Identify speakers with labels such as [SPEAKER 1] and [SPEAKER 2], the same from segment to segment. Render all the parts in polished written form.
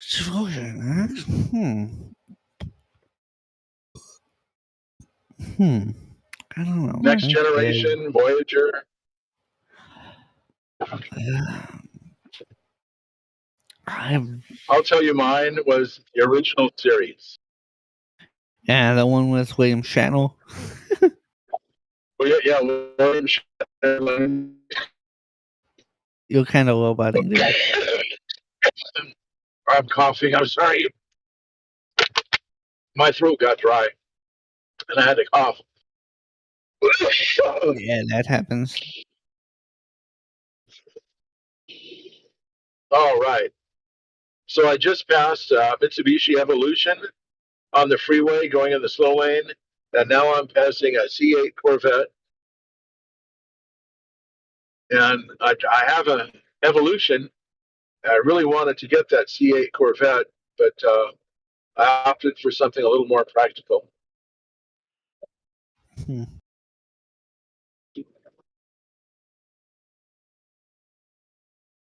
[SPEAKER 1] Explosion, huh? Hmm. I don't know.
[SPEAKER 2] Next Generation, Voyager.
[SPEAKER 1] I'll
[SPEAKER 2] tell you mine was the original series.
[SPEAKER 1] Yeah, the one with William Shatner.
[SPEAKER 2] Well, yeah, William Shatner.
[SPEAKER 1] You're kind of robotic, dude.
[SPEAKER 2] I'm coughing. I'm sorry. My throat got dry, and I had to cough.
[SPEAKER 1] Yeah, that happens.
[SPEAKER 2] All right. So I just passed Mitsubishi Evolution on the freeway going in the slow lane, and now I'm passing a C8 Corvette. And I have an Evolution. I really wanted to get that C8 Corvette, but I opted for something a little more practical.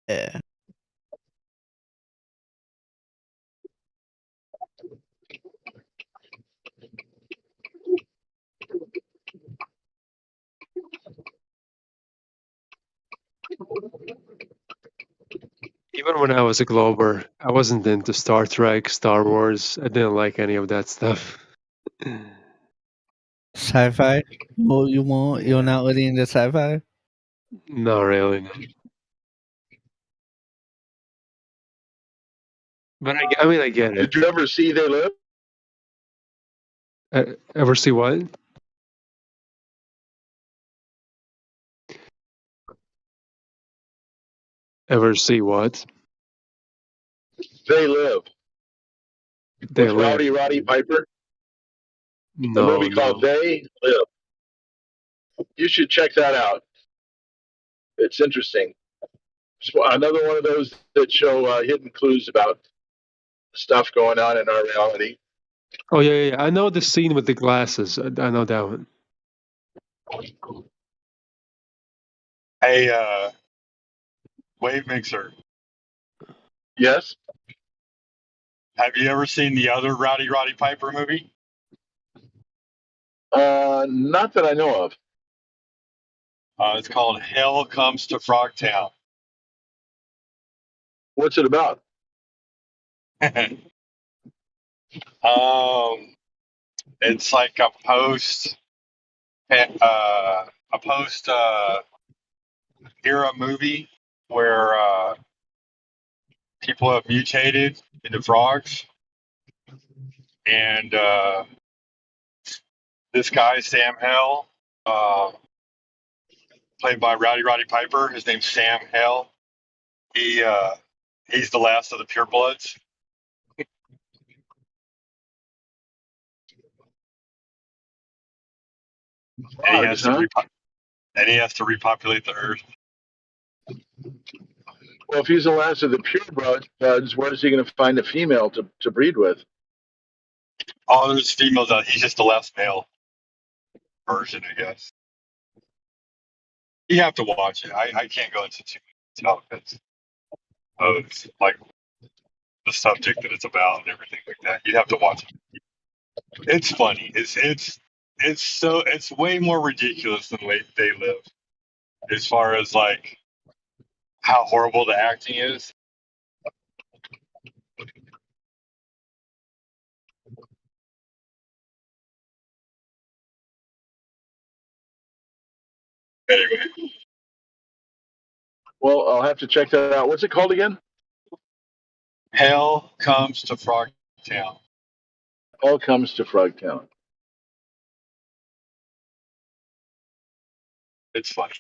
[SPEAKER 1] Yeah.
[SPEAKER 3] Even when I was a Glober, I wasn't into Star Trek, Star Wars. I didn't like any of that stuff.
[SPEAKER 1] Sci-fi? Oh, you're not really into sci-fi?
[SPEAKER 3] Not really. But I mean, I get it.
[SPEAKER 2] Did you ever see They Live?
[SPEAKER 3] Ever see what? Ever see what?
[SPEAKER 2] They Live.
[SPEAKER 3] They
[SPEAKER 2] with
[SPEAKER 3] Live.
[SPEAKER 2] Roddy Piper.
[SPEAKER 3] No,
[SPEAKER 2] A movie called They Live. You should check that out. It's interesting. It's another one of those that show hidden clues about stuff going on in our reality.
[SPEAKER 3] Oh yeah. I know the scene with the glasses. I know that one.
[SPEAKER 4] Hey, Wave Mixer.
[SPEAKER 2] Yes.
[SPEAKER 4] Have you ever seen the other Roddy Piper movie?
[SPEAKER 2] Not that I know of.
[SPEAKER 4] It's called Hell Comes to Frogtown.
[SPEAKER 2] What's it about?
[SPEAKER 4] It's like a post era movie where people have mutated into frogs, and this guy Sam Hell, played by Roddy Piper. His name's Sam Hell. He's the last of the purebloods. And he has to repopulate the earth.
[SPEAKER 2] Well, if he's the last of the purebloods, where is he going to find a female to breed with?
[SPEAKER 4] Oh, there's females out. He's just the last male version, I guess. You have to watch it. I can't go into too much detail of like the subject that it's about and everything like that. You have to watch it. It's funny. It's way more ridiculous than They Live, as far as like how horrible the acting is. Anyway.
[SPEAKER 2] Well, I'll have to check that out. What's it called again?
[SPEAKER 4] Hell Comes to Frogtown.
[SPEAKER 2] Hell Comes to Frogtown.
[SPEAKER 4] It's funny.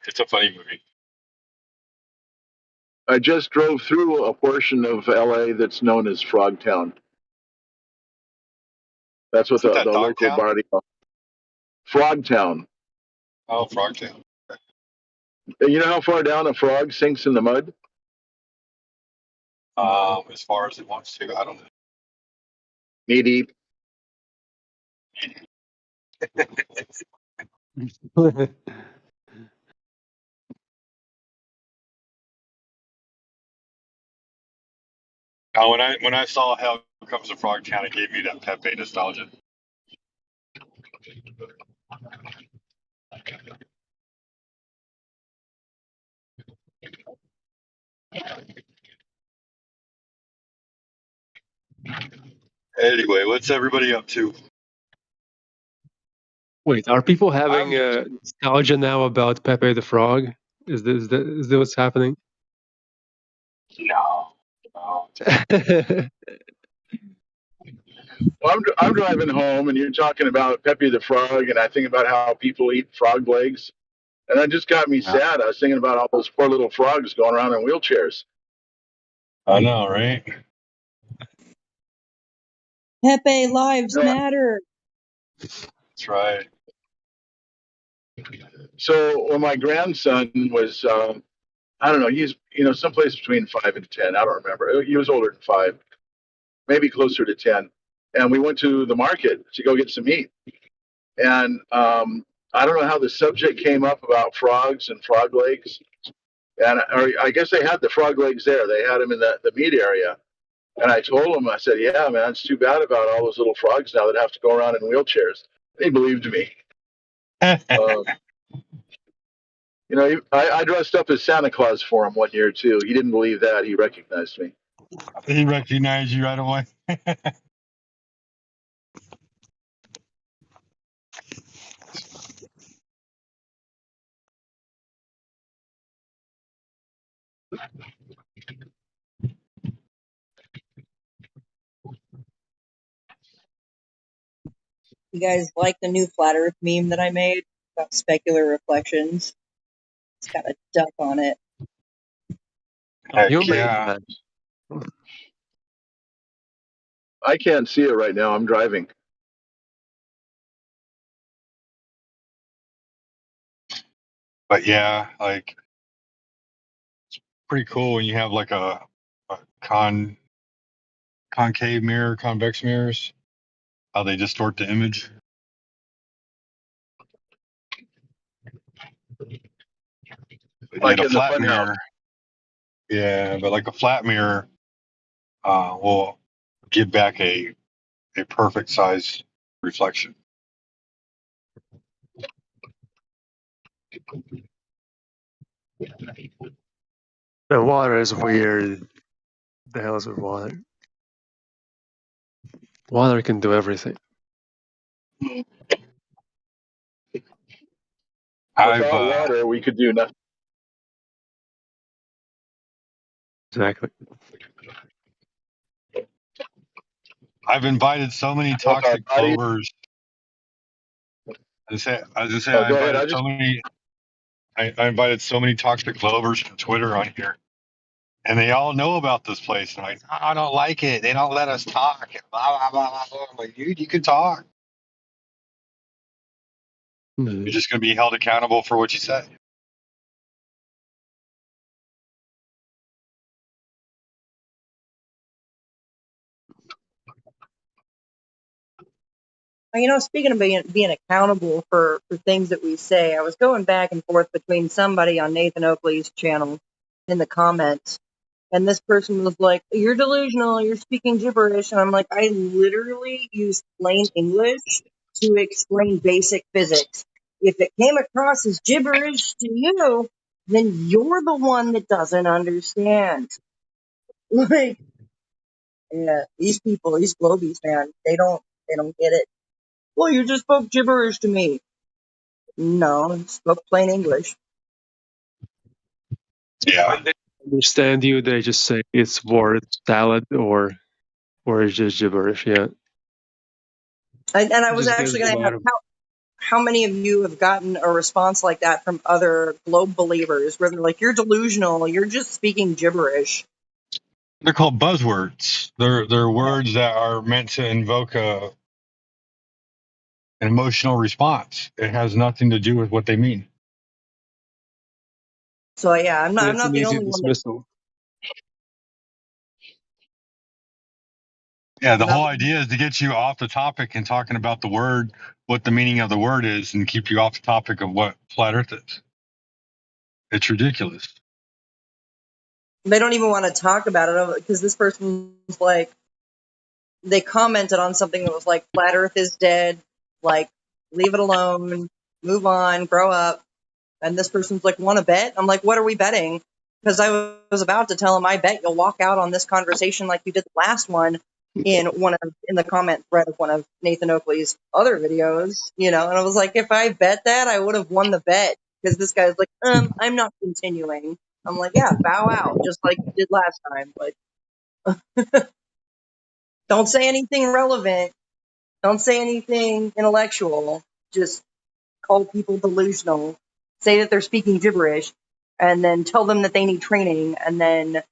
[SPEAKER 4] It's a funny movie.
[SPEAKER 2] I just drove through a portion of LA that's known as Frogtown. That's what the local body called Frogtown.
[SPEAKER 4] Oh, Frogtown.
[SPEAKER 2] You know how far down a frog sinks in the mud?
[SPEAKER 4] As far as it wants to, I don't know.
[SPEAKER 2] Knee deep.
[SPEAKER 4] Now, when I saw Hell Comes to Frogtown, it gave me that Pepe nostalgia. Anyway, what's everybody up to?
[SPEAKER 3] Wait, are people having
[SPEAKER 2] I'm
[SPEAKER 3] nostalgia now about Pepe the Frog? Is this what's happening?
[SPEAKER 4] No.
[SPEAKER 2] Well, I'm driving home, and you're talking about Pepe the Frog, and I think about how people eat frog legs, and that just got me sad. I was thinking about all those poor little frogs going around in wheelchairs.
[SPEAKER 4] I know, right?
[SPEAKER 5] Pepe lives
[SPEAKER 2] You know,
[SPEAKER 5] matter.
[SPEAKER 4] That's right.
[SPEAKER 2] so when my grandson was, I don't know, he's someplace between 5 and 10. I don't remember. He was older than 5, maybe closer to 10. And we went to the market to go get some meat. And I don't know how the subject came up about frogs and frog legs. And I guess they had the frog legs there. They had them in the meat area. And I told him, I said, yeah, man, it's too bad about all those little frogs now that have to go around in wheelchairs. He believed me. I dressed up as Santa Claus for him one year, too. He didn't believe that. He recognized me.
[SPEAKER 4] He recognized you right away.
[SPEAKER 5] You guys like the new flat Earth meme that I made about specular reflections? It's got a duck on it.
[SPEAKER 4] Heck
[SPEAKER 3] You made
[SPEAKER 4] yeah.
[SPEAKER 3] that.
[SPEAKER 2] I can't see it right now. I'm driving.
[SPEAKER 4] But yeah, like, pretty cool when you have like a concave mirror, convex mirrors, how they distort the image. But
[SPEAKER 2] Like
[SPEAKER 4] yet a
[SPEAKER 2] in the
[SPEAKER 4] flat
[SPEAKER 2] fun house.
[SPEAKER 4] mirror, yeah, but like a flat mirror will give back a perfect size reflection.
[SPEAKER 3] And water is weird. The hell is with water? Water can do everything.
[SPEAKER 2] Without water, we could do nothing.
[SPEAKER 3] Exactly.
[SPEAKER 4] I've invited so many
[SPEAKER 2] With our
[SPEAKER 4] toxic
[SPEAKER 2] bodies.
[SPEAKER 4] clovers. I
[SPEAKER 2] Go ahead.
[SPEAKER 4] I invited so many toxic clovers from Twitter on here, and they all know about this place. And I'm like, I don't like it. They don't let us talk. And blah blah blah blah blah. I'm like, dude, you can talk. You're just going to be held accountable for what you say.
[SPEAKER 5] Speaking of being accountable for things that we say, I was going back and forth between somebody on Nathan Oakley's channel in the comments, and this person was like, "You're delusional, you're speaking gibberish," and I'm like, I literally use plain English to explain basic physics. If it came across as gibberish to you, then you're the one that doesn't understand. Like, yeah, these people, these globies, man, they don't get it. Well, you just spoke gibberish to me. No, I spoke plain English.
[SPEAKER 4] Yeah.
[SPEAKER 3] When they understand you, they just say it's word salad or it's just gibberish. Yeah.
[SPEAKER 5] And I
[SPEAKER 3] It
[SPEAKER 5] was
[SPEAKER 3] just gives
[SPEAKER 5] actually going
[SPEAKER 3] them
[SPEAKER 5] to
[SPEAKER 3] out
[SPEAKER 5] ask
[SPEAKER 3] of
[SPEAKER 5] how many of you have gotten a response like that from other globe believers where they're like, you're delusional, you're just speaking gibberish.
[SPEAKER 4] They're called buzzwords. They're words that are meant to invoke an emotional response. It has nothing to do with what they mean.
[SPEAKER 5] So yeah, I'm
[SPEAKER 3] it's
[SPEAKER 5] not
[SPEAKER 3] an
[SPEAKER 5] the
[SPEAKER 3] easy
[SPEAKER 5] only one that.
[SPEAKER 3] dismissal.
[SPEAKER 4] Yeah, the
[SPEAKER 5] I'm not
[SPEAKER 4] whole
[SPEAKER 5] the,
[SPEAKER 4] idea is to get you off the topic and talking about the word, what the meaning of the word is, and keep you off the topic of what flat Earth is. It's ridiculous.
[SPEAKER 5] They don't even want to talk about it because this person was like, they commented on something that was like, flat Earth is dead, like, leave it alone, move on, grow up. And this person's like, want to bet? I'm like, what are we betting? Because I was about to tell him, I bet you'll walk out on this conversation like you did the last one in the comment thread of one of Nathan Oakley's other videos, And I was like, if I bet that, I would have won the bet. Because this guy's like, I'm not continuing. I'm like, yeah, bow out, just like you did last time. Like, don't say anything relevant. Don't say anything intellectual. Just call people delusional. Say that they're speaking gibberish, and then tell them that they need training, and then,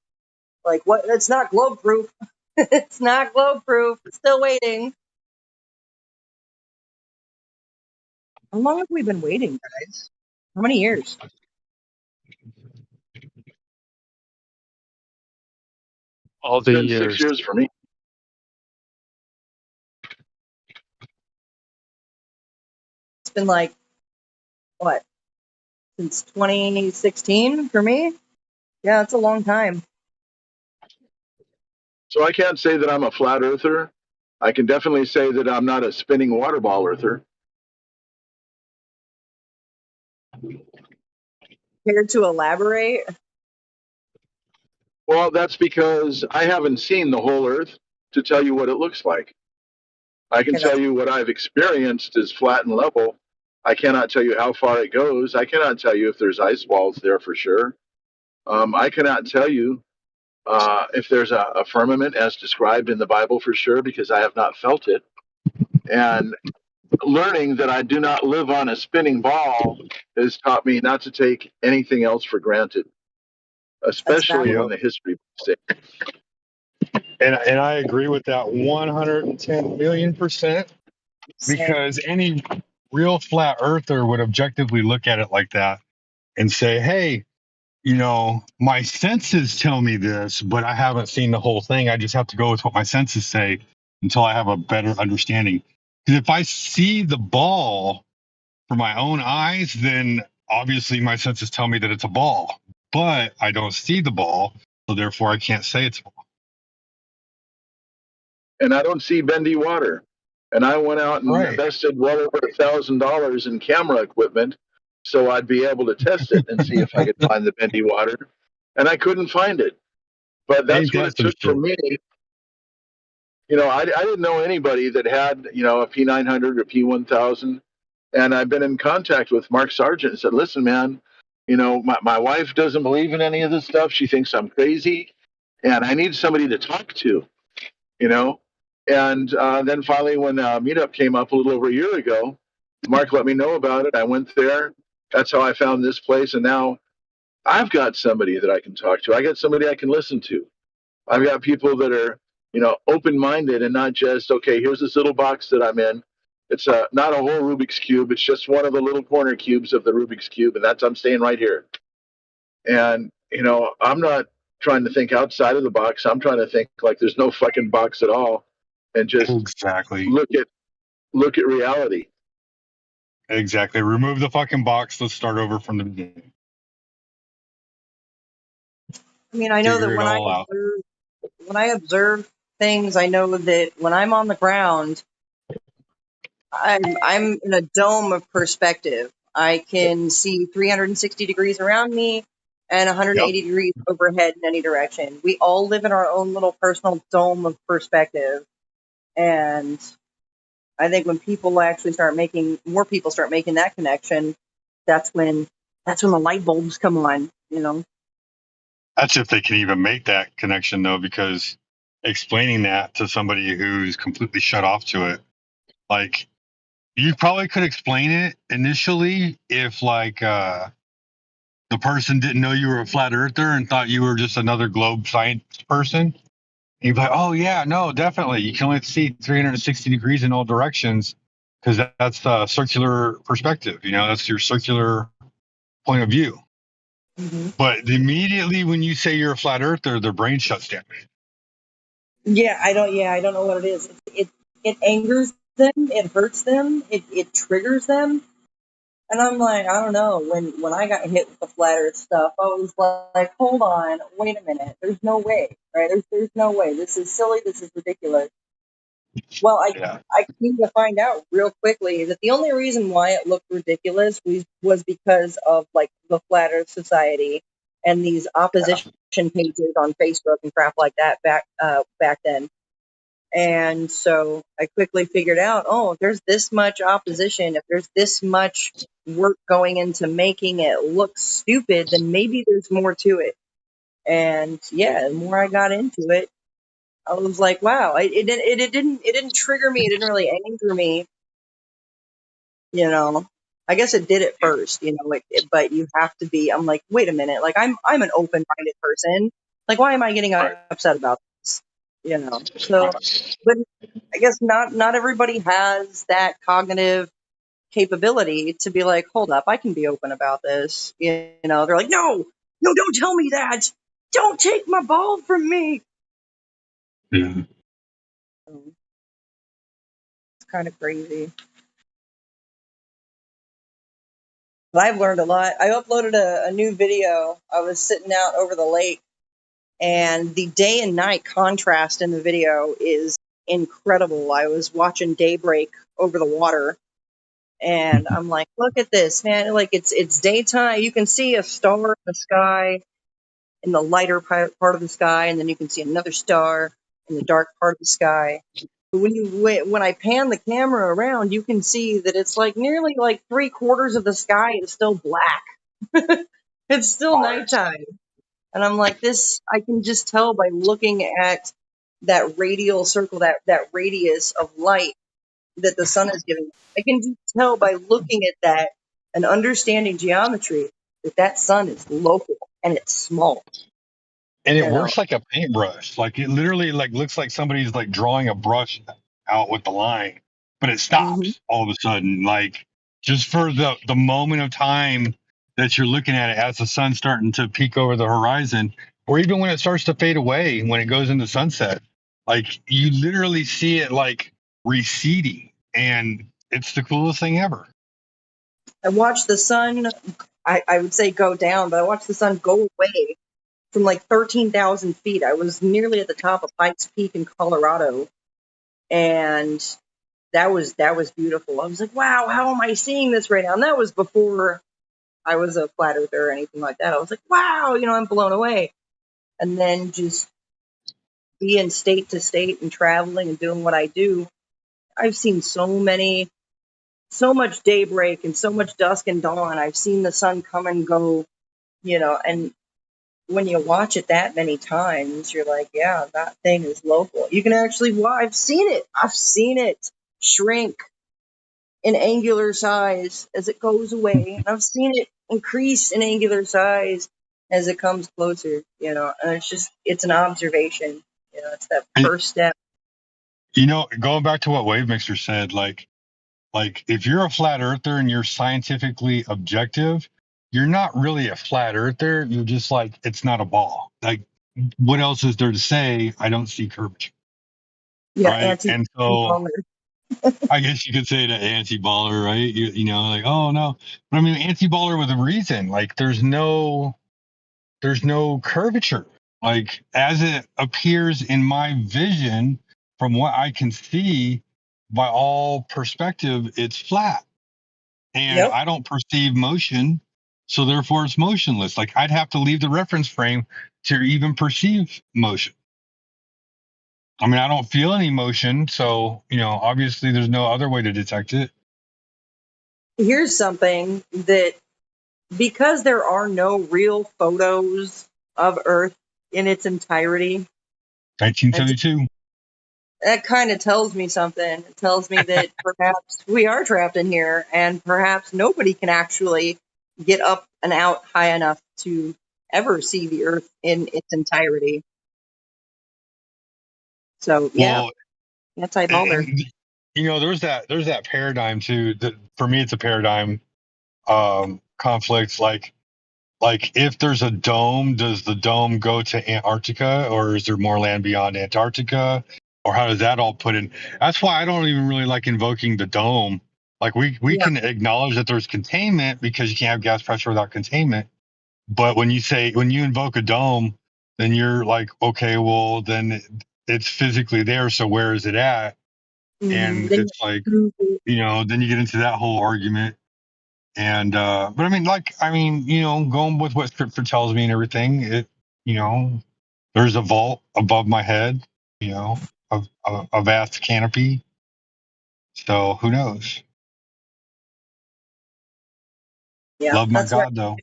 [SPEAKER 5] like, what? It's not globe proof. It's not globe proof. Still waiting. How long have we been waiting, guys? How many years?
[SPEAKER 3] All
[SPEAKER 2] It's
[SPEAKER 3] the
[SPEAKER 2] been 6
[SPEAKER 3] years.
[SPEAKER 2] years for me.
[SPEAKER 5] It's been like, what? Since 2016 for me? Yeah, it's a long time.
[SPEAKER 2] So I can't say that I'm a flat earther. I can definitely say that I'm not a spinning water ball earther.
[SPEAKER 5] Care to elaborate?
[SPEAKER 2] Well, that's because I haven't seen the whole earth to tell you what it looks like. I can
[SPEAKER 5] Okay, that's
[SPEAKER 2] tell you what I've experienced is flat and level. I cannot tell you how far it goes. I cannot tell you if there's ice walls there for sure. I cannot tell you if there's a firmament as described in the Bible for sure because I have not felt it. And learning that I do not live on a spinning ball has taught me not to take anything else for granted, especially
[SPEAKER 5] valid.
[SPEAKER 2] when
[SPEAKER 4] Yep.
[SPEAKER 2] the history books say.
[SPEAKER 4] And I agree with that 110 million%,
[SPEAKER 5] Same.
[SPEAKER 4] because any real flat earther would objectively look at it like that and say, hey, my senses tell me this, but I haven't seen the whole thing. I just have to go with what my senses say until I have a better understanding. Because if I see the ball for my own eyes, then obviously my senses tell me that it's a ball, but I don't see the ball, so therefore I can't say it's a ball.
[SPEAKER 2] And I don't see bendy water. And I went out and
[SPEAKER 4] Right.
[SPEAKER 2] invested well over $1,000 in camera equipment so I'd be able to test it and see if I could find the bendy water. And I couldn't find it. But
[SPEAKER 4] Ain't
[SPEAKER 2] that's what
[SPEAKER 4] that
[SPEAKER 2] it
[SPEAKER 4] some
[SPEAKER 2] took for
[SPEAKER 4] shit?
[SPEAKER 2] me. I didn't know anybody that had, a P900 or P1000. And I've been in contact with Mark Sargent and said, listen, man, my wife doesn't believe in any of this stuff. She thinks I'm crazy. And I need somebody to talk to, you know? And then finally, when Meetup came up a little over a year ago, Mark let me know about it. I went there. That's how I found this place. And now I've got somebody that I can talk to. I got somebody I can listen to. I've got people that are, open-minded and not just, okay, here's this little box that I'm in. It's not a whole Rubik's Cube. It's just one of the little corner cubes of the Rubik's Cube. And I'm staying right here. And, I'm not trying to think outside of the box. I'm trying to think like there's no fucking box at all and just
[SPEAKER 4] Exactly.
[SPEAKER 2] look at reality.
[SPEAKER 4] Exactly. Remove the fucking box. Let's start over from the beginning.
[SPEAKER 5] I mean, I know that
[SPEAKER 4] Figure it all out.
[SPEAKER 5] when I observe things, I know that when I'm on the ground, I'm in a dome of perspective. I can see 360 degrees around me and 180
[SPEAKER 4] Yep.
[SPEAKER 5] degrees overhead in any direction. We all live in our own little personal dome of perspective. And I think when people actually more people start making that connection, that's when the light bulbs come on,
[SPEAKER 4] That's if they can even make that connection, though, because explaining that to somebody who's completely shut off to it, like, you probably could explain it initially if, like, the person didn't know you were a flat earther and thought you were just another globe science person. You'd be like, oh, yeah, no, definitely. You can only see 360 degrees in all directions because that's the circular perspective. That's your circular point of view.
[SPEAKER 5] Mm-hmm.
[SPEAKER 4] But immediately when you say you're a flat earther, their brain shuts down.
[SPEAKER 5] Yeah, I don't know what it is. It angers them, it hurts them, it triggers them. And I'm like, I don't know. When I got hit with the flat Earth stuff, I was like, hold on, wait a minute. There's no way, right? There's no way. This is silly. This is ridiculous. Well,
[SPEAKER 4] Yeah.
[SPEAKER 5] I came to find out real quickly that the only reason why it looked ridiculous was because of like the Flat Earth Society and these opposition pages on Facebook and crap like that back then. And so I quickly figured out, oh, if there's this much opposition, if there's this much work going into making it look stupid, then maybe there's more to it. And yeah, the more I got into it, I was like, wow, it didn't trigger me. It didn't really anger me, you know. I guess it did at first, you know, but you have to be. I'm like, wait a minute, like I'm an open-minded person. Like, why am I getting
[SPEAKER 4] Right.
[SPEAKER 5] upset about this? You know. So, but I guess not everybody has that cognitive capability to be like, hold up, I can be open about this. You know, they're like, no, don't tell me that. Don't take my ball from me.
[SPEAKER 4] Yeah.
[SPEAKER 5] It's kind of crazy. But I've learned a lot. I uploaded a new video. I was sitting out over the lake, and the day and night contrast in the video is incredible. I was watching daybreak over the water, and I'm like, look at this, man. Like, it's daytime. You can see a star in the sky in the lighter part of the sky, and then you can see another star in the dark part of the sky. But when I pan the camera around, you can see that it's like nearly like 3/4 of the sky is still black. It's still nighttime. And I'm like, this, I can just tell by looking at that radial circle, that radius of light that the sun is giving. I can just tell by looking at that and understanding geometry that sun is local and it's small.
[SPEAKER 4] And it
[SPEAKER 5] You know,
[SPEAKER 4] works like a paintbrush. Like it literally like looks like somebody's like drawing a brush out with the line, but it
[SPEAKER 5] hmm
[SPEAKER 4] stops all of a sudden. Like just for the moment of time that you're looking at it as the sun's starting to peek over the horizon, or even when it starts to fade away when it goes into sunset. Like you literally see it like receding, and it's the coolest thing ever.
[SPEAKER 5] I watched the sun, I would say go down, but I watched the sun go away from like 13,000 feet. I was nearly at the top of Pikes Peak in Colorado, and that was beautiful. I was like, wow, how am I seeing this right now? And that was before I was a flat earther or anything like that. I was like, wow, you know, I'm blown away. And then just being state to state and traveling and doing what I do, I've seen so much daybreak and so much dusk and dawn. I've seen the sun come and go, you know, and when you watch it that many times, you're like, yeah, that thing is local. You can actually, I've seen it. I've seen it shrink in angular size as it goes away. And I've seen it increase in angular size as it comes closer, you know, and it's an observation. You know, it's that
[SPEAKER 4] And,
[SPEAKER 5] first step.
[SPEAKER 4] going back to what Wave Mixer said, like if you're a flat earther and you're scientifically objective, you're not really a flat earther. You're just like, it's not a ball. Like, what else is there to say? I don't see curvature.
[SPEAKER 5] Yeah,
[SPEAKER 4] Right. And so
[SPEAKER 5] anti-baller.
[SPEAKER 4] I guess you could say the anti-baller, right? Like, oh no. But I mean anti-baller with a reason. Like there's no curvature. Like as it appears in my vision, from what I can see, by all perspective, it's flat. And
[SPEAKER 5] Yep.
[SPEAKER 4] I don't perceive motion, so therefore it's motionless. Like I'd have to leave the reference frame to even perceive motion. I mean, I don't feel any motion, so obviously there's no other way to detect it.
[SPEAKER 5] Here's something that, because there are no real photos of Earth in its entirety, that
[SPEAKER 4] 1972.
[SPEAKER 5] kind of tells me something. It tells me that perhaps we are trapped in here, and perhaps nobody can actually get up and out high enough to ever see the Earth in its entirety. So yeah,
[SPEAKER 4] Well,
[SPEAKER 5] anti-baller.
[SPEAKER 4] and there's that paradigm too. That for me, it's a paradigm conflict. Like if there's a dome, does the dome go to Antarctica, or is there more land beyond Antarctica, or how does that all put in? That's why I don't even really like invoking the dome, Like we
[SPEAKER 5] Yeah.
[SPEAKER 4] can acknowledge that there's containment because you can't have gas pressure without containment. But when you invoke a dome, then you're like, okay, well then it's physically there. So where is it at? And
[SPEAKER 5] Then
[SPEAKER 4] it's like, then you get into that whole argument. And, but I mean, going with what scripture tells me and everything, there's a vault above my head, a vast canopy. So who knows?
[SPEAKER 5] yeah,
[SPEAKER 4] Love my
[SPEAKER 5] that's why
[SPEAKER 4] God though.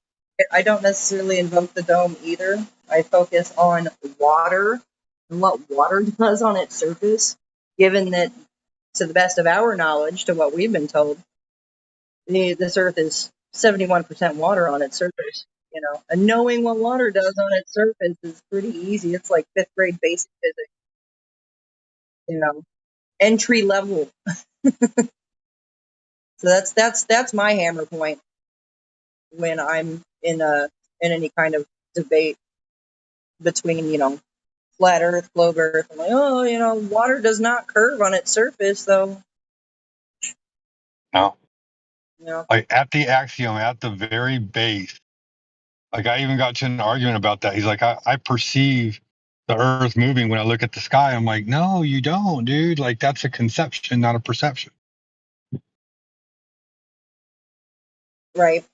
[SPEAKER 5] I don't necessarily invoke the dome either. I focus on water and what water does on its surface, given that, to the best of our knowledge, to what we've been told, this Earth is 71% water on its surface. And knowing what water does on its surface is pretty easy. It's like fifth grade basic physics, entry level. So that's my hammer point when I'm in any kind of debate between flat Earth, globe Earth. I'm like, water does not curve on its surface, though.
[SPEAKER 4] No.
[SPEAKER 5] You know,
[SPEAKER 4] Like at the axiom, at the very base, like I even got to an argument about that. He's like, I perceive the earth moving when I look at the sky. I'm like, no, you don't, dude. Like that's a conception, not a perception.
[SPEAKER 5] right?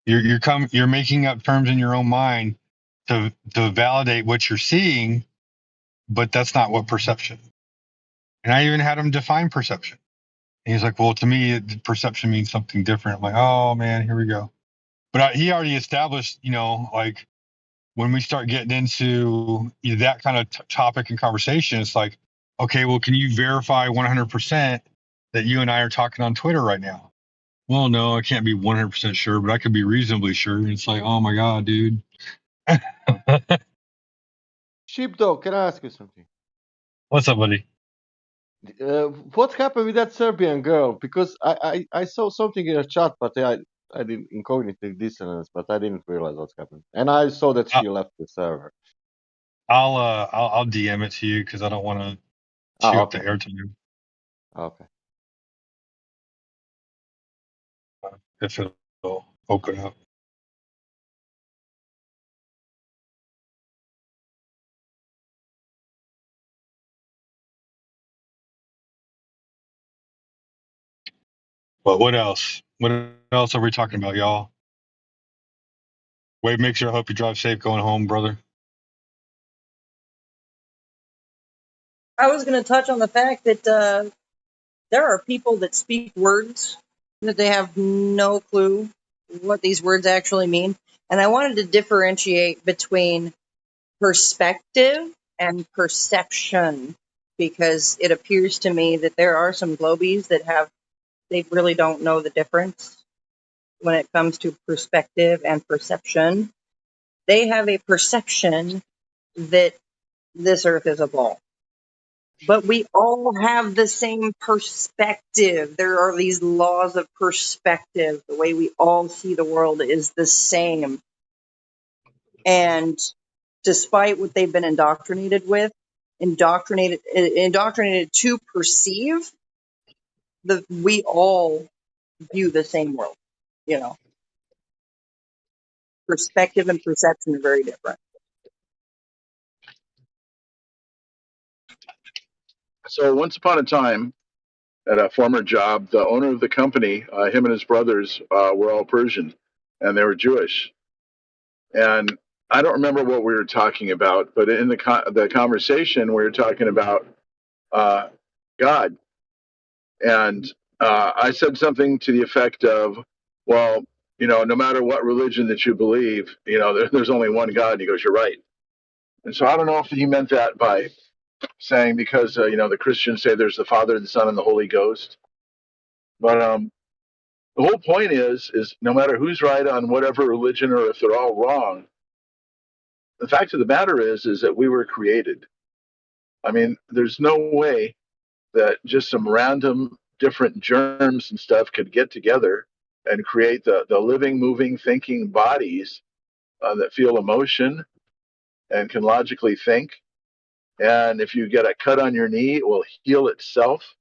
[SPEAKER 4] You're making up terms in your own mind to validate what you're seeing, but that's not what perception. And I even had him define perception. And he's like, well, to me, perception means something different. I'm like, oh man, here we go. But he already established, like when we start getting into that kind of topic and conversation, it's like, okay, well, can you verify 100% that you and I are talking on Twitter right now? Well, no, I can't be 100% sure, but I could be reasonably sure. And it's like, oh my God, dude.
[SPEAKER 6] Sheepdog, can I ask you something?
[SPEAKER 4] What's up, buddy?
[SPEAKER 6] What happened with that Serbian girl? Because I saw something in her chat, but I did cognitive dissonance, but I didn't realize what's happened. And I saw that she left the server.
[SPEAKER 4] I'll DM it to you because I don't want to chew up the airtime.
[SPEAKER 6] Okay.
[SPEAKER 4] If it'll open up. But what else? What else are we talking about, y'all? Wade, make sure I hope you drive safe going home, brother.
[SPEAKER 5] I was going to touch on the fact that there are people that speak words that they have no clue what these words actually mean. And I wanted to differentiate between perspective and perception, because it appears to me that there are some globies that they really don't know the difference when it comes to perspective and perception. They have a perception that this Earth is a ball. But we all have the same perspective. There are these laws of perspective. The way we all see the world is the same. And despite what they've been indoctrinated with, indoctrinated to perceive, we all view the same world. Perspective and perception are very different.
[SPEAKER 2] So once upon a time, at a former job, the owner of the company, him and his brothers were all Persian, and they were Jewish. And I don't remember what we were talking about, but in the conversation, we were talking about God, and I said something to the effect of, "Well, no matter what religion that you believe, there's only one God." And he goes, "You're right." And so I don't know if he meant that by saying because the Christians say there's the Father, the Son, and the Holy Ghost, but the whole point is no matter who's right on whatever religion or if they're all wrong, the fact of the matter is that we were created. I mean, there's no way that just some random different germs and stuff could get together and create the living, moving, thinking bodies that feel emotion and can logically think. And if you get a cut on your knee, it will heal itself.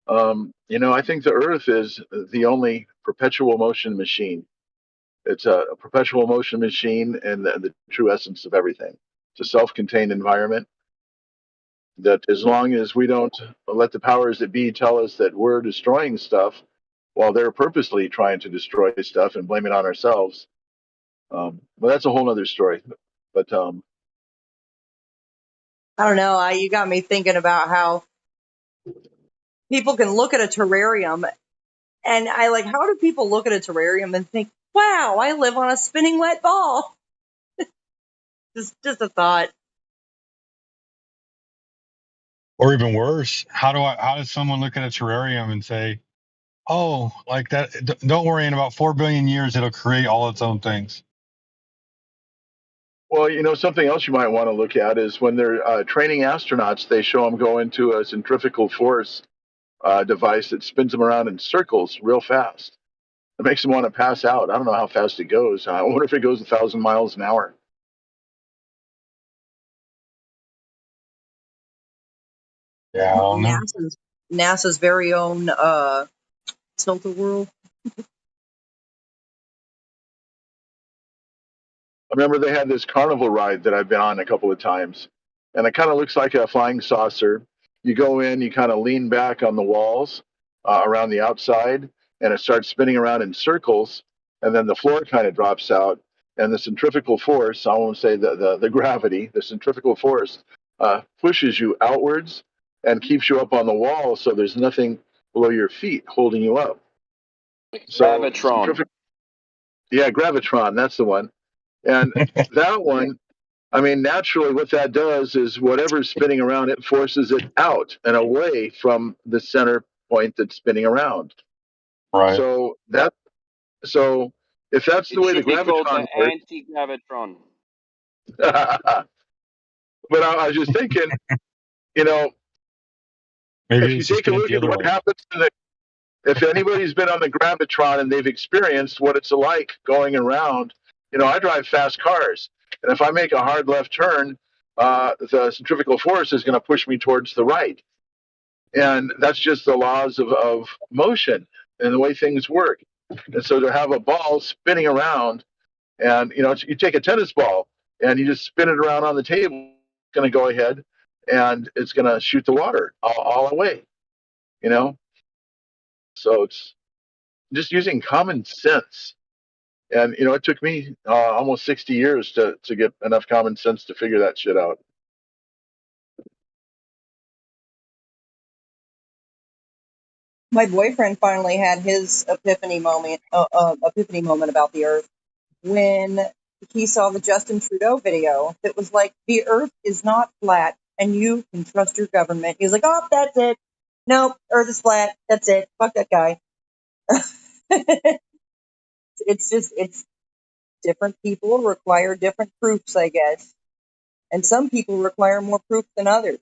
[SPEAKER 2] I think the Earth is the only perpetual motion machine. It's a perpetual motion machine and the true essence of everything. It's a self-contained environment that as long as we don't let the powers that be tell us that we're destroying stuff while they're purposely trying to destroy stuff and blame it on ourselves. Well, that's a whole other story. But
[SPEAKER 5] I don't know. You got me thinking about how people can look at a terrarium, and how do people look at a terrarium and think, wow, I live on a spinning wet ball? just a thought.
[SPEAKER 4] Or even worse, how does someone look at a terrarium and say, oh, like that, don't worry, in about 4 billion years, it'll create all its own things?
[SPEAKER 2] well, something else you might want to look at is when they're training astronauts, they show them go into a centrifugal force device that spins them around in circles real fast. It makes them want to pass out. I don't know how fast it goes. I wonder if it goes 1,000 miles an hour.
[SPEAKER 4] Yeah, I don't know.
[SPEAKER 5] NASA's very own Tilted World.
[SPEAKER 2] I remember they had this carnival ride that I've been on a couple of times, and it kind of looks like a flying saucer. You go in, you kind of lean back on the walls around the outside, and it starts spinning around in circles, and then the floor kind of drops out, and the centrifugal force, I won't say the gravity, the centrifugal force pushes you outwards and keeps you up on the wall, so there's nothing below your feet holding you up.
[SPEAKER 7] Gravitron.
[SPEAKER 2] Yeah, gravitron, that's the one. And that one, I mean, naturally, what that does is whatever's spinning around, it forces it out and away from the center point that's spinning around.
[SPEAKER 4] Right.
[SPEAKER 2] So if that's the way the gravitron works,
[SPEAKER 7] Anti-gravitron.
[SPEAKER 2] but I was just thinking,
[SPEAKER 4] Maybe
[SPEAKER 2] if you
[SPEAKER 4] it's just
[SPEAKER 2] take a
[SPEAKER 4] going
[SPEAKER 2] look
[SPEAKER 4] the
[SPEAKER 2] at
[SPEAKER 4] other
[SPEAKER 2] what
[SPEAKER 4] way.
[SPEAKER 2] happens if anybody's been on the gravitron and they've experienced what it's like going around, I drive fast cars, and if I make a hard left turn, the centrifugal force is going to push me towards the right, and that's just the laws of motion and the way things work. And so to have a ball spinning around, and you take a tennis ball and you just spin it around on the table, it's going to go ahead and it's going to shoot the water all away. So it's just using common sense. And it took me almost 60 years to get enough common sense to figure that shit out.
[SPEAKER 5] My boyfriend finally had his epiphany moment about the Earth when he saw the Justin Trudeau video that was like, the Earth is not flat and you can trust your government. He was like, oh, that's it. Nope, Earth is flat. That's it. Fuck that guy. It's different people require different proofs, I guess. And some people require more proof than others.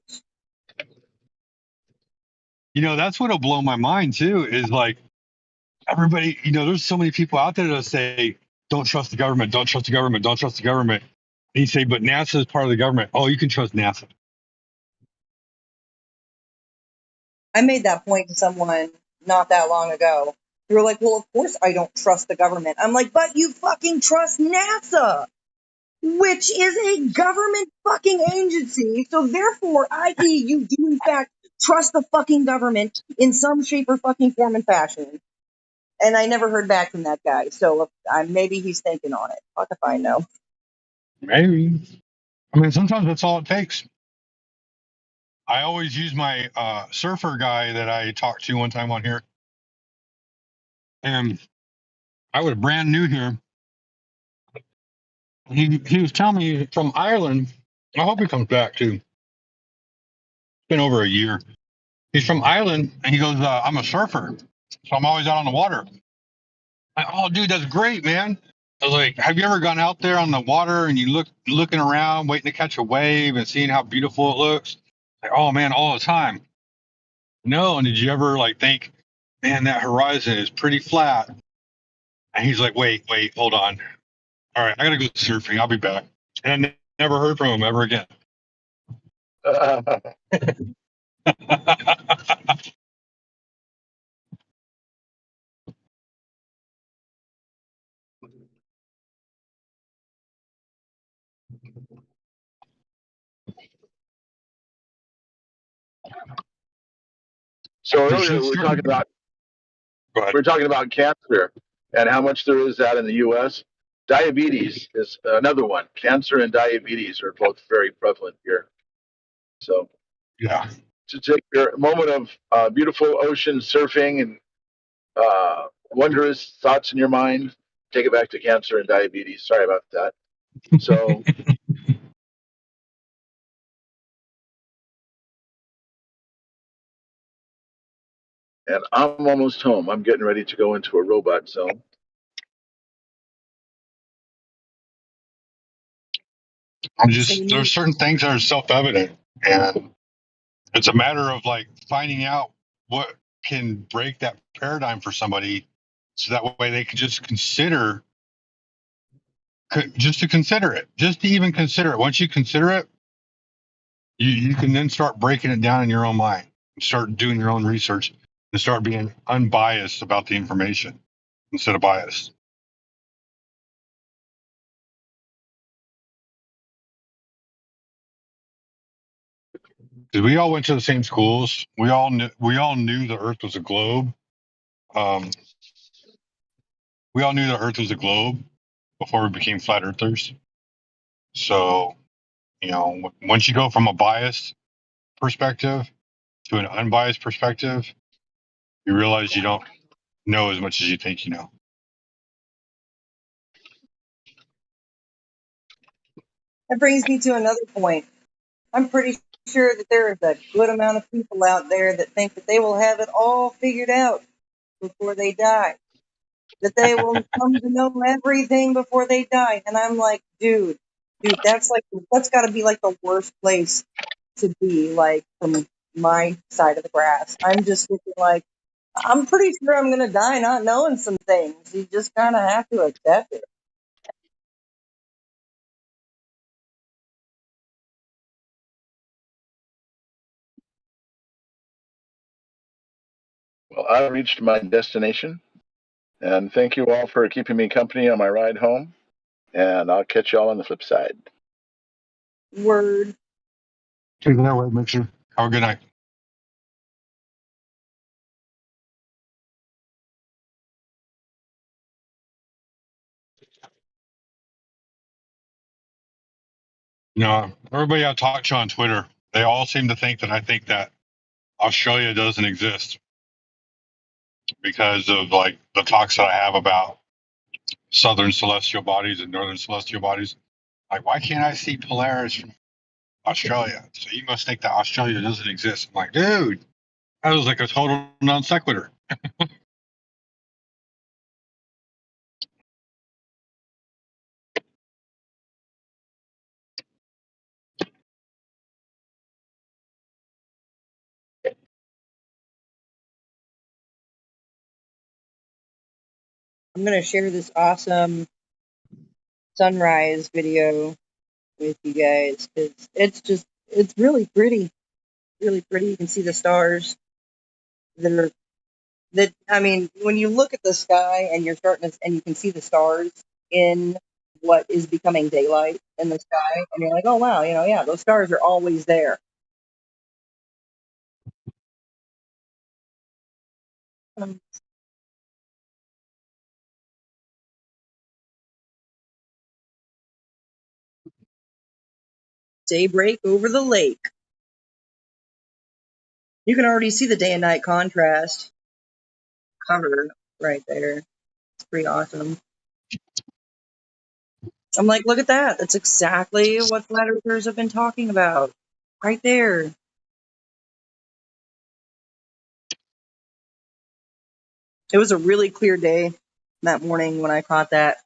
[SPEAKER 4] That's what'll blow my mind too, is like everybody, there's so many people out there that say, don't trust the government, don't trust the government, don't trust the government. And you say, but NASA is part of the government. Oh, you can trust NASA.
[SPEAKER 5] I made that point to someone not that long ago. They were like, well, of course I don't trust the government. I'm like, but you fucking trust NASA, which is a government fucking agency. So therefore, i.e., you do in fact trust the fucking government in some shape or fucking form and fashion. And I never heard back from that guy. So maybe he's thinking on it. Fuck if I know.
[SPEAKER 4] Maybe. I mean, sometimes that's all it takes. I always use my surfer guy that I talked to one time on here. And I was brand new here. He was telling me from Ireland. I hope he comes back too. It's been over a year. He's from Ireland, and he goes, I'm a surfer, so I'm always out on the water. Oh, dude, that's great, man. I was like, have you ever gone out there on the water and you looking around, waiting to catch a wave and seeing how beautiful it looks? Like, oh man, all the time. No, and did you ever think, man, that horizon is pretty flat? And he's like, wait, hold on. All right, I gotta go surfing. I'll be back. And I never heard from him ever again.
[SPEAKER 2] So
[SPEAKER 4] There's
[SPEAKER 2] earlier
[SPEAKER 4] just
[SPEAKER 2] we
[SPEAKER 4] certain. Go ahead.
[SPEAKER 2] were talking about cancer and how much there is that in the U.S. Diabetes is another one. Cancer and diabetes are both very prevalent here. So
[SPEAKER 4] Yeah.
[SPEAKER 2] to take your moment of beautiful ocean surfing and wondrous thoughts in your mind, take it back to cancer and diabetes. Sorry about that. So, and I'm almost home. I'm getting ready to go into a robot zone.
[SPEAKER 4] There's certain things that are self-evident, and it's a matter of like finding out what can break that paradigm for somebody, so that way they can just consider, just to consider it, just to even consider it. Once you consider it, you can then start breaking it down in your own mind, start doing your own research, and start being unbiased about the information instead of biased. Because we all went to the same schools, we all knew the Earth was a globe. We all knew the Earth was a globe before we became flat earthers. So, once you go from a biased perspective to an unbiased perspective, you realize you don't know as much as you think you know.
[SPEAKER 5] That brings me to another point. I'm pretty sure that there is a good amount of people out there that think that they will have it all figured out before they die, that they will come to know everything before they die. And I'm like, dude, that's got to be like the worst place to be, like, from my side of the grass. I'm just thinking, like, I'm pretty sure I'm going to die not knowing some things. You just kind of have to accept it.
[SPEAKER 2] Well, I reached my destination, and thank you all for keeping me company on my ride home. And I'll catch y'all on the flip side.
[SPEAKER 5] Word.
[SPEAKER 4] Take that way, Mixer. Have a good night. Everybody I talk to on Twitter, they all seem to think that I think that Australia doesn't exist because of like the talks that I have about southern celestial bodies and northern celestial bodies. Like, why can't I see Polaris from Australia? So you must think that Australia doesn't exist. I'm like, dude, that was like a total non sequitur.
[SPEAKER 5] I'm going to share this awesome sunrise video with you guys. It's really pretty. Really pretty. You can see the stars I mean, when you look at the sky and and you can see the stars in what is becoming daylight in the sky, and you're like, oh wow, yeah, those stars are always there. Daybreak over the lake. You can already see the day and night contrast cover right there. It's pretty awesome. I'm like, look at that. That's exactly what flat earthers have been talking about. Right there. It was a really clear day that morning when I caught that.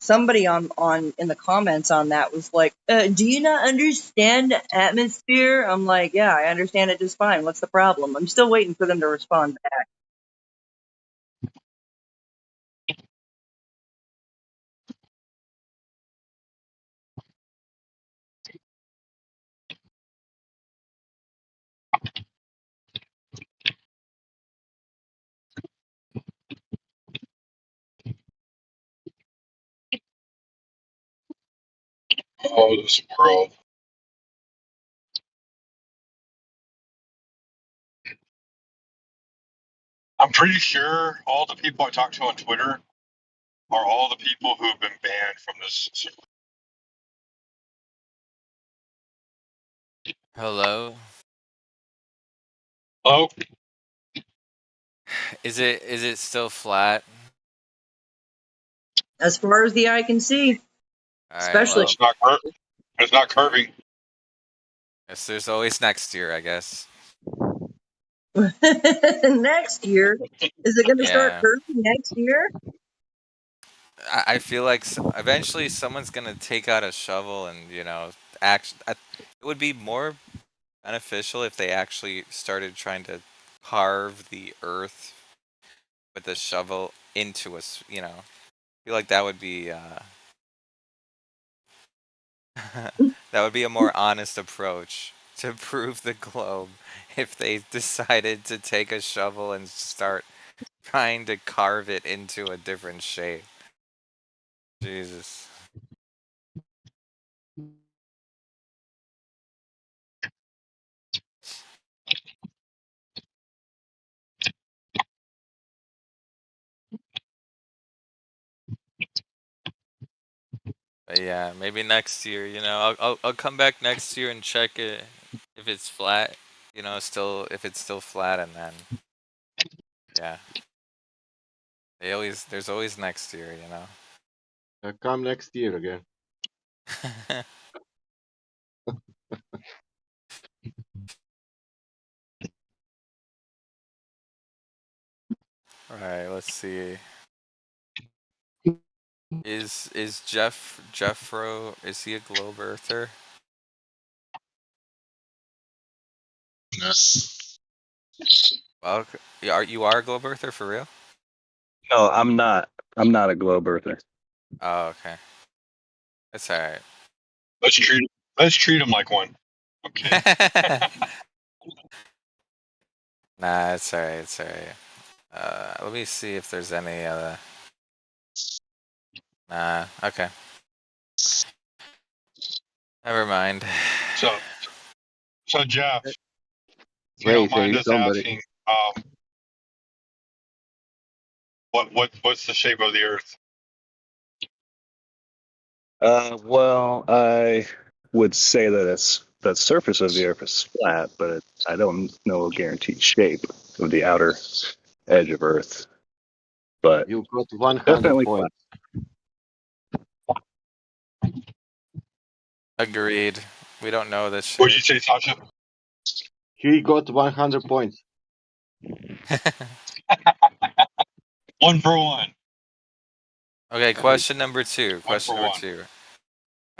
[SPEAKER 5] Somebody on in the comments on that was like, do you not understand the atmosphere? I'm like, yeah, I understand it just fine. What's the problem? I'm still waiting for them to respond back.
[SPEAKER 4] Oh, this world. I'm pretty sure all the people I talk to on Twitter are all the people who have been banned from this server.
[SPEAKER 8] Hello?
[SPEAKER 4] Hello?
[SPEAKER 8] Is it still flat?
[SPEAKER 5] As far as the eye can see,
[SPEAKER 8] Alright,
[SPEAKER 5] especially.
[SPEAKER 8] well,
[SPEAKER 4] It's not curving.
[SPEAKER 8] guess there's always next year, I guess.
[SPEAKER 5] Next year, is it going to start
[SPEAKER 8] Yeah.
[SPEAKER 5] curving next year?
[SPEAKER 8] I feel like eventually someone's gonna take out a shovel and, you know, it would be more beneficial if they actually started trying to carve the earth with a shovel into us, you know. I feel like that would be that would be a more honest approach to prove the globe if they decided to take a shovel and start trying to carve it into a different shape. Jesus. But yeah, maybe next year, you know, I'll come back next year and check it if it's flat, you know, if it's still flat, and then yeah. There's always next year, you know.
[SPEAKER 6] I'll come next year again.
[SPEAKER 8] Alright, let's see. Is Jeffro, is he a globe earther? Well, you are a globe earther for real?
[SPEAKER 9] No, I'm not. I'm not a globe earther.
[SPEAKER 8] Oh, okay. That's alright.
[SPEAKER 4] Let's treat him like one. Okay.
[SPEAKER 8] Nah, it's alright, it's alright. Let me see if there's any other. Nah, okay. Never mind.
[SPEAKER 4] So Jeff, if you
[SPEAKER 6] Wait,
[SPEAKER 4] don't mind
[SPEAKER 6] there is
[SPEAKER 4] us
[SPEAKER 6] somebody.
[SPEAKER 4] asking, what's the shape of the Earth?
[SPEAKER 9] Well, I would say that the surface of the Earth is flat, but I don't know a guaranteed shape of the outer edge of Earth. But
[SPEAKER 6] You got 100
[SPEAKER 9] definitely
[SPEAKER 6] points.
[SPEAKER 8] Agreed. We don't know this
[SPEAKER 4] What'd
[SPEAKER 8] shape.
[SPEAKER 4] you say, Sasha?
[SPEAKER 6] He got 100 points.
[SPEAKER 4] 1 for 1.
[SPEAKER 8] Okay, question number 2.
[SPEAKER 4] 1 for 1.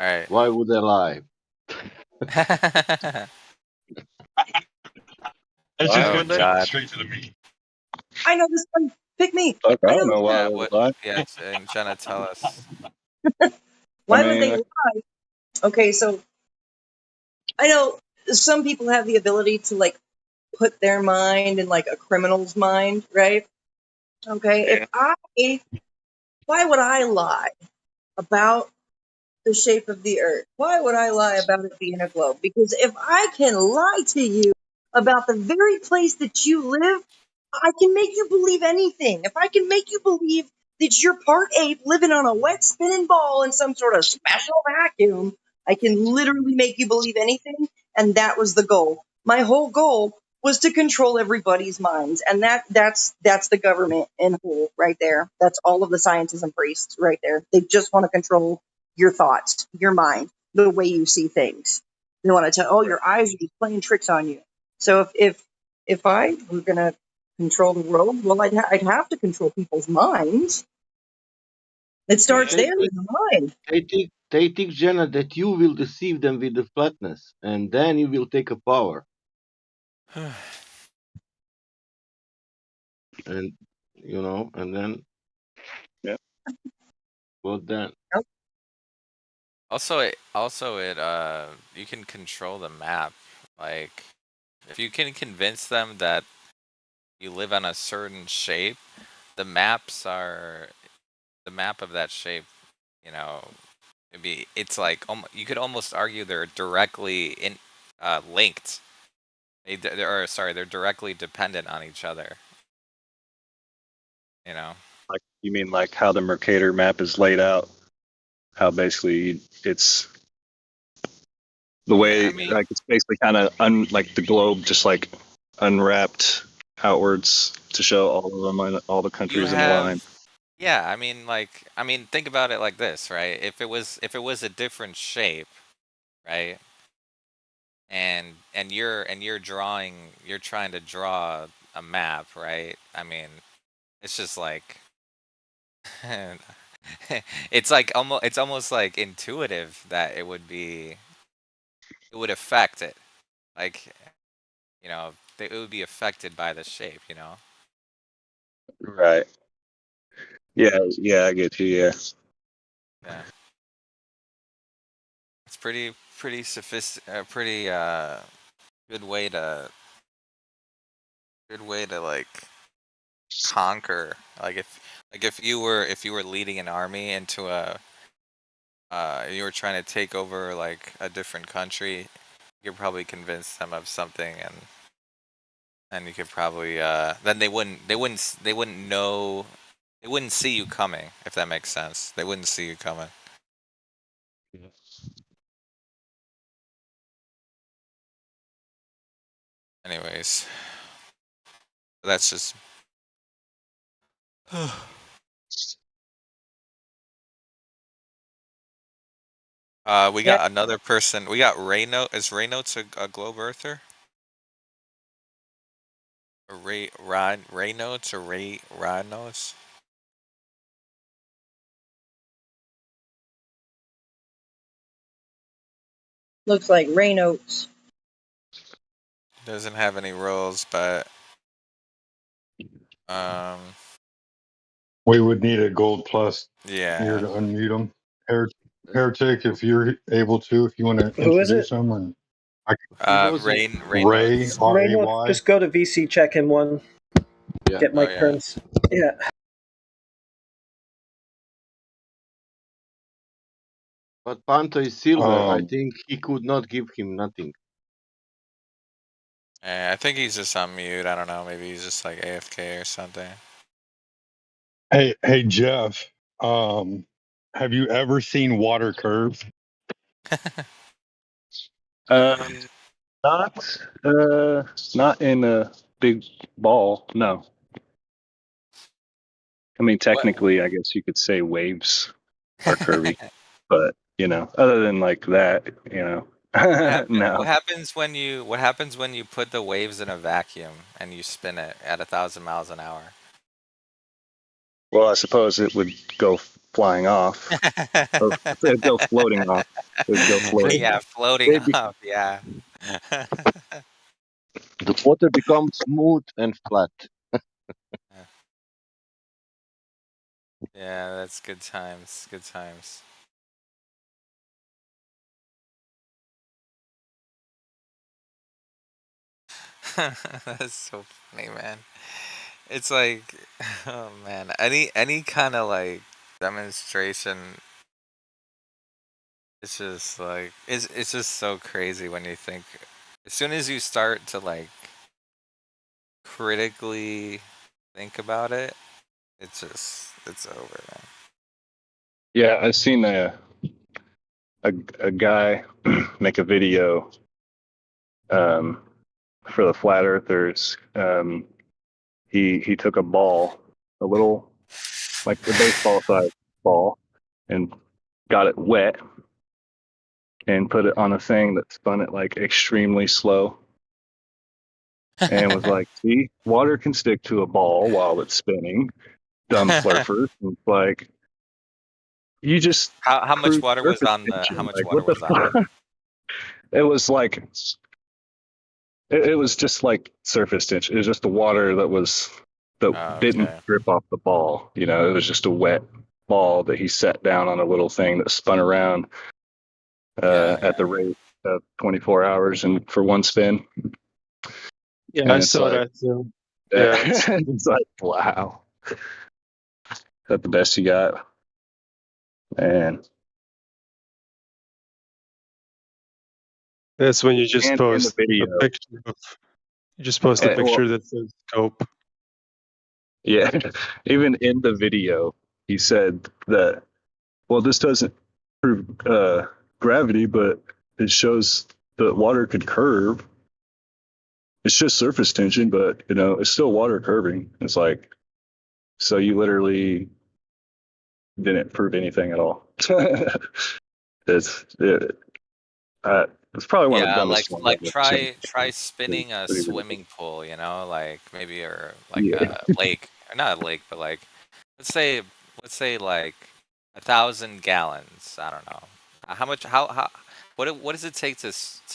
[SPEAKER 8] Alright.
[SPEAKER 6] Why would I lie?
[SPEAKER 4] That's just
[SPEAKER 8] Oh
[SPEAKER 4] good to
[SPEAKER 8] god.
[SPEAKER 4] straight to the meat.
[SPEAKER 5] I know this one. Pick me.
[SPEAKER 9] fuck, I
[SPEAKER 5] I
[SPEAKER 9] don't
[SPEAKER 5] know.
[SPEAKER 9] know why
[SPEAKER 8] Yeah,
[SPEAKER 9] they
[SPEAKER 8] what?
[SPEAKER 9] would lie.
[SPEAKER 8] Yeah, and Jenna, tell us.
[SPEAKER 5] Why would they lie? Okay, so I know some people have the ability to like put their mind in like a criminal's mind, right? Okay,
[SPEAKER 9] Yeah.
[SPEAKER 5] why would I lie about the shape of the earth? Why would I lie about it being a globe? Because if I can lie to you about the very place that you live, I can make you believe anything. If I can make you believe that you're part ape living on a wet spinning ball in some sort of special vacuum, I can literally make you believe anything. And that was the goal. My whole goal was to control everybody's minds. And that's the government in whole right there. That's all of the scientists and priests right there. They just want to control your thoughts, your mind, the way you see things. They want to tell, oh, your eyes are just playing tricks on you. So if I were gonna control the world, well, I'd have to control people's minds. It starts
[SPEAKER 6] They
[SPEAKER 5] there in the mind.
[SPEAKER 6] think, Jenna, that you will deceive them with the flatness, and then you will take a power. And, and then,
[SPEAKER 9] Yeah.
[SPEAKER 6] what then?
[SPEAKER 8] Also, you can control the map. Like, if you can convince them that you live on a certain shape, the map of that shape, you know, it's like you could almost argue they're directly linked. They're directly dependent on each other. You know.
[SPEAKER 9] Like you mean like how the Mercator map is laid out? How basically it's the
[SPEAKER 8] Yeah, I
[SPEAKER 9] way
[SPEAKER 8] mean,
[SPEAKER 9] like it's basically kind of like the globe just like unwrapped outwards to show all of them, all the
[SPEAKER 8] you
[SPEAKER 9] countries in a line.
[SPEAKER 8] have. Yeah, I mean, think about it like this, right? If it was a different shape, right? And you're trying to draw a map, right? I mean, it's just like it's almost like intuitive that it would affect it. Like, it would be affected by the shape, you know?
[SPEAKER 9] Right. Yeah, I get you. Yeah.
[SPEAKER 8] Yeah. It's pretty pretty good way to like conquer. If you were leading an army into you were trying to take over like a different country, you could probably convince them of something, and you could probably then they wouldn't know, they wouldn't see you coming, if that makes sense. They wouldn't see you coming. Anyways, that's just we
[SPEAKER 5] Yeah,
[SPEAKER 8] got another person. We got Rayno. Is Raynotes a globe earther? Or Raynotes or Raynos?
[SPEAKER 5] looks like rain oats.
[SPEAKER 8] Doesn't have any roles, but um,
[SPEAKER 4] We would need a gold plus here
[SPEAKER 8] yeah.
[SPEAKER 4] to unmute him. Heretic, if you're able to, if you want to
[SPEAKER 10] Who is it?
[SPEAKER 4] introduce him, and I,
[SPEAKER 6] Who was it?
[SPEAKER 4] Ray,
[SPEAKER 8] Raynotes.
[SPEAKER 10] Reynolds,
[SPEAKER 4] Ray.
[SPEAKER 10] just go to VC check in one.
[SPEAKER 6] Yeah.
[SPEAKER 10] Get
[SPEAKER 8] Oh
[SPEAKER 10] my
[SPEAKER 8] yeah.
[SPEAKER 10] turns. Yeah.
[SPEAKER 6] But Panto is silver. I
[SPEAKER 4] Um,
[SPEAKER 6] think he could not give him nothing.
[SPEAKER 8] I think he's just on mute. I don't know. Maybe he's just like AFK or something.
[SPEAKER 4] hey, Jeff. Have you ever seen water curve?
[SPEAKER 9] Um, not in a big ball. No. I mean,
[SPEAKER 8] What
[SPEAKER 9] technically, I guess you could say waves are curvy, but other than like that, no.
[SPEAKER 8] what happens when you put the waves in a vacuum and you spin it at 1,000 miles an hour?
[SPEAKER 9] Well, I suppose it would go flying off, or it'd go floating off. It would go floating
[SPEAKER 8] Yeah,
[SPEAKER 9] off.
[SPEAKER 8] floating
[SPEAKER 6] They be-
[SPEAKER 8] up. Yeah.
[SPEAKER 6] the water becomes smooth and flat.
[SPEAKER 8] Yeah, that's good times. Good times. That's so funny, man. It's like, oh man, any kind of like demonstration. It's just like it's just so crazy when you think. As soon as you start to like critically think about it, it's over, man.
[SPEAKER 9] Yeah, I've seen a guy make a video for the flat earthers. He took a ball, a little like a baseball sized ball, and got it wet and put it on a thing that spun it like extremely slow, and was like, "See, water can stick to a ball while it's spinning." Dumb flurfers. And it's like, you just
[SPEAKER 8] How much
[SPEAKER 9] cruise
[SPEAKER 8] water was
[SPEAKER 9] surface
[SPEAKER 8] on the how
[SPEAKER 9] tension.
[SPEAKER 8] much
[SPEAKER 9] Like,
[SPEAKER 8] water
[SPEAKER 9] what the
[SPEAKER 8] was on it?
[SPEAKER 9] fuck? It was like it was just like surface tension. It was just the water that
[SPEAKER 8] Oh,
[SPEAKER 9] didn't
[SPEAKER 8] okay.
[SPEAKER 9] drip off the ball. It was just a wet ball that he set down on a little thing that spun around
[SPEAKER 8] Yeah.
[SPEAKER 9] at the rate of 24 hours and for one spin.
[SPEAKER 3] Yeah,
[SPEAKER 9] And
[SPEAKER 3] I
[SPEAKER 9] it's
[SPEAKER 3] saw
[SPEAKER 9] like,
[SPEAKER 3] that too. Yeah, it's,
[SPEAKER 9] it's like, wow, is that the best you got? And
[SPEAKER 3] that's when you just
[SPEAKER 9] and in the
[SPEAKER 3] post a
[SPEAKER 9] video,
[SPEAKER 3] picture of you just post a
[SPEAKER 9] well,
[SPEAKER 3] picture that says scope.
[SPEAKER 9] Yeah, even in the video, he said that, well, this doesn't prove gravity, but it shows that water could curve. It's just surface tension, but it's still water curving. It's like, so you literally didn't prove anything at all. It's probably one of the
[SPEAKER 8] Yeah,
[SPEAKER 9] dumbest ones
[SPEAKER 8] like
[SPEAKER 9] I've ever seen.
[SPEAKER 8] try spinning a
[SPEAKER 9] Pretty ridiculous.
[SPEAKER 8] swimming pool, like maybe, or like
[SPEAKER 9] Yeah.
[SPEAKER 8] a lake, or not a lake, but like let's say like 1,000 gallons. I don't know. How much how what does it take to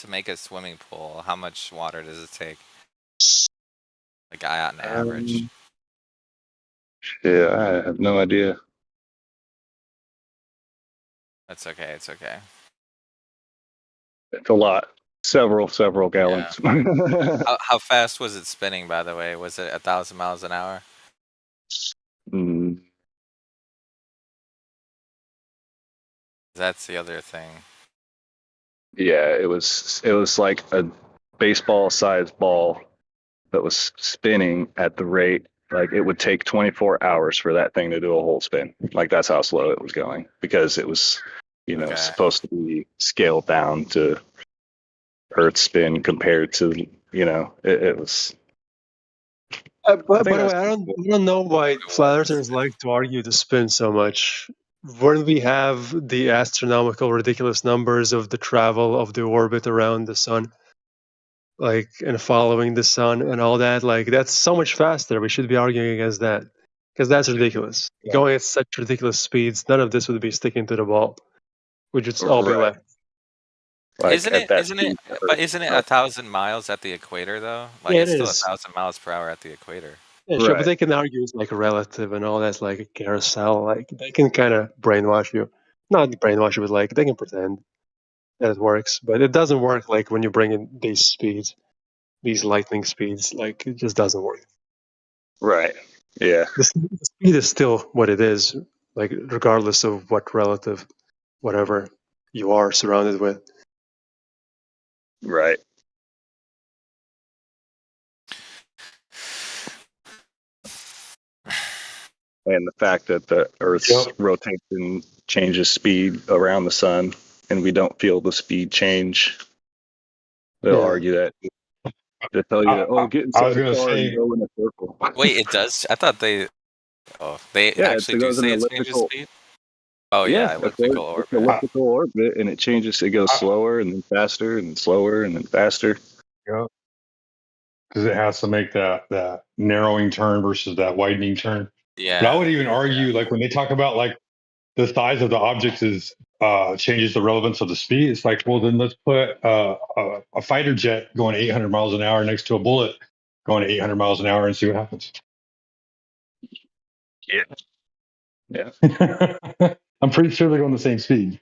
[SPEAKER 8] make a swimming pool? How much water does it take? Like on average.
[SPEAKER 9] Um, yeah, I have no idea.
[SPEAKER 8] That's okay. It's okay.
[SPEAKER 9] It's a lot. Several
[SPEAKER 8] Yeah.
[SPEAKER 9] gallons.
[SPEAKER 8] How fast was it spinning, by the way? Was it 1,000 miles an hour?
[SPEAKER 9] Mm,
[SPEAKER 8] That's the other thing.
[SPEAKER 9] yeah, it was like a baseball-sized ball that was spinning at the rate, like it would take 24 hours for that thing to do a whole spin. Like that's how slow it was going, because it was,
[SPEAKER 8] Okay.
[SPEAKER 9] supposed to be scaled down to Earth spin compared to, it was.
[SPEAKER 3] By
[SPEAKER 9] think
[SPEAKER 3] the way,
[SPEAKER 9] that's
[SPEAKER 3] I don't know why
[SPEAKER 8] It
[SPEAKER 3] flat
[SPEAKER 8] was.
[SPEAKER 3] earthers like to argue the spin so much. Wouldn't we have the astronomical, ridiculous numbers of the travel of the orbit around the sun, like, and following the sun and all that? Like, that's so much faster. We should be arguing against that, because that's ridiculous. Going at such ridiculous speeds, none of this would be sticking to the ball. We'd just all be
[SPEAKER 9] right.
[SPEAKER 3] left.
[SPEAKER 9] Like
[SPEAKER 8] Isn't
[SPEAKER 9] at
[SPEAKER 8] it?
[SPEAKER 9] that
[SPEAKER 8] Isn't it?
[SPEAKER 9] speed, the
[SPEAKER 8] But
[SPEAKER 9] Earth
[SPEAKER 8] isn't it
[SPEAKER 9] would
[SPEAKER 8] 1,000 miles at the equator though? Like
[SPEAKER 3] Yeah, it
[SPEAKER 8] it's still
[SPEAKER 3] is.
[SPEAKER 8] 1,000 miles per hour at the equator.
[SPEAKER 3] Yeah, sure, but
[SPEAKER 9] right.
[SPEAKER 3] they can argue it's like relative and all that's like a carousel. Like, they can kind of brainwash you. Not brainwash you, but like they can pretend that it works. But it doesn't work like when you bring in these speeds, these lightning speeds. Like, it just doesn't work.
[SPEAKER 9] Right. Yeah.
[SPEAKER 3] The speed is still what it is, like regardless of what relative, whatever you are surrounded with.
[SPEAKER 9] Right. And the fact that the Earth's
[SPEAKER 4] Yep.
[SPEAKER 9] rotation changes speed around the sun, and we don't feel the speed change. They'll
[SPEAKER 3] Yeah.
[SPEAKER 9] argue that. They tell you that,
[SPEAKER 4] I,
[SPEAKER 9] get
[SPEAKER 4] I
[SPEAKER 9] inside
[SPEAKER 4] was
[SPEAKER 9] the
[SPEAKER 4] gonna
[SPEAKER 9] car and
[SPEAKER 4] say,
[SPEAKER 9] go in a circle.
[SPEAKER 8] Wait, it does? I thought they. Oh, they
[SPEAKER 9] Yeah,
[SPEAKER 8] actually
[SPEAKER 9] it
[SPEAKER 8] do
[SPEAKER 9] goes in
[SPEAKER 8] say
[SPEAKER 9] an
[SPEAKER 8] it changes
[SPEAKER 9] elliptical.
[SPEAKER 8] speed. Oh
[SPEAKER 9] Yeah,
[SPEAKER 8] yeah, elliptical
[SPEAKER 9] it's
[SPEAKER 8] orbit.
[SPEAKER 4] I,
[SPEAKER 9] elliptical orbit, and it changes. It goes
[SPEAKER 4] I,
[SPEAKER 9] slower and then faster, and then slower and then faster.
[SPEAKER 4] yeah, because it has to make that narrowing turn versus that widening turn. But I
[SPEAKER 8] Yeah.
[SPEAKER 4] would even argue, like when they talk about like the size of the objects is changes the relevance of the speed. It's like, well, then let's put a fighter jet going 800 miles an hour next to a bullet going 800 miles an hour and see what happens.
[SPEAKER 9] Yeah. Yeah.
[SPEAKER 4] I'm pretty sure they're going the same speed.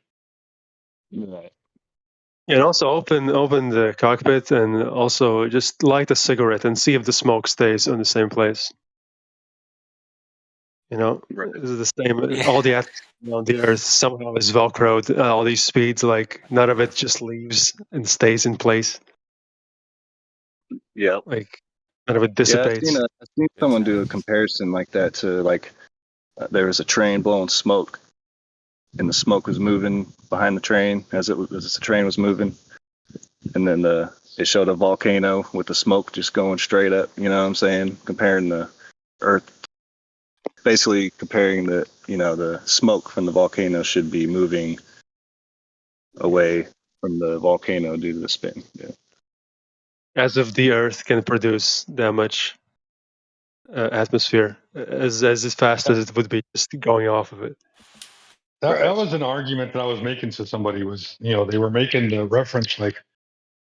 [SPEAKER 9] Right.
[SPEAKER 3] And also open the cockpit and also just light a cigarette and see if the smoke stays in the same place.
[SPEAKER 9] Right.
[SPEAKER 3] This is the same.
[SPEAKER 8] Yeah.
[SPEAKER 3] All the atmosphere on the Earth somehow is velcroed. All these speeds, like none of it just leaves and stays in place.
[SPEAKER 9] Yeah.
[SPEAKER 3] Like none of it
[SPEAKER 9] Yeah.
[SPEAKER 3] dissipates.
[SPEAKER 9] I've seen
[SPEAKER 8] Good
[SPEAKER 9] someone do a
[SPEAKER 8] times.
[SPEAKER 9] comparison like that to like there was a train blowing smoke, and the smoke was moving behind the train as the train was moving, and then it showed a volcano with the smoke just going straight up. You know what I'm saying? Comparing the Earth, basically comparing the smoke from the volcano should be moving away from the volcano due to the spin. Yeah.
[SPEAKER 3] As if the Earth can produce that much atmosphere as fast as it would be just going off of it.
[SPEAKER 4] That,
[SPEAKER 9] Right.
[SPEAKER 4] that was an argument that I was making to somebody was, they were making the reference like,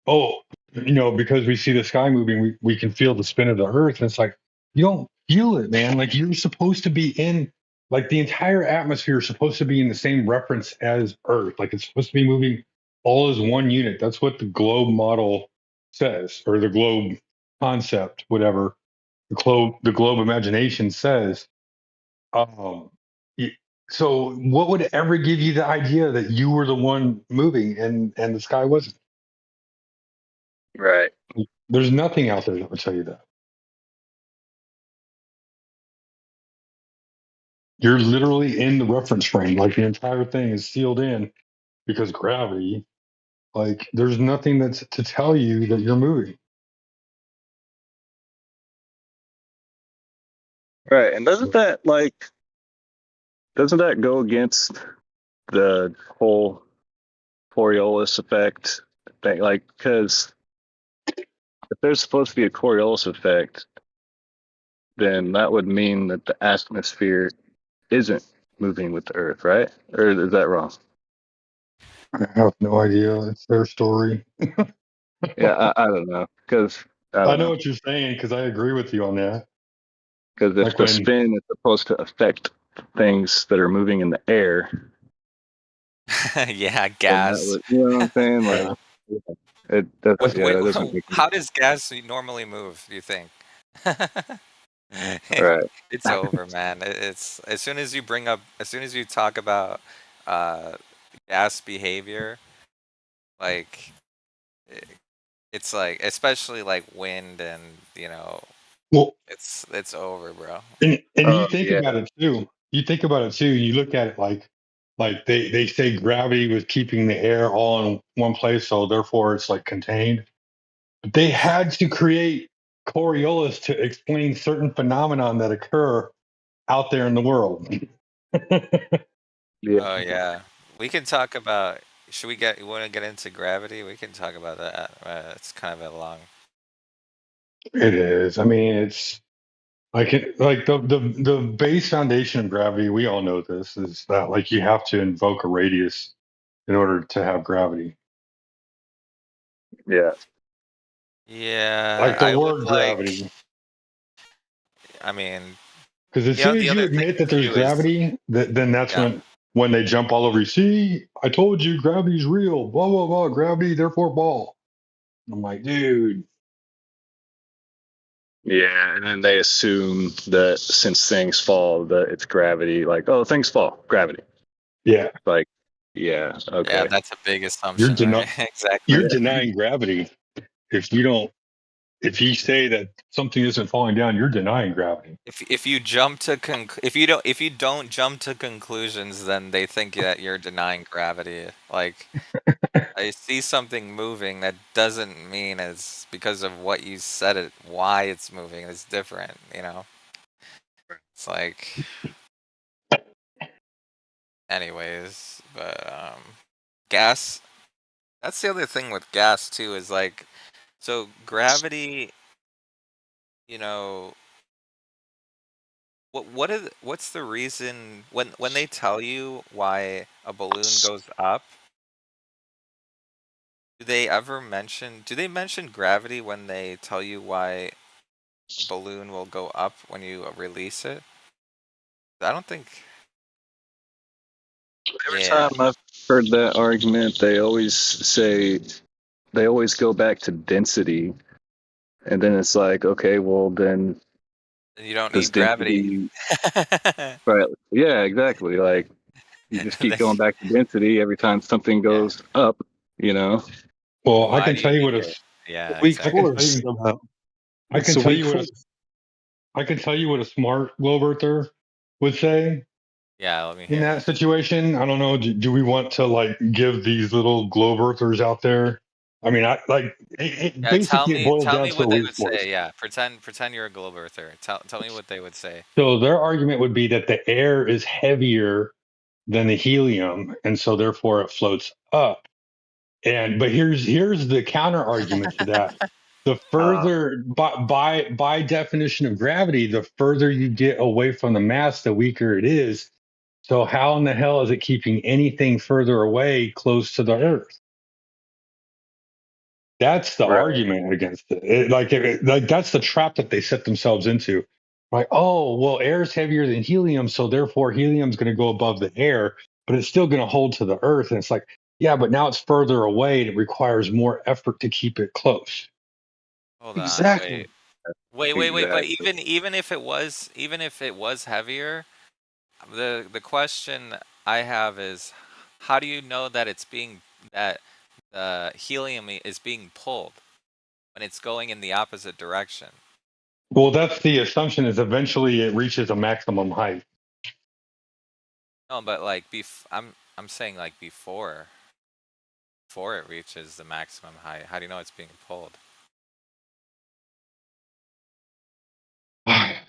[SPEAKER 4] oh, because we see the sky moving, we can feel the spin of the earth. And it's like, you don't feel it, man. Like you're supposed to be like the entire atmosphere is supposed to be in the same reference as earth. Like it's supposed to be moving all as one unit. That's what the globe model says, or the globe concept, whatever the globe imagination says. Um, y- so what would ever give you the idea that you were the one moving and the sky wasn't?
[SPEAKER 9] Right.
[SPEAKER 4] There's nothing out there that would tell you that.
[SPEAKER 11] You're literally in the reference frame. Like the entire thing is sealed in because gravity. Like there's nothing that's to tell you that you're moving.
[SPEAKER 9] Right, and doesn't that go against the whole Coriolis effect thing? Like, because if there's supposed to be a Coriolis effect, then that would mean that the atmosphere isn't moving with the Earth, right? Or is that wrong?
[SPEAKER 11] I have no idea. It's their story.
[SPEAKER 9] Yeah, I don't know, because
[SPEAKER 11] I know what you're saying because I agree with you on that.
[SPEAKER 9] Because if
[SPEAKER 11] Like
[SPEAKER 9] the
[SPEAKER 11] when
[SPEAKER 9] spin is supposed to affect things that are moving in the air,
[SPEAKER 8] Yeah,
[SPEAKER 9] then that
[SPEAKER 8] gas.
[SPEAKER 9] would, you know what I'm saying? Like, that doesn't make
[SPEAKER 8] How does gas normally move, do you think?
[SPEAKER 9] right.
[SPEAKER 8] It's over, man. It's as soon as you talk about uh, gas behavior, like it's like, especially like wind and
[SPEAKER 11] well,
[SPEAKER 8] it's over, bro.
[SPEAKER 11] and you
[SPEAKER 9] Oh
[SPEAKER 11] think
[SPEAKER 9] yeah,
[SPEAKER 11] about it too. You think about it too. You look at it like they say gravity was keeping the air all in one place, so therefore it's like contained. But they had to create Coriolis to explain certain phenomenon that occur out there in the world.
[SPEAKER 9] yeah,
[SPEAKER 8] Oh yeah, we can talk about. Should we get? You want to get into gravity? We can talk about that. It's kind of a long.
[SPEAKER 11] It is. I mean, it's like the base foundation of gravity. We all know this is that like you have to invoke a radius in order to have gravity.
[SPEAKER 9] yeah,
[SPEAKER 8] Yeah,
[SPEAKER 11] Like the
[SPEAKER 8] I would
[SPEAKER 11] word
[SPEAKER 8] like.
[SPEAKER 11] gravity.
[SPEAKER 8] I mean,
[SPEAKER 11] Because as soon
[SPEAKER 8] the
[SPEAKER 11] as you
[SPEAKER 8] other thing
[SPEAKER 11] admit that there's
[SPEAKER 8] too is,
[SPEAKER 11] gravity, then that's
[SPEAKER 8] yeah.
[SPEAKER 11] when they jump all over you. See, I told you gravity's real. Blah blah blah. Gravity, therefore ball. I'm like, dude.
[SPEAKER 9] yeah. And then they assume that since things fall, that it's gravity. Like, oh, things fall, gravity.
[SPEAKER 11] Yeah,
[SPEAKER 9] Like, yeah,
[SPEAKER 8] Yeah,
[SPEAKER 9] okay,
[SPEAKER 8] that's a big
[SPEAKER 11] you're
[SPEAKER 8] assumption, right? Exactly.
[SPEAKER 11] you're
[SPEAKER 9] yeah,
[SPEAKER 11] denying gravity. If you don't, if you say that something isn't falling down, you're denying gravity.
[SPEAKER 8] If you jump to if you don't jump to conclusions, then they think that you're denying gravity. Like, I see something moving, that doesn't mean it's because of what you said it. Why it's moving is different. It's like, anyways, but gas. That's the other thing with gas too, is like, so gravity. You know, what's the reason when they tell you why a balloon goes up? Do they mention gravity when they tell you why a balloon will go up when you release it? I don't think.
[SPEAKER 9] Every
[SPEAKER 8] Yeah,
[SPEAKER 9] time I've heard that argument, they always go back to density, and then it's like, okay, well then
[SPEAKER 8] you don't
[SPEAKER 9] does
[SPEAKER 8] need gravity.
[SPEAKER 9] density, right? Yeah, exactly. Like you just keep going back to density every time something
[SPEAKER 8] Yeah.
[SPEAKER 9] goes up, you know?
[SPEAKER 11] Well, I
[SPEAKER 8] Why
[SPEAKER 11] can
[SPEAKER 8] do you
[SPEAKER 11] tell you
[SPEAKER 8] need
[SPEAKER 11] what a
[SPEAKER 8] it? Yeah,
[SPEAKER 3] Weak
[SPEAKER 11] I can
[SPEAKER 8] exactly.
[SPEAKER 11] tell
[SPEAKER 3] force
[SPEAKER 11] you
[SPEAKER 3] somehow.
[SPEAKER 11] I
[SPEAKER 3] It's
[SPEAKER 11] can
[SPEAKER 3] a
[SPEAKER 11] tell
[SPEAKER 3] weak
[SPEAKER 11] you
[SPEAKER 3] force.
[SPEAKER 11] I can tell you what a smart globe earther would say
[SPEAKER 8] Yeah, let me
[SPEAKER 11] in
[SPEAKER 8] hear.
[SPEAKER 11] that situation. I don't know. Do we want to like give these little globe earthers out there? I mean, I like
[SPEAKER 8] Yeah,
[SPEAKER 11] basically it boils
[SPEAKER 8] tell
[SPEAKER 11] down
[SPEAKER 8] me
[SPEAKER 11] to a
[SPEAKER 8] what they
[SPEAKER 11] weak
[SPEAKER 8] would
[SPEAKER 11] force.
[SPEAKER 8] say. Yeah, pretend you're a globe earther. Tell me what they would say.
[SPEAKER 11] So their argument would be that the air is heavier than the helium, and so therefore it floats up. And but here's the counter argument to that. The further by definition of gravity, the further you get away from the mass, the weaker it is. So how in the hell is it keeping anything further away close to the Earth? That's the
[SPEAKER 9] Right.
[SPEAKER 11] argument against it. Like that's the trap that they set themselves into. Like, oh, well, air is heavier than helium, so therefore helium's going to go above the air, but it's still going to hold to the Earth. And it's like, yeah, but now it's further away and it requires more effort to keep it close.
[SPEAKER 8] Hold on,
[SPEAKER 3] Exactly.
[SPEAKER 8] wait. Wait. But
[SPEAKER 9] Exactly.
[SPEAKER 8] even if it was heavier, the question I have is, how do you know that that helium is being pulled when it's going in the opposite direction?
[SPEAKER 11] Well, that's the assumption is eventually it reaches a maximum height.
[SPEAKER 8] No, but like I'm saying like before it reaches the maximum height. How do you know it's being pulled?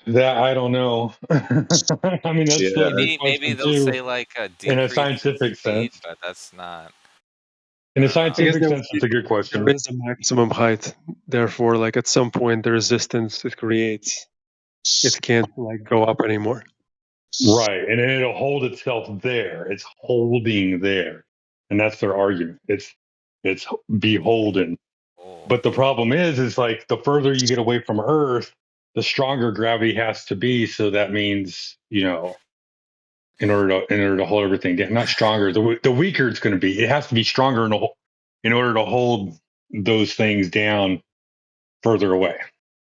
[SPEAKER 11] That I don't know. I mean, that's still
[SPEAKER 9] Yeah,
[SPEAKER 11] a good
[SPEAKER 8] Maybe
[SPEAKER 11] question
[SPEAKER 8] they'll
[SPEAKER 11] too,
[SPEAKER 8] say like a
[SPEAKER 11] in a
[SPEAKER 8] decrease in
[SPEAKER 11] scientific
[SPEAKER 8] speed,
[SPEAKER 11] sense.
[SPEAKER 8] but that's not.
[SPEAKER 11] In
[SPEAKER 8] I
[SPEAKER 11] a
[SPEAKER 8] don't know.
[SPEAKER 3] I guess
[SPEAKER 11] scientific sense, that's a good
[SPEAKER 3] there
[SPEAKER 11] question.
[SPEAKER 3] is a maximum height. Therefore, like at some point, the resistance it creates, it can't like go up anymore.
[SPEAKER 11] Right, and then it'll hold itself there. It's holding there, and that's their argument. It's beholden.
[SPEAKER 8] Oh.
[SPEAKER 11] But the problem is like the further you get away from Earth, the stronger gravity has to be. So that means, in order to hold everything down, not stronger, the weaker it's going to be. It has to be stronger in order to hold those things down further away.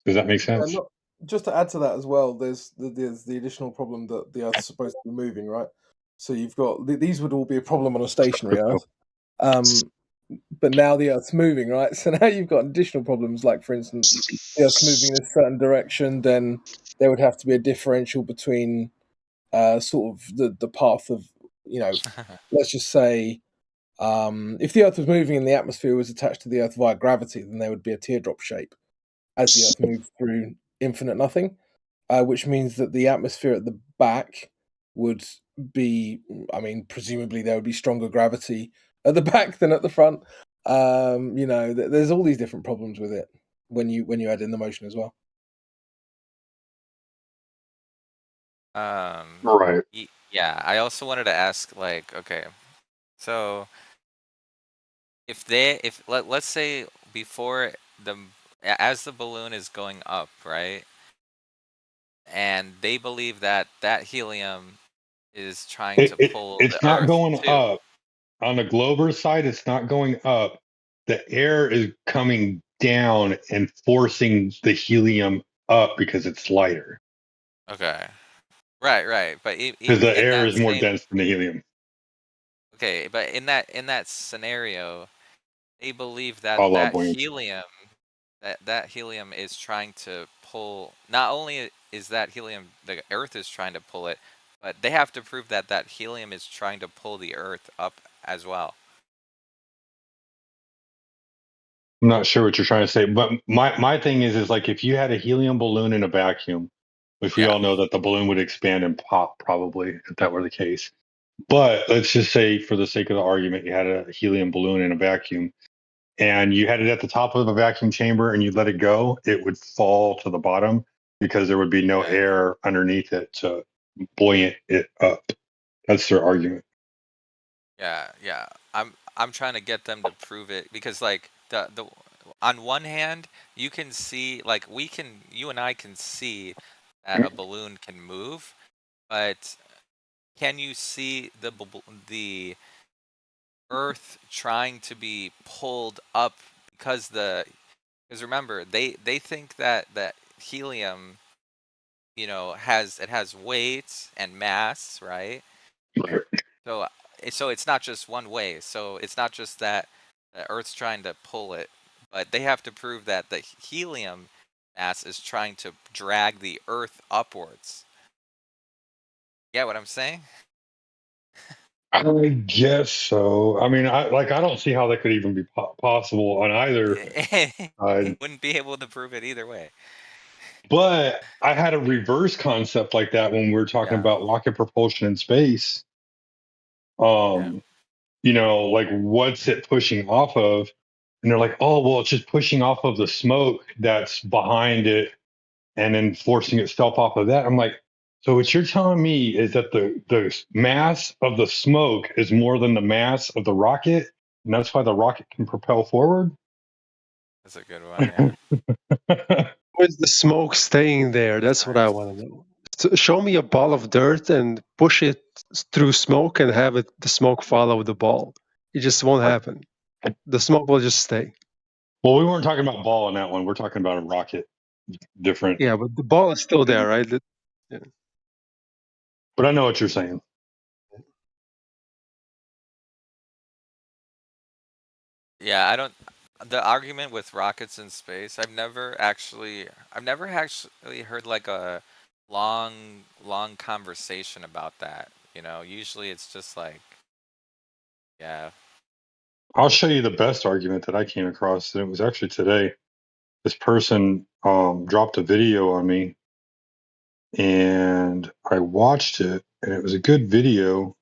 [SPEAKER 11] Does that make sense?
[SPEAKER 12] Not, just to add to that as well, there's the additional problem that the Earth's supposed to be moving, right? So you've got these would all be a problem on a stationary Earth, but now the Earth's moving, right? So now you've got additional problems, like for instance, the Earth's moving in a certain direction, then there would have to be a differential between sort of the path of, let's just say, if the Earth was moving and the atmosphere was attached to the Earth via gravity, then there would be a teardrop shape as the Earth moves through infinite nothing, which means that the atmosphere at the back would be, I mean, presumably there would be stronger gravity at the back than at the front. There's all these different problems with it when you add in the motion as well.
[SPEAKER 11] Right.
[SPEAKER 8] Yeah, I also wanted to ask, like, okay, so let's say before as the balloon is going up, right? And they believe that helium is trying to pull
[SPEAKER 11] It's
[SPEAKER 8] the
[SPEAKER 11] not
[SPEAKER 8] Earth
[SPEAKER 11] going
[SPEAKER 8] too.
[SPEAKER 11] up. On the Glober side, it's not going up. The air is coming down and forcing the helium up because it's lighter.
[SPEAKER 8] Okay. Right. But
[SPEAKER 11] Because the
[SPEAKER 8] in
[SPEAKER 11] air
[SPEAKER 8] that
[SPEAKER 11] is more
[SPEAKER 8] same
[SPEAKER 11] dense than the helium.
[SPEAKER 8] okay, but in that scenario, they believe that
[SPEAKER 11] A la buoyancy.
[SPEAKER 8] that helium is trying to pull. Not only is that helium, the Earth is trying to pull it, but they have to prove that helium is trying to pull the Earth up as well.
[SPEAKER 11] I'm not sure what you're trying to say, but my thing is like if you had a helium balloon in a vacuum, which we
[SPEAKER 8] Yeah.
[SPEAKER 11] all know that the balloon would expand and pop probably if that were the case. But let's just say, for the sake of the argument, you had a helium balloon in a vacuum and you had it at the top of a vacuum chamber and you let it go, it would fall to the bottom because there would be no
[SPEAKER 8] Okay.
[SPEAKER 11] air underneath it to buoyant it up. That's their argument.
[SPEAKER 8] Yeah. I'm trying to get them to prove it because like the on one hand, you can see like you and I can see that a balloon can move, but can you see the Earth trying to be pulled up because remember they think that helium has weight and mass, right? So it's not just one way. So it's not just that the Earth's trying to pull it, but they have to prove that the helium mass is trying to drag the Earth upwards. Yeah, what I'm saying?
[SPEAKER 11] I guess so. I mean, I don't see how that could even be possible on either
[SPEAKER 8] You
[SPEAKER 11] side.
[SPEAKER 8] wouldn't be able to prove it either way.
[SPEAKER 11] But I had a reverse concept like that when we were talking
[SPEAKER 8] Yeah.
[SPEAKER 11] about rocket propulsion in space.
[SPEAKER 8] Yeah.
[SPEAKER 11] Like what's it pushing off of? And they're like, oh, well, it's just pushing off of the smoke that's behind it and then forcing itself off of that. I'm like, so what you're telling me is that the mass of the smoke is more than the mass of the rocket, and that's why the rocket can propel forward?
[SPEAKER 8] That's a good one, yeah.
[SPEAKER 3] Where's the smoke staying there? That's what I want to know. So show me a ball of dirt and push it through smoke and have the smoke follow the ball. It just won't happen. The smoke will just stay.
[SPEAKER 11] Well, we weren't talking about ball in that one. We're talking about a rocket. Different.
[SPEAKER 3] Yeah, but the ball is still there, right? Yeah.
[SPEAKER 11] But I know what you're saying.
[SPEAKER 8] Yeah, I don't. The argument with rockets in space, I've never actually heard like a long conversation about that. you know. Usually it's just like, yeah.
[SPEAKER 11] I'll show you the best argument that I came across, and it was actually today. This person dropped a video on me, and I watched it, and it was a good video.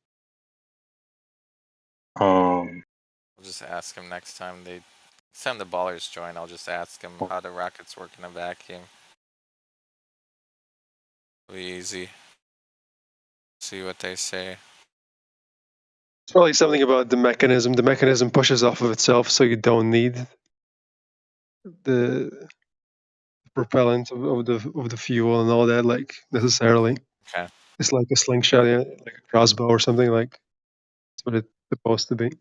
[SPEAKER 8] I'll just ask him next time the ballers join. I'll just ask him how the rockets work in a vacuum. It'll be easy. See what they say.
[SPEAKER 3] It's probably something about the mechanism. The mechanism pushes off of itself, so you don't need the propellant of the fuel and all that, like, necessarily.
[SPEAKER 8] Okay.
[SPEAKER 3] It's like a slingshot, yeah, like a crossbow or something. Like, that's what it's supposed to be.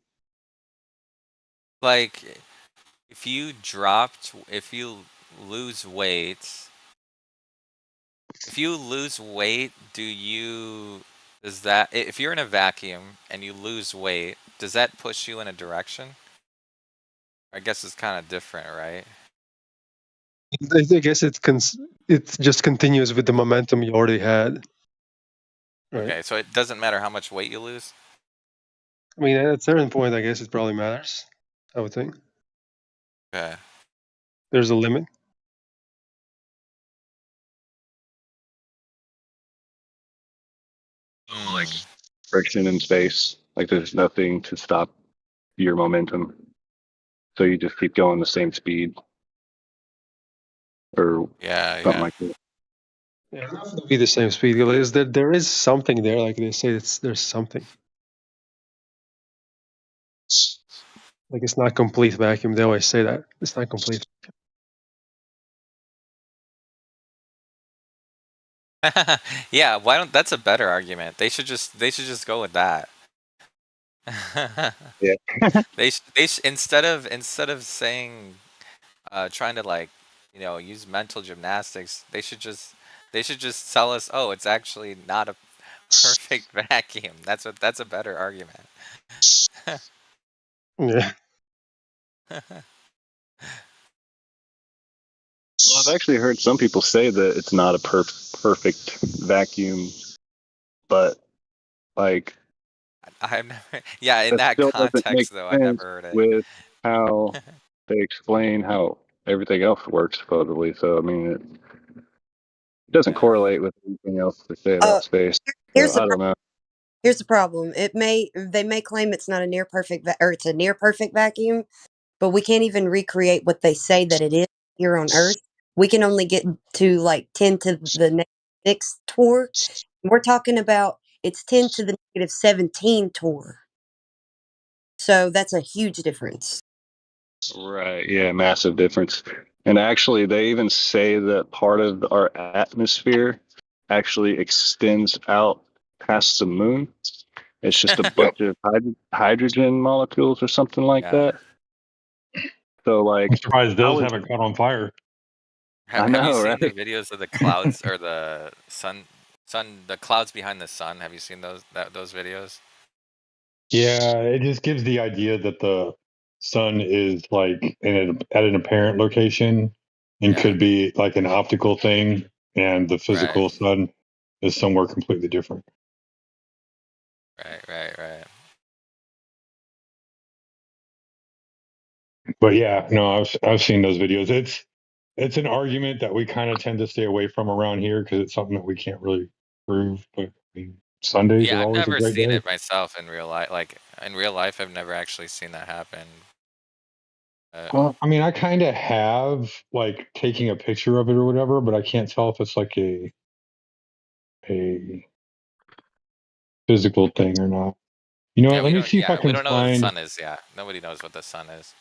[SPEAKER 8] Like, if you lose weight, does that, if you're in a vacuum and you lose weight, does that push you in a direction? I guess it's kind of different, right?
[SPEAKER 3] I guess it just continues with the momentum you already had. Right?
[SPEAKER 8] Okay, so it doesn't matter how much weight you lose?
[SPEAKER 3] I mean, at a certain point, I guess it probably matters, I would think.
[SPEAKER 8] Okay.
[SPEAKER 3] There's a limit.
[SPEAKER 9] Like friction in space. Like there's nothing to stop your momentum. So you just keep going the same speed. Or something like that.
[SPEAKER 3] Yeah, it would be the same speed. Is there is something there, like they say, there's something. Like, it's not complete vacuum. They always say that it's not complete.
[SPEAKER 8] Yeah, that's a better argument. They should just go with that.
[SPEAKER 9] Yeah.
[SPEAKER 8] Instead of saying, trying to, like, you know, use mental gymnastics, they should just tell us, oh, it's actually not a perfect vacuum. That's a better argument.
[SPEAKER 3] Yeah.
[SPEAKER 9] Well, I've actually heard some people say that it's not a perfect vacuum, but like,
[SPEAKER 8] I've never, yeah, in
[SPEAKER 9] that
[SPEAKER 8] that
[SPEAKER 9] still doesn't make
[SPEAKER 8] context though, I've
[SPEAKER 9] sense
[SPEAKER 8] never heard it.
[SPEAKER 9] with how they explain how everything else works, supposedly. So I mean, it doesn't correlate with anything else they say about space.
[SPEAKER 13] Here's
[SPEAKER 9] So
[SPEAKER 13] the
[SPEAKER 9] I don't know.
[SPEAKER 13] Here's the problem. They may claim it's not a near perfect or it's a near perfect vacuum, but we can't even recreate what they say that it is here on Earth. We can only get to like 10 to the -6 torr. We're talking about it's 10 to the -17 torr. So that's a huge difference.
[SPEAKER 9] Right. Yeah. Massive difference. And actually, they even say that part of our atmosphere actually extends out past the moon. It's just a bunch of hydrogen molecules or something like that. So, like,
[SPEAKER 11] I'm surprised those haven't caught on fire.
[SPEAKER 8] Have you seen the videos of the clouds or the sun, the clouds behind the sun? Have you seen those videos?
[SPEAKER 11] Yeah, it just gives the idea that the sun is like at an apparent location and could be like an optical thing, and the physical sun is somewhere completely different.
[SPEAKER 8] Right.
[SPEAKER 11] But yeah, no, I've seen those videos. It's an argument that we kind of tend to stay away from around here because it's something that we can't really prove. But I mean, Sundays
[SPEAKER 8] Yeah,
[SPEAKER 11] are
[SPEAKER 8] I've
[SPEAKER 11] always a
[SPEAKER 8] never
[SPEAKER 11] great
[SPEAKER 8] seen
[SPEAKER 11] day.
[SPEAKER 8] it myself in real life. Like in real life, I've never actually seen that happen.
[SPEAKER 11] Well, I mean, I kind of have, like, taking a picture of it or whatever, but I can't tell if it's like a physical thing or not. You know what? Let me see if I
[SPEAKER 8] We
[SPEAKER 11] can
[SPEAKER 8] don't know what the
[SPEAKER 11] find.
[SPEAKER 8] sun is. Yeah, nobody knows what the sun is.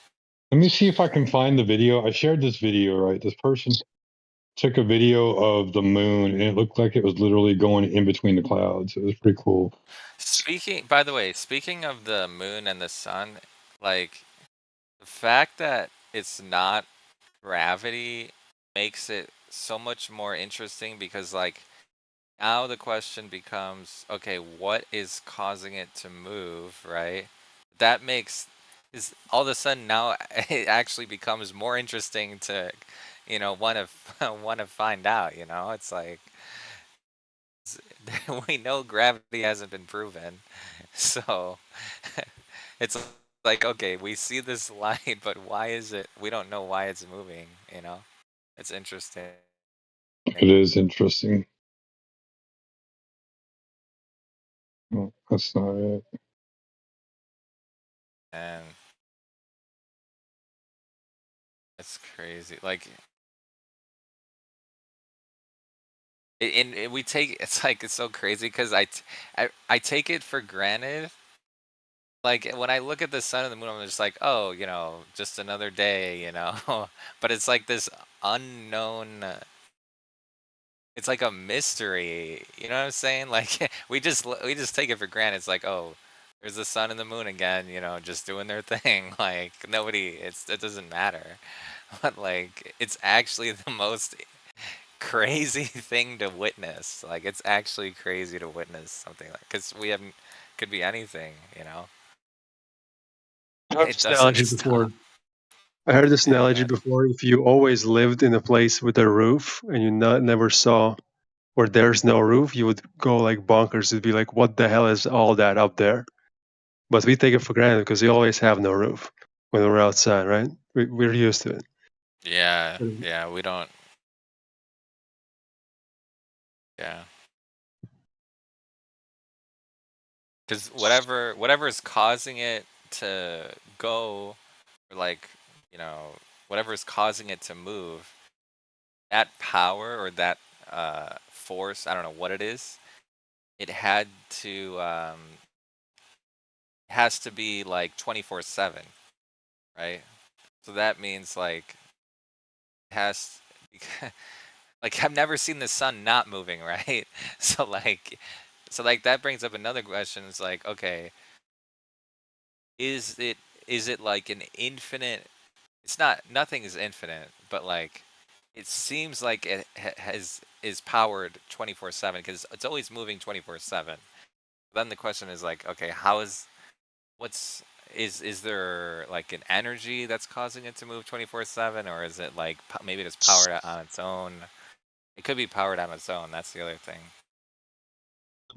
[SPEAKER 11] Let me see if I can find the video. I shared this video, right? This person took a video of the moon, and it looked like it was literally going in between the clouds. It was pretty cool.
[SPEAKER 8] By the way, speaking of the moon and the sun, like the fact that it's not gravity makes it so much more interesting because, like, now the question becomes, okay, what is causing it to move, right? That makes is all of a sudden now it actually becomes more interesting to, you know, want to want to find out, you know? It's like we know gravity hasn't been proven, so it's like, okay, we see this light, but why is it? We don't know why it's moving. You know, it's interesting.
[SPEAKER 11] It is interesting. Oh, that's not it.
[SPEAKER 8] And it's crazy. Like, and we take it's like it's so crazy because I take it for granted. Like when I look at the sun and the moon, I'm just like, oh, just another day, But it's like this unknown. It's like a mystery. You know what I'm saying? Like we just take it for granted. It's like, oh, there's the sun and the moon again. Just doing their thing. Like nobody. It doesn't matter. But like it's actually the most crazy thing to witness. Like it's actually crazy to witness something like because we haven't could be anything.
[SPEAKER 3] I heard
[SPEAKER 8] It
[SPEAKER 3] this
[SPEAKER 8] doesn't
[SPEAKER 3] analogy before.
[SPEAKER 8] stop.
[SPEAKER 3] I heard this
[SPEAKER 8] Yeah,
[SPEAKER 3] analogy
[SPEAKER 8] God.
[SPEAKER 3] before. If you always lived in a place with a roof and you never saw where there's no roof, you would go like bonkers. It'd be like, what the hell is all that up there? But we take it for granted because we always have no roof when we're outside, right? We're used to it.
[SPEAKER 8] Yeah, we don't. Yeah, because whatever is causing it to go, or like whatever is causing it to move, that power or that force, I don't know what it is. It had to has to be like 24/7, right? So that means like it has like I've never seen the sun not moving, right? So like that brings up another question. It's like, okay, is it like an infinite? It's not. Nothing is infinite, but like it seems like it is powered 24/7 because it's always moving 24/7. Then the question is like, okay, what's is there like an energy that's causing it to move 24/7, or is it like maybe it's powered on its own? It could be powered on its own. That's the other thing.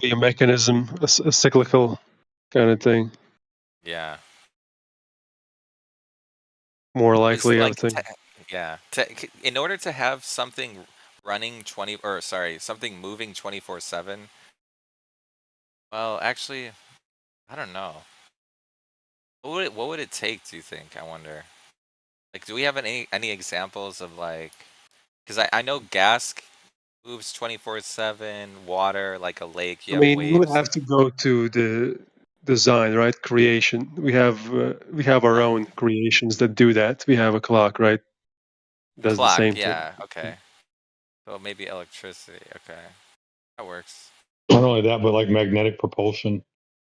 [SPEAKER 3] Be a mechanism, a cyclical kind of thing.
[SPEAKER 8] Yeah.
[SPEAKER 3] More
[SPEAKER 8] Is
[SPEAKER 3] likely, I
[SPEAKER 8] like
[SPEAKER 3] would think.
[SPEAKER 8] yeah. In order to have something running 20 or sorry, something moving 24/7. Well, actually, I don't know. What would it take, do you think? I wonder. Like, do we have any examples of like? Because I know gas moves 24/7. Water, like a lake,
[SPEAKER 3] I
[SPEAKER 8] you have
[SPEAKER 3] mean, we would
[SPEAKER 8] waves.
[SPEAKER 3] have to go to the design, right? Creation. We have our own creations that do that. We have a clock, right? Does the
[SPEAKER 8] Clock,
[SPEAKER 3] same thing.
[SPEAKER 8] yeah, okay. So maybe electricity, okay. That works.
[SPEAKER 11] Not only that, but like magnetic propulsion.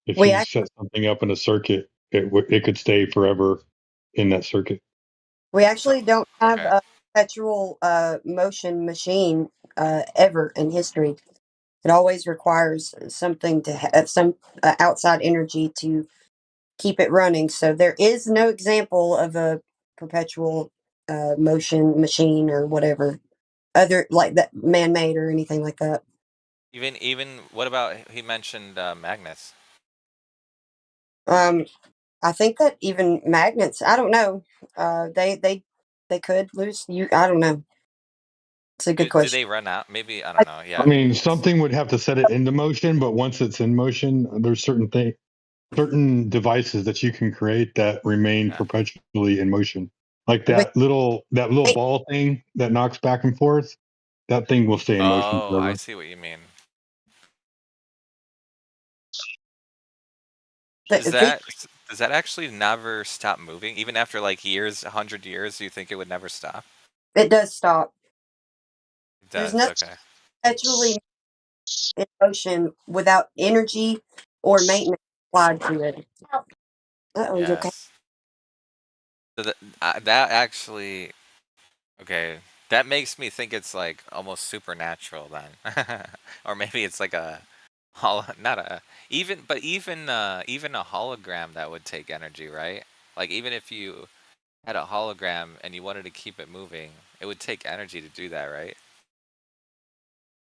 [SPEAKER 11] If
[SPEAKER 13] We
[SPEAKER 11] you
[SPEAKER 13] act-
[SPEAKER 11] set something up in a circuit, it could stay forever in that circuit.
[SPEAKER 13] we
[SPEAKER 8] So,
[SPEAKER 13] actually don't have
[SPEAKER 8] okay.
[SPEAKER 13] a perpetual motion machine ever in history. It always requires something to have some outside energy to keep it running. So there is no example of a perpetual motion machine or whatever other like that man-made or anything like that.
[SPEAKER 8] Even what about he mentioned magnets?
[SPEAKER 13] Um, I think that even magnets, I don't know. They could lose you. I don't know. It's a good
[SPEAKER 8] Do
[SPEAKER 13] question.
[SPEAKER 8] they run out? Maybe I don't know.
[SPEAKER 11] I
[SPEAKER 8] Yeah.
[SPEAKER 11] mean, something would have to set it into motion, but once it's in motion, there's certain devices that you can create that remain
[SPEAKER 8] Yeah.
[SPEAKER 11] perpetually in motion. Like
[SPEAKER 13] Wait,
[SPEAKER 11] that little
[SPEAKER 13] wait,
[SPEAKER 11] ball thing that knocks back and forth, that thing will stay in motion
[SPEAKER 8] Oh, I
[SPEAKER 11] forever.
[SPEAKER 8] see what you mean.
[SPEAKER 13] the,
[SPEAKER 8] Does
[SPEAKER 13] the,
[SPEAKER 8] that does that actually never stop moving? Even after like years, 100 years, do you think it would never stop?
[SPEAKER 13] it does stop.
[SPEAKER 8] It
[SPEAKER 13] There's
[SPEAKER 8] does.
[SPEAKER 13] nothing
[SPEAKER 8] Okay.
[SPEAKER 13] perpetually in motion without energy or maintenance applied to it. Oh, you okay?
[SPEAKER 8] Yes. So that actually okay. That makes me think it's like almost supernatural then, or maybe it's like a not a even a hologram that would take energy, right? Like even if you had a hologram and you wanted to keep it moving, it would take energy to do that, right?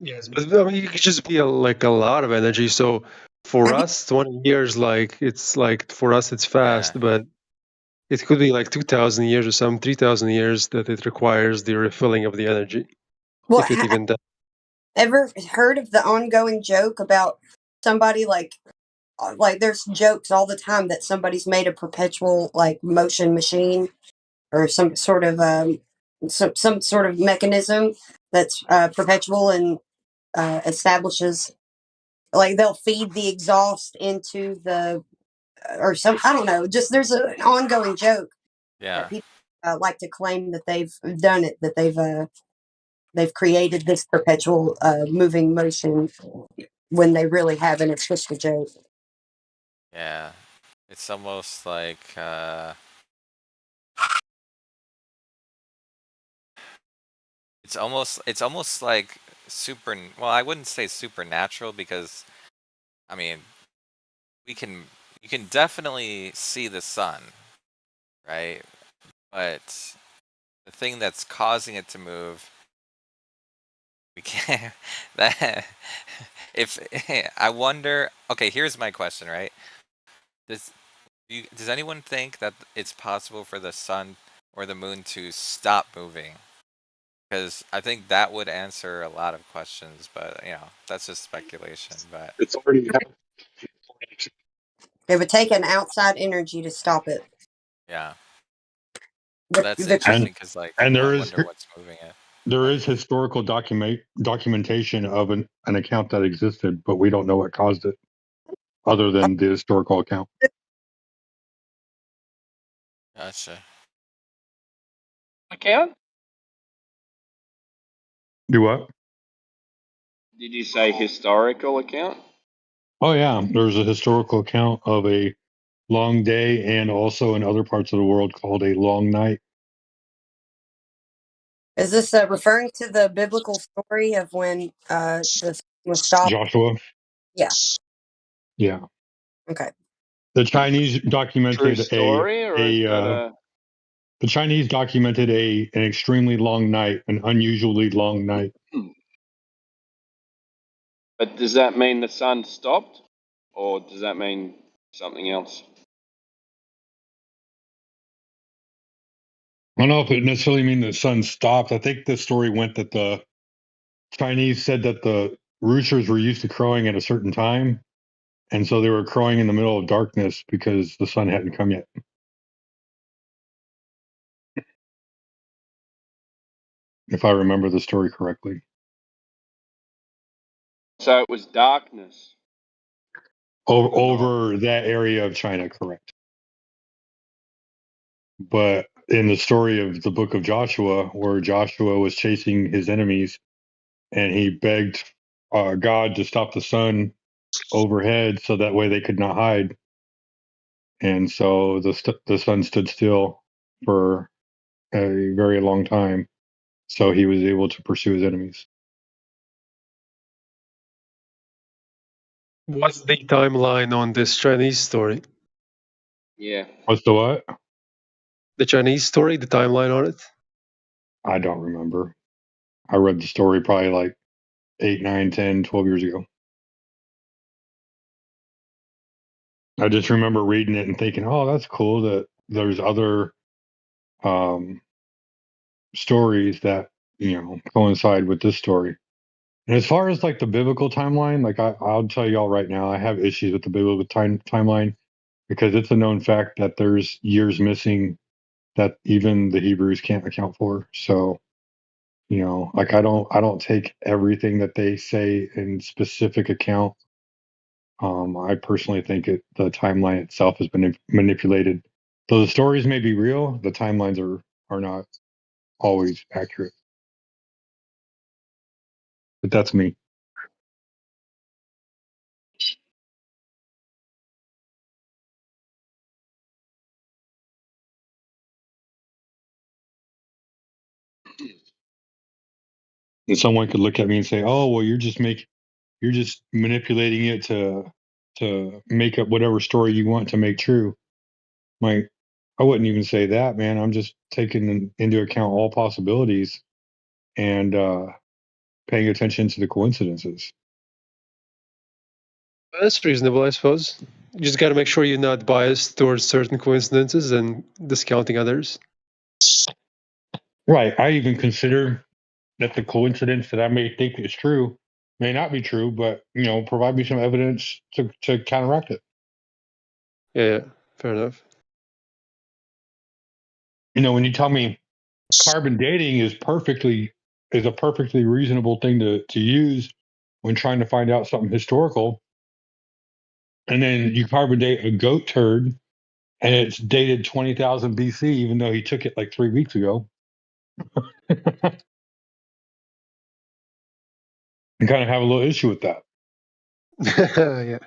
[SPEAKER 3] Yes, but I mean, it could just be like a lot of energy. So for us, 20 years, like it's like for us, it's fast,
[SPEAKER 8] Yeah.
[SPEAKER 3] but it could be like 2,000 years or some 3,000 years that it requires the refilling of the energy,
[SPEAKER 13] Well,
[SPEAKER 3] if it even does.
[SPEAKER 13] ever heard of the ongoing joke about somebody like there's jokes all the time that somebody's made a perpetual like motion machine or some sort of some sort of mechanism that's perpetual and establishes like they'll feed the exhaust into the or some I don't know, just there's an ongoing joke that
[SPEAKER 8] Yeah.
[SPEAKER 13] people like to claim that they've done it, that they've created this perpetual moving motion when they really haven't. It's just a joke.
[SPEAKER 8] Yeah. It's almost like it's almost like super, well, I wouldn't say supernatural because I mean, we can you can definitely see the sun, right? But the thing that's causing it to move, we can't that if I wonder, okay, here's my question, right? Does does anyone think that it's possible for the sun or the moon to stop moving? Because I think that would answer a lot of questions, but that's just speculation. But
[SPEAKER 3] It's already happened.
[SPEAKER 13] It would take an outside energy to stop it.
[SPEAKER 8] yeah, that's
[SPEAKER 13] The
[SPEAKER 8] interesting because
[SPEAKER 11] And
[SPEAKER 8] I wonder what's moving it.
[SPEAKER 11] there is historical documentation of an account that existed, but we don't know what caused it, other than the historical account.
[SPEAKER 8] Gotcha.
[SPEAKER 7] Account?
[SPEAKER 11] Do what?
[SPEAKER 7] Did you say historical account?
[SPEAKER 11] Oh yeah, there's a historical account of a long day, and also in other parts of the world called a long night.
[SPEAKER 13] Is this referring to the biblical story of when the sun was stopped?
[SPEAKER 11] Joshua.
[SPEAKER 13] Yeah.
[SPEAKER 11] Yeah.
[SPEAKER 13] Okay.
[SPEAKER 11] The Chinese
[SPEAKER 7] True
[SPEAKER 11] documented
[SPEAKER 7] story, or is that
[SPEAKER 11] the Chinese documented an extremely long night, an unusually long night.
[SPEAKER 7] But does that mean the sun stopped, or does that mean something else?
[SPEAKER 11] I don't know if it necessarily means the sun stopped. I think the story went that the Chinese said that the roosters were used to crowing at a certain time, and so they were crowing in the middle of darkness because the sun hadn't come yet. If I remember the story correctly.
[SPEAKER 7] So it was darkness.
[SPEAKER 11] Over that area of China, correct. But in the story of the book of Joshua, where Joshua was chasing his enemies and he begged God to stop the sun overhead so that way they could not hide. And so the sun stood still for a very long time. So he was able to pursue his enemies.
[SPEAKER 3] What's the timeline on this Chinese story?
[SPEAKER 7] Yeah.
[SPEAKER 11] What's the what?
[SPEAKER 3] The Chinese story, the timeline on it?
[SPEAKER 11] I don't remember. I read the story probably like 8, 9, 10, 12 years ago. I just remember reading it and thinking, oh, that's cool that there's other um, stories that, coincide with this story. And as far as like the biblical timeline, like I'll tell y'all right now, I have issues with the biblical timeline because it's a known fact that there's years missing that even the Hebrews can't account for. So, like I don't take everything that they say in specific account. I personally think the timeline itself has been manipulated. Though the stories may be real, the timelines are not always accurate. But that's me. And someone could look at me and say, "Oh, well, you're just manipulating it to make up whatever story you want to make true." Like, I wouldn't even say that, man. I'm just taking into account all possibilities, and paying attention to the coincidences.
[SPEAKER 3] That's reasonable, I suppose. You just got to make sure you're not biased towards certain coincidences and discounting others.
[SPEAKER 11] Right. I even consider that the coincidence that I may think is true may not be true, but provide me some evidence to counteract it.
[SPEAKER 3] Yeah, fair enough.
[SPEAKER 11] When you tell me carbon dating is a perfectly reasonable thing to use when trying to find out something historical, and then you carbon date a goat turd and it's dated 20,000 BC, even though he took it like 3 weeks ago. I kind of have a little issue with that.
[SPEAKER 3] Yeah.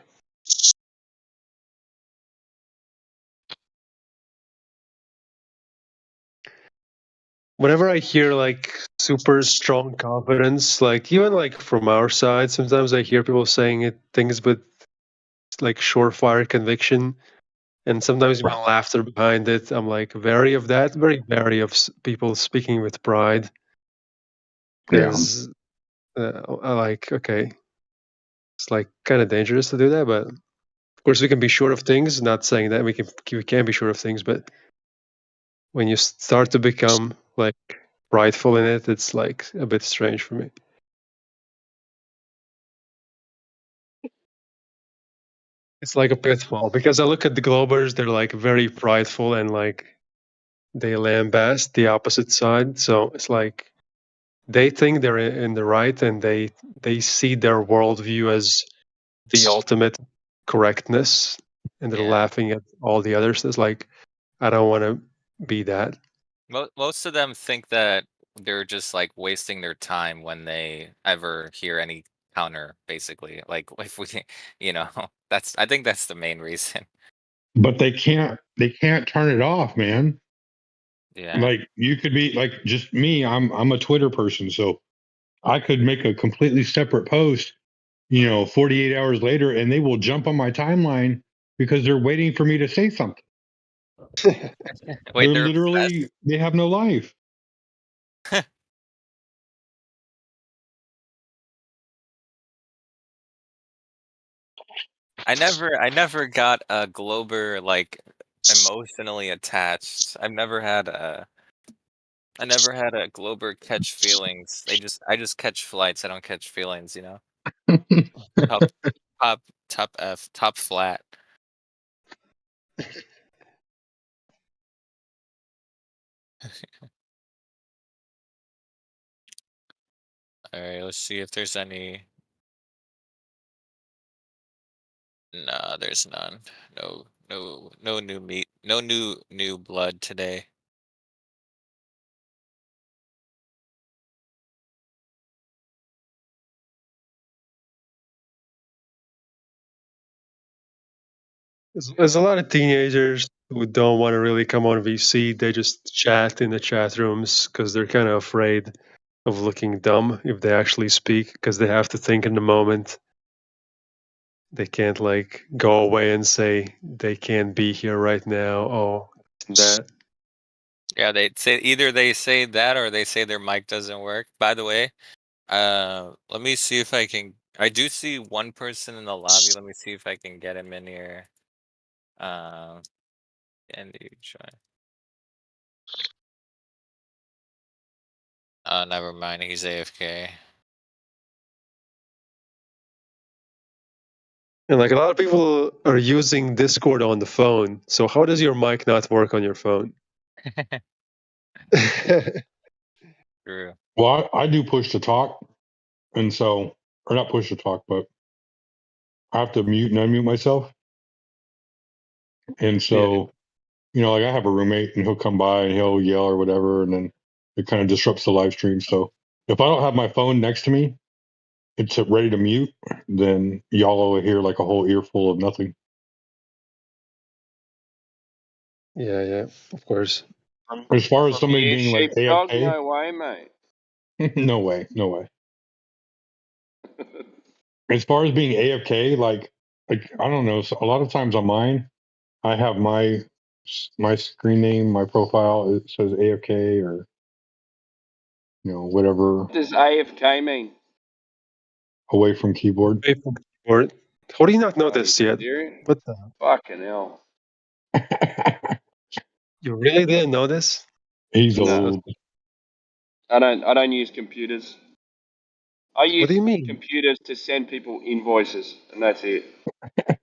[SPEAKER 3] Whenever I hear like super strong confidence, like even like from our side, sometimes I hear people saying things with like surefire conviction, and sometimes even laughter behind it. I'm like very of that, very wary of people speaking with pride, because I like, okay, it's like kind of dangerous to do that, but of course we can be sure of things. Not saying that we can be sure of things, but when you start to become like prideful in it, it's like a bit strange for me. It's like a pitfall, because I look at the Globers, they're like very prideful and like they lambast the opposite side. So it's like they think they're in the right, and they see their worldview as the ultimate correctness, and they're laughing at all the others. It's like, I don't want to be that.
[SPEAKER 8] Most of them think that they're just like wasting their time when they ever hear any counter, basically. Like if we, I think that's the main reason.
[SPEAKER 11] But they can't turn it off, man.
[SPEAKER 8] Yeah.
[SPEAKER 11] Like you could be like just me. I'm a Twitter person, so I could make a completely separate post, 48 hours later, and they will jump on my timeline because they're waiting for me to say something.
[SPEAKER 8] Wait,
[SPEAKER 11] They're literally, they have no life.
[SPEAKER 8] I never got a Glober like emotionally attached. I never had a Glober catch feelings. I just catch flights. I don't catch feelings, Top top flat. All right, let's see if there's any. No, there's none. No new meat. No new blood today.
[SPEAKER 3] There's a lot of teenagers who don't want to really come on VC. They just chat in the chat rooms because they're kind of afraid of looking dumb if they actually speak, because they have to think in the moment. They can't like go away and say they can't be here right now. Oh, that.
[SPEAKER 8] Yeah, either they say that or they say their mic doesn't work. By the way, let me see if I can. I do see one person in the lobby. Let me see if I can get him in here. And you try. Oh, never mind. He's AFK.
[SPEAKER 3] And like a lot of people are using Discord on the phone. So how does your mic not work on your phone?
[SPEAKER 8] True.
[SPEAKER 11] Well, I do push to talk, and so, or not push to talk, but I have to mute and unmute myself. And so, like I have a roommate, and he'll come by and he'll yell or whatever, and then it kind of disrupts the live stream. So if I don't have my phone next to me, it's ready to mute, then y'all will hear like a whole earful of nothing.
[SPEAKER 3] Yeah, of course.
[SPEAKER 11] As far as somebody being like
[SPEAKER 7] sheepdog,
[SPEAKER 11] AFK,
[SPEAKER 7] no way, mate.
[SPEAKER 11] no way. As far as being AFK, like I don't know. So a lot of times on mine, I have my screen name, my profile. It says AFK or whatever.
[SPEAKER 7] What does AFK mean?
[SPEAKER 11] away from keyboard.
[SPEAKER 3] Away from keyboard. How do you not know this yet?
[SPEAKER 7] Serious?
[SPEAKER 3] What the?
[SPEAKER 7] Fucking hell.
[SPEAKER 3] You really didn't know this?
[SPEAKER 11] He's
[SPEAKER 7] No.
[SPEAKER 11] old.
[SPEAKER 7] I don't use computers. I
[SPEAKER 3] What
[SPEAKER 7] use
[SPEAKER 3] do you mean?
[SPEAKER 7] computers to send people invoices, and that's it.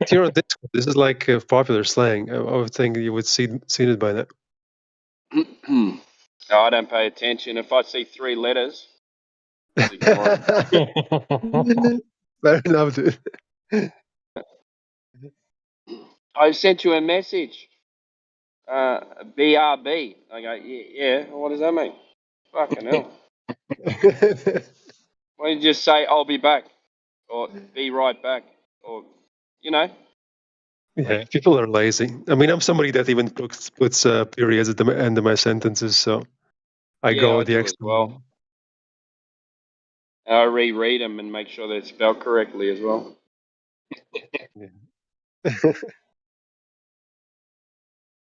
[SPEAKER 3] Here on Discord, this is like popular slang. I would think you would seen it by now.
[SPEAKER 7] No, I don't pay attention. If I see 3 letters, just ignore them.
[SPEAKER 3] Fair enough, dude.
[SPEAKER 7] I sent you a message. BRB. I go, yeah. What does that mean? Fucking hell. Why don't you just say, I'll be back? Or be right back? Or, you know.
[SPEAKER 3] Yeah, people are lazy. I mean, I'm somebody that even puts periods at the end of my sentences, so I go with the
[SPEAKER 7] do as
[SPEAKER 3] extra.
[SPEAKER 7] well. And I reread them and make sure they're spelled correctly as well.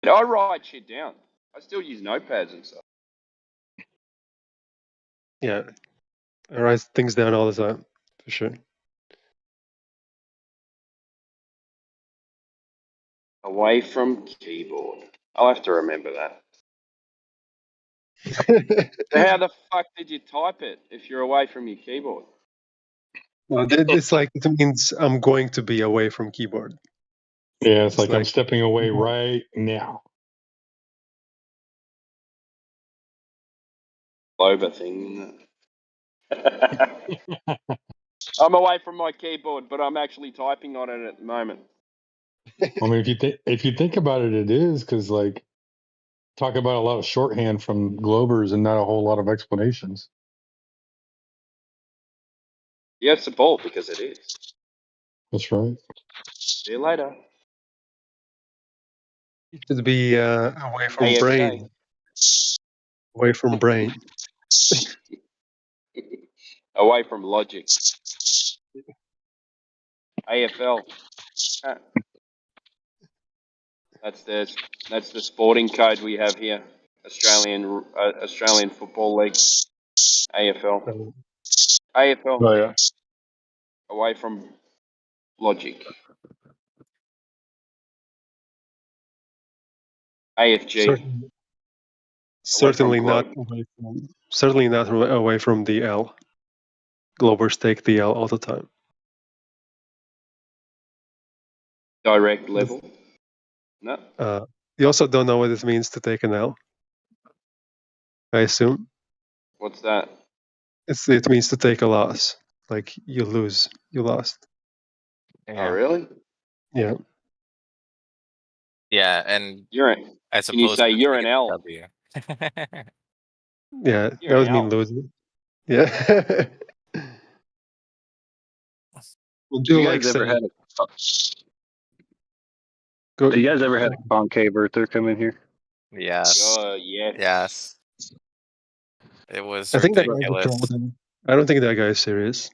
[SPEAKER 7] I write shit down. I still use notepads and stuff.
[SPEAKER 3] Yeah, I write things down all the time, for sure.
[SPEAKER 7] Away from keyboard. I'll have to remember that. So how the fuck did you type it if you're away from your keyboard?
[SPEAKER 3] Well, it's like it means I'm going to be away from keyboard.
[SPEAKER 11] Yeah, it's like I'm stepping away right now.
[SPEAKER 7] Clover thing, isn't it? I'm away from my keyboard, but I'm actually typing on it at the moment.
[SPEAKER 11] I mean, if you think about it, it is because like talk about a lot of shorthand from Globers and not a whole lot of explanations.
[SPEAKER 7] Yeah, it's a ball because it is.
[SPEAKER 11] That's right.
[SPEAKER 7] See you later.
[SPEAKER 3] It should be away from
[SPEAKER 7] AFK.
[SPEAKER 3] brain. Away from brain.
[SPEAKER 7] Away from logic. AFL. That's the sporting code we have here. Australian Football League. AFL. AFL.
[SPEAKER 11] Oh yeah.
[SPEAKER 7] Away from logic. AFG.
[SPEAKER 3] Certainly not away from the L. Globers take the L all the time.
[SPEAKER 7] Direct level. No.
[SPEAKER 3] You also don't know what it means to take an L, I assume.
[SPEAKER 7] What's that?
[SPEAKER 3] It means to take a loss. Like you lose, you lost.
[SPEAKER 7] Oh, really?
[SPEAKER 3] Yeah.
[SPEAKER 8] Yeah, and
[SPEAKER 7] Can you say you're an L?
[SPEAKER 8] W.
[SPEAKER 3] Yeah,
[SPEAKER 7] You're
[SPEAKER 3] that would
[SPEAKER 7] an
[SPEAKER 3] mean
[SPEAKER 7] L.
[SPEAKER 3] losing. Yeah. Would
[SPEAKER 9] You
[SPEAKER 3] you
[SPEAKER 9] guys
[SPEAKER 3] like
[SPEAKER 9] ever
[SPEAKER 3] say?
[SPEAKER 9] had you guys ever had a concave earther come in here?
[SPEAKER 8] Yes.
[SPEAKER 7] Yes.
[SPEAKER 8] Yes. It was
[SPEAKER 3] I think that guy's a
[SPEAKER 8] ridiculous.
[SPEAKER 3] troll. I don't think that guy is serious.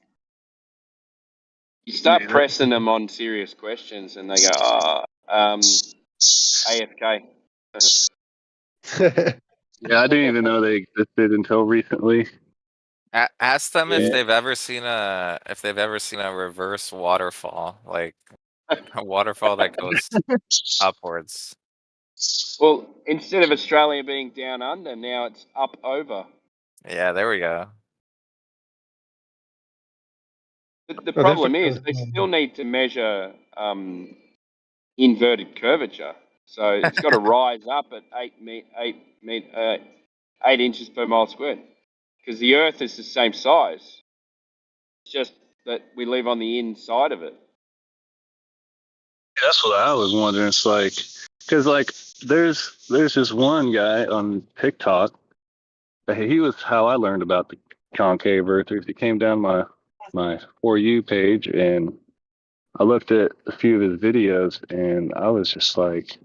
[SPEAKER 7] You start pressing them on serious questions, and they go, AFK.
[SPEAKER 9] Yeah, I didn't even know they existed until recently.
[SPEAKER 8] Ask them if
[SPEAKER 7] Yeah.
[SPEAKER 8] they've ever seen a reverse waterfall, like a waterfall that goes upwards.
[SPEAKER 7] Well, instead of Australia being down under, now it's up over.
[SPEAKER 8] Yeah, there we go.
[SPEAKER 7] The problem is they still need to measure inverted curvature. So it's got to rise up at 8 inches per mile squared, because the Earth is the same size. It's just that we live on the inside of it.
[SPEAKER 9] That's what I was wondering. It's like, because like there's this one guy on TikTok. He was how I learned about the concave earthers. He came down my For You page, and I looked at a few of his videos, and I was just like,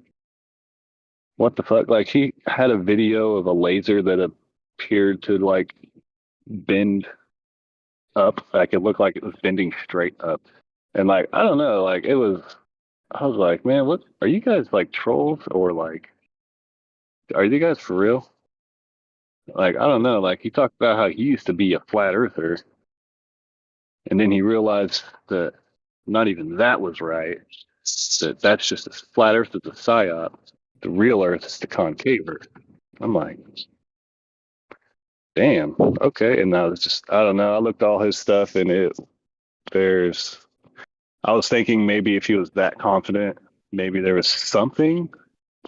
[SPEAKER 9] what the fuck? Like, he had a video of a laser that appeared to like bend up, like it looked like it was bending straight up, and like I don't know, like it was. I was like, man, what are you guys like trolls, or like are you guys for real? Like, I don't know. Like, he talked about how he used to be a flat earther, And then he realized that not even that was right. That's just a flat Earth is a psyop. The real Earth is the concave Earth. I'm like, damn, okay. And I was just, I don't know. I looked at all his stuff, and I was thinking maybe if he was that confident, maybe there was something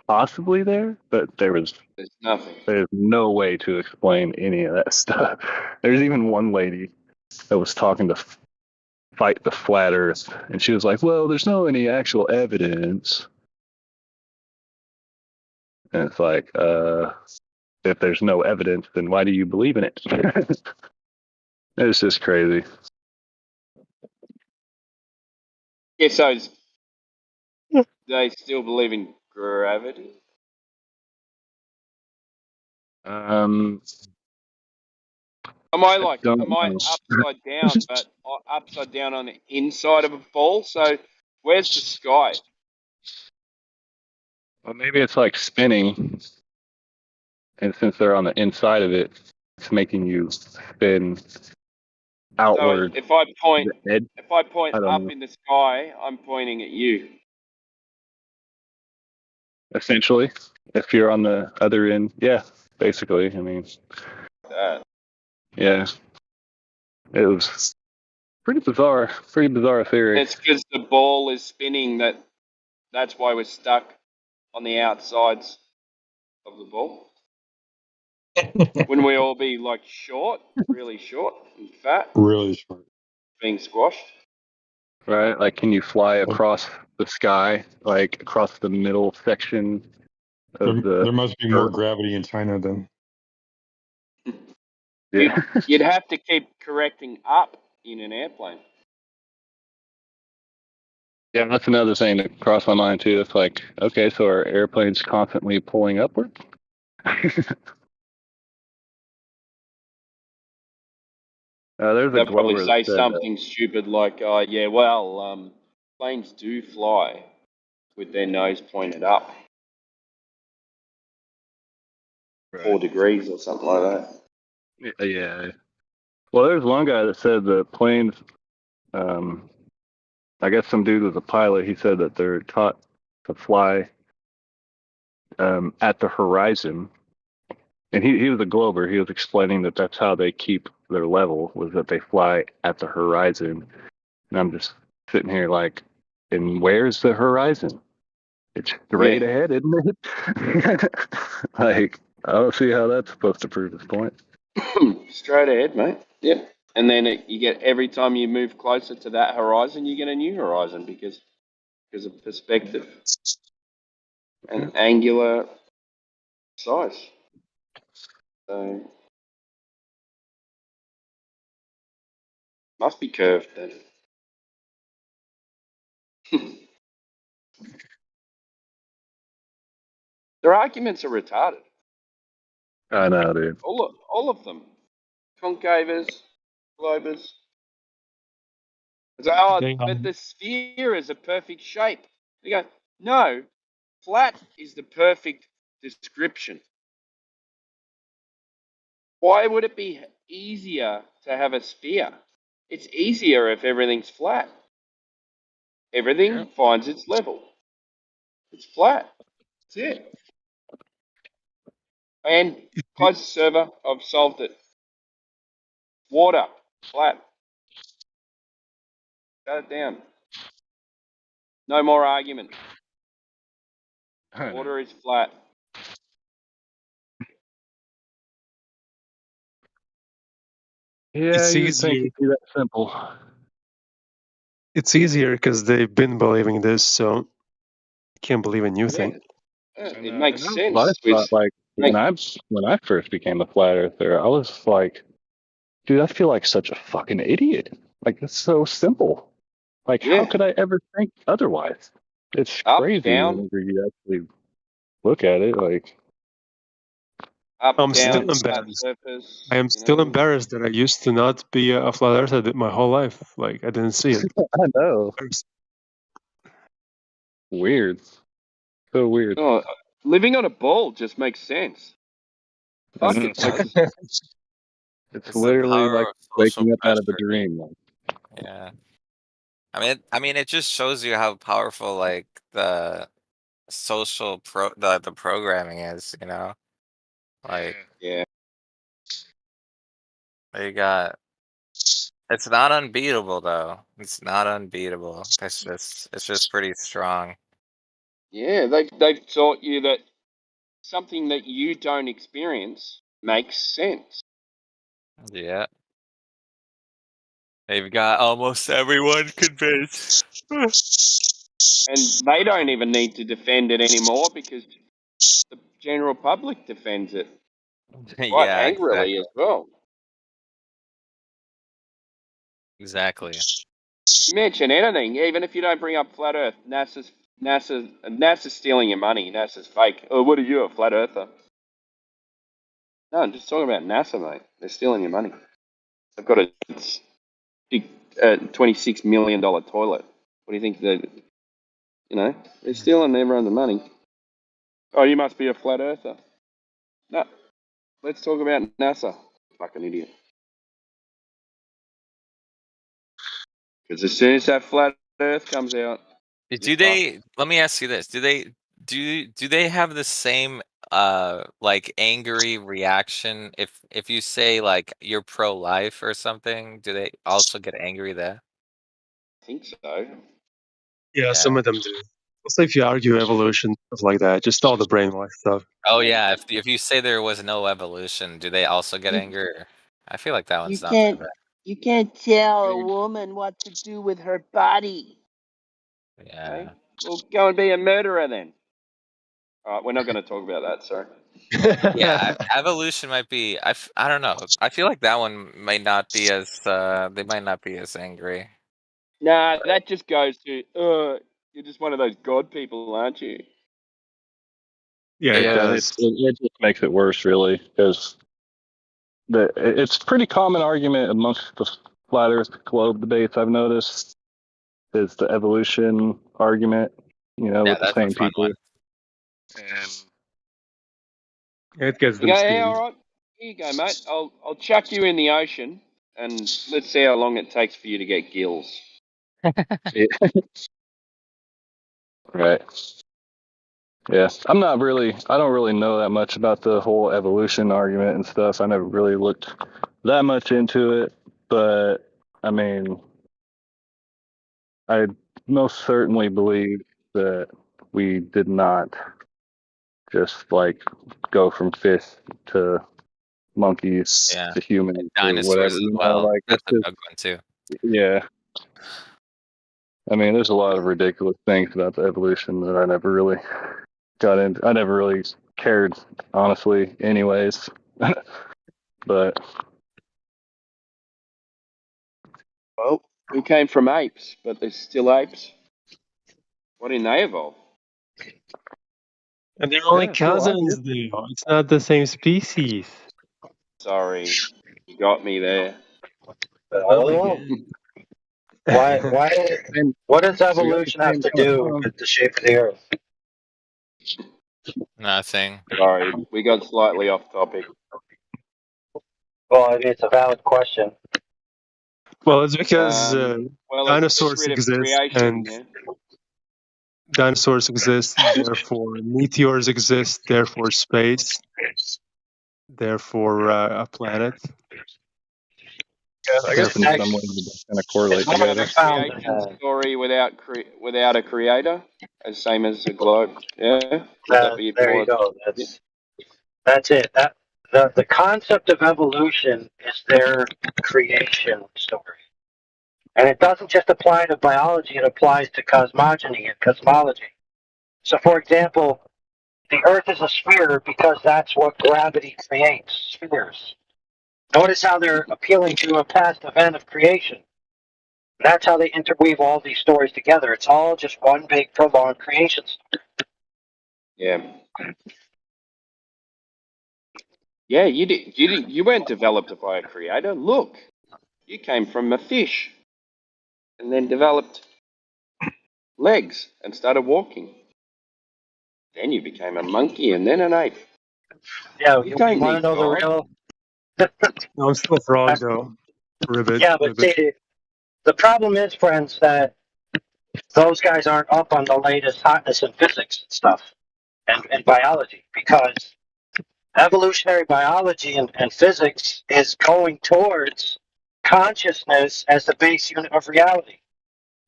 [SPEAKER 9] possibly there, but
[SPEAKER 7] There's nothing.
[SPEAKER 9] there's no way to explain any of that stuff. There's even one lady that was talking to fight the flat Earth, and she was like, "Well, there's no any actual evidence." And it's like, if there's no evidence, then why do you believe in it? It's just crazy.
[SPEAKER 7] Yeah, so they still believe in gravity?
[SPEAKER 9] Um,
[SPEAKER 7] Am I like,
[SPEAKER 9] don't
[SPEAKER 7] am I
[SPEAKER 9] know.
[SPEAKER 7] upside down, but upside down on the inside of a ball? So where's the sky?
[SPEAKER 9] Well, maybe it's like spinning, and since they're on the inside of it, it's making you spin
[SPEAKER 7] So
[SPEAKER 9] outward.
[SPEAKER 7] if I point
[SPEAKER 9] I don't
[SPEAKER 7] up
[SPEAKER 9] know.
[SPEAKER 7] in the sky, I'm pointing at you.
[SPEAKER 9] Essentially, if you're on the other end, yeah, basically. I mean, yeah, it was pretty bizarre theory.
[SPEAKER 7] It's because the ball is spinning that's why we're stuck on the outsides of the ball. Wouldn't we all be like short, really short and fat,
[SPEAKER 11] Really short.
[SPEAKER 7] being squashed?
[SPEAKER 9] Right? Like, can you fly across the sky, like across the middle section of
[SPEAKER 11] There
[SPEAKER 9] the
[SPEAKER 11] must be more
[SPEAKER 9] Earth?
[SPEAKER 11] gravity in China then.
[SPEAKER 9] Yeah.
[SPEAKER 7] You'd have to keep correcting up in an airplane.
[SPEAKER 9] Yeah, that's another thing that crossed my mind too. It's like, okay, so are airplanes constantly pulling upward? There's a
[SPEAKER 7] They'll probably
[SPEAKER 9] Glover that
[SPEAKER 7] say
[SPEAKER 9] said,
[SPEAKER 7] something stupid like, planes do fly with their nose pointed up, 4 degrees or something like that.
[SPEAKER 9] yeah. Well, there's one guy that said that planes, I guess some dude was a pilot. He said that they're taught to fly at the horizon. And he was a Glover. He was explaining that that's how they keep their level, was that they fly at the horizon. And I'm just sitting here like, and where's the horizon? It's straight ahead, isn't it? Like, I don't see how that's supposed to prove his point.
[SPEAKER 7] Straight ahead, mate. Yeah. And then you get, every time you move closer to that horizon, you get a new horizon because of perspective and angular size. So must be curved then. Their arguments are retarded.
[SPEAKER 9] I know, dude.
[SPEAKER 7] All of them. Concavers, globers. It's like, but the sphere is a perfect shape. You go, no, flat is the perfect description. Why would it be easier to have a sphere? It's easier if everything's flat. Everything finds its level. It's flat. That's it. And closest server, I've solved it. Water, flat. Shut it down. No more argument. Water is flat.
[SPEAKER 9] Yeah,
[SPEAKER 3] It's
[SPEAKER 9] you would think
[SPEAKER 3] easier.
[SPEAKER 9] it'd be that simple.
[SPEAKER 3] It's easier because they've been believing this, so you can't believe a new thing.
[SPEAKER 7] It makes
[SPEAKER 9] And
[SPEAKER 7] sense.
[SPEAKER 9] I thought, like, when I first became a flat earther, I was like, dude, I feel like such a fucking idiot. Like, it's so simple. Like, how could I ever think otherwise? It's
[SPEAKER 7] Up,
[SPEAKER 9] crazy
[SPEAKER 7] down.
[SPEAKER 9] whenever you actually look at it. Like,
[SPEAKER 7] Up,
[SPEAKER 3] I'm still
[SPEAKER 7] down, flat
[SPEAKER 3] embarrassed.
[SPEAKER 7] surface.
[SPEAKER 3] I am still embarrassed that I used to not be a flat earther my whole life. Like, I didn't see it.
[SPEAKER 9] I know. Weird. So weird.
[SPEAKER 7] Oh, living on a ball just makes sense. Fuck, it does.
[SPEAKER 9] It's literally
[SPEAKER 8] power
[SPEAKER 9] like
[SPEAKER 8] of social
[SPEAKER 9] waking up out of a
[SPEAKER 8] pressure.
[SPEAKER 9] dream.
[SPEAKER 8] Yeah. I mean, it just shows you how powerful like the the programming is. You know, like
[SPEAKER 7] Yeah.
[SPEAKER 8] you got. It's not unbeatable though. It's not unbeatable. It's just pretty strong.
[SPEAKER 7] Yeah, they've taught you that something that you don't experience makes sense.
[SPEAKER 8] Yeah. They've got almost everyone convinced.
[SPEAKER 7] And they don't even need to defend it anymore because the general public defends it quite
[SPEAKER 8] Yeah,
[SPEAKER 7] angrily as well.
[SPEAKER 8] exactly.
[SPEAKER 7] You mention anything, even if you don't bring up flat Earth, NASA's stealing your money. NASA's fake. Oh, what are you, a flat earther? No, I'm just talking about NASA, mate. They're stealing your money. They've got a big $26 million toilet. What do you think? They're stealing everyone's money. Oh, you must be a flat earther. No, let's talk about NASA. Fucking idiot. Because as soon as that flat Earth comes out,
[SPEAKER 8] Do they? Let me ask you this: do they have the same like angry reaction if you say like you're pro-life or something? Do they also get angry there?
[SPEAKER 7] I think so.
[SPEAKER 3] Yeah, some of them do. Also, if you argue evolution, stuff like that, just all the brainwash stuff.
[SPEAKER 8] Oh yeah, if you say there was no evolution, do they also get angry? I feel like that one's not that bad.
[SPEAKER 7] You can't tell a woman what to do with her body.
[SPEAKER 8] Yeah.
[SPEAKER 7] Okay? Well, go and be a murderer then. All right, we're not going to talk about that. Sorry.
[SPEAKER 8] Yeah, evolution might be. I don't know. I feel like that one might not be as. They might not be as angry.
[SPEAKER 7] Nah, that just goes to. You're just one of those god people, aren't you?
[SPEAKER 3] Yeah, it
[SPEAKER 9] Yeah,
[SPEAKER 3] does.
[SPEAKER 9] it just makes it worse, really, because it's a pretty common argument amongst the flat Earth globe debates I've noticed is the evolution argument.
[SPEAKER 8] Yeah,
[SPEAKER 9] With the
[SPEAKER 8] that's a
[SPEAKER 9] same
[SPEAKER 8] fun one.
[SPEAKER 9] people. And
[SPEAKER 3] It gets
[SPEAKER 7] You
[SPEAKER 3] them
[SPEAKER 7] go, yeah,
[SPEAKER 3] steamed.
[SPEAKER 7] all right. Here you go, mate. I'll chuck you in the ocean, and let's see how long it takes for you to get gills.
[SPEAKER 9] right. Yeah, I don't really know that much about the whole evolution argument and stuff. I never really looked that much into it, but I mean, I most certainly believe that we did not just like go from fish to monkeys
[SPEAKER 8] Yeah,
[SPEAKER 9] to humans or
[SPEAKER 8] dinosaurs
[SPEAKER 9] whatever,
[SPEAKER 8] as well.
[SPEAKER 9] like
[SPEAKER 8] That's
[SPEAKER 9] it's
[SPEAKER 8] a
[SPEAKER 9] just,
[SPEAKER 8] big one too.
[SPEAKER 9] yeah. I mean, there's a lot of ridiculous things about the evolution that I never really got into. I never really cared, honestly, anyways. But
[SPEAKER 7] Well, we came from apes, but there's still apes. Why didn't they evolve?
[SPEAKER 3] And they're only
[SPEAKER 9] yeah, still
[SPEAKER 3] cousins, though. It's not the same species.
[SPEAKER 7] Sorry, you got me there.
[SPEAKER 10] Oh, why?
[SPEAKER 9] and
[SPEAKER 10] What does
[SPEAKER 9] we got the
[SPEAKER 10] evolution have
[SPEAKER 9] same
[SPEAKER 10] to
[SPEAKER 9] kind of
[SPEAKER 10] do
[SPEAKER 9] tongue.
[SPEAKER 10] with the shape of the Earth?
[SPEAKER 8] Nothing.
[SPEAKER 7] Sorry, we got slightly off topic.
[SPEAKER 10] Well, I mean, it's a valid question.
[SPEAKER 3] Well, it's because
[SPEAKER 7] Well, it's just
[SPEAKER 3] dinosaurs
[SPEAKER 7] rid of
[SPEAKER 3] exist,
[SPEAKER 7] creation,
[SPEAKER 3] and
[SPEAKER 7] yeah.
[SPEAKER 3] dinosaurs exist, therefore meteors exist, therefore space, therefore a planet.
[SPEAKER 9] Yeah, I guess in
[SPEAKER 3] Therefore,
[SPEAKER 9] some ways they kind of
[SPEAKER 10] It's
[SPEAKER 9] correlate
[SPEAKER 10] more of
[SPEAKER 9] together.
[SPEAKER 10] a
[SPEAKER 7] A
[SPEAKER 10] found.
[SPEAKER 7] creation story without a creator, as same as a globe. Yeah, would that be
[SPEAKER 10] There you
[SPEAKER 7] more?
[SPEAKER 10] go.
[SPEAKER 7] Yeah.
[SPEAKER 10] That's it. The concept of evolution is their creation story, and it doesn't just apply to biology; it applies to cosmogony and cosmology. So, for example, the Earth is a sphere because that's what gravity creates, spheres. Notice how they're appealing to a past event of creation. That's how they interweave all these stories together. It's all just one big prolonged creation story.
[SPEAKER 7] Yeah. Yeah, you weren't developed by a creator. Look, you came from a fish, and then developed legs and started walking. Then you became a monkey, and then an ape.
[SPEAKER 10] Yeah,
[SPEAKER 7] You
[SPEAKER 10] you
[SPEAKER 7] don't
[SPEAKER 10] want to
[SPEAKER 7] need
[SPEAKER 10] know the
[SPEAKER 7] God.
[SPEAKER 10] real?
[SPEAKER 3] no, I'm still a frog, though. Ribbit,
[SPEAKER 10] Yeah, but
[SPEAKER 3] ribbit.
[SPEAKER 10] see, The problem is, friends, that those guys aren't up on the latest hotness in physics and stuff and biology, because evolutionary biology and physics is going towards consciousness as the base unit of reality,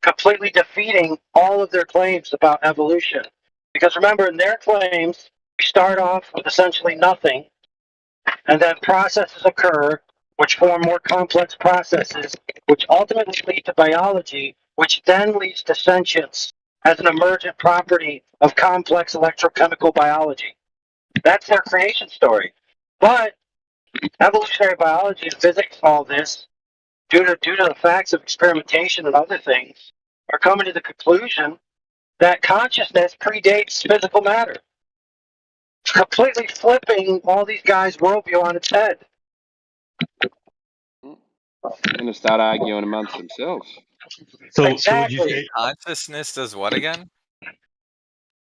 [SPEAKER 10] completely defeating all of their claims about evolution. Because remember, in their claims, we start off with essentially nothing, and then processes occur which form more complex processes, which ultimately lead to biology, which then leads to sentience as an emergent property of complex electrochemical biology. That's their creation story. But evolutionary biology and physics, all this, due to the facts of experimentation and other things, are coming to the conclusion that consciousness predates physical matter, completely flipping all these guys' worldview on its head.
[SPEAKER 7] They're going to start arguing amongst themselves.
[SPEAKER 11] So would you
[SPEAKER 10] Exactly.
[SPEAKER 11] say
[SPEAKER 8] Consciousness does what again?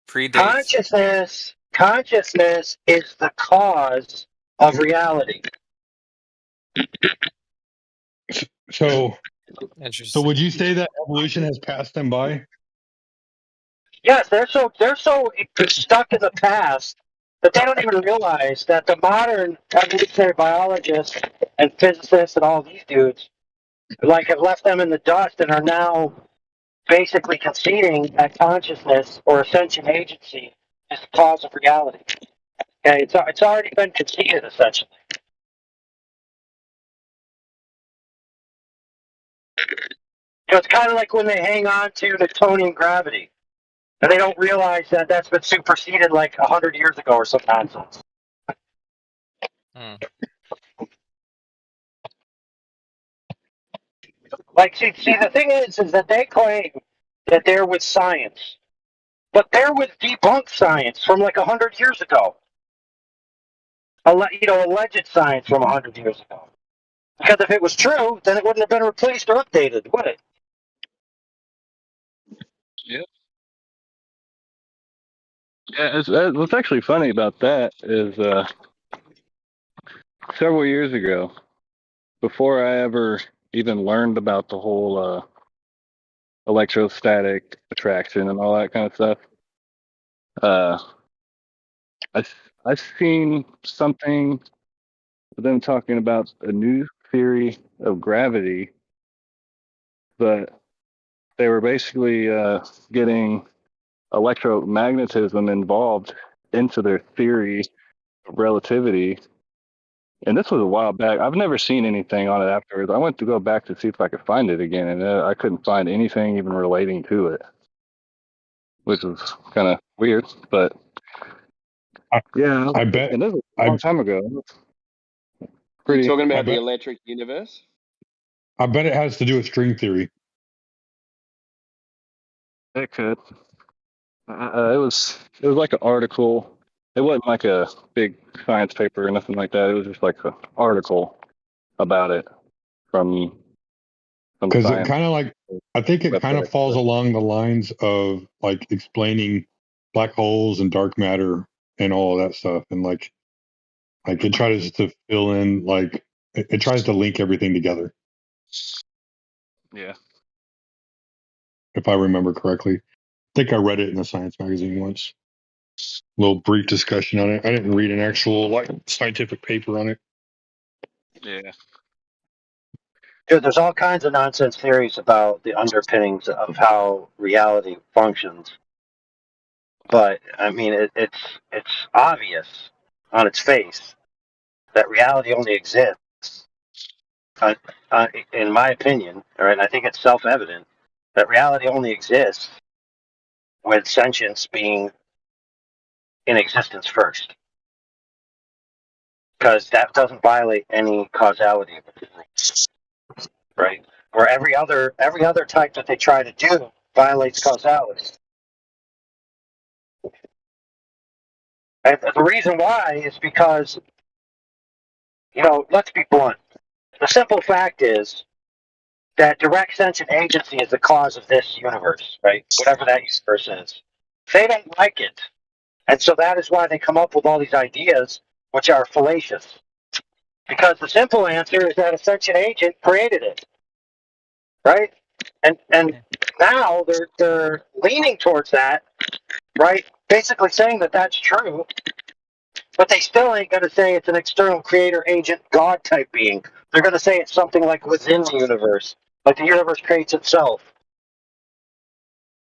[SPEAKER 8] Predates.
[SPEAKER 10] Consciousness is the cause of reality.
[SPEAKER 11] so? So
[SPEAKER 8] Interesting.
[SPEAKER 11] would you say that evolution has passed them by?
[SPEAKER 10] Yes, they're so stuck in the past that they don't even realize that the modern evolutionary biologists and physicists and all these dudes like have left them in the dust and are now basically conceding that consciousness or ascension agency is the cause of reality. Okay, it's already been conceded essentially. It's kind of like when they hang on to Newtonian gravity. And they don't realize that that's been superseded like 100 years ago or some nonsense.
[SPEAKER 8] Hmm.
[SPEAKER 10] Like, see, the thing is that they claim that they're with science, but they're with debunked science from like 100 years ago. Alleged science from 100 years ago. Because if it was true, then it wouldn't have been replaced or updated, would it?
[SPEAKER 9] Yeah. Yeah, what's actually funny about that is several years ago, before I ever even learned about the whole electrostatic attraction and all that kind of stuff, uh, I've seen something with them talking about a new theory of gravity, but they were basically getting electromagnetism involved into their theory of relativity. And this was a while back. I've never seen anything on it afterwards. I went to go back to see if I could find it again, and I couldn't find anything even relating to it, which was kind of weird. But
[SPEAKER 11] I,
[SPEAKER 9] yeah,
[SPEAKER 11] I bet.
[SPEAKER 9] and this was a
[SPEAKER 11] I
[SPEAKER 9] long time ago.
[SPEAKER 7] Are you
[SPEAKER 9] Pretty.
[SPEAKER 7] talking
[SPEAKER 11] I
[SPEAKER 7] about the
[SPEAKER 11] bet.
[SPEAKER 7] electric universe?
[SPEAKER 11] I bet it has to do with string theory.
[SPEAKER 9] It could. It was like an article. It wasn't like a big science paper or nothing like that. It was just like an article about it from some
[SPEAKER 11] Because it
[SPEAKER 9] science
[SPEAKER 11] kind of like, I think it kind of
[SPEAKER 9] website.
[SPEAKER 11] falls along the lines of like explaining black holes and dark matter and all of that stuff. And like it tries to fill in, like, it tries to link everything together,
[SPEAKER 9] Yeah.
[SPEAKER 11] if I remember correctly. I think I read it in a science magazine once. A little brief discussion on it. I didn't read an actual like scientific paper on it.
[SPEAKER 9] Yeah.
[SPEAKER 10] Dude, there's all kinds of nonsense theories about the underpinnings of how reality functions. But I mean, it's obvious on its face that reality only exists, uh, in my opinion. All right, and I think it's self-evident that reality only exists with sentience being in existence first, because that doesn't violate any causality, right? Where every other type that they try to do violates causality. And the reason why is because, let's be blunt. The simple fact is that direct sentient agency is the cause of this universe, right? Whatever that universe is. They don't like it. And so that is why they come up with all these ideas which are fallacious. Because the simple answer is that a sentient agent created it, right? And now they're leaning towards that, right? Basically saying that that's true, but they still ain't going to say it's an external creator, agent, God type being. They're going to say it's something like within the universe, like the universe creates itself.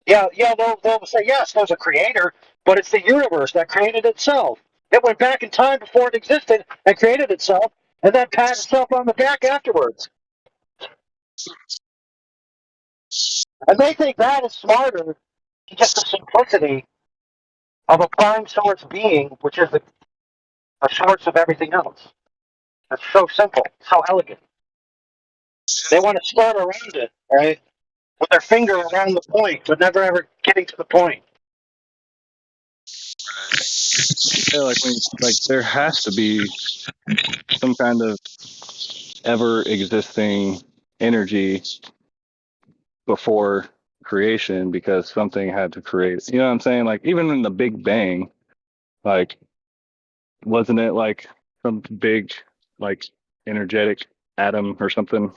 [SPEAKER 10] Yeah, they'll say, yes, there's a creator, but it's the universe that created itself. It went back in time before it existed and created itself, and then pat itself on the back afterwards. And they think that is smarter than just the simplicity of a prime source being, which is the source of everything else. It's so simple, so elegant. They want to skirt around it, right? With their finger around the point, but never ever getting to the point.
[SPEAKER 9] Yeah, like there has to be some kind of ever existing energy before creation because something had to create. You know what I'm saying? Like even in the Big Bang, like wasn't it like some big like energetic atom or something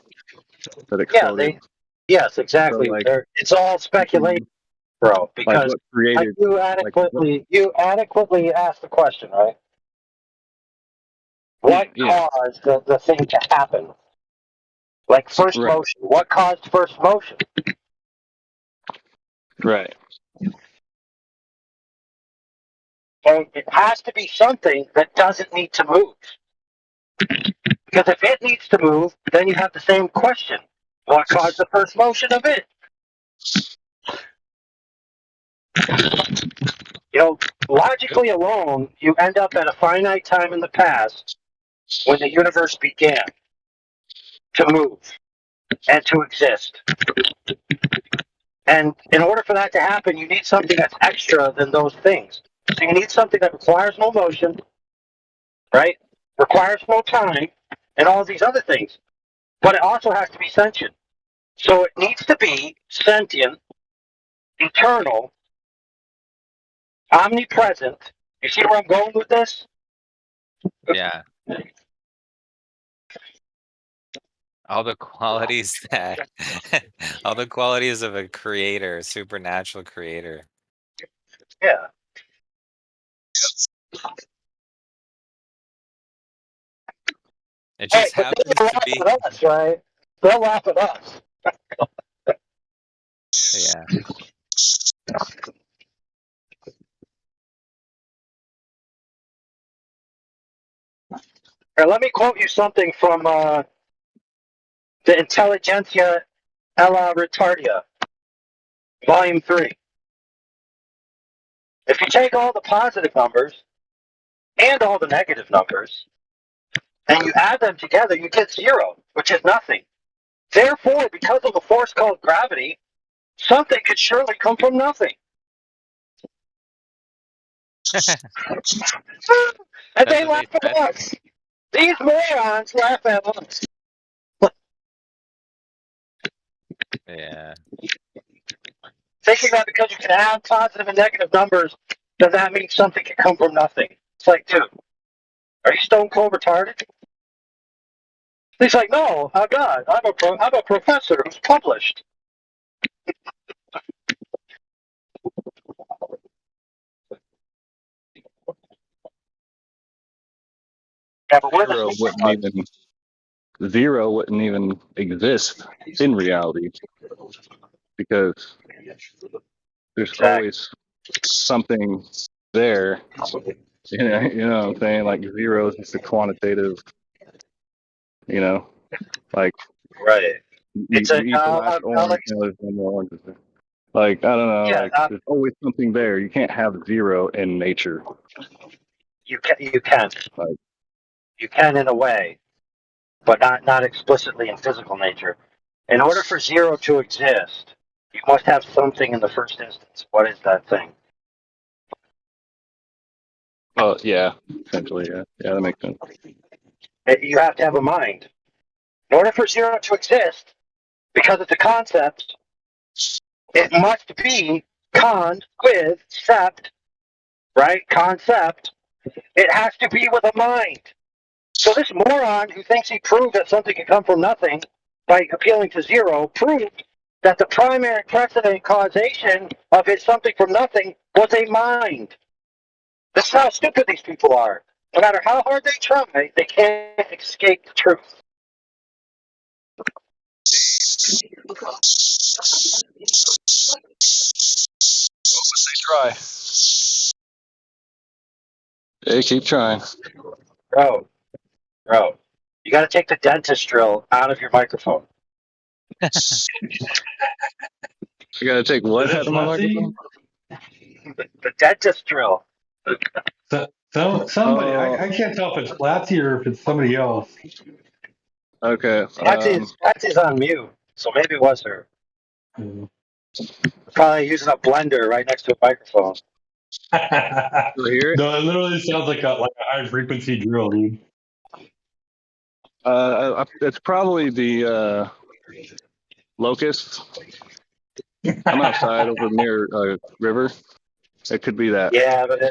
[SPEAKER 9] that
[SPEAKER 10] Yeah,
[SPEAKER 9] exploded?
[SPEAKER 10] yes,
[SPEAKER 9] So
[SPEAKER 10] exactly.
[SPEAKER 9] like
[SPEAKER 10] It's all speculation, bro.
[SPEAKER 9] like
[SPEAKER 10] Because
[SPEAKER 9] what created like what,
[SPEAKER 10] you adequately asked the question, right? What
[SPEAKER 9] yeah,
[SPEAKER 10] caused the thing to happen? Like first
[SPEAKER 9] right,
[SPEAKER 10] motion. What caused first motion?
[SPEAKER 9] right.
[SPEAKER 10] And it has to be something that doesn't need to move. Because if it needs to move, then you have the same question. What caused the first motion of it? You know, logically alone, you end up at a finite time in the past when the universe began to move and to exist. And in order for that to happen, you need something that's extra than those things. So you need something that requires no motion, right? Requires no time, and all these other things. But it also has to be sentient. So it needs to be sentient, eternal, omnipresent. You see where I'm going with this?
[SPEAKER 8] Yeah. All the qualities that all the qualities of a creator, a supernatural creator.
[SPEAKER 10] Yeah.
[SPEAKER 8] It
[SPEAKER 10] Hey,
[SPEAKER 8] just
[SPEAKER 10] but
[SPEAKER 8] happens
[SPEAKER 10] they'll
[SPEAKER 8] to
[SPEAKER 10] laugh
[SPEAKER 8] be.
[SPEAKER 10] at us, right? They'll laugh at us.
[SPEAKER 8] Yeah.
[SPEAKER 10] Here, let me quote you something from the Intelligentsia Ella Retardia, Volume 3. If you take all the positive numbers and all the negative numbers, and you add them together, you get 0, which is nothing. Therefore, because of a force called gravity, something could surely come from nothing. And
[SPEAKER 8] That's
[SPEAKER 10] they
[SPEAKER 8] what
[SPEAKER 10] laugh
[SPEAKER 8] they
[SPEAKER 10] at
[SPEAKER 8] said.
[SPEAKER 10] us. These morons laugh at us.
[SPEAKER 8] Yeah.
[SPEAKER 10] Thinking that because you can add positive and negative numbers, does that mean something can come from nothing? It's like, dude, are you stone cold retarded? He's like, no, oh God, I'm a professor who's published. Yeah, but we're the
[SPEAKER 9] Zero
[SPEAKER 10] smart
[SPEAKER 9] wouldn't
[SPEAKER 10] ones.
[SPEAKER 9] even zero wouldn't even exist in reality because there's
[SPEAKER 10] Exactly.
[SPEAKER 9] always something there. You know what I'm saying? Like zero is just a quantitative, you know, like
[SPEAKER 10] Right.
[SPEAKER 9] you,
[SPEAKER 10] It's a
[SPEAKER 9] you eat the last orange, you know, there's no more oranges there. Like, I don't know,
[SPEAKER 10] yeah.
[SPEAKER 9] like there's always something there. You can't have zero in nature.
[SPEAKER 10] You can
[SPEAKER 9] Like,
[SPEAKER 10] you can in a way, but not explicitly in physical nature. In order for 0 to exist, you must have something in the first instance. What is that thing?
[SPEAKER 9] oh, yeah, essentially, yeah. Yeah, that makes sense.
[SPEAKER 10] You have to have a mind. In order for 0 to exist, because it's a concept, it must be con with cept, right? Concept. It has to be with a mind. So this moron who thinks he proved that something can come from nothing by appealing to 0 proved that the primary precedent causation of his something from nothing was a mind. This is how stupid these people are. No matter how hard they try, they can't escape the truth.
[SPEAKER 9] Try. Hey, keep trying.
[SPEAKER 10] Bro, you got to take the dentist drill out of your microphone.
[SPEAKER 9] I gotta take what
[SPEAKER 11] Is it
[SPEAKER 9] out of my microphone?
[SPEAKER 10] The dentist drill.
[SPEAKER 11] Somebody,
[SPEAKER 9] Oh,
[SPEAKER 11] I can't tell if it's Flatzy or if it's somebody else.
[SPEAKER 9] okay.
[SPEAKER 10] Patsy's on mute, so maybe it was her. Probably using a blender right next to a microphone.
[SPEAKER 9] Still hear it?
[SPEAKER 11] No, it literally sounds like a high frequency drill, dude.
[SPEAKER 9] It's probably the locust. I'm outside over near a river. It could be that.
[SPEAKER 10] Yeah, but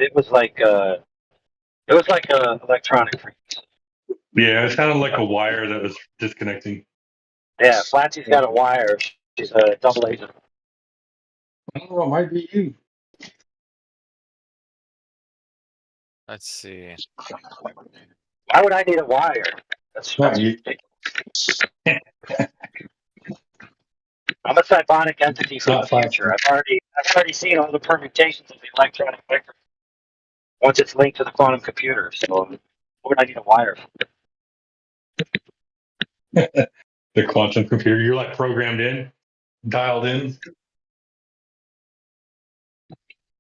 [SPEAKER 10] it was like electronic frequency.
[SPEAKER 11] Yeah, it sounded like a wire that was disconnecting.
[SPEAKER 10] Yeah, Flatsy's got a wire. She's a double agent.
[SPEAKER 11] I don't know, it might be you.
[SPEAKER 8] Let's see.
[SPEAKER 10] Why would I need a wire? That's
[SPEAKER 11] Not you.
[SPEAKER 10] ridiculous. I'm a psionic entity
[SPEAKER 11] It's
[SPEAKER 10] from the
[SPEAKER 11] not Flatzy.
[SPEAKER 10] future. I've already seen all the permutations of the electronic frequency once it's linked to the quantum computer. So what would I need a wire for?
[SPEAKER 11] The quantum computer. You're like programmed in, dialed in.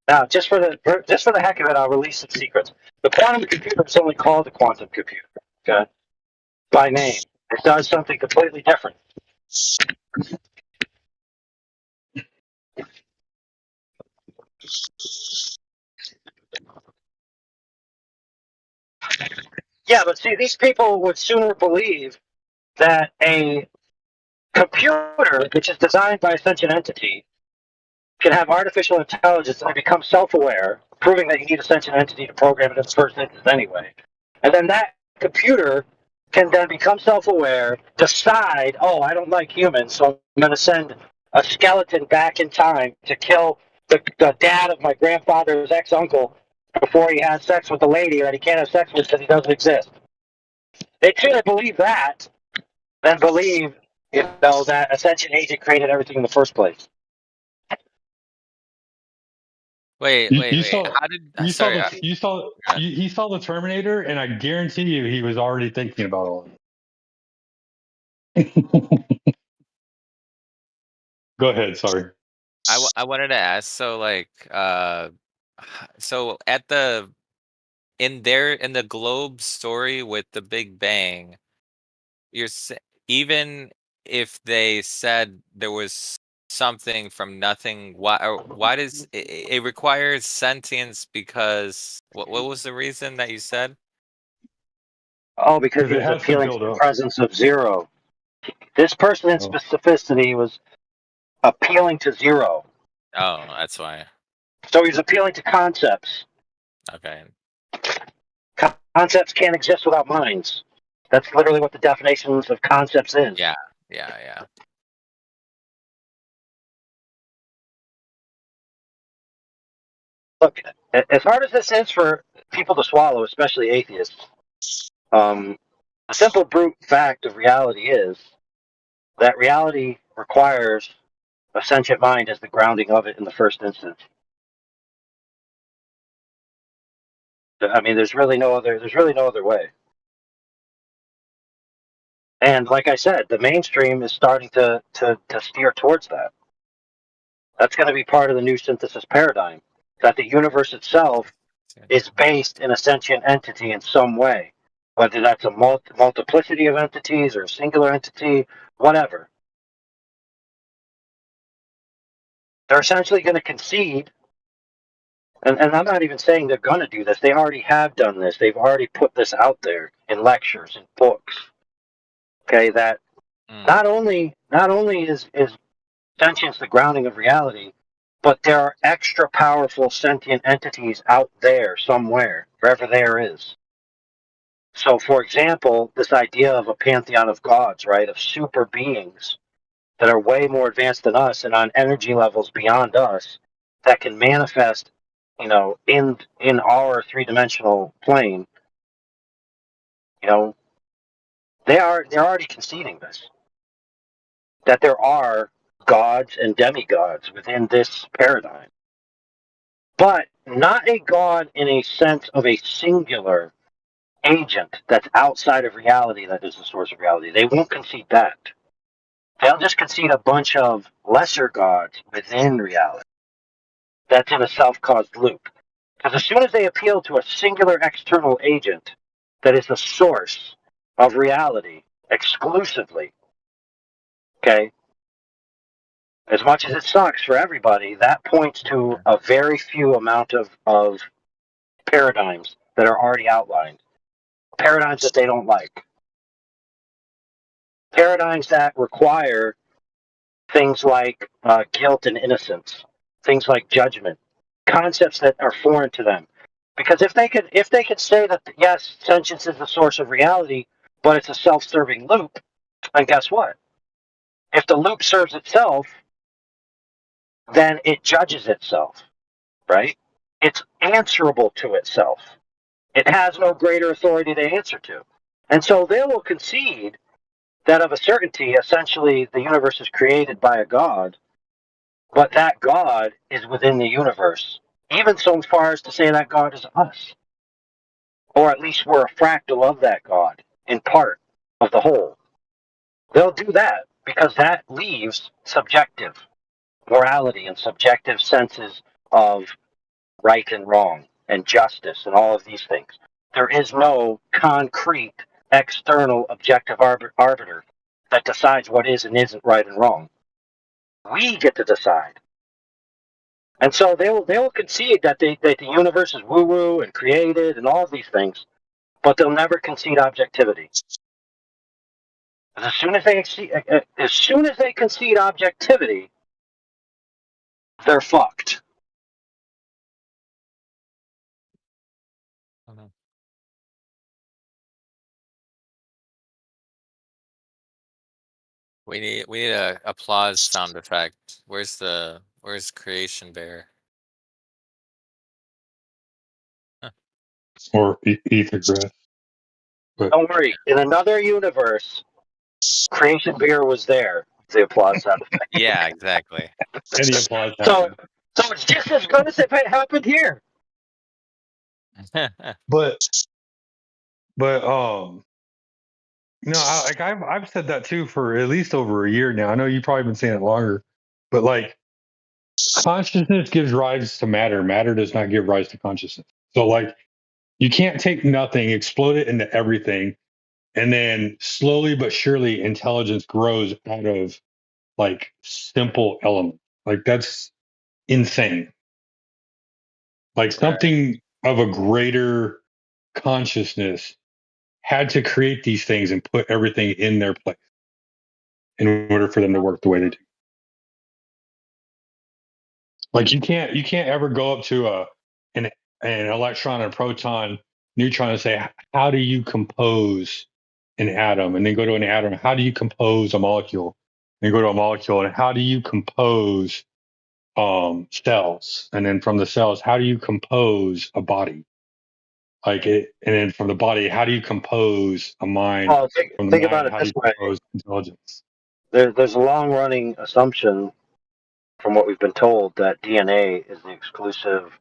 [SPEAKER 10] Now, just for the heck of it, I'll release some secrets. The quantum computer is only called a quantum computer, okay, by name. It does something completely different. Yeah, but see, these people would sooner believe that a computer, which is designed by a sentient entity, can have artificial intelligence and become self-aware, proving that you need a sentient entity to program it in the first instance anyway. And then that computer can then become self-aware, decide, oh, I don't like humans, so I'm going to send a skeleton back in time to kill the dad of my grandfather's ex-uncle before he has sex with the lady that he can't have sex with because he doesn't exist. They'd sooner believe that than believe, that a sentient agent created everything in the first place.
[SPEAKER 8] Wait.
[SPEAKER 11] You saw,
[SPEAKER 8] How did?
[SPEAKER 11] you saw
[SPEAKER 8] Sorry.
[SPEAKER 11] the, you saw, he saw the Terminator, and I guarantee you, he was already thinking about all of it. Go ahead. Sorry.
[SPEAKER 8] I wanted to ask. So at the in the globe story with the Big Bang, even if they said there was something from nothing, why does it requires sentience? Because what was the reason that you said?
[SPEAKER 10] Oh, because
[SPEAKER 11] Because
[SPEAKER 10] he
[SPEAKER 11] it
[SPEAKER 10] was
[SPEAKER 11] has to
[SPEAKER 10] appealing to
[SPEAKER 11] build
[SPEAKER 10] the
[SPEAKER 11] up.
[SPEAKER 10] presence of zero. This person in
[SPEAKER 11] Oh.
[SPEAKER 10] specificity was appealing to zero.
[SPEAKER 8] Oh, that's why.
[SPEAKER 10] So he's appealing to concepts.
[SPEAKER 8] Okay.
[SPEAKER 10] Concepts can't exist without minds. That's literally what the definitions of concepts is.
[SPEAKER 8] Yeah.
[SPEAKER 10] Look, as hard as this is for people to swallow, especially atheists, the simple brute fact of reality is that reality requires a sentient mind as the grounding of it in the first instance. I mean, there's really no other way. And like I said, the mainstream is starting to steer towards that. That's going to be part of the new synthesis paradigm, that the universe itself is based in a sentient entity in some way, whether that's a multiplicity of entities or a singular entity, whatever. They're essentially going to concede, and I'm not even saying they're going to do this. They already have done this. They've already put this out there in lectures, in books. Okay, that not only is sentience the grounding of reality, but there are extra powerful sentient entities out there somewhere, wherever there is. So, for example, this idea of a pantheon of gods, right, of super beings, that are way more advanced than us and on energy levels beyond us that can manifest, in our 3-dimensional plane, they're already conceding this, that there are gods and demigods within this paradigm, but not a god in a sense of a singular agent that's outside of reality that is the source of reality. They won't concede that. They'll just concede a bunch of lesser gods within reality that's in a self-caused loop. Because as soon as they appeal to a singular external agent that is the source of reality exclusively, okay, as much as it sucks for everybody, that points to a very few amount of paradigms that are already outlined. Paradigms that they don't like. Paradigms that require things like guilt and innocence, things like judgment, concepts that are foreign to them. Because if they could say that yes, sentience is the source of reality, but it's a self-serving loop, then guess what? If the loop serves itself, then it judges itself, right? It's answerable to itself. It has no greater authority to answer to. And so they will concede that of a certainty, essentially, the universe is created by a God, but that God is within the universe, even so far as to say that God is us. Or at least we're a fractal of that God, in part of the whole. They'll do that because that leaves subjective morality and subjective senses of right and wrong and justice and all of these things. There is no concrete external objective arbiter that decides what is and isn't right and wrong. We get to decide. And so they will concede that the universe is woo-woo and created and all of these things, but they'll never concede objectivity. As soon as they concede objectivity, they're fucked.
[SPEAKER 8] We need a applause sound effect. Where's Creation Bear?
[SPEAKER 11] Or ether grass. But
[SPEAKER 10] Don't worry. In another universe, Creation Beer was there. The applause sound effect.
[SPEAKER 8] Yeah, exactly.
[SPEAKER 11] and the applause
[SPEAKER 10] So,
[SPEAKER 11] happened.
[SPEAKER 10] so it's just as good as if it happened here.
[SPEAKER 11] But I've said that too for at least over a year now. I know you've probably been saying it longer, but like consciousness gives rise to matter. Matter does not give rise to consciousness. So like you can't take nothing, explode it into everything, and then slowly but surely intelligence grows out of like simple elements. Like that's insane. Like something of a greater consciousness had to create these things and put everything in their place in order for them to work the way they do. Like you can't ever go up to an electron, a proton, neutron and say, how do you compose an atom? And then go to an atom, how do you compose a molecule? And go to a molecule, and how do you compose cells? And then from the cells, how do you compose a body? Like it, and then from the body, how do you compose a mind?
[SPEAKER 10] Well,
[SPEAKER 11] From the
[SPEAKER 10] think
[SPEAKER 11] mind,
[SPEAKER 10] about it
[SPEAKER 11] how do
[SPEAKER 10] this
[SPEAKER 11] you
[SPEAKER 10] way.
[SPEAKER 11] compose intelligence?
[SPEAKER 10] There's a long-running assumption from what we've been told that DNA is the exclusive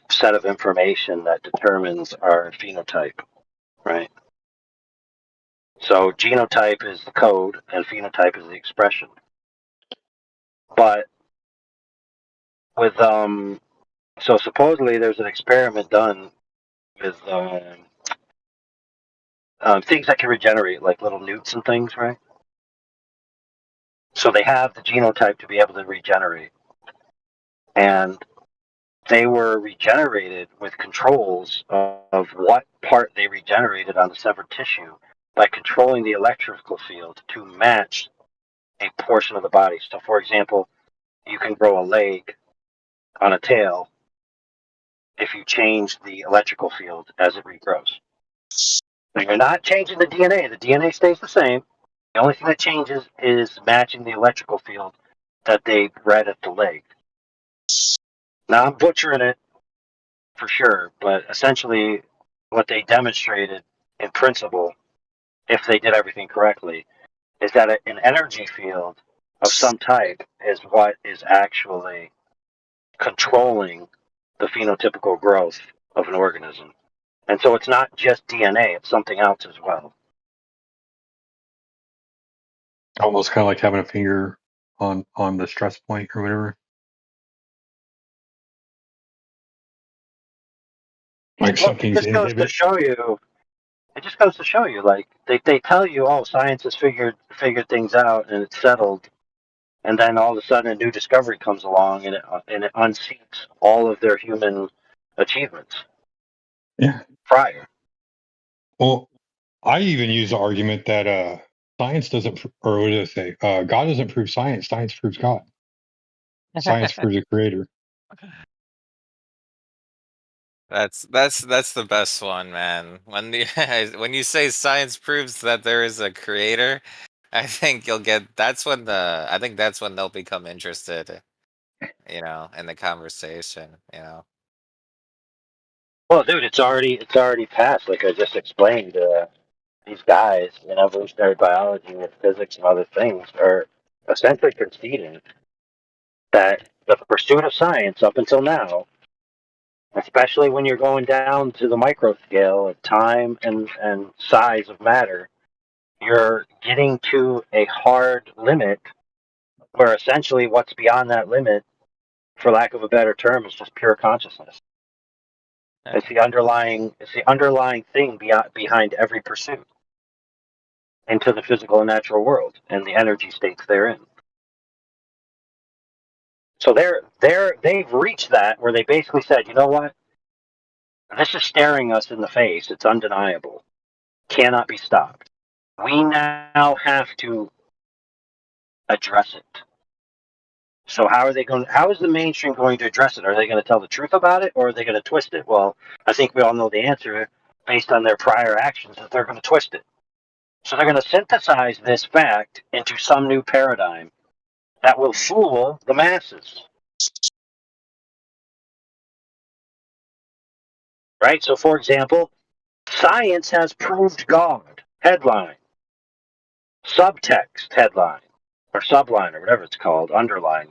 [SPEAKER 10] set of information that determines our phenotype, right? So genotype is the code and phenotype is the expression. But with so supposedly there's an experiment done with things that can regenerate, like little newts and things, right? So they have the genotype to be able to regenerate, and they were regenerated with controls of what part they regenerated on the severed tissue by controlling the electrical field to match a portion of the body. So, for example, you can grow a leg on a tail if you change the electrical field as it regrows. Now, you're not changing the DNA. The DNA stays the same. The only thing that changes is matching the electrical field that they read at the lake. Now I'm butchering it for sure, but essentially what they demonstrated in principle, if they did everything correctly, is that an energy field of some type is what is actually controlling the phenotypical growth of an organism. And so it's not just DNA, it's something else as well.
[SPEAKER 11] Almost kind of like having a finger on the stress point or whatever. Like
[SPEAKER 10] Look, it
[SPEAKER 11] something's
[SPEAKER 10] just goes to
[SPEAKER 11] inhibited.
[SPEAKER 10] show you. It just goes to show you, like they tell you, oh, science has figured things out and it's settled, and then all of a sudden a new discovery comes along and it unseats all of their human achievements
[SPEAKER 11] Yeah.
[SPEAKER 10] prior.
[SPEAKER 11] Well, I even use the argument that science doesn't, or what do I say? God doesn't prove science. Science proves God. Science proves the creator.
[SPEAKER 8] That's the best one, man. When the when you say science proves that there is a creator, I think you'll get I think that's when they'll become interested, in the conversation.
[SPEAKER 10] Well, dude, it's already passed. Like I just explained, these guys in evolutionary biology and physics and other things are essentially conceding that the pursuit of science up until now, especially when you're going down to the micro scale of time and size of matter, you're getting to a hard limit where essentially what's beyond that limit, for lack of a better term, is just pure consciousness. It's the underlying thing behind every pursuit into the physical and natural world and the energy states therein. So they've reached that where they basically said, you know what? This is staring us in the face. It's undeniable. Cannot be stopped. We now have to address it. So how is the mainstream going to address it? Are they going to tell the truth about it or are they going to twist it? Well, I think we all know the answer based on their prior actions that they're going to twist it. So they're going to synthesize this fact into some new paradigm that will fool the masses. Right? So for example, science has proved God. Headline. Subtext headline. Or subline or whatever it's called. Underline.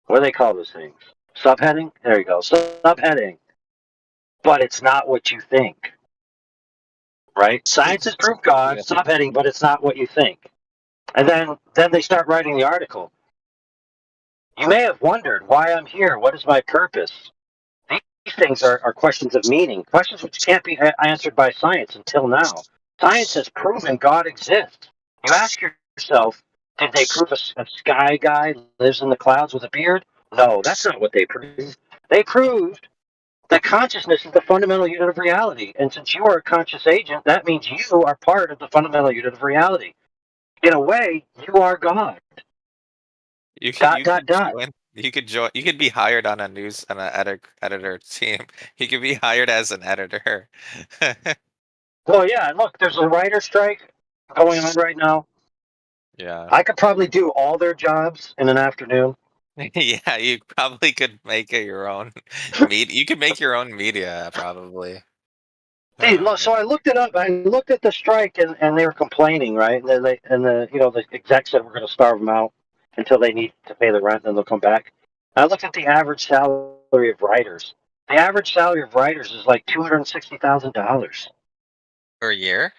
[SPEAKER 10] What do they call those things? Subheading? There you go. Subheading. But it's not what you think. Right? Science has proved God.
[SPEAKER 8] Yeah.
[SPEAKER 10] Subheading, but it's not what you think. And then they start writing the article. You may have wondered why I'm here. What is my purpose? These things are questions of meaning, questions which can't be answered by science until now. Science has proven God exists. You ask yourself, did they prove a sky guy lives in the clouds with a beard? No, that's not what they proved. They proved that consciousness is the fundamental unit of reality. And since you are a conscious agent, that means you are part of the fundamental unit of reality. In a way, you are God.
[SPEAKER 8] You could
[SPEAKER 10] Dot,
[SPEAKER 8] you
[SPEAKER 10] dot,
[SPEAKER 8] could
[SPEAKER 10] dot.
[SPEAKER 8] join. You could join. You could be hired on an editor team. You could be hired as an editor.
[SPEAKER 10] Well, yeah, and look, there's a writer strike going on right now.
[SPEAKER 8] Yeah.
[SPEAKER 10] I could probably do all their jobs in an afternoon.
[SPEAKER 8] Yeah, you probably could make it your own media. You could make your own media, probably.
[SPEAKER 10] Dude, so I looked it up. I looked at the strike, and they were complaining, right? And then the exec said we're going to starve them out until they need to pay the rent, and then they'll come back. I looked at the average salary of writers. The average salary of writers is like $260,000.
[SPEAKER 8] For a year?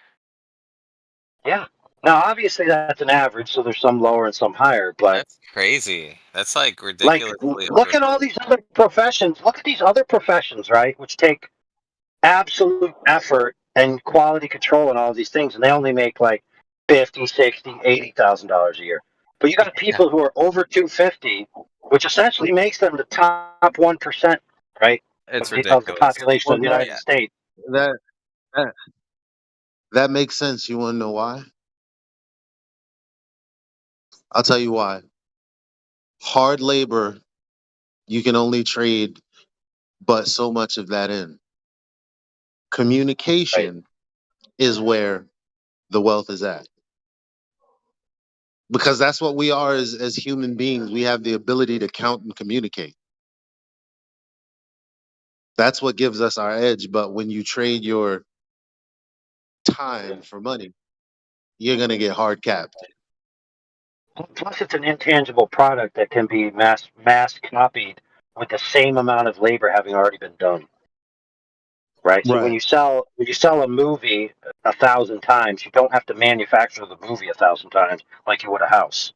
[SPEAKER 10] Yeah. Now, obviously, that's an average, so there's some lower and some higher. But
[SPEAKER 8] That's crazy. That's like
[SPEAKER 10] like,
[SPEAKER 8] ridiculously
[SPEAKER 10] look at all
[SPEAKER 8] overpaid.
[SPEAKER 10] these other professions. Look at these other professions, right? Which take absolute effort and quality control and all of these things, and they only make like 50, 60, $80,000 a year. But you got
[SPEAKER 8] Yeah,
[SPEAKER 10] people who are over 250, which essentially makes them the top 1%, right,
[SPEAKER 8] it's
[SPEAKER 10] of the
[SPEAKER 8] ridiculous.
[SPEAKER 10] population
[SPEAKER 1] Well,
[SPEAKER 10] of the United
[SPEAKER 8] Yeah.
[SPEAKER 10] States.
[SPEAKER 1] that that that makes sense. You want to know why? I'll tell you why. Hard labor, you can only trade but so much of that in.
[SPEAKER 10] Right.
[SPEAKER 1] Communication is where the wealth is at. because that's what we are as human beings. We have the ability to count and communicate. That's what gives us our edge. But when you trade your time for money, you're gonna get hard capped.
[SPEAKER 10] Plus, it's an intangible product that can be mass copied with the same amount of labor having already been done. Right. So
[SPEAKER 1] Right.
[SPEAKER 10] when you sell a movie 1,000 times, you don't have to manufacture the movie 1,000 times like you would a house.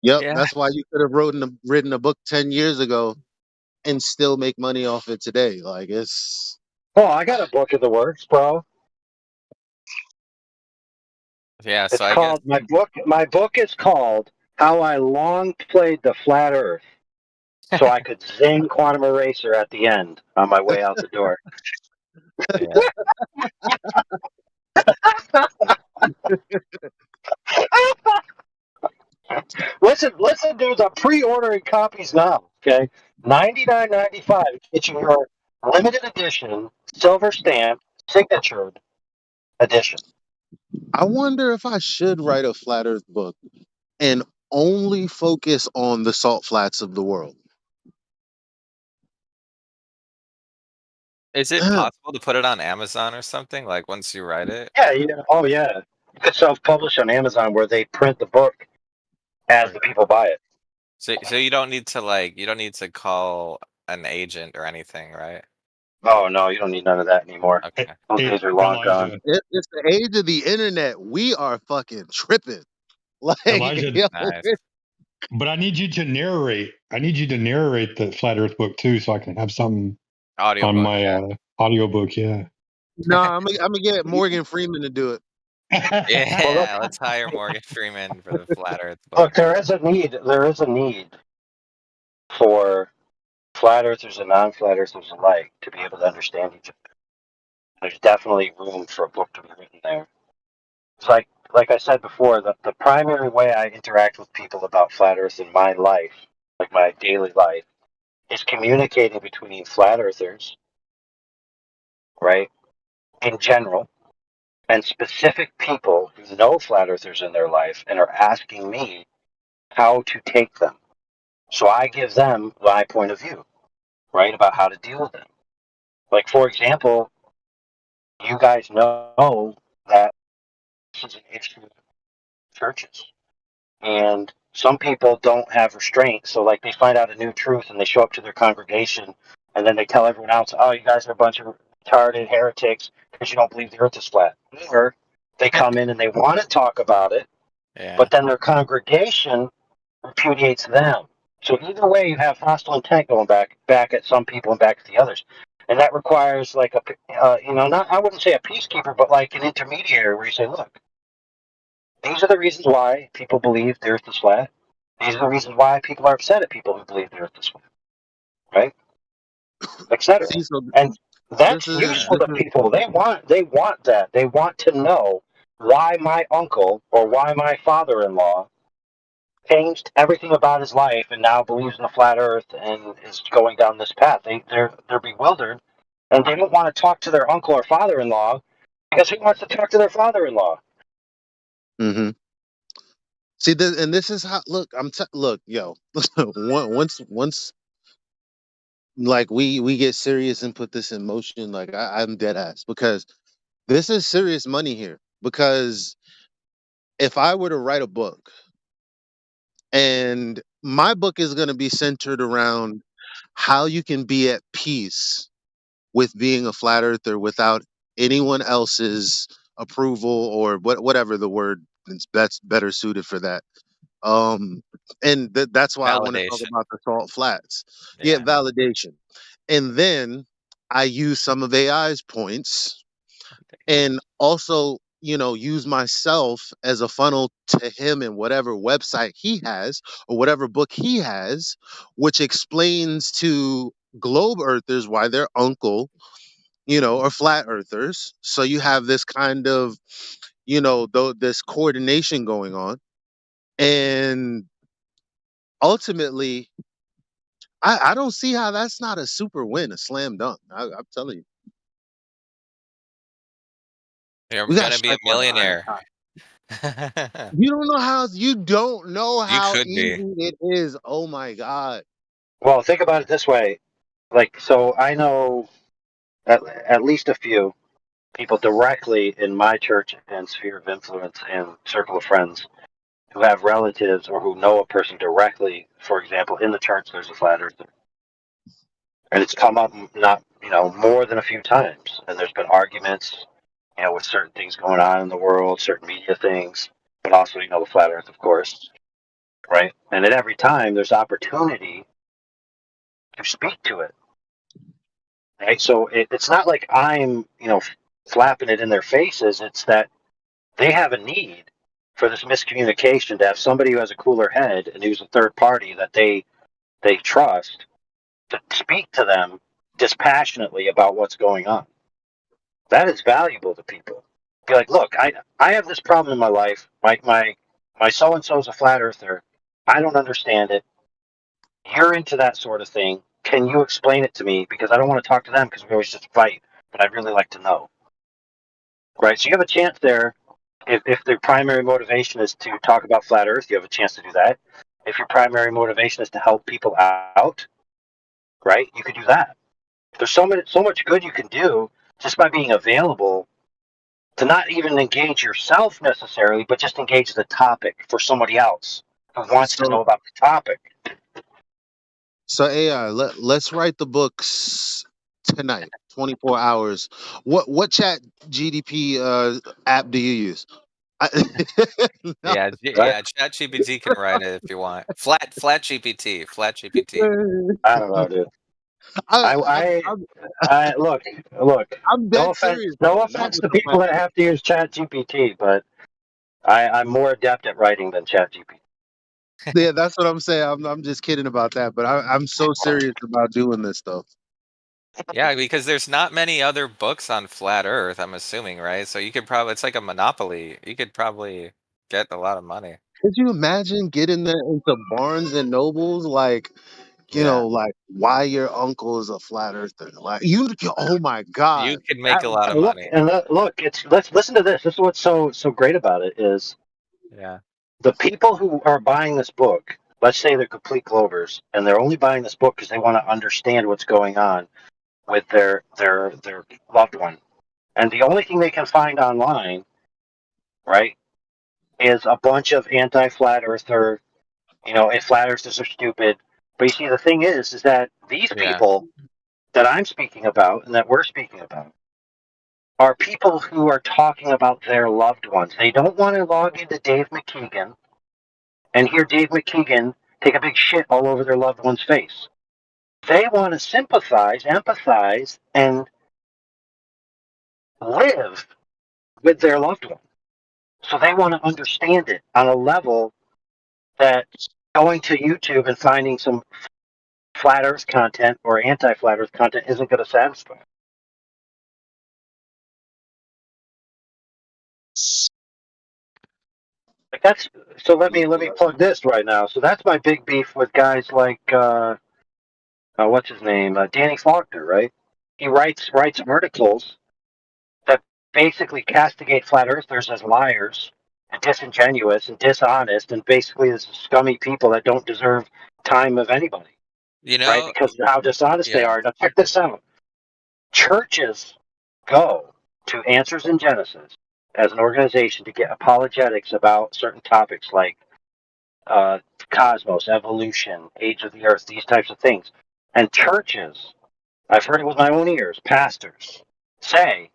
[SPEAKER 1] Yep.
[SPEAKER 8] Yeah.
[SPEAKER 1] That's why you could have written a book 10 years ago and still make money off it today. Like it's
[SPEAKER 10] Oh, I got a book of the works, bro.
[SPEAKER 8] Yeah, so
[SPEAKER 10] It's
[SPEAKER 8] I guess
[SPEAKER 10] called my book. My book is called "How I Long Played the Flat Earth So I Could Zing Quantum Eraser at the End on my way out the door."
[SPEAKER 8] yeah.
[SPEAKER 10] Listen, dudes. I'm pre-ordering copies now. Okay, $99.95 get you your limited edition, silver stamp, signatured edition.
[SPEAKER 1] I wonder if I should write a flat earth book and only focus on the salt flats of the world.
[SPEAKER 8] Is it possible to put it on Amazon or something? Like once you write it?
[SPEAKER 10] Yeah, yeah. Oh, yeah. You could self-publish on Amazon where they print the book as the people buy it.
[SPEAKER 8] So you don't need to call an agent or anything, right?
[SPEAKER 10] Oh no, you don't need none of that anymore.
[SPEAKER 8] Okay.
[SPEAKER 10] Those days are long gone.
[SPEAKER 11] Elijah,
[SPEAKER 1] It's the age of the internet. We are fucking tripping. Like,
[SPEAKER 11] Elijah,
[SPEAKER 1] yo,
[SPEAKER 8] Nice.
[SPEAKER 11] but I need you to narrate. I need you to narrate the flat Earth book too, so I can have something on
[SPEAKER 8] Audiobook,
[SPEAKER 11] my
[SPEAKER 8] yeah.
[SPEAKER 11] audiobook. Yeah.
[SPEAKER 1] no, I'm gonna get Morgan Freeman to do it.
[SPEAKER 10] Well,
[SPEAKER 8] Yeah, let's hire Morgan Freeman for the Flat Earth book.
[SPEAKER 10] look, there is a need. There is a need for flat earthers and non-flat earthers alike to be able to understand each other. There's definitely room for a book to be written there. It's like I said before, the primary way I interact with people about flat Earth in my life, like my daily life, is communicating between flat earthers, right, in general, and specific people who know flat earthers in their life and are asking me how to take them. So I give them my point of view, right, about how to deal with them. Like, for example, you guys know that this is an issue in churches. And some people don't have restraint. So, like, they find out a new truth and they show up to their congregation and then they tell everyone else, oh, you guys are a bunch of retarded heretics because you don't believe the earth is flat. Or they come in and they want to talk about it,
[SPEAKER 8] Yeah.
[SPEAKER 10] but then their congregation repudiates them. So either way, you have hostile intent going back at some people and back at the others, and that requires like not I wouldn't say a peacekeeper, but like an intermediary where you say, look, these are the reasons why people believe the Earth is flat. These are the reasons why people are upset at people who believe the Earth is flat, right, etc.
[SPEAKER 1] See, so
[SPEAKER 10] And
[SPEAKER 1] this
[SPEAKER 10] that's
[SPEAKER 1] is
[SPEAKER 10] useful
[SPEAKER 8] Yeah.
[SPEAKER 1] this
[SPEAKER 10] to
[SPEAKER 1] is
[SPEAKER 10] people. They want that. They want to know why my uncle or why my father-in-law changed everything about his life and now believes in the flat earth and is going down this path. They're bewildered and they don't want to talk to their uncle or father-in-law because who wants to talk to their father-in-law?
[SPEAKER 1] hmm see this, and this is how look. Look, yo. Once like we get serious and put this in motion, like I'm dead ass because this is serious money here. Because if I were to write a book, and my book is going to be centered around how you can be at peace with being a flat earther without anyone else's approval or whatever the word that's better suited for that. And that's why I want to talk
[SPEAKER 8] Validation.
[SPEAKER 1] about the salt flats. Yeah,
[SPEAKER 8] Yeah.
[SPEAKER 1] validation. And then I use some of AI's points and also, use myself as a funnel to him and whatever website he has or whatever book he has, which explains to globe earthers why their uncle, are flat earthers. So you have this kind of, this coordination going on. And ultimately, I don't see how that's not a super win, a slam dunk. I'm telling you.
[SPEAKER 8] You're
[SPEAKER 1] We gotta
[SPEAKER 8] gonna be a
[SPEAKER 1] strike while the iron is
[SPEAKER 8] millionaire.
[SPEAKER 1] hot. You don't know
[SPEAKER 8] You
[SPEAKER 1] how
[SPEAKER 8] could be.
[SPEAKER 1] easy it is. Oh my god.
[SPEAKER 10] Well, think about it this way. Like, so I know at least a few people directly in my church and sphere of influence and circle of friends who have relatives or who know a person directly. For example, in the church, there's a flat earther, and it's come up not more than a few times, and there's been arguments, with certain things going on in the world, certain media things, but also the flat Earth, of course, right? And at every time, there's opportunity to speak to it, right? So it's not like I'm flapping it in their faces. It's that they have a need for this miscommunication to have somebody who has a cooler head and who's a third party that they trust to speak to them dispassionately about what's going on. That is valuable to people. Be like, look, I have this problem in my life. My so and so's a flat earther. I don't understand it. You're into that sort of thing. Can you explain it to me? Because I don't want to talk to them because we always just fight. But I'd really like to know. Right? So you have a chance there. If the primary motivation is to talk about flat Earth, you have a chance to do that. If your primary motivation is to help people out, right, you could do that. There's so much good you can do just by being available to not even engage yourself necessarily, but just engage the topic for somebody else who wants to
[SPEAKER 1] So
[SPEAKER 10] know about the topic.
[SPEAKER 1] so AI, let's write the books tonight. 24 hours. What chat GDP app do you use? I, no.
[SPEAKER 10] Right?
[SPEAKER 8] Yeah. ChatGPT can write it if you want. Flat GPT. Flat GPT.
[SPEAKER 10] I don't know, dude.
[SPEAKER 1] I,
[SPEAKER 10] I,
[SPEAKER 1] I'm,
[SPEAKER 10] I,
[SPEAKER 1] I'm,
[SPEAKER 10] I look.
[SPEAKER 1] I'm
[SPEAKER 10] No
[SPEAKER 1] dead
[SPEAKER 10] offense,
[SPEAKER 1] serious
[SPEAKER 10] no
[SPEAKER 1] though. Not
[SPEAKER 10] offense
[SPEAKER 1] with
[SPEAKER 10] to
[SPEAKER 1] the
[SPEAKER 10] people
[SPEAKER 1] flat.
[SPEAKER 10] that have to use Chat GPT, but I'm more adept at writing than Chat GPT.
[SPEAKER 1] Yeah, that's what I'm saying. I'm just kidding about that, but I'm so serious about doing this stuff.
[SPEAKER 8] Yeah, because there's not many other books on flat Earth, I'm assuming, right? So you could probably, it's like a monopoly. You could probably get a lot of money.
[SPEAKER 1] Could you imagine getting that into Barnes and Nobles, like
[SPEAKER 8] Yeah.
[SPEAKER 1] like why your uncle is a flat earther? Like oh my
[SPEAKER 8] You
[SPEAKER 1] god.
[SPEAKER 8] could make a lot of
[SPEAKER 10] Look,
[SPEAKER 8] money.
[SPEAKER 10] and look. Let's listen to this. This is what's so great about it is
[SPEAKER 8] Yeah.
[SPEAKER 10] the people who are buying this book. Let's say they're complete Glovers, and they're only buying this book because they want to understand what's going on with their loved one. And the only thing they can find online, right, is a bunch of anti-flat earther, if flat earthers are stupid. But you see, the thing is that these
[SPEAKER 8] Yeah.
[SPEAKER 10] people that I'm speaking about and that we're speaking about are people who are talking about their loved ones. They don't want to log into Dave McKeegan and hear Dave McKeegan take a big shit all over their loved one's face. They want to sympathize, empathize, and live with their loved one. So they want to understand it on a level that going to YouTube and finding some flat Earth content or anti-flat Earth content isn't going to satisfy. Like that's so. Let me plug this right now. So that's my big beef with guys like what's his name, Danny Faulkner, right? He writes articles that basically castigate flat earthers as liars and disingenuous and dishonest and basically as scummy people that don't deserve time of anybody,
[SPEAKER 8] You
[SPEAKER 10] right?
[SPEAKER 8] know,
[SPEAKER 10] Because of how dishonest they
[SPEAKER 8] yeah.
[SPEAKER 10] are. Now check this out. Churches go to Answers in Genesis as an organization to get apologetics about certain topics like cosmos, evolution, age of the earth, these types of things. And churches, I've heard it with my own ears, pastors say,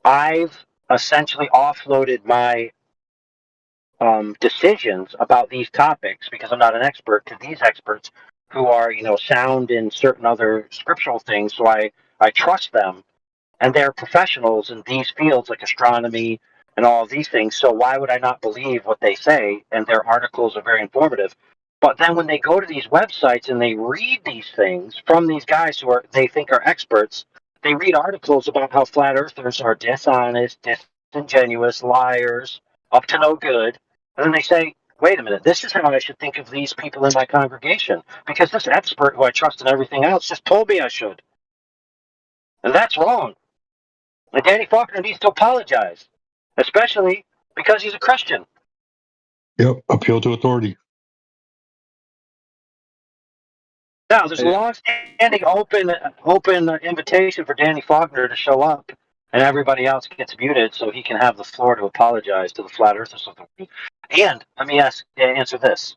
[SPEAKER 10] I've essentially offloaded my decisions about these topics because I'm not an expert to these experts who are, sound in certain other scriptural things. So I trust them and they're professionals in these fields like astronomy and all of these things. So why would I not believe what they say? And their articles are very informative. But then when they go to these websites and they read these things from these guys who they think are experts, they read articles about how flat earthers are dishonest, disingenuous, liars, up to no good. And then they say, wait a minute, this is how I should think of these people in my congregation because this expert who I trust in everything else just told me I should. And that's wrong. And Danny Faulkner needs to apologize, especially because he's a Christian.
[SPEAKER 11] Yep. Appeal to authority.
[SPEAKER 10] Now, there's a long-standing open invitation for Danny Faulkner to show up, and everybody else gets muted so he can have the floor to apologize to the flat earthers of the world. And let me answer this: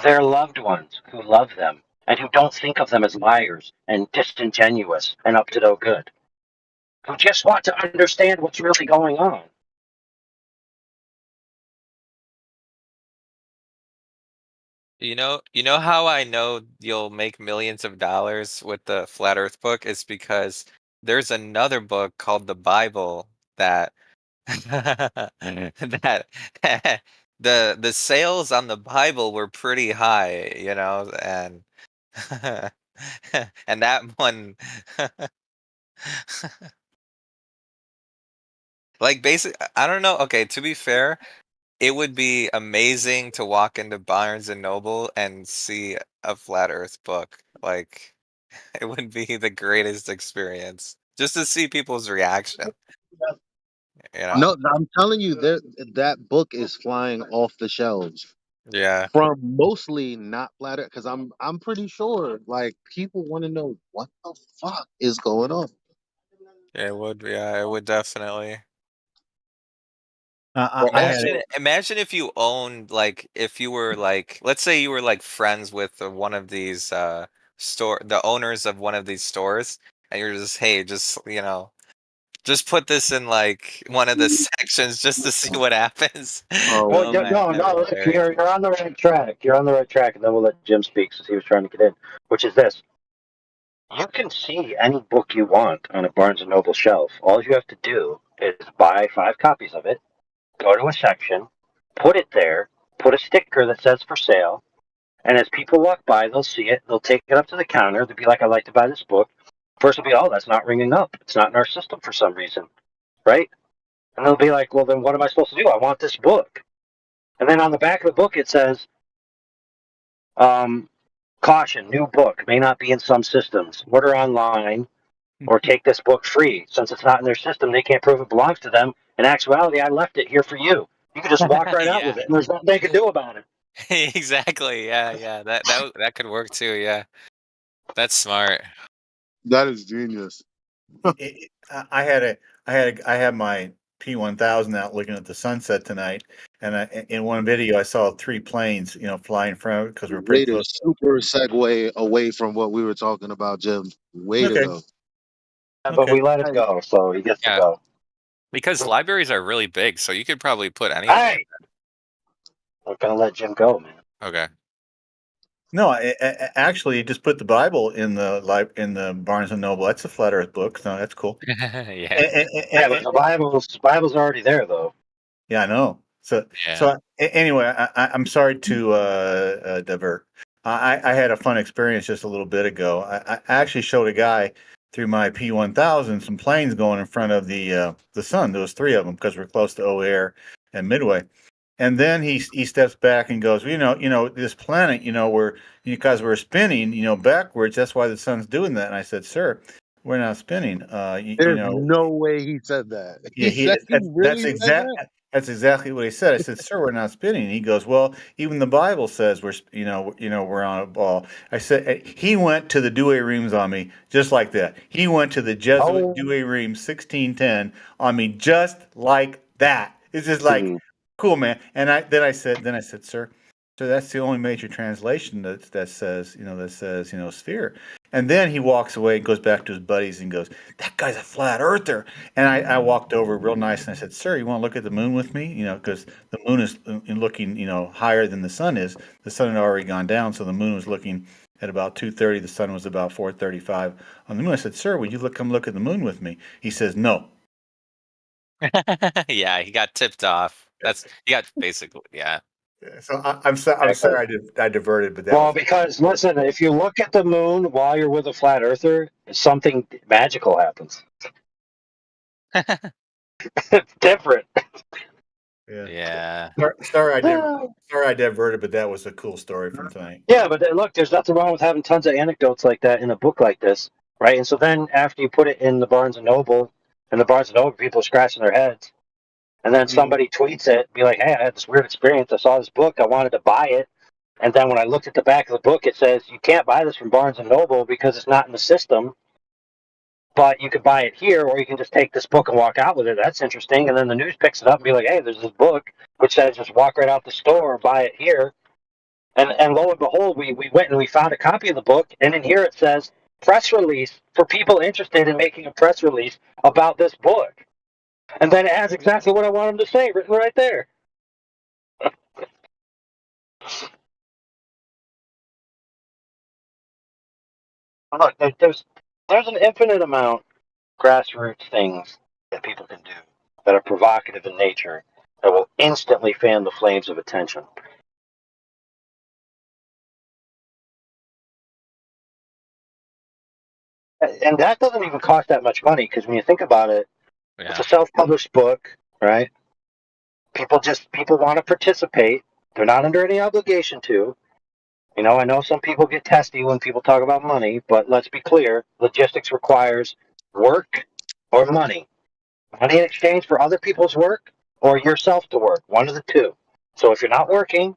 [SPEAKER 10] their loved ones who love them and who don't think of them as liars and disingenuous and up to no good, who just want to understand what's really going on.
[SPEAKER 8] You know how I know you'll make millions of dollars with the Flat Earth book is because there's another book called the Bible that that the sales on the Bible were pretty high, you know, and and that one like basic I don't know, okay, to be fair, it would be amazing to walk into Barnes and Noble and see a Flat Earth book. Like it would be the greatest experience just to see people's reaction, you know?
[SPEAKER 1] No, I'm telling you, that book is flying off the shelves
[SPEAKER 8] Yeah,
[SPEAKER 1] from mostly not flatter because I'm pretty sure like people want to know what the fuck is going on.
[SPEAKER 8] it would. Yeah, it would definitely.
[SPEAKER 14] I had
[SPEAKER 8] Imagine if you owned like if you were like let's say you were like friends with one of these the owners of one of these stores and you're just hey just you know just put this in like one of the sections just to see what happens.
[SPEAKER 1] Oh
[SPEAKER 10] Well,
[SPEAKER 8] Oh
[SPEAKER 1] my!
[SPEAKER 8] man,
[SPEAKER 10] no,
[SPEAKER 8] that'd be
[SPEAKER 10] look,
[SPEAKER 8] hilarious.
[SPEAKER 10] you're on the right track. You're on the right track, and then we'll let Jim speak since he was trying to get in, which is this. You can see any book you want on a Barnes and Noble shelf. All you have to do is buy 5 copies of it, go to a section, put it there, put a sticker that says for sale, and as people walk by, they'll see it, they'll take it up to the counter, they'll be like, I'd like to buy this book. First will be, oh, that's not ringing up. It's not in our system for some reason, right? And they'll be like, well, then what am I supposed to do? I want this book. And then on the back of the book, it says, caution, new book, may not be in some systems. Order online or take this book free. Since it's not in their system, they can't prove it belongs to them. In actuality, I left it here for you. You can just walk right out
[SPEAKER 8] Yeah.
[SPEAKER 10] with it, and there's nothing they can do about it.
[SPEAKER 8] Exactly. Yeah, yeah. That could work too, yeah. That's smart.
[SPEAKER 1] That is genius.
[SPEAKER 14] I had a I had my P1000 out looking at the sunset tonight, and in one video I saw 3 planes, flying in front of it because we're pretty
[SPEAKER 1] Way to
[SPEAKER 14] close.
[SPEAKER 1] super segue away from what we were talking about, Jim. Way to
[SPEAKER 14] Okay,
[SPEAKER 1] go.
[SPEAKER 10] But
[SPEAKER 14] okay.
[SPEAKER 10] we let it go, so he gets to
[SPEAKER 8] Yeah,
[SPEAKER 10] go.
[SPEAKER 8] because libraries are really big, so you could probably put anything in
[SPEAKER 10] Hey, I'm gonna let Jim go, man.
[SPEAKER 8] there. Okay.
[SPEAKER 14] No, actually, just put the Bible in in the Barnes and Noble. That's a flat Earth book, so that's cool.
[SPEAKER 8] Yeah.
[SPEAKER 10] Yeah, but the Bible's already there, though.
[SPEAKER 14] Yeah, I know.
[SPEAKER 8] Yeah.
[SPEAKER 14] Anyway, I'm sorry to divert. I had a fun experience just a little bit ago. I actually showed a guy through my P1000 some planes going in front of the sun. There was 3 of them because we're close to O'Hare and Midway. And then he steps back and goes, this planet, we're because we're spinning, backwards. That's why the sun's doing that. And I said, sir, we're not spinning.
[SPEAKER 1] There's no way he said that.
[SPEAKER 14] Yeah,
[SPEAKER 1] He said he
[SPEAKER 14] that's
[SPEAKER 1] really said that.
[SPEAKER 14] that's exactly what he said. I said, "Sir, we're not spinning." He goes, "Well, even the Bible says we're on a ball." I said he went to the Douay Rheims on me just like that. He went to the Jesuit
[SPEAKER 10] Oh,
[SPEAKER 14] Douay Rheims 1610 on me just like that. It's just like
[SPEAKER 10] mhm.
[SPEAKER 14] cool, man. And then I said, "Sir, so that's the only major translation that says sphere." And then he walks away and goes back to his buddies and goes, "That guy's a flat earther." And I walked over real nice and I said, "Sir, you want to look at the moon with me? Because the moon is looking, higher than the sun is. The sun had already gone down, so the moon was looking at about 2:30. The sun was about 4:35 on the moon." I said, "Sir, would you come look at the moon with me?" He says, "No."
[SPEAKER 8] Yeah, he got tipped off. He got basically, yeah.
[SPEAKER 14] So I'm sorry I diverted, but that
[SPEAKER 10] Well,
[SPEAKER 14] was
[SPEAKER 10] because listen, if you look at the moon while you're with a flat earther, something magical happens. It's different.
[SPEAKER 14] yeah.
[SPEAKER 8] Yeah.
[SPEAKER 14] Sorry I diverted, but that was a cool story from tonight.
[SPEAKER 10] Yeah, but look, there's nothing wrong with having tons of anecdotes like that in a book like this, right? And so then after you put it in the Barnes and Noble, and the Barnes and Noble people are scratching their heads. And then somebody tweets it, be like, "Hey, I had this weird experience. I saw this book. I wanted to buy it. And then when I looked at the back of the book, it says you can't buy this from Barnes and Noble because it's not in the system. But you could buy it here, or you can just take this book and walk out with it. That's interesting." And then the news picks it up and be like, "Hey, there's this book which says just walk right out the store or buy it here." And lo and behold, we went and we found a copy of the book, and in here it says press release for people interested in making a press release about this book. And then it has exactly what I want them to say written right there. Look, there's an infinite amount of grassroots things that people can do that are provocative in nature that will instantly fan the flames of attention. And that doesn't even cost that much money because when you think about it, it's a self-published book, right? People want to participate. They're not under any obligation to. I know some people get testy when people talk about money, but let's be clear: logistics requires work or money. Money in exchange for other people's work or yourself to work. One of the two. So if you're not working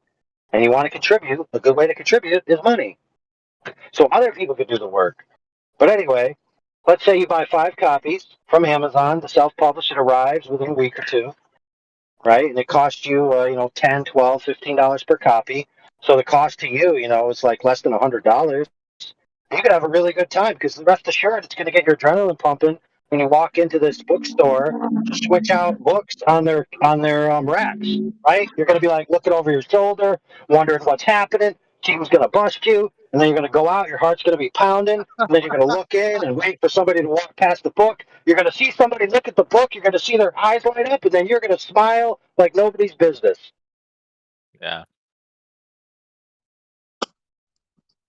[SPEAKER 10] and you want to contribute, a good way to contribute is money. So other people could do the work. But anyway, let's say you buy 5 copies from Amazon. The self-publish, it arrives within a week or two, right? And it costs you, $10, $12, $15 per copy. So the cost to you, is like less than $100. You could have a really good time because rest assured it's going to get your adrenaline pumping when you walk into this bookstore to switch out books on their racks, right? You're going to be like looking over your shoulder, wondering what's happening. See who's going to bust you, and then you're going to go out. Your heart's going to be pounding, and then you're going to look in and wait for somebody to walk past the book. You're going to see somebody look at the book. You're going to see their eyes light up, and then you're going to smile like nobody's business.
[SPEAKER 8] Yeah.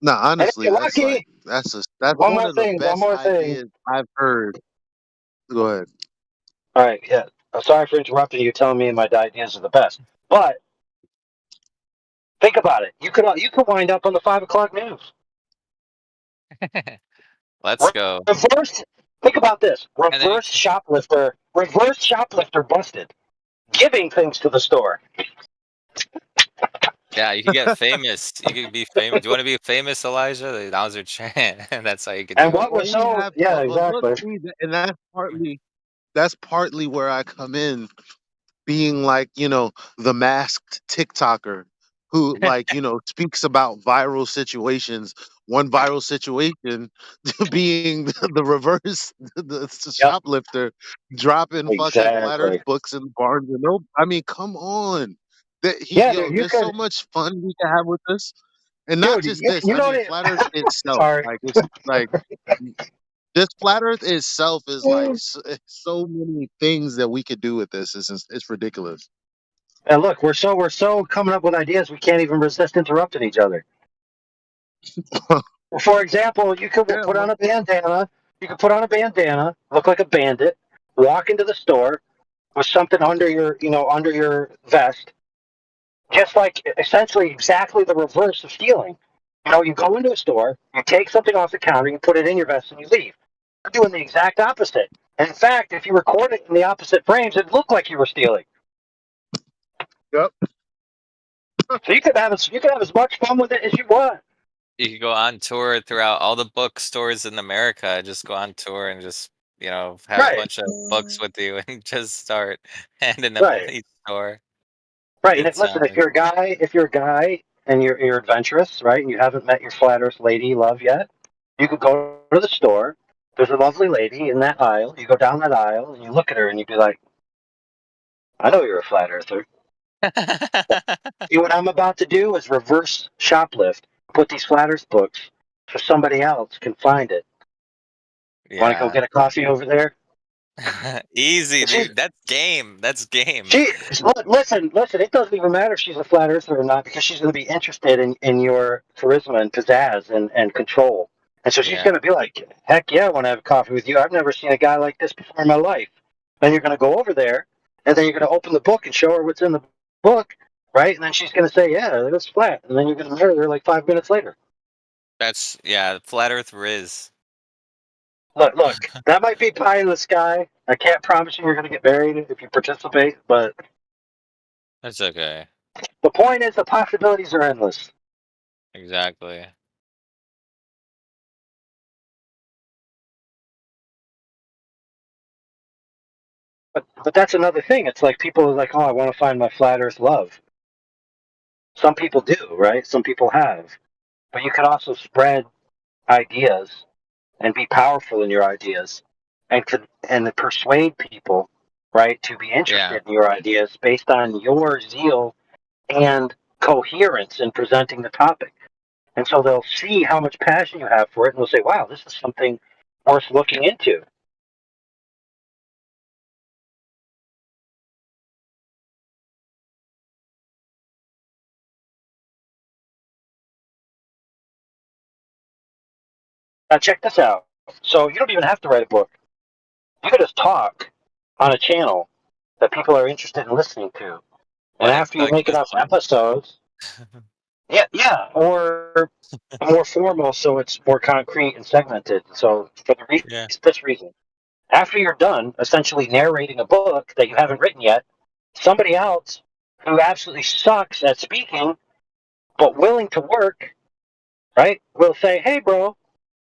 [SPEAKER 1] No,
[SPEAKER 10] And if
[SPEAKER 1] honestly,
[SPEAKER 10] you're
[SPEAKER 1] that's like
[SPEAKER 10] lucky,
[SPEAKER 1] that's
[SPEAKER 10] one
[SPEAKER 1] one
[SPEAKER 10] more
[SPEAKER 1] of the
[SPEAKER 10] thing, one
[SPEAKER 1] best
[SPEAKER 10] more thing.
[SPEAKER 1] ideas I've heard. Go ahead.
[SPEAKER 10] All right, yeah. I'm sorry for interrupting you, telling me my ideas are the best. But think about it. You could wind up on the 5 o'clock news.
[SPEAKER 8] Let's go.
[SPEAKER 10] Reverse. Think about this.
[SPEAKER 8] And then you
[SPEAKER 10] Reverse
[SPEAKER 8] can,
[SPEAKER 10] shoplifter. Reverse shoplifter busted. Giving things to the store.
[SPEAKER 8] yeah, you can get famous. You could be famous. Do you want to be famous, Elijah? Now's your chance. That's how you could
[SPEAKER 10] And
[SPEAKER 8] do
[SPEAKER 10] what
[SPEAKER 8] it.
[SPEAKER 10] was
[SPEAKER 1] Well, we
[SPEAKER 10] so?
[SPEAKER 1] have,
[SPEAKER 10] Yeah,
[SPEAKER 1] but look,
[SPEAKER 10] exactly.
[SPEAKER 1] see, and that's partly where I come in, being like, the masked TikToker who, like, speaks about viral situations. One viral situation being the reverse, the
[SPEAKER 10] Yep.
[SPEAKER 1] shoplifter dropping fucking flat Earth
[SPEAKER 10] Exactly.
[SPEAKER 1] books in Barnes and Noble. I mean, come on.
[SPEAKER 10] Yeah, dude. You
[SPEAKER 1] There's so
[SPEAKER 10] could,
[SPEAKER 1] much fun we can have with this, and not
[SPEAKER 10] dude.
[SPEAKER 1] just
[SPEAKER 10] You,
[SPEAKER 1] this.
[SPEAKER 10] you
[SPEAKER 1] I
[SPEAKER 10] know
[SPEAKER 1] mean,
[SPEAKER 10] what?
[SPEAKER 1] flat Earth itself,
[SPEAKER 10] Sorry.
[SPEAKER 1] like it's like this flat Earth itself is like so many things that we could do with this. It's ridiculous.
[SPEAKER 10] And look, we're so coming up with ideas we can't even resist interrupting each other. For example, you could
[SPEAKER 1] Yeah,
[SPEAKER 10] put on a bandana. You could put on a bandana, look like a bandit, walk into the store with something under your vest, just like essentially exactly the reverse of stealing. You go into a store, you take something off the counter, you put it in your vest, and you leave. You're doing the exact opposite. And in fact, if you record it in the opposite frames, it looked like you were stealing.
[SPEAKER 1] yep.
[SPEAKER 10] So you could have as much fun with it as you want.
[SPEAKER 8] You could go on tour throughout all the bookstores in America. Just go on tour and just, have a
[SPEAKER 10] Right,
[SPEAKER 8] bunch of books with you and just start handing them in
[SPEAKER 10] right,
[SPEAKER 8] each store.
[SPEAKER 10] right. And
[SPEAKER 8] Good
[SPEAKER 10] listen, if
[SPEAKER 8] times.
[SPEAKER 10] you're a guy and you're adventurous, right, and you haven't met your flat Earth lady love yet, you could go to the store. There's a lovely lady in that aisle. You go down that aisle and you look at her and you'd be like, "I know you're a flat earther." See, what I'm about to do is reverse shoplift. Put these flat Earth books so somebody else can find it. Want to go
[SPEAKER 8] Yeah.
[SPEAKER 10] get a coffee over there?
[SPEAKER 8] Easy,
[SPEAKER 10] She,
[SPEAKER 8] dude. That's game. That's game.
[SPEAKER 10] she, listen. It doesn't even matter if she's a flat earther or not because she's going to be interested in your charisma and pizzazz and control. And so she's
[SPEAKER 8] Yeah.
[SPEAKER 10] going to be like, "Heck yeah, I want to have coffee with you. I've never seen a guy like this before in my life." Then you're going to go over there, and then you're going to open the book and show her what's in the book, right? And then she's going to say, "Yeah, it was flat." And then you're going to marry her like 5 minutes later.
[SPEAKER 8] Yeah, Flat Earth Riz.
[SPEAKER 10] Look. That might be pie in the sky. I can't promise you you're going to get married if you participate, but
[SPEAKER 8] That's okay.
[SPEAKER 10] the point is the possibilities are endless.
[SPEAKER 8] Exactly.
[SPEAKER 10] But that's another thing. It's like people are like, oh, I want to find my flat Earth love. Some people do, right? Some people have. But you can also spread ideas and be powerful in your ideas and persuade people, right, to be
[SPEAKER 8] Yeah.
[SPEAKER 10] interested in your ideas based on your zeal and coherence in presenting the topic. And so they'll see how much passion you have for it and they'll say, wow, this is something worth looking into. Now, check this out. So you don't even have to write a book. You could just talk on a channel that people are interested in listening to. And
[SPEAKER 8] Like
[SPEAKER 10] after you make
[SPEAKER 8] this
[SPEAKER 10] enough
[SPEAKER 8] one.
[SPEAKER 10] episodes, yeah, or more formal, so it's more concrete and segmented. So for
[SPEAKER 8] Yeah.
[SPEAKER 10] this reason, after you're done, essentially narrating a book that you haven't written yet, somebody else who absolutely sucks at speaking but willing to work, right, will say, "Hey, bro,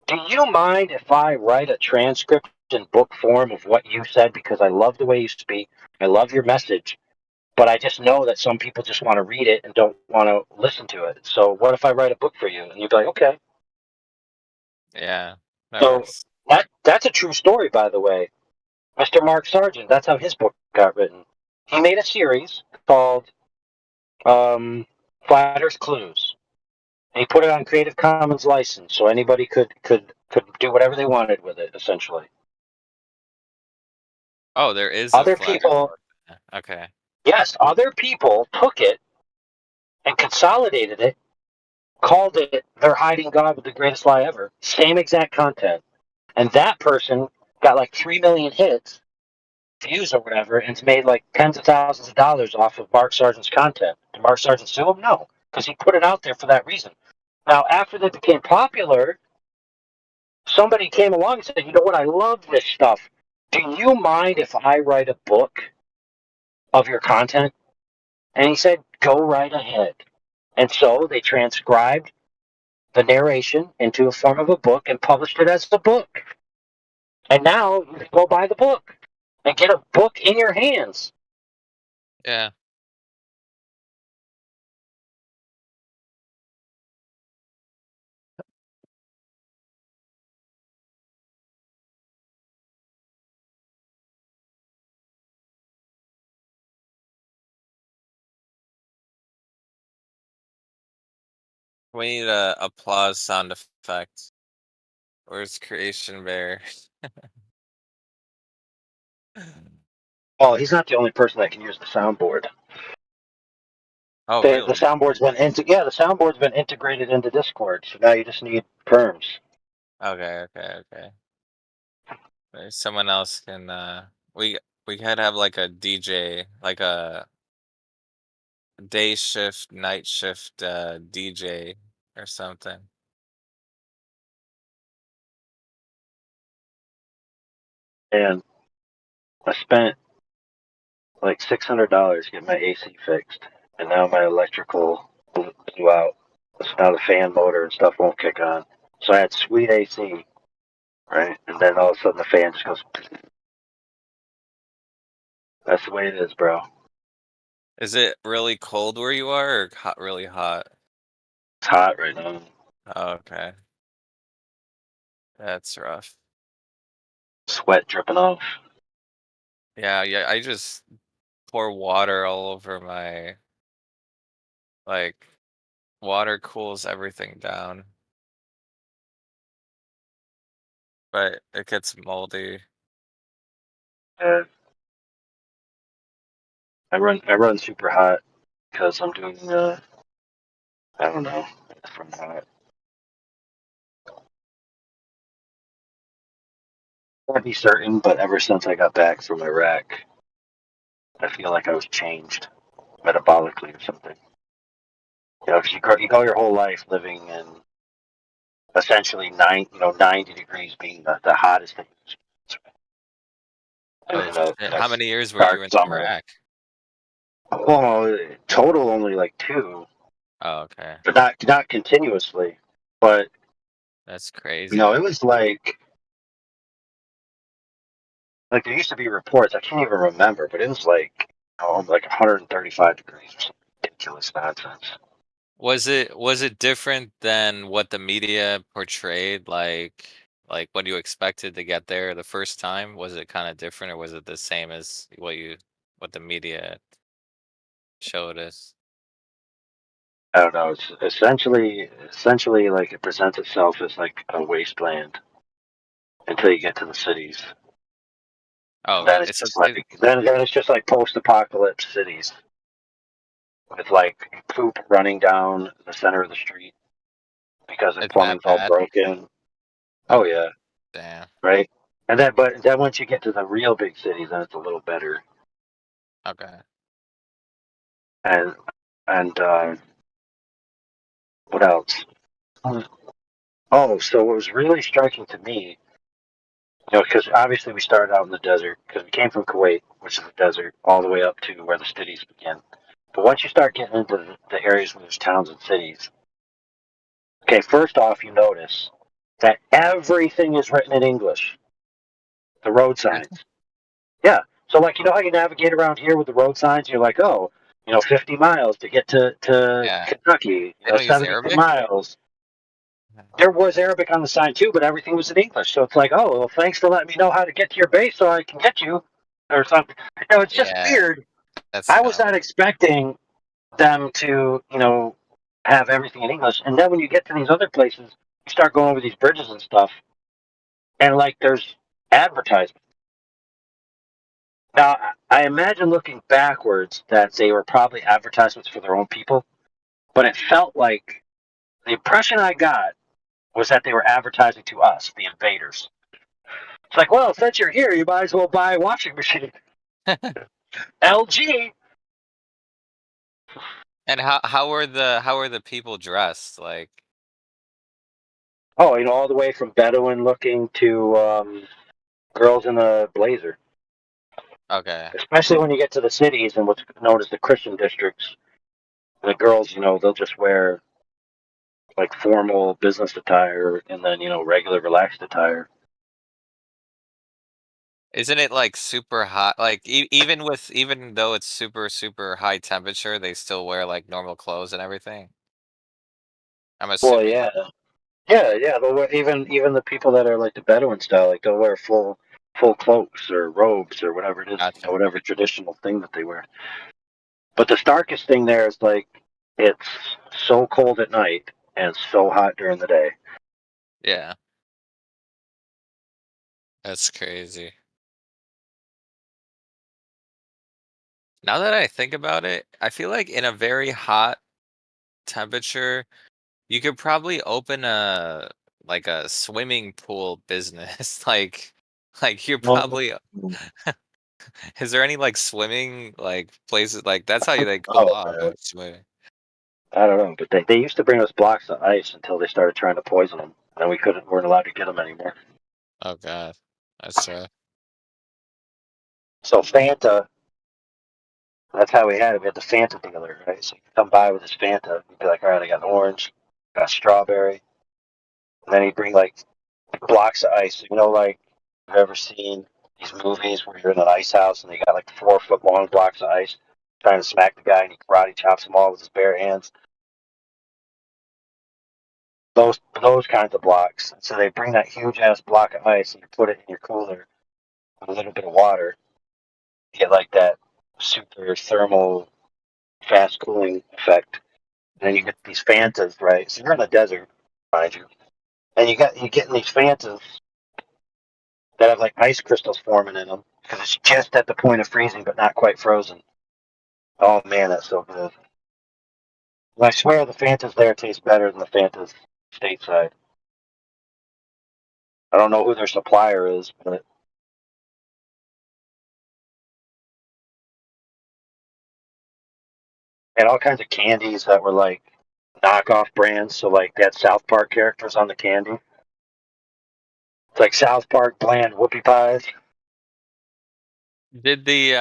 [SPEAKER 10] do you mind if I write a transcript in book form of what you said because I love the way you speak, I love your message." But I just know that some people just want to read it and don't want to listen to it. So what if I write a book for you? And you'd be like, okay.
[SPEAKER 8] Yeah. That
[SPEAKER 10] So
[SPEAKER 8] works.
[SPEAKER 10] that's a true story, by the way. Mr. Mark Sargent, that's how his book got written. He made a series called Flat Earth Clues. And he put it on Creative Commons license, so anybody could do whatever they wanted with it, essentially.
[SPEAKER 8] Oh, there is a
[SPEAKER 10] Other
[SPEAKER 8] flat Earth
[SPEAKER 10] people,
[SPEAKER 8] book. Okay.
[SPEAKER 10] yes, other people took it and consolidated it, called it "They're Hiding God with the Greatest Lie Ever." Same exact content. And that person got like 3 million hits, views or whatever, and it's made like tens of thousands of dollars off of Mark Sargent's content. Did Mark Sargent sue him? No, because he put it out there for that reason. Now, after they became popular, somebody came along and said, you know what, I love this stuff. Do you mind if I write a book of your content? And he said, go right ahead. And so they transcribed the narration into a form of a book and published it as a book. And now you can go buy the book and get a book in your hands.
[SPEAKER 8] Yeah. We need a applause sound effect. Where's Creation Bear?
[SPEAKER 10] Oh, he's not the only person that can use the soundboard.
[SPEAKER 8] Oh,
[SPEAKER 10] The
[SPEAKER 8] really?
[SPEAKER 10] the soundboard's been integrated into Discord, so now you just need perms.
[SPEAKER 8] Okay, okay, okay. Someone else can we we could have like a DJ, like a day shift, night shift DJ or something.
[SPEAKER 10] And I spent like $600 getting my AC fixed, and now my electrical blew out. So now the fan motor and stuff won't kick on. So I had sweet AC, right? And then all of a sudden the fan just goes. That's the way it is, bro.
[SPEAKER 8] Is it really cold where you are or hot, really hot?
[SPEAKER 10] It's hot right now.
[SPEAKER 8] Oh, okay. That's rough.
[SPEAKER 10] Sweat dripping off.
[SPEAKER 8] Yeah, yeah, I just pour water all over my like water cools everything down, but it gets moldy.
[SPEAKER 10] Uh, I run super hot because I'm doing I don't know. From hot. Can't be certain, but ever since I got back from Iraq, I feel like I was changed metabolically or something. You know, because you go your whole life living in essentially 90 degrees being the hottest thing. And
[SPEAKER 8] Oh
[SPEAKER 10] then
[SPEAKER 8] shit! How many years were you
[SPEAKER 10] dark
[SPEAKER 8] in
[SPEAKER 10] summer.
[SPEAKER 8] Iraq?
[SPEAKER 10] Well, total only like 2,
[SPEAKER 8] Oh, okay,
[SPEAKER 10] but not continuously. But
[SPEAKER 8] that's crazy.
[SPEAKER 10] it was like there used to be reports. I can't even remember, but it was like 135 degrees or some ridiculous nonsense.
[SPEAKER 8] Was it different than what the media portrayed? Like when you expected to get there the first time? Was it kind of different, or was it the same as what the media showed us?
[SPEAKER 10] I don't know. It's essentially like it presents itself as like a wasteland until you get to the cities.
[SPEAKER 8] Oh,
[SPEAKER 10] And then
[SPEAKER 8] really?
[SPEAKER 10] it's just like it's just like post-apocalypse cities with like poop running down the center of the street because the
[SPEAKER 8] It's that
[SPEAKER 10] plumbing's all
[SPEAKER 8] bad?
[SPEAKER 10] broken. Oh
[SPEAKER 8] Okay,
[SPEAKER 10] yeah,
[SPEAKER 8] damn.
[SPEAKER 10] right. But then once you get to the real big cities, then it's a little better.
[SPEAKER 8] Okay.
[SPEAKER 10] And and what else? Oh, so what was really striking to me, because obviously we started out in the desert because we came from Kuwait, which is a desert, all the way up to where the cities begin. But once you start getting into the areas where there's towns and cities, okay, first off, you notice that everything is written in English. The road
[SPEAKER 8] Seriously?
[SPEAKER 10] signs. Yeah. So, like, how you navigate around here with the road signs? You're like, oh, 50 miles to get to
[SPEAKER 8] Yeah.
[SPEAKER 10] Kentucky,
[SPEAKER 8] They don't use
[SPEAKER 10] 72
[SPEAKER 8] Arabic?
[SPEAKER 10] miles. There was Arabic on the sign too, but everything was in English. So it's like, oh, well, thanks for letting me know how to get to your base so I can get you or something. It's just
[SPEAKER 8] Yeah,
[SPEAKER 10] weird.
[SPEAKER 8] that's
[SPEAKER 10] I
[SPEAKER 8] kind
[SPEAKER 10] was
[SPEAKER 8] of
[SPEAKER 10] not expecting them to, have everything in English. And then when you get to these other places, you start going over these bridges and stuff, and like there's advertisements. Now, I imagine looking backwards that they were probably advertisements for their own people, but it felt like the impression I got was that they were advertising to us, the invaders. It's like, well, since you're here, you might as well buy a washing machine. LG.
[SPEAKER 8] And how are the people dressed? Like,
[SPEAKER 10] Oh, all the way from Bedouin looking to girls in a blazer.
[SPEAKER 8] okay.
[SPEAKER 10] Especially when you get to the cities and what's known as the Christian districts, the girls, they'll just wear like formal business attire and then, regular relaxed attire.
[SPEAKER 8] Isn't it like super hot? Like even though it's super super high temperature, they still wear like normal clothes and everything. I'm
[SPEAKER 10] Well,
[SPEAKER 8] assuming.
[SPEAKER 10] yeah. Yeah, yeah. They'll wear, even the people that are like the Bedouin style, like they'll wear full cloaks or robes or whatever it is,
[SPEAKER 8] Gotcha.
[SPEAKER 10] whatever traditional thing that they wear. But the starkest thing there is like it's so cold at night and so hot during the day.
[SPEAKER 8] Yeah, that's crazy. Now that I think about it, I feel like in a very hot temperature, you could probably open a swimming pool business. Like you're
[SPEAKER 10] Oh,
[SPEAKER 8] probably is there any like swimming like places like that's how they cool
[SPEAKER 10] oh
[SPEAKER 8] off,
[SPEAKER 10] man.
[SPEAKER 8] like swimming.
[SPEAKER 10] I don't know, but they used to bring us blocks of ice until they started trying to poison them, and we weren't allowed to get them anymore.
[SPEAKER 8] Oh god. That's
[SPEAKER 10] So Fanta, that's how we had it. We had the Fanta dealer, right? So you come by with this Fanta, you'd be like, all right, I got an orange, got strawberry, and then he'd bring like blocks of ice. Like you've ever seen these movies where you're in an ice house and they got like 4 foot long blocks of ice trying to smack the guy and he karate chops them all with his bare hands. Those kinds of blocks. So they bring that huge ass block of ice and you put it in your cooler with a little bit of water. You get like that super thermal fast cooling effect. And then you
[SPEAKER 8] mm,
[SPEAKER 10] get these Fantas, right? So you're in the desert, mind you. And you getting these Fantas that have like ice crystals forming in them because it's just at the point of freezing but not quite frozen. Oh man, that's so good. And I swear the Fantas there taste better than the Fantas stateside. I don't know who their supplier is, but and all kinds of candies that were like knockoff brands. So like they had South Park characters on the candy. It's like South Park bland whoopie pies.
[SPEAKER 8] Did the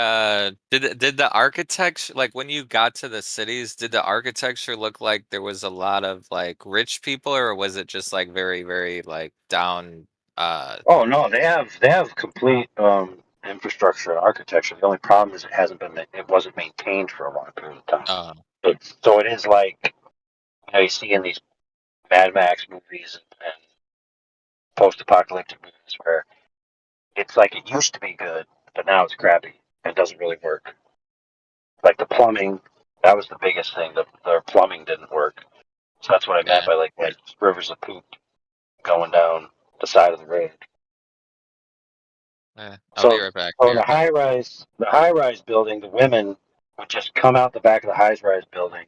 [SPEAKER 8] architecture, like when you got to the cities, did the architecture look like there was a lot of like rich people, or was it just like very, very like down
[SPEAKER 10] Oh no, they have complete infrastructure and architecture. The only problem is it wasn't maintained for a long period of time.
[SPEAKER 8] uh
[SPEAKER 10] So it is like you see in these Mad Max movies and post-apocalyptic movies where it's like it used to be good, but now it's crappy. It doesn't really work. Like the plumbing, that was the biggest thing. The plumbing didn't work. So that's what I meant
[SPEAKER 8] yeah.
[SPEAKER 10] by like rivers of poop going down the side of the road.
[SPEAKER 8] I'll be
[SPEAKER 10] So
[SPEAKER 8] right back.
[SPEAKER 10] so the high rise building, the women would just come out the back of the high rise building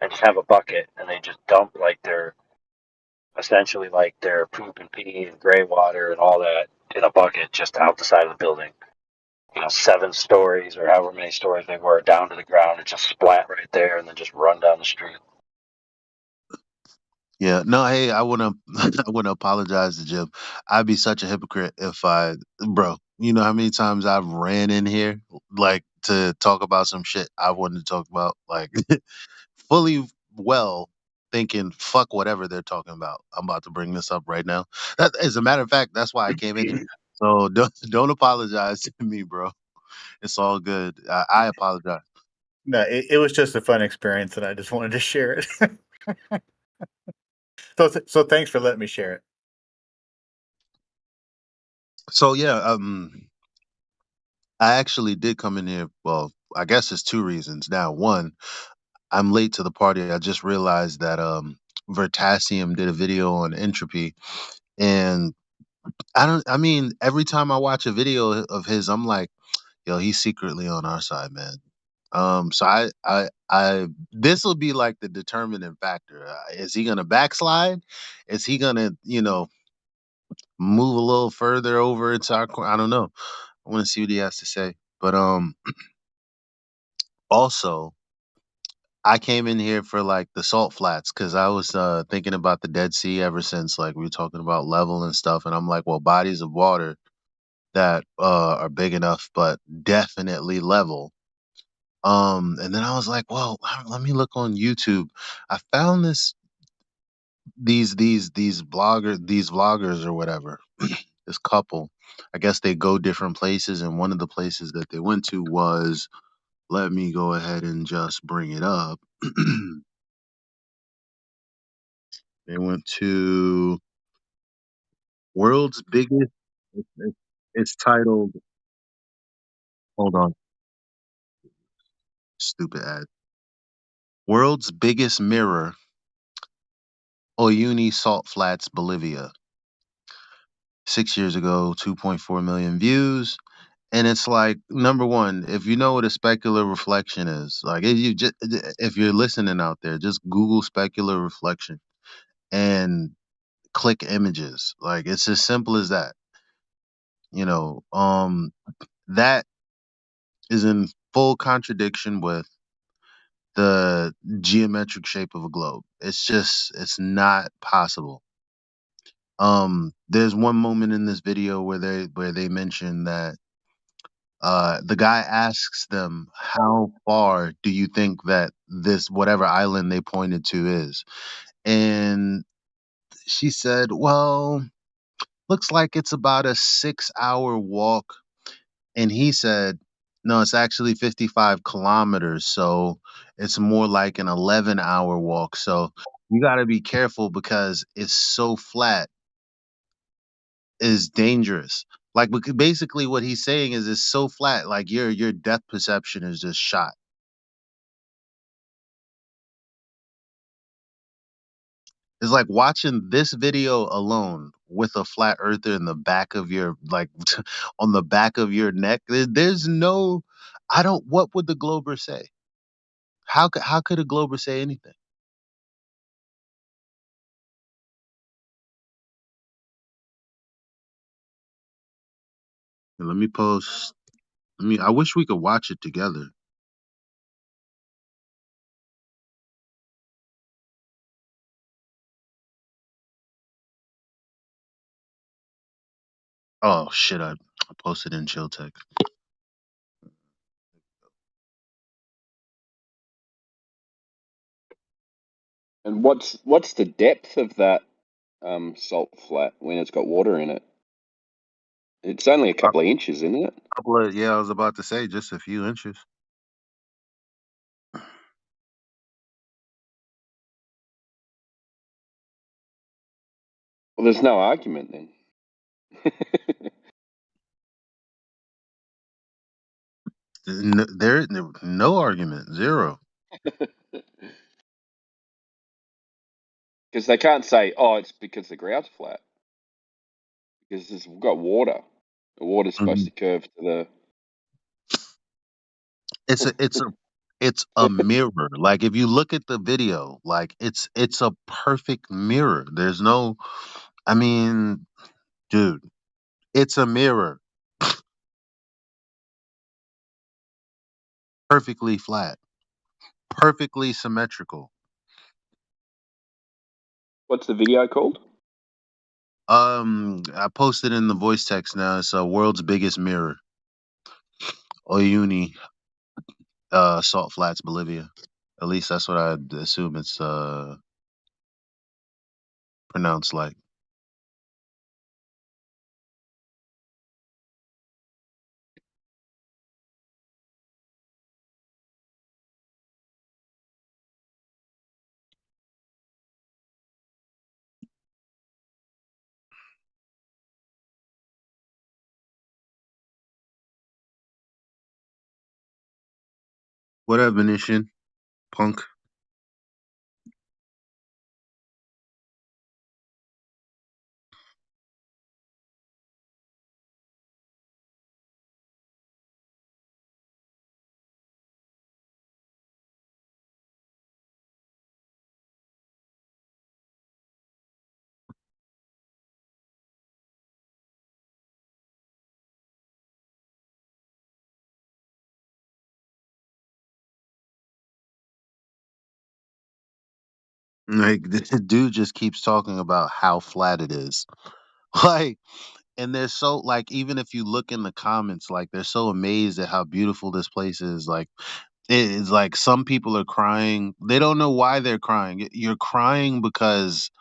[SPEAKER 10] and just have a bucket, and they just dump like their poop and pee and gray water and all that in a bucket just out the side of the building. 7 stories or however many stories they were down to the ground. It just splat right there and then just run down the street.
[SPEAKER 1] Yeah, no, hey, I wanna I wanna apologize to Jim. I'd be such a hypocrite if bro, you know how many times I've ran in here like to talk about some shit I wanted to talk about, like fully well thinking fuck whatever they're talking about. I'm about to bring this up right now. That, as a matter of fact, that's why I came in here. So don't apologize to me, bro. It's all good. I apologize.
[SPEAKER 14] No, it was just a fun experience, and I just wanted to share it. So thanks for letting me share it.
[SPEAKER 1] So yeah, I actually did come in here. Well, I guess it's two reasons. Now, one, I'm late to the party. I just realized that Vertasium did a video on entropy, and I mean, every time I watch a video of his, I'm like, yo, he's secretly on our side, man. So this will be like the determining factor. Is he gonna backslide? Is he gonna, move a little further over into our corner? I don't know. I want to see what he has to say. But also, I came in here for like the salt flats because I was thinking about the Dead Sea ever since like we were talking about level and stuff, and I'm like, well, bodies of water that are big enough but definitely level. And then I was like, well, let me look on YouTube. I found these vloggers or whatever. This couple, I guess they go different places, and one of the places that they went to was, let me go ahead and just bring it up. They went to world's biggest. It's titled. Hold on, stupid ad. World's biggest mirror, Oyuni Salt Flats, Bolivia. 6 years ago, 2.4 million views. And it's like, number one, if you know what a specular reflection is, like if you're listening out there, just Google specular reflection and click images. Like it's as simple as that. You know, that is in full contradiction with the geometric shape of a globe. It's not possible. There's one moment in this video where they mention that the guy asks them, how far do you think that this whatever island they pointed to is? And she said, well, looks like it's about a 6 hour walk. And he said, no, it's actually 55 kilometers. So it's more like an 11-hour walk. So you got to be careful because it's so flat, is dangerous. Like basically what he's saying is it's so flat, like your depth perception is just shot. It's like watching this video alone with a flat earther in the back of your like on the back of your neck. There's no I don't what would the Glober say? How could a Glober say anything? Let me post. I wish we could watch it together. Oh shit! I posted in chill tech.
[SPEAKER 7] And what's the depth of that salt flat when it's got water in it? It's only a
[SPEAKER 1] A
[SPEAKER 7] couple of inches, isn't it?
[SPEAKER 1] couple of yeah, I was about to say just a few inches.
[SPEAKER 7] Well, there's no argument then.
[SPEAKER 1] There, no argument, zero.
[SPEAKER 7] Because they can't say, oh, it's because the ground's flat. Because it's got water. The water's supposed
[SPEAKER 1] Mhm.
[SPEAKER 7] to curve to the.
[SPEAKER 1] It's a, it's a, it's a mirror. Like if you look at the video, like it's a perfect mirror. There's no, I mean, dude, it's a mirror, perfectly flat, perfectly symmetrical.
[SPEAKER 7] What's the video called?
[SPEAKER 1] I posted in the voice text now. It's a world's biggest mirror. Oyuni, Salt Flats, Bolivia. At least that's what I assume it's pronounced like. What up, Venetian? Punk. Like this dude just keeps talking about how flat it is. Like, and they're so like, even if you look in the comments, like they're so amazed at how beautiful this place is. Like, it is like some people are crying. They don't know why they're crying. You're crying because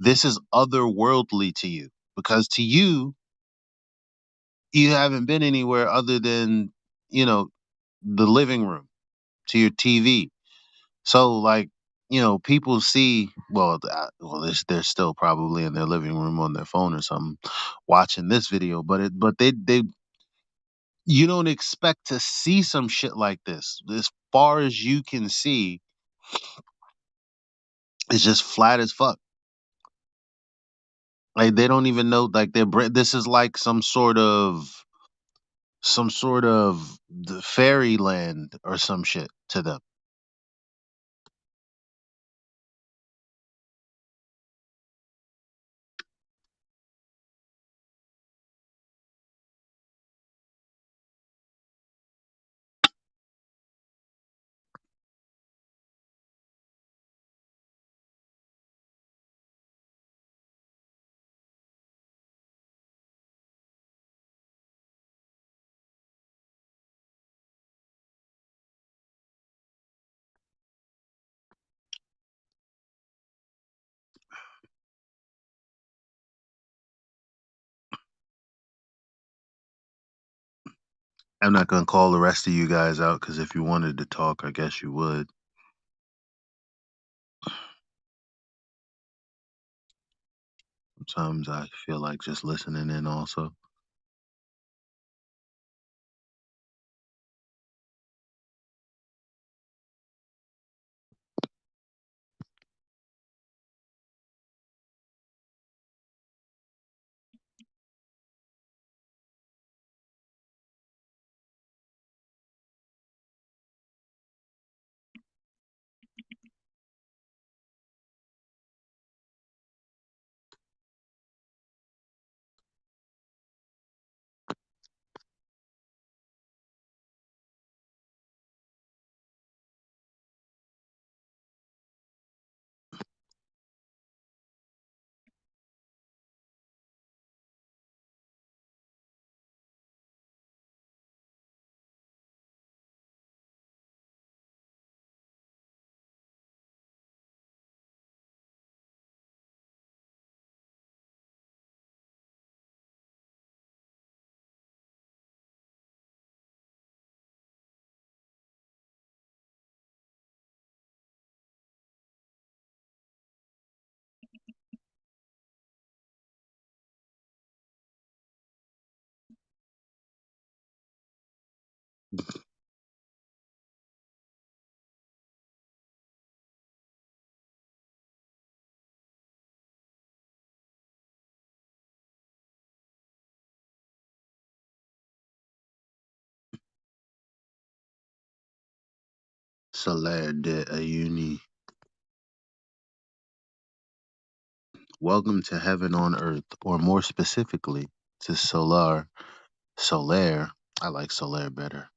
[SPEAKER 1] this is otherworldly to you. Because to you, you haven't been anywhere other than, you know, the living room to your TV. So like, people see they're still probably in their living room on their phone or something watching this video, but they you don't expect to see some shit like this. As far as you can see, it's just flat as fuck. Like they don't even know like this is like some sort of the fairyland or some shit to them. I'm not gonna call the rest of you guys out because if you wanted to talk, I guess you would. Sometimes I feel like just listening in also. Solaire de Ayuni. Welcome to heaven on earth, or more specifically, to Solaire. I like Solaire better.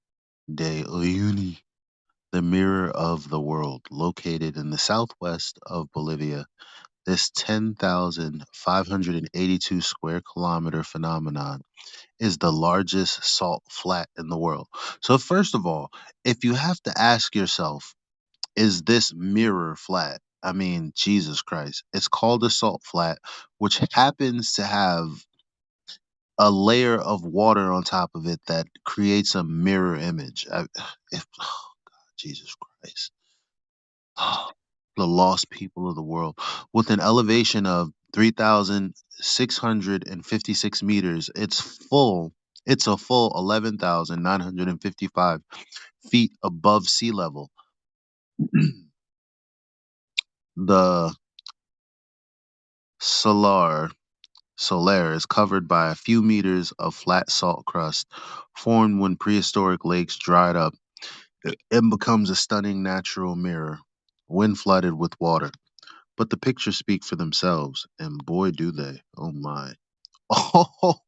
[SPEAKER 1] De Uyuni, the mirror of the world, located in the southwest of Bolivia. This 10,582 square kilometer phenomenon is the largest salt flat in the world. So, first of all, if you have to ask yourself, is this mirror flat? I mean, Jesus Christ. It's called a salt flat, which happens to have a layer of water on top of it that creates a mirror image. If, oh God, Jesus Christ. The lost people of the world. With an elevation of 3,656 meters, it's a full 11,955 feet above sea level. The solar Solaire is covered by a few meters of flat salt crust formed when prehistoric lakes dried up. It becomes a stunning natural mirror when flooded with water. But the pictures speak for themselves, and boy, do they. Oh my.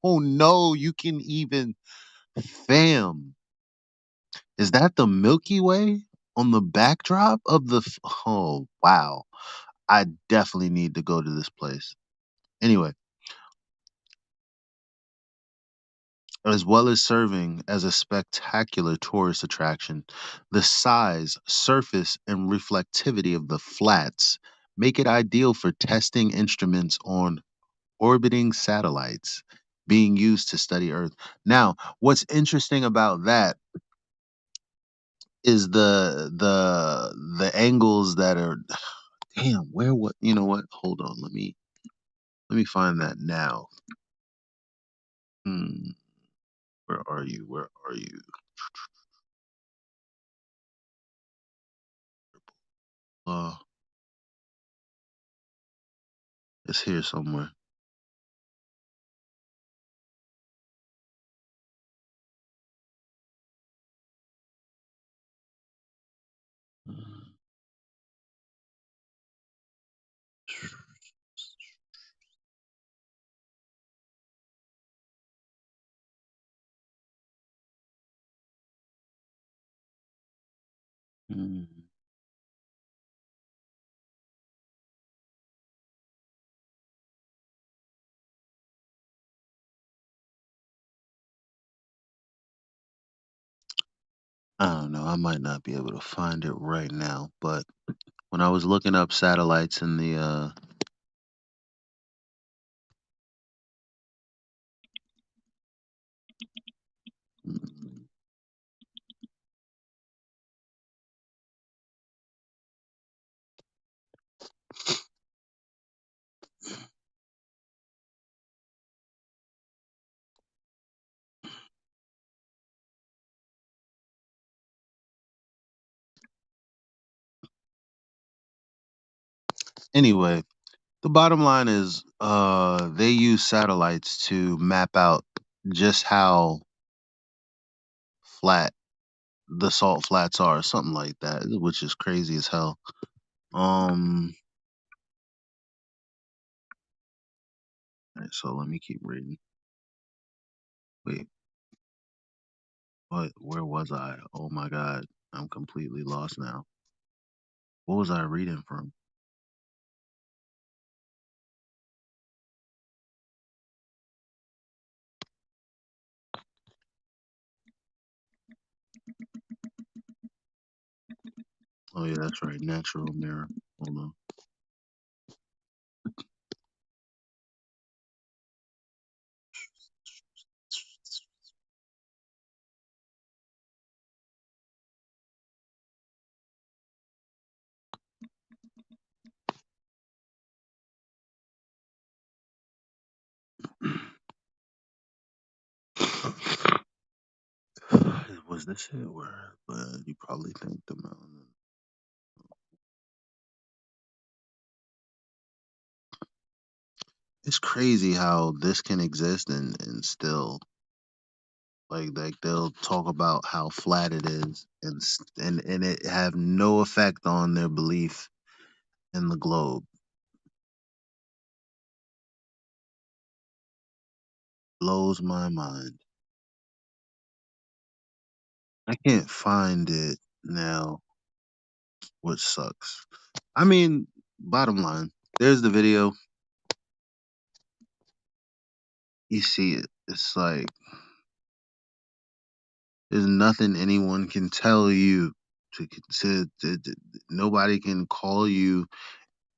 [SPEAKER 1] Oh no, you can even. Fam. Is that the Milky Way on the backdrop of the. Oh, wow. I definitely need to go to this place. Anyway, as well as serving as a spectacular tourist attraction, the size, surface, and reflectivity of the flats make it ideal for testing instruments on orbiting satellites being used to study Earth. Now, what's interesting about that is the angles that are damn, where what you know what? Hold on, let me find that now. Hmm, where are you? Where are you? Uh it's here somewhere. Hmm. I don't know. I might not be able to find it right now, but when I was looking up satellites in the mm, anyway, the bottom line is they use satellites to map out just how flat the salt flats are, something like that, which is crazy as hell. Um alright, so let me keep reading. Wait, what where was I? Oh my god. I'm completely lost now. What was I reading from? Oh yeah, that's right. Natural mirror. Hold on. Was this it? Where you probably think the mountain. It's crazy how this can exist and still like they'll talk about how flat it is and it have no effect on their belief in the globe. Blows my mind. I can't find it now, which sucks. I mean, bottom line, there's the video. You see it. It's like there's nothing anyone can tell you to nobody can call you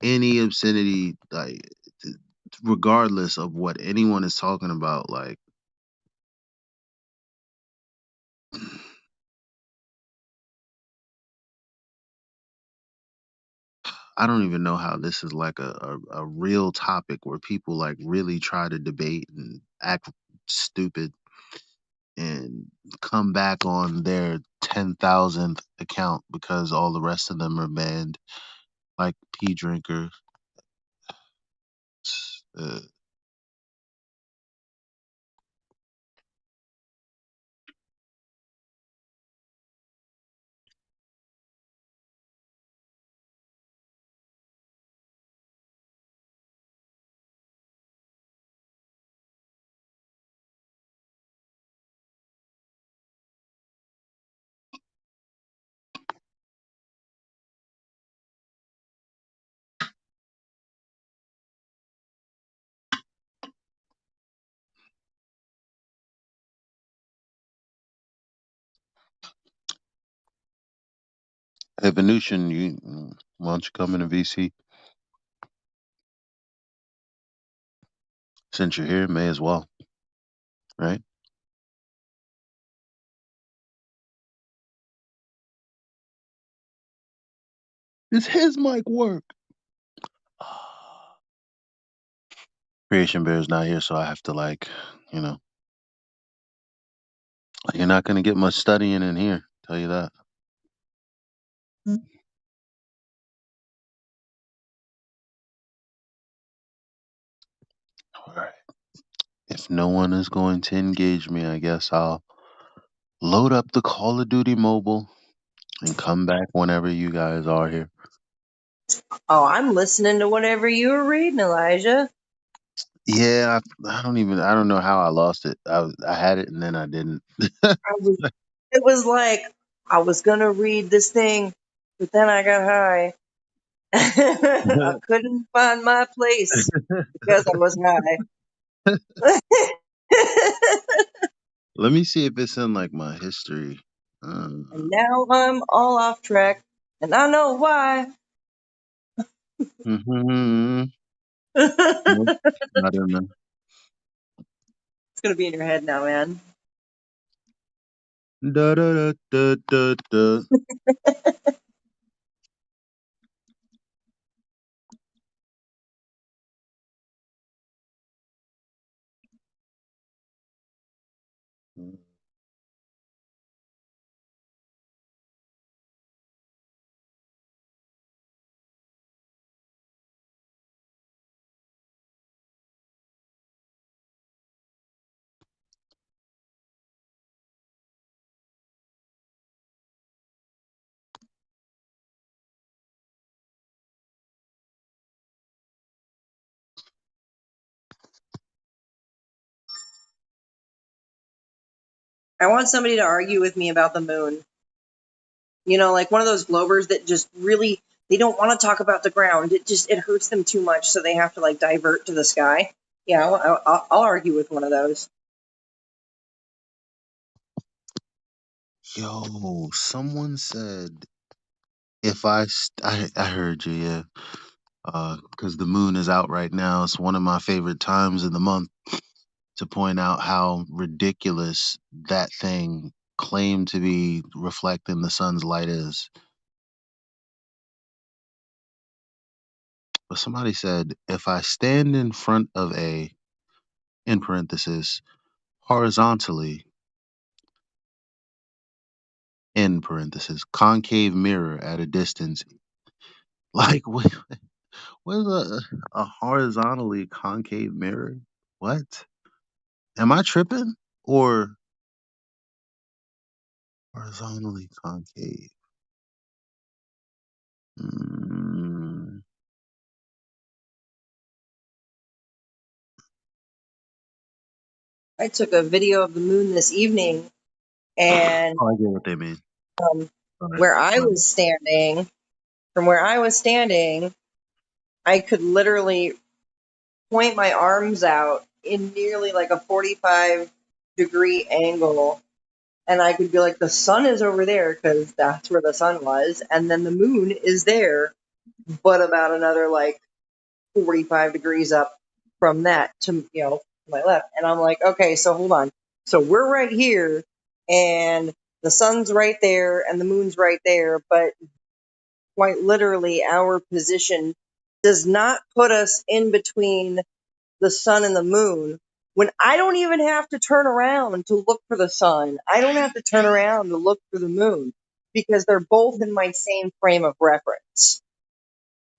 [SPEAKER 1] any obscenity, like t- regardless of what anyone is talking about. Like I don't even know how this is like a real topic where people like really try to debate and act stupid and come back on their 10,000th account because all the rest of them are banned, like P Drinker. Uh, Evolution, why don't you come in a VC? Since you're here, may as well, right? Does his mic work? Creation Bear's not here, so I have to you know, you're not gonna get much studying in here. Tell you that. All right. If no one is going to engage me, I guess I'll load up the Call of Duty mobile and come back whenever you guys are here.
[SPEAKER 5] Oh, I'm listening to whatever you were reading, Elijah.
[SPEAKER 1] Yeah, I don't know how I lost it. I had it and then I didn't.
[SPEAKER 5] I was, it was like I was gonna read this thing, but then I got high. I couldn't find my place because I was high.
[SPEAKER 1] Let me see if it's in like my history.
[SPEAKER 5] And now I'm all off track, and I know why.
[SPEAKER 1] Mhm. Nope,
[SPEAKER 5] It's
[SPEAKER 1] I don't know.
[SPEAKER 5] gonna be in your head now, man.
[SPEAKER 1] Da da da da da da.
[SPEAKER 5] I want somebody to argue with me about the moon. You know, like one of those Globers that just really they don't want to talk about the ground. It hurts them too much, so they have to like divert to the sky. Yeah, I'll argue with one of those.
[SPEAKER 1] Yo, someone said I heard you, yeah. Because the moon is out right now. It's one of my favorite times of the month to point out how ridiculous that thing claimed to be reflecting the sun's light is. But somebody said if I stand in front of in parenthesis, horizontally, in parenthesis, concave mirror at a distance. Like, what is a horizontally concave mirror? What? Am I tripping? Or horizontally concave? Mm,
[SPEAKER 5] I took a video of the moon this evening, and
[SPEAKER 1] oh, I get what they mean.
[SPEAKER 5] um,
[SPEAKER 1] All right.
[SPEAKER 5] where I was standing, from where I was standing, I could literally point my arms out in nearly like a 45-degree angle, and I could be like, the sun is over there because that's where the sun was, and then the moon is there, but about another like 45 degrees up from that to, to my left. And I'm like, okay, so hold on. So we're right here, and the sun's right there, and the moon's right there, but quite literally, our position does not put us in between the sun and the moon. When I don't even have to turn around to look for the sun, I don't have to turn around to look for the moon because they're both in my same frame of reference.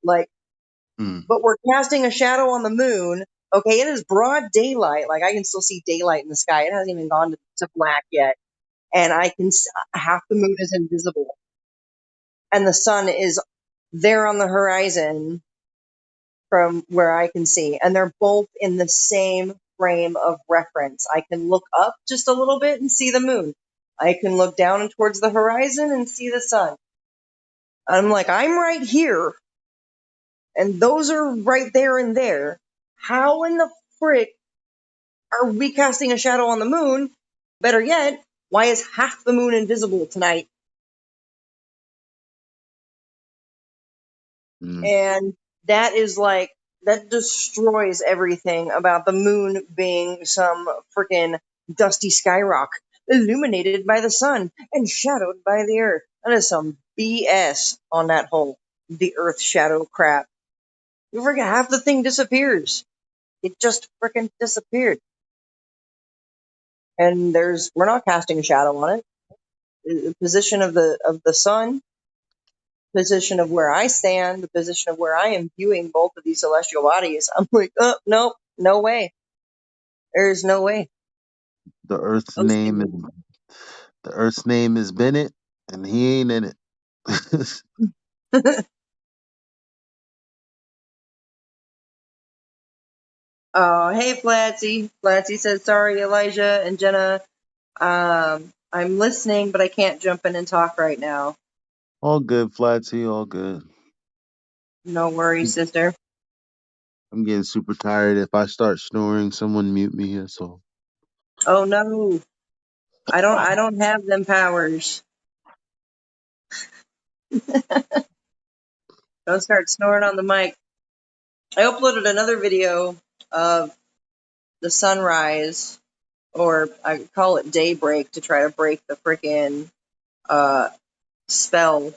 [SPEAKER 5] Like,
[SPEAKER 1] Mm,
[SPEAKER 5] but we're casting a shadow on the moon. Okay, it is broad daylight. Like, I can still see daylight in the sky. It hasn't even gone to black yet. And half the moon is invisible. And the sun is there on the horizon from where I can see. And they're both in the same frame of reference. I can look up just a little bit and see the moon. I can look down and towards the horizon and see the sun. I'm like, I'm right here, and those are right there and there. How in the frick are we casting a shadow on the moon? Better yet, why is half the moon invisible tonight?
[SPEAKER 1] mm.
[SPEAKER 5] And that is like, that destroys everything about the moon being some freaking dusty skyrock illuminated by the sun and shadowed by the earth. That is some BS on that whole the earth shadow crap. You forget half the thing disappears. It just freaking disappeared. And we're not casting a shadow on it. The position of the sun, position of where I stand, the position of where I am viewing both of these celestial bodies. I'm like, oh no, no way. There's no way.
[SPEAKER 1] The Earth's
[SPEAKER 5] Those
[SPEAKER 1] name is
[SPEAKER 5] things.
[SPEAKER 1] the Earth's name is Bennett, and he ain't in it.
[SPEAKER 5] Oh, hey Flatsy. Flatsy says, sorry, Elijah and Jenna. I'm listening, but I can't jump in and talk right now.
[SPEAKER 1] All good, Flatsy. All good.
[SPEAKER 5] No worries, sister.
[SPEAKER 1] I'm getting super tired. If I start snoring, someone mute me. That's all.
[SPEAKER 5] Oh no. I don't have them powers. Don't start snoring on the mic. I uploaded another video of the sunrise, or I call it daybreak, to try to break the freaking spell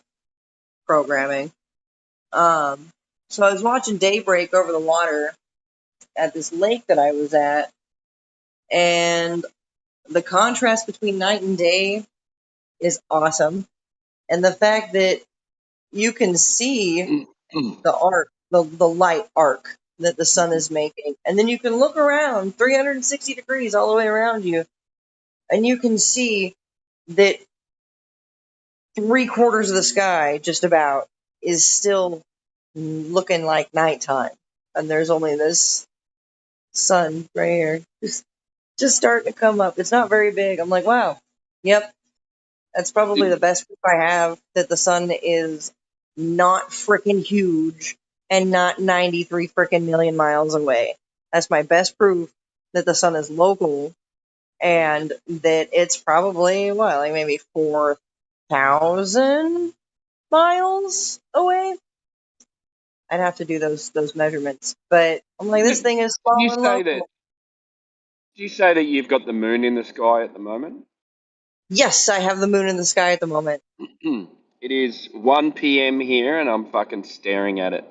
[SPEAKER 5] programming. So I was watching daybreak over the water at this lake that I was at, and the contrast between night and day is awesome. And the fact that you can see the arc, the light arc that the sun is making. And then you can look around 360 degrees all the way around you, and you can see that 3/4 of the sky, just about, is still looking like nighttime. And there's only this sun right here, just starting to come up. It's not very big. I'm like, wow, yep, that's probably the best proof I have that the sun is not freaking huge and not 93 freaking million miles away. That's my best proof that the sun is local, and that it's probably, what, like maybe 4,000 miles away. I'd have to do those measurements, but I'm like, this
[SPEAKER 7] Did
[SPEAKER 5] thing is
[SPEAKER 7] you
[SPEAKER 5] small and
[SPEAKER 7] say that?
[SPEAKER 5] local.
[SPEAKER 7] Did you say that you've got the moon in the sky at the moment?
[SPEAKER 5] Yes, I have the moon in the sky at the moment.
[SPEAKER 7] It is 1 p.m. here, and I'm fucking staring at it.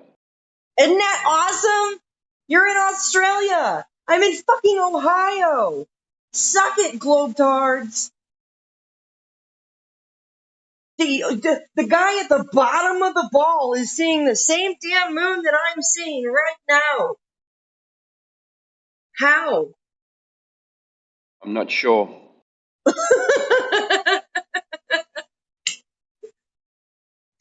[SPEAKER 5] Isn't that awesome? You're in Australia. I'm in fucking Ohio. Suck it, globetards. The guy at the bottom of the ball is seeing the same damn moon that I'm seeing right now. How?
[SPEAKER 7] I'm not sure.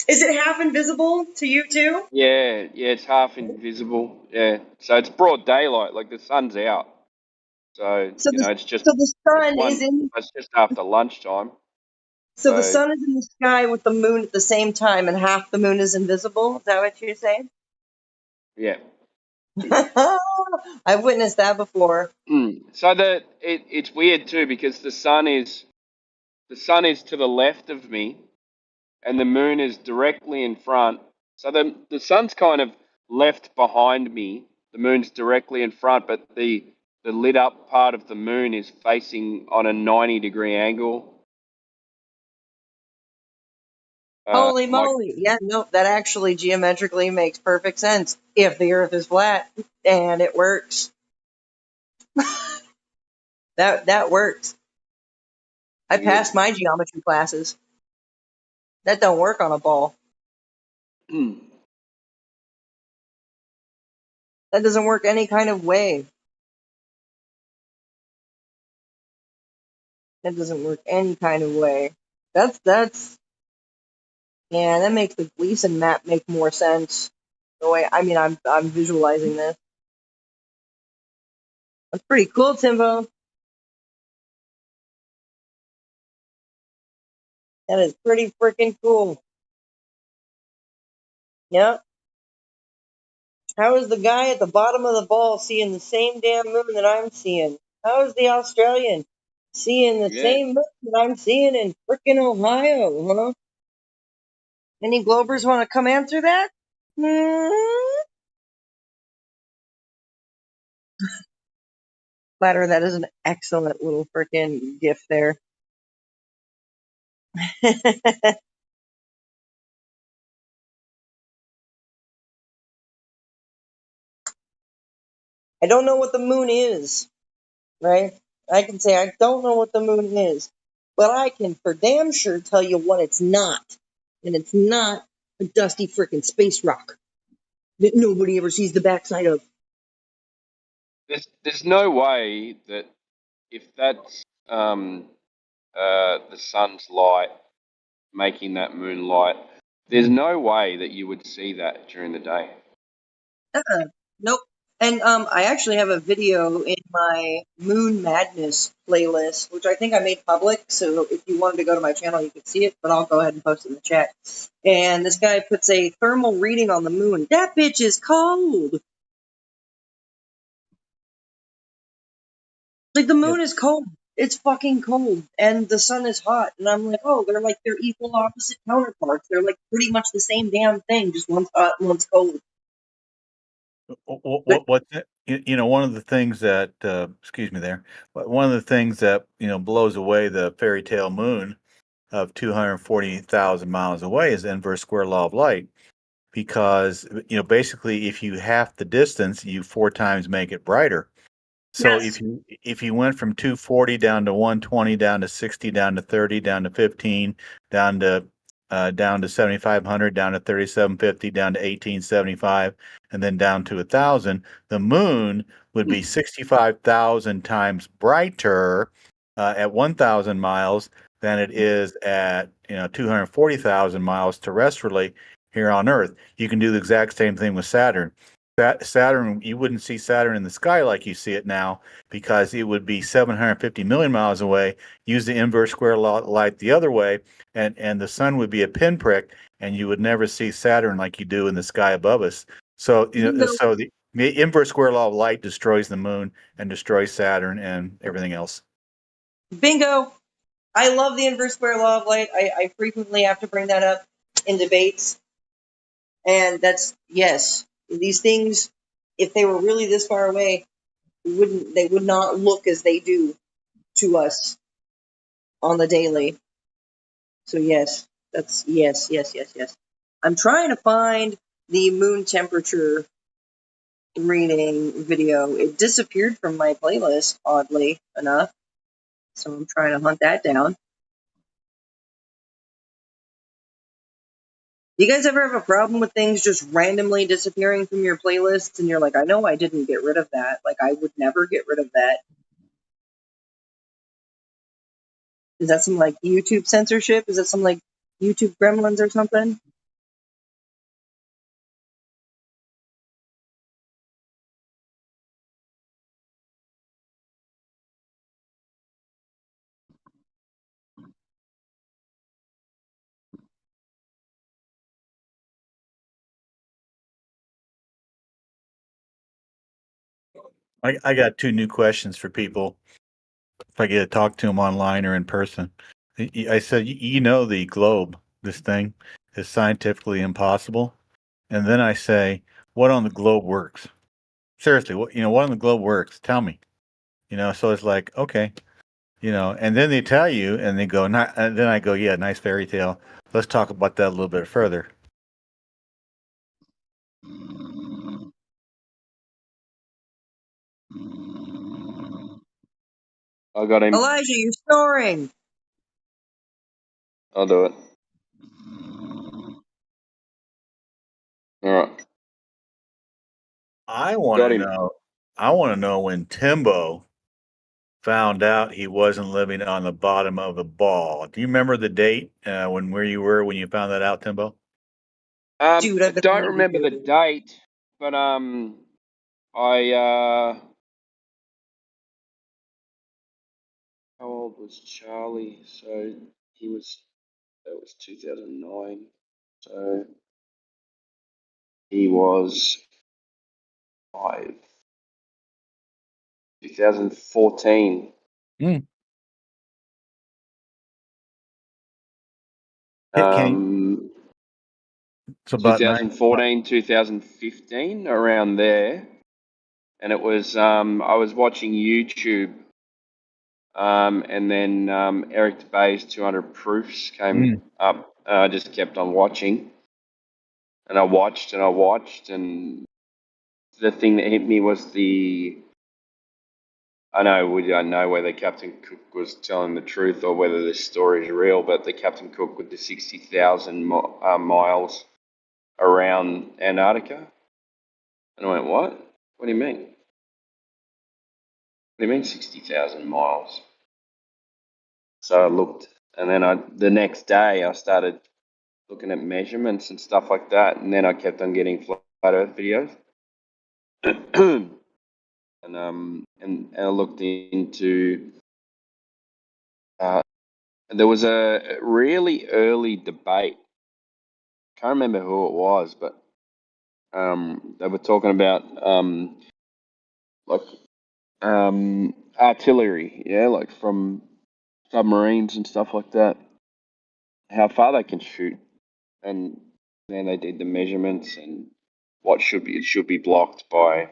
[SPEAKER 5] Is it half invisible to you too?
[SPEAKER 7] Yeah, it's half invisible. Yeah, so it's broad daylight, like the sun's out. So
[SPEAKER 5] So the
[SPEAKER 7] it's just
[SPEAKER 5] so the
[SPEAKER 7] it's
[SPEAKER 5] sun is
[SPEAKER 7] one.
[SPEAKER 5] in
[SPEAKER 7] It's just after lunchtime.
[SPEAKER 5] so the
[SPEAKER 7] So
[SPEAKER 5] sun is in the sky with the moon at the same time, and half the moon is invisible. Is that what you're saying?
[SPEAKER 7] yeah.
[SPEAKER 5] I've witnessed that before.
[SPEAKER 7] So it's weird too because the sun is to the left of me, and the moon is directly in front. So the sun's kind of left behind me. The moon's directly in front, but the lit up part of the moon is facing on a 90-degree angle.
[SPEAKER 5] Holy
[SPEAKER 7] Like
[SPEAKER 5] moly! Yeah, no, that actually geometrically makes perfect sense if the Earth is flat, and it works. That works. I
[SPEAKER 7] weird.
[SPEAKER 5] passed my geometry classes. That don't work on a ball. That doesn't work any kind of way. That doesn't work any kind of way. That's yeah, that makes the Gleason map make more sense. The way I'm visualizing this. That's pretty cool, Timbo. That is pretty freaking cool. Yep. How is the guy at the bottom of the ball seeing the same damn moon that I'm seeing? How is the Australian seeing the
[SPEAKER 7] Yeah.
[SPEAKER 5] same moon that I'm seeing in frickin' Ohio, huh? Any Globers want to come answer that? Flatter, that is an excellent little frickin' gift there. I don't know what the moon is, right? I can say I don't know what the moon is, but I can for damn sure tell you what it's not. And it's not a dusty frickin' space rock that nobody ever sees the backside of.
[SPEAKER 7] There's no way that if that's the sun's light making that moon light, there's no way that you would see that during the day.
[SPEAKER 5] Nope. And I actually have a video in my Moon Madness playlist, which I think I made public. So if you wanted to go to my channel, you could see it. But I'll go ahead and post it in the chat. And this guy puts a thermal reading on the moon. That bitch is cold. Like the
[SPEAKER 14] Yeah.
[SPEAKER 5] moon is cold. It's fucking cold, and the sun is hot. And I'm like, oh, they're equal opposite counterparts. They're like pretty much the same damn thing. Just one's hot, and one's cold. But
[SPEAKER 14] What's it? One of the things that excuse me there, but one of the things that blows away the fairy tale moon of 240,000 miles away is the inverse square law of light. Because basically, if you half the distance, you 4 times make it brighter. So
[SPEAKER 5] yes,
[SPEAKER 14] if you went from 240 down to 120, down to 60, down to 30, down to 15, down to 7,500, down to 3,750, down to 1875, and then down to 1,000, the moon would be 65,000 times brighter at 1,000 miles than it is at 240,000 miles terrestrially here on Earth. You can do the exact same thing with Saturn. Saturn, you wouldn't see Saturn in the sky like you see it now because it would be 750 million miles away. Use the inverse square law of light the other way, and the sun would be a pinprick, and you would never see Saturn like you do in the sky above us. So
[SPEAKER 5] bingo,
[SPEAKER 14] so the inverse square law of light destroys the moon and destroys Saturn and everything else.
[SPEAKER 5] bingo. I love the inverse square law of light. I frequently have to bring that up in debates, and that's yes. These things, if they were really this far away, they would not look as they do to us on the daily. So yes, that's yes. I'm trying to find the moon temperature reading video. It disappeared from my playlist, oddly enough. So I'm trying to hunt that down. Do you guys ever have a problem with things just randomly disappearing from your playlists and you're like, I know I didn't get rid of that. Like, I would never get rid of that. Is that some, like, YouTube censorship? Is that some, like, YouTube gremlins or something?
[SPEAKER 14] I got two new questions for people. If I get to talk to them online or in person, I said, you know, the globe, this thing, is scientifically impossible. And then I say, what on the globe works? Seriously, what on the globe works? Tell me. So it's like, okay, and then they tell you, and they go, not, and then I go, yeah, nice fairy tale. Let's talk about that a little bit further.
[SPEAKER 7] I got him.
[SPEAKER 5] Elijah, you're snoring.
[SPEAKER 7] I'll do it. All right.
[SPEAKER 14] I want
[SPEAKER 7] Got
[SPEAKER 14] to
[SPEAKER 7] him.
[SPEAKER 14] know. I want to know when Timbo found out he wasn't living on the bottom of the ball. Do you remember the date where you were when you found that out, Timbo?
[SPEAKER 5] Dude,
[SPEAKER 7] I
[SPEAKER 5] I've been
[SPEAKER 7] don't
[SPEAKER 5] wanting to
[SPEAKER 7] remember
[SPEAKER 5] hear
[SPEAKER 7] the
[SPEAKER 5] this.
[SPEAKER 7] date, but how old was Charlie? So that was 2009. So he was 5. 2014.
[SPEAKER 14] Mm. Can you,
[SPEAKER 7] Um,
[SPEAKER 14] it's about
[SPEAKER 7] 2014, 2015, around there. And it was, I was watching YouTube, and then Eric DeBay's 200 Proofs came
[SPEAKER 14] Mm.
[SPEAKER 7] up. I just kept on watching. And I watched and I watched. And the thing that hit me was I know we don't know whether Captain Cook was telling the truth or whether this story is real, but the Captain Cook with the 60,000 miles around Antarctica. And I went, what? What do you mean? What do you mean 60,000 miles? So I looked, and then the next day I started looking at measurements and stuff like that, and then I kept on getting flat Earth videos. and I looked into there was a really early debate. Can't remember who it was, but they were talking about like artillery, yeah, like from submarines and stuff like that. How far they can shoot, and then they did the measurements and what should be blocked by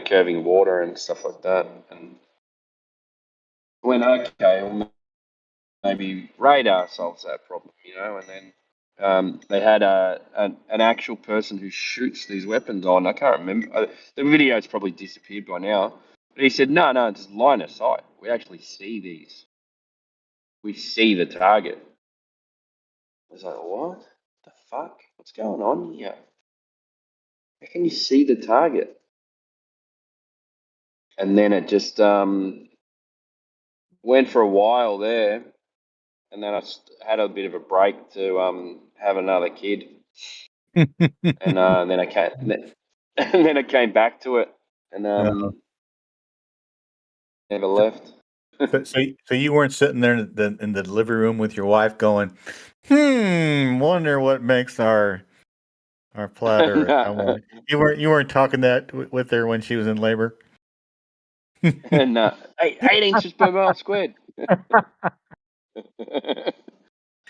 [SPEAKER 7] curving water and stuff like that. And went, okay, well, maybe radar solves that problem, and then they had an actual person who shoots these weapons on. I can't remember. The video's probably disappeared by now. But he said, no, it's line of sight. We actually see these. We see the target. I was like, what the fuck? What's going on here? How can you see the target? And then it just went for a while there. And then I had a bit of a break to have another kid. And then I came, and then I came back to it, and
[SPEAKER 14] uh,
[SPEAKER 7] never left.
[SPEAKER 14] so you weren't sitting there in the living room with your wife going, wonder what makes our flat Earth. I
[SPEAKER 7] No,
[SPEAKER 14] wonder. You weren't talking that with her when she was in labor.
[SPEAKER 7] and 8 inches per mile squared.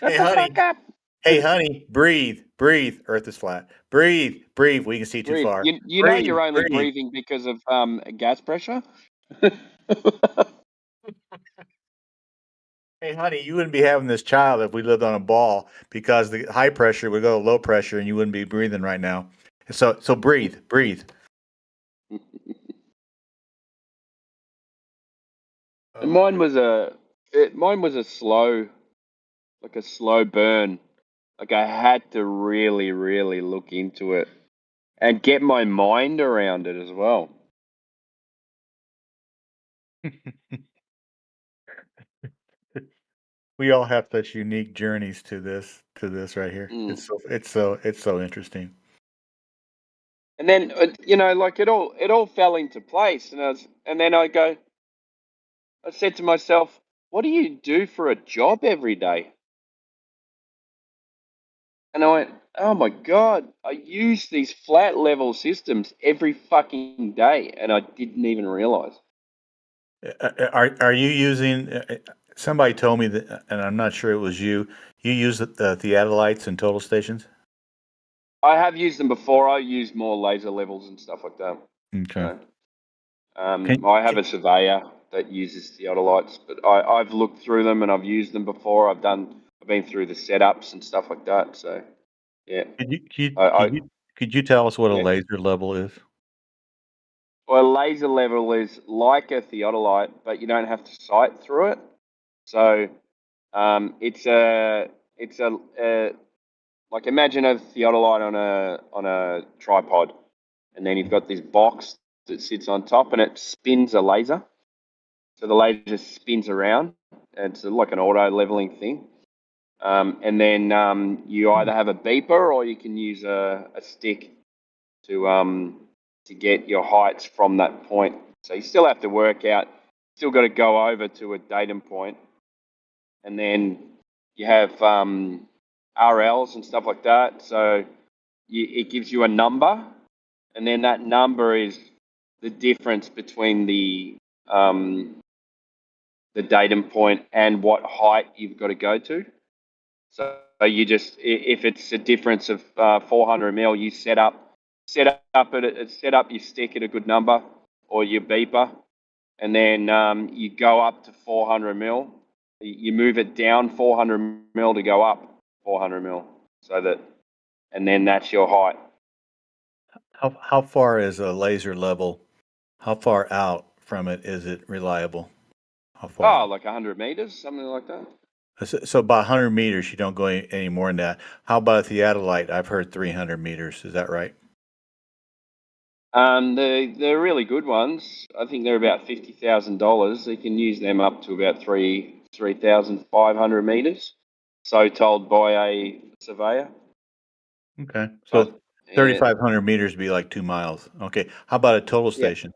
[SPEAKER 14] Hey,
[SPEAKER 7] Shut the
[SPEAKER 14] honey.
[SPEAKER 7] fuck up.
[SPEAKER 14] Hey, honey. Breathe. Breathe. Earth is flat. Breathe. Breathe. We can see too
[SPEAKER 7] Breathe.
[SPEAKER 14] far.
[SPEAKER 7] You know
[SPEAKER 14] Breathe.
[SPEAKER 7] you're only
[SPEAKER 14] Breathe.
[SPEAKER 7] breathing because of gas pressure.
[SPEAKER 14] Hey, honey, you wouldn't be having this child if we lived on a ball because the high pressure would go to low pressure and you wouldn't be breathing right now. So breathe. Breathe.
[SPEAKER 7] And
[SPEAKER 14] Oh,
[SPEAKER 7] mine was a slow, like a slow burn. Like I had to really, really look into it and get my mind around it as well.
[SPEAKER 14] We all have such unique journeys to this right here.
[SPEAKER 7] Mm.
[SPEAKER 14] It's so interesting.
[SPEAKER 7] And then like it all fell into place, and then I said to myself, what do you do for a job every day? And I went, oh my God, I use these flat level systems every fucking day, and I didn't even realize.
[SPEAKER 14] Are you using? Somebody told me that, and I'm not sure it was you. You use the theodolites and total stations.
[SPEAKER 7] I have used them before. I use more laser levels and stuff like that.
[SPEAKER 14] Okay.
[SPEAKER 7] So,
[SPEAKER 14] Can,
[SPEAKER 7] I have a surveyor that uses theodolites, but I've looked through them and I've used them before. I've been through the setups and stuff like that. So, yeah, I
[SPEAKER 14] could you tell us what a
[SPEAKER 7] yeah.
[SPEAKER 14] laser level is?
[SPEAKER 7] Well, laser level is like a theodolite, but you don't have to sight through it. So, it's a like imagine a theodolite on a tripod, and then you've got this box that sits on top, and it spins a laser. So the laser just spins around. And it's like an auto leveling thing. And then you either have a beeper or you can use a stick to get your heights from that point. So you still have to work out. Still got to go over to a datum point, and then you have RLs and stuff like that. So it gives you a number, and then that number is the difference between the datum point and what height you've got to go to. So you just, if it's a difference of 400 mil, you set up your stick at a good number or your beeper, and then you go up to 400 mil. You move it down 400 mil to go up 400 mil, and then that's your height.
[SPEAKER 14] How far is a laser level? How far out from it is it reliable? How far
[SPEAKER 7] Oh,
[SPEAKER 14] out?
[SPEAKER 7] like 100 meters, something like that.
[SPEAKER 14] So about 100 meters, you don't go any more than that. How about a theodolite? I've heard 300 meters. Is that right?
[SPEAKER 7] They're really good ones. I think they're about $50,000. You can use them up to about 3,500 meters. So told by a surveyor.
[SPEAKER 14] Okay.
[SPEAKER 7] But
[SPEAKER 14] So
[SPEAKER 7] yeah,
[SPEAKER 14] 3,500 meters would be like 2 miles. Okay. How about a total
[SPEAKER 7] yeah.
[SPEAKER 14] station?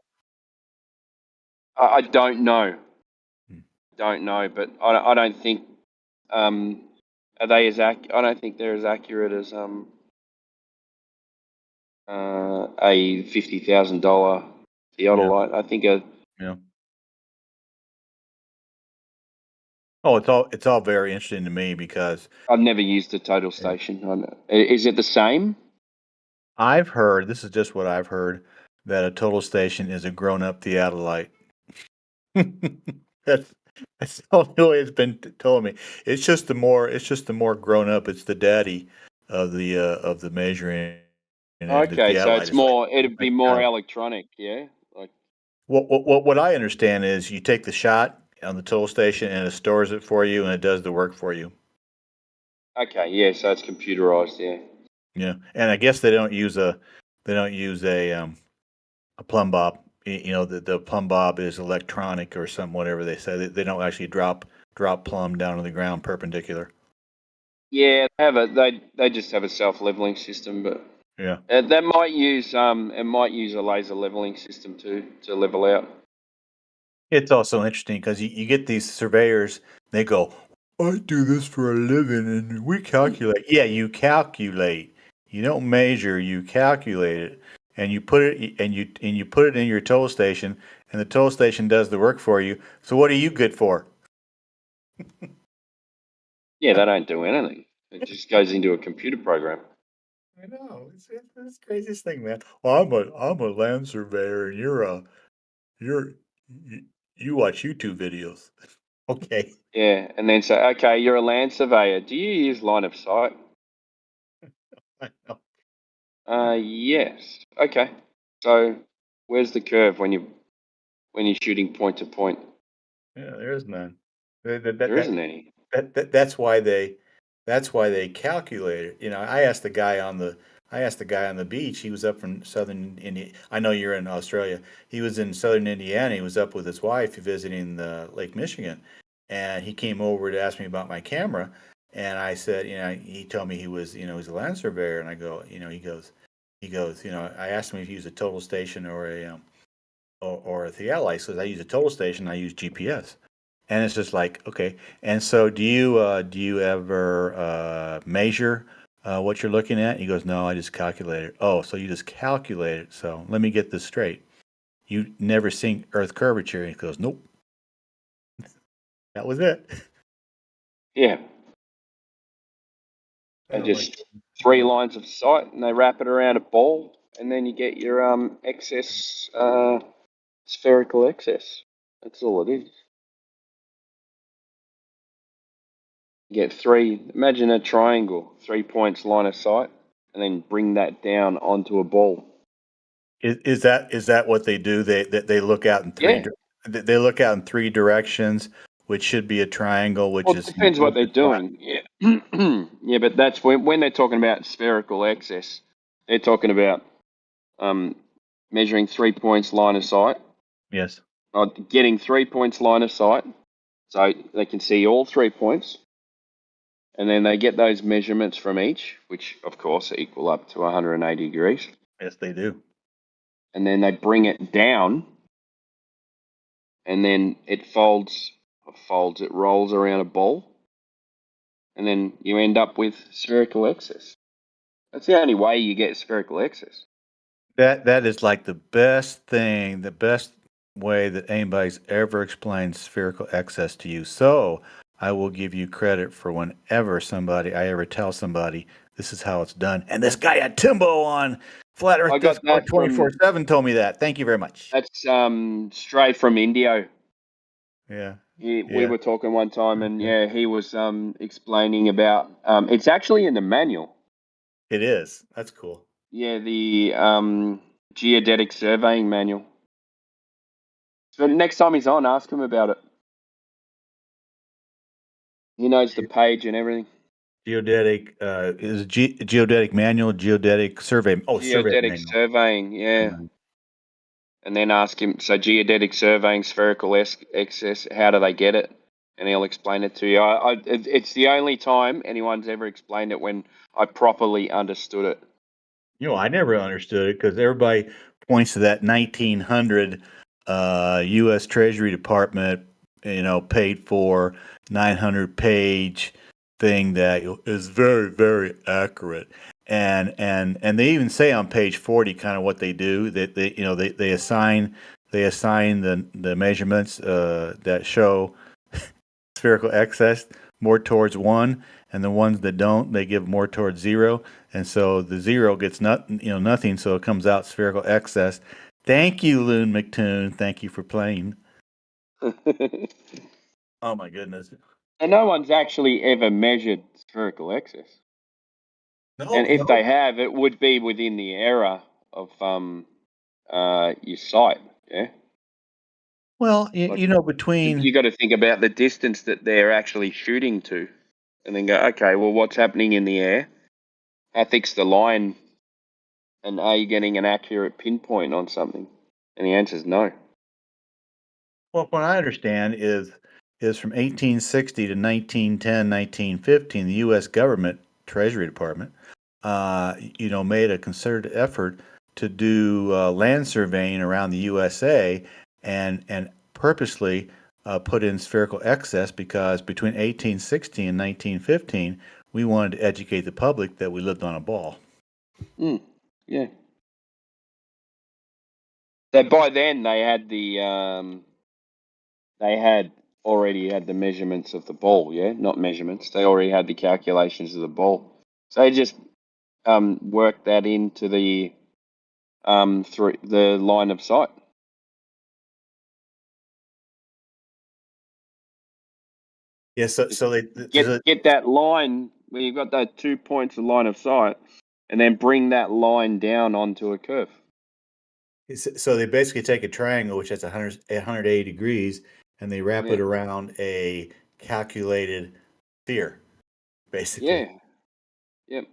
[SPEAKER 7] I don't know.
[SPEAKER 14] Hmm.
[SPEAKER 7] Don't know, but I don't think are they as I don't think they're as accurate as a $50,000
[SPEAKER 14] Yeah.
[SPEAKER 7] theodolite. I think
[SPEAKER 14] Yeah. Oh, it's all very interesting to me because
[SPEAKER 7] I've never used a total station. Is it the same?
[SPEAKER 14] I've heard, this is just what I've heard, that a total station is a grown-up theodolite. That's that's the only way it's been told me. It's just the more grown up. It's the daddy of the measuring, and the
[SPEAKER 7] Okay, so
[SPEAKER 14] theodolite
[SPEAKER 7] it's
[SPEAKER 14] is like
[SPEAKER 7] more. It'd be
[SPEAKER 14] kind
[SPEAKER 7] more
[SPEAKER 14] of
[SPEAKER 7] electronic, yeah. Like
[SPEAKER 14] what I understand is you take the shot on the total station and it stores it for you and it does the work for you.
[SPEAKER 7] okay, yeah. So it's computerized, yeah.
[SPEAKER 14] Yeah, and I guess they don't use a plumb bob. You know, the plumb bob is electronic or something, whatever they say. They don't actually drop plumb down to the ground perpendicular.
[SPEAKER 7] Yeah, they just have a self leveling system, but
[SPEAKER 14] Yeah.
[SPEAKER 7] they might use it might use a laser leveling system to level out.
[SPEAKER 14] It's also interesting because you get these surveyors, they go, I do this for a living and we calculate. Yeah, you calculate. You don't measure, you calculate it. And you put it and you put it in your toll station and the toll station does the work for you. So what are you good for?
[SPEAKER 7] Yeah, they don't do anything. It just goes into a computer program.
[SPEAKER 14] I know. It's the craziest thing, man. Well, I'm a land surveyor and you're you, you watch YouTube videos. Okay.
[SPEAKER 7] Yeah, and then say, okay, you're a land surveyor. Do you use line of sight?
[SPEAKER 14] I know.
[SPEAKER 7] Yes. Okay. So where's the curve when you're shooting point to point?
[SPEAKER 14] Yeah, there is none.
[SPEAKER 7] There isn't any.
[SPEAKER 14] That's why That's why they calculate it. You know, I asked the guy on the beach. He was up from southern India. I know you're in Australia. He was in southern Indiana. He was up with his wife visiting the Lake Michigan, and he came over to ask me about my camera. And I said, you know, he told me he was, you know, he's a land surveyor. And I go, you know, he goes, you know, I asked him if he used a total station or a theodolite. He says I use a total station. I use GPS. And it's just like, okay. And so do you ever measure what you're looking at? He goes, no, I just calculate it. Oh, so you just calculate it. So let me get this straight. You never seen Earth curvature? And he goes, nope. That was it.
[SPEAKER 7] Yeah. They
[SPEAKER 14] And I'm like,
[SPEAKER 7] just 3 lines of sight, and they wrap it around a ball, and then you get your excess spherical excess. That's all it is. You get 3. Imagine a triangle, 3 points line of sight, and then bring that down onto a ball.
[SPEAKER 14] is that what they do? They look out in
[SPEAKER 7] Yeah.
[SPEAKER 14] they look out in 3 directions, which should be a triangle, which
[SPEAKER 7] Well, it
[SPEAKER 14] is
[SPEAKER 7] depends what they're doing. Yeah. Yeah, but that's when they're talking about spherical excess. They're talking about measuring 3 points line of sight,
[SPEAKER 14] yes.
[SPEAKER 7] or getting 3 points line of sight, so they can see all 3 points, and then they get those measurements from each, which of course equal up to 180 degrees,
[SPEAKER 14] Yes, they do.
[SPEAKER 7] and then they bring it down, and then it rolls around a ball, and then you end up with spherical excess. That's the only way you get spherical excess.
[SPEAKER 14] That is like the best thing, the best way that anybody's ever explained spherical excess to you. So I will give you credit for whenever I ever tell somebody this is how it's done. And this guy at Timbo on Flat
[SPEAKER 7] I
[SPEAKER 14] Earth
[SPEAKER 7] got
[SPEAKER 14] Discord
[SPEAKER 7] that from
[SPEAKER 14] 24/7 told me that. Thank you very much.
[SPEAKER 7] that's straight from Indio.
[SPEAKER 14] Yeah.
[SPEAKER 7] We
[SPEAKER 14] Yeah.
[SPEAKER 7] were talking one time, and
[SPEAKER 14] Okay.
[SPEAKER 7] yeah, he was explaining about. It's actually in the manual.
[SPEAKER 14] It is. That's cool.
[SPEAKER 7] Yeah, the geodetic surveying manual. So next time he's on, ask him about it. He knows the page and everything.
[SPEAKER 14] Geodetic is geodetic manual, geodetic survey. Oh, survey
[SPEAKER 7] Geodetic
[SPEAKER 14] manual.
[SPEAKER 7] surveying, yeah. And then ask him, so geodetic surveying, spherical excess, how do they get it? And he'll explain it to you. It's the only time anyone's ever explained it when I properly understood it.
[SPEAKER 14] You know, I never understood it because everybody points to that 1900 U.S. Treasury Department, you know, paid for 900-page thing that is very, very accurate. And they even say on page 40 kind of what they do, that they assign the measurements that show spherical excess more towards 1, and the ones that don't, they give more towards 0. And so the 0 gets nothing, so it comes out spherical excess. Thank you, Loon McToon. Thank you for playing. Oh my goodness.
[SPEAKER 7] And no one's actually ever measured spherical excess.
[SPEAKER 14] No,
[SPEAKER 7] And if
[SPEAKER 14] no.
[SPEAKER 7] they have, it would be within the error of your sight. Yeah.
[SPEAKER 14] Well,
[SPEAKER 7] Like
[SPEAKER 14] between
[SPEAKER 7] you got to think about the distance that they're actually shooting to, and then go, okay, well, what's happening in the air? How thick's the line? And are you getting an accurate pinpoint on something? And the answer is no.
[SPEAKER 14] well, what I understand is from 1860 to 1910, 1915, the U.S. government Treasury Department, made a concerted effort to do land surveying around the USA, and purposely put in spherical excess because between 1860 and 1915, we wanted to educate the public that we lived on a ball.
[SPEAKER 7] Yeah. So by then they had already had the measurements of the ball. Yeah, not measurements. They already had the calculations of the ball. So they just worked that into the through the line of sight.
[SPEAKER 14] Yeah, so they
[SPEAKER 7] Get that line where you've got those 2 points of line of sight, and then bring that line down onto a curve.
[SPEAKER 14] So they basically take a triangle which has 180 degrees, and they wrap
[SPEAKER 7] Yeah.
[SPEAKER 14] it around a calculated sphere. basically.
[SPEAKER 7] Yeah. Yep.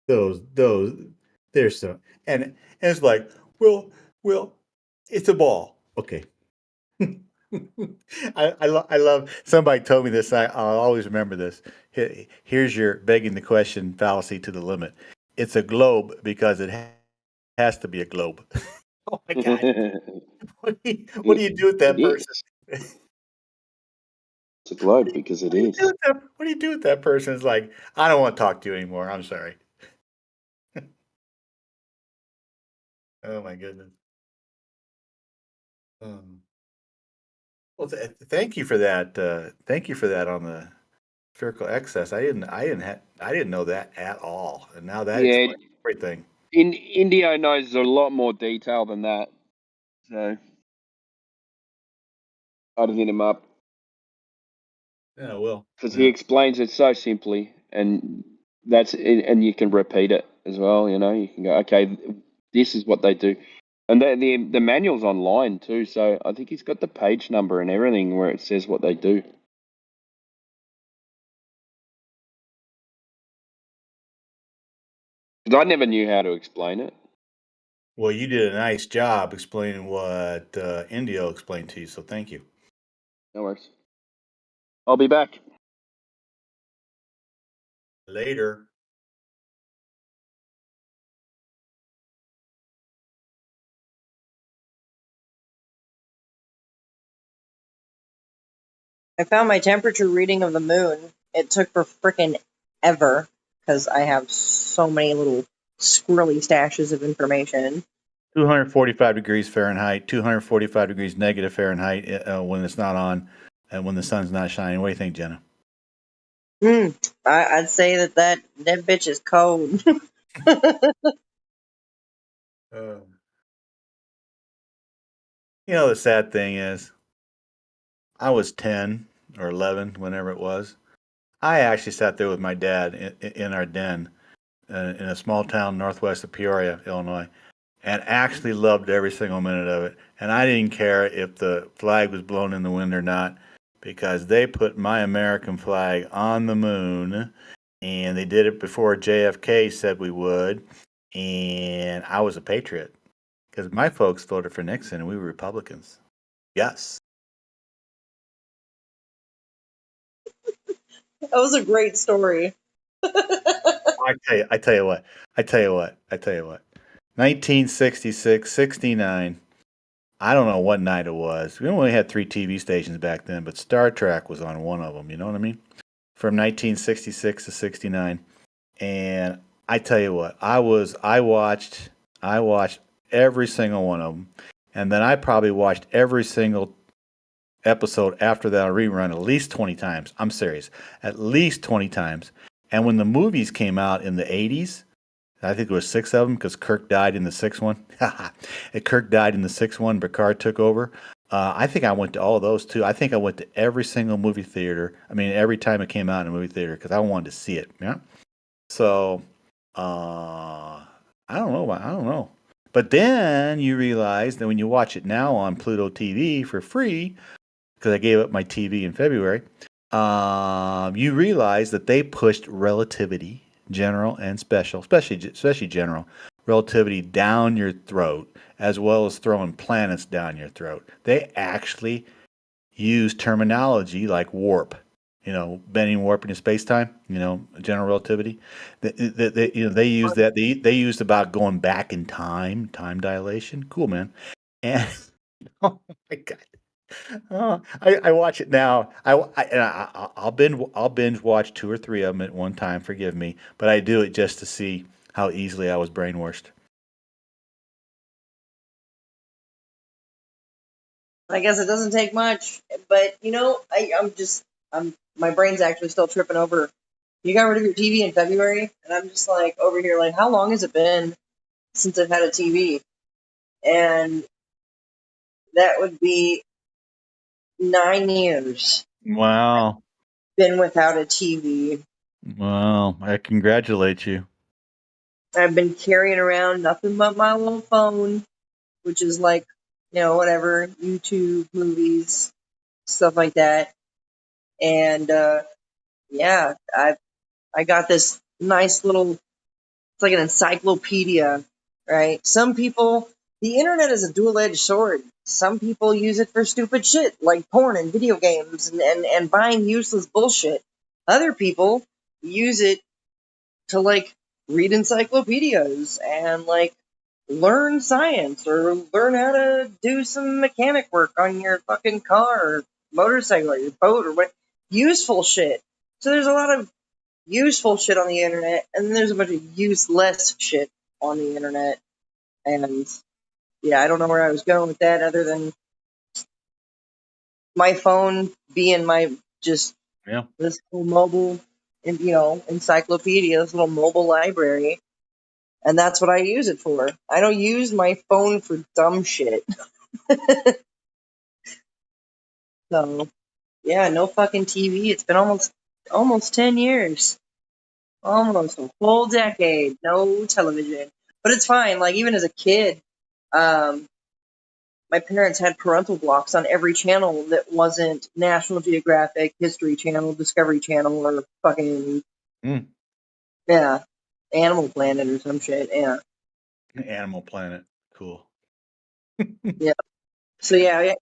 [SPEAKER 14] Those they're so and it's like, well, it's a ball. Okay. I love somebody told me this. I'll always remember this. Here's your begging the question fallacy to the limit. It's a globe because it has to be a globe. Oh my God. What do you do with
[SPEAKER 7] It
[SPEAKER 14] that person?
[SPEAKER 7] is. It's a globe because it is.
[SPEAKER 14] What do you do with that person? It's like, I don't want to talk to you anymore. I'm sorry. Oh my goodness. Um, well, thank you for that. Thank you for that on the spherical excess. I didn't know that at all, and now that
[SPEAKER 7] Yeah.
[SPEAKER 14] explains everything.
[SPEAKER 7] Indio knows a lot more detail than that. So I'd hit him up
[SPEAKER 14] Yeah, well,
[SPEAKER 7] because he
[SPEAKER 14] yeah.
[SPEAKER 7] explains it so simply, and and you can repeat it as well. You know, you can go, okay, this is what they do, and the manual's online too. So I think he's got the page number and everything where it says what they do. Because I never knew how to explain it.
[SPEAKER 14] Well, you did a nice job explaining what Indio explained to you, so thank you.
[SPEAKER 7] No worries. I'll be back.
[SPEAKER 14] Later.
[SPEAKER 5] I found my temperature reading of the moon. It took for frickin' ever because I have so many little squirrely stashes of information.
[SPEAKER 14] 245 degrees Fahrenheit, 245 degrees negative Fahrenheit when it's not on and when the sun's not shining. What do you think, Jenna?
[SPEAKER 5] I'd say that bitch is cold.
[SPEAKER 14] Uh, the sad thing is, I was 10 or 11, whenever it was. I actually sat there with my dad in our den in a small town northwest of Peoria, Illinois, and actually loved every single minute of it. And I didn't care if the flag was blown in the wind or not, because they put my American flag on the moon, and they did it before JFK said we would. And I was a patriot because my folks voted for Nixon and we were Republicans. Yes.
[SPEAKER 5] That was a great story.
[SPEAKER 14] I tell you what. 1966, 69. I don't know what night it was. We only had 3 TV stations back then, but Star Trek was on one of them. You know what I mean? From 1966 to 69. And I tell you what, I watched every single one of them. And then I probably watched every single episode after that rerun at least 20 times. I'm serious. At least 20 times. And when the movies came out in the 80s, I think it was 6 of them because Kirk died in the 6th one. Kirk died in the 6th one. Picard took over. I think I went to all of those too. I think I went to every single movie theater. I mean, every time it came out in a movie theater because I wanted to see it. Yeah. So, I don't know. I don't know. But then you realize that when you watch it now on Pluto TV for free, because I gave up my TV in February, you realize that they pushed relativity, general and special, especially general relativity down your throat, as well as throwing planets down your throat. They actually use terminology like warp, bending, warping in space time, general relativity. They use that. They used about going back in time dilation. Cool, man. And oh my god, I watch it now. I'll binge watch 2 or 3 of them at one time. Forgive me, but I do it just to see how easily I was brainwashed.
[SPEAKER 5] I guess it doesn't take much, but I'm my brain's actually still tripping over. You got rid of your TV in February, and I'm just like over here, like, how long has it been since I've had a TV? And that would be 9 years
[SPEAKER 14] Wow,
[SPEAKER 5] been without a TV.
[SPEAKER 14] wow! I congratulate you.
[SPEAKER 5] I've been carrying around nothing but my little phone, which is like, whatever, YouTube, movies, stuff like that. And yeah, I got this nice little, it's like an encyclopedia, right? Some people, the internet is a dual-edged sword. Some people use it for stupid shit, like porn and video games and buying useless bullshit. Other people use it to, like, read encyclopedias and, like, learn science or learn how to do some mechanic work on your fucking car or motorcycle or your boat or what, useful shit. So there's a lot of useful shit on the internet, and then there's a bunch of useless shit on the internet. And yeah, I don't know where I was going with that other than my phone being my just
[SPEAKER 14] Yeah.
[SPEAKER 5] this little mobile, encyclopedia, this little mobile library, and that's what I use it for. I don't use my phone for dumb shit. So yeah, no fucking TV. It's been almost 10 years. Almost a whole decade, no television. But it's fine. Like, even as a kid, um, my parents had parental blocks on every channel that wasn't National Geographic, History Channel, Discovery Channel, or fucking,
[SPEAKER 14] Mm.
[SPEAKER 5] yeah, Animal Planet or some shit. Yeah.
[SPEAKER 14] Animal Planet. Cool.
[SPEAKER 5] Yeah. So, yeah,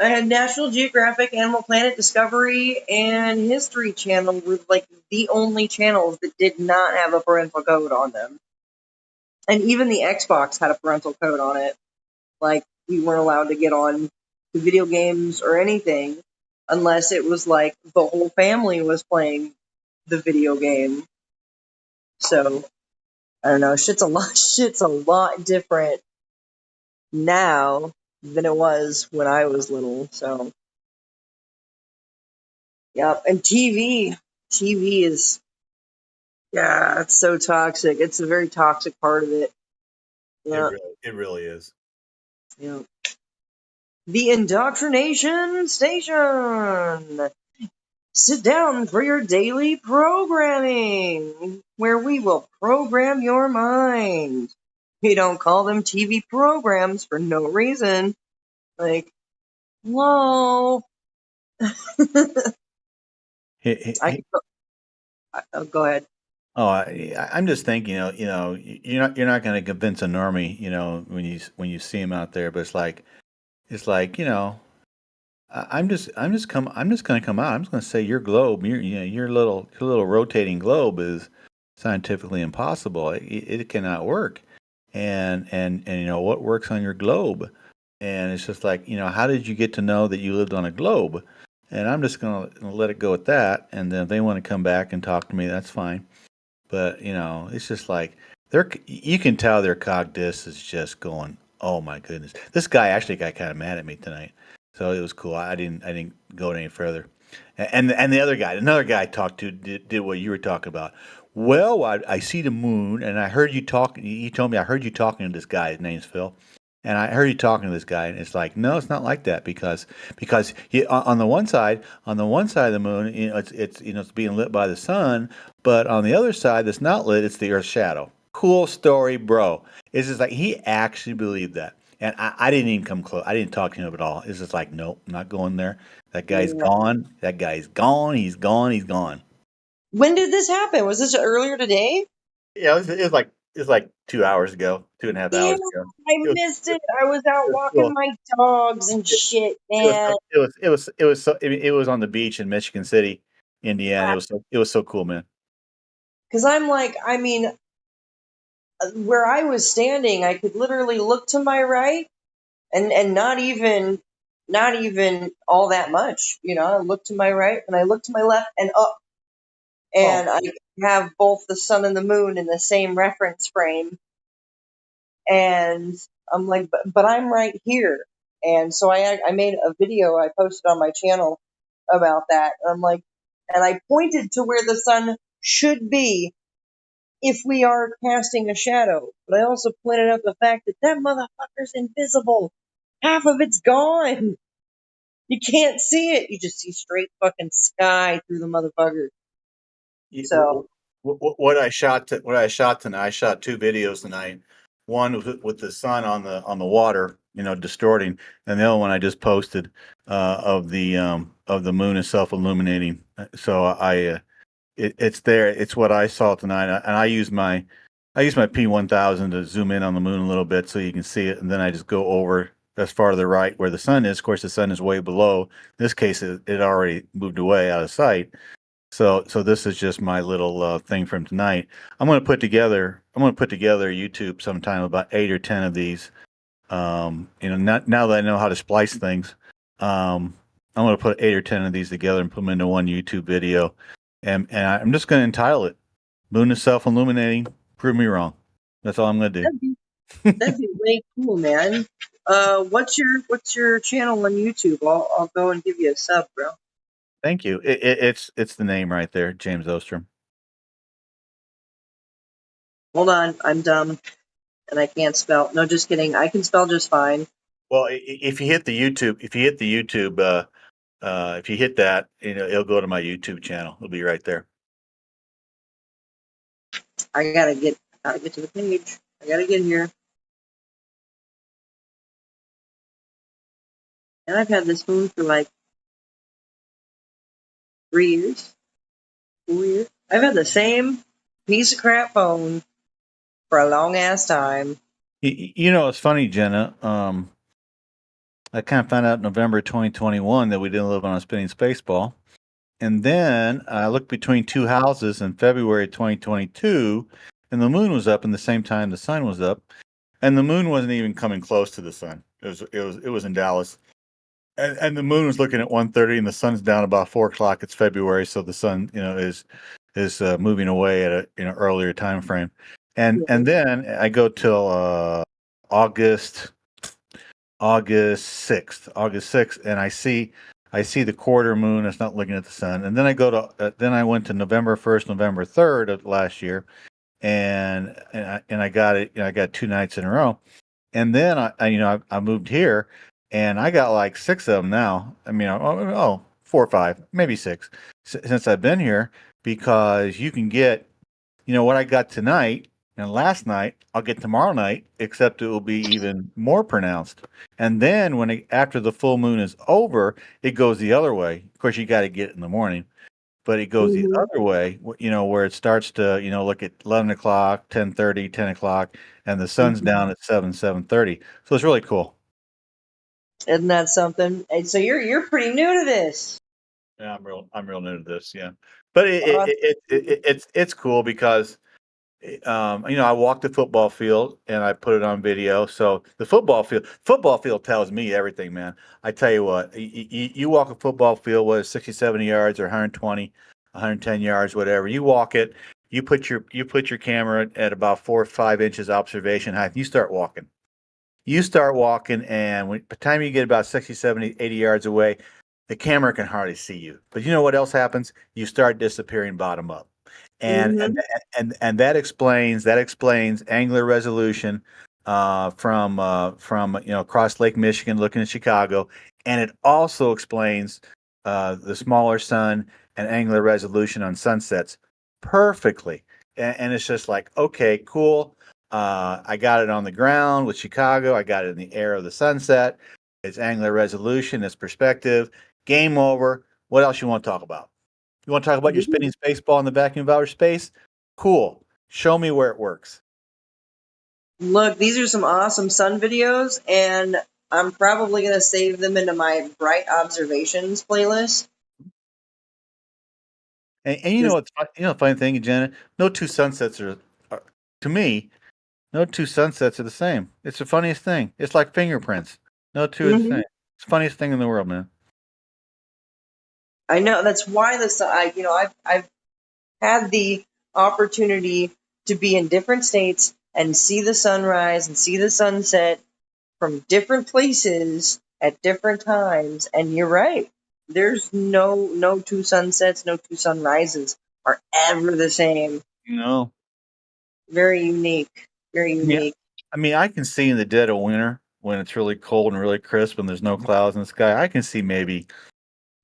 [SPEAKER 5] I had National Geographic, Animal Planet, Discovery, and History Channel were, like, the only channels that did not have a parental code on them. And even the Xbox had a parental code on it. Like, we weren't allowed to get on the video games or anything unless it was like the whole family was playing the video game. So I don't know. Shit's a lot different now than it was when I was little. So yeah, and TV is, yeah, it's so toxic. It's a very toxic part of it. Yeah,
[SPEAKER 14] It really is.
[SPEAKER 5] yeah. The Indoctrination Station. Sit down for your daily programming, where we will program your mind. We don't call them TV programs for no reason. Like, whoa.
[SPEAKER 14] Hey,
[SPEAKER 5] I go ahead.
[SPEAKER 14] oh, I'm just thinking, you're not going to convince a normie, when you see him out there, but it's like, I'm just going to come out. I'm just going to say your globe, your little rotating globe is scientifically impossible. It cannot work. And what works on your globe? And it's just like, how did you get to know that you lived on a globe? And I'm just going to let it go at that. And then if they want to come back and talk to me, that's fine. But it's just like you can tell their cognitus is just going, oh my goodness. This guy actually got kind of mad at me tonight, so it was cool. I didn't go any further. And the other guy, another guy I talked to did what you were talking about. Well, I see the moon, and I heard you talking. You told me I heard you talking to this guy. His name's Phil. And I heard you talking to this guy, and it's like, no, it's not like that because on the one side of the moon, it's being lit by the sun, but on the other side that's not lit, it's the Earth's shadow. Cool story, bro. It's just like he actually believed that, and I didn't even come close. I didn't talk to him at all. It's just like, nope, I'm not going there. That guy's
[SPEAKER 5] Yeah.
[SPEAKER 14] gone. That guy's gone. He's gone. He's gone.
[SPEAKER 5] When did this happen? Was this earlier today?
[SPEAKER 14] Yeah, it was like 2 hours ago, 2.5 hours
[SPEAKER 5] Damn,
[SPEAKER 14] ago.
[SPEAKER 5] I
[SPEAKER 14] It was
[SPEAKER 5] missed it. I was out
[SPEAKER 14] it was
[SPEAKER 5] walking
[SPEAKER 14] cool.
[SPEAKER 5] my dogs and
[SPEAKER 14] It,
[SPEAKER 5] shit,
[SPEAKER 14] it was
[SPEAKER 5] man.
[SPEAKER 14] so, it was on the beach in Michigan City, Indiana. It was so cool, man.
[SPEAKER 5] Because I'm like, I mean, where I was standing, I could literally look to my right and not even all that much. I look to my right and I look to my left and up,
[SPEAKER 14] Oh,
[SPEAKER 5] and I have both the sun and the moon in the same reference frame. And I'm like, but I'm right here. And so I made a video I posted on my channel about that. And I'm like, and I pointed to where the sun should be if we are casting a shadow. But I also pointed out the fact that that motherfucker's invisible. Half of it's gone. You can't see it. You just see straight fucking sky through the motherfucker. So,
[SPEAKER 14] what I shot tonight. I shot two videos tonight. One with the sun on the water, distorting, and the other one I just posted of the moon is self-illuminating. So it's there. It's what I saw tonight, and I use my P1000 to zoom in on the moon a little bit so you can see it, and then I just go over as far to the right where the sun is. Of course, the sun is way below. In this case, it already moved away out of sight. So this is just my little thing from tonight. I'm going to put together YouTube sometime about 8 or 10 of these. Now that I know how to splice things, I'm going to put 8 or 10 of these together and put them into one YouTube video, and I'm just going to entitle it "Moon is Self-illuminating. Prove me wrong." That's all I'm going to do.
[SPEAKER 5] That'd be way cool, man. What's your channel on YouTube? I'll go and give you a sub, bro.
[SPEAKER 14] Thank you. It's the name right there, James Ostrom.
[SPEAKER 5] Hold on, I'm dumb and I can't spell. No, just kidding. I can spell just fine.
[SPEAKER 14] Well, if you hit the YouTube, if you hit that, it'll go to my YouTube channel. It'll be right there.
[SPEAKER 5] I gotta get to the page. I gotta get here. And I've had this phone for like 3 years, 4 years. I've had the same piece of crap phone for a long ass time.
[SPEAKER 14] It's funny, Jenna. I kind of found out in November 2021 that we didn't live on a spinning space ball. And then I looked between two houses in February 2022, and the moon was up in the same time the sun was up, and the moon wasn't even coming close to the sun. It was in Dallas, and the moon was looking at 1:30, and the sun's down about 4 o'clock. It's February, so the sun is moving away at a earlier time frame, and then I go till August 6th, and I see the quarter moon. It's not looking at the sun, and then I went to November 1st, November 3rd of last year, and I got it. I got 2 nights in a row, and then I moved here, and I got like 6 of them now. I mean, 4 or 5, maybe 6 since I've been here, because you can get what I got tonight and last night, I'll get tomorrow night, except it will be even more pronounced. And then after the full moon is over, it goes the other way. Of course, you got to get it in the morning, but it goes the other way, where it starts to, look at 11 o'clock, 10:30, 10 o'clock, and the sun's down at 7:30. So it's really cool.
[SPEAKER 5] Isn't that something? And so you're pretty new to this.
[SPEAKER 14] Yeah, I'm real new to this. Yeah, but it's cool because I walked the football field and I put it on video. So the football field tells me everything, man. I tell you what, you walk a football field, what is 60, 70 yards or 120, 110 yards, whatever. You walk it, you put your camera at about 4 or 5 inches observation height. You start walking. And by the time you get about 60, 70, 80 yards away, the camera can hardly see you. But you know what else happens? You start disappearing bottom up. And that explains angular resolution from across Lake Michigan looking at Chicago, and it also explains the smaller sun and angular resolution on sunsets perfectly. And it's just like, okay, cool. I got it on the ground with Chicago. I got it in the air of the sunset. It's angular resolution. It's perspective. Game over. What else you want to talk about? You want to talk about your spinning space ball in the vacuum of outer space? Cool. Show me where it works.
[SPEAKER 5] Look, these are some awesome sun videos, and I'm probably going to save them into my Bright Observations playlist.
[SPEAKER 14] And you know what's the funny thing, Jenna? No two sunsets are to me, no two sunsets are the same. It's the funniest thing. It's like fingerprints. No two are the same. It's the funniest thing in the world, man.
[SPEAKER 5] I know, that's why I've had the opportunity to be in different states and see the sunrise and see the sunset from different places at different times. And you're right. There's no two sunsets, no two sunrises are ever the same.
[SPEAKER 14] No.
[SPEAKER 5] Very unique. Very unique.
[SPEAKER 14] I mean, I can see in the dead of winter when it's really cold and really crisp and there's no clouds in the sky. I can see maybe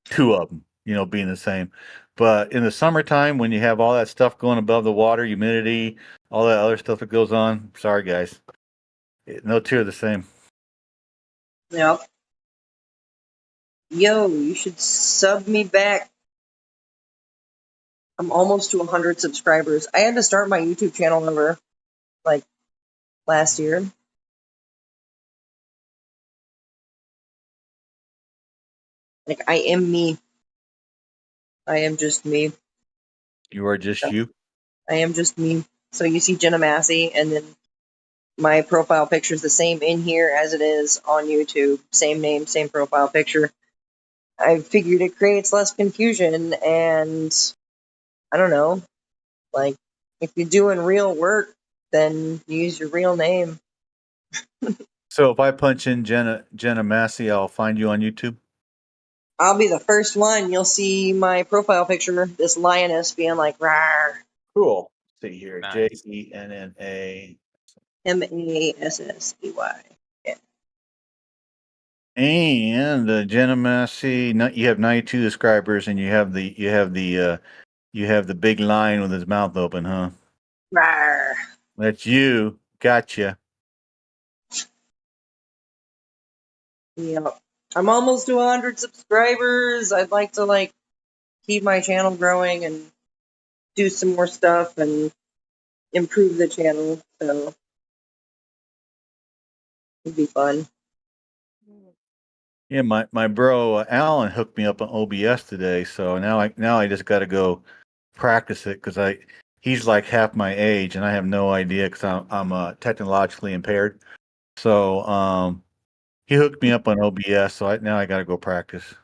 [SPEAKER 14] 2 of them, being the same. But in the summertime, when you have all that stuff going above the water, humidity, all that other stuff that goes on, sorry guys, no 2 are the same.
[SPEAKER 5] Yep. Yo, you should sub me back. I'm almost to 100 subscribers. I had to start my YouTube channel over like last year. Like I am me. I am just me.
[SPEAKER 14] You are just you.
[SPEAKER 5] I am just me. So you see Jenna Massey, and then my profile picture is the same in here as it is on YouTube. Same name, same profile picture. I figured it creates less confusion, and I don't know. Like, if you're doing real work, then use your real name.
[SPEAKER 14] So if I punch in Jenna Massey, I'll find you on YouTube.
[SPEAKER 5] I'll be the first one. You'll see my profile picture, this lioness being like, rawr,
[SPEAKER 14] Cool. Let's see here,
[SPEAKER 8] Nice.
[SPEAKER 14] JENNA.
[SPEAKER 5] Massey. Yeah.
[SPEAKER 14] And Jenna Massey, you have 92 subscribers, and you have the big lion with his mouth open, huh?
[SPEAKER 5] Rawr.
[SPEAKER 14] That's you. Gotcha.
[SPEAKER 5] Yeah. I'm almost to 100 subscribers. I'd like to, like, keep my channel growing and do some more stuff and improve the channel. So it'd be fun.
[SPEAKER 14] Yeah, my bro Alan hooked me up on OBS today, so now I just got to go practice it because he's like half my age and I have no idea because I'm technologically impaired. So he hooked me up on OBS, so now I got to go practice.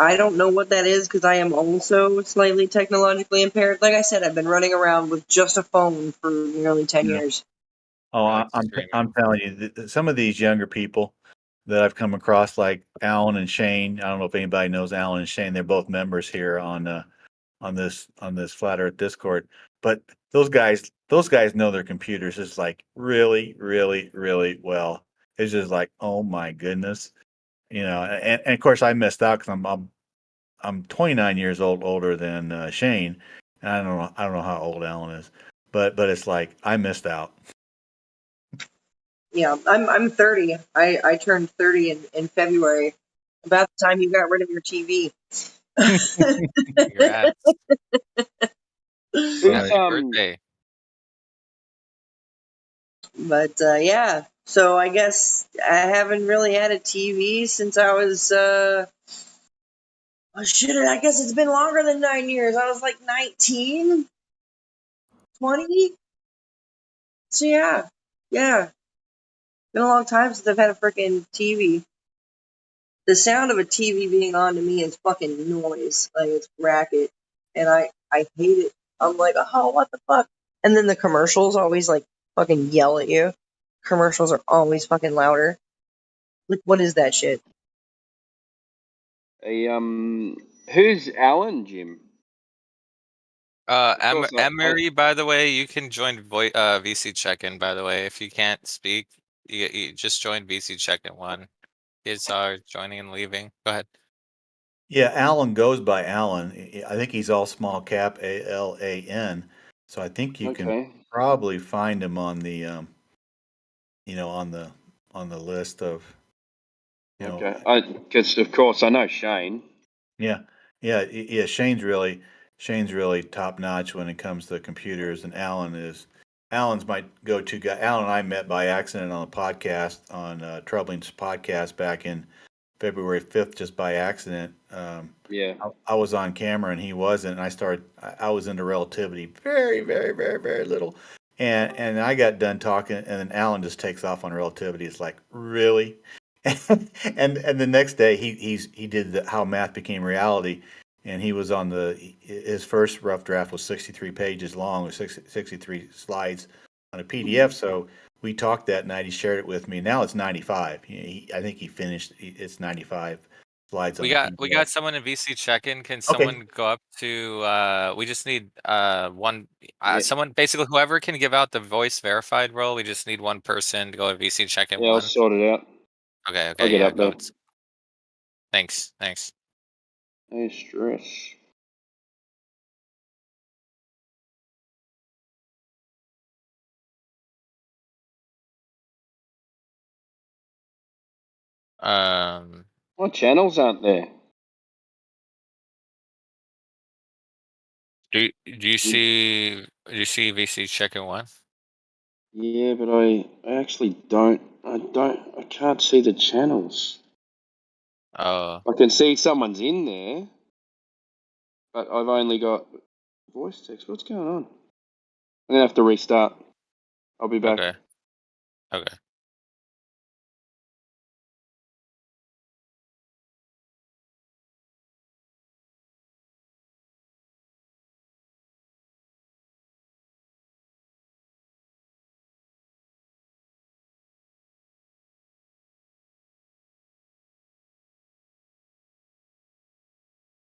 [SPEAKER 5] I don't know what that is because I am also slightly technologically impaired. Like I said, I've been running around with just a phone for nearly 10
[SPEAKER 14] Yeah.
[SPEAKER 5] years.
[SPEAKER 14] Oh,
[SPEAKER 8] Or like streaming.
[SPEAKER 14] I'm telling you, some of these younger people that I've come across, like Alan and Shane. I don't know if anybody knows Alan and Shane. They're both members here on this Flat Earth Discord. But those guys know their computers just like really, really, really well. It's just like, oh my goodness, and of course I missed out because I'm 29 years older than Shane, and I don't know how old Alan is, but it's like I missed out.
[SPEAKER 5] Yeah, I'm 30. I turned 30 in February. About the time you got rid of your TV.
[SPEAKER 8] Congrats.
[SPEAKER 7] Who's
[SPEAKER 8] Happy birthday.
[SPEAKER 5] But yeah, so I guess I haven't really had a TV since I was oh shit, I guess it's been longer than 9 years. I was like 19, 20. So yeah, been a long time since I've had a freaking TV. The sound of a TV being on to me is fucking noise, like it's racket, and I hate it. I'm like, oh, what the fuck? And then the commercials always like fucking yell at you. Commercials are always fucking louder. Like, what is that shit?
[SPEAKER 7] Who's Alan, Jim? Of course,
[SPEAKER 8] Emery, by the way, you can join VC check-in, by the way. If you can't speak, you just join VC check-in one. Kids are joining and leaving. Go ahead.
[SPEAKER 14] Yeah, Alan goes by Alan. I think he's all small cap, ALAN. So I think you can
[SPEAKER 7] okay,
[SPEAKER 14] probably find him on the on the list of you know
[SPEAKER 7] okay. Because of course I know Shane.
[SPEAKER 14] yeah, yeah. Shane's really top notch when it comes to computers, and Alan's my go-to guy. Alan and I met by accident on a podcast on Troubling's podcast back in February 5th, just by accident.
[SPEAKER 7] Yeah.
[SPEAKER 14] I was on camera and he wasn't, and I was into relativity very, very, very, very little. And I got done talking, and then Alan just takes off on relativity. It's like, really? And the next day he did how math became reality, and he was on his first rough draft was 63 pages long, with 63 slides on a PDF. So we talked that night. He shared it with me. Now it's 95. I think he finished. It's 95 slides
[SPEAKER 8] We
[SPEAKER 14] on a
[SPEAKER 8] got we
[SPEAKER 14] PDF.
[SPEAKER 8] got someone in VC check-in. Can
[SPEAKER 14] Okay.
[SPEAKER 8] someone go up to we just need one
[SPEAKER 7] Yeah.
[SPEAKER 8] someone, basically whoever can give out the voice verified role. We just need one person to go to VC check-in
[SPEAKER 7] Yeah, I'll
[SPEAKER 8] one.
[SPEAKER 7] sort it out. I'll
[SPEAKER 8] Okay,
[SPEAKER 7] get
[SPEAKER 8] yeah,
[SPEAKER 7] up
[SPEAKER 8] go.
[SPEAKER 7] there.
[SPEAKER 8] Thanks.
[SPEAKER 7] No stress.
[SPEAKER 8] Um
[SPEAKER 7] What channels aren't there?
[SPEAKER 8] Do you see VC checking one?
[SPEAKER 7] Yeah, but I actually don't. I can't see the channels.
[SPEAKER 8] Oh,
[SPEAKER 7] I can see someone's in there, but I've only got voice text. What's going on? I'm gonna have to restart. I'll be back.
[SPEAKER 8] okay. Okay.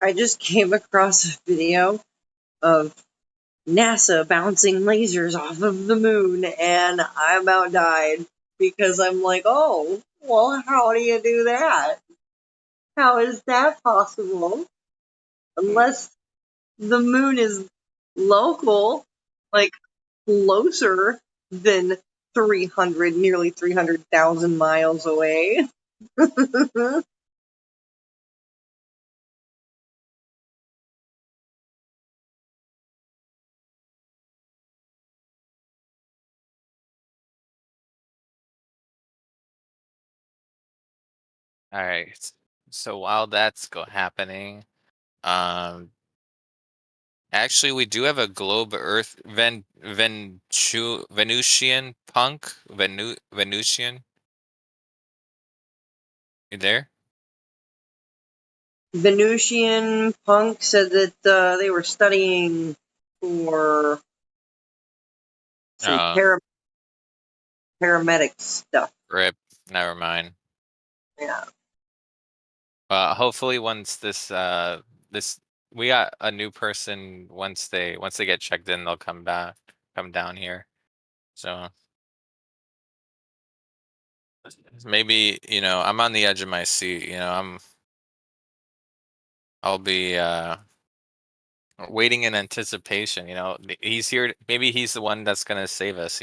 [SPEAKER 5] I just came across a video of NASA bouncing lasers off of the moon, and I about died because I'm like, oh, well, how do you do that? How is that possible? Unless the moon is local, like closer than nearly 300,000 miles away.
[SPEAKER 8] All right. So while that's happening, um, actually, we do have a globe Earth Venusian punk Venusian. You there?
[SPEAKER 5] Venusian Punk said that they were studying for some
[SPEAKER 8] Oh,
[SPEAKER 5] paramedic stuff.
[SPEAKER 8] rip. Never mind.
[SPEAKER 5] Yeah.
[SPEAKER 8] Hopefully, once this we got a new person. Once they get checked in, they'll come down here. So maybe I'm on the edge of my seat. I'll be waiting in anticipation. He's here. Maybe he's the one that's gonna save us.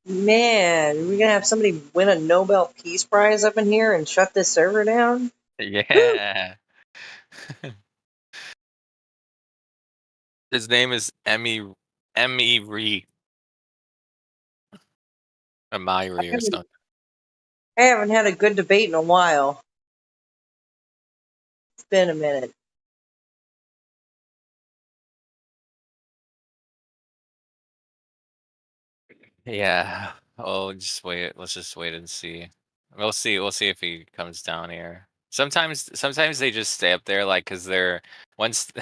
[SPEAKER 5] Man, we're gonna have somebody win a Nobel Peace Prize up in here and shut this server down? Woo!
[SPEAKER 8] Yeah. His name is Emmy Ree, or
[SPEAKER 5] I
[SPEAKER 8] Myri or
[SPEAKER 5] haven't,
[SPEAKER 8] something.
[SPEAKER 5] I haven't had a good debate in a while. It's been a minute.
[SPEAKER 8] Yeah. Oh, just wait. Let's just wait and see. We'll see. We'll see if he comes down here. Sometimes they just stay up there, like, because they're once,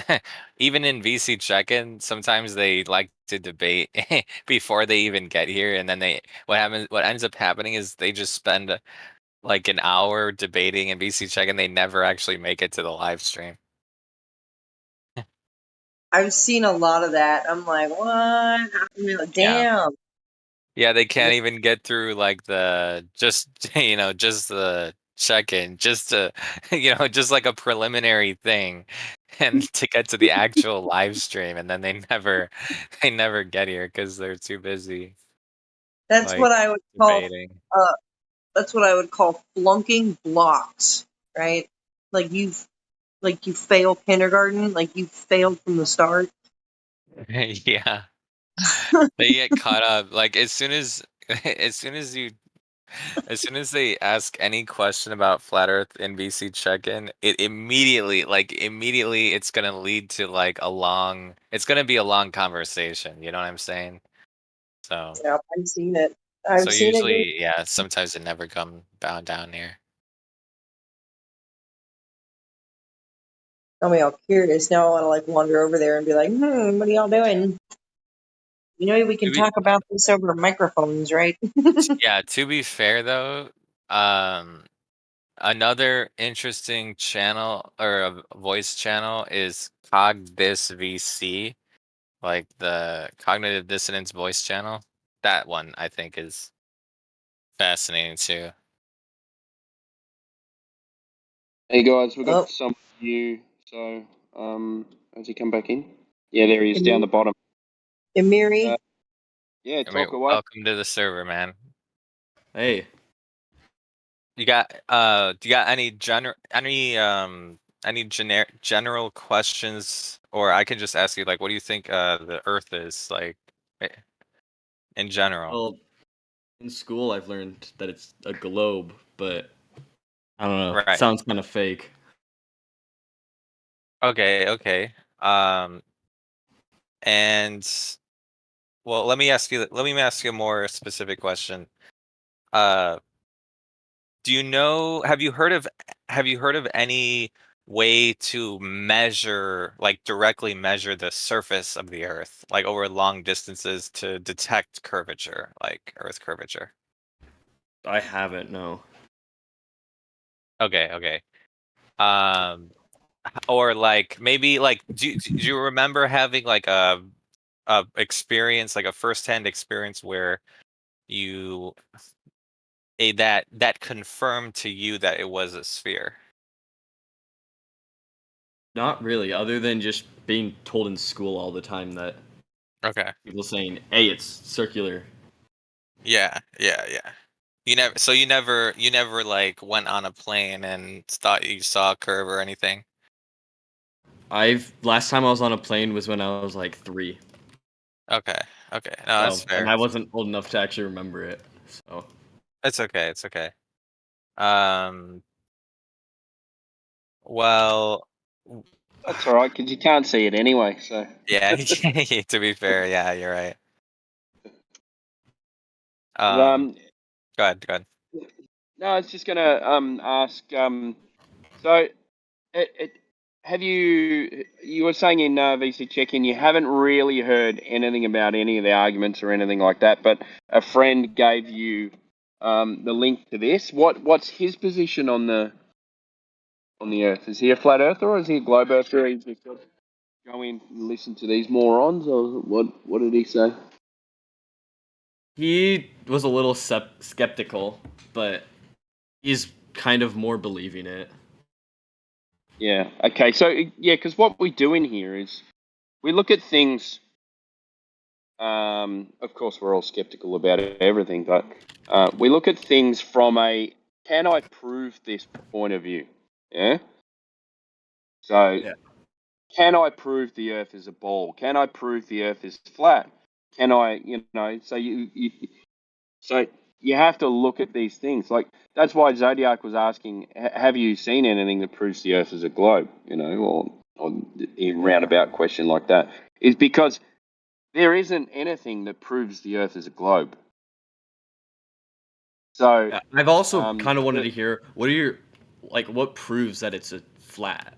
[SPEAKER 8] even in VC check-in, sometimes they like to debate before they even get here, and then what ends up happening is they just spend like an hour debating in VC check-in. They never actually make it to the live stream.
[SPEAKER 5] I've seen a lot of that. I'm like, what?
[SPEAKER 8] Yeah.
[SPEAKER 5] Damn.
[SPEAKER 8] Yeah, they can't even get through like the just just the check-in, just to just like a preliminary thing and to get to the actual live stream, and then they never get here because they're too busy
[SPEAKER 5] That's
[SPEAKER 8] like
[SPEAKER 5] what I would call
[SPEAKER 8] debating.
[SPEAKER 5] uh that's what I would call flunking blocks, right? Like you fail kindergarten, like you failed from the start.
[SPEAKER 8] Yeah, they get caught up like as soon as as soon as you as soon as they ask any question about flat Earth in VC check-in, it immediately it's gonna lead to like it's gonna be a long conversation. You know what I'm saying? So
[SPEAKER 5] Yeah, I've seen it.
[SPEAKER 8] so
[SPEAKER 5] I've seen it.
[SPEAKER 8] usually, yeah, sometimes it never come bound down here.
[SPEAKER 5] Got me all curious. Now I want to like wander over there and be like, what are y'all doing? We can
[SPEAKER 8] To be,
[SPEAKER 5] talk about this over microphones, right?
[SPEAKER 8] yeah, to be fair though, um, another interesting channel or a voice channel is Cog VC. Like the cognitive dissonance voice channel. That one I think is fascinating too.
[SPEAKER 7] Hey guys, we've
[SPEAKER 5] Oh,
[SPEAKER 7] got some new. So, has he come back in? Yeah, there he is down the bottom.
[SPEAKER 5] Emiri,
[SPEAKER 7] Yeah,
[SPEAKER 8] I mean,
[SPEAKER 7] talk away.
[SPEAKER 8] welcome to the server, man.
[SPEAKER 15] Hey,
[SPEAKER 8] Do you got any general questions, or I can just ask you like, what do you think the Earth is like in general?
[SPEAKER 15] Well, in school I've learned that it's a globe, but I don't know. It
[SPEAKER 8] Right.
[SPEAKER 15] sounds kind of fake.
[SPEAKER 8] Okay. And well, let me ask you a more specific question. Do you know, have you heard of any way to measure, like directly measure the surface of the Earth, like over long distances to detect curvature, like Earth curvature?
[SPEAKER 15] I haven't, no.
[SPEAKER 8] Okay. Um, or like maybe like do you remember having like a experience, like a firsthand experience where you that confirmed to you that it was a sphere?
[SPEAKER 15] Not really, other than just being told in school all the time that
[SPEAKER 8] Okay.
[SPEAKER 15] people saying, "Hey, it's circular."
[SPEAKER 8] Yeah. You never like went on a plane and thought you saw a curve or anything?
[SPEAKER 15] Last time I was on a plane was when I was like 3.
[SPEAKER 8] Okay. No, that's
[SPEAKER 15] So, and
[SPEAKER 8] fair.
[SPEAKER 15] I wasn't old enough to actually remember it. So,
[SPEAKER 8] It's okay. Um, well, w-
[SPEAKER 7] That's all right because you can't see it anyway. So
[SPEAKER 8] yeah, to be fair, yeah, you're right.
[SPEAKER 7] But,
[SPEAKER 8] Go ahead.
[SPEAKER 7] no, I was just gonna ask. So it have you were saying in VC check-in you haven't really heard anything about any of the arguments or anything like that, but a friend gave you the link to this. What's his position on the Earth? Is he a flat earther or is he a globe earther? He's just got to go in and listen to these morons, or what did he say?
[SPEAKER 15] he was a little skeptical, but he's kind of more believing it.
[SPEAKER 7] Yeah. Okay. So yeah, because what we do in here is we look at things. Of course, we're all skeptical about everything, but we look at things from a can I prove this point of view? Yeah. So,
[SPEAKER 15] Yeah.
[SPEAKER 7] can I prove the Earth is a ball? Can I prove the Earth is flat? Can I, so so you have to look at these things. Like that's why Zodiac was asking, have you seen anything that proves the Earth is a globe? Or a roundabout question like that is because there isn't anything that proves the Earth is a globe. So,
[SPEAKER 15] Yeah, I've also kind of wanted
[SPEAKER 7] the,
[SPEAKER 15] to hear what proves that it's a flat.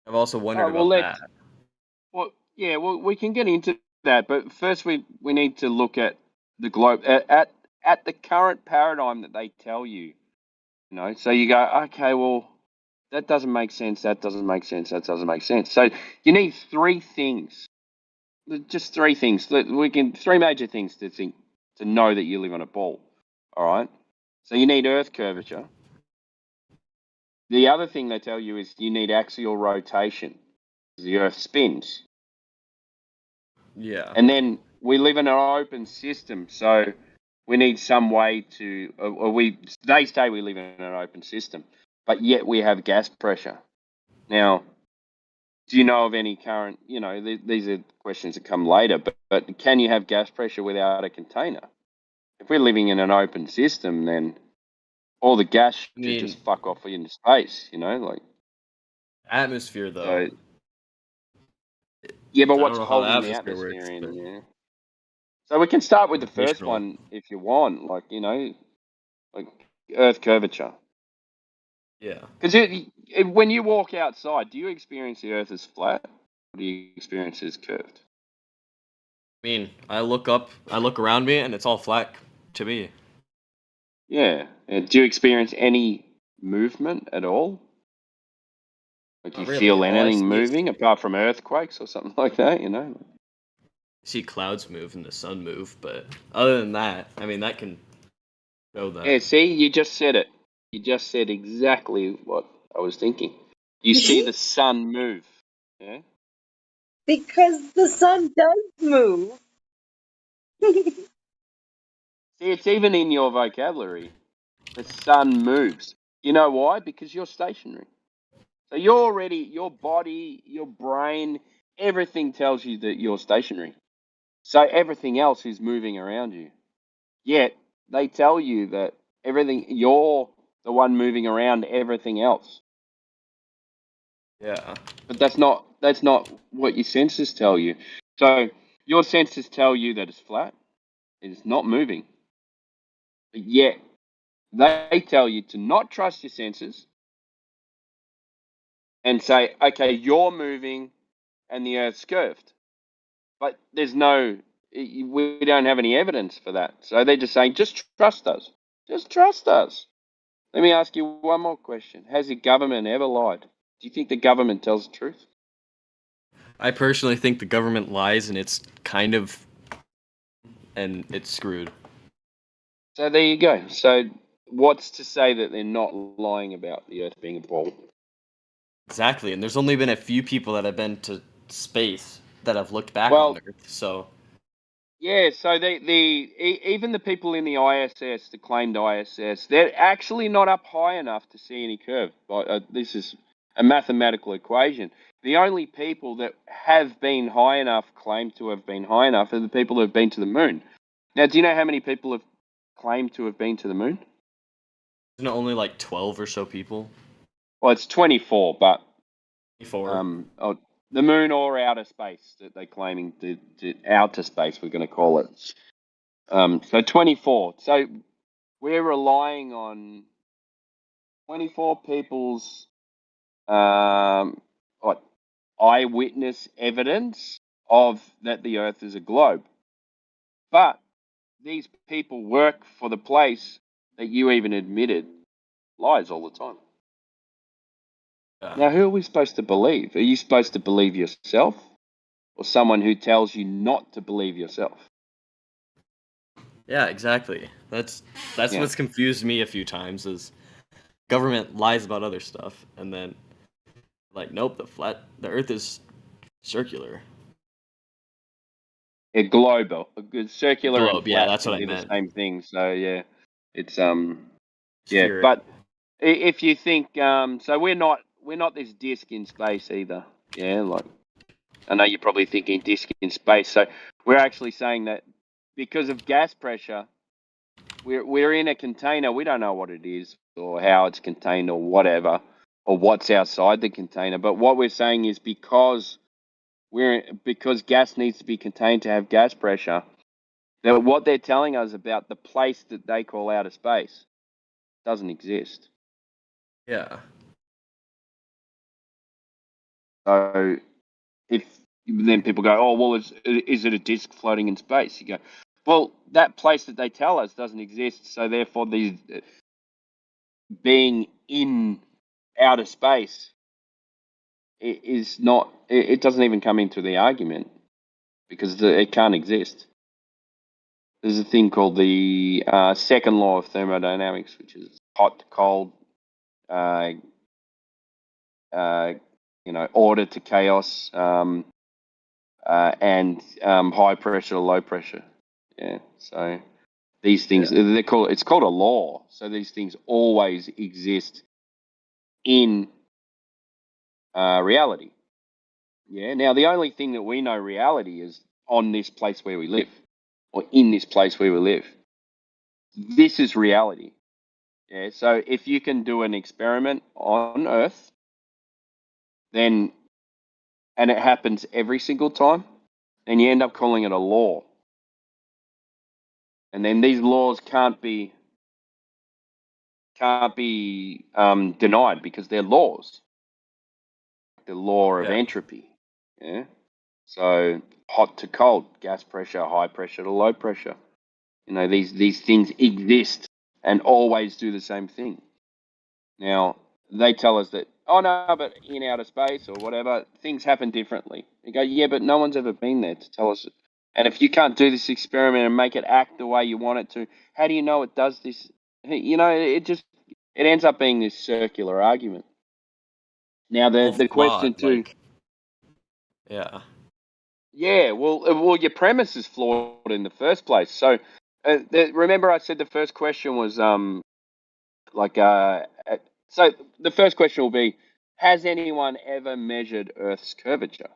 [SPEAKER 15] I've also wondered
[SPEAKER 7] well,
[SPEAKER 15] about that.
[SPEAKER 7] well, we can get into that, but first we need to look at the globe at the current paradigm that they tell you. So you go, okay, well, that doesn't make sense. That doesn't make sense. That doesn't make sense. So you need three things, just three things. Three major things to know that you live on a ball. All right. So you need Earth curvature. The other thing they tell you is you need axial rotation. The Earth spins.
[SPEAKER 15] Yeah.
[SPEAKER 7] And then we live in an open system, so we need some way to. They say we live in an open system, but yet we have gas pressure. Now, do you know of any current? These are questions that come later, but can you have gas pressure without a container? If we're living in an open system, then all the gas
[SPEAKER 15] I
[SPEAKER 7] should
[SPEAKER 15] mean,
[SPEAKER 7] just fuck off into space. Like
[SPEAKER 15] atmosphere though.
[SPEAKER 7] so. Yeah, but
[SPEAKER 15] I don't
[SPEAKER 7] what's
[SPEAKER 15] know how the
[SPEAKER 7] holding the
[SPEAKER 15] atmosphere
[SPEAKER 7] atmosphere
[SPEAKER 15] works, but
[SPEAKER 7] in? Yeah. So we can start with the first
[SPEAKER 15] gravitational.
[SPEAKER 7] one if you want, like Earth curvature.
[SPEAKER 15] Yeah.
[SPEAKER 7] Because when you walk outside, do you experience the Earth as flat, or do you experience it as curved?
[SPEAKER 15] I mean, I look around me, and it's all flat to me.
[SPEAKER 7] Yeah. Do you experience any movement at all? Like you
[SPEAKER 15] Not really.
[SPEAKER 7] feel
[SPEAKER 15] All I
[SPEAKER 7] anything
[SPEAKER 15] see is
[SPEAKER 7] moving apart from earthquakes or something like that?
[SPEAKER 15] clouds move and the sun move, but other than that, I mean, that can show that.
[SPEAKER 7] Yeah. See, you just said it. You just said exactly what I was thinking. You see the sun move. Yeah.
[SPEAKER 5] Because the sun does move.
[SPEAKER 7] See, it's even in your vocabulary. The sun moves. You know why? Because you're stationary. So you're already, your body, your brain, everything tells you that you're stationary. So everything else is moving around you. Yet they tell you that you're the one moving around everything else.
[SPEAKER 15] Yeah.
[SPEAKER 7] But that's not what your senses tell you. So your senses tell you that it's flat, it's not moving. But yet they tell you to not trust your senses and say, okay, you're moving and the Earth's curved. But we don't have any evidence for that. So they're just saying, just trust us. Just trust us. Let me ask you one more question. Has the government ever lied? Do you think the government tells the truth?
[SPEAKER 15] I personally think the government lies, and it's screwed.
[SPEAKER 7] So there you go. So what's to say that they're not lying about the Earth being a ball?
[SPEAKER 15] Exactly, and there's only been a few people that have been to space that have looked back on
[SPEAKER 7] Well,
[SPEAKER 15] Earth. So
[SPEAKER 7] yeah. So even the people in the ISS, the claimed ISS, they're actually not up high enough to see any curve. This is a mathematical equation. The only people that have been high enough, claimed to have been high enough, are the people who have been to the moon. Now, do you know how many people have claimed to have been to the moon?
[SPEAKER 15] isn't it only like 12 or so people?
[SPEAKER 7] Well, it's 24, but
[SPEAKER 15] 24.
[SPEAKER 7] The moon or outer space that they're claiming to outer space, we're going to call it. So 24. So we're relying on 24 people's what, eyewitness evidence of that the Earth is a globe. But these people work for the place that you even admitted lies all the time.
[SPEAKER 15] Yeah.
[SPEAKER 7] Now, who are we supposed to believe? Are you supposed to believe yourself or someone who tells you not to believe yourself?
[SPEAKER 15] Yeah, exactly. That's
[SPEAKER 7] Yeah.
[SPEAKER 15] what's confused me a few times is government lies about other stuff, and then like, nope, the Earth is circular.
[SPEAKER 7] A globe, a good circular and
[SPEAKER 15] Globe, yeah,
[SPEAKER 7] flat
[SPEAKER 15] that's what
[SPEAKER 7] can
[SPEAKER 15] I
[SPEAKER 7] be the
[SPEAKER 15] meant.
[SPEAKER 7] same thing. So yeah, it's yeah.
[SPEAKER 15] Spherical.
[SPEAKER 7] But if you think so we're not this disc in space either. Yeah, like I know you're probably thinking disc in space. So we're actually saying that because of gas pressure, we're in a container. We don't know what it is or how it's contained or whatever or what's outside the container. But what we're saying is because gas needs to be contained to have gas pressure. Now, what they're telling us about the place that they call outer space doesn't exist.
[SPEAKER 15] Yeah.
[SPEAKER 7] So if then people go, oh, well, is it a disk floating in space? You go, well, that place that they tell us doesn't exist. So therefore, these being in outer space is not. It doesn't even come into the argument because it can't exist. There's a thing called the second law of thermodynamics, which is hot to cold, uh, order to chaos, and high pressure to low pressure. Yeah. So these things it's called a law. So these things always exist in reality. Yeah. Now the only thing that we know reality is on this place where we live, or in this place where we live. This is reality. Yeah. So if you can do an experiment on Earth, then and it happens every single time, then you end up calling it a law. And then these laws can't be denied because they're laws. The law of
[SPEAKER 15] Yeah.
[SPEAKER 7] entropy. Yeah. So hot to cold, gas pressure, high pressure to low pressure. These things exist and always do the same thing. Now they tell us that, oh no, but in outer space or whatever, things happen differently. You go, yeah, but no one's ever been there to tell us it. And if you can't do this experiment and make it act the way you want it to, how do you know it does this? It ends up being this circular argument. Now
[SPEAKER 15] Well,
[SPEAKER 7] the question
[SPEAKER 15] flawed.
[SPEAKER 7] too,
[SPEAKER 15] Yeah.
[SPEAKER 7] yeah, well, your premise is flawed in the first place. So remember, I said the first question was so the first question will be, Has anyone ever measured Earth's curvature?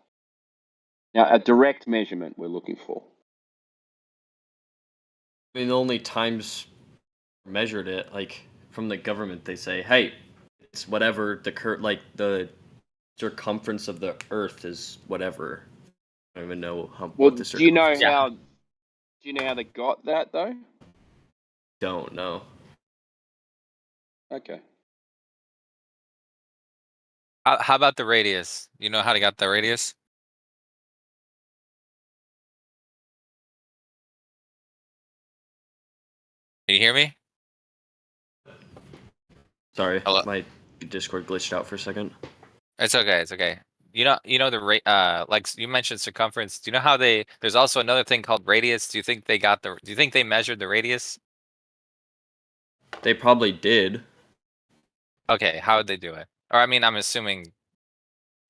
[SPEAKER 7] Now, a direct measurement we're looking for.
[SPEAKER 15] I mean, the only times measured it, like from the government, they say, "Hey, it's whatever the circumference of the Earth is whatever." I don't even know
[SPEAKER 7] Well,
[SPEAKER 15] what the
[SPEAKER 7] do you know
[SPEAKER 15] circumference.
[SPEAKER 7] how? Do you know how they got that though?
[SPEAKER 15] Don't know.
[SPEAKER 7] Okay.
[SPEAKER 8] How about the radius? You know how to get the radius? Can you hear me?
[SPEAKER 15] Sorry,
[SPEAKER 8] Hello?
[SPEAKER 15] my Discord glitched out for a second.
[SPEAKER 8] It's okay. It's okay. You know the rate. Like you mentioned circumference. Do you know how they? There's also another thing called radius. Do you think they got the? Do you think they measured the radius?
[SPEAKER 15] They probably did.
[SPEAKER 8] Okay, how would they do it? Or I mean, I'm assuming.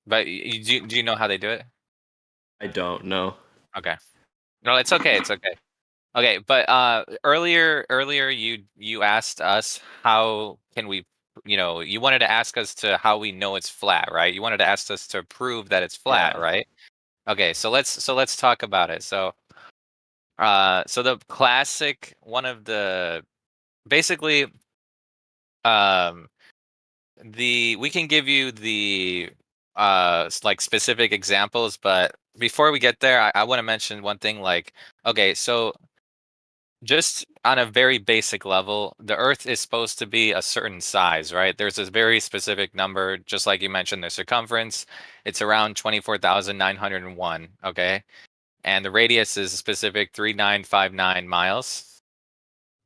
[SPEAKER 8] But do you know how they do it?
[SPEAKER 15] I don't know.
[SPEAKER 8] Okay. No, it's okay. It's okay. Okay, but earlier you asked us how can we, you wanted to ask us to how we know it's flat, right? You wanted to ask us to prove that it's flat,
[SPEAKER 15] Yeah.
[SPEAKER 8] right? Okay, so let's talk about it. So the classic one of the basically um we can give you the like specific examples, but before we get there, I want to mention one thing like okay, so just on a very basic level, the Earth is supposed to be a certain size, right? There's this very specific number, just like you mentioned, the circumference. It's around 24,901, okay? And the radius is a specific 3959 miles.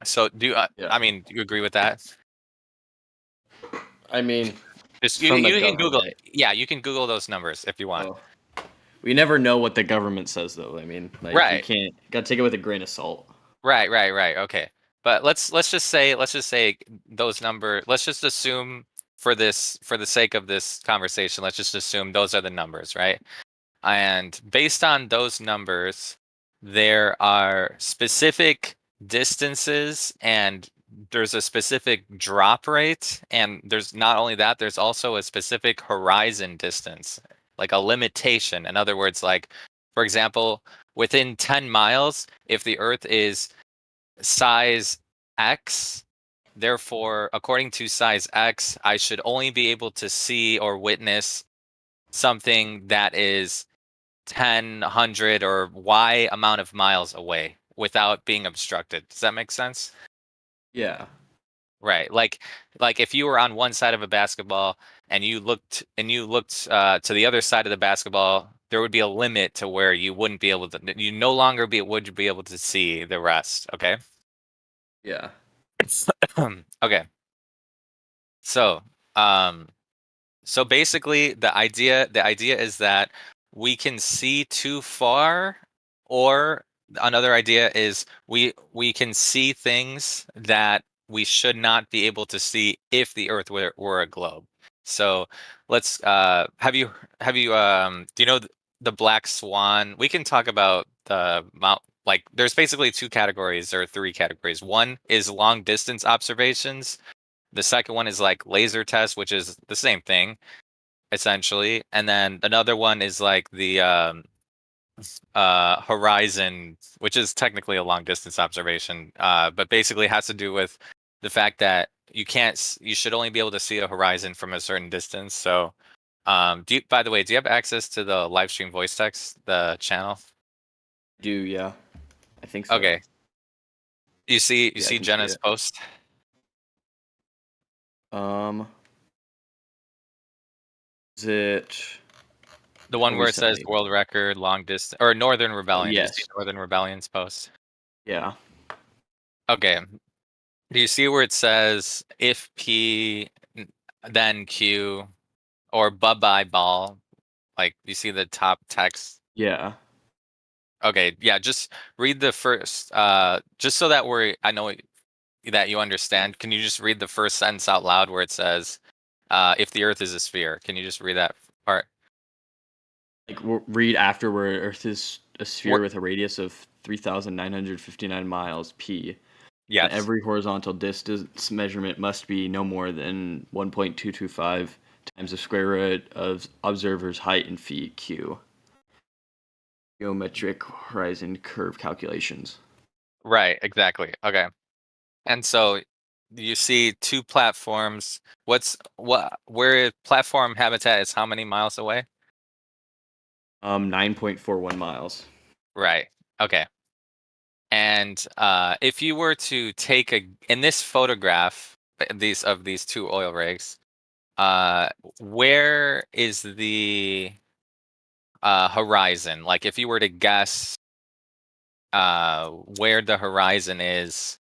[SPEAKER 8] So
[SPEAKER 15] Yeah.
[SPEAKER 8] I mean, do you agree with that?
[SPEAKER 15] I mean,
[SPEAKER 8] Just
[SPEAKER 15] it's from the
[SPEAKER 8] you can Google
[SPEAKER 15] government.
[SPEAKER 8] it. Yeah, you can Google those numbers if you want.
[SPEAKER 15] Oh. We never know what the government says, though. I mean, like you
[SPEAKER 8] Right.
[SPEAKER 15] can't. Gotta take it with a grain of salt.
[SPEAKER 8] Right. Okay. But let's just say those number. Let's just assume for the sake of this conversation, let's just assume those are the numbers, right? And based on those numbers, there are specific distances and there's a specific drop rate. And there's not only that, there's also a specific horizon distance, like a limitation. In other words, like, for example, within 10 miles, if the Earth is size X, therefore, according to size X, I should only be able to see or witness something that is 10, 100, or Y amount of miles away without being obstructed. Does that make sense?
[SPEAKER 15] Yeah.
[SPEAKER 8] Right. Like if you were on one side of a basketball and you looked to the other side of the basketball, there would be a limit to where you wouldn't be able to you no longer would be able to see the rest, okay?
[SPEAKER 15] Yeah.
[SPEAKER 8] Okay. So, um so basically the idea is that we can see too far, or another idea is we can see things that we should not be able to see if the earth were a globe. So let's do you know the black swan? We can talk about the mount, like there's basically two categories or three categories. One is long distance observations. The second one is like laser test, which is the same thing essentially. And then another one is like the horizon, which is technically a long distance observation, but basically has to do with the fact that you should only be able to see a horizon from a certain distance. So, by the way, do you have access to the live stream voice text, the channel?
[SPEAKER 15] Do yeah. I think so.
[SPEAKER 8] Okay. You
[SPEAKER 15] Yeah, I
[SPEAKER 8] see
[SPEAKER 15] can see
[SPEAKER 8] Jenna's
[SPEAKER 15] it.
[SPEAKER 8] post?
[SPEAKER 15] Um, is it
[SPEAKER 8] The one where it says
[SPEAKER 15] recently?
[SPEAKER 8] world record, long distance, or Northern
[SPEAKER 15] Oh,
[SPEAKER 8] Rebellion. Do you see
[SPEAKER 15] yes.
[SPEAKER 8] Northern Rebellion's post?
[SPEAKER 15] Yeah.
[SPEAKER 8] Okay. Do you see where it says if P then Q or bye ball? Like you see the top text?
[SPEAKER 15] Yeah.
[SPEAKER 8] Okay, yeah, just read the first just so that I know that you understand. Can you just read the first sentence out loud where it says if the earth is a sphere? Can you just read that part?
[SPEAKER 15] Like read after where Earth is a sphere
[SPEAKER 8] What
[SPEAKER 15] with a radius of 3,959 miles p. And
[SPEAKER 8] yes.
[SPEAKER 15] every horizontal distance measurement must be no more than 1.225 times the square root of observer's height in feet q. Geometric horizon curve calculations.
[SPEAKER 8] Right, exactly. Okay. And so you see two platforms. Where platform habitat is how many miles away?
[SPEAKER 15] 9.41 miles.
[SPEAKER 8] Right. Okay. And if you were to take in this photograph these two oil rigs, where is the horizon? Like if you were to guess where the horizon is,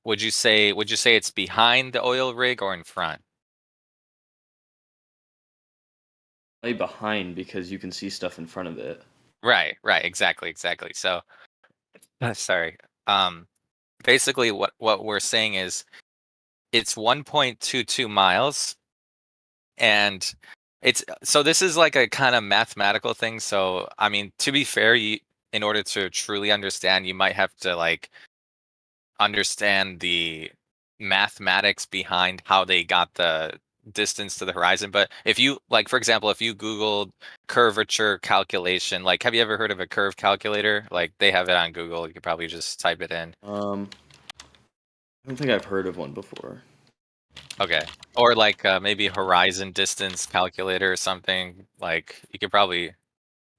[SPEAKER 8] would you say it's behind the oil rig or in front?
[SPEAKER 15] Way behind because you can see stuff in front of it.
[SPEAKER 8] Right, exactly. So sorry. Basically what we're saying is it's 1.22 miles, and this is like a kind of mathematical thing. So I mean, to be fair, in order to truly understand, you might have to like understand the mathematics behind how they got the distance to the horizon. But if you like, for example, if you Googled curvature calculation, like have you ever heard of a curve calculator? Like they have it on Google. You could probably just type it in.
[SPEAKER 15] I don't think I've heard of one before.
[SPEAKER 8] Okay. Or like maybe horizon distance calculator or something. Like you could probably,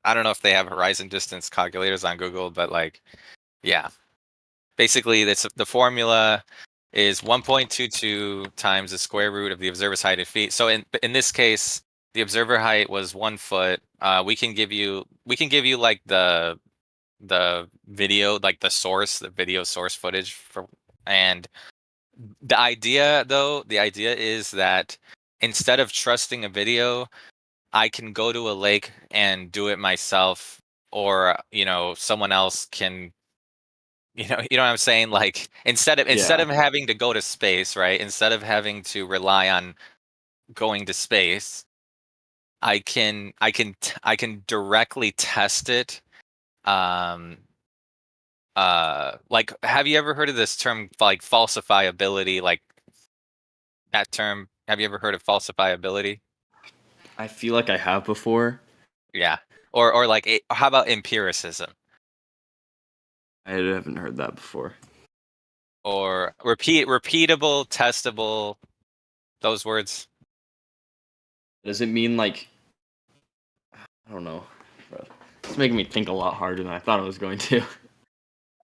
[SPEAKER 8] I don't know if they have horizon distance calculators on Google, but like, yeah. Basically, the formula is 1.22 times the square root of the observer's height in feet. So in this case, the observer height was 1 foot. We can give you like the video, like the video source footage and the idea is that instead of trusting a video, I can go to a lake and do it myself, or someone else can, you know what I'm saying? Like instead of having to go to space, right? Instead of having to rely on going to space, I can directly test it. Um, like, have you ever heard of this term like falsifiability? Like that term, have you ever heard of falsifiability?
[SPEAKER 15] I feel like I have before.
[SPEAKER 8] Yeah. Or like, how about empiricism?
[SPEAKER 15] I haven't heard that before.
[SPEAKER 8] Or repeatable, testable, those words.
[SPEAKER 15] Does it mean like, I don't know. It's making me think a lot harder than I thought it was going to.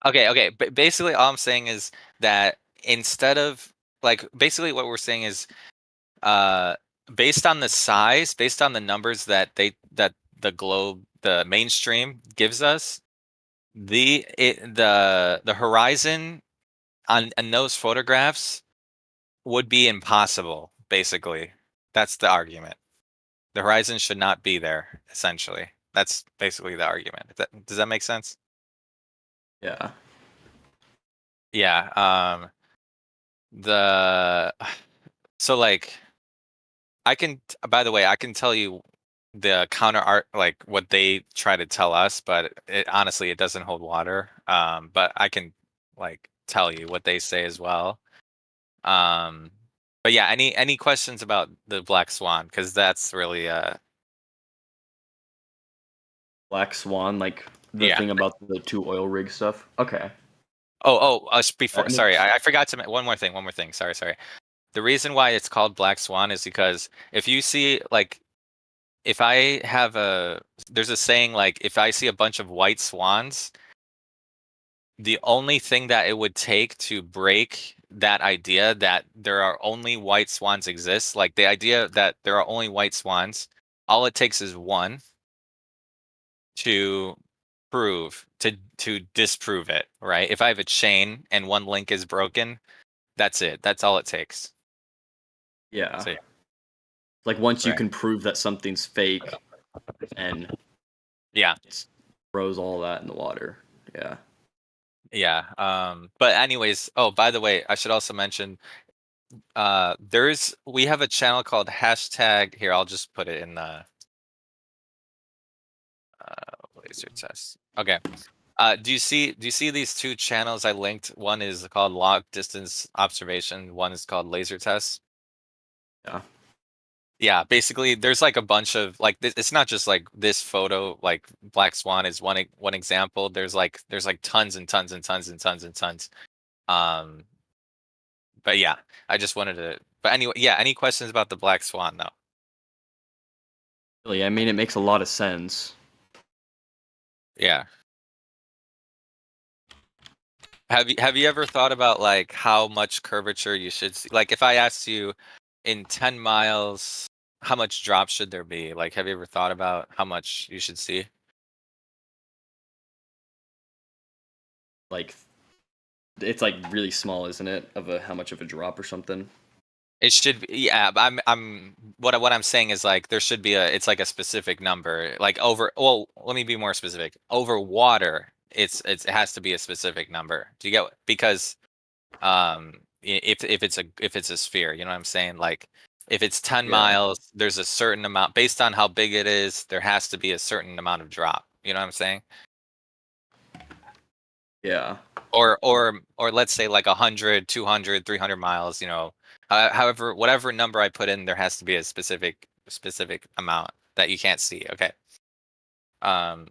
[SPEAKER 8] Okay. But basically, all I'm saying is that instead of like, basically, what we're saying is, uh, based on the size, based on the numbers that the globe, the mainstream gives us, the horizon on those photographs would be impossible. Basically, that's the argument. The horizon should not be there. Essentially, that's basically the argument. Does that make sense?
[SPEAKER 15] Yeah.
[SPEAKER 8] Yeah. The so like by the way, I can tell you the counter art, like what they try to tell us, but honestly it doesn't hold water. But I can like tell you what they say as well. Um, but yeah, any questions about the black swan? Because that's really
[SPEAKER 15] Black Swan, like the
[SPEAKER 8] yeah.
[SPEAKER 15] thing about the two oil rig stuff. Okay.
[SPEAKER 8] Before,
[SPEAKER 15] That
[SPEAKER 8] sorry,
[SPEAKER 15] makes
[SPEAKER 8] I forgot to one more thing. Sorry. The reason why it's called black swan is because if you see like, if I have there's a saying like, if I see a bunch of white swans, the only thing that it would take to break that idea that there are only white swans exist, like the idea that there are only white swans, all it takes is one to disprove it, right? If I have a chain and one link is broken, that's it. That's all it takes.
[SPEAKER 15] Yeah.
[SPEAKER 8] So,
[SPEAKER 15] Like once you
[SPEAKER 8] right.
[SPEAKER 15] can prove that something's fake and
[SPEAKER 8] Yeah.
[SPEAKER 15] it throws all that in the water. Yeah.
[SPEAKER 8] Yeah. But anyways, oh, by the way, I should also mention, we have a channel called hashtag here. I'll just put it in the laser test. Okay. Do you see these two channels I linked? One is called log distance observation. One is called laser test.
[SPEAKER 15] Yeah.
[SPEAKER 8] Yeah, basically, there's like a bunch of like it's not just like this photo. Like Black Swan is one example. There's like tons and tons and tons and tons and tons. Um, but yeah, I just wanted to. But anyway, yeah. Any questions about the Black Swan though?
[SPEAKER 15] Really, I mean, it makes a lot of sense.
[SPEAKER 8] Yeah. Have you ever thought about like how much curvature you should see? Like if I asked you in 10 miles, how much drop should there be? Like have you ever thought about how much you should see?
[SPEAKER 15] Like, it's like really small, isn't it? Of a how much of a drop or something?
[SPEAKER 8] It should be, yeah, but I'm what I'm saying is like there should be it's like a specific number. Like over, well, let me be more specific. Over water, it has to be a specific number. Do you get because if it's a sphere, you know what I'm saying? Like if it's 10
[SPEAKER 15] Yeah.
[SPEAKER 8] miles, there's a certain amount based on how big it is, there has to be a certain amount of drop. You know what I'm saying?
[SPEAKER 15] Yeah.
[SPEAKER 8] Or let's say like 100, 200, 300 miles, however, whatever number I put in, there has to be a specific amount that you can't see. Okay. Um,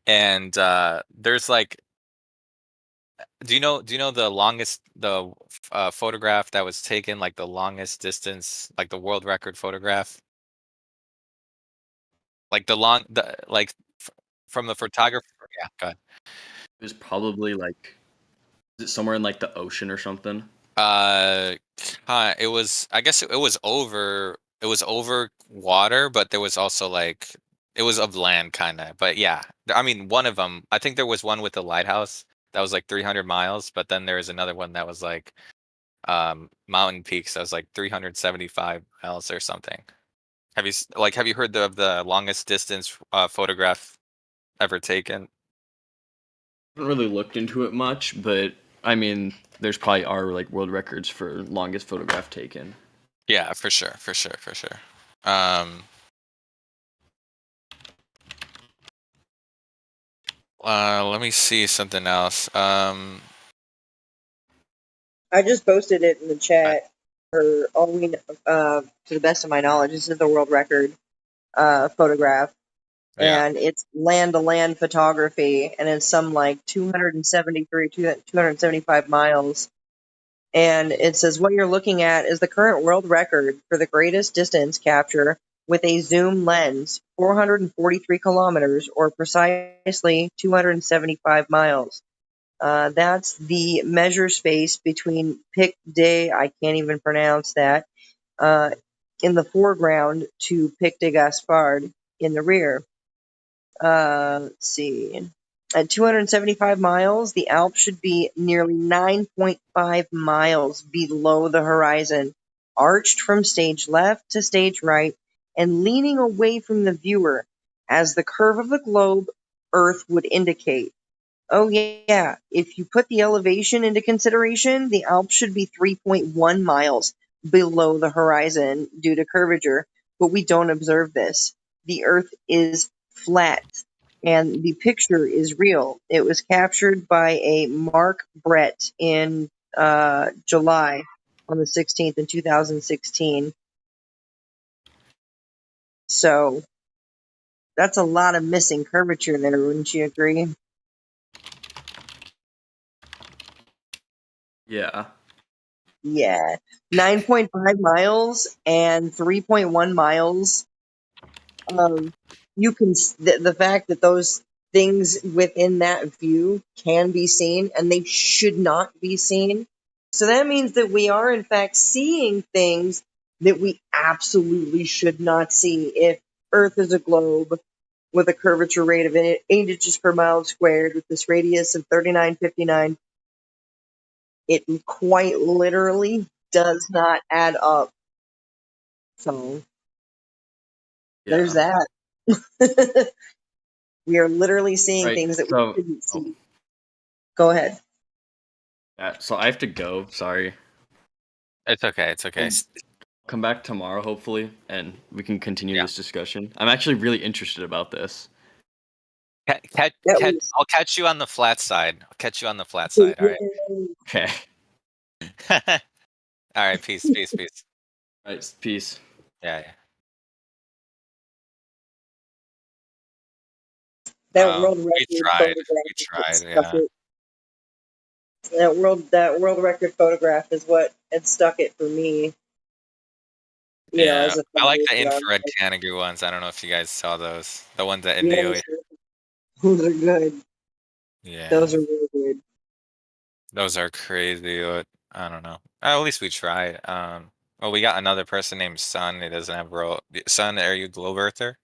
[SPEAKER 8] and there's like, do you know the photograph that was taken, like the longest distance, like the world record photograph? Like from the photographer. Yeah, go ahead.
[SPEAKER 15] It was probably like, is it somewhere in like the ocean or something?
[SPEAKER 8] Uh, it was. I guess it was over. It was over water, but there was also like it was of land, kind of. But yeah, I mean, one of them. I think there was one with the lighthouse that was like 300 miles, but then there was another one that was like mountain peaks that was like 375 miles or something. Have you heard of the longest distance photograph ever taken?
[SPEAKER 15] I haven't really looked into it much, but I mean, there's probably are like world records for longest photograph taken.
[SPEAKER 8] Yeah, for sure, for sure, for sure. Um, Let me see something else.
[SPEAKER 5] I just posted it in the
[SPEAKER 8] I-
[SPEAKER 5] chat. For all we know, to the best of my knowledge, this is the world record photograph,
[SPEAKER 8] yeah,
[SPEAKER 5] and it's land-to-land photography, and it's some like 275 miles. And it says what you're looking at is the current world record for the greatest distance capture with a zoom lens, 443 kilometers, or precisely 275 miles. That's the measure space between Pic de, I can't even pronounce that, uh, in the foreground to Pic de Gaspard in the rear. Let's see. At 275 miles, the Alps should be nearly 9.5 miles below the horizon, arched from stage left to stage right, and leaning away from the viewer, as the curve of the globe Earth would indicate. Oh, yeah. If you put the elevation into consideration, the Alps should be 3.1 miles below the horizon due to curvature, but we don't observe this. The Earth is flat, and the picture is real. It was captured by a Mark Brett in July on the 16th in 2016. So that's a lot of missing curvature there, wouldn't you agree?
[SPEAKER 15] Yeah.
[SPEAKER 5] Yeah. 9.5 miles and 3.1 miles. You can, the fact that those things within that view can be seen and they should not be seen. So that means that we are, in fact, seeing things that we absolutely should not see. If Earth is a globe with a curvature rate of 8 inches per mile squared with this radius of 3959, it quite literally does not add up. So there's
[SPEAKER 15] Yeah.
[SPEAKER 5] that. We are literally seeing
[SPEAKER 15] Right.
[SPEAKER 5] things that we
[SPEAKER 15] So,
[SPEAKER 5] shouldn't see. Go ahead.
[SPEAKER 15] yeah, so I have to go. Sorry.
[SPEAKER 8] it's okay. It's okay.
[SPEAKER 15] I'll come back tomorrow, hopefully, and we can continue
[SPEAKER 8] Yeah,
[SPEAKER 15] this discussion. I'm actually really interested about this.
[SPEAKER 5] That was
[SPEAKER 8] I'll catch you on the flat side. I'll catch you on the flat side. All right.
[SPEAKER 15] Okay.
[SPEAKER 8] All right. Peace. Peace. Peace.
[SPEAKER 15] All right. Peace.
[SPEAKER 8] Yeah, yeah.
[SPEAKER 5] That world
[SPEAKER 8] We
[SPEAKER 5] record
[SPEAKER 8] tried.
[SPEAKER 5] photograph
[SPEAKER 8] We
[SPEAKER 5] is what
[SPEAKER 8] tried.
[SPEAKER 5] stuck
[SPEAKER 8] Yeah.
[SPEAKER 5] it. That world record photograph is what had stuck it for me.
[SPEAKER 8] Yeah.
[SPEAKER 5] As a
[SPEAKER 8] I like
[SPEAKER 5] thought.
[SPEAKER 8] the infrared Canigoo ones. I don't know if you guys saw those. The ones that Indio.
[SPEAKER 5] Yes, those are good.
[SPEAKER 8] Yeah.
[SPEAKER 5] Those are really good.
[SPEAKER 8] Those are crazy. But I don't know. At least we tried. Well, we got another person named Sun. He doesn't have role. Sun, are you globe earther?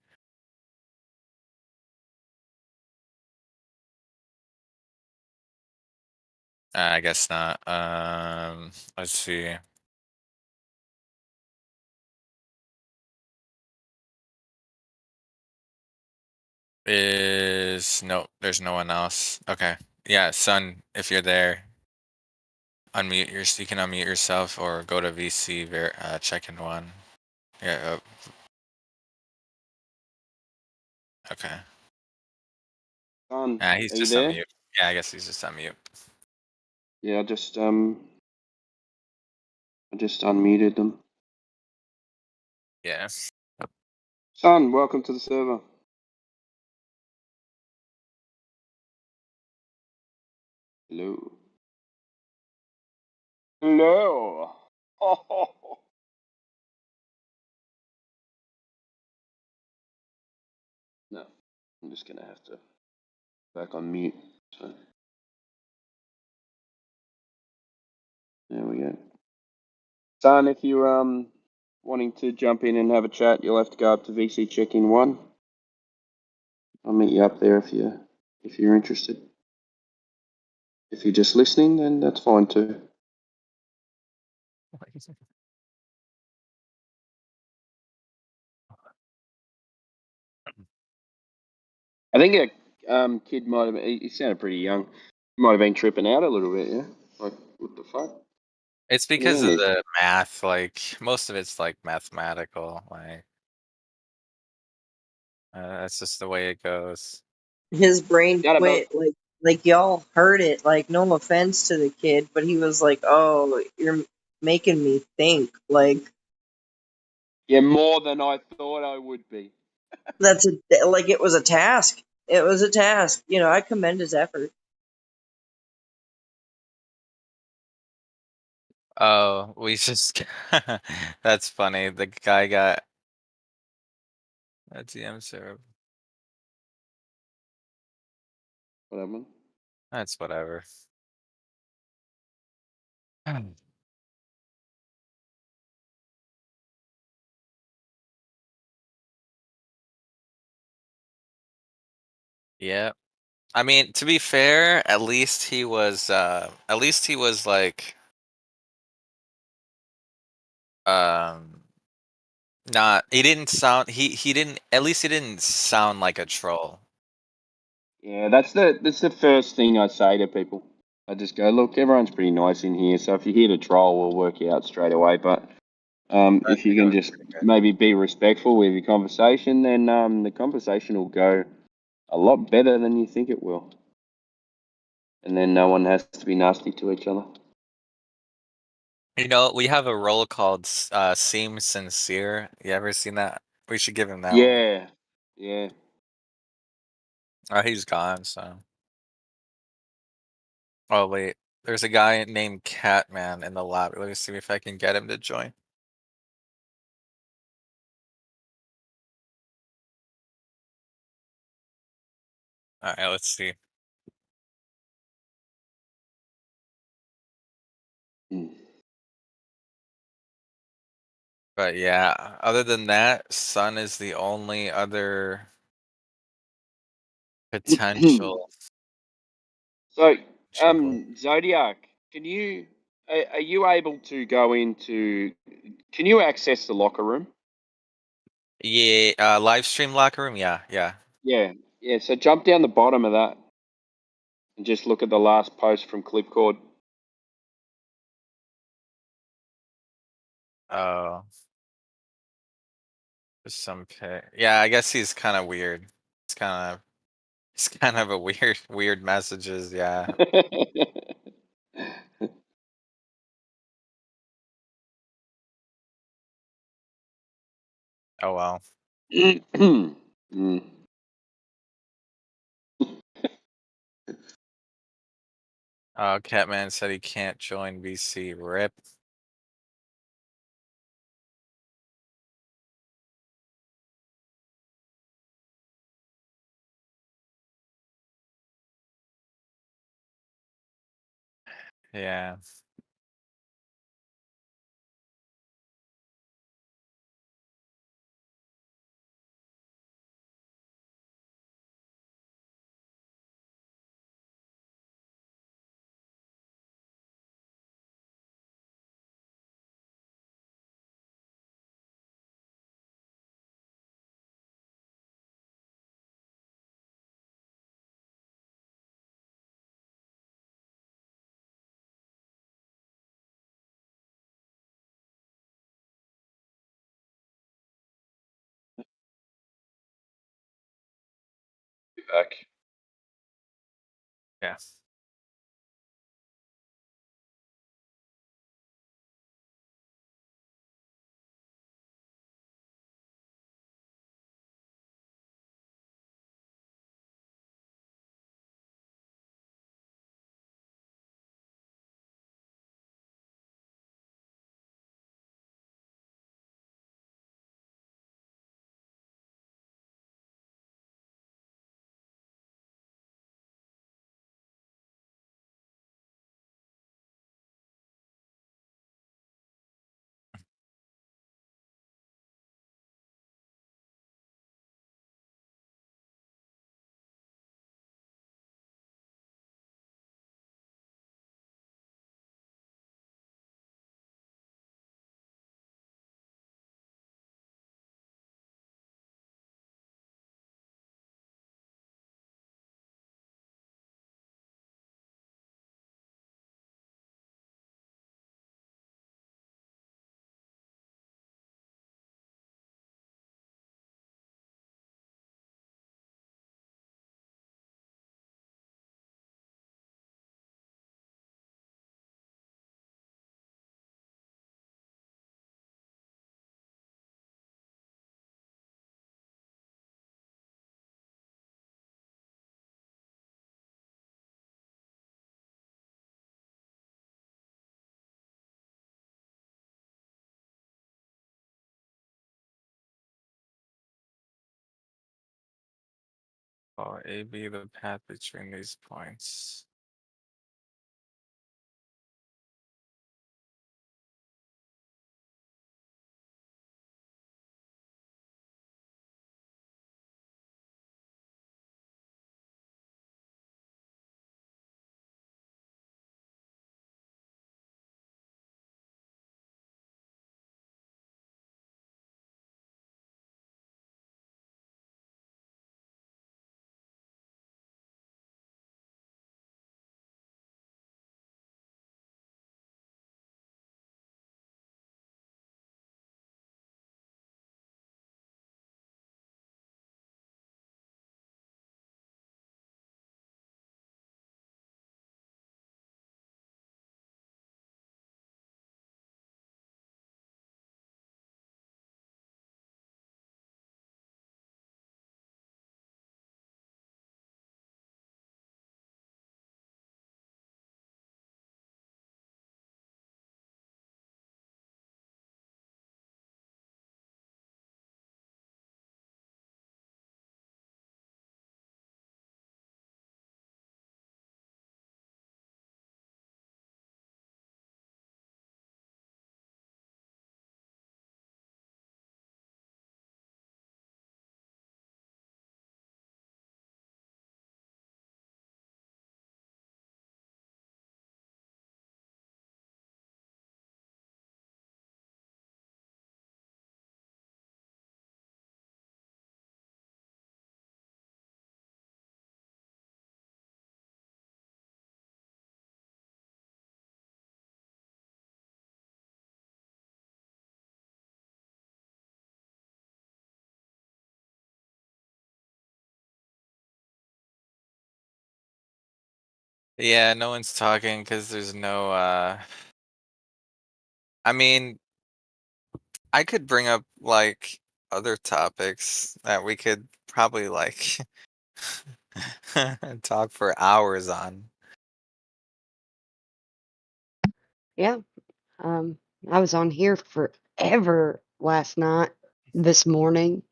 [SPEAKER 8] I guess not. Let's see. No, there's no one else. Okay. Yeah, Sun, if you're there, you can unmute yourself or go to VC check in one. Yeah, okay.
[SPEAKER 7] Son,
[SPEAKER 8] He's
[SPEAKER 7] are you
[SPEAKER 8] just on
[SPEAKER 7] there?
[SPEAKER 8] mute. Yeah, I guess he's just on mute.
[SPEAKER 7] Yeah, I just unmuted them.
[SPEAKER 8] Yeah.
[SPEAKER 7] Son, welcome to the server. Hello. Hello. Oh. No, I'm just gonna have to back on mute. So there we go. Son, if you're wanting to jump in and have a chat, you'll have to go up to VC check-in 1. I'll meet you up there if you're interested. If you're just listening, then that's fine too. I think a kid might have. He sounded pretty young. Might have been tripping out a little bit. Yeah. Like what the fuck?
[SPEAKER 8] It's because of the math, like most of it's like mathematical, like that's just the way it goes.
[SPEAKER 5] His brain
[SPEAKER 7] Not about.
[SPEAKER 5] quit. Like y'all heard it. Like, no offense to the kid, but he was like, "Oh, you're making me think." Like,
[SPEAKER 7] Yeah, more than I thought I would be.
[SPEAKER 5] like it was a task. It was a task. I commend his effort.
[SPEAKER 8] Oh, we just that's funny. The guy got a DM serve.
[SPEAKER 7] Whatever.
[SPEAKER 8] That's whatever. Yeah. I mean, to be fair, at least he was like um not he didn't sound he didn't at least he didn't sound like a troll.
[SPEAKER 7] Yeah, that's the first thing I say to people. I just go, look, everyone's pretty nice in here, so if you're here to troll, we'll work you out straight away. But
[SPEAKER 8] I
[SPEAKER 7] if you
[SPEAKER 8] think it
[SPEAKER 7] can
[SPEAKER 8] was
[SPEAKER 7] just
[SPEAKER 8] pretty good.
[SPEAKER 7] maybe be respectful with your conversation, then the conversation will go a lot better than you think it will. And then no one has to be nasty to each other.
[SPEAKER 8] We have a role called Seem Sincere. You ever seen that? We should give him that one.
[SPEAKER 7] Yeah, yeah.
[SPEAKER 8] Oh, he's gone, so. Oh wait, there's a guy named Catman in the lobby. Let me see if I can get him to join. All right, let's see.
[SPEAKER 7] Mm.
[SPEAKER 8] But yeah, other than that, Sun is the only other potential.
[SPEAKER 7] So,
[SPEAKER 8] Potential
[SPEAKER 7] Zodiac, are you able to go into? Can you access the locker room?
[SPEAKER 8] Yeah, live stream locker room. Yeah, yeah.
[SPEAKER 7] Yeah, yeah. So jump down the bottom of that and just look at the last post from Clipcord.
[SPEAKER 8] Oh, there's some pic. Yeah, I guess he's kind of weird. It's kind of a weird messages. Yeah. Oh well.
[SPEAKER 7] Mm.
[SPEAKER 8] Catman said he can't join VC. Rip. Yeah.
[SPEAKER 7] Be back.
[SPEAKER 8] Yeah. Oh, A be the path between these points. Yeah, no one's talking because there's no I mean, I could bring up like other topics that we could probably like talk for hours on.
[SPEAKER 13] Yeah. I was on here forever last night, this morning,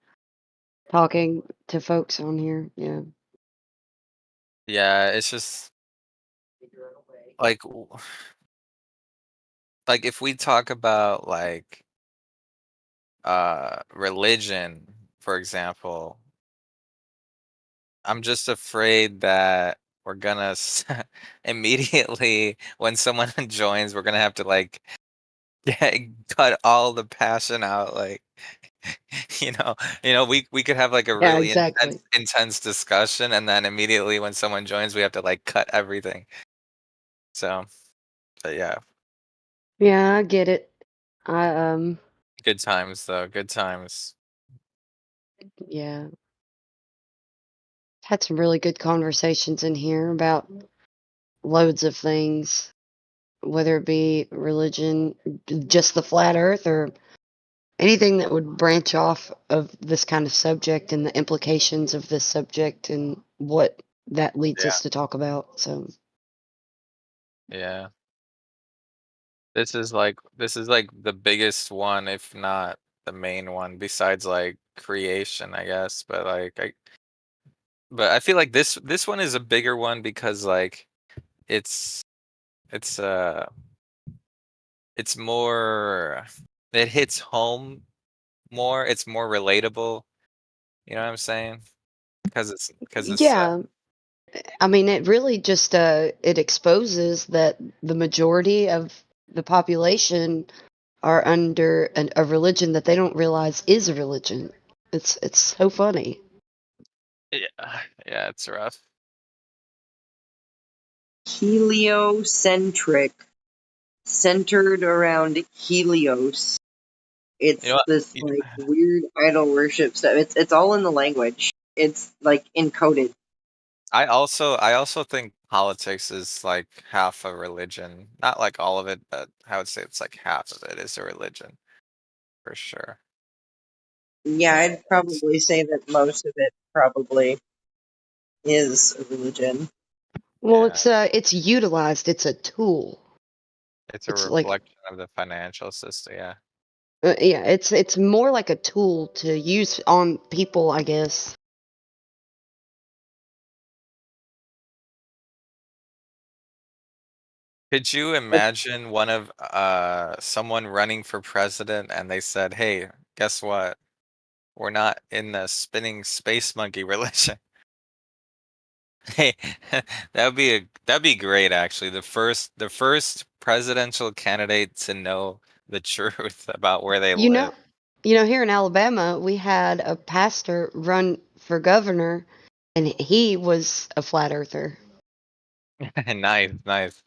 [SPEAKER 13] talking to folks on here. Yeah.
[SPEAKER 8] Yeah, it's just like like if we talk about like religion, for example, I'm just afraid that we're gonna immediately when someone joins, we're gonna have to like cut all the passion out. Like, we could have like a
[SPEAKER 13] Yeah,
[SPEAKER 8] really
[SPEAKER 13] exactly.
[SPEAKER 8] intense discussion, and then immediately when someone joins, we have to like cut everything. So, but yeah,
[SPEAKER 13] Yeah, I get it. I
[SPEAKER 8] good times though. Good times.
[SPEAKER 13] yeah, had some really good conversations in here about loads of things, whether it be religion, just the flat earth, or anything that would branch off of this kind of subject and the implications of this subject and what that leads
[SPEAKER 8] Yeah,
[SPEAKER 13] us to talk about. So,
[SPEAKER 8] yeah. This is like the biggest one, if not the main one, besides like creation, I guess. But I feel like this one is a bigger one because like it's it's uh it's more it hits home more. It's more relatable. You know what I'm saying? Because it's
[SPEAKER 13] yeah, I mean, it really just it exposes that the majority of the population are under a religion that they don't realize is a religion. It's so funny.
[SPEAKER 8] yeah, yeah, it's rough.
[SPEAKER 5] Heliocentric, centered around Helios.
[SPEAKER 8] You know
[SPEAKER 5] It's
[SPEAKER 8] what?
[SPEAKER 5] this like weird idol worship stuff. It's all in the language. It's like encoded.
[SPEAKER 8] I also think politics is like half a religion. Not like all of it, but I would say it's like half of it is a religion for sure.
[SPEAKER 5] Yeah,
[SPEAKER 8] Yeah,
[SPEAKER 5] I'd probably say that most of it probably is a religion.
[SPEAKER 13] Well,
[SPEAKER 8] yeah.
[SPEAKER 13] it's utilized. It's a tool.
[SPEAKER 8] It's a
[SPEAKER 13] It's like
[SPEAKER 8] reflection of the financial system. Yeah.
[SPEAKER 13] yeah, it's more like a tool to use on people, I guess.
[SPEAKER 8] Could you
[SPEAKER 13] Like,
[SPEAKER 8] imagine someone running for president and they said, "Hey, guess what? We're not in the spinning space monkey religion." Hey, that'd be great actually. The first presidential candidate to know the truth about where they
[SPEAKER 13] you
[SPEAKER 8] live.
[SPEAKER 13] know, here in Alabama, we had a pastor run for governor, and he was a flat earther.
[SPEAKER 8] Nice, nice.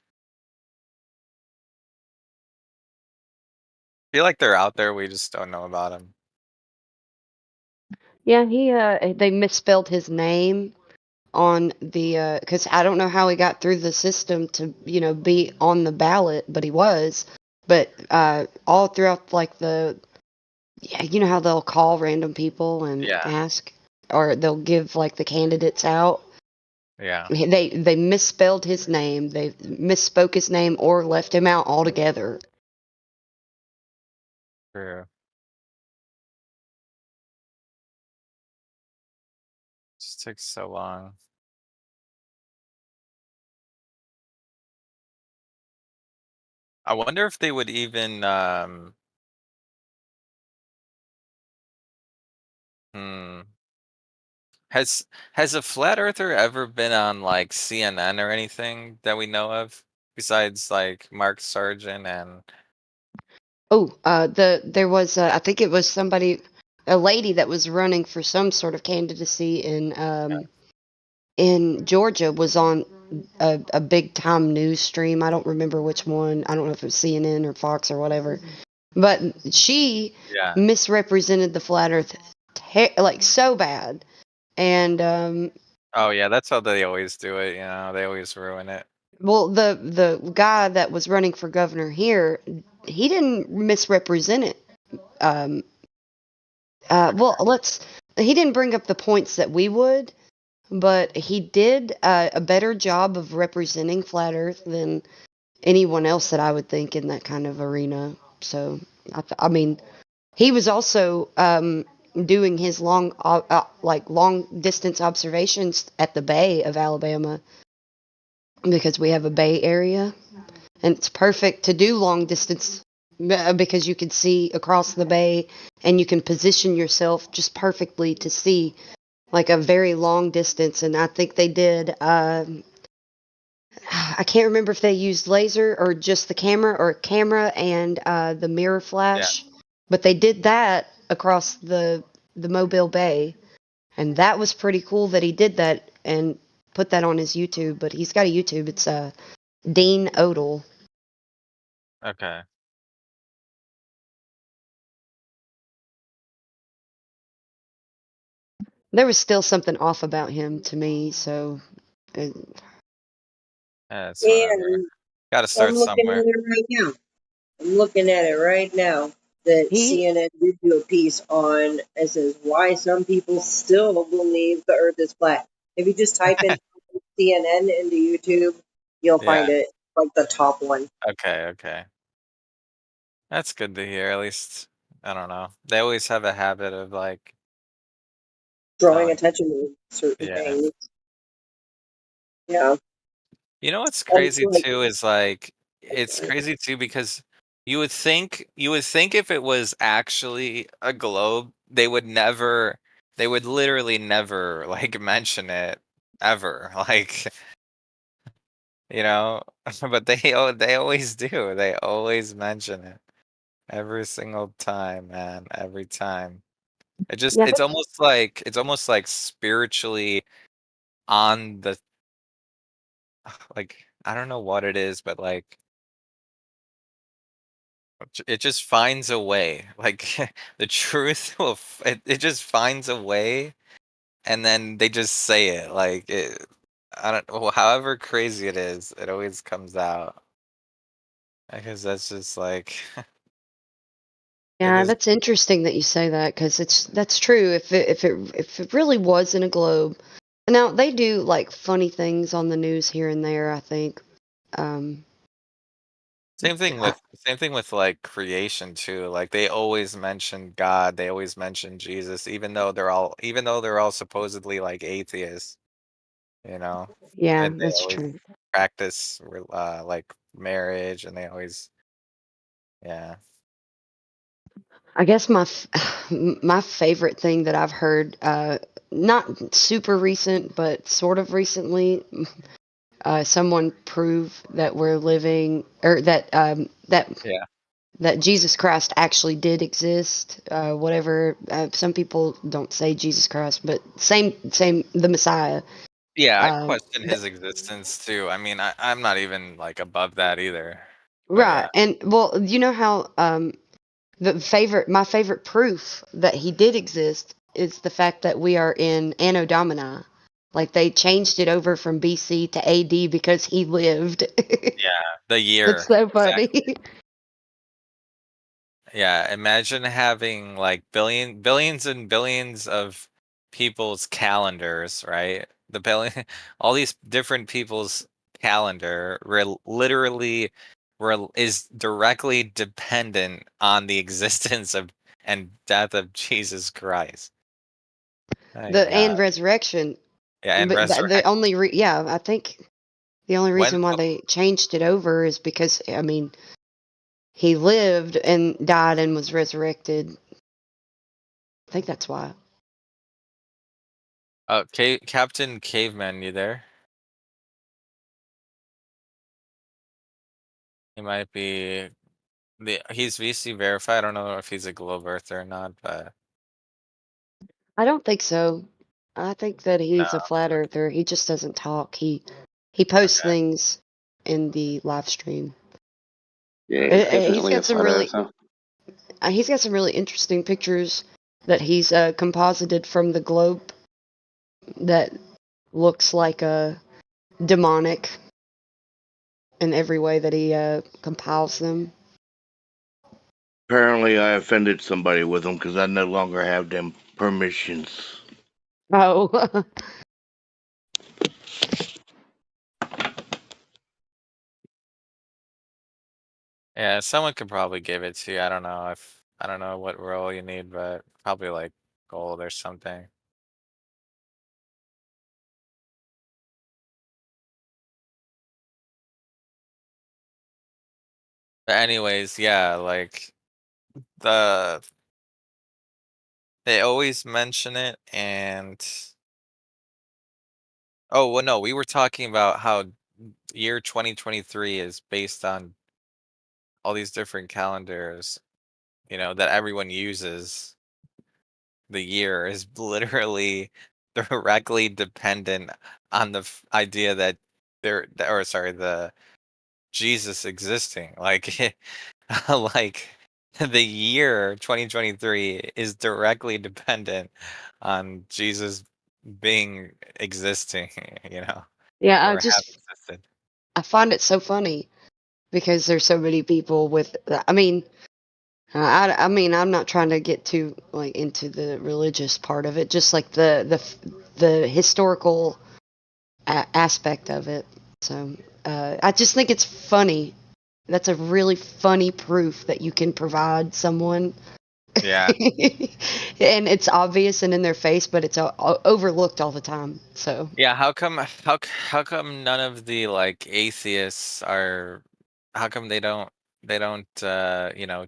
[SPEAKER 8] Feel like they're out there, we just don't know about them.
[SPEAKER 13] Yeah, they misspelled his name on the because I don't know how he got through the system to be on the ballot, but he was. But all throughout like yeah, you know how they'll call random people and
[SPEAKER 8] Yeah,
[SPEAKER 13] ask, or they'll give like the candidates out.
[SPEAKER 8] yeah,
[SPEAKER 13] They misspelled his name. They misspoke his name or left him out altogether.
[SPEAKER 8] true. Just takes so long. I wonder if they would even hmm. Has a flat earther ever been on like CNN or anything that we know of besides like Mark Sargent and
[SPEAKER 13] Oh, there was I think it was a lady that was running for some sort of candidacy in Georgia was on a big time news stream. I don't remember which one. I don't know if it was CNN or Fox or whatever. But she
[SPEAKER 8] yeah.
[SPEAKER 13] misrepresented the flat Earth like so bad, and
[SPEAKER 8] Oh yeah, that's how they always do it, they always ruin it.
[SPEAKER 13] well, the guy that was running for governor here, he didn't misrepresent it. Um, Well, let's. He didn't bring up the points that we would, but he did a better job of representing flat Earth than anyone else that I would think in that kind of arena. So, I mean, he was also doing his long distance observations at the Bay of Alabama because we have a Bay area, and it's perfect to do long distance because you can see across the bay and you can position yourself just perfectly to see like a very long distance. And I think they did. I can't remember if they used laser or just the camera or camera and the mirror
[SPEAKER 8] Yeah.
[SPEAKER 13] flash, but they did that across the Mobile Bay, and that was pretty cool that he did that and put that on his YouTube. But he's got a YouTube. It's Dean Odell.
[SPEAKER 8] Okay.
[SPEAKER 13] There was still something off about him to me, so uh,
[SPEAKER 8] Yeah, it's whatever.
[SPEAKER 5] And
[SPEAKER 8] Got to
[SPEAKER 5] I'm
[SPEAKER 8] start
[SPEAKER 5] looking at
[SPEAKER 8] somewhere.
[SPEAKER 5] it right now. I'm looking at it right now that
[SPEAKER 13] he
[SPEAKER 5] CNN did do a piece on it says why some people still believe the Earth is flat. If you just type in CNN into YouTube, you'll
[SPEAKER 8] Yeah.
[SPEAKER 5] find it like the top one.
[SPEAKER 8] Okay. Okay. That's good to hear. At least I don't know. They always have a habit of like
[SPEAKER 5] Drawing
[SPEAKER 8] telling.
[SPEAKER 5] attention to certain
[SPEAKER 8] Yeah.
[SPEAKER 5] things. Yeah.
[SPEAKER 8] You know what's
[SPEAKER 5] And
[SPEAKER 8] crazy
[SPEAKER 5] like
[SPEAKER 8] too is like it's crazy too because you would think if it was actually a globe, they would literally never like mention it ever. Like, you know, but they always do. They always mention it every single time, man, every time.
[SPEAKER 13] yeah
[SPEAKER 8] It's almost like spiritually on the like I don't know what it is, but like it just finds a way. Like the truth it just finds a way and then they just say it. Like I don't well, however crazy it is, it always comes out. Because that's just like it
[SPEAKER 13] yeah
[SPEAKER 8] is
[SPEAKER 13] that's interesting that you say that because that's true. If it really was in a globe, now they do like funny things on the news here and there, I think. um I,
[SPEAKER 8] same thing with like creation too. Like they always mention God, they always mention Jesus, even though they're all supposedly like atheists, you know,
[SPEAKER 13] yeah,
[SPEAKER 8] and they
[SPEAKER 13] that's
[SPEAKER 8] always
[SPEAKER 13] true.
[SPEAKER 8] practice like marriage, and they always yeah.
[SPEAKER 13] I guess my favorite thing that I've heard, not super recent, but sort of recently, someone prove that we're living, or
[SPEAKER 8] Yeah.
[SPEAKER 13] that Jesus Christ actually did exist. Whatever. Some people don't say Jesus Christ, but same the Messiah.
[SPEAKER 8] Yeah, I
[SPEAKER 13] Um,
[SPEAKER 8] question
[SPEAKER 13] th-
[SPEAKER 8] his existence too. I mean, I'm not even like above that either. But
[SPEAKER 13] right,
[SPEAKER 8] yeah.
[SPEAKER 13] and well, you know how my favorite proof that he did exist is the fact that we are in Anno Domini. Like they changed it over from BC to AD because he lived.
[SPEAKER 8] Yeah, the
[SPEAKER 13] It's
[SPEAKER 8] year.
[SPEAKER 13] so funny.
[SPEAKER 8] Exactly. Yeah, imagine having like billions and billions of people's calendars, right? The billion all these different people's calendar literally is directly dependent on the existence of and death of Jesus Christ. My
[SPEAKER 13] The
[SPEAKER 8] God.
[SPEAKER 13] and resurrection.
[SPEAKER 8] Yeah, and
[SPEAKER 13] But the
[SPEAKER 8] resurrect
[SPEAKER 13] only yeah, I think the only
[SPEAKER 8] when
[SPEAKER 13] reason why they changed it over is because I mean he lived and died and was resurrected. I think that's why.
[SPEAKER 8] Captain Caveman, you there? He might be he's VC verified. I don't know if he's a globe earther or not, but
[SPEAKER 13] I don't think so. I think that
[SPEAKER 8] no.
[SPEAKER 13] he's a flat earther. He just doesn't talk. He posts
[SPEAKER 8] Okay.
[SPEAKER 13] things in the live stream.
[SPEAKER 7] Yeah, he's
[SPEAKER 13] He's
[SPEAKER 7] definitely a
[SPEAKER 13] got some
[SPEAKER 7] flat
[SPEAKER 13] really
[SPEAKER 7] earther.
[SPEAKER 13] he's got some really interesting pictures that he's composited from the globe that looks like a demonic in every way that he compiles them.
[SPEAKER 16] Apparently, I offended somebody with them because I no longer have them permissions.
[SPEAKER 13] Oh.
[SPEAKER 8] Yeah, someone could probably give it to you. I don't know what role you need, but probably like gold or something. But anyways, yeah, like the they always mention it and oh, well no, we were talking about how year 2023 is based on all these different calendars, that everyone uses. The year is literally directly dependent on the idea that or sorry, the Jesus existing. Like, like the year 2023 is directly dependent on Jesus being existing,
[SPEAKER 13] Yeah,
[SPEAKER 8] or have existed.
[SPEAKER 13] I find it so funny because there's so many people with. I mean, I mean, I'm not trying to get too like into the religious part of it, just like the historical aspect of it. So I just think it's funny. That's a really funny proof that you can provide someone,
[SPEAKER 8] Yeah.
[SPEAKER 13] and it's obvious and in their face, but it's overlooked all the time. So
[SPEAKER 8] Yeah, how come none of the like atheists are how come they don't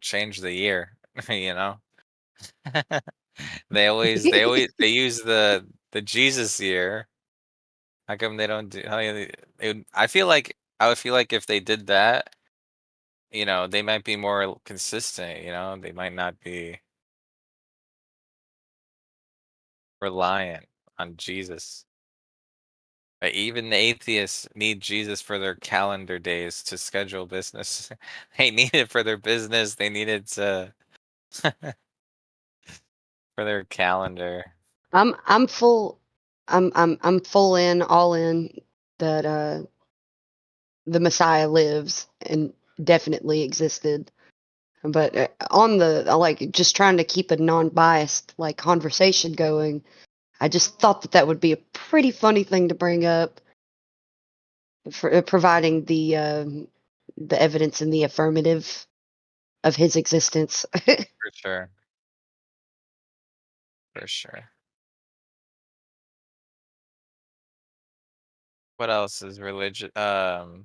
[SPEAKER 8] change the year, you know? They use the Jesus year. How come they don't do I would feel like if they did that, they might be more consistent, they might not be reliant on Jesus. But even the atheists need Jesus for their calendar days to schedule business. They need it for their business. They need it to for their calendar.
[SPEAKER 13] I'm full. I'm full in, all in that the Messiah lives and definitely existed. But on the like just trying to keep a non-biased like conversation going, I just thought that would be a pretty funny thing to bring up for providing the evidence in the affirmative of his existence.
[SPEAKER 8] For sure. For sure. What else is religion? Oh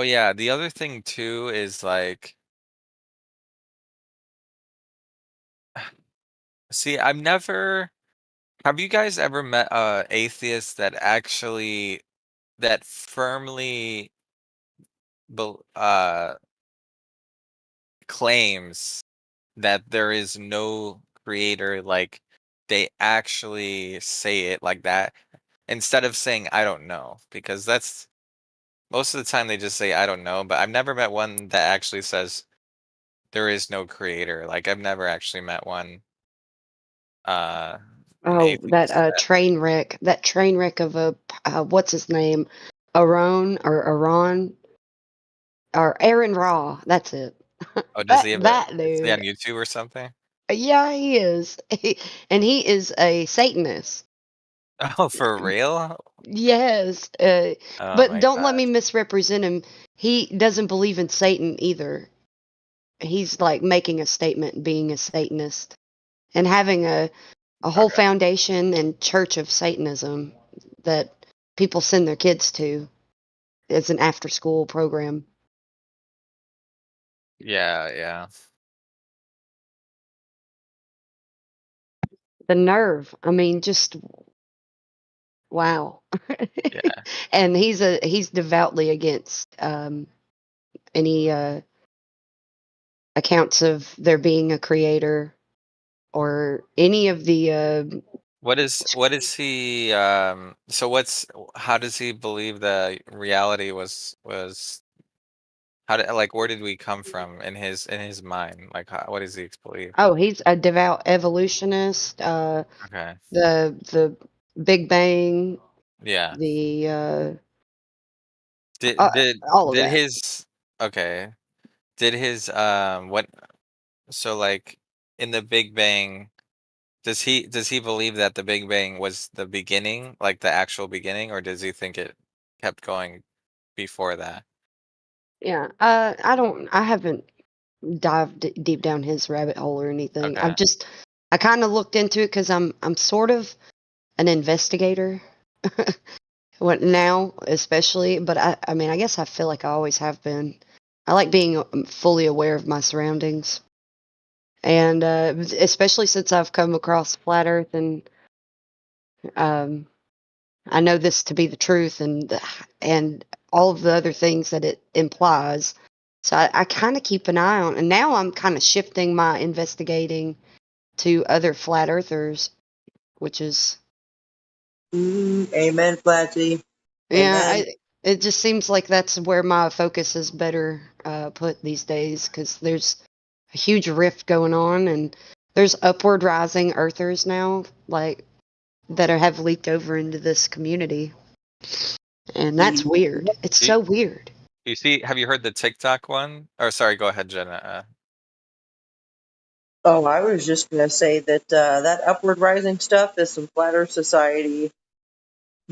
[SPEAKER 8] yeah, the other thing too is like see, have you guys ever met a atheist that actually that firmly bel claims that there is no creator, like, they actually say it like that, instead of saying, "I don't know," because that's most of the time they just say, "I don't know," but I've never met one that actually says, "There is no creator," like, I've never actually met one, uh, an
[SPEAKER 13] Oh,
[SPEAKER 8] atheist that
[SPEAKER 13] that train wreck of a what's his name, Aaron or Aaron Raw. That's it.
[SPEAKER 8] oh, does
[SPEAKER 13] That
[SPEAKER 8] he have a
[SPEAKER 13] that
[SPEAKER 8] is he on
[SPEAKER 13] dude.
[SPEAKER 8] YouTube or something?
[SPEAKER 13] Yeah, he is, and he is a Satanist.
[SPEAKER 8] Oh, for real?
[SPEAKER 13] Yes,
[SPEAKER 8] Oh
[SPEAKER 13] but
[SPEAKER 8] my
[SPEAKER 13] don't let
[SPEAKER 8] god.
[SPEAKER 13] me misrepresent him. He doesn't believe in Satan either. He's like making a statement, being a Satanist, and having a whole
[SPEAKER 8] Okay.
[SPEAKER 13] foundation and church of Satanism that people send their kids to. It's an after school program.
[SPEAKER 8] Yeah, yeah.
[SPEAKER 13] The nerve. I mean, just wow.
[SPEAKER 8] Yeah.
[SPEAKER 13] And he's devoutly against any accounts of there being a creator or any of the
[SPEAKER 8] What is he, so how does he believe that reality was how did like, where did we come from in his mind? Like, what does he believe?
[SPEAKER 13] oh, he's a devout evolutionist,
[SPEAKER 8] Okay.
[SPEAKER 13] the Big Bang,
[SPEAKER 8] Yeah.
[SPEAKER 13] the
[SPEAKER 8] Did did
[SPEAKER 13] all of
[SPEAKER 8] did
[SPEAKER 13] that.
[SPEAKER 8] his okay. did his what? So like in the Big Bang, does he believe that the Big Bang was the beginning, like the actual beginning, or does he think it kept going before that?
[SPEAKER 13] Yeah. I haven't dived deep down his rabbit hole or anything.
[SPEAKER 8] Okay.
[SPEAKER 13] I kind of looked into it because I'm sort of an investigator. What now, especially, but I mean, I guess I feel like I always have been. I like being fully aware of my surroundings, and especially since I've come across flat Earth, and um, I know this to be the truth, and all of the other things that it implies. So I kind of keep an eye on, and now I'm kind of shifting my investigating to other flat earthers, which is
[SPEAKER 5] Amen, Flatty.
[SPEAKER 13] yeah.
[SPEAKER 5] Amen.
[SPEAKER 13] It just seems like that's where my focus is better put these days because there's a huge rift going on, and there's upward rising earthers now, like that have leaked over into this community, and that's weird. It's
[SPEAKER 8] Do you,
[SPEAKER 13] so weird.
[SPEAKER 8] you see? Have you heard the TikTok one? Or sorry, go ahead, Jenna.
[SPEAKER 5] Oh, I was just gonna say that that upward rising stuff is some flat Earth society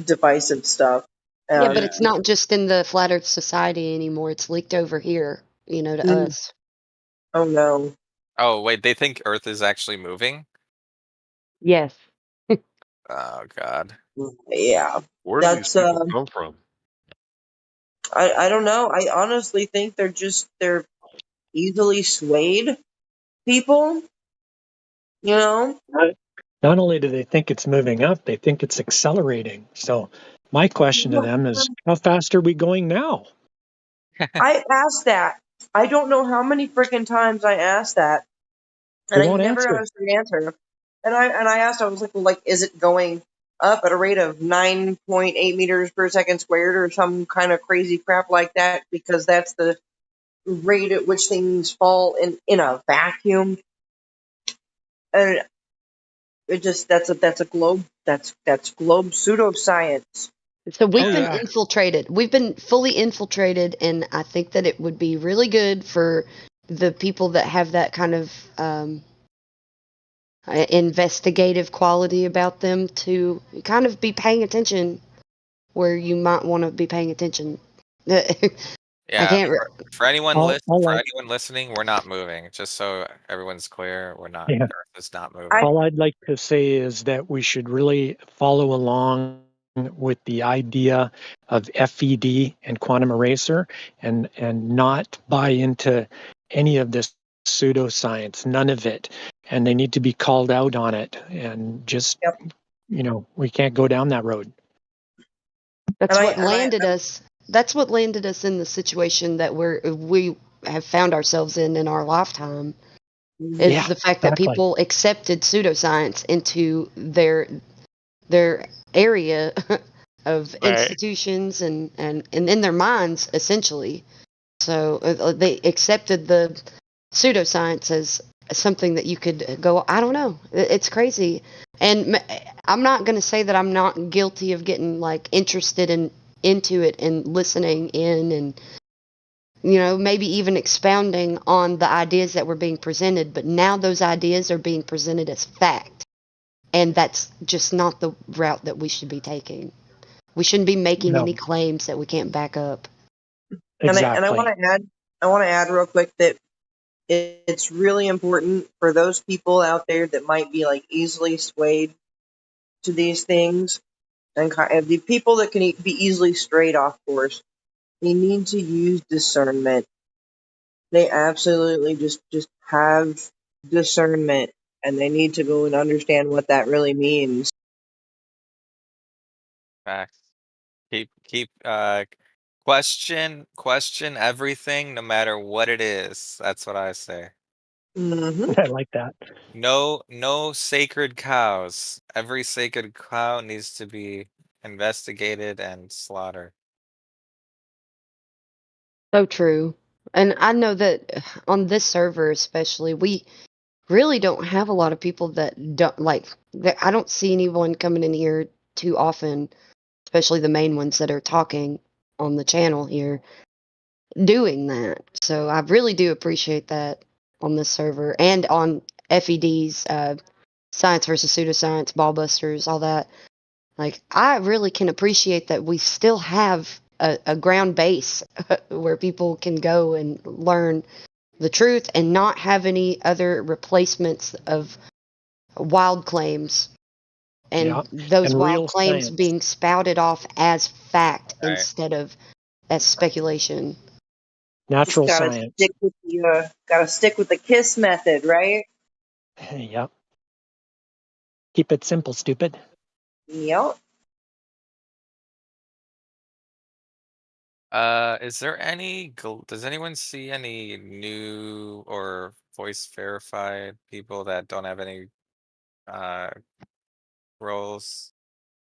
[SPEAKER 5] divisive stuff.
[SPEAKER 13] Yeah, but
[SPEAKER 5] Um,
[SPEAKER 13] it's not just in the flat Earth society anymore. It's leaked over here, to
[SPEAKER 5] mm,
[SPEAKER 13] us.
[SPEAKER 5] oh no,
[SPEAKER 8] Oh wait, they think Earth is actually moving.
[SPEAKER 13] Yes.
[SPEAKER 8] Oh God.
[SPEAKER 5] yeah,
[SPEAKER 17] Where do these
[SPEAKER 5] that's
[SPEAKER 17] people come from?
[SPEAKER 5] I don't know. I honestly think they're easily swayed people. You know,
[SPEAKER 18] Not only do they think it's moving up, they think it's accelerating. So my question to them is, how fast are we going now?
[SPEAKER 5] I asked that. I don't know how many freaking times I asked that,
[SPEAKER 18] They
[SPEAKER 5] and I
[SPEAKER 18] won't
[SPEAKER 5] never got
[SPEAKER 18] answer.
[SPEAKER 5] a straight answer. And I asked, I was like, well, like, is it going up at a rate of 9.8 meters per second squared, or some kind of crazy crap like that? Because that's the rate at which things fall in a vacuum. And it just that's a globe that's globe pseudoscience.
[SPEAKER 13] So
[SPEAKER 18] Oh
[SPEAKER 13] we've been
[SPEAKER 18] yeah.
[SPEAKER 13] infiltrated. We've been fully infiltrated, and I think that it would be really good for the people that have that kind of investigative quality about them to kind of be paying attention where you might want to be paying attention. I
[SPEAKER 8] Yeah.
[SPEAKER 13] can't.
[SPEAKER 8] For anyone
[SPEAKER 18] All
[SPEAKER 8] for
[SPEAKER 18] I
[SPEAKER 8] anyone listening, we're not moving. Just so everyone's clear, we're not.
[SPEAKER 18] yeah.
[SPEAKER 8] Earth is not
[SPEAKER 5] I
[SPEAKER 8] moving.
[SPEAKER 18] All I'd like to say is that we should really follow along with the idea of FED and quantum eraser and not buy into any of this pseudoscience, none of it. And they need to be called out on it and just,
[SPEAKER 5] yep.
[SPEAKER 18] we can't go down that road.
[SPEAKER 5] And
[SPEAKER 13] That's
[SPEAKER 5] I
[SPEAKER 13] what
[SPEAKER 5] and I
[SPEAKER 13] landed us. That's what landed us in the situation that we have found ourselves in our lifetime. Is
[SPEAKER 18] Yeah,
[SPEAKER 13] the fact that
[SPEAKER 18] exactly.
[SPEAKER 13] people accepted pseudoscience into their area of
[SPEAKER 18] Right.
[SPEAKER 13] institutions and in their minds essentially. So they accepted the pseudoscience as something that you could go. I don't know. It's crazy, and I'm not going to say that I'm not guilty of getting like interested into it and listening in and maybe even expounding on the ideas that were being presented. But now those ideas are being presented as fact, and that's just not the route that we should be taking. We shouldn't be making
[SPEAKER 18] No,
[SPEAKER 13] any claims that we can't back up.
[SPEAKER 5] and I want
[SPEAKER 18] exactly.
[SPEAKER 5] to add real quick that it's really important for those people out there that might be like easily swayed to these things, and the people that can be easily strayed off course. They need to use discernment. They absolutely just have discernment, and they need to go and understand what that really means.
[SPEAKER 8] Facts. Keep question everything, no matter what it is. That's what I say.
[SPEAKER 5] Hmm.
[SPEAKER 18] I like that.
[SPEAKER 8] No sacred cows. Every sacred cow needs to be investigated and slaughtered.
[SPEAKER 13] So true. And I know that on this server especially, we really don't have a lot of people that don't like that. I don't see anyone coming in here too often, especially the main ones that are talking on the channel here. doing that. So I really do appreciate that on this server and on FED's Science versus Pseudoscience, Ballbusters, all that. Like, I really can appreciate that we still have a ground base where people can go and learn the truth and not have any other replacements of wild claims and
[SPEAKER 18] Yeah,
[SPEAKER 13] those
[SPEAKER 18] and
[SPEAKER 13] wild
[SPEAKER 18] real
[SPEAKER 13] claims
[SPEAKER 18] science.
[SPEAKER 13] being spouted off as fact
[SPEAKER 8] Right.
[SPEAKER 13] instead of as speculation.
[SPEAKER 5] Just
[SPEAKER 18] Natural science.
[SPEAKER 5] gotta stick with the KISS method, right?
[SPEAKER 18] Yep. Keep it simple, stupid.
[SPEAKER 5] Yep.
[SPEAKER 8] Is there any, does anyone see any new or voice verified people that don't have any uh roles?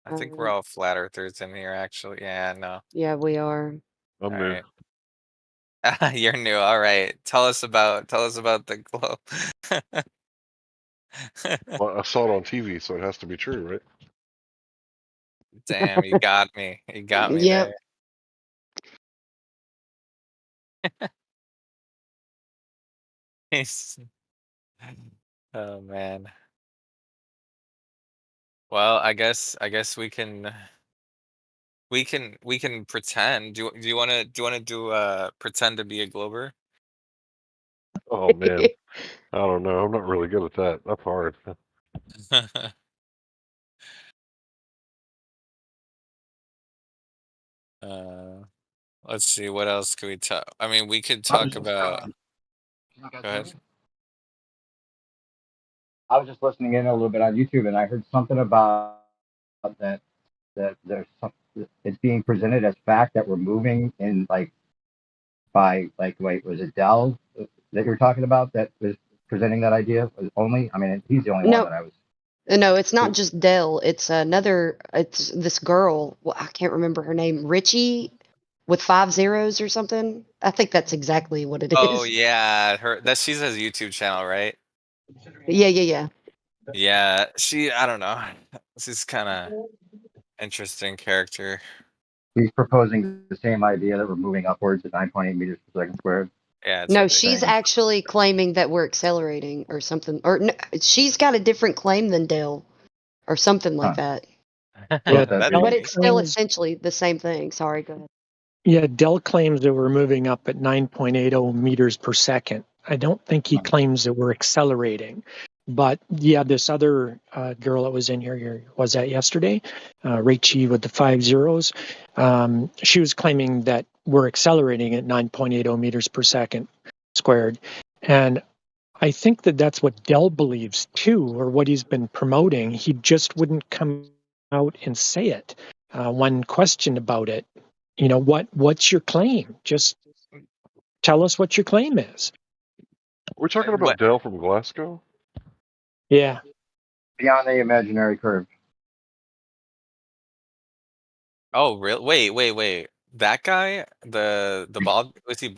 [SPEAKER 8] I think we're
[SPEAKER 13] Um,
[SPEAKER 8] all flat earthers in here, actually. Yeah, no.
[SPEAKER 13] yeah, we are.
[SPEAKER 6] I'm
[SPEAKER 8] All
[SPEAKER 6] new.
[SPEAKER 8] right. You're new. All right. Tell us about the globe.
[SPEAKER 17] Well, I saw it on TV, so it has to be true, right?
[SPEAKER 8] Damn, you got me. You got me
[SPEAKER 13] Yep.
[SPEAKER 8] there. He's- Oh man. Well, I guess we can pretend. Do you want to pretend to be a glober?
[SPEAKER 17] Oh man, I don't know. I'm not really good at that. That's hard.
[SPEAKER 8] uh let's see, what else could we talk? I mean, we could
[SPEAKER 10] I was
[SPEAKER 8] talk
[SPEAKER 10] just
[SPEAKER 8] about.
[SPEAKER 10] can you guys
[SPEAKER 8] Go
[SPEAKER 10] hear
[SPEAKER 8] ahead.
[SPEAKER 10] me? I was just listening in a little bit on YouTube, and I heard something about that there's some, it's being presented as fact that we're moving in like by like wait was it Dell that you were talking about that was presenting that idea only? I mean, he's the only one
[SPEAKER 13] No,
[SPEAKER 10] that I was.
[SPEAKER 13] no, it's not just Dell. It's another. It's this girl. Well, I can't remember her name. Richie with 5 zeros or something. I think that's exactly what it
[SPEAKER 8] Oh
[SPEAKER 13] is.
[SPEAKER 8] yeah, she has a YouTube channel, right?
[SPEAKER 13] Yeah, yeah, yeah.
[SPEAKER 8] Yeah, I don't know. She's kind of interesting character.
[SPEAKER 10] He's proposing the same idea that we're moving upwards at 9.8 meters per second squared.
[SPEAKER 8] Yeah, it's
[SPEAKER 13] No, she's
[SPEAKER 8] ridiculous.
[SPEAKER 10] Saying,
[SPEAKER 13] actually claiming that we're accelerating or something. Or no, she's got a different claim than Dell or something like
[SPEAKER 10] huh?
[SPEAKER 13] that.
[SPEAKER 18] Yeah,
[SPEAKER 10] What's that
[SPEAKER 8] That's
[SPEAKER 10] be?
[SPEAKER 13] But
[SPEAKER 18] Dell
[SPEAKER 13] it's still
[SPEAKER 18] claims.
[SPEAKER 13] essentially the same thing. Sorry, go ahead.
[SPEAKER 18] Yeah, Dell claims that we're moving up at 9.80 meters per second. I don't think he claims that we're accelerating. But yeah, this other girl that was in here was that yesterday, Rachie with the 5 zeros. She was claiming that we're accelerating at 9.80 meters per second squared. And I think that that's what Dell believes too, or what he's been promoting. He just wouldn't come out and say it. When questioned about it, what's your claim? Just tell us what your claim is.
[SPEAKER 17] We're talking
[SPEAKER 8] what.
[SPEAKER 17] about Dale from Glasgow.
[SPEAKER 18] Yeah.
[SPEAKER 10] Beyond the imaginary curve.
[SPEAKER 8] Oh, real? Wait. That guy, the bald,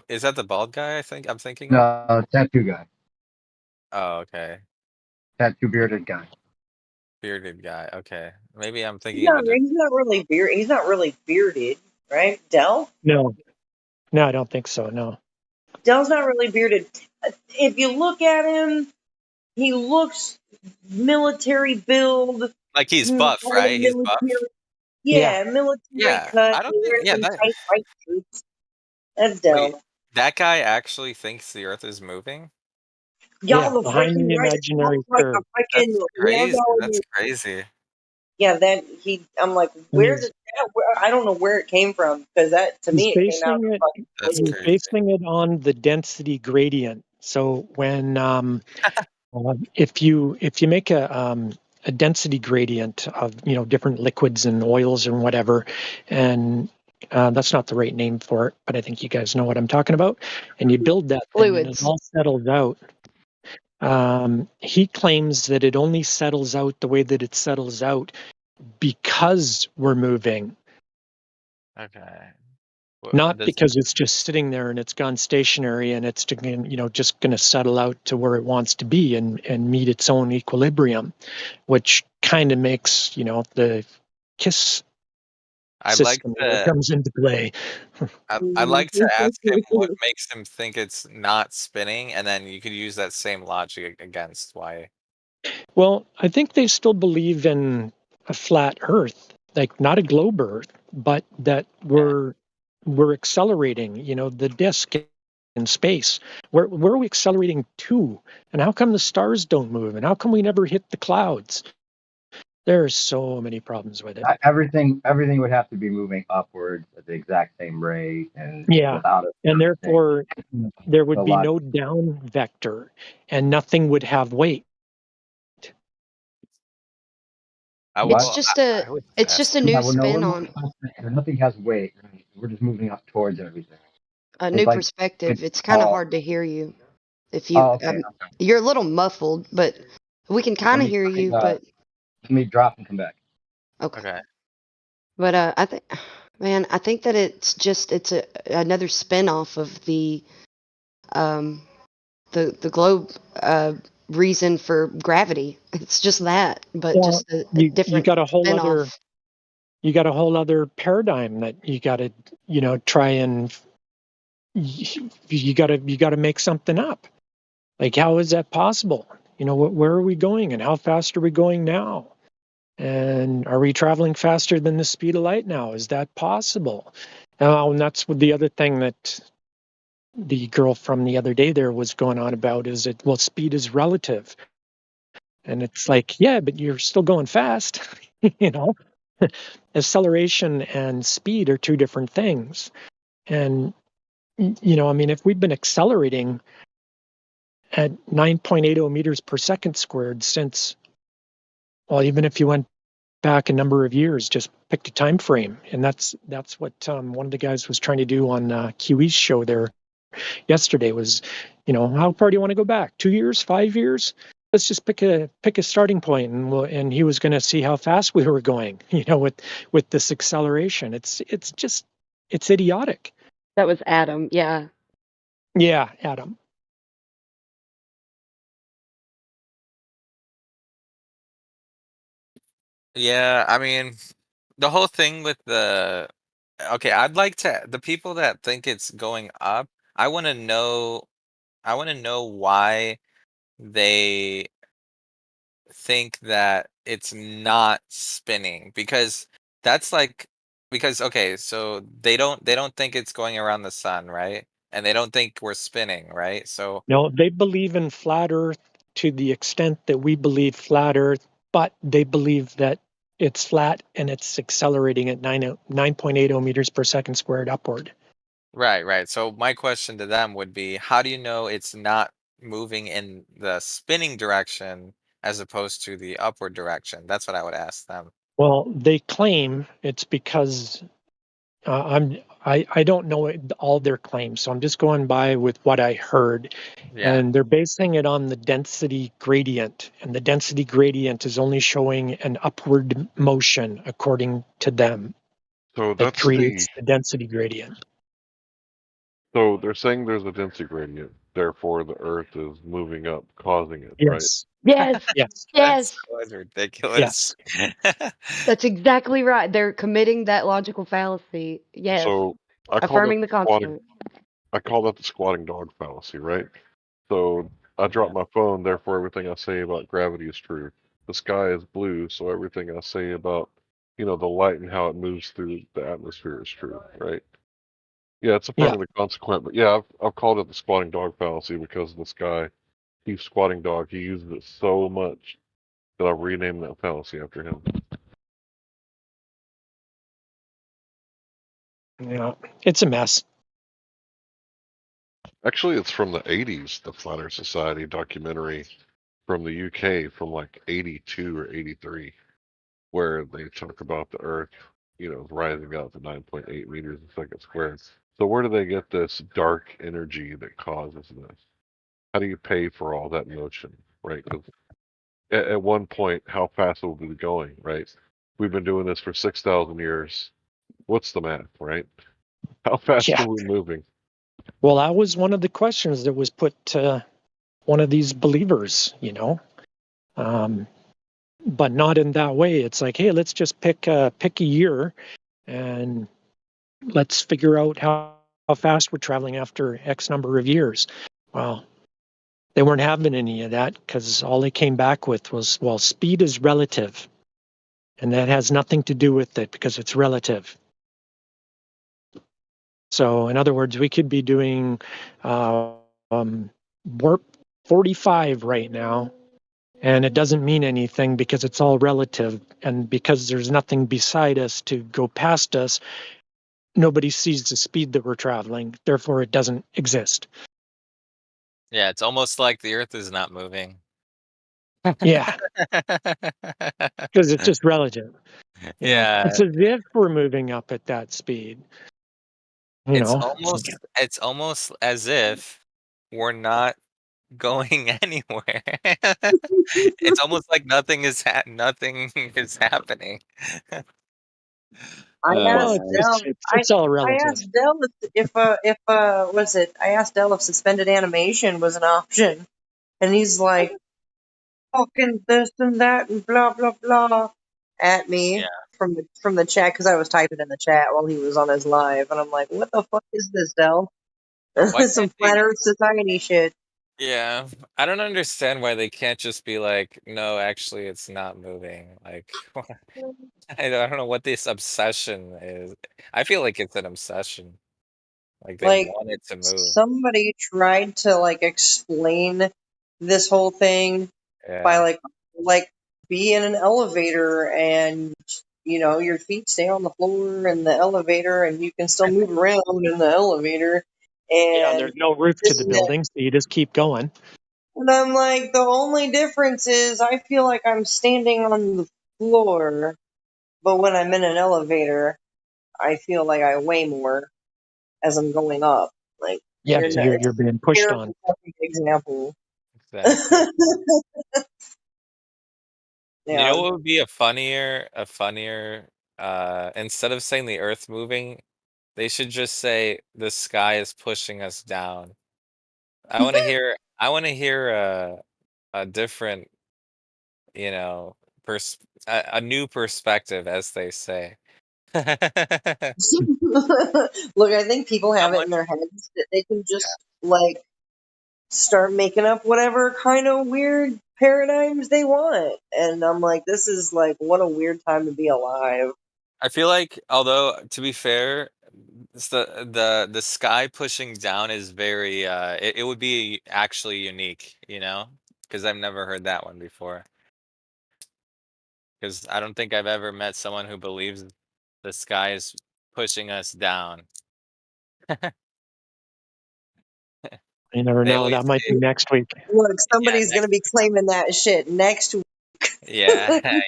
[SPEAKER 8] is that the bald guy? I'm thinking of.
[SPEAKER 10] No, tattoo guy,
[SPEAKER 8] Oh, okay.
[SPEAKER 10] tattoo bearded guy.
[SPEAKER 8] Bearded guy. Okay, maybe I'm
[SPEAKER 5] He's
[SPEAKER 8] thinking of
[SPEAKER 5] not.
[SPEAKER 8] a different.
[SPEAKER 5] He's not really beard. He's not really bearded, right?
[SPEAKER 18] No, no, I don't think so. No.
[SPEAKER 5] Dell's not really bearded. If you look at him, he looks military build,
[SPEAKER 8] Like he's
[SPEAKER 5] kind
[SPEAKER 8] buff,
[SPEAKER 5] of
[SPEAKER 8] right? He's buff.
[SPEAKER 5] military.
[SPEAKER 18] Yeah.
[SPEAKER 5] Yeah, military
[SPEAKER 8] Yeah,
[SPEAKER 5] cut.
[SPEAKER 8] I don't
[SPEAKER 5] He
[SPEAKER 8] think.
[SPEAKER 5] wears
[SPEAKER 8] Yeah,
[SPEAKER 5] them
[SPEAKER 8] that.
[SPEAKER 5] tight white shirts. That's
[SPEAKER 8] Wait,
[SPEAKER 5] Dell.
[SPEAKER 8] that guy actually thinks the Earth is moving?
[SPEAKER 18] Yeah.
[SPEAKER 5] Y'all the
[SPEAKER 18] Behind
[SPEAKER 5] freaking
[SPEAKER 18] the
[SPEAKER 5] right.
[SPEAKER 18] imaginary
[SPEAKER 5] Like a
[SPEAKER 18] curve.
[SPEAKER 5] freaking
[SPEAKER 8] That's
[SPEAKER 5] Lego.
[SPEAKER 8] crazy. That's crazy.
[SPEAKER 5] Yeah, that he. I'm like,
[SPEAKER 18] And
[SPEAKER 5] where did that? I don't know where it came from because that to
[SPEAKER 18] he's
[SPEAKER 5] me it came out
[SPEAKER 18] basing
[SPEAKER 5] of
[SPEAKER 18] it
[SPEAKER 8] That's
[SPEAKER 5] fucking.
[SPEAKER 18] he's
[SPEAKER 8] crazy.
[SPEAKER 18] basing it on the density gradient. So when if you make a density gradient of different liquids and oils and whatever, and that's not the right name for it, but I think you guys know what I'm talking about. And you build that thing, and it
[SPEAKER 13] Fluids.
[SPEAKER 18] all settles out. He claims that it only settles out the way that it settles out because we're moving,
[SPEAKER 8] Okay.
[SPEAKER 18] not
[SPEAKER 8] Does
[SPEAKER 18] because it's just sitting there and it's gone stationary and it's just going to settle out to where it wants to be and meet its own equilibrium, which kind of makes the KISS
[SPEAKER 8] I'd like
[SPEAKER 18] system that
[SPEAKER 8] to
[SPEAKER 18] comes into play.
[SPEAKER 8] I'd like to ask him what makes him think it's not spinning, and then you could use that same logic against why.
[SPEAKER 18] Well, I think they still believe in a flat Earth, like not a globe Earth, but that
[SPEAKER 8] Yeah.
[SPEAKER 18] we're accelerating. You know, the disk in space. Where are we accelerating to? And how come the stars don't move? And how come we never hit the clouds? There's so many problems with it.
[SPEAKER 19] Everything would have to be moving upwards at the exact same rate and
[SPEAKER 18] Yeah,
[SPEAKER 19] without a
[SPEAKER 18] and
[SPEAKER 19] thing.
[SPEAKER 18] therefore there
[SPEAKER 19] The
[SPEAKER 18] would be
[SPEAKER 19] lot.
[SPEAKER 18] no down vector, and nothing would have weight.
[SPEAKER 8] I
[SPEAKER 13] It's
[SPEAKER 19] What?
[SPEAKER 8] will.
[SPEAKER 13] just
[SPEAKER 8] I
[SPEAKER 13] a
[SPEAKER 19] Yeah,
[SPEAKER 13] new
[SPEAKER 19] well, no, we're
[SPEAKER 13] spin
[SPEAKER 19] moving
[SPEAKER 13] on
[SPEAKER 19] faster. Nothing has weight. We're just moving up towards everything.
[SPEAKER 13] a
[SPEAKER 19] It's
[SPEAKER 13] new
[SPEAKER 19] like
[SPEAKER 13] perspective.
[SPEAKER 19] it's
[SPEAKER 13] It's kind of
[SPEAKER 19] tall.
[SPEAKER 13] hard to hear you. If you,
[SPEAKER 19] Oh, okay.
[SPEAKER 13] you're a little muffled, but we can
[SPEAKER 19] Let
[SPEAKER 13] kind of
[SPEAKER 19] me
[SPEAKER 13] hear
[SPEAKER 19] let me,
[SPEAKER 13] you.
[SPEAKER 19] uh,
[SPEAKER 13] But
[SPEAKER 19] let me drop and come back.
[SPEAKER 13] okay.
[SPEAKER 8] Okay.
[SPEAKER 13] But I think, man, I think that it's another spin off of um the globe reason for gravity. It's just that, but
[SPEAKER 18] Well,
[SPEAKER 13] just a
[SPEAKER 18] you
[SPEAKER 13] different
[SPEAKER 18] got a whole
[SPEAKER 13] spin
[SPEAKER 18] other
[SPEAKER 13] off.
[SPEAKER 18] paradigm that you got to try and you got to make something up. Like, how is that possible? Where are we going, and how fast are we going now? And are we traveling faster than the speed of light now? Is that possible? And that's what the other thing that the girl from the other day there was going on about is that, well, speed is relative. And it's like, yeah, but you're still going fast. you know Acceleration and speed are two different things. And I mean, if we've been accelerating at 9.80 meters per second squared since, well, even if you went back a number of years, just picked a time frame. And that's what one of the guys was trying to do on QE's show there yesterday was, how far do you want to go back? 2 years, 5 years? Let's just pick a starting point, and he was going to see how fast we were going, with this acceleration. It's idiotic.
[SPEAKER 13] That was Adam. Yeah.
[SPEAKER 18] Yeah, Adam.
[SPEAKER 8] Yeah, I mean, the whole thing with the okay, I'd like to the people that think it's going up, I want to know why they think that it's not spinning because that's like because okay, so they don't think it's going around the sun, right? And they don't think we're spinning, right? So
[SPEAKER 18] No, they believe in flat Earth to the extent that we believe flat Earth, but they believe that it's flat and it's accelerating at 9.80 meters per second squared upward.
[SPEAKER 8] right, right. So my question to them would be, how do you know it's not moving in the spinning direction as opposed to the upward direction? That's what I would ask them.
[SPEAKER 18] Well, they claim it's because I don't know all their claims, so I'm just going by with what I heard,
[SPEAKER 8] Yeah.
[SPEAKER 18] and they're basing it on the density gradient, and the density gradient is only showing an upward motion according to them.
[SPEAKER 17] So
[SPEAKER 18] That
[SPEAKER 17] that's
[SPEAKER 18] creates the density gradient.
[SPEAKER 17] so they're saying there's a density gradient, therefore the Earth is moving up, causing it, right?
[SPEAKER 18] Yes,
[SPEAKER 13] Yes.
[SPEAKER 18] yes,
[SPEAKER 13] Yes.
[SPEAKER 8] That's so ridiculous.
[SPEAKER 18] yes.
[SPEAKER 13] That's exactly right. They're committing that logical fallacy. Yes.
[SPEAKER 17] So I call that
[SPEAKER 13] Affirming
[SPEAKER 17] the
[SPEAKER 13] the
[SPEAKER 17] squatting.
[SPEAKER 13] constant.
[SPEAKER 17] I call that the squatting dog fallacy, right? So I drop my phone, therefore everything I say about gravity is true. The sky is blue, so everything I say about, the light and how it moves through the atmosphere is true, right? Yeah, it's
[SPEAKER 18] Yeah.
[SPEAKER 17] affirming the consequent, but yeah, I've called it the squatting dog fallacy because this guy, Chief Squatting Dog, he uses it so much that I've renamed that fallacy after him.
[SPEAKER 18] Yeah, it's a mess.
[SPEAKER 17] Actually, it's from the 80s, the Flat Earth Society documentary from the UK from like 82 or 83, where they talk about the Earth, rising up to 9.8 meters a second squared. So where do they get this dark energy that causes this? How do you pay for all that motion, right? Because at one point, how fast will we be going, right? We've been doing this for 6,000 years. What's the math, right? How fast
[SPEAKER 18] Yeah.
[SPEAKER 17] are we moving?
[SPEAKER 18] Well, that was one of the questions that was put to one of these believers, um, but not in that way. It's like, hey, let's just pick a year and let's figure out how fast we're traveling after X number of years. Well, they weren't having any of that because all they came back with was, well, speed is relative. And that has nothing to do with it because it's relative. So in other words, we could be doing warp 45 right now, and it doesn't mean anything because it's all relative. And because there's nothing beside us to go past us, nobody sees the speed that we're traveling. Therefore, it doesn't exist.
[SPEAKER 8] Yeah, it's almost like the Earth is not moving.
[SPEAKER 18] Yeah, because it's just relative. You know,
[SPEAKER 8] Yeah,
[SPEAKER 18] it's as if we're moving up at that speed. You
[SPEAKER 8] it's
[SPEAKER 18] know,
[SPEAKER 8] almost as if we're not going anywhere. It's almost like nothing is happening.
[SPEAKER 5] I
[SPEAKER 18] well,
[SPEAKER 5] asked Dell.
[SPEAKER 18] it's all
[SPEAKER 5] I
[SPEAKER 18] relative.
[SPEAKER 5] asked Dell if was it? I asked Dell if suspended animation was an option, and he's like talking this and that and blah blah blah at me
[SPEAKER 8] Yeah.
[SPEAKER 5] from the chat because I was typing in the chat while he was on his live, and I'm like, what the fuck is this, Dell?
[SPEAKER 8] Why
[SPEAKER 5] Some
[SPEAKER 8] can't they?
[SPEAKER 5] flat Earth society shit.
[SPEAKER 8] Yeah, I don't understand why they can't just be like, no, actually, it's not moving. Like, I don't know what this obsession is. I feel like it's an obsession. Like they
[SPEAKER 5] Like
[SPEAKER 8] want it to move.
[SPEAKER 5] somebody tried to like explain this whole thing by
[SPEAKER 8] Yeah.
[SPEAKER 5] like be in an elevator and your feet stay on the floor in the elevator and you can still move around in the elevator
[SPEAKER 18] Yeah, and
[SPEAKER 5] and
[SPEAKER 18] there's no roof to
[SPEAKER 5] this
[SPEAKER 18] the
[SPEAKER 5] and that.
[SPEAKER 18] building, so you just keep going.
[SPEAKER 5] And I'm like, the only difference is I feel like I'm standing on the floor, but when I'm in an elevator, I feel like I weigh more as I'm going up. Like
[SPEAKER 18] Yeah,
[SPEAKER 5] you're
[SPEAKER 18] so
[SPEAKER 5] not, it's
[SPEAKER 18] you're being
[SPEAKER 5] a
[SPEAKER 18] pushed
[SPEAKER 5] terrible
[SPEAKER 18] on.
[SPEAKER 5] fucking example.
[SPEAKER 8] Exactly. You know
[SPEAKER 5] Yeah.
[SPEAKER 8] what would be a funnier, instead of saying the Earth moving, they should just say the sky is pushing us down. I want to hear a different, you know, a new perspective, as they say.
[SPEAKER 5] Look, I think people have it
[SPEAKER 8] Someone,
[SPEAKER 5] in their heads that they can just like start making up whatever kind of weird paradigms they want. And I'm like, this is like what a weird time to be alive.
[SPEAKER 8] I feel like, although to be fair, it's the sky pushing down is very it would be actually unique, because I've never heard that one before. Because I don't think I've ever met someone who believes the sky is pushing us down.
[SPEAKER 18] You never
[SPEAKER 8] They
[SPEAKER 18] know.
[SPEAKER 8] always
[SPEAKER 18] That might
[SPEAKER 8] say,
[SPEAKER 18] be next week.
[SPEAKER 5] Look,
[SPEAKER 8] yeah,
[SPEAKER 5] somebody's gonna
[SPEAKER 8] next,
[SPEAKER 5] be claiming that shit next week.
[SPEAKER 8] yeah, yeah.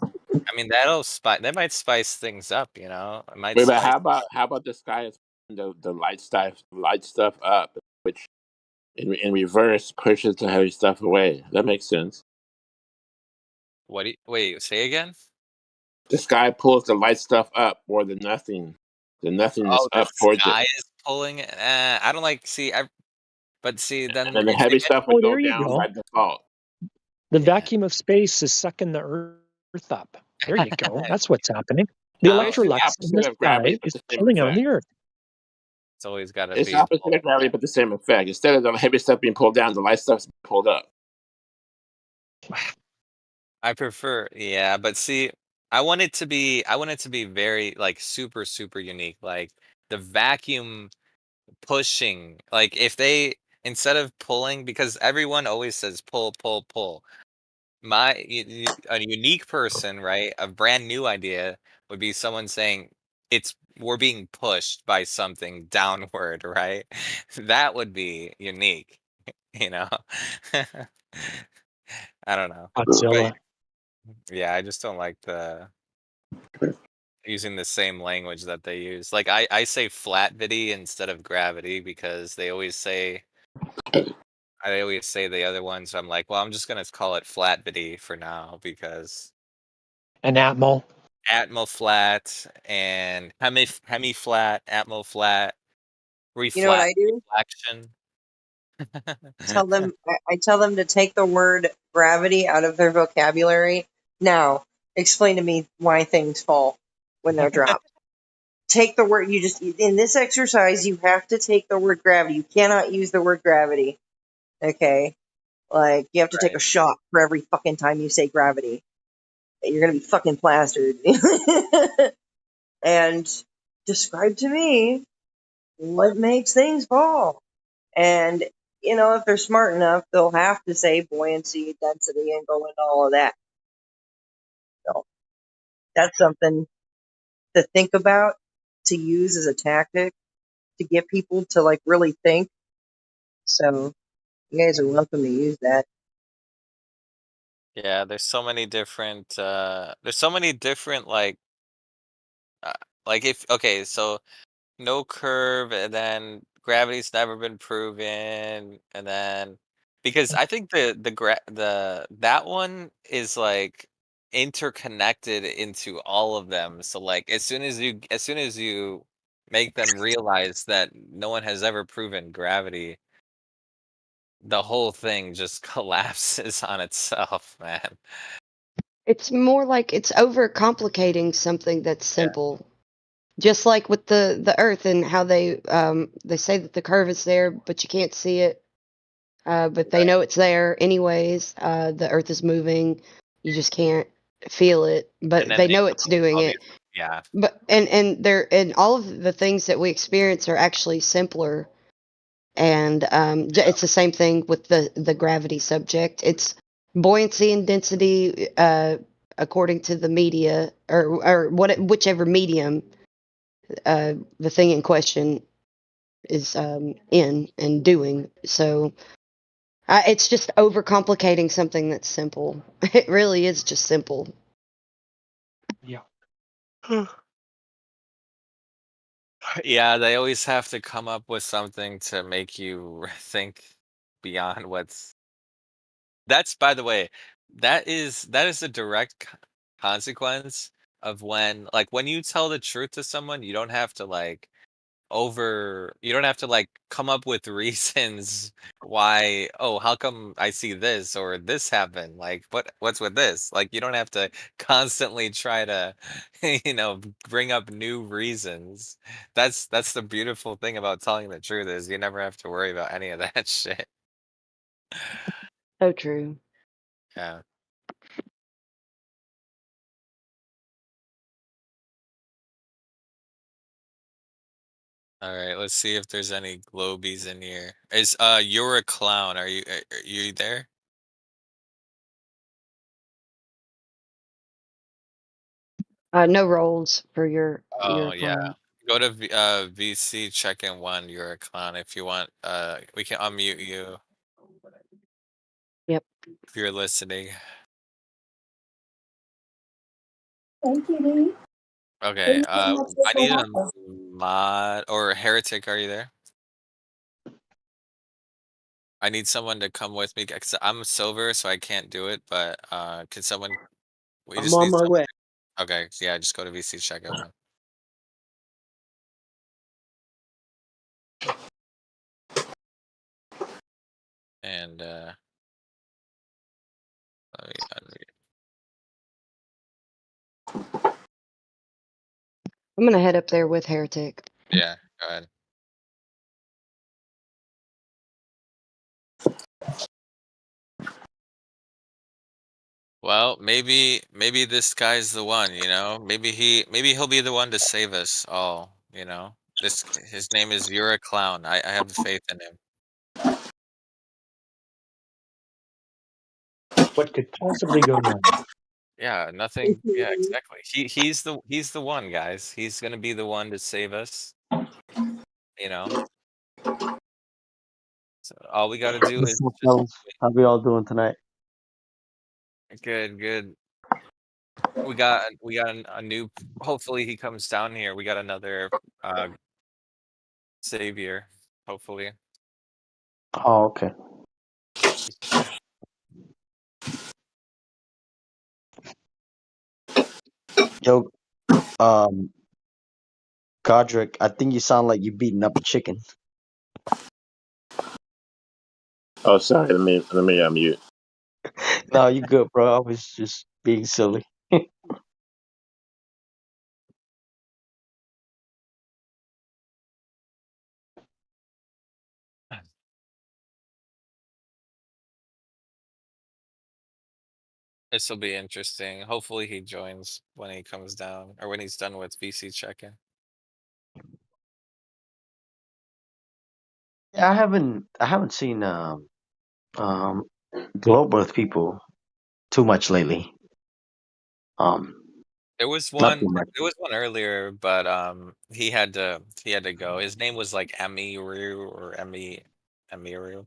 [SPEAKER 8] I mean, that might spice things up, It might
[SPEAKER 20] Wait, but
[SPEAKER 8] spice.
[SPEAKER 20] how about the sky is the light stuff up, which in reverse pushes the heavy stuff away. That makes sense.
[SPEAKER 8] Wait, say again?
[SPEAKER 20] The sky pulls the light stuff up, or the nothingness
[SPEAKER 8] Oh, the
[SPEAKER 20] up towards it,
[SPEAKER 8] sky is pulling it. I don't like. But see,
[SPEAKER 20] and
[SPEAKER 8] then
[SPEAKER 20] then the
[SPEAKER 8] if they
[SPEAKER 20] heavy
[SPEAKER 8] mention,
[SPEAKER 20] stuff would
[SPEAKER 18] Oh,
[SPEAKER 20] go
[SPEAKER 18] there you
[SPEAKER 20] down by
[SPEAKER 18] go.
[SPEAKER 20] default.
[SPEAKER 18] The
[SPEAKER 8] yeah,
[SPEAKER 18] vacuum of space is sucking the Earth up. There you go. That's what's happening. The
[SPEAKER 20] It's
[SPEAKER 8] oh,
[SPEAKER 20] basically the
[SPEAKER 18] electrolux in the
[SPEAKER 20] opposite of gravity,
[SPEAKER 18] sky
[SPEAKER 20] but
[SPEAKER 18] is
[SPEAKER 20] the same
[SPEAKER 18] pulling on
[SPEAKER 20] effect.
[SPEAKER 18] the Earth.
[SPEAKER 8] it's always got to
[SPEAKER 20] It's the
[SPEAKER 8] be
[SPEAKER 20] opposite of gravity, but the same effect. Instead of the heavy stuff being pulled down, the light stuff's pulled up.
[SPEAKER 8] I prefer, yeah, but see, I want it to be very like super super unique. Like the vacuum pushing, like if they instead of pulling, because everyone always says pull pull pull. A unique person, right? A brand new idea would be someone saying we're being pushed by something downward, right? That would be unique, you know. I don't know. But
[SPEAKER 18] Godzilla.
[SPEAKER 8] yeah, I just don't like the using the same language that they use. Like I say flatviddy instead of gravity because I always say the other ones. I'm like, well, I'm just gonna call it flatviddy for now because
[SPEAKER 18] And Atmo.
[SPEAKER 8] atmo flat and hemi flat, atmo flat,
[SPEAKER 5] You know what I do?
[SPEAKER 8] reflection.
[SPEAKER 5] I tell them to take the word gravity out of their vocabulary. Now, explain to me why things fall when they're dropped. take the word, in this exercise, you have to take the word gravity. You cannot use the word gravity. Okay? Like, you have to take a
[SPEAKER 8] Right.
[SPEAKER 5] shot for every fucking time you say gravity. You're gonna be fucking plastered. And describe to me what makes things fall. And, if they're smart enough, they'll have to say buoyancy, density, and go into all of that. So that's something to think about, to use as a tactic to get people to like really think. So you guys are welcome to use that.
[SPEAKER 8] Yeah, there's so many different uh, like if okay, so no curve, and then gravity's never been proven, and then because I think the that one is like interconnected into all of them. So like as soon as you make them realize that no one has ever proven gravity, the whole thing just collapses on itself, man.
[SPEAKER 13] It's more like it's overcomplicating something that's
[SPEAKER 8] Yeah.
[SPEAKER 13] simple. Just like with the Earth and how they say that the curve is there, but you can't see it. But they know it's there anyways. The Earth is moving. You just can't feel it,
[SPEAKER 8] And
[SPEAKER 13] but
[SPEAKER 8] then
[SPEAKER 13] they
[SPEAKER 8] they
[SPEAKER 13] know
[SPEAKER 8] come
[SPEAKER 13] it's
[SPEAKER 8] up with
[SPEAKER 13] doing
[SPEAKER 8] all
[SPEAKER 13] it.
[SPEAKER 8] these, yeah.
[SPEAKER 13] But and all of the things that we experience are actually simpler. And it's the same thing with the gravity subject. It's buoyancy and density, according to the media or whichever medium the thing in question is in and doing. So it's just overcomplicating something that's simple. It really is just simple.
[SPEAKER 18] Yeah.
[SPEAKER 8] Yeah, they always have to come up with something to make you think beyond what's that's by the way, that is a direct consequence of when you tell the truth to someone, you don't have to you don't have to come up with reasons why, oh, how come I see this or this happen, like what's with this, like you don't have to constantly try to bring up new reasons. That's the beautiful thing about telling the truth, is you never have to worry about any of that shit.
[SPEAKER 13] So true.
[SPEAKER 8] Yeah. All right, let's see if there's any globies in here. You're a clown, are you there?
[SPEAKER 13] No rolls for your
[SPEAKER 8] Oh, yeah.
[SPEAKER 13] clown.
[SPEAKER 8] Go to VC, check in one. You're a clown. If you want, we can unmute you
[SPEAKER 13] Yep.
[SPEAKER 8] if you're listening.
[SPEAKER 21] Thank you, Dee.
[SPEAKER 8] Okay.
[SPEAKER 21] Thank you so much
[SPEAKER 8] I
[SPEAKER 21] for
[SPEAKER 8] need a
[SPEAKER 21] helping.
[SPEAKER 8] mod or heretic. Are you there? I need someone to come with me because I'm silver, so I can't do it. But can someone? We
[SPEAKER 22] I'm
[SPEAKER 8] just
[SPEAKER 22] on
[SPEAKER 8] need
[SPEAKER 22] my
[SPEAKER 8] someone.
[SPEAKER 22] way.
[SPEAKER 8] Okay. Yeah, just go to VC, check in one, and let me unmute.
[SPEAKER 13] I'm gonna head up there with Heretic.
[SPEAKER 8] Yeah. Go ahead. Well, maybe this guy's the one, maybe he'll be the one to save us all, his name is You're a Clown. I have faith in him.
[SPEAKER 18] What could possibly go wrong?
[SPEAKER 8] Yeah, nothing. Yeah, exactly. He's the one, guys. He's gonna be the one to save us, you know. So all we gotta do is
[SPEAKER 22] What's up,
[SPEAKER 8] just
[SPEAKER 22] fellas? How we all doing tonight?
[SPEAKER 8] good, good. We got a new. Hopefully he comes down here. We got another uh savior. Hopefully.
[SPEAKER 22] Oh, okay. Yo, um, Godric, I think you sound like you're beating up a chicken.
[SPEAKER 20] Oh, sorry. Let me unmute.
[SPEAKER 22] No, you good, bro. I was just being silly.
[SPEAKER 8] This will be interesting. Hopefully he joins when he comes down or when he's done with VC check-in.
[SPEAKER 22] Yeah, I haven't seen um globe Earth people too much lately. Um,
[SPEAKER 8] There was
[SPEAKER 22] not
[SPEAKER 8] one
[SPEAKER 22] too much.
[SPEAKER 8] there was one earlier, but he had to go. His name was like Emiru or Emiru.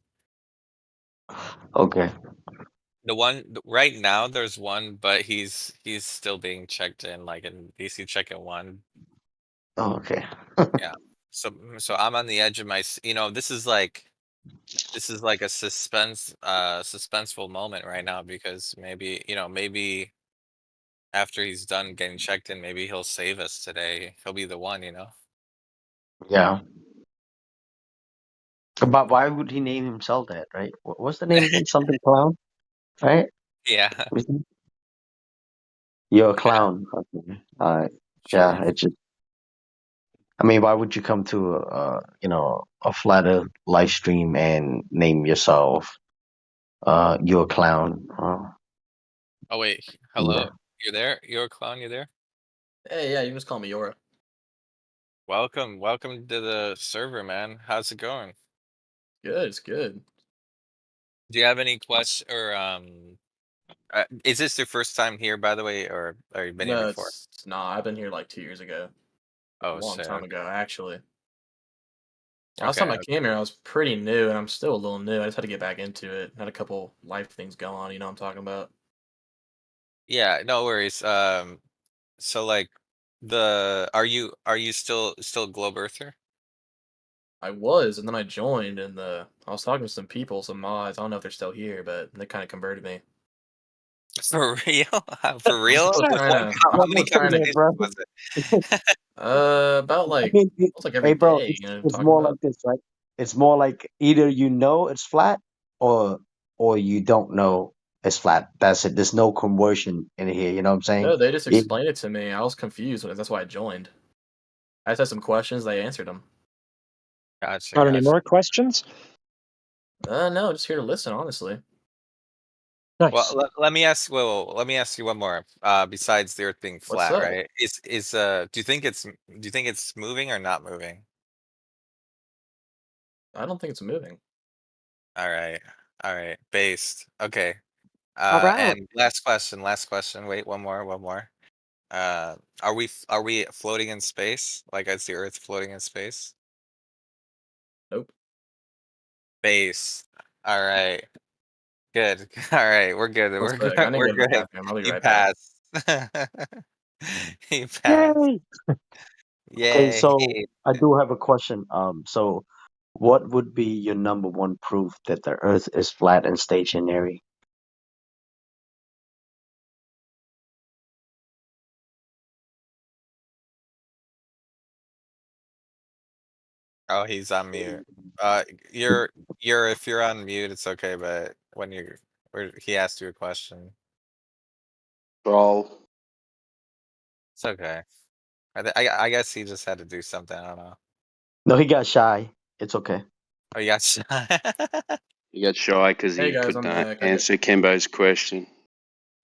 [SPEAKER 22] Okay.
[SPEAKER 8] The one right now there's one, but he's still being checked in like in VC check-in one.
[SPEAKER 22] Oh, okay.
[SPEAKER 8] Yeah. So I'm on the edge of my this is like a suspenseful moment right now because maybe after he's done getting checked in, maybe he'll save us today. He'll be the one.
[SPEAKER 22] Yeah. But why would he name himself that, right? What's the name again? Something clown, right?
[SPEAKER 8] Yeah.
[SPEAKER 22] You're a
[SPEAKER 8] Yeah,
[SPEAKER 22] clown. Okay.
[SPEAKER 15] Sure.
[SPEAKER 22] Yeah. It just. I mean, why would you come to a flat Earth live stream and name yourself you're a clown?
[SPEAKER 8] Oh wait,
[SPEAKER 22] Yeah.
[SPEAKER 8] hello. You're there? You're a clown, you there?
[SPEAKER 15] Hey, yeah, you just call me Yora.
[SPEAKER 8] Welcome to the server, man. How's it going?
[SPEAKER 15] Good, it's good.
[SPEAKER 8] Do you have any questions or is this your first time here by the way, or you been here
[SPEAKER 15] No,
[SPEAKER 8] before?
[SPEAKER 15] it's nah. I've been here like 2 years ago, a
[SPEAKER 8] Oh
[SPEAKER 15] long
[SPEAKER 8] shit.
[SPEAKER 15] time ago, actually. Last time
[SPEAKER 8] Okay.
[SPEAKER 15] I came here, I was pretty new, and I'm still a little new. I just had to get back into it. Had a couple life things go on. You know what I'm talking about?
[SPEAKER 8] Yeah, no worries. So like are you still a globe earther?
[SPEAKER 15] I was, and then I joined, and I was talking to some people, some mods. I don't know if they're still here, but they kind of converted me.
[SPEAKER 8] For real? For
[SPEAKER 15] I'm
[SPEAKER 8] real?
[SPEAKER 15] still trying
[SPEAKER 8] What,
[SPEAKER 15] to.
[SPEAKER 8] how
[SPEAKER 15] I'm
[SPEAKER 8] many
[SPEAKER 15] still trying to.
[SPEAKER 22] Yeah,
[SPEAKER 8] conversations
[SPEAKER 22] bro.
[SPEAKER 8] was it?
[SPEAKER 15] About
[SPEAKER 22] I
[SPEAKER 15] like
[SPEAKER 22] mean,
[SPEAKER 15] almost like every
[SPEAKER 22] hey, bro,
[SPEAKER 15] day.
[SPEAKER 22] it's,
[SPEAKER 15] You know what I'm
[SPEAKER 22] it's
[SPEAKER 15] talking
[SPEAKER 22] more like
[SPEAKER 15] about?
[SPEAKER 22] this, right? It's more like either you know it's flat or you don't know it's flat. That's it. There's no conversion in here. You know what I'm saying?
[SPEAKER 15] No, they just
[SPEAKER 22] It,
[SPEAKER 15] explained it to me. I was confused. That's why I joined. I just had some questions. They answered them.
[SPEAKER 8] Gotcha,
[SPEAKER 18] Got any
[SPEAKER 8] gotcha.
[SPEAKER 18] more questions?
[SPEAKER 15] No, just here to listen, honestly.
[SPEAKER 8] Well,
[SPEAKER 18] Nice.
[SPEAKER 8] let me ask you one more. Besides the Earth being
[SPEAKER 15] What's
[SPEAKER 8] flat,
[SPEAKER 15] up?
[SPEAKER 8] right? Do you think it's moving or not moving?
[SPEAKER 15] I don't think it's moving.
[SPEAKER 8] All right, all right. Based. Okay.
[SPEAKER 18] All right.
[SPEAKER 8] And last question. Wait, one more. Are we floating in space? Like is the Earth floating in space?
[SPEAKER 15] Nope.
[SPEAKER 8] Base. All right. Good. All right. We're good.
[SPEAKER 15] One
[SPEAKER 8] We're good.
[SPEAKER 15] sec. I need to
[SPEAKER 8] We're
[SPEAKER 15] go to the
[SPEAKER 8] good.
[SPEAKER 15] bathroom. I'll be
[SPEAKER 8] You
[SPEAKER 15] right back.
[SPEAKER 8] passed. You passed.
[SPEAKER 22] yay. Okay,
[SPEAKER 8] Yay.
[SPEAKER 22] so I do have a question. So what would be your number one proof that the Earth is flat and stationary?
[SPEAKER 8] Oh, he's on mute. Uh, you're if you're on mute, it's okay. But when he asked you a question,
[SPEAKER 6] Troll.
[SPEAKER 8] it's okay. I guess he just had to do something. I don't know.
[SPEAKER 22] No, he got shy. It's okay.
[SPEAKER 8] Oh, you got shot.
[SPEAKER 7] He got shy because
[SPEAKER 15] Hey
[SPEAKER 7] he
[SPEAKER 15] guys,
[SPEAKER 7] could
[SPEAKER 15] I'm
[SPEAKER 7] not
[SPEAKER 15] back.
[SPEAKER 7] answer Kimbo's question.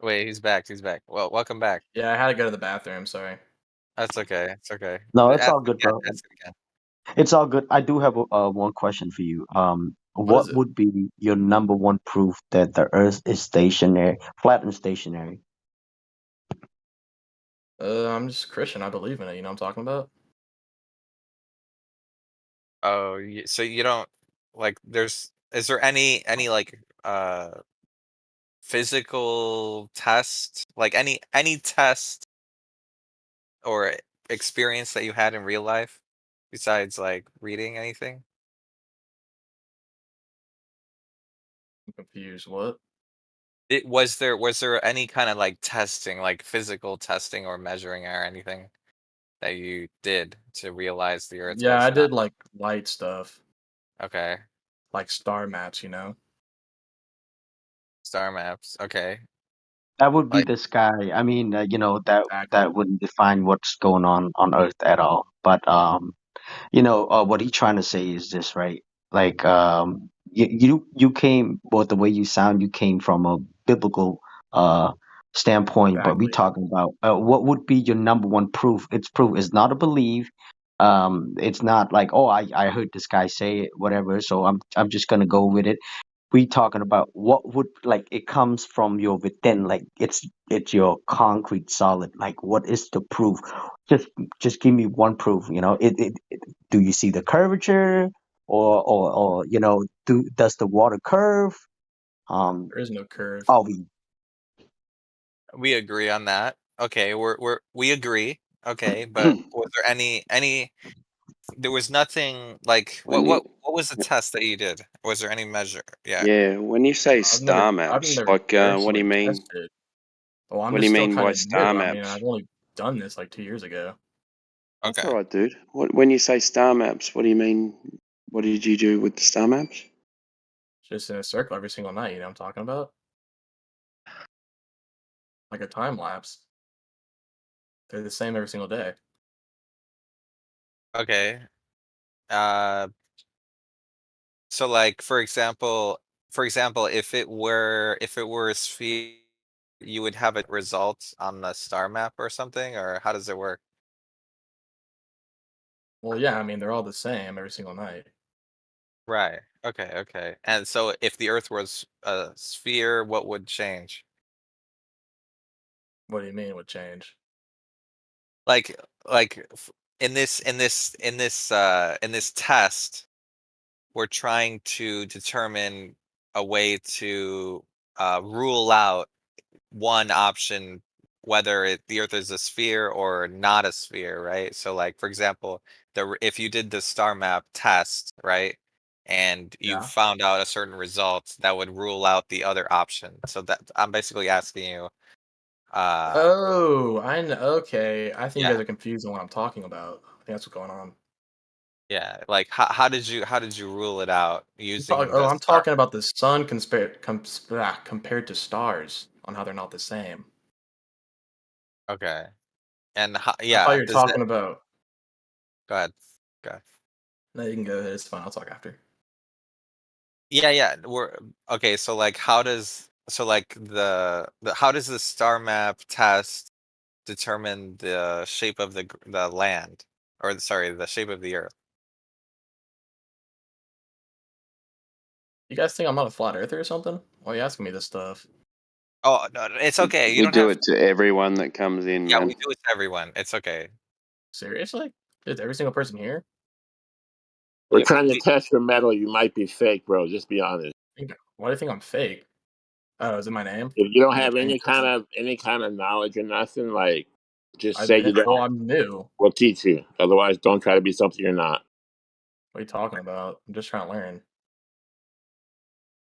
[SPEAKER 8] Wait, he's back. He's back. Well, welcome back.
[SPEAKER 15] Yeah, I had to go to the bathroom. Sorry.
[SPEAKER 8] That's okay. It's okay.
[SPEAKER 22] No, it's
[SPEAKER 8] Ask
[SPEAKER 22] all
[SPEAKER 8] it
[SPEAKER 22] good,
[SPEAKER 8] again.
[SPEAKER 22] bro.
[SPEAKER 8] Ask it again.
[SPEAKER 22] It's all good. I do have one question for you.
[SPEAKER 15] What is
[SPEAKER 22] What
[SPEAKER 15] it?
[SPEAKER 22] would be your number one proof that the Earth is stationary, flat and stationary?
[SPEAKER 15] I'm just Christian. I believe in it. You know what I'm talking about?
[SPEAKER 8] Oh, so you don't like? Is there any like physical test, like any test or experience that you had in real life besides like reading anything?
[SPEAKER 15] I'm confused. What?
[SPEAKER 8] Was there any kind of like testing, like physical testing or measuring or anything that you did to realize the Earth
[SPEAKER 15] Yeah, I
[SPEAKER 8] was not
[SPEAKER 15] did like light stuff,
[SPEAKER 8] okay?
[SPEAKER 15] like star maps. You know?
[SPEAKER 8] Star maps, okay.
[SPEAKER 22] That would be
[SPEAKER 8] Like
[SPEAKER 22] the sky. I mean, that
[SPEAKER 15] Exactly.
[SPEAKER 22] wouldn't define what's going on Earth at all. But what he's trying to say is this, right? Like, you came, well, the way you sound, you came from a biblical standpoint, but we
[SPEAKER 14] Exactly.
[SPEAKER 22] talking about what would be your number one proof. It's proof. It's not a belief. It's not like, oh, I heard this guy say it, whatever, so I'm just gonna go with it. We talking about what would, like, it comes from your within, like it's your concrete solid, like what is the proof? Just give me one proof, do you see the curvature, or does the water curve?
[SPEAKER 14] There is no curve.
[SPEAKER 22] Are we
[SPEAKER 8] We agree on that. Okay, we agree. Okay, but was there any there was nothing like
[SPEAKER 7] when you
[SPEAKER 8] what was the test that you did? Was there any measure? Yeah.
[SPEAKER 7] yeah, when you say star
[SPEAKER 14] I've
[SPEAKER 7] maps,
[SPEAKER 14] never
[SPEAKER 7] like what do you
[SPEAKER 14] personally
[SPEAKER 7] mean?
[SPEAKER 14] tested. Well, I'm
[SPEAKER 7] What do
[SPEAKER 14] just
[SPEAKER 7] you
[SPEAKER 14] still
[SPEAKER 7] mean
[SPEAKER 14] kind
[SPEAKER 7] by
[SPEAKER 14] of
[SPEAKER 7] star
[SPEAKER 14] new. I mean,
[SPEAKER 7] maps?
[SPEAKER 14] I've only done this like 2 years ago.
[SPEAKER 7] That's
[SPEAKER 8] Okay.
[SPEAKER 7] all right, dude. When you say star maps, what do you mean? What did you do with the star maps?
[SPEAKER 14] Just in a circle every single night. You know what I'm talking about? Like a time lapse. They're the same every single day.
[SPEAKER 8] Okay. Uh so like for example, if it were a sphere, you would have a result on the star map or something, or how does it work?
[SPEAKER 14] Well, yeah, I mean, they're all the same every single night.
[SPEAKER 8] Right. Okay, okay. And so if the Earth was a sphere, what would change?
[SPEAKER 14] What do you mean would change?
[SPEAKER 8] Like in this test, we're trying to determine a way to rule out one option, whether the Earth is a sphere or not a sphere, right? So, like for example, if you did the star map test, right, and you
[SPEAKER 14] Yeah.
[SPEAKER 8] found out a certain result, that would rule out the other option. So that I'm basically asking you, uh,
[SPEAKER 14] Oh, I know. Okay, I think you
[SPEAKER 8] yeah,
[SPEAKER 14] guys are confused on what I'm talking about. I think that's what's going on.
[SPEAKER 8] yeah, like how did you rule it out using the
[SPEAKER 14] I'm
[SPEAKER 8] star?
[SPEAKER 14] talking about the sun compared to stars on how they're not the same.
[SPEAKER 8] Okay, and
[SPEAKER 14] I thought
[SPEAKER 8] yeah,
[SPEAKER 14] you were
[SPEAKER 8] does that?
[SPEAKER 14] talking about.
[SPEAKER 8] Go ahead, go ahead.
[SPEAKER 14] No, you can go ahead. It's fine. I'll talk after.
[SPEAKER 8] Yeah, yeah. We're okay. So like, how does the star map test determine the shape of the land, or sorry, the shape of the Earth?
[SPEAKER 14] You guys think I'm not a flat earther or something? Why are you asking me this stuff?
[SPEAKER 8] Oh no, no, it's okay. You
[SPEAKER 7] We
[SPEAKER 8] don't
[SPEAKER 7] do
[SPEAKER 8] have.
[SPEAKER 7] it to everyone that comes in,
[SPEAKER 8] Yeah, we
[SPEAKER 7] man.
[SPEAKER 8] do it to everyone. It's okay.
[SPEAKER 14] Seriously? Is every single person here?
[SPEAKER 20] We're
[SPEAKER 8] Yeah,
[SPEAKER 20] trying to test your metal. You might be fake, bro. Just be honest.
[SPEAKER 14] Why do you think I'm fake? Oh, is it my name?
[SPEAKER 20] If you don't
[SPEAKER 14] I'm gonna
[SPEAKER 20] have
[SPEAKER 14] change this.
[SPEAKER 20] any kind of knowledge or nothing, like just
[SPEAKER 14] I've
[SPEAKER 20] say you
[SPEAKER 14] been. Well,
[SPEAKER 20] don't.
[SPEAKER 14] I'm new.
[SPEAKER 20] We'll teach you. Otherwise, don't try to be something you're not.
[SPEAKER 14] What are you talking about? I'm just trying to learn.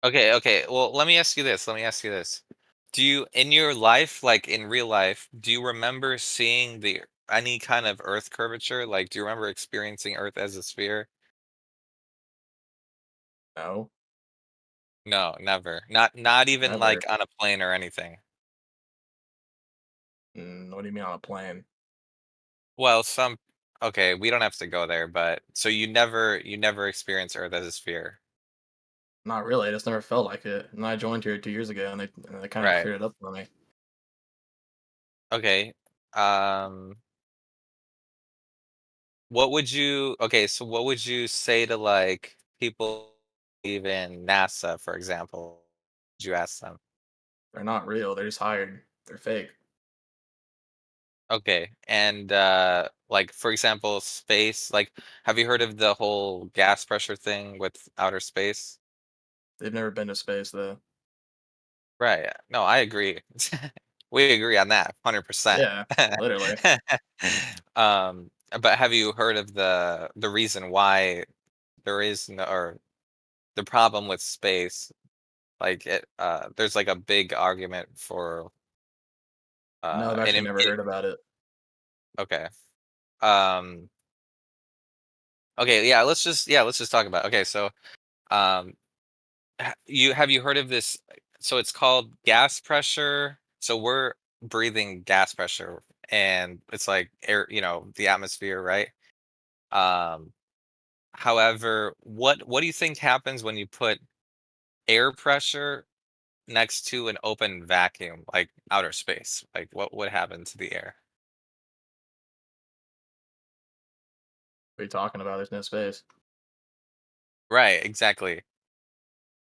[SPEAKER 8] okay, okay. Well, let me ask you this. Let me ask you this. Do you, in your life, like in real life, do you remember seeing the any kind of Earth curvature? Like, do you remember experiencing Earth as a sphere?
[SPEAKER 14] No,
[SPEAKER 8] No, never. Not even
[SPEAKER 14] never.
[SPEAKER 8] like on a plane or anything.
[SPEAKER 14] What do you mean on a plane?
[SPEAKER 8] Well, okay, we don't have to go there, but so you never experienced Earth as a sphere.
[SPEAKER 14] Not really. I just never felt like it. And I joined here 2 years ago, and they kind of
[SPEAKER 8] Right.
[SPEAKER 14] cleared it up for me.
[SPEAKER 8] Okay. Um, so what would you say to like people who believe in NASA, for example? Would you ask them?
[SPEAKER 14] They're not real. They're just hired. They're fake.
[SPEAKER 8] Okay. And like for example, space, like have you heard of the whole gas pressure thing with outer space?
[SPEAKER 14] They've never been to space though.
[SPEAKER 8] Right. No, I agree. We agree on that 100%.
[SPEAKER 14] Yeah, literally.
[SPEAKER 8] But have you heard of the reason why there is no, or the problem with space? Like there's like a big argument for
[SPEAKER 14] No, I've
[SPEAKER 8] an
[SPEAKER 14] actually never heard about it.
[SPEAKER 8] okay. Um okay, yeah, let's just talk about. Okay, so um have you heard of this? So it's called gas pressure. So we're breathing gas pressure, and it's like air, the atmosphere, right? Um, However, what do you think happens when you put air pressure next to an open vacuum, like outer space, like what would happen to the air?
[SPEAKER 2] What are you talking about? There's no space.
[SPEAKER 8] Right, exactly.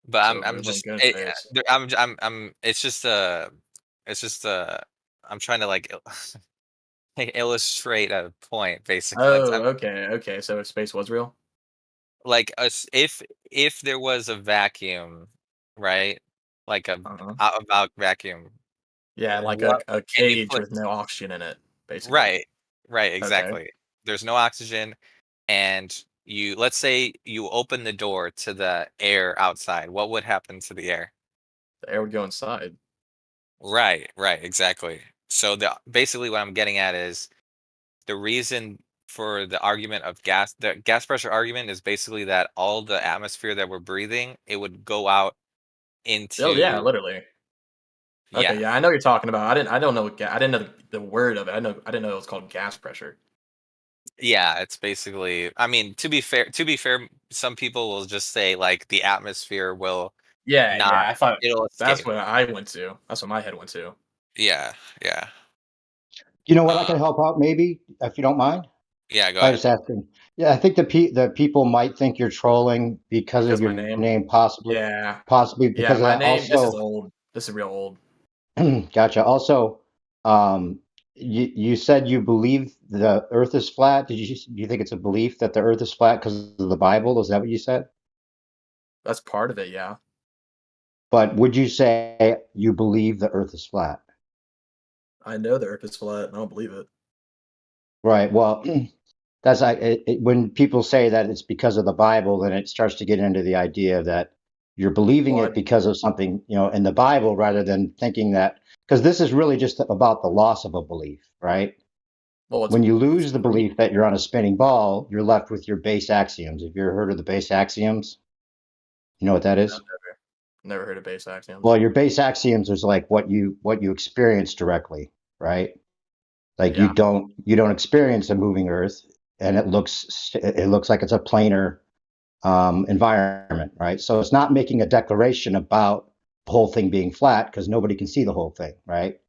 [SPEAKER 8] But
[SPEAKER 2] So
[SPEAKER 8] I'm
[SPEAKER 2] we wouldn't
[SPEAKER 8] just
[SPEAKER 2] go in space.
[SPEAKER 8] it's just it's just I'm trying to like like, illustrate a point basically. Like
[SPEAKER 2] Oh, okay, okay. So if space was real?
[SPEAKER 8] if there was a vacuum, right? Like
[SPEAKER 2] Uh-huh.
[SPEAKER 8] a vacuum,
[SPEAKER 2] Yeah, like
[SPEAKER 8] what
[SPEAKER 2] a
[SPEAKER 8] and you
[SPEAKER 2] cage
[SPEAKER 8] put
[SPEAKER 2] with no oxygen in it, basically.
[SPEAKER 8] right, right,
[SPEAKER 2] Okay.
[SPEAKER 8] exactly. There's no oxygen, and you let's say you open the door to the air outside. What would happen to the air?
[SPEAKER 2] The air would go inside.
[SPEAKER 8] Right, right, exactly. So the basically what I'm getting at is the reason for the argument of the gas pressure argument is basically that all the atmosphere that we're breathing, it would go out
[SPEAKER 2] Oh yeah,
[SPEAKER 8] into
[SPEAKER 2] literally. Okay,
[SPEAKER 8] yeah.
[SPEAKER 2] yeah, I know what you're talking about. I don't know what I didn't know the word of it. I didn't know it was called gas pressure.
[SPEAKER 8] Yeah, it's basically I mean, to be fair, some people will just say like the atmosphere will
[SPEAKER 2] Yeah,
[SPEAKER 8] not
[SPEAKER 2] yeah, I thought
[SPEAKER 8] it'll
[SPEAKER 2] that's
[SPEAKER 8] escape.
[SPEAKER 2] what I went to. That's what my head went to.
[SPEAKER 8] Yeah, yeah.
[SPEAKER 19] You know what? I
[SPEAKER 8] Uh,
[SPEAKER 19] can help out, maybe, if you don't mind.
[SPEAKER 8] yeah, go
[SPEAKER 19] I
[SPEAKER 8] ahead.
[SPEAKER 19] just asking. Yeah, I think the people might think you're trolling because of
[SPEAKER 2] Because
[SPEAKER 19] your
[SPEAKER 2] my name.
[SPEAKER 19] name, possibly,
[SPEAKER 2] Yeah.
[SPEAKER 19] possibly
[SPEAKER 2] Yeah,
[SPEAKER 19] because of
[SPEAKER 2] my
[SPEAKER 19] that.
[SPEAKER 2] name, this is
[SPEAKER 19] Also,
[SPEAKER 2] old. This is real old.
[SPEAKER 19] gotcha. Also, um, you said you believe the Earth is flat. Do you think it's a belief that the Earth is flat because of the Bible? Is that what you said?
[SPEAKER 2] That's part of it, yeah.
[SPEAKER 19] But would you say you believe the Earth is flat?
[SPEAKER 2] I know the earth is flat, and I don't believe it.
[SPEAKER 19] Right. Well, that's when people say that it's because of the Bible, then it starts to get into the idea that you're believing
[SPEAKER 2] Well,
[SPEAKER 19] it because of something, in the Bible, rather than thinking that, because this is really just about the loss of a belief, right? When you
[SPEAKER 2] it's
[SPEAKER 19] lose the
[SPEAKER 2] true.
[SPEAKER 19] belief that you're on a spinning ball, you're left with your base axioms. Have you ever heard of the base axioms? You know what that
[SPEAKER 2] I've
[SPEAKER 19] is?
[SPEAKER 2] never heard of base axioms.
[SPEAKER 19] Well, your base axioms is like what you experience directly, right? Like
[SPEAKER 2] Yeah,
[SPEAKER 19] you don't experience a moving Earth, and it looks like it's a planar environment, right? So it's not making a declaration about the whole thing being flat because nobody can see the whole thing, right?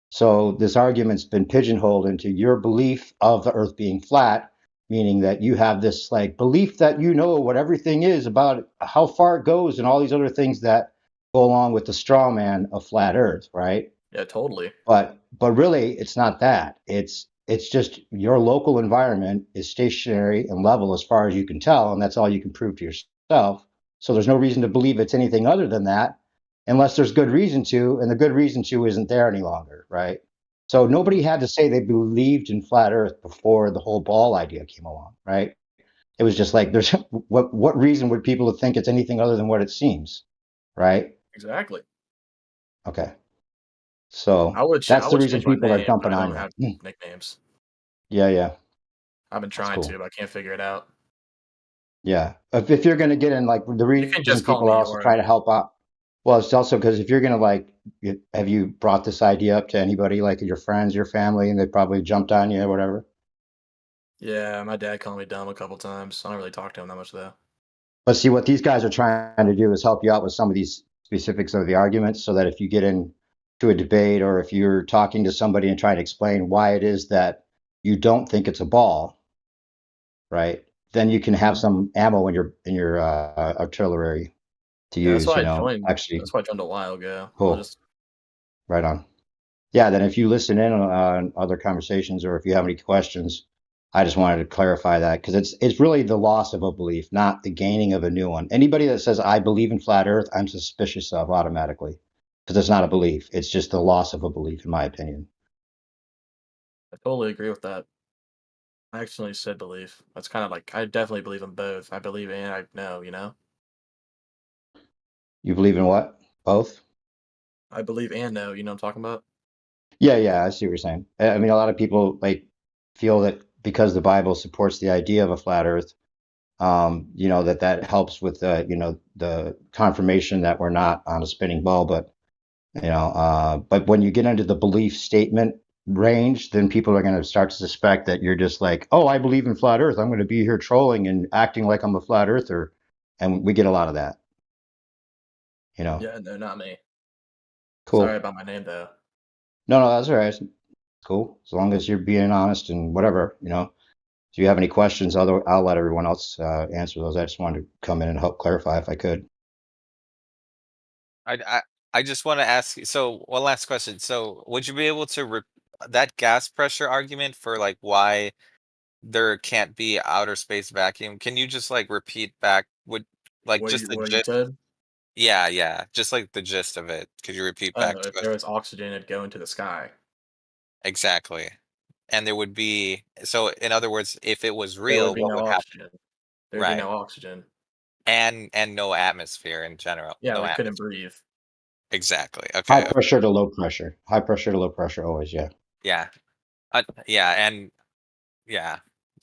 [SPEAKER 19] So this argument's been pigeonholed into your belief of the Earth being flat, meaning that you have this like belief that you know what everything is about how far it goes and all these other things that go along with the straw man of flat Earth, right?
[SPEAKER 2] yeah, totally.
[SPEAKER 19] But really it's not that. It's just your local environment is stationary and level as far as you can tell, and that's all you can prove to yourself. So there's no reason to believe it's anything other than that, unless there's good reason to, and the good reason to isn't there any longer, right? So nobody had to say they believed in flat Earth before the whole ball idea came along, right? It was just like there's what reason would people think it's anything other than what it seems, right?
[SPEAKER 2] Exactly.
[SPEAKER 19] Okay. So
[SPEAKER 2] I
[SPEAKER 19] that's the
[SPEAKER 2] would
[SPEAKER 19] reason
[SPEAKER 2] change my
[SPEAKER 19] people are
[SPEAKER 2] name, but
[SPEAKER 19] jumping
[SPEAKER 2] I
[SPEAKER 19] on
[SPEAKER 2] don't
[SPEAKER 19] you.
[SPEAKER 2] have nicknames.
[SPEAKER 19] Yeah, yeah,
[SPEAKER 2] I've been
[SPEAKER 19] that's
[SPEAKER 2] trying to,
[SPEAKER 19] cool.
[SPEAKER 2] but I can't figure it out.
[SPEAKER 19] Yeah, if you're going to get in, like the
[SPEAKER 2] You can
[SPEAKER 19] reason
[SPEAKER 2] just call
[SPEAKER 19] people are
[SPEAKER 2] me
[SPEAKER 19] also
[SPEAKER 2] Yora.
[SPEAKER 19] trying to help out. Well, it's also because if you're going to like, have you brought this idea up to anybody, like your friends, your family, and they probably jumped on you or whatever?
[SPEAKER 2] Yeah, my dad called me dumb a couple times. I don't really talk to him that much though.
[SPEAKER 19] But see, what these guys are trying to do is help you out with some of these specifics of the arguments, so that if you get into a debate or if you're talking to somebody and trying to explain why it is that you don't think it's a ball, right? Then you can have
[SPEAKER 2] Mhm.
[SPEAKER 19] some ammo in your artillery to
[SPEAKER 2] Yeah, that's
[SPEAKER 19] use.
[SPEAKER 2] why I joined.
[SPEAKER 19] Actually,
[SPEAKER 2] That's why I joined a while ago. I was
[SPEAKER 19] cool,
[SPEAKER 2] just
[SPEAKER 19] right on. Yeah, then if you listen in on other conversations or if you have any questions, I just wanted to clarify that because it's really the loss of a belief, not the gaining of a new one. Anybody that says I believe in flat Earth, I'm suspicious of automatically because it's not a belief. It's just the loss of a belief, in my opinion.
[SPEAKER 2] I totally agree with that. I actually said belief. That's kind of like I definitely believe in both. I believe and I know, you know?
[SPEAKER 19] You believe in what? Both?
[SPEAKER 2] I believe and know, you know what I'm talking about?
[SPEAKER 19] Yeah, yeah, I see what you're saying. I mean, a lot of people like feel that because the Bible supports the idea of a flat Earth, that helps with the confirmation that we're not on a spinning ball. But when you get into the belief statement range, then people are going to start to suspect that you're just like, oh, I believe in flat Earth. I'm going to be here trolling and acting like I'm a flat earther, and we get a lot of that.
[SPEAKER 2] Yeah, no, not me.
[SPEAKER 19] Cool.
[SPEAKER 2] Sorry about my name though.
[SPEAKER 19] No, that's all right. Cool. As long as you're being honest and whatever, If you have any questions, I'll let everyone else answer those. I just wanted to come in and help clarify if I could.
[SPEAKER 8] I just want to ask you. So one last question. So would you be able to that gas pressure argument for like why there can't be outer space vacuum? Can you just like repeat back like
[SPEAKER 2] What
[SPEAKER 8] just
[SPEAKER 2] you
[SPEAKER 8] the
[SPEAKER 2] what you
[SPEAKER 8] gist?
[SPEAKER 2] said?
[SPEAKER 8] Yeah, just like the gist of it. Could you repeat back
[SPEAKER 2] If
[SPEAKER 8] to us?
[SPEAKER 2] there was oxygen, it'd go into the sky.
[SPEAKER 8] Exactly. And there would be, so in other words, if it was
[SPEAKER 2] There would
[SPEAKER 8] real,
[SPEAKER 2] be
[SPEAKER 8] what
[SPEAKER 2] no
[SPEAKER 8] would happen?
[SPEAKER 2] oxygen. There'd be
[SPEAKER 8] Right.
[SPEAKER 2] no oxygen.
[SPEAKER 8] And no atmosphere in general.
[SPEAKER 2] Yeah,
[SPEAKER 8] No
[SPEAKER 2] we couldn't
[SPEAKER 8] atmosphere.
[SPEAKER 2] breathe.
[SPEAKER 8] Exactly.
[SPEAKER 19] High
[SPEAKER 8] Okay.
[SPEAKER 19] pressure to low pressure. High pressure to low pressure always, yeah.
[SPEAKER 8] Yeah. Yeah, and yeah.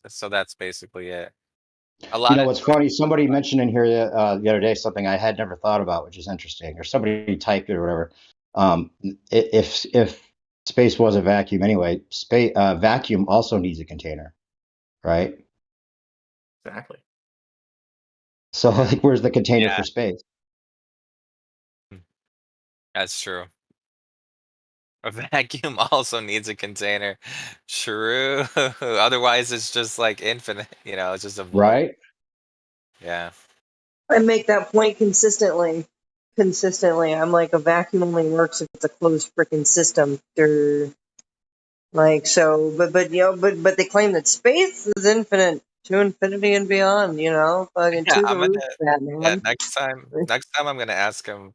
[SPEAKER 8] So that's basically it. A
[SPEAKER 19] You
[SPEAKER 8] lot
[SPEAKER 19] know
[SPEAKER 8] of
[SPEAKER 19] what's funny? Somebody mentioned in here the other day something I had never thought about, which is interesting. Or somebody typed it or whatever. If space was a vacuum anyway, space vacuum also needs a container, right?
[SPEAKER 2] Exactly.
[SPEAKER 19] So
[SPEAKER 8] yeah.
[SPEAKER 19] like, where's the container
[SPEAKER 8] Yeah,
[SPEAKER 19] for space?
[SPEAKER 8] that's true. A vacuum also needs a container. True. Otherwise it's just like infinite, it's just a void.
[SPEAKER 19] Right?
[SPEAKER 8] Yeah.
[SPEAKER 5] I make that point consistently. I'm like, a vacuum only works if it's a closed freaking system. Like, so, but they claim that space is infinite to infinity and beyond. Fucking
[SPEAKER 8] Yeah,
[SPEAKER 5] to the
[SPEAKER 8] I'm gonna
[SPEAKER 5] roof,
[SPEAKER 8] yeah,
[SPEAKER 5] Batman.
[SPEAKER 8] next time I'm gonna ask him,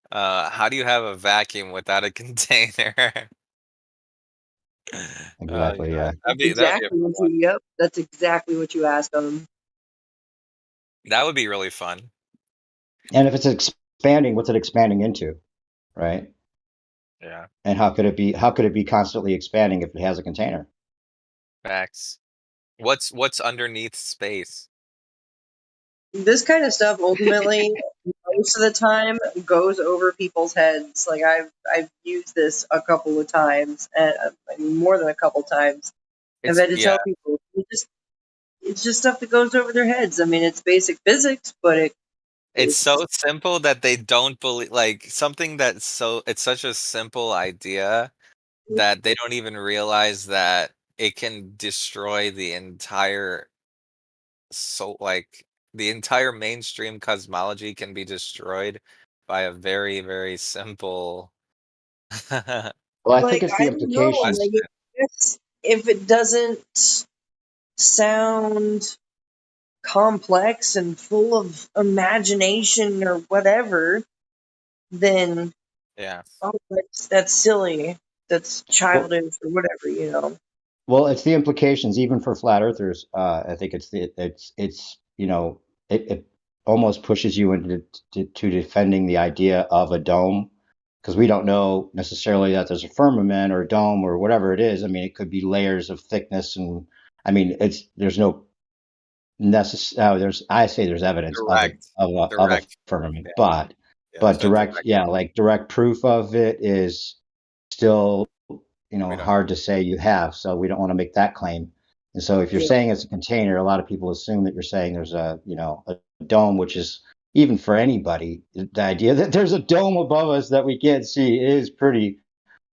[SPEAKER 8] how do you have a vacuum without a container? Oh
[SPEAKER 19] Exactly, yeah.
[SPEAKER 8] god. That'd be a fun one.
[SPEAKER 5] That's exactly what you asked them.
[SPEAKER 8] That would be really fun.
[SPEAKER 19] And if it's expanding, what's it expanding into? Right?
[SPEAKER 8] Yeah.
[SPEAKER 19] And how could it be constantly expanding if it has a container?
[SPEAKER 8] Facts. What's underneath space?
[SPEAKER 5] This kind of stuff ultimately, most of the time, goes over people's heads. Like, I've used this a couple of times, and I mean, more than a couple times. I've
[SPEAKER 8] It's
[SPEAKER 5] had to
[SPEAKER 8] yeah,
[SPEAKER 5] tell people it's just stuff that goes over their heads. I mean, it's basic physics, but
[SPEAKER 8] it's
[SPEAKER 5] it's
[SPEAKER 8] so simple that they don't believe like something that's it's such a simple idea that they don't even realize that it can destroy the entire like the entire mainstream cosmology can be destroyed by a very, very simple
[SPEAKER 19] Well, I think
[SPEAKER 5] like,
[SPEAKER 19] it's the
[SPEAKER 5] I don't know.
[SPEAKER 19] implications.
[SPEAKER 5] Like, if it doesn't sound complex and full of imagination or whatever, then
[SPEAKER 8] Yeah.
[SPEAKER 5] that's silly. That's
[SPEAKER 19] Well,
[SPEAKER 5] childish or whatever.
[SPEAKER 19] well, it's the implications even for flat earthers. I think it's it almost pushes you into to defending the idea of a dome because we don't know necessarily that there's a firmament or a dome or whatever it is. I mean, it could be layers of thickness, and I mean, there's no there's I say there's evidence of a
[SPEAKER 8] Direct.
[SPEAKER 19] of a
[SPEAKER 8] Direct.
[SPEAKER 19] firmament,
[SPEAKER 8] Yeah. Yeah,
[SPEAKER 19] but
[SPEAKER 8] there's no
[SPEAKER 19] direct,
[SPEAKER 8] direct.
[SPEAKER 19] yeah, like direct proof of it is still
[SPEAKER 8] We don't
[SPEAKER 19] hard to say you have. So we don't want to make that claim. And so if you're
[SPEAKER 5] Yeah.
[SPEAKER 19] saying it's a container, a lot of people assume that you're saying there's a dome, which is even for anybody, the idea that there's a dome above us that we can't see is pretty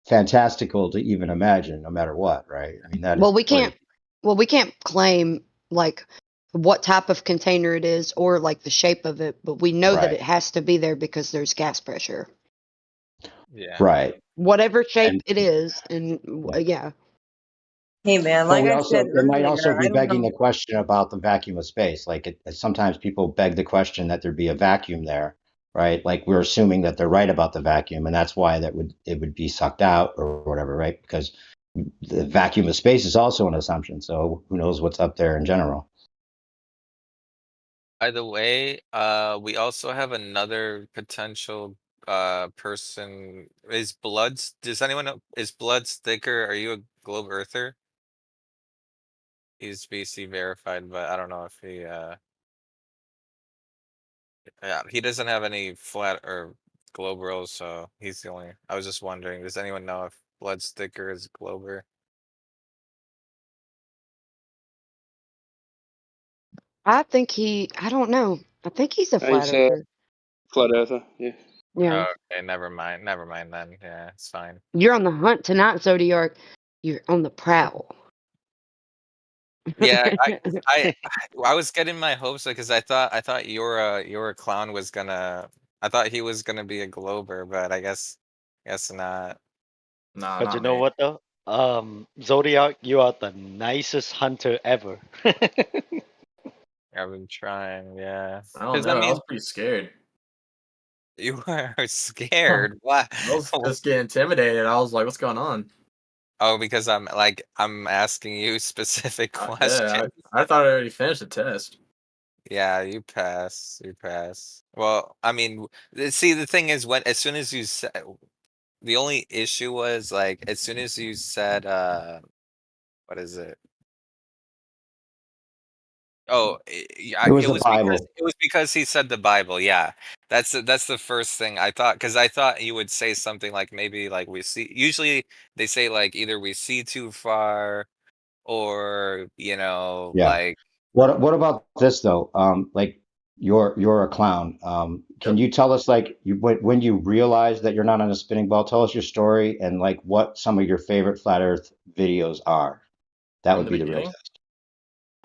[SPEAKER 19] fantastical to even imagine, no matter what, right? I mean, that is
[SPEAKER 4] Well, we
[SPEAKER 19] crazy.
[SPEAKER 4] can't. Well, we can't claim like what type of container it is or like the shape of it, but we know that
[SPEAKER 19] Right,
[SPEAKER 4] it has to be there because there's gas pressure.
[SPEAKER 8] Yeah.
[SPEAKER 19] right.
[SPEAKER 4] Whatever shape
[SPEAKER 19] And
[SPEAKER 4] it is, and
[SPEAKER 19] yeah.
[SPEAKER 4] yeah.
[SPEAKER 5] Hey, man,
[SPEAKER 19] But
[SPEAKER 5] like I said
[SPEAKER 19] it might also
[SPEAKER 5] earlier,
[SPEAKER 19] be
[SPEAKER 5] I don't
[SPEAKER 19] begging
[SPEAKER 5] know.
[SPEAKER 19] the question about the vacuum of space. Like sometimes people beg the question that there'd be a vacuum there, right? Like we're assuming that they're right about the vacuum, and that's why it would be sucked out or whatever, right? Because the vacuum of space is also an assumption. So who knows what's up there in general?
[SPEAKER 8] By the way, we also have another potential person. Does anyone know, is Bloods thicker? Are you a globe earther? He's BC verified, but I don't know if yeah, he doesn't have any flat or globe rolls, so he's the only. I was just wondering, does anyone know if Blood Sticker is Glober?
[SPEAKER 4] I don't know. I think he's a flat
[SPEAKER 7] He's
[SPEAKER 4] earther.
[SPEAKER 7] flat earther. Yeah.
[SPEAKER 4] Yeah.
[SPEAKER 8] Okay, never mind. Never mind then. Yeah, it's fine.
[SPEAKER 4] You're on the hunt tonight, Zodiac. You're on the prowl.
[SPEAKER 8] Yeah, I I was getting my hopes because I thought your clown was gonna I thought he was gonna be a Glober, but I guess not.
[SPEAKER 2] Nah,
[SPEAKER 3] But you
[SPEAKER 2] not
[SPEAKER 3] know
[SPEAKER 2] me.
[SPEAKER 3] what though? Zodiac, you are the nicest hunter ever.
[SPEAKER 8] I've been trying, yeah.
[SPEAKER 2] I don't
[SPEAKER 8] Because I
[SPEAKER 2] know. I was
[SPEAKER 8] mean,
[SPEAKER 2] pretty scared.
[SPEAKER 8] you were
[SPEAKER 2] I
[SPEAKER 8] scared. Why?
[SPEAKER 2] was just getting intimidated. I was like, "What's going on?"
[SPEAKER 8] Oh, because I'm asking you specific
[SPEAKER 2] Yeah,
[SPEAKER 8] questions.
[SPEAKER 2] I thought I already finished the test.
[SPEAKER 8] Yeah, you pass. You pass. Well, I mean, see, the thing is, when as soon as you said the only issue was like as soon as you said what is it? Oh,
[SPEAKER 19] It was
[SPEAKER 8] it
[SPEAKER 19] the
[SPEAKER 8] was because
[SPEAKER 19] Bible.
[SPEAKER 8] he said the Bible. Yeah, that's the first thing I thought because I thought you would say something like maybe like we see. Usually they say like either we see too far or
[SPEAKER 19] Yeah.
[SPEAKER 8] like
[SPEAKER 19] What about this though? Like you're a clown. Can
[SPEAKER 2] Yep.
[SPEAKER 19] you tell us like when you realize that you're not on a spinning ball? Tell us your story and like what some of your favorite flat Earth videos are. That
[SPEAKER 2] From
[SPEAKER 19] would
[SPEAKER 2] the
[SPEAKER 19] be the real
[SPEAKER 2] beginning.
[SPEAKER 19] test.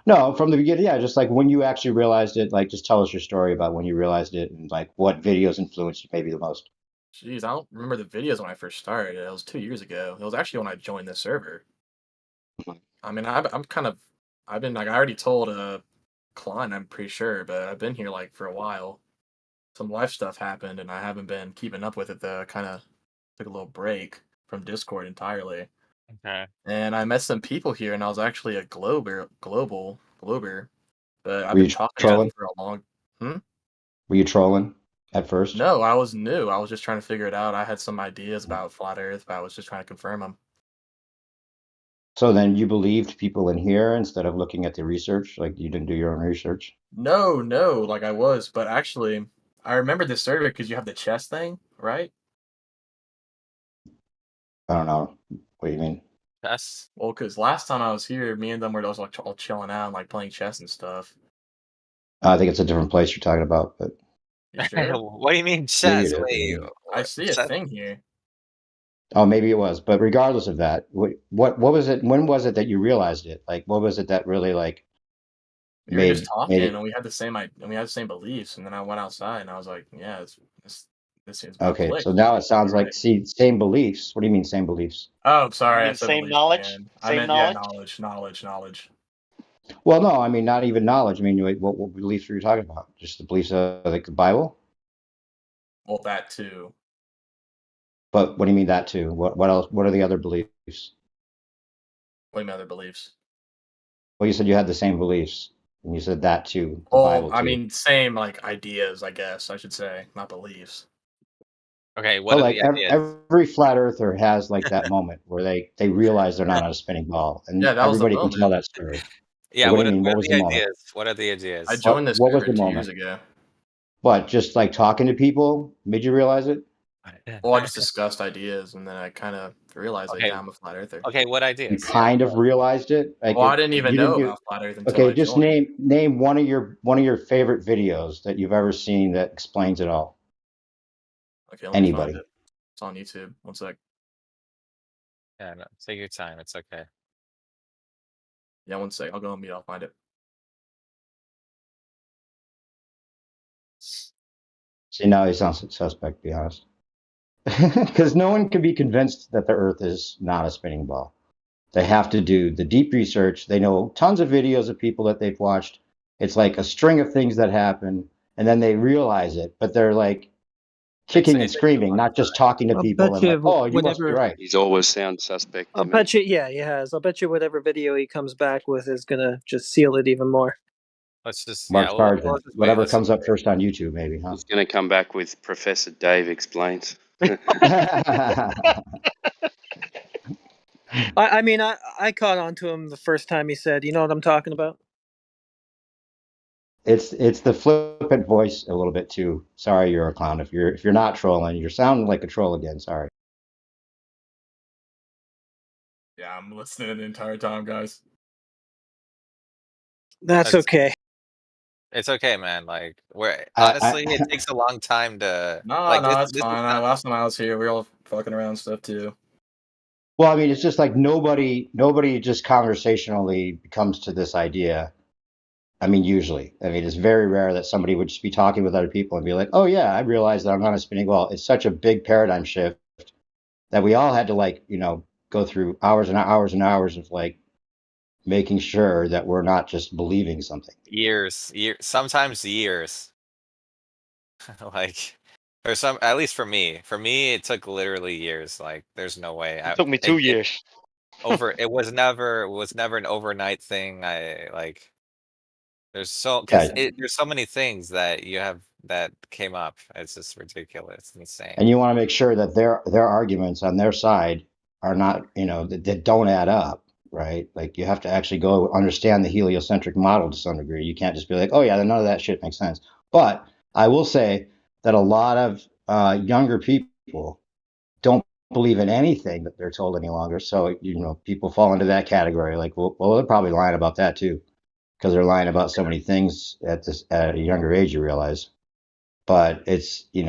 [SPEAKER 19] No, from the beginning, yeah. Just like when you actually realized it. Like just tell us your story about when you realized it and like what videos influenced you maybe the most.
[SPEAKER 2] Jeez, I don't remember the videos when I first started. It was 2 years ago. It was actually when I joined the server. I mean, I'm kind of, I've been like, I already told Klein, I'm pretty sure, but I've been here like for a while. Some life stuff happened, and I haven't been keeping up with it. Though I kind of took a little break from Discord entirely,
[SPEAKER 8] okay.
[SPEAKER 2] and I met some people here, and I was actually a glober, but I've
[SPEAKER 19] Were
[SPEAKER 2] been
[SPEAKER 19] you
[SPEAKER 2] talking to them
[SPEAKER 19] trolling?
[SPEAKER 2] for a long. Hmm?
[SPEAKER 19] Were you trolling at first?
[SPEAKER 2] No, I was new. I was just trying to figure it out. I had some ideas about flat Earth, but I was just trying to confirm them.
[SPEAKER 19] So then you believed people in here instead of looking at the research, like you didn't do your own research?
[SPEAKER 2] No, no, like I was, but actually, I remember this survey because you have the chess thing, right?
[SPEAKER 19] I don't know. What do you mean?
[SPEAKER 8] That's
[SPEAKER 2] Well, because last time I was here, me and them were just like all chilling out and like playing chess and stuff.
[SPEAKER 19] I think it's a different place you're talking about, but
[SPEAKER 2] You sure?
[SPEAKER 8] what do you mean
[SPEAKER 19] maybe
[SPEAKER 8] chess?
[SPEAKER 19] it is.
[SPEAKER 8] Wait,
[SPEAKER 19] Maybe.
[SPEAKER 2] I see a
[SPEAKER 8] chess?
[SPEAKER 2] thing here.
[SPEAKER 19] Oh, maybe it was. But regardless of that, what was it? When was it that you realized it? Like, what was it that really like
[SPEAKER 2] We were just
[SPEAKER 19] made
[SPEAKER 2] talking
[SPEAKER 19] it?
[SPEAKER 2] and we had the same and we had the same beliefs, and then I went outside and I was like, yeah, this seems about
[SPEAKER 19] Okay,
[SPEAKER 2] click.
[SPEAKER 19] so now it sounds
[SPEAKER 2] You're
[SPEAKER 19] like
[SPEAKER 2] right.
[SPEAKER 19] see same beliefs. What do you mean same beliefs?
[SPEAKER 2] Oh,
[SPEAKER 3] You
[SPEAKER 2] sorry, I
[SPEAKER 3] mean
[SPEAKER 2] said
[SPEAKER 3] same
[SPEAKER 2] beliefs
[SPEAKER 3] knowledge?
[SPEAKER 2] again. I
[SPEAKER 3] Same
[SPEAKER 2] meant yeah,
[SPEAKER 3] knowledge?
[SPEAKER 2] knowledge.
[SPEAKER 19] Well, no, I mean not even knowledge. I mean, what beliefs were you talking about? Just the beliefs of like the Bible?
[SPEAKER 2] Well, that too.
[SPEAKER 19] But what do you mean that too? What else? What are the other beliefs?
[SPEAKER 2] What do you mean other beliefs?
[SPEAKER 19] Well, you said you had the same beliefs, and you said that too, the
[SPEAKER 2] Well,
[SPEAKER 19] Bible
[SPEAKER 2] I
[SPEAKER 19] too.
[SPEAKER 2] mean, same like ideas, I guess I should say, not beliefs.
[SPEAKER 8] Okay, what
[SPEAKER 19] But
[SPEAKER 8] are
[SPEAKER 19] like
[SPEAKER 8] the ideas?
[SPEAKER 19] every flat earther has like that moment where they realize they're not on a spinning ball, and
[SPEAKER 2] Yeah, that was the
[SPEAKER 19] everybody can tell
[SPEAKER 2] moment.
[SPEAKER 19] that story.
[SPEAKER 8] Yeah,
[SPEAKER 19] But what do you mean?
[SPEAKER 8] what
[SPEAKER 19] What
[SPEAKER 8] are
[SPEAKER 19] was
[SPEAKER 8] the
[SPEAKER 19] the moment?
[SPEAKER 8] ideas? What are the
[SPEAKER 2] I
[SPEAKER 8] ideas?
[SPEAKER 2] joined this
[SPEAKER 19] What was
[SPEAKER 2] server
[SPEAKER 19] the
[SPEAKER 2] 2 years
[SPEAKER 19] moment?
[SPEAKER 2] ago.
[SPEAKER 19] What, just like talking to people made you realize it?
[SPEAKER 2] Well, I just discussed ideas, and then I kind of realized like,
[SPEAKER 8] Okay,
[SPEAKER 2] yeah, I'm a flat earther.
[SPEAKER 8] okay, what
[SPEAKER 19] You
[SPEAKER 8] ideas? Yeah.
[SPEAKER 19] kind of realized it, like
[SPEAKER 2] Well, I didn't even
[SPEAKER 19] you didn't
[SPEAKER 2] know
[SPEAKER 19] do.
[SPEAKER 2] about flat Earth until
[SPEAKER 19] Okay,
[SPEAKER 2] I
[SPEAKER 19] just
[SPEAKER 2] joined.
[SPEAKER 19] name one of your favorite videos that you've ever seen that explains it all.
[SPEAKER 2] Okay, let me find
[SPEAKER 19] Anybody?
[SPEAKER 2] it. It's on YouTube. One sec.
[SPEAKER 8] Yeah, no, take your time. It's okay.
[SPEAKER 2] Yeah, one sec. I'll go on mute. I'll find it.
[SPEAKER 19] See, now he sounds suspect, to be honest. Because no one can be convinced that the Earth is not a spinning ball. They have to do the deep research. They know tons of videos of people that they've watched. It's like a string of things that happen, and then they realize it, but they're like
[SPEAKER 8] It's
[SPEAKER 19] kicking and
[SPEAKER 8] it takes a
[SPEAKER 19] screaming,
[SPEAKER 8] long
[SPEAKER 19] not just
[SPEAKER 8] time.
[SPEAKER 19] talking to
[SPEAKER 12] I'll
[SPEAKER 19] people
[SPEAKER 12] bet
[SPEAKER 19] and like,
[SPEAKER 12] you
[SPEAKER 19] oh, you must be
[SPEAKER 12] whatever.
[SPEAKER 19] right.
[SPEAKER 7] He's always sound suspect
[SPEAKER 12] I'll
[SPEAKER 7] to me.
[SPEAKER 12] bet you. Yeah, he has. I'll bet you whatever video he comes back with is gonna just seal it even more.
[SPEAKER 8] Let's just
[SPEAKER 19] Mark
[SPEAKER 8] yeah,
[SPEAKER 19] Sargent,
[SPEAKER 8] let's just wait.
[SPEAKER 19] whatever
[SPEAKER 8] Let's
[SPEAKER 19] comes
[SPEAKER 8] just
[SPEAKER 19] up
[SPEAKER 8] wait.
[SPEAKER 19] first on YouTube, maybe, huh?
[SPEAKER 7] He's going to come back with Professor Dave explains.
[SPEAKER 12] I mean, I caught on to him the first time he said, "You know what I'm talking about."
[SPEAKER 19] It's the flippant voice a little bit too. Sorry, you're a clown. If you're not trolling, you're sounding like a troll again. Sorry.
[SPEAKER 2] Yeah, I'm listening the entire time, guys.
[SPEAKER 12] That's
[SPEAKER 8] That's
[SPEAKER 12] okay.
[SPEAKER 8] It's okay, man. Like, we're
[SPEAKER 19] I
[SPEAKER 8] honestly, it takes a long time to
[SPEAKER 2] No,
[SPEAKER 8] like
[SPEAKER 2] no, it's
[SPEAKER 8] this is
[SPEAKER 2] fine.
[SPEAKER 8] not.
[SPEAKER 2] Last time I was here, we were all fucking around and stuff too.
[SPEAKER 19] well, I mean, it's just like nobody just conversationally comes to this idea. I mean, usually, I mean, it's very rare that somebody would just be talking with other people and be like, "Oh yeah, I realized that I'm not a spinning ball." It's such a big paradigm shift that we all had to like, go through hours and hours and hours of like making sure that we're not just believing something.
[SPEAKER 8] Years, sometimes years. Like, or some, at least for me. For me, it took literally years. Like, there's no way.
[SPEAKER 3] It took me 2 years.
[SPEAKER 8] It was never an overnight thing. I like.
[SPEAKER 19] Yeah,
[SPEAKER 8] There's so many things that you have that came up. It's just ridiculous, insane.
[SPEAKER 19] and you want to make sure that their arguments on their side are not, that don't add up, right? Like you have to actually go understand the heliocentric model to some degree. You can't just be like, oh yeah, none of that shit makes sense. But I will say that a lot of younger people don't believe in anything that they're told any longer. So people fall into that category. Like, well, they're probably lying about that too, because they're lying about so many things at a younger age. You realize. But it's, you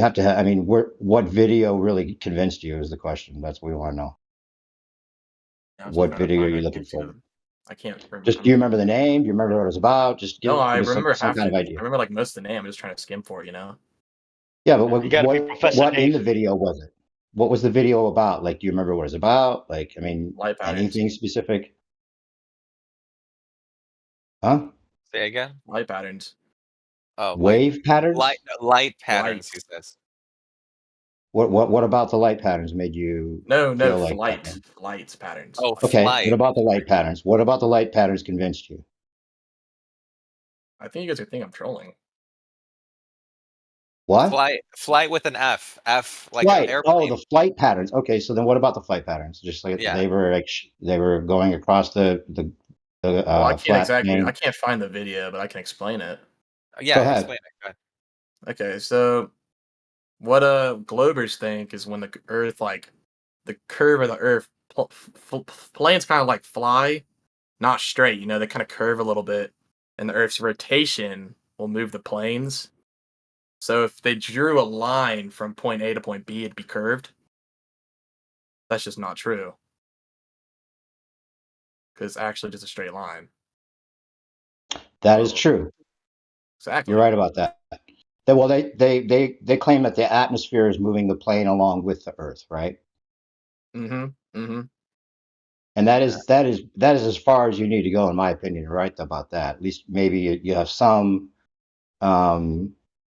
[SPEAKER 19] have to have, I mean, what video really convinced you is the question. That's what we want to know.
[SPEAKER 2] I was
[SPEAKER 19] What
[SPEAKER 2] trying to
[SPEAKER 19] video are
[SPEAKER 2] find
[SPEAKER 19] you
[SPEAKER 2] it.
[SPEAKER 19] looking for?
[SPEAKER 2] I can't remember.
[SPEAKER 19] Just, do you remember the name? Do you remember what it was about? Just
[SPEAKER 2] No,
[SPEAKER 19] give
[SPEAKER 2] I
[SPEAKER 19] us
[SPEAKER 2] remember
[SPEAKER 19] some
[SPEAKER 2] half
[SPEAKER 19] kind
[SPEAKER 2] of
[SPEAKER 19] of
[SPEAKER 2] it.
[SPEAKER 19] idea.
[SPEAKER 2] I remember like most of the name. I'm just trying to skim for it, you know.
[SPEAKER 19] Yeah, but
[SPEAKER 3] You got to be Professor
[SPEAKER 19] what in
[SPEAKER 3] Dave.
[SPEAKER 19] the video was it? What was the video about? Like, do you remember what it was about? Like, I mean,
[SPEAKER 2] Light patterns.
[SPEAKER 19] anything specific? Huh?
[SPEAKER 8] Say again?
[SPEAKER 2] Light patterns.
[SPEAKER 8] Oh,
[SPEAKER 19] Wave patterns?
[SPEAKER 8] light
[SPEAKER 2] Light.
[SPEAKER 8] patterns, he says.
[SPEAKER 19] What about the light patterns made you
[SPEAKER 2] No,
[SPEAKER 19] feel like that,
[SPEAKER 2] flight.
[SPEAKER 19] man?
[SPEAKER 2] Flight patterns.
[SPEAKER 8] Oh,
[SPEAKER 19] Okay, what
[SPEAKER 8] flight.
[SPEAKER 19] about the light patterns? What about the light patterns convinced you?
[SPEAKER 2] I think you guys think I'm trolling.
[SPEAKER 19] What?
[SPEAKER 8] Flight with an F. F like an
[SPEAKER 19] Flight. Oh,
[SPEAKER 8] airplane.
[SPEAKER 19] the flight patterns. Okay, so then what about the flight patterns? Just like
[SPEAKER 8] Yeah.
[SPEAKER 19] they were like they were going across the
[SPEAKER 2] Well, I can't
[SPEAKER 19] flat
[SPEAKER 2] exactly. I
[SPEAKER 19] plane.
[SPEAKER 2] can't find the video, but I can explain it.
[SPEAKER 19] Go
[SPEAKER 8] Yeah,
[SPEAKER 19] ahead.
[SPEAKER 8] explain it. Go ahead.
[SPEAKER 2] Okay, so what globers think is when the Earth, like the curve of the Earth, planes kind of like fly, not straight. You know, they kind of curve a little bit, and the Earth's rotation will move the planes. So if they drew a line from point A to point B, it'd be curved. That's just not true, because it's actually just a straight line.
[SPEAKER 19] That is true.
[SPEAKER 2] Exactly.
[SPEAKER 19] You're right about that. Well, they claim that the atmosphere is moving the plane along with the Earth, right?
[SPEAKER 2] Mm-hmm. Mm-hmm.
[SPEAKER 19] And that is as far as you need to go, in my opinion, right? About that. At least maybe you have some.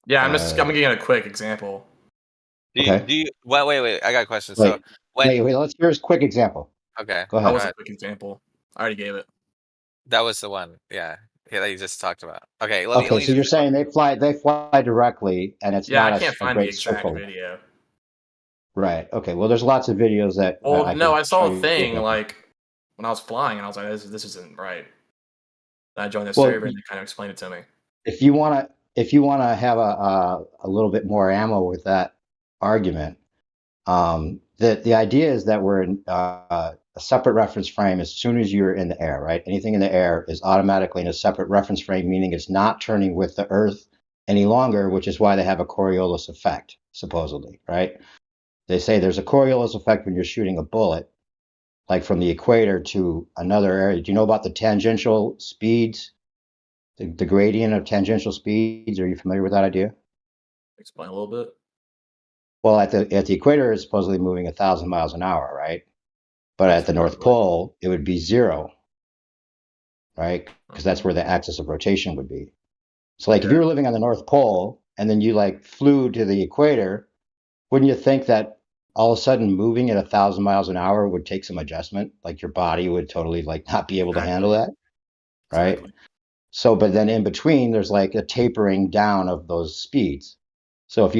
[SPEAKER 2] Yeah, I'm giving a quick example.
[SPEAKER 19] Okay.
[SPEAKER 8] Wait, I got a question. So
[SPEAKER 19] wait, let's hear a quick example.
[SPEAKER 8] Okay.
[SPEAKER 19] Go
[SPEAKER 2] That
[SPEAKER 19] ahead.
[SPEAKER 2] was a quick example. I already gave it.
[SPEAKER 8] That was the one. Yeah. That you just talked about. Okay, let
[SPEAKER 19] Okay,
[SPEAKER 8] me
[SPEAKER 19] so you're
[SPEAKER 8] just
[SPEAKER 19] saying they fly directly, and it's
[SPEAKER 2] Yeah, I
[SPEAKER 19] not
[SPEAKER 2] can't
[SPEAKER 19] a
[SPEAKER 2] find the
[SPEAKER 19] great
[SPEAKER 2] exact
[SPEAKER 19] circle.
[SPEAKER 2] video.
[SPEAKER 19] Right. Okay. Well, there's lots of videos that
[SPEAKER 2] Well,
[SPEAKER 19] I
[SPEAKER 2] no,
[SPEAKER 19] could
[SPEAKER 2] I
[SPEAKER 19] show
[SPEAKER 2] saw a
[SPEAKER 19] you.
[SPEAKER 2] thing like when I was flying, and I was like, "This isn't right." And I joined the
[SPEAKER 19] Well,
[SPEAKER 2] server, and they kind of explained it to me.
[SPEAKER 19] if you wanna have a little bit more ammo with that argument, the idea is that we're in a separate reference frame as soon as you're in the air, right? Anything in the air is automatically in a separate reference frame, meaning it's not turning with the Earth any longer, which is why they have a Coriolis effect, supposedly, right? They say there's a Coriolis effect when you're shooting a bullet, like from the equator to another area. Do you know about the tangential speeds? The gradient of tangential speeds? Are you familiar with that idea?
[SPEAKER 2] Explain a little bit.
[SPEAKER 19] Well, at the equator, it's supposedly moving 1,000 miles an hour, right? But at the North Pole, it would be 0, right? Because that's where the axis of rotation would be. So, like, if you were living on the North Pole and then you like flew to the equator, wouldn't you think that all of a sudden moving at 1,000 miles an hour would take some adjustment? Like your body would totally like not be able to handle that, right?
[SPEAKER 2] Exactly.
[SPEAKER 19] So, but then in between, there's like a tapering down of those speeds. So if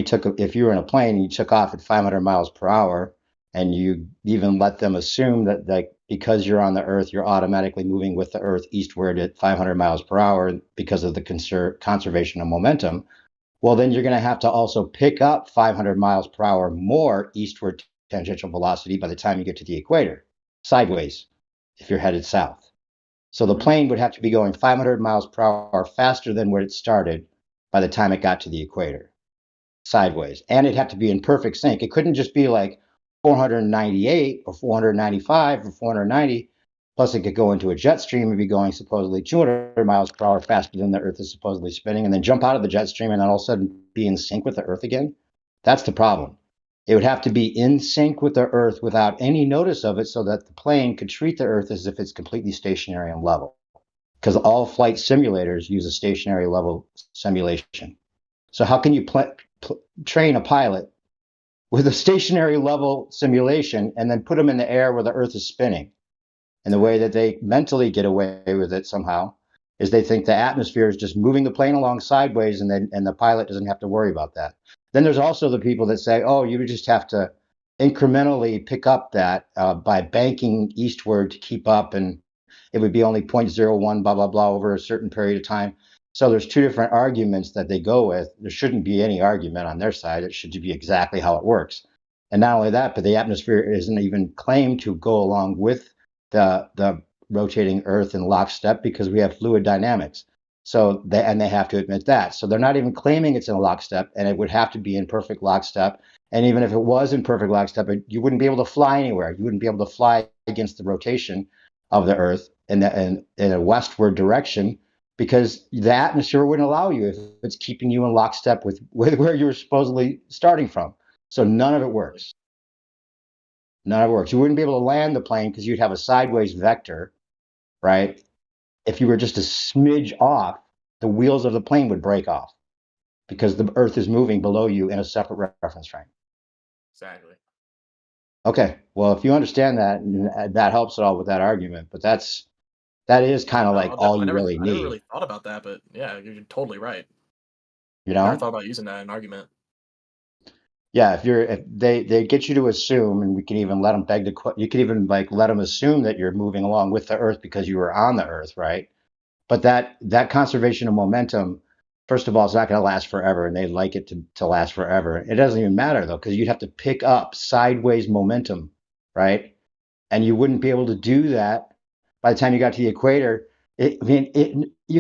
[SPEAKER 19] you were in a plane and you took off at 500 miles per hour, and you even let them assume that like because you're on the Earth, you're automatically moving with the Earth eastward at 500 miles per hour because of the conservation of momentum, well, then you're going to have to also pick up 500 miles per hour more eastward tangential velocity by the time you get to the equator, sideways, if you're headed south. So the plane would have to be going 500 miles per hour faster than where it started by the time it got to the equator, sideways. And it'd have to be in perfect sync. It couldn't just be like 498 or 495 or 490. Plus, it could go into a jet stream and be going supposedly 200 miles per hour faster than the Earth is supposedly spinning, and then jump out of the jet stream and then all of a sudden be in sync with the Earth again. That's the problem. It would have to be in sync with the Earth without any notice of it so that the plane could treat the Earth as if it's completely stationary and level. Because all flight simulators use a stationary level simulation. So how can you train a pilot with a stationary level simulation and then put them in the air where the Earth is spinning? And the way that they mentally get away with it somehow is they think the atmosphere is just moving the plane along sideways, and the pilot doesn't have to worry about that. Then there's also the people that say, oh, you would just have to incrementally pick up that by banking eastward to keep up, and it would be only 0.01 blah blah blah over a certain period of time. So there's two different arguments that they go with. There shouldn't be any argument on their side. It should be exactly how it works. And not only that, but the atmosphere isn't even claimed to go along with the rotating Earth in lockstep because we have fluid dynamics. So they have to admit that. So they're not even claiming it's in lockstep, and it would have to be in perfect lockstep. And even if it was in perfect lockstep, you wouldn't be able to fly anywhere. You wouldn't be able to fly against the rotation of the Earth in a westward direction because the atmosphere wouldn't allow you if it's keeping you in lockstep with where you were supposedly starting from. So none of it works. None of it works. You wouldn't be able to land the plane because you'd have a sideways vector, right? If you were just a smidge off, the wheels of the plane would break off because the Earth is moving below you in a separate reference frame.
[SPEAKER 2] Exactly.
[SPEAKER 19] Okay, well, if you understand that, that helps at all with that argument. But that is kind of like all you really
[SPEAKER 2] I never
[SPEAKER 19] need.
[SPEAKER 2] really thought about that, but yeah, you're totally right.
[SPEAKER 19] You
[SPEAKER 2] I never
[SPEAKER 19] know?
[SPEAKER 2] thought about using that in an argument.
[SPEAKER 19] Yeah, if they get you to assume, and we can even let them you can even like let them assume that you're moving along with the Earth because you were on the Earth, right? But that conservation of momentum, first of all, it's not going to last forever, and they like it to last forever. It doesn't even matter though, because you'd have to pick up sideways momentum, right? And you wouldn't be able to do that by the time you got to the equator. You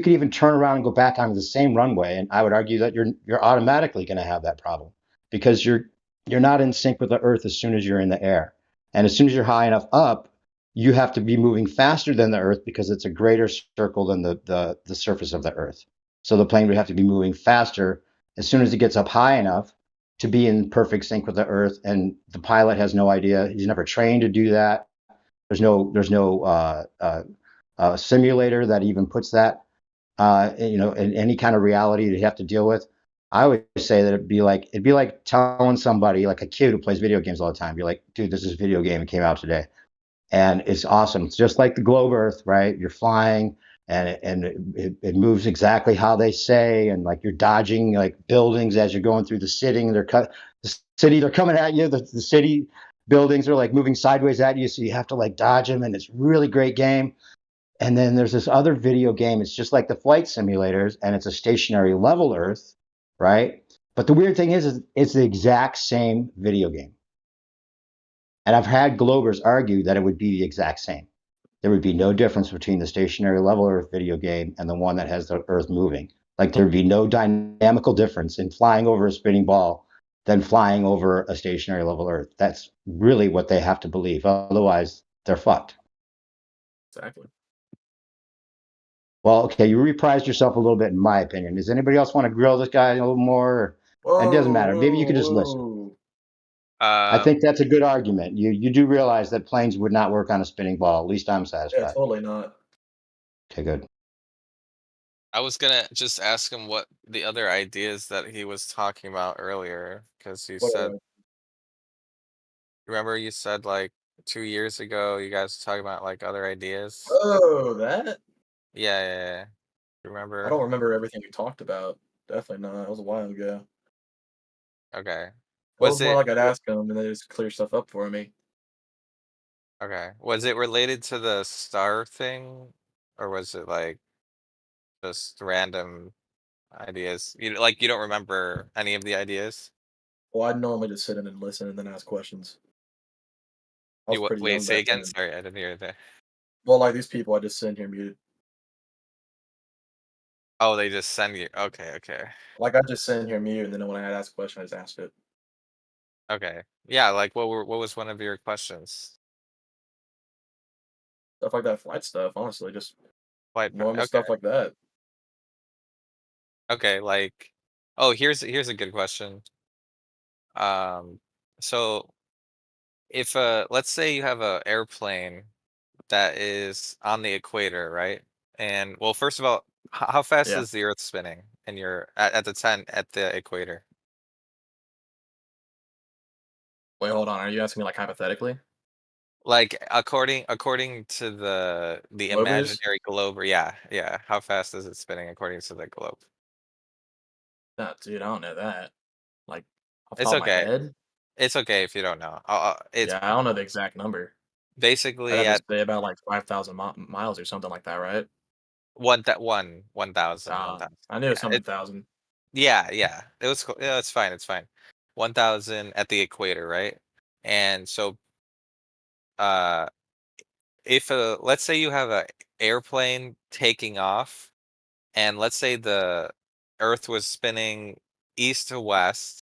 [SPEAKER 19] could even turn around and go back onto the same runway, and I would argue that you're automatically going to have that problem because you're not in sync with the Earth as soon as you're in the air, and as soon as you're high enough up, you have to be moving faster than the Earth because it's a greater circle than the surface of the Earth. So the plane would have to be moving faster as soon as it gets up high enough to be in perfect sync with the Earth, and the pilot has no idea. He's never trained to do that. There's no simulator that even puts that in any kind of reality that you have to deal with. I would say that it'd be like telling somebody, like a kid who plays video games all the time, be like, dude, this is a video game. It came out today, and it's awesome. It's just like the globe Earth, right? You're flying, and it moves exactly how they say, and like you're dodging like buildings as you're going through the city. And they're coming at you. The city buildings are like moving sideways at you, so you have to like dodge them, and it's a really great game. And then there's this other video game. It's just like the flight simulators, and it's a stationary level Earth, right? But the weird thing is it's the exact same video game. And I've had Globers argue that it would be the exact same. There would be no difference between the stationary level Earth video game and the one that has the Earth moving. Like there would be no dynamical difference in flying over a spinning ball than flying over a stationary level Earth. That's really what they have to believe. Otherwise, they're fucked.
[SPEAKER 2] Exactly.
[SPEAKER 19] Well, okay, you reprised yourself a little bit, in my opinion. Does anybody else want to grill this guy a little more? It doesn't matter. Maybe you could just listen. I think that's a good argument. You do realize that planes would not work on a spinning ball. At least I'm
[SPEAKER 2] Yeah,
[SPEAKER 19] satisfied.
[SPEAKER 2] totally not.
[SPEAKER 19] Okay, good.
[SPEAKER 8] I was gonna just ask him what the other ideas that he was talking about earlier, because you said, remember you said like 2 years ago you guys were talking about like other ideas?
[SPEAKER 2] Oh, that?
[SPEAKER 8] Yeah.
[SPEAKER 2] I
[SPEAKER 8] Remember?
[SPEAKER 2] don't remember everything we talked about. Definitely not. It was a while ago.
[SPEAKER 8] Okay.
[SPEAKER 2] It was
[SPEAKER 8] Was
[SPEAKER 2] more
[SPEAKER 8] it
[SPEAKER 2] like I'd ask them and they just clear stuff up for me.
[SPEAKER 8] okay? Was it related to the star thing, or was it like just random ideas? You don't remember any of the ideas?
[SPEAKER 2] Well, I'd normally just sit in and listen and then ask questions. I was pretty
[SPEAKER 8] Wait,
[SPEAKER 2] young
[SPEAKER 8] say
[SPEAKER 2] back
[SPEAKER 8] again?
[SPEAKER 2] then.
[SPEAKER 8] Sorry, I didn't hear that.
[SPEAKER 2] Well, like these people, I just sit in here muted.
[SPEAKER 8] Oh, they just send you. Okay, okay,
[SPEAKER 2] Like I just sit in here mute, and then when I ask a question, I just ask it.
[SPEAKER 8] okay. Yeah, like what was one of your questions?
[SPEAKER 2] Stuff like that, flight stuff. Honestly, just normal
[SPEAKER 8] Okay,
[SPEAKER 2] stuff like that.
[SPEAKER 8] okay. Like, oh, here's a good question. So if let's say you have a airplane that is on the equator, right? And well, first of all, how fast
[SPEAKER 2] Yeah.
[SPEAKER 8] is the Earth spinning? And you're at the equator.
[SPEAKER 2] Wait, hold on. Are you asking me like hypothetically?
[SPEAKER 8] Like according to the
[SPEAKER 2] Globe is?
[SPEAKER 8] imaginary globe, or yeah, yeah. How fast is it spinning according to the globe?
[SPEAKER 2] No, dude, I don't know that. Like off the
[SPEAKER 8] It's
[SPEAKER 2] top of my
[SPEAKER 8] okay.
[SPEAKER 2] head.
[SPEAKER 8] It's okay if you don't know. It's
[SPEAKER 2] Yeah, I don't know the exact number. I'd
[SPEAKER 8] basically
[SPEAKER 2] have to
[SPEAKER 8] at
[SPEAKER 2] say about like 5,000 miles or something like that, right?
[SPEAKER 8] one thousand,
[SPEAKER 2] Ah,
[SPEAKER 8] 1,000.
[SPEAKER 2] I knew it was
[SPEAKER 8] Yeah,
[SPEAKER 2] something thousand.
[SPEAKER 8] yeah, yeah. Yeah, it's fine. It's fine. 1,000 at the equator, right? And so, uh, if let's say you have a airplane taking off, and let's say the Earth was spinning east to west,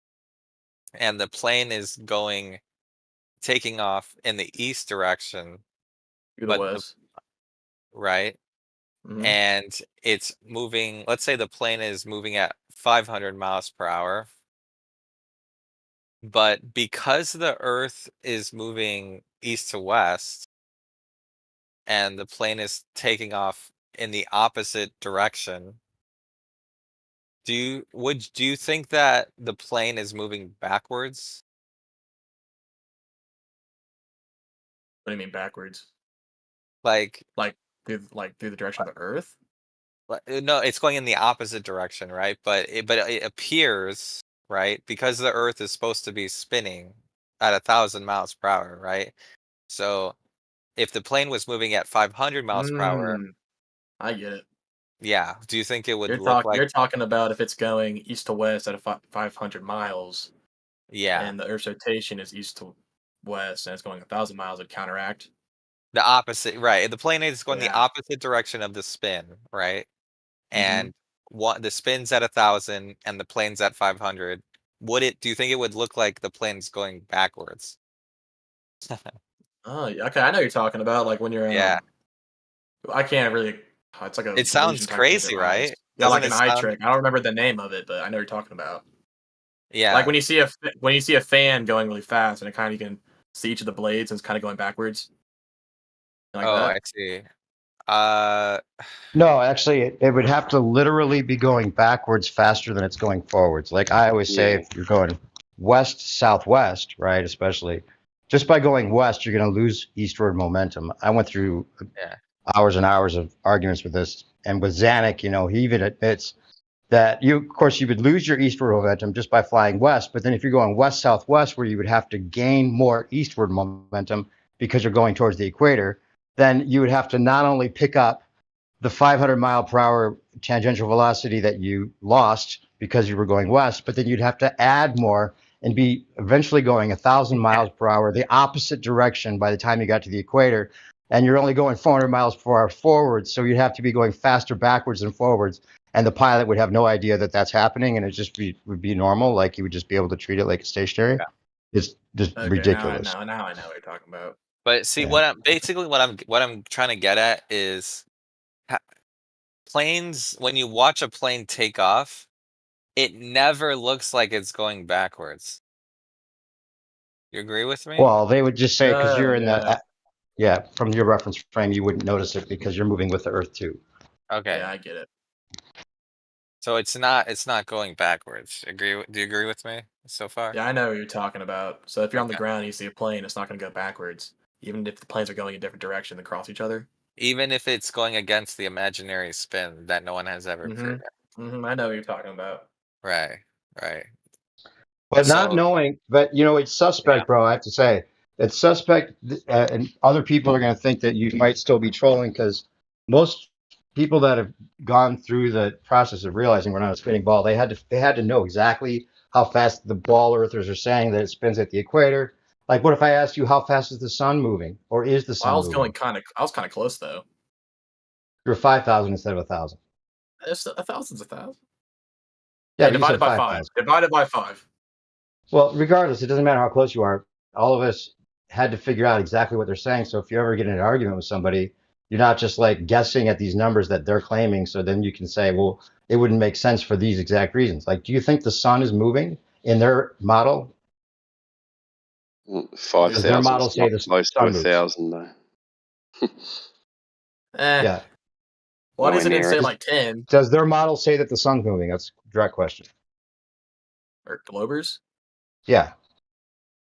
[SPEAKER 8] and the plane is taking off in the east direction,
[SPEAKER 2] You're the
[SPEAKER 8] but
[SPEAKER 2] West.
[SPEAKER 8] right,
[SPEAKER 2] Mm-hmm.
[SPEAKER 8] and it's moving. Let's say the plane is moving at 500 miles per hour, but because the Earth is moving east to west, and the plane is taking off in the opposite direction, do you think that the plane is moving backwards?
[SPEAKER 2] What do you mean backwards?
[SPEAKER 8] Like,
[SPEAKER 2] Like through the direction of the Earth?
[SPEAKER 8] no, it's going in the opposite direction, right? But it appears, right, because the Earth is supposed to be spinning at 1,000 miles per hour, right? So if the plane was moving at 500 miles per hour,
[SPEAKER 2] Mm, I get it.
[SPEAKER 8] yeah, do you think it would look like,
[SPEAKER 2] You're talking about if it's going east to west at a 500 miles,
[SPEAKER 8] yeah,
[SPEAKER 2] and the Earth's rotation is east to west, and it's going 1,000 miles, it'd counteract.
[SPEAKER 8] the opposite, right? The plane is going the
[SPEAKER 2] Yeah.
[SPEAKER 8] opposite direction of the spin, right?
[SPEAKER 2] Mm-hmm.
[SPEAKER 8] And the spin's at 1,000 and the plane's at 500. Do you think it would look like the plane's going backwards?
[SPEAKER 2] Oh, yeah, okay. I know what you're talking about. Like when you're
[SPEAKER 8] Yeah.
[SPEAKER 2] I can't really. It's like a
[SPEAKER 8] It
[SPEAKER 2] illusion
[SPEAKER 8] sounds
[SPEAKER 2] type thing with
[SPEAKER 8] crazy,
[SPEAKER 2] your eyes.
[SPEAKER 8] right?
[SPEAKER 2] Yeah,
[SPEAKER 8] Doesn't
[SPEAKER 2] like
[SPEAKER 8] it
[SPEAKER 2] an eye
[SPEAKER 8] sound?
[SPEAKER 2] trick. I don't remember the name of it, but I know what you're talking about. Like
[SPEAKER 8] Yeah.
[SPEAKER 2] when you see a fan going really fast, and it kind of you can see each of the blades, and it's kind of going backwards, like
[SPEAKER 8] Oh,
[SPEAKER 2] that.
[SPEAKER 8] I see. Uh,
[SPEAKER 19] No, actually, it would have to literally be going backwards faster than it's going forwards. Like I always say,
[SPEAKER 7] Yeah.
[SPEAKER 19] if you're going west southwest, right, especially just by going west, you're going to lose eastward momentum. I went through
[SPEAKER 8] yeah.
[SPEAKER 19] hours and hours of arguments with this, and with Zanuck, he even admits that of course, you would lose your eastward momentum just by flying west. But then if you're going west southwest, where you would have to gain more eastward momentum because you're going towards the equator, then you would have to not only pick up the 500 mile per hour tangential velocity that you lost because you were going west, but then you'd have to add more and be eventually going 1,000 miles per hour the opposite direction by the time you got to the equator. And you're only going 400 miles per hour forwards, so you'd have to be going faster backwards than forwards. And the pilot would have no idea that that's happening, and would be normal, like he would just be able to treat it like stationary.
[SPEAKER 8] Yeah.
[SPEAKER 19] It's just
[SPEAKER 2] Okay,
[SPEAKER 19] ridiculous.
[SPEAKER 2] now I know what you're talking about.
[SPEAKER 8] But see,
[SPEAKER 19] Yeah.
[SPEAKER 8] what I'm trying to get at is ha- planes. When you watch a plane take off, it never looks like it's going backwards. You agree with me?
[SPEAKER 19] Well, they would just say because you're in
[SPEAKER 2] Yeah,
[SPEAKER 19] the yeah, from your reference frame, you wouldn't notice it because you're moving with the Earth too.
[SPEAKER 8] Okay.
[SPEAKER 2] yeah, I get it.
[SPEAKER 8] So it's not going backwards. Do you agree with me so far?
[SPEAKER 2] Yeah, I know what you're talking about. So if you're on the
[SPEAKER 8] Okay.
[SPEAKER 2] ground and you see a plane, it's not going to go backwards, even if the planes are going in a different direction, they cross each other.
[SPEAKER 8] Even if it's going against the imaginary spin that no one has ever
[SPEAKER 2] Mm-hmm.
[SPEAKER 8] proven.
[SPEAKER 2] I know what you're talking about.
[SPEAKER 8] Right. Right.
[SPEAKER 19] But not
[SPEAKER 8] So
[SPEAKER 19] knowing, but it's
[SPEAKER 8] yeah.
[SPEAKER 19] suspect, bro. I have to say, it's suspect, and other people are going to think that you might still be trolling because most people that have gone through the process of realizing we're not a spinning ball, they had to know exactly how fast the ball earthers are saying that it spins at the equator. Like, what if I asked you how fast is the sun moving, or is the
[SPEAKER 2] Well,
[SPEAKER 19] sun moving?
[SPEAKER 2] I was kind of close though.
[SPEAKER 19] You're 5,000 instead of 1,000.
[SPEAKER 2] It's a thousand's a thousand.
[SPEAKER 19] Yeah,
[SPEAKER 2] Hey,
[SPEAKER 19] but you
[SPEAKER 2] divided
[SPEAKER 19] said
[SPEAKER 2] by 5.
[SPEAKER 19] 5,000.
[SPEAKER 2] Divided by 5.
[SPEAKER 19] Well, regardless, it doesn't matter how close you are. All of us had to figure out exactly what they're saying. So if you ever get in an argument with somebody, you're not just like guessing at these numbers that they're claiming. So then you can say, well, it wouldn't make sense for these exact reasons. Like, do you think the sun is moving in their model?
[SPEAKER 2] Yeah.
[SPEAKER 19] Does their
[SPEAKER 7] 5,000
[SPEAKER 19] model
[SPEAKER 7] is
[SPEAKER 19] say
[SPEAKER 7] not
[SPEAKER 19] the
[SPEAKER 7] close to
[SPEAKER 19] sun moves?
[SPEAKER 7] 1,000 though.
[SPEAKER 19] Yeah.
[SPEAKER 2] Why
[SPEAKER 7] Nowhere
[SPEAKER 2] doesn't it
[SPEAKER 7] near
[SPEAKER 2] say
[SPEAKER 7] it.
[SPEAKER 2] like 10
[SPEAKER 19] Does their model say that the sun's moving? That's a direct question.
[SPEAKER 2] or globers?
[SPEAKER 19] Yeah.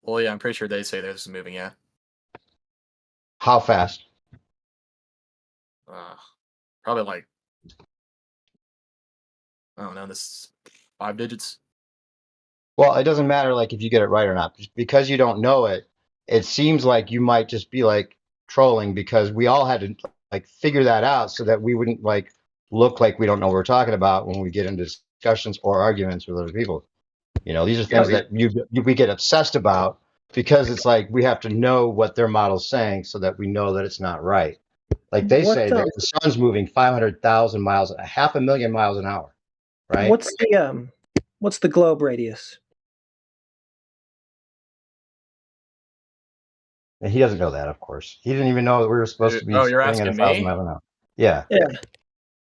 [SPEAKER 2] Well, yeah, I'm pretty sure they say there's moving. Yeah.
[SPEAKER 19] How fast?
[SPEAKER 2] Probably like, I don't know, this 5 digits.
[SPEAKER 19] Well, it doesn't matter like if you get it right or not. Just because you don't know it, it seems like you might just be like trolling because we all had to like figure that out so that we wouldn't like look like we don't know what we're talking about when we get into discussions or arguments with other people. You know, these are
[SPEAKER 22] Yeah,
[SPEAKER 19] things that we get obsessed about because it's like we have to know what their model's saying so that we know that it's not right. Like they
[SPEAKER 12] What
[SPEAKER 19] say that the sun's moving 500,000 miles, 500,000 miles an hour, right?
[SPEAKER 12] what's the globe radius?
[SPEAKER 19] And he doesn't know that, of course. He didn't even know that we were supposed to be
[SPEAKER 2] Oh, you're
[SPEAKER 19] spinning at
[SPEAKER 2] asking
[SPEAKER 19] 1,000
[SPEAKER 2] me?
[SPEAKER 19] miles an hour. Yeah.
[SPEAKER 12] Yeah.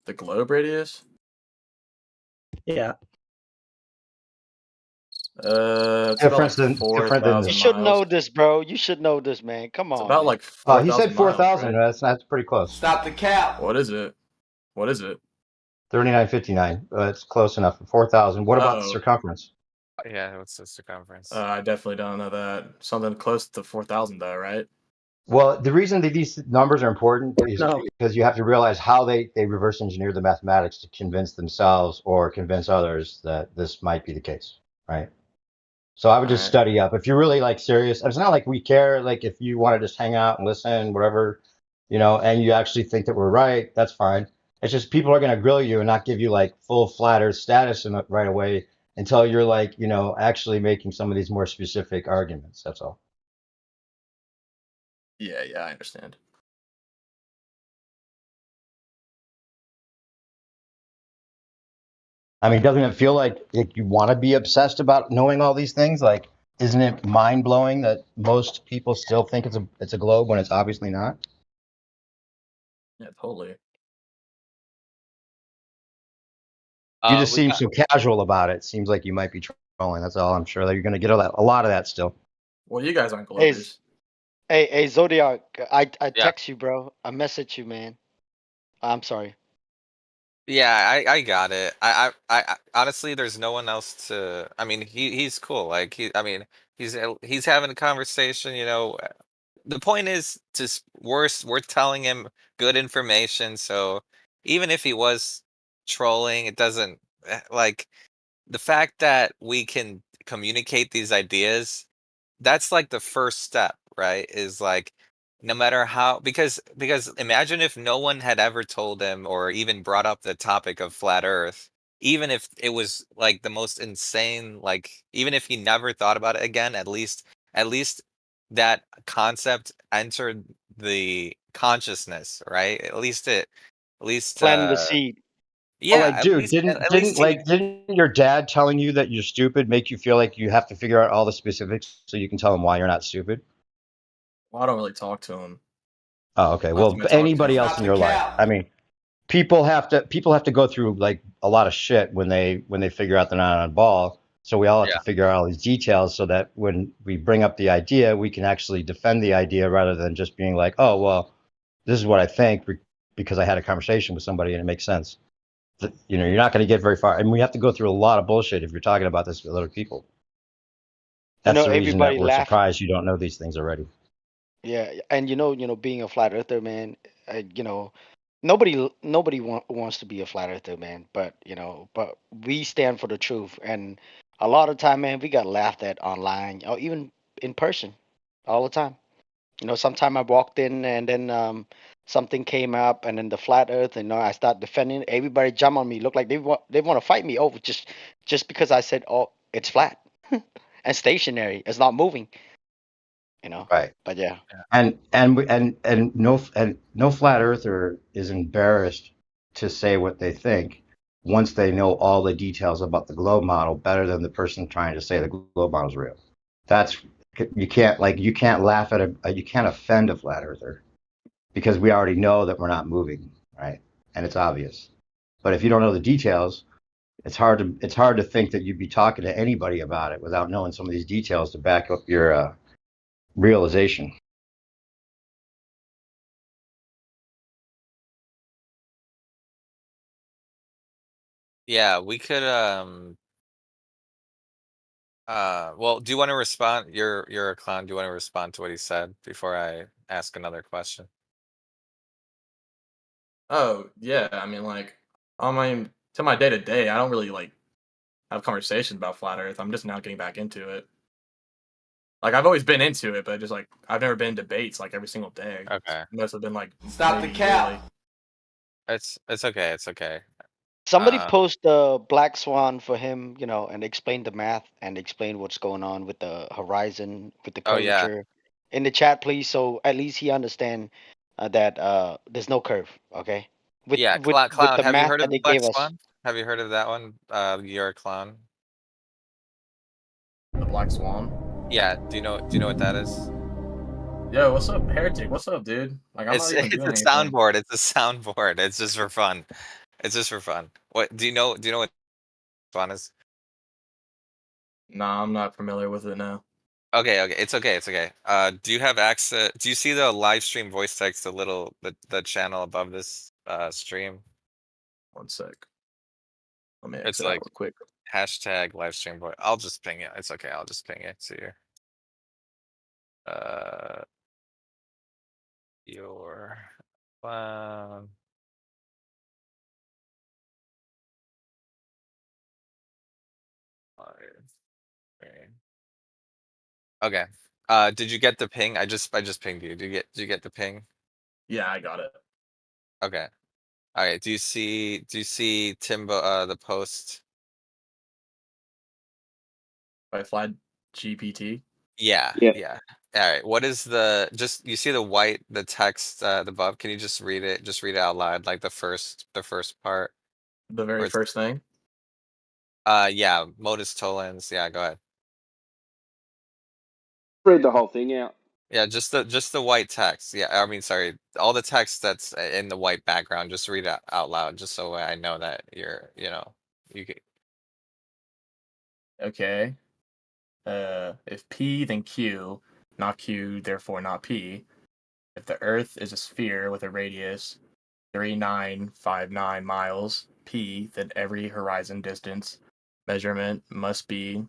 [SPEAKER 2] The globe radius?
[SPEAKER 12] Yeah.
[SPEAKER 2] It's about like
[SPEAKER 19] different than
[SPEAKER 2] 4,000
[SPEAKER 3] You
[SPEAKER 19] this.
[SPEAKER 3] should know
[SPEAKER 2] miles.
[SPEAKER 3] this, bro. You should know this, man. Come
[SPEAKER 2] It's
[SPEAKER 3] on,
[SPEAKER 2] about
[SPEAKER 3] man.
[SPEAKER 2] like
[SPEAKER 19] He said
[SPEAKER 2] 4,000 miles,
[SPEAKER 19] 4,000.
[SPEAKER 2] right?
[SPEAKER 19] That's pretty close.
[SPEAKER 15] Stop the cap.
[SPEAKER 2] What is it? What is it?
[SPEAKER 19] 3959. It's close enough. 4,000. What about the
[SPEAKER 2] Oh,
[SPEAKER 19] circumference?
[SPEAKER 8] Yeah, what's the circumference?
[SPEAKER 2] I definitely don't know that. Something close to 4,000 though, right?
[SPEAKER 19] Well, the reason that these numbers are important is
[SPEAKER 12] No.
[SPEAKER 19] because you have to realize how they reverse engineer the mathematics to convince themselves or convince others that this might be the case, right? So I would just
[SPEAKER 2] Alright.
[SPEAKER 19] study up. If you're really like serious, it's not like we care. Like if you want to just hang out and listen, whatever, you know, and you actually think that we're right, that's fine. It's just people are going to grill you and not give you like full flat earth status right away until you're like, you know, actually making some of these more specific arguments. That's all.
[SPEAKER 2] Yeah, I understand.
[SPEAKER 19] I mean, doesn't it feel like you want to be obsessed about knowing all these things? Like, isn't it mind blowing that most people still think it's a globe when it's obviously not?
[SPEAKER 2] Yeah, totally.
[SPEAKER 19] You just
[SPEAKER 8] We
[SPEAKER 19] seem
[SPEAKER 8] got
[SPEAKER 19] so casual about it. Seems like you might be trolling. That's all. I'm sure that you're going to get a lot of that still.
[SPEAKER 2] Well, you guys aren't
[SPEAKER 3] Hey,
[SPEAKER 2] globers.
[SPEAKER 3] hey, Zodiac. I
[SPEAKER 8] yeah.
[SPEAKER 3] text you, bro. I message you, man. I'm sorry.
[SPEAKER 8] Yeah, I got it. I honestly, there's no one else to. I mean, he's cool. Like I mean, he's having a conversation. You know, the point is just we're telling him good information. So even if he was trolling, it doesn't like the fact that we can communicate these ideas, that's like the first step, right? Is like no matter how because imagine if no one had ever told him or even brought up the topic of flat earth, even if it was like the most insane, like even if he never thought about it again, at least that concept entered the consciousness, right? At least
[SPEAKER 3] Planting the seed.
[SPEAKER 19] Well,
[SPEAKER 8] yeah,
[SPEAKER 19] like, dude,
[SPEAKER 8] at least he
[SPEAKER 19] didn't your dad telling you that you're stupid make you feel like you have to figure out all the specifics so you can tell him why you're not stupid?
[SPEAKER 2] Well, I don't really talk to him.
[SPEAKER 19] Oh, okay.
[SPEAKER 2] Left
[SPEAKER 19] Well,
[SPEAKER 2] him to talk to
[SPEAKER 19] anybody
[SPEAKER 2] him.
[SPEAKER 19] else in your life? I mean, people have to go through like a lot of shit when they figure out they're not on ball. So we all have
[SPEAKER 8] yeah.
[SPEAKER 19] to figure out all these details so that when we bring up the idea, we can actually defend the idea rather than just being like, oh, well, this is what I think because I had a conversation with somebody and it makes sense. You know, you're not going to get very far. And we have to go through a lot of bullshit if you're talking about this with other people. That's the reason that
[SPEAKER 3] Everybody
[SPEAKER 19] we're
[SPEAKER 3] laugh.
[SPEAKER 19] surprised you don't know these things already.
[SPEAKER 3] Yeah, and being a flat earther, man. Nobody wants to be a flat earther, man. But we stand for the truth, and a lot of time, man, we got laughed at online or even in person, all the time. Sometime I walked in and then something came up, and then the flat earth, and I start defending. Everybody jump on me, look like they want to fight me over just because I said, oh, it's flat and stationary, it's not moving.
[SPEAKER 19] Right.
[SPEAKER 3] But yeah.
[SPEAKER 19] And no flat earther is embarrassed to say what they think. once they know all the details about the globe model better than the person trying to say the globe model is real. That's you can't laugh at you can't offend a flat earther because we already know that we're not moving, right? And it's obvious. But if you don't know the details, it's hard to think that you'd be talking to anybody about it without knowing some of these details to back up your realization.
[SPEAKER 8] Yeah, we could well, do you want to respond? You're a clown. Do you want to respond to what he said before I ask another question?
[SPEAKER 2] Oh yeah, I mean like on my to my day to day, I don't really like have conversations about flat Earth. I'm just now getting back into it. Like I've always been into it, but just like I've never been in debates like every single day.
[SPEAKER 8] Okay.
[SPEAKER 2] Most have been like
[SPEAKER 3] Stop the
[SPEAKER 2] maybe
[SPEAKER 3] cap.
[SPEAKER 2] yearly.
[SPEAKER 8] It's okay. It's okay.
[SPEAKER 3] Somebody
[SPEAKER 8] Uh,
[SPEAKER 3] post the black swan for him, and explain the math and explain what's going on with the horizon, with the
[SPEAKER 8] oh yeah.
[SPEAKER 3] curvature in the chat, please. So at least he understand that there's no curve. Okay, with
[SPEAKER 8] Yeah,
[SPEAKER 3] with with
[SPEAKER 8] clown.
[SPEAKER 3] the
[SPEAKER 8] Have you
[SPEAKER 3] math
[SPEAKER 8] heard of
[SPEAKER 3] that
[SPEAKER 8] the
[SPEAKER 3] they
[SPEAKER 8] Black
[SPEAKER 3] gave us.
[SPEAKER 8] Swan? Have you heard of that one? You're a clown.
[SPEAKER 2] The Black Swan.
[SPEAKER 8] Yeah. Do you know what that is?
[SPEAKER 2] Yo, what's up, Heretic? What's up, dude? Like I'm not even
[SPEAKER 8] It's
[SPEAKER 2] doing
[SPEAKER 8] a
[SPEAKER 2] anything.
[SPEAKER 8] soundboard. It's a soundboard. It's just for fun. It's just for fun. What do you know what Swan is?
[SPEAKER 2] Nah, I'm not familiar with it now.
[SPEAKER 8] Okay, okay. It's okay. It's okay. Do you have access? Do you see the live stream voice text, the channel above this stream?
[SPEAKER 2] One sec. Let me
[SPEAKER 8] It's
[SPEAKER 2] exit out
[SPEAKER 8] like
[SPEAKER 2] real quick.
[SPEAKER 8] hashtag live stream voice. I'll just ping it. It's okay. I'll just ping it to you. Uh, your clown. Live stream. Okay. Did you get the ping? I just pinged you. Did you get the ping?
[SPEAKER 2] Yeah, I got it.
[SPEAKER 8] Okay. All right. Do you see Timbo the post?
[SPEAKER 2] By Flat GPT.
[SPEAKER 8] Yeah,
[SPEAKER 7] Yeah.
[SPEAKER 8] yeah. All right. What is just you see the text above? Can you just read it? Just read it out loud, like the first part
[SPEAKER 2] The very
[SPEAKER 8] where it's
[SPEAKER 2] first thing.
[SPEAKER 8] yeah, modus tollens. Yeah, go ahead.
[SPEAKER 7] Read the whole thing out.
[SPEAKER 8] Yeah, just the white text. Yeah, I mean, sorry, all the text that's in the white background. Just read it out loud, just so I know that you can.
[SPEAKER 2] Okay. If P then Q, not Q, therefore not P. If the Earth is a sphere with a radius 3959 miles, P, then every horizon distance measurement must be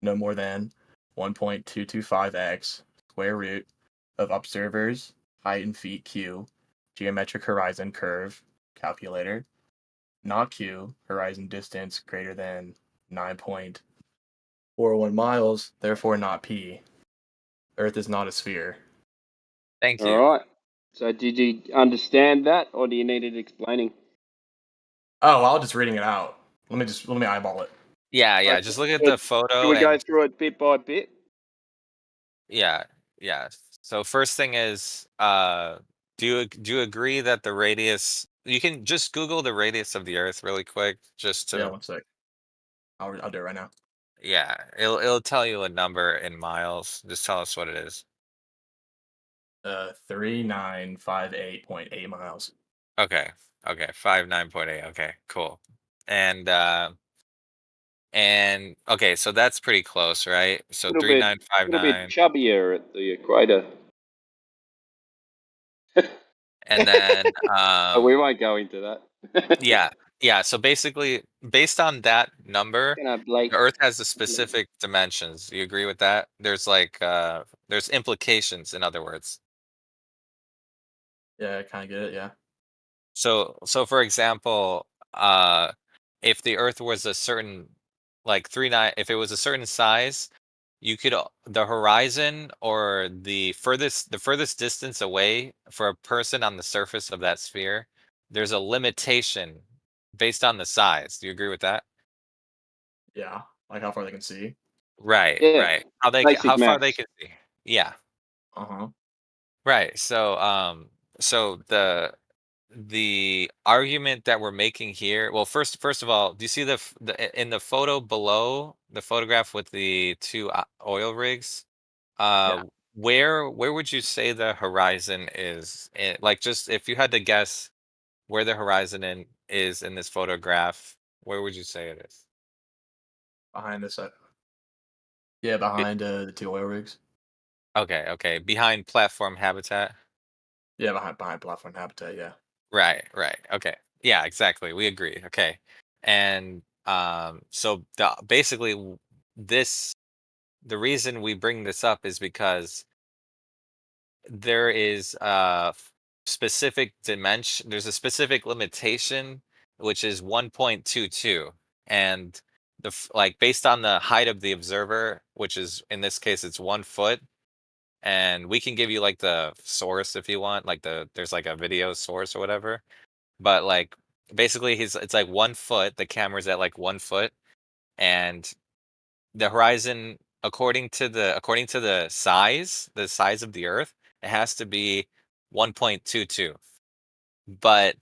[SPEAKER 2] no more than 1.225x square root of observers height in feet Q, geometric horizon curve calculator, not Q, horizon distance greater than 9.41 miles, therefore not P. Earth is not a sphere.
[SPEAKER 8] Thank
[SPEAKER 7] All
[SPEAKER 8] you.
[SPEAKER 7] right. So did you understand that, or do you need it explaining?
[SPEAKER 2] Oh, I'll just reading it out. Let me eyeball it.
[SPEAKER 8] Yeah, yeah.
[SPEAKER 7] Okay.
[SPEAKER 8] Just look at the
[SPEAKER 7] Good. Should
[SPEAKER 8] photo
[SPEAKER 7] we go
[SPEAKER 8] and
[SPEAKER 7] through it bit by bit?
[SPEAKER 8] yeah, yeah. So first thing is, do you agree that the radius? You can just Google the radius of the Earth really quick, just
[SPEAKER 2] Yeah,
[SPEAKER 8] to
[SPEAKER 2] one sec. I'll do it right now.
[SPEAKER 8] yeah. It'll tell you a number in miles. Just tell us what it is.
[SPEAKER 2] 3958.8 miles.
[SPEAKER 8] Okay, okay. 59.8. Okay, cool. And okay, so that's pretty close, right? So
[SPEAKER 7] Little bit, little bit
[SPEAKER 8] 3959,
[SPEAKER 7] chubbier at the equator.
[SPEAKER 8] and then
[SPEAKER 7] But we won't go into that.
[SPEAKER 8] yeah, yeah. So basically, based on that number,
[SPEAKER 7] Gonna Blake.
[SPEAKER 8] the Earth has the specific dimensions. You agree with that? There's like there's implications, in other words.
[SPEAKER 2] Yeah, I kind of get it. Yeah.
[SPEAKER 8] So for example, if the Earth was a certain like if it was a certain size, you could the horizon or the furthest distance away for a person on the surface of that sphere, there's a limitation based on the size. Do you agree with that?
[SPEAKER 2] Yeah. Like how far they can see.
[SPEAKER 8] Right,
[SPEAKER 7] Yeah.
[SPEAKER 8] right.
[SPEAKER 7] Basic
[SPEAKER 8] How far they
[SPEAKER 7] maths.
[SPEAKER 8] can see. Yeah.
[SPEAKER 2] Uh huh.
[SPEAKER 8] Right. So so the argument that we're making here. Well, first of all, do you see in the photo below the photograph with the two oil rigs?
[SPEAKER 15] Yeah.
[SPEAKER 8] Where would you say the horizon is? Like, just if you had to guess where the horizon is in this photograph, where would you say it is?
[SPEAKER 2] Behind this, yeah, behind the two oil rigs.
[SPEAKER 8] Okay, behind platform habitat.
[SPEAKER 2] Yeah, behind platform habitat. Yeah.
[SPEAKER 8] Right. Okay. Yeah, exactly. We agree. Okay. And so basically this the reason we bring this up is because there is a specific dimension, there's a specific limitation which is 1.22, and like based on the height of the observer, which is in this case it's 1 foot, and we can give you like the source if you want, like there's like a video source or whatever. But like basically it's like 1 foot, the camera's at like 1 foot, and the horizon according to the size of the earth, it has to be 1.22. But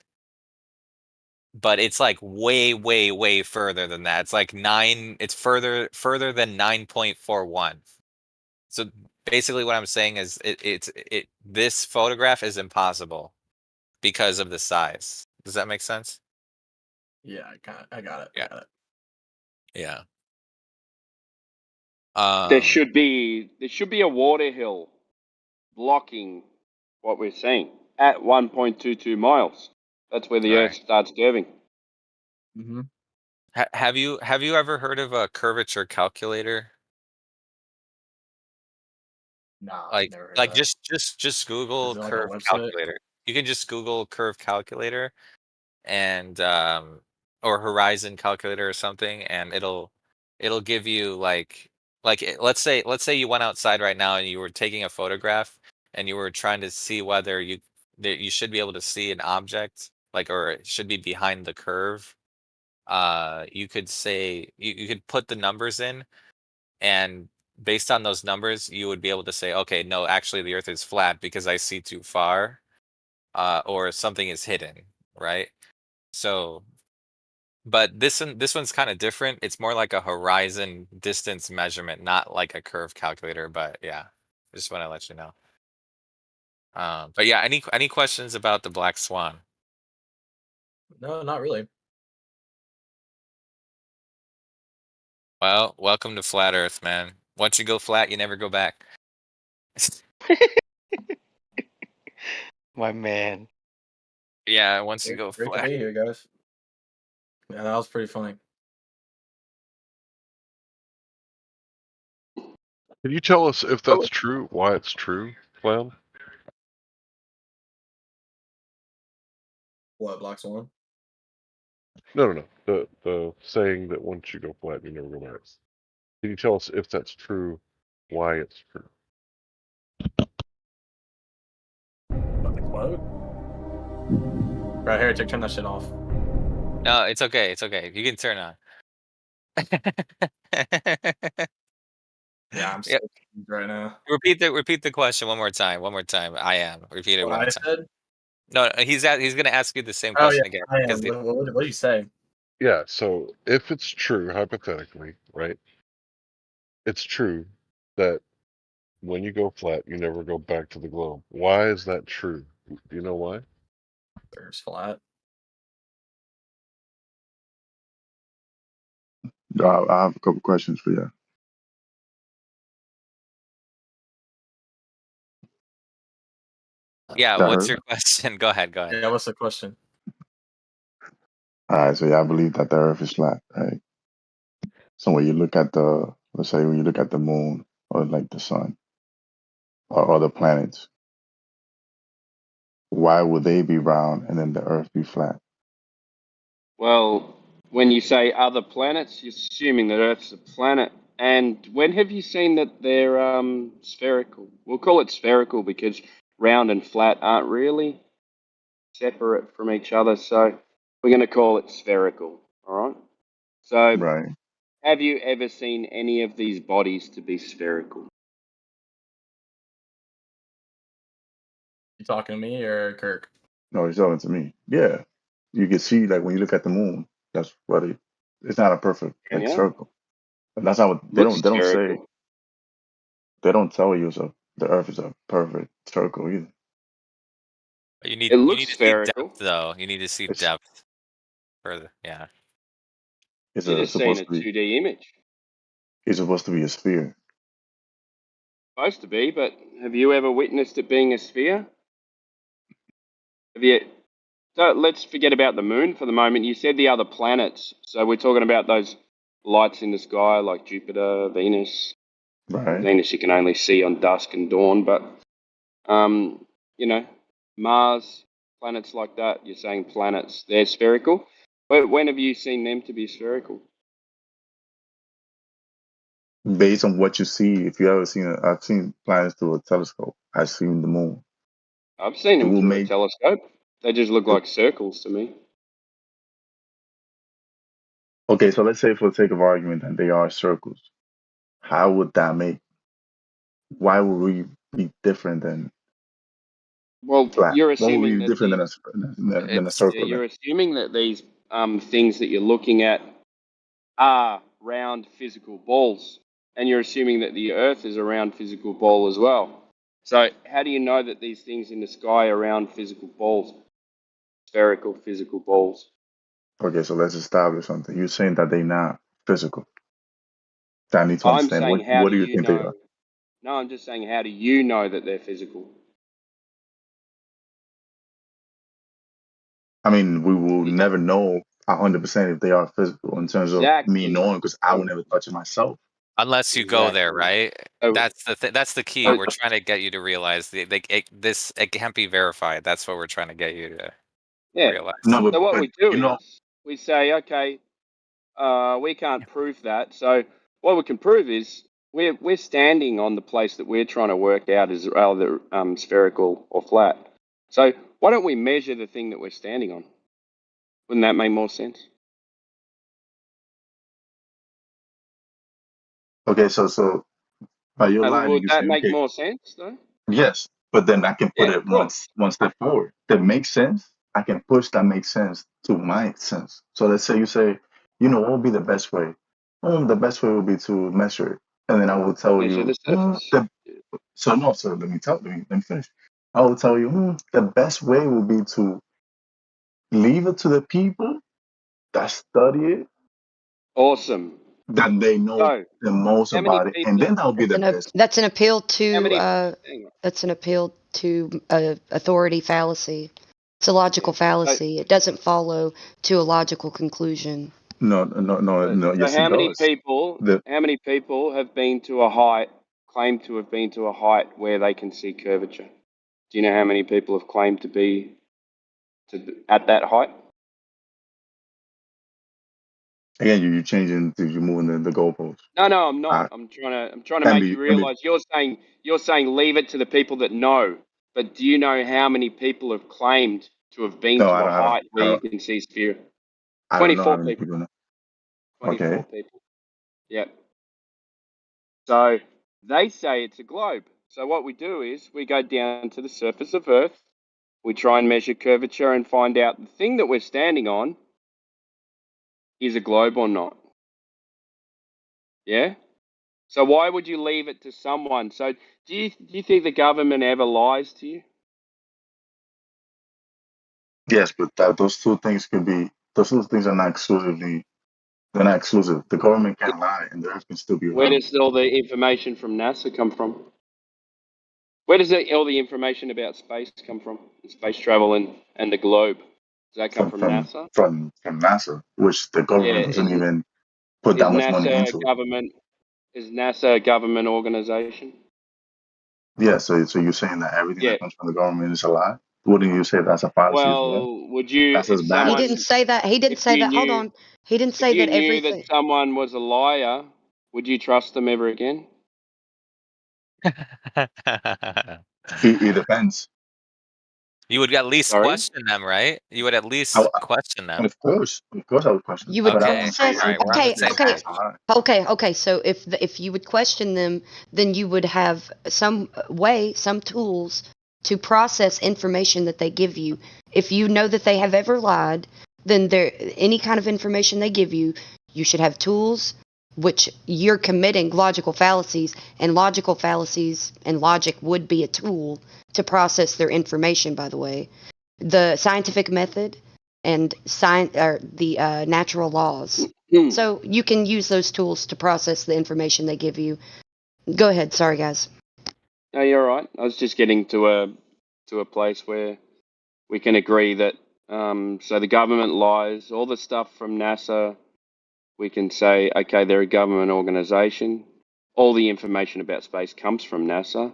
[SPEAKER 8] it's like way further than that. It's like it's further than 9.41. So basically what I'm saying is this photograph is impossible because of the size. Does that make sense?
[SPEAKER 2] Yeah, I got it. I
[SPEAKER 8] Yeah.
[SPEAKER 2] got it.
[SPEAKER 8] Yeah.
[SPEAKER 7] There should be a water hill blocking what we're seeing at 1.22 miles. That's where the Earth
[SPEAKER 8] Right.
[SPEAKER 7] starts curving.
[SPEAKER 2] Mm-hmm.
[SPEAKER 8] Have you ever heard of a curvature calculator?
[SPEAKER 2] Nah,
[SPEAKER 8] Like
[SPEAKER 2] never heard of
[SPEAKER 8] like
[SPEAKER 2] that.
[SPEAKER 8] just
[SPEAKER 2] Is
[SPEAKER 8] Google
[SPEAKER 2] it like a
[SPEAKER 8] curve
[SPEAKER 2] website?
[SPEAKER 8] calculator. You can just Google curve calculator, and or horizon calculator or something, and it'll give you let's say you went outside right now and you were taking a photograph, and you were trying to see whether that you should be able to see an object, like, or it should be behind the curve. You could say you could put the numbers in, and based on those numbers you would be able to say, okay, no, actually the earth is flat because I see too far, or something is hidden, right? So, but this one's kind of different. It's more like a horizon distance measurement, not like a curve calculator. But yeah, just want to let you know. But yeah, any questions about the black swan?
[SPEAKER 2] No, not really.
[SPEAKER 8] Well, welcome to flat earth, man. Once you go flat, you never go back.
[SPEAKER 3] My man.
[SPEAKER 8] Yeah, once you
[SPEAKER 2] Great,
[SPEAKER 8] go
[SPEAKER 2] great to
[SPEAKER 8] flat.
[SPEAKER 2] be here, guys. Yeah, that was pretty funny.
[SPEAKER 17] Can you tell us if that's true? Why it's true, Clown?
[SPEAKER 2] What, Black Swan?
[SPEAKER 17] No. The saying that once you go flat, you never go back. Can you tell us if that's true? Why it's true?
[SPEAKER 2] What, the quote? Right, Heretic, turn that shit off.
[SPEAKER 8] No, it's okay. It's okay. You can turn on.
[SPEAKER 2] Yeah, I'm
[SPEAKER 8] Yeah.
[SPEAKER 2] so confused right now.
[SPEAKER 8] Repeat the question one more time. One more time. I am. Repeat it
[SPEAKER 2] What
[SPEAKER 8] one more
[SPEAKER 2] I
[SPEAKER 8] time.
[SPEAKER 2] said?
[SPEAKER 8] No, he's gonna ask you the same
[SPEAKER 2] Oh yeah,
[SPEAKER 8] question again
[SPEAKER 2] I
[SPEAKER 8] because
[SPEAKER 2] am. What do you say?
[SPEAKER 17] Yeah, so if it's true, hypothetically, right? It's true that when you go flat, you never go back to the globe. Why is that true? Do you know why?
[SPEAKER 2] Earth's flat.
[SPEAKER 9] I have a couple questions for you.
[SPEAKER 8] yeah.
[SPEAKER 9] Y'all
[SPEAKER 8] What's
[SPEAKER 9] heard?
[SPEAKER 8] your question? Go ahead. Go ahead.
[SPEAKER 2] Yeah, what's the question?
[SPEAKER 9] All right, so y'all believe that the Earth is flat, right? So when you look at let's say when you look at the moon or like the sun or other planets, why would they be round and then the Earth be flat?
[SPEAKER 7] Well, when you say other planets, you're assuming that Earth's a planet. And when have you seen that they're spherical? We'll call it spherical because round and flat aren't really separate from each other. So we're going to call it spherical. All right. So
[SPEAKER 9] Right.
[SPEAKER 7] have you ever seen any of these bodies to be spherical?
[SPEAKER 2] You talking to me or Kirk?
[SPEAKER 9] No, he's talking to me. Yeah, you can see like when you look at the moon, that's what it's not a perfect
[SPEAKER 7] Can
[SPEAKER 9] like
[SPEAKER 7] you?
[SPEAKER 9] circle. And that's not what
[SPEAKER 7] Looks
[SPEAKER 9] they don't say.
[SPEAKER 7] spherical.
[SPEAKER 9] They don't tell you so the Earth is a perfect circle either.
[SPEAKER 8] You
[SPEAKER 7] It
[SPEAKER 8] need
[SPEAKER 7] looks
[SPEAKER 8] to see
[SPEAKER 7] spherical.
[SPEAKER 8] depth though. You need to see
[SPEAKER 9] It's
[SPEAKER 8] depth further. Yeah.
[SPEAKER 9] it's
[SPEAKER 7] You're
[SPEAKER 9] a
[SPEAKER 7] just seeing
[SPEAKER 9] supposed
[SPEAKER 7] a
[SPEAKER 9] to be
[SPEAKER 7] 2D image.
[SPEAKER 9] it's supposed to be a sphere.
[SPEAKER 7] Supposed to be, but have you ever witnessed it being a sphere? Have you? Let's forget about the moon for the moment. You said the other planets. So we're talking about those lights in the sky like Jupiter, Venus. Well,
[SPEAKER 9] Right.
[SPEAKER 7] Venus you can only see on dusk and dawn, but you know, Mars, planets like that. You're saying planets, they're spherical. But when have you seen them to be spherical?
[SPEAKER 9] Based on what you see, if you ever seen I've seen planets through a telescope. I've seen the moon.
[SPEAKER 7] I've seen
[SPEAKER 9] It
[SPEAKER 7] them
[SPEAKER 9] will
[SPEAKER 7] through a
[SPEAKER 9] make
[SPEAKER 7] telescope. They just look
[SPEAKER 9] it,
[SPEAKER 7] like circles to me.
[SPEAKER 9] okay, so let's say for the sake of argument that they are circles. How would that make why would we be different than
[SPEAKER 7] Well,
[SPEAKER 9] flat?
[SPEAKER 7] you're
[SPEAKER 9] What would
[SPEAKER 7] assuming
[SPEAKER 9] be
[SPEAKER 7] that
[SPEAKER 9] different
[SPEAKER 7] these
[SPEAKER 9] than a
[SPEAKER 8] It's
[SPEAKER 7] yeah,
[SPEAKER 9] circle then?
[SPEAKER 7] you're assuming that these things that you're looking at are round physical balls, and you're assuming that the Earth is a round physical ball as well. So how do you know that these things in the sky are round physical balls, spherical physical balls?
[SPEAKER 9] Okay, so let's establish something. You're saying that they're not physical. So I need to
[SPEAKER 7] I'm
[SPEAKER 9] understand
[SPEAKER 7] saying, how
[SPEAKER 9] what
[SPEAKER 7] do
[SPEAKER 9] do you
[SPEAKER 7] you
[SPEAKER 9] think they
[SPEAKER 7] know?
[SPEAKER 9] are?
[SPEAKER 7] No, I'm just saying, how do you know that they're physical?
[SPEAKER 9] I mean, we will
[SPEAKER 7] Y-
[SPEAKER 9] never know 100% if they are physical in terms of me
[SPEAKER 7] Exactly.
[SPEAKER 9] knowing because I
[SPEAKER 7] So,
[SPEAKER 9] would never touch it myself.
[SPEAKER 8] unless you go there,
[SPEAKER 7] exactly.
[SPEAKER 8] right?
[SPEAKER 7] So,
[SPEAKER 8] That's the key.
[SPEAKER 7] so
[SPEAKER 8] We're trying to get you to realize it can't be verified. That's what we're trying to get you to
[SPEAKER 7] yeah.
[SPEAKER 8] realize.
[SPEAKER 9] No,
[SPEAKER 7] So what
[SPEAKER 9] but
[SPEAKER 7] we do
[SPEAKER 9] you know,
[SPEAKER 7] is we say, okay, we can't prove that. So what we can prove is we're standing on the place that we're trying to work out is either spherical or flat. So why don't we measure the thing that we're standing on? Wouldn't that make more sense?
[SPEAKER 9] okay, so by your line,
[SPEAKER 7] Would
[SPEAKER 9] you
[SPEAKER 7] that
[SPEAKER 9] say,
[SPEAKER 7] make
[SPEAKER 9] okay,
[SPEAKER 7] more sense though?
[SPEAKER 9] yes, but then I can put
[SPEAKER 7] Yeah,
[SPEAKER 9] it
[SPEAKER 7] cool.
[SPEAKER 9] one step forward. That makes sense. I can push that makes sense to my sense. So let's say you say, what would be the best way? The best way would be to measure it, and then I will tell
[SPEAKER 7] Measure
[SPEAKER 9] you,
[SPEAKER 7] the surface.
[SPEAKER 9] the so no, so let me finish. I will tell you, the best way would be to leave it to the people that study it,
[SPEAKER 7] Awesome.
[SPEAKER 9] that they know
[SPEAKER 7] So
[SPEAKER 9] the most
[SPEAKER 7] how many
[SPEAKER 9] about it, and
[SPEAKER 7] people?
[SPEAKER 9] then that would be the best.
[SPEAKER 4] That's an appeal
[SPEAKER 7] How
[SPEAKER 4] to
[SPEAKER 7] many? Hang on.
[SPEAKER 4] authority fallacy. It's a logical
[SPEAKER 7] Yeah. So
[SPEAKER 4] fallacy. It doesn't follow to a logical conclusion.
[SPEAKER 9] No, no, no, no.
[SPEAKER 7] So
[SPEAKER 9] Yes, it
[SPEAKER 7] how many
[SPEAKER 9] does.
[SPEAKER 7] people?
[SPEAKER 9] The
[SPEAKER 7] How many people have been to a height? Claim to have been to a height where they can see curvature. Do you know how many people have claimed to be at that height?
[SPEAKER 9] again, you changing, you moving the goalposts.
[SPEAKER 7] No, I'm not.
[SPEAKER 9] Uh,
[SPEAKER 7] I'm trying to make
[SPEAKER 9] MB,
[SPEAKER 7] you realize you're saying leave it to the people that know. But do you know how many people have claimed to have been
[SPEAKER 9] no,
[SPEAKER 7] to a height where you can see sphere?
[SPEAKER 9] I don't know how
[SPEAKER 7] 24
[SPEAKER 9] many
[SPEAKER 7] people.
[SPEAKER 9] people know.
[SPEAKER 7] 24
[SPEAKER 9] Okay,
[SPEAKER 7] people. Yep. So they say it's a globe. So what we do is we go down to the surface of Earth, we try and measure curvature and find out the thing that we're standing on is a globe or not. Yeah? So why would you leave it to someone? So do you think the government ever lies to you?
[SPEAKER 9] yes, but those two things are not exclusively. They're not exclusive. The government can't lie, and the Earth can still be
[SPEAKER 7] Where
[SPEAKER 9] round.
[SPEAKER 7] does all the information from NASA come from? Where does all the information about space come from? Space travel and the globe. Does that come
[SPEAKER 9] From
[SPEAKER 7] from NASA?
[SPEAKER 9] NASA, which the government
[SPEAKER 7] Yeah.
[SPEAKER 9] doesn't even put
[SPEAKER 7] Is
[SPEAKER 9] that much money
[SPEAKER 7] NASA a
[SPEAKER 9] into it.
[SPEAKER 7] government? Is NASA a government organization?
[SPEAKER 9] Yeah, so you're saying that everything
[SPEAKER 7] Yeah.
[SPEAKER 9] that comes from the government is a lie? Wouldn't you say that's a fallacy as well?
[SPEAKER 7] Well, would you,
[SPEAKER 9] That's as bad
[SPEAKER 4] He
[SPEAKER 9] as
[SPEAKER 4] didn't say that. He didn't
[SPEAKER 7] if
[SPEAKER 4] say
[SPEAKER 7] you
[SPEAKER 4] that. Hold
[SPEAKER 7] knew,
[SPEAKER 4] on. He didn't
[SPEAKER 7] if
[SPEAKER 4] say
[SPEAKER 7] you
[SPEAKER 4] that
[SPEAKER 7] knew that
[SPEAKER 4] everything.
[SPEAKER 7] someone was a liar, would you trust them ever again?
[SPEAKER 9] it depends.
[SPEAKER 8] You would at least
[SPEAKER 7] Sorry.
[SPEAKER 8] question them, right? You would at
[SPEAKER 9] I,
[SPEAKER 8] least question them.
[SPEAKER 9] of course, I would question
[SPEAKER 4] You
[SPEAKER 9] them,
[SPEAKER 4] would
[SPEAKER 9] but I
[SPEAKER 8] Okay,
[SPEAKER 9] wouldn't say
[SPEAKER 8] all
[SPEAKER 4] process.
[SPEAKER 8] right, we're
[SPEAKER 9] everything
[SPEAKER 8] on
[SPEAKER 9] that
[SPEAKER 8] the
[SPEAKER 4] Okay,
[SPEAKER 9] they
[SPEAKER 8] same
[SPEAKER 9] say
[SPEAKER 4] okay,
[SPEAKER 9] is
[SPEAKER 8] page.
[SPEAKER 9] a lie.
[SPEAKER 4] okay. So if you would question them, then you would have some way, some tools to process information that they give you. If you know that they have ever lied, then any kind of information they give you, you should have tools, which you're committing logical fallacies, and logic would be a tool to process their information, by the way. The scientific method and the natural laws. So you can use those tools to process the information they give you. Go ahead. Sorry, guys.
[SPEAKER 7] No, you're all right. I was just getting to a place where we can agree that so the government lies, all the stuff from NASA, we can say, okay, they're a government organization. All the information about space comes from NASA.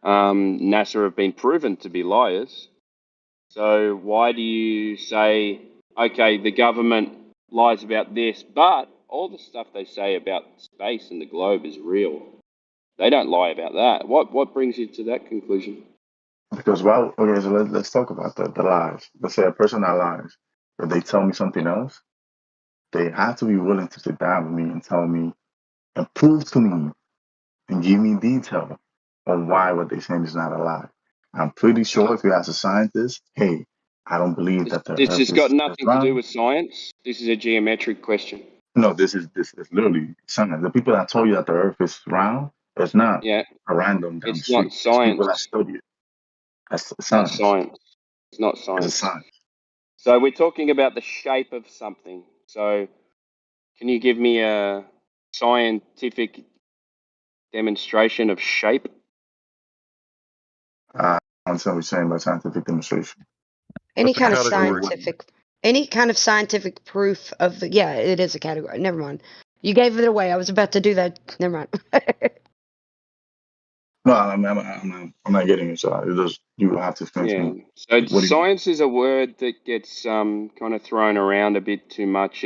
[SPEAKER 7] NASA have been proven to be liars. So why do you say, okay, the government lies about this, but all the stuff they say about space and the globe is real? They don't lie about that. What brings you to that conclusion?
[SPEAKER 9] Because okay, so let's talk about the lies. Let's say a person that lies, if they tell me something else, they have to be willing to sit down with me and tell me and prove to me and give me detail on why what they're saying is not a lie. I'm pretty sure if you ask a scientist, hey, I don't believe that the
[SPEAKER 7] This
[SPEAKER 9] earth
[SPEAKER 7] has got
[SPEAKER 9] is
[SPEAKER 7] nothing to do
[SPEAKER 9] round.
[SPEAKER 7] with science. This is a geometric question.
[SPEAKER 9] No, this is literally science. The people that told you that the earth is round, it's not
[SPEAKER 7] Yeah,
[SPEAKER 9] a random down the
[SPEAKER 7] it's
[SPEAKER 9] street.
[SPEAKER 7] not
[SPEAKER 9] It's people that
[SPEAKER 7] science.
[SPEAKER 9] study it. That's
[SPEAKER 7] Not
[SPEAKER 9] science.
[SPEAKER 7] science. It's not
[SPEAKER 9] It's a
[SPEAKER 7] science.
[SPEAKER 9] science.
[SPEAKER 7] So we're talking about the shape of something. So can you give me a scientific demonstration of shape?
[SPEAKER 9] I understand what you're saying by scientific demonstration.
[SPEAKER 4] Any
[SPEAKER 17] That's a
[SPEAKER 4] kind of
[SPEAKER 17] category.
[SPEAKER 4] scientific proof of yeah, it is a category. Never mind. You gave it away. I was about to do that. Never mind.
[SPEAKER 9] No, I'm not getting it. So it just you have to explain to
[SPEAKER 7] Yeah.
[SPEAKER 9] me.
[SPEAKER 7] So
[SPEAKER 9] What do you mean?
[SPEAKER 7] science is a word that gets kind of thrown around a bit too much.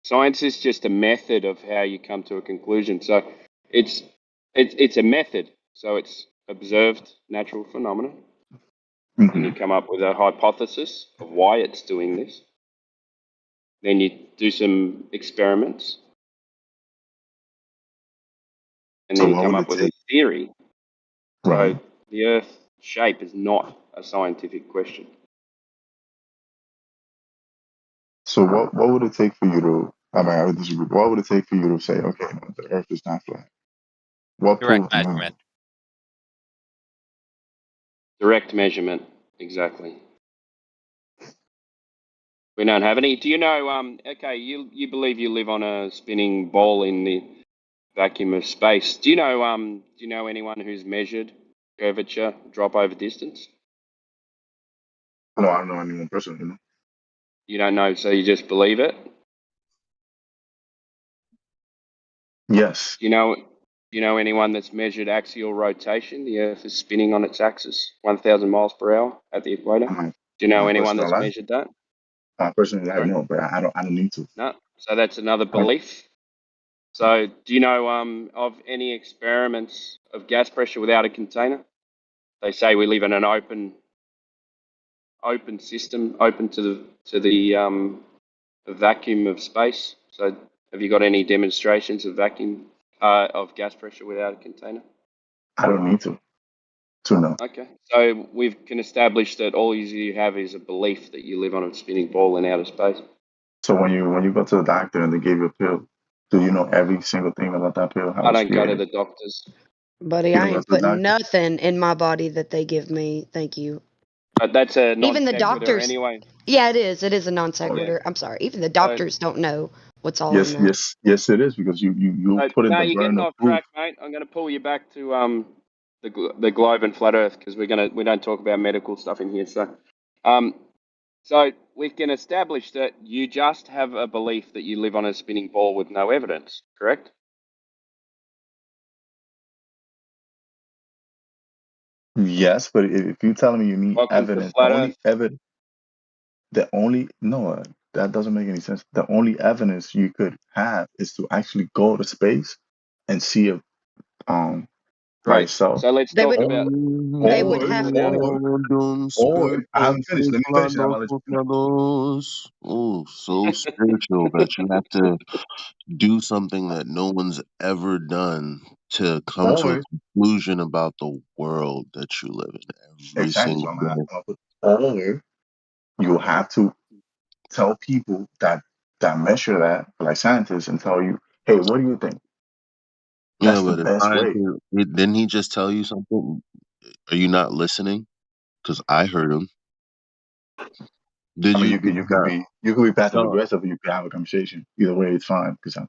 [SPEAKER 7] Science is just a method of how you come to a conclusion. So it's a method. So it's observed natural phenomena. Then you
[SPEAKER 9] Mm-hmm.
[SPEAKER 7] come up with a hypothesis of why it's doing this. Then you do some experiments, and
[SPEAKER 9] So
[SPEAKER 7] then you
[SPEAKER 9] what
[SPEAKER 7] come
[SPEAKER 9] would
[SPEAKER 7] up
[SPEAKER 9] it
[SPEAKER 7] with a
[SPEAKER 9] take?
[SPEAKER 7] theory. So
[SPEAKER 9] Right.
[SPEAKER 7] the Earth shape is not a scientific question.
[SPEAKER 9] So what would it take for you to? I would disagree. What would it take for you to say, okay, no, the Earth is not flat? What
[SPEAKER 8] Direct
[SPEAKER 9] proof do you have?
[SPEAKER 8] measurement.
[SPEAKER 7] Direct measurement, exactly. We don't have any. Do you know? Okay, you believe you live on a spinning ball in the vacuum of space. Do you know? Do you know anyone who's measured curvature, drop over distance?
[SPEAKER 9] No, I don't know any one person.
[SPEAKER 7] You don't know, so you just believe it.
[SPEAKER 9] Yes.
[SPEAKER 7] Do you know? Do you know anyone that's measured axial rotation? The Earth is spinning on its axis, 1,000 miles per hour at the equator.
[SPEAKER 9] My
[SPEAKER 7] Do you know
[SPEAKER 9] my
[SPEAKER 7] anyone
[SPEAKER 9] personal
[SPEAKER 7] that's
[SPEAKER 9] life.
[SPEAKER 7] measured that?
[SPEAKER 9] My personal life,
[SPEAKER 7] Sorry,
[SPEAKER 9] no, but I don't need to.
[SPEAKER 7] no. So that's another
[SPEAKER 9] I,
[SPEAKER 7] belief. So do you know of any experiments of gas pressure without a container? They say we live in an open system, open to the vacuum of space. So have you got any demonstrations of vacuum of gas pressure without a container?
[SPEAKER 9] I don't need to know.
[SPEAKER 7] Okay, so we can establish that all you have is a belief that you live on a spinning ball in outer space.
[SPEAKER 9] So when you go to the doctor and they give you a pill, do you know every single thing about that pill? How
[SPEAKER 7] I
[SPEAKER 9] it's
[SPEAKER 7] don't go to
[SPEAKER 9] created?
[SPEAKER 7] the doctors,
[SPEAKER 4] Buddy,
[SPEAKER 9] You
[SPEAKER 4] I
[SPEAKER 9] don't go to
[SPEAKER 4] ain't
[SPEAKER 9] the
[SPEAKER 4] putting
[SPEAKER 9] doctor.
[SPEAKER 4] nothing in my body that they give me. Thank you.
[SPEAKER 7] but that's a non
[SPEAKER 4] Even the
[SPEAKER 7] sequitur
[SPEAKER 4] doctors.
[SPEAKER 7] anyway.
[SPEAKER 4] Yeah, it is. It is a non
[SPEAKER 9] Oh,
[SPEAKER 7] Yeah.
[SPEAKER 4] sequitur. I'm sorry. Even the
[SPEAKER 7] So
[SPEAKER 4] doctors don't know what's all in
[SPEAKER 9] yes,
[SPEAKER 4] that.
[SPEAKER 9] yes, yes. It is because you put in
[SPEAKER 7] no,
[SPEAKER 9] the
[SPEAKER 7] you're
[SPEAKER 9] burden
[SPEAKER 7] getting
[SPEAKER 9] of
[SPEAKER 7] off
[SPEAKER 9] proof.
[SPEAKER 7] track, mate. I'm going to pull you back to the globe and flat Earth because we don't talk about medical stuff in here. Um, so we can establish that you just have a belief that you live on a spinning ball with no evidence, correct?
[SPEAKER 9] Yes, but if you telling me you need
[SPEAKER 7] Welcome to
[SPEAKER 9] evidence, the
[SPEAKER 7] flat
[SPEAKER 9] only
[SPEAKER 7] Earth.
[SPEAKER 9] evidence, the only no, that doesn't make any sense. The only evidence you could have is to actually go to space and see it by
[SPEAKER 7] Great.
[SPEAKER 9] yourself,
[SPEAKER 7] So let's
[SPEAKER 4] They
[SPEAKER 7] talk
[SPEAKER 4] would.
[SPEAKER 7] about.
[SPEAKER 4] They would
[SPEAKER 9] or
[SPEAKER 4] have.
[SPEAKER 9] or I haven't finished. Let me finish, and I'm gonna let you finish.
[SPEAKER 1] Oh, so spiritual that you have to do something that no one's ever done to come to a
[SPEAKER 9] Or
[SPEAKER 1] conclusion about the world that you live in every
[SPEAKER 9] exactly,
[SPEAKER 1] single
[SPEAKER 9] so I'm gonna
[SPEAKER 1] day.
[SPEAKER 9] come up with, or you have to tell people that measure that, like scientists, and tell you, hey, what do you think?
[SPEAKER 1] Yeah,
[SPEAKER 9] That's the
[SPEAKER 1] but a
[SPEAKER 9] best way.
[SPEAKER 1] scientist, didn't he just tell you something? Are you not listening? Because I heard him.
[SPEAKER 9] I mean,
[SPEAKER 1] Did
[SPEAKER 9] you
[SPEAKER 1] you
[SPEAKER 9] could
[SPEAKER 1] not?
[SPEAKER 9] be passive
[SPEAKER 1] No,
[SPEAKER 9] aggressive, or you could have a conversation. Either way, it's fine. Because I'm.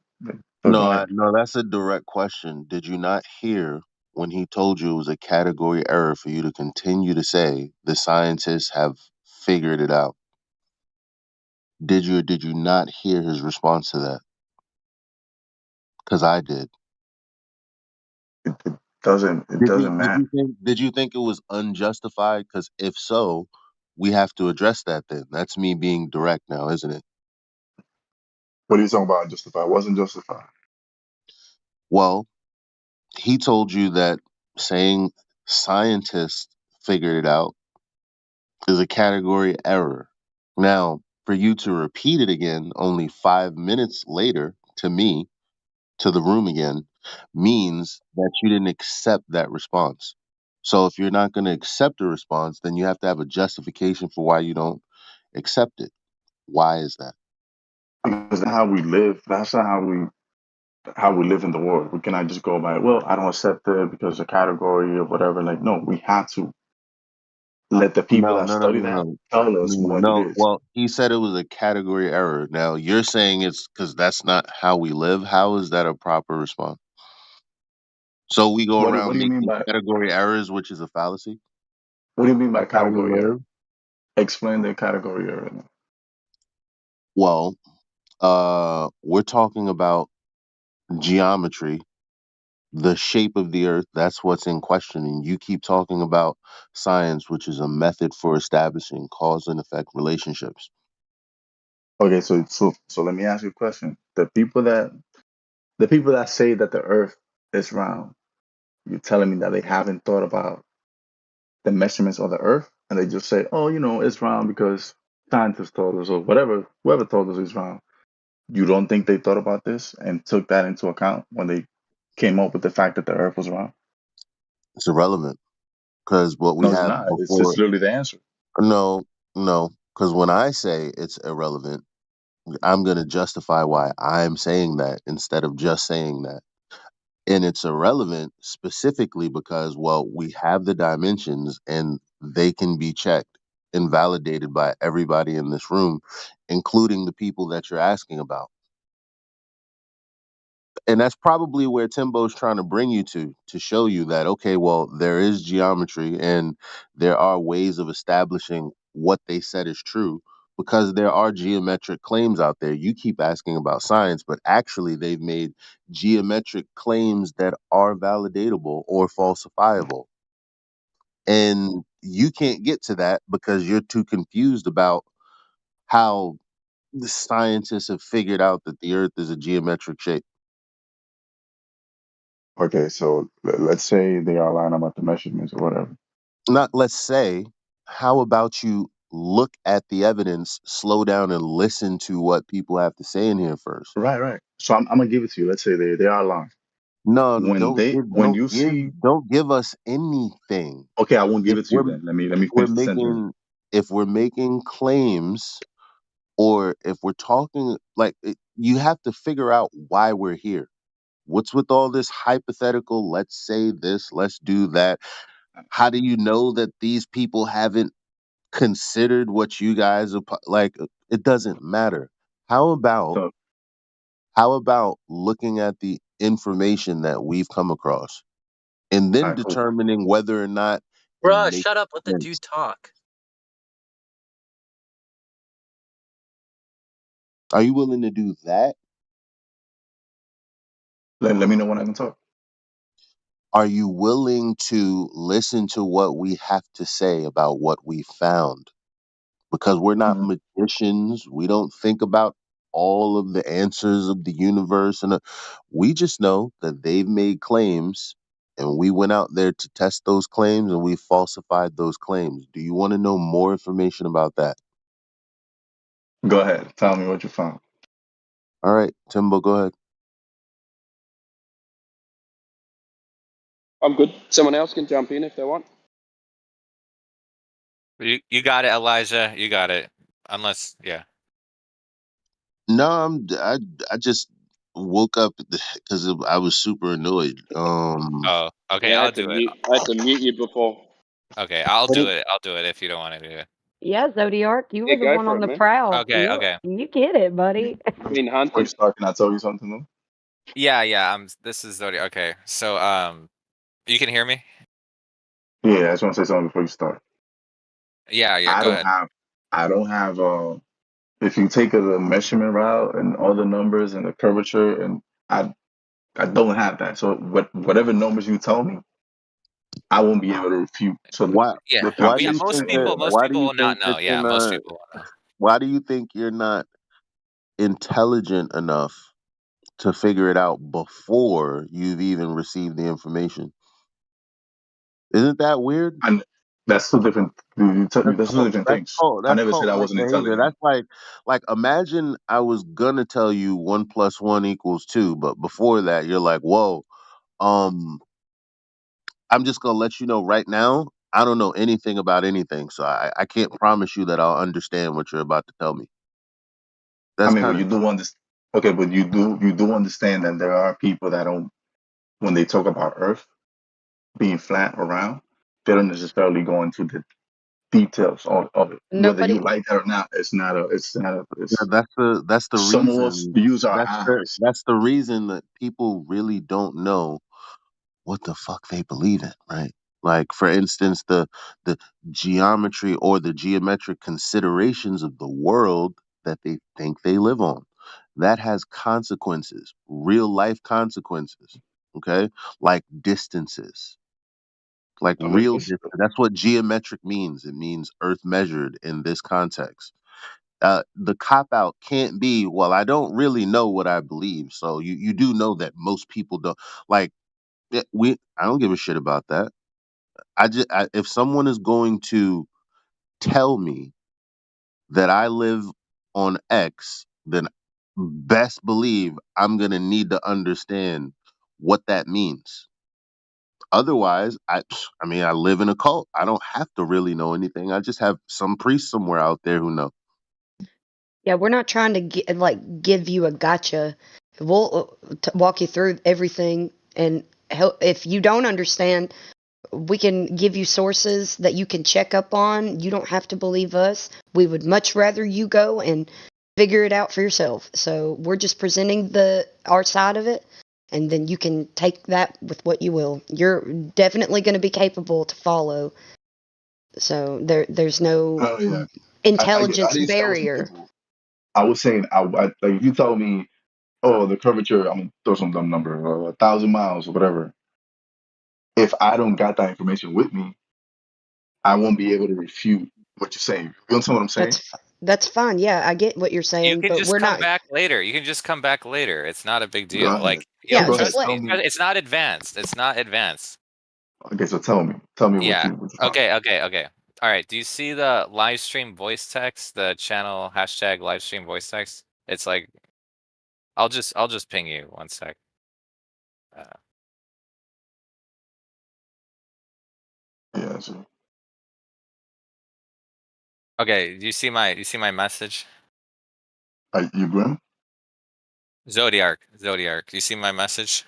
[SPEAKER 9] So go
[SPEAKER 1] no,
[SPEAKER 9] ahead.
[SPEAKER 1] no. That's a direct question. Did you not hear when he told you it was a category error for you to continue to say the scientists have figured it out? Did you or did you not hear his response to that? Because I did.
[SPEAKER 9] It doesn't. It
[SPEAKER 1] Did you
[SPEAKER 9] doesn't
[SPEAKER 1] did
[SPEAKER 9] matter.
[SPEAKER 1] you think did you think it was unjustified? Because if so, we have to address that then. That's me being direct now, isn't it?
[SPEAKER 9] What are you talking about? Justified? Wasn't justified.
[SPEAKER 1] Well, he told you that saying scientists figured it out is a category error. Now, for you to repeat it again only 5 minutes later to me, to the room again, means that you didn't accept that response. So if you're not going to accept a response, then you have to have a justification for why you don't accept it. Why is that?
[SPEAKER 9] Because that's how we live. That's not how we live in the world. We cannot just go by, well, I don't accept it because of category or whatever. Like, no, we have to let the people
[SPEAKER 1] No,
[SPEAKER 9] that
[SPEAKER 1] no, no,
[SPEAKER 9] study
[SPEAKER 1] no,
[SPEAKER 9] that
[SPEAKER 1] no.
[SPEAKER 9] tell us what it
[SPEAKER 1] No,
[SPEAKER 9] is.
[SPEAKER 1] well, he said it was a category error. Now you're saying it's because that's not how we live. How is that a proper response? So we go
[SPEAKER 9] What
[SPEAKER 1] around
[SPEAKER 9] do you mean
[SPEAKER 1] making
[SPEAKER 9] by
[SPEAKER 1] category errors, which is a fallacy.
[SPEAKER 9] what do you mean by
[SPEAKER 1] That's how we
[SPEAKER 9] category error?
[SPEAKER 1] live.
[SPEAKER 9] Explain the category error.
[SPEAKER 1] Well, we're talking about geometry, the shape of the earth. That's what's in question. And you keep talking about science, which is a method for establishing cause and effect relationships.
[SPEAKER 9] Okay, so let me ask you a question. The people that say that the earth is round, you're telling me that they haven't thought about the measurements of the earth, and they just say, oh, it's round because scientists told us, or whatever, whoever told us it's round. You don't think they thought about this and took that into account when they came up with the fact that the earth was round?
[SPEAKER 1] It's irrelevant because what we
[SPEAKER 9] No, it's
[SPEAKER 1] have
[SPEAKER 9] not. It's
[SPEAKER 1] before.
[SPEAKER 9] just literally the answer.
[SPEAKER 1] No, no, because when I say it's irrelevant, I'm going to justify why I'm saying that instead of just saying that. And it's irrelevant specifically because, well, we have the dimensions and they can be checked and validated by everybody in this room, including the people that you're asking about. And that's probably where Timbo's trying to bring you to show you that, okay, well, there is geometry and there are ways of establishing what they said is true because there are geometric claims out there. You keep asking about science, but actually they've made geometric claims that are validatable or falsifiable. And you can't get to that because you're too confused about how the scientists have figured out that the earth is a geometric shape.
[SPEAKER 9] Okay, so let's say they are lying about the measurements or whatever.
[SPEAKER 1] Not let's say, how about you look at the evidence, slow down and listen to what people have to say in here first.
[SPEAKER 9] Right, right. So I'm gonna give it to you. Let's say they are lying.
[SPEAKER 1] No,
[SPEAKER 9] When they when you see,
[SPEAKER 1] don't give us anything.
[SPEAKER 9] okay, I won't give
[SPEAKER 1] If
[SPEAKER 9] it to you
[SPEAKER 1] we're
[SPEAKER 9] then. Let me
[SPEAKER 1] if we're
[SPEAKER 9] finish the sentence.
[SPEAKER 1] making if we're making claims or if we're talking like you have to figure out why we're here. What's with all this hypothetical, let's say this, let's do that? How do you know that these people haven't considered what you guys are like? It doesn't matter. How about
[SPEAKER 9] So,
[SPEAKER 1] how about looking at the information that we've come across and
[SPEAKER 9] all
[SPEAKER 1] then
[SPEAKER 9] right, cool.
[SPEAKER 1] determining whether or not it
[SPEAKER 12] Bruh,
[SPEAKER 1] makes
[SPEAKER 12] shut up. Let the
[SPEAKER 1] sense?
[SPEAKER 12] dude talk.
[SPEAKER 1] Are you willing to do that?
[SPEAKER 9] Let me know when I can talk.
[SPEAKER 1] Are you willing to listen to what we have to say about what we found? Because we're not
[SPEAKER 9] Mhm.
[SPEAKER 1] magicians. We don't think about all of the answers of the universe. And we just know that they've made claims and we went out there to test those claims and we falsified those claims. Do you want to know more information about that?
[SPEAKER 9] Go ahead. Tell me what you found.
[SPEAKER 1] All right, Timbo, go ahead.
[SPEAKER 7] I'm good. Someone else can jump in if they want.
[SPEAKER 8] You got it, Elijah. You got it. Unless, yeah.
[SPEAKER 1] No, I just woke up because I was super annoyed.
[SPEAKER 8] Oh, okay.
[SPEAKER 7] Yeah,
[SPEAKER 8] I'll do it.
[SPEAKER 7] I had to mute you before.
[SPEAKER 8] Okay, I'll
[SPEAKER 7] What
[SPEAKER 8] do
[SPEAKER 7] did,
[SPEAKER 8] it. I'll do it if you don't want to do it.
[SPEAKER 4] Yeah, Zodiac, you
[SPEAKER 7] yeah,
[SPEAKER 4] were the
[SPEAKER 7] go
[SPEAKER 4] one
[SPEAKER 7] for
[SPEAKER 4] on
[SPEAKER 7] it,
[SPEAKER 4] the
[SPEAKER 7] man.
[SPEAKER 4] prowl.
[SPEAKER 8] Okay, okay.
[SPEAKER 4] You get it, buddy.
[SPEAKER 7] Been
[SPEAKER 9] Before you
[SPEAKER 7] hunting.
[SPEAKER 9] start, can I tell you something though?
[SPEAKER 8] Yeah. This is Zodiac. Okay, so you can hear me?
[SPEAKER 9] Yeah, I just want to say something before you start.
[SPEAKER 8] Yeah.
[SPEAKER 9] I
[SPEAKER 8] Go
[SPEAKER 9] don't
[SPEAKER 8] ahead.
[SPEAKER 9] have, I don't have. If you take the measurement route and all the numbers and the curvature, and I don't have that. So whatever numbers you tell me, I won't be able to refute. So
[SPEAKER 1] Why
[SPEAKER 8] Yeah.
[SPEAKER 9] the
[SPEAKER 1] why do
[SPEAKER 8] Yeah.
[SPEAKER 1] you
[SPEAKER 9] calculation
[SPEAKER 8] Most
[SPEAKER 1] think
[SPEAKER 9] doesn't
[SPEAKER 1] that?
[SPEAKER 8] people.
[SPEAKER 9] work.
[SPEAKER 8] Most
[SPEAKER 1] Why do
[SPEAKER 8] people
[SPEAKER 1] you
[SPEAKER 8] will not
[SPEAKER 1] think
[SPEAKER 8] know.
[SPEAKER 1] that you're
[SPEAKER 8] Yeah. Most
[SPEAKER 1] not?
[SPEAKER 8] people will know.
[SPEAKER 1] Why do you think you're not intelligent enough to figure it out before you've even received the information? Isn't that weird?
[SPEAKER 9] And that's two different. That's two different things. I
[SPEAKER 1] That's
[SPEAKER 9] never said
[SPEAKER 1] cult
[SPEAKER 9] I
[SPEAKER 1] like
[SPEAKER 9] wasn't
[SPEAKER 1] behavior.
[SPEAKER 9] intelligent.
[SPEAKER 1] That's like imagine I was gonna tell you 1 + 1 = 2, but before that you're like, whoa, um, I'm just gonna let you know right now, I don't know anything about anything, so I can't promise you that I'll understand what you're about to tell me.
[SPEAKER 9] I
[SPEAKER 1] That's
[SPEAKER 9] mean, but
[SPEAKER 1] kind of
[SPEAKER 9] you do understand. Okay, but you do understand that there are people that don't, when they talk about Earth being flat or round, they don't necessarily go into the details of it. Whether you
[SPEAKER 4] Nobody.
[SPEAKER 9] like that or not, it's not a. It's not a.
[SPEAKER 1] yeah,
[SPEAKER 9] It's
[SPEAKER 1] that's the
[SPEAKER 9] some of us
[SPEAKER 1] reason.
[SPEAKER 9] use our
[SPEAKER 1] That's the
[SPEAKER 9] eyes.
[SPEAKER 1] that's the reason that people really don't know what the fuck they believe in, right? Like for instance, the geometry or the geometric considerations of the world that they think they live on. That has consequences, real life consequences. Okay? Like distances. Like
[SPEAKER 9] I mean,
[SPEAKER 1] real distance. That's what geometric means. It means earth measured in this context. The cop out can't be, well, I don't really know what I believe. So you do know that most people don't like I don't give a shit about that. If someone is going to tell me that I live on X, then best believe I'm gonna need to understand what that means. Otherwise, I mean, I live in a cult. I don't have to really know anything. I just have some priest somewhere out there who know.
[SPEAKER 4] Yeah, we're not trying to give you a gotcha. We'll walk you through everything and help. If you don't understand, we can give you sources that you can check up on. You don't have to believe us. We would much rather you go and figure it out for yourself. So we're just presenting our side of it, and then you can take that with what you will. You're definitely going to be capable to follow. So there's no
[SPEAKER 9] oh yeah, I
[SPEAKER 4] intelligence
[SPEAKER 9] didn't say I wasn't
[SPEAKER 4] barrier.
[SPEAKER 9] capable. I was saying, like if you tell me, oh, the curvature, I'm gonna throw some dumb number, 1,000 miles or whatever. If I don't got that information with me, I won't be able to refute what you're saying. You understand what I'm saying?
[SPEAKER 4] That's fine. Yeah, I get what you're
[SPEAKER 8] You
[SPEAKER 4] saying,
[SPEAKER 8] can
[SPEAKER 4] but
[SPEAKER 8] just
[SPEAKER 4] we're
[SPEAKER 8] come
[SPEAKER 4] not.
[SPEAKER 8] back later. You can just come back later. It's not a big
[SPEAKER 9] Go
[SPEAKER 8] deal.
[SPEAKER 9] ahead.
[SPEAKER 8] Like,
[SPEAKER 9] So
[SPEAKER 4] Yeah,
[SPEAKER 9] go ahead.
[SPEAKER 4] just let.
[SPEAKER 9] Tell me.
[SPEAKER 8] it's not advanced. It's not advanced.
[SPEAKER 9] Okay, so tell me. Tell me
[SPEAKER 8] Yeah.
[SPEAKER 9] what you found.
[SPEAKER 8] Okay. All right. Do you see the live stream voice text? The channel hashtag live stream voice text. It's like I'll just ping you 1 sec. Uh,
[SPEAKER 9] Yeah. So,
[SPEAKER 8] okay. Do you see my message?
[SPEAKER 9] you grim?
[SPEAKER 8] Zodiac. Do you see my message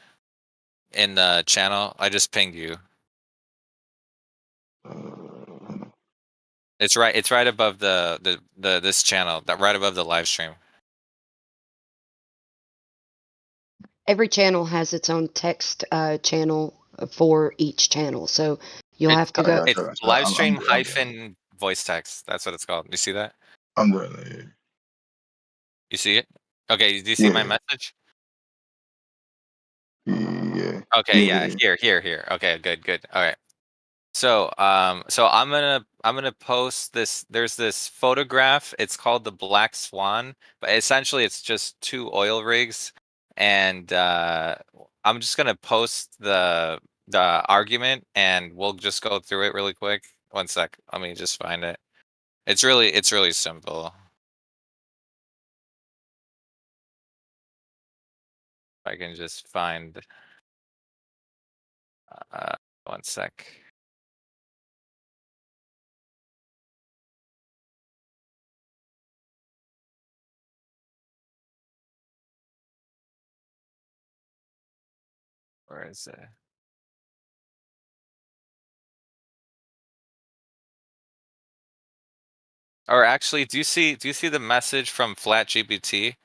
[SPEAKER 8] in the channel? I just pinged you.
[SPEAKER 9] Uh,
[SPEAKER 8] It's right above the this channel. That right above the live stream.
[SPEAKER 4] Every channel has its own text channel for each channel, so you'll
[SPEAKER 8] It's
[SPEAKER 4] have to
[SPEAKER 8] ca-
[SPEAKER 9] I
[SPEAKER 4] go.
[SPEAKER 9] got you. I
[SPEAKER 8] it's
[SPEAKER 9] got you.
[SPEAKER 8] live
[SPEAKER 9] I'm
[SPEAKER 8] stream
[SPEAKER 9] there. I'm there.
[SPEAKER 8] hyphen voice text. That's what it's called. You see that?
[SPEAKER 9] I'm there.
[SPEAKER 8] You see it? Okay. Do you see
[SPEAKER 9] Yeah.
[SPEAKER 8] my message?
[SPEAKER 9] Yeah. Yeah.
[SPEAKER 8] Okay.
[SPEAKER 9] Yeah.
[SPEAKER 8] Yeah.
[SPEAKER 9] Yeah.
[SPEAKER 8] Here. Okay. Good. All right. So I'm gonna post this. There's this photograph. It's called the Black Swan, but essentially it's just two oil rigs, and I'm just gonna post the argument, and we'll just go through it really quick. 1 sec. Let me just find it. It's really simple. If I can just find. 1 sec. Where is it? Or actually, do you see the message from FlatGPT?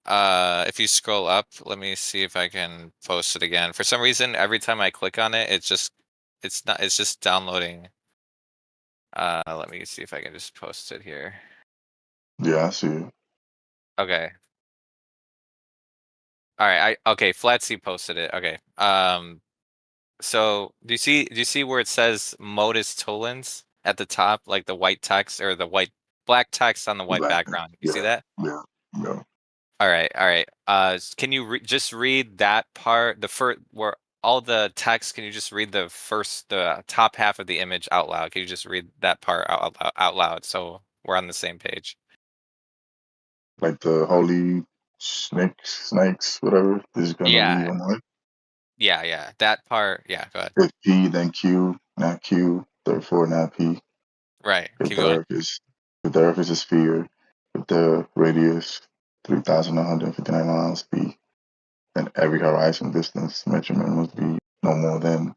[SPEAKER 8] If you scroll up, let me see if I can post it again. For some reason, every time I click on it, it's just downloading. Let me see if I can just post it here.
[SPEAKER 9] Yeah, I see it.
[SPEAKER 8] Okay. All right. Okay. Flatsy posted it. Okay. So do you see where it says modus tollens at the top, like the white text or the black text on the white
[SPEAKER 9] Black.
[SPEAKER 8] background? You see
[SPEAKER 9] Yeah,
[SPEAKER 8] that?
[SPEAKER 9] yeah, yeah.
[SPEAKER 8] All right. All right. Can you just read that part, the first where all the text? Can you just read the top half of the image out loud? Can you just read that part out loud so we're on the same page?
[SPEAKER 9] Like the holy snakes, whatever, is gonna leave
[SPEAKER 8] Yeah.
[SPEAKER 9] on what?
[SPEAKER 8] Yeah. Yeah. That part. Yeah. Go ahead.
[SPEAKER 9] If P, then Q, not Q, therefore not P.
[SPEAKER 8] Right.
[SPEAKER 9] If
[SPEAKER 8] Keep
[SPEAKER 9] the
[SPEAKER 8] going.
[SPEAKER 9] Earth is if the Earth is a sphere, if the radius 3,159 miles P, then every horizon distance measurement must be no more than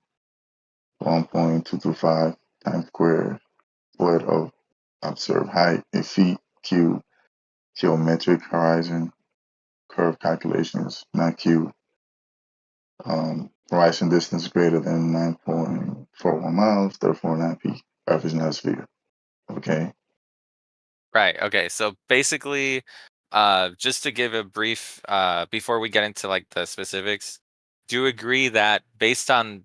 [SPEAKER 9] 1.225 times square foot of observed height in feet. Q, geometric horizon curve calculations, not Q. Horizon distance greater than 9.41 miles, therefore not P. Earth is not a sphere. Okay.
[SPEAKER 8] Right. Okay. So basically, just to give a brief, before we get into like the specifics, do you agree that based on,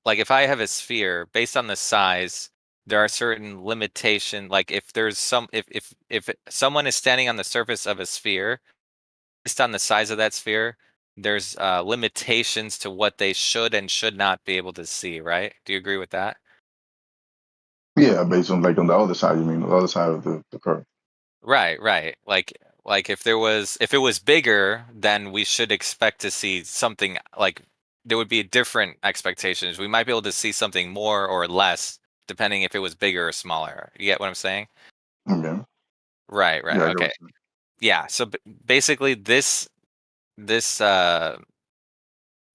[SPEAKER 8] like, if I have a sphere, based on the size, there are certain limitation, like if there's if someone is standing on the surface of a sphere, based on the size of that sphere, there's limitations to what they should and should not be able to see, right? Do you agree with that?
[SPEAKER 9] Yeah, based on like on the other side, you mean the other side of the curve.
[SPEAKER 8] Right, right. Like if it was bigger, then we should expect to see something like there would be different expectations. We might be able to see something more or less depending if it was bigger or smaller. You get what I'm saying?
[SPEAKER 9] Okay.
[SPEAKER 8] Right, right.
[SPEAKER 9] Yeah, I get
[SPEAKER 8] Okay.
[SPEAKER 9] what you
[SPEAKER 8] Yeah, so basically this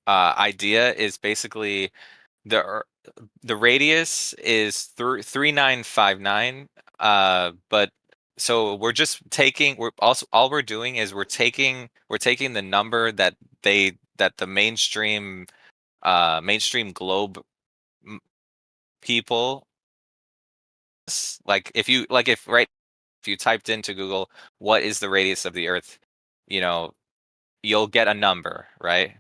[SPEAKER 8] idea is basically the ear- the radius is 3959, but so we're also all we're doing is we're taking the number that the mainstream globe m- people like if you typed into Google what is the radius of the earth, you know, you'll get a number, right?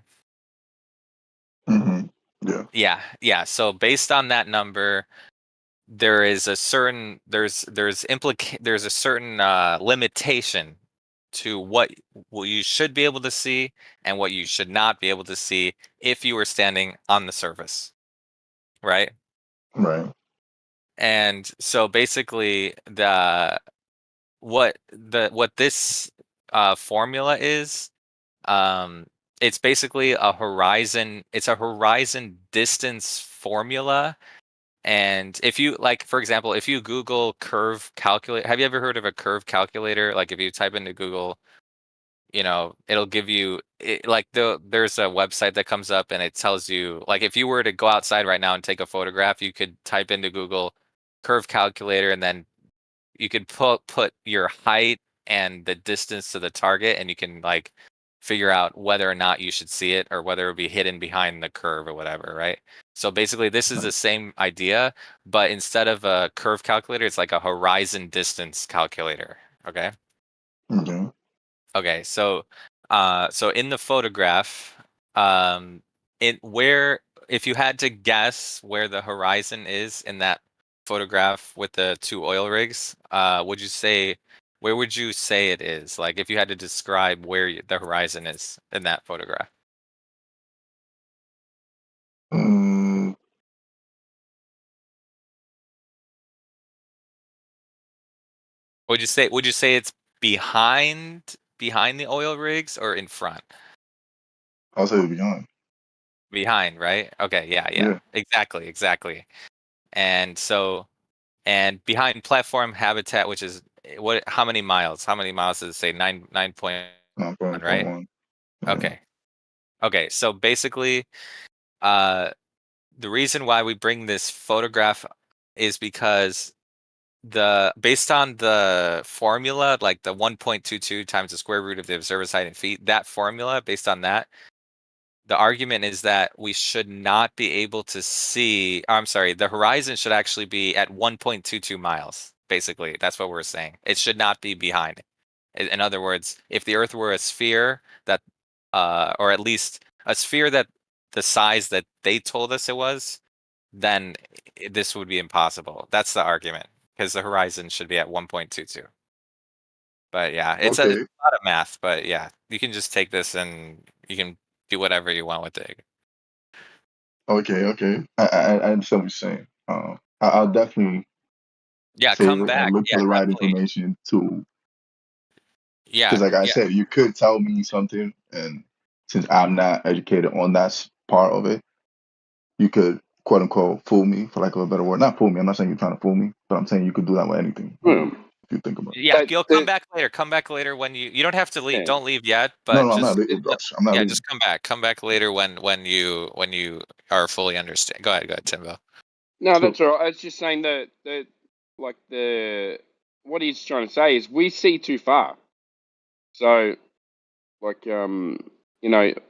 [SPEAKER 9] Yeah.
[SPEAKER 8] Yeah, yeah, so based on that number, there is a certain there's a certain limitation to what you should be able to see and what you should not be able to see if you were standing on the surface, right?
[SPEAKER 9] Right.
[SPEAKER 8] And so basically what this formula is, um it's basically a horizon distance formula. And if you like, for example, if you Google curve calculator, have you ever heard of a curve calculator? Like if you type into Google, it'll give you like there's a website that comes up and it tells you like if you were to go outside right now and take a photograph, you could type into Google curve calculator and then you could put your height and the distance to the target and you can like figure out whether or not you should see it or whether it would be hidden behind the curve or whatever, right? So basically this is the same idea, but instead of a curve calculator, it's like a horizon distance calculator. Okay.
[SPEAKER 9] Okay.
[SPEAKER 8] Okay, so in the photograph, where if you had to guess where the horizon is in that photograph with the two oil rigs, where would you say it is? Like if you had to describe where the horizon is in that photograph,
[SPEAKER 9] Mm,
[SPEAKER 8] would you say it's behind the oil rigs or in front?
[SPEAKER 9] I'll say behind.
[SPEAKER 8] Behind, right? Okay, yeah,
[SPEAKER 9] Yeah.
[SPEAKER 8] exactly. And so, and behind platform habitat, which is what? How many miles? How many miles does it say? 9.1, right?
[SPEAKER 9] 9.1. Yeah.
[SPEAKER 8] Okay. Okay. So basically, uh, the reason why we bring this photograph is because based on the formula, like the 1.22 times the square root of the observer's height in feet, that formula, based on that, the argument is that we should not be able to see. I'm sorry, the horizon should actually be at 1.22 miles. Basically, that's what we're saying. It should not be behind. In other words, if the Earth were a sphere that, or at least a sphere that the size that they told us it was, then this would be impossible. That's the argument, because the horizon should be at 1.22. But yeah, it's
[SPEAKER 9] Okay.
[SPEAKER 8] a lot of math. But yeah, you can just take this and you can do whatever you want with it.
[SPEAKER 9] Okay. Okay. I understand what you're saying. I'll definitely
[SPEAKER 8] Yeah, come
[SPEAKER 9] favorite and
[SPEAKER 8] back.
[SPEAKER 9] look for
[SPEAKER 8] Yeah,
[SPEAKER 9] the right
[SPEAKER 8] definitely.
[SPEAKER 9] information too.
[SPEAKER 8] Yeah,
[SPEAKER 9] Because, like I
[SPEAKER 8] yeah,
[SPEAKER 9] said, you could tell me something, and since I'm not educated on that part of it, you could quote unquote fool me, for lack of a better word. Not fool me. I'm not saying you're trying to fool me, but I'm saying you could do that with anything.
[SPEAKER 7] Hmm.
[SPEAKER 9] If you think about it.
[SPEAKER 8] yeah.
[SPEAKER 7] But
[SPEAKER 8] You'll come back later. Come back later when you don't have to leave.
[SPEAKER 7] yeah.
[SPEAKER 8] Don't leave yet,
[SPEAKER 9] No,
[SPEAKER 8] but
[SPEAKER 9] no, I'm not
[SPEAKER 8] just
[SPEAKER 9] leaving, Josh. I'm not
[SPEAKER 8] yeah,
[SPEAKER 9] leaving.
[SPEAKER 8] just come back. Come back later when you are fully understand. Go ahead, Timbo.
[SPEAKER 7] No,
[SPEAKER 9] So,
[SPEAKER 7] that's all right. I was just saying that like the what he's trying to say is we see too far. So like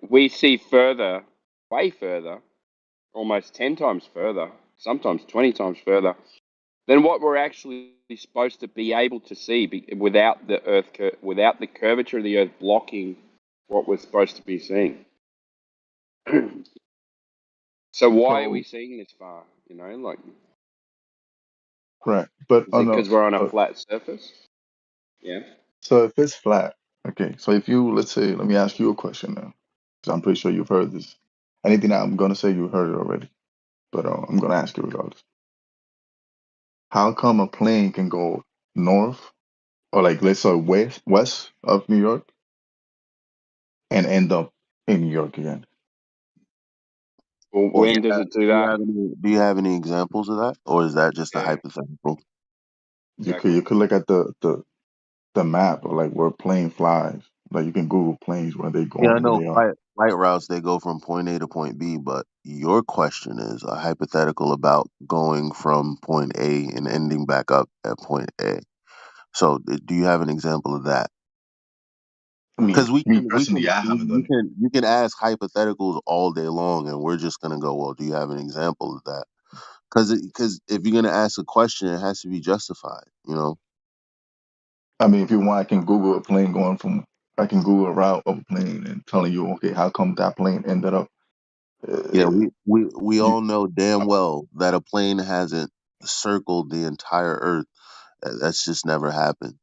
[SPEAKER 7] we see further, way further, almost 10 times further, sometimes 20 times further than what we're actually supposed to be able to see without the without the curvature of the Earth blocking what we're supposed to be seeing. So why are we
[SPEAKER 9] so
[SPEAKER 7] seeing this far? Like
[SPEAKER 9] right, but
[SPEAKER 7] is
[SPEAKER 9] oh
[SPEAKER 7] it
[SPEAKER 9] no.
[SPEAKER 7] because we're on a
[SPEAKER 9] So,
[SPEAKER 7] flat surface? Yeah.
[SPEAKER 9] so if it's flat, okay. So if you, let's say, let me ask you a question now, because I'm pretty sure you've heard this. Anything that I'm gonna say, you heard it already, but I'm gonna ask you regardless. How come a plane can go north, or like let's say west of New York, and end up in New York again?
[SPEAKER 7] Well,
[SPEAKER 1] Well,
[SPEAKER 8] Yeah.
[SPEAKER 7] when does it do
[SPEAKER 1] do you
[SPEAKER 7] that?
[SPEAKER 1] have any examples of that, or is that just a
[SPEAKER 7] Yeah,
[SPEAKER 1] hypothetical?
[SPEAKER 7] exactly.
[SPEAKER 9] You could look at the map of like where plane flies. Like you can Google planes where they
[SPEAKER 1] Yeah,
[SPEAKER 9] going
[SPEAKER 1] I
[SPEAKER 9] where
[SPEAKER 1] know
[SPEAKER 9] they are.
[SPEAKER 1] flight routes, they go from point A to point B, but your question is a hypothetical about going from point A and ending back up at point A. So, do you have an example of that?
[SPEAKER 9] I mean,
[SPEAKER 1] Because we
[SPEAKER 9] me
[SPEAKER 1] can we
[SPEAKER 9] personally,
[SPEAKER 1] can
[SPEAKER 9] I
[SPEAKER 1] we,
[SPEAKER 9] haven't
[SPEAKER 1] you
[SPEAKER 9] done it.
[SPEAKER 1] can you can ask hypotheticals all day long, and we're just gonna go, well, do you have an example of that? Because if you're gonna ask a question, it has to be justified. You know.
[SPEAKER 9] I mean, if you want, I can Google a plane going from. I can Google a route of a plane and telling you, okay, how come that plane ended up?
[SPEAKER 1] Yeah,
[SPEAKER 9] Uh,
[SPEAKER 1] we
[SPEAKER 9] you,
[SPEAKER 1] all know damn well that a plane hasn't circled the entire Earth. That's just never happened.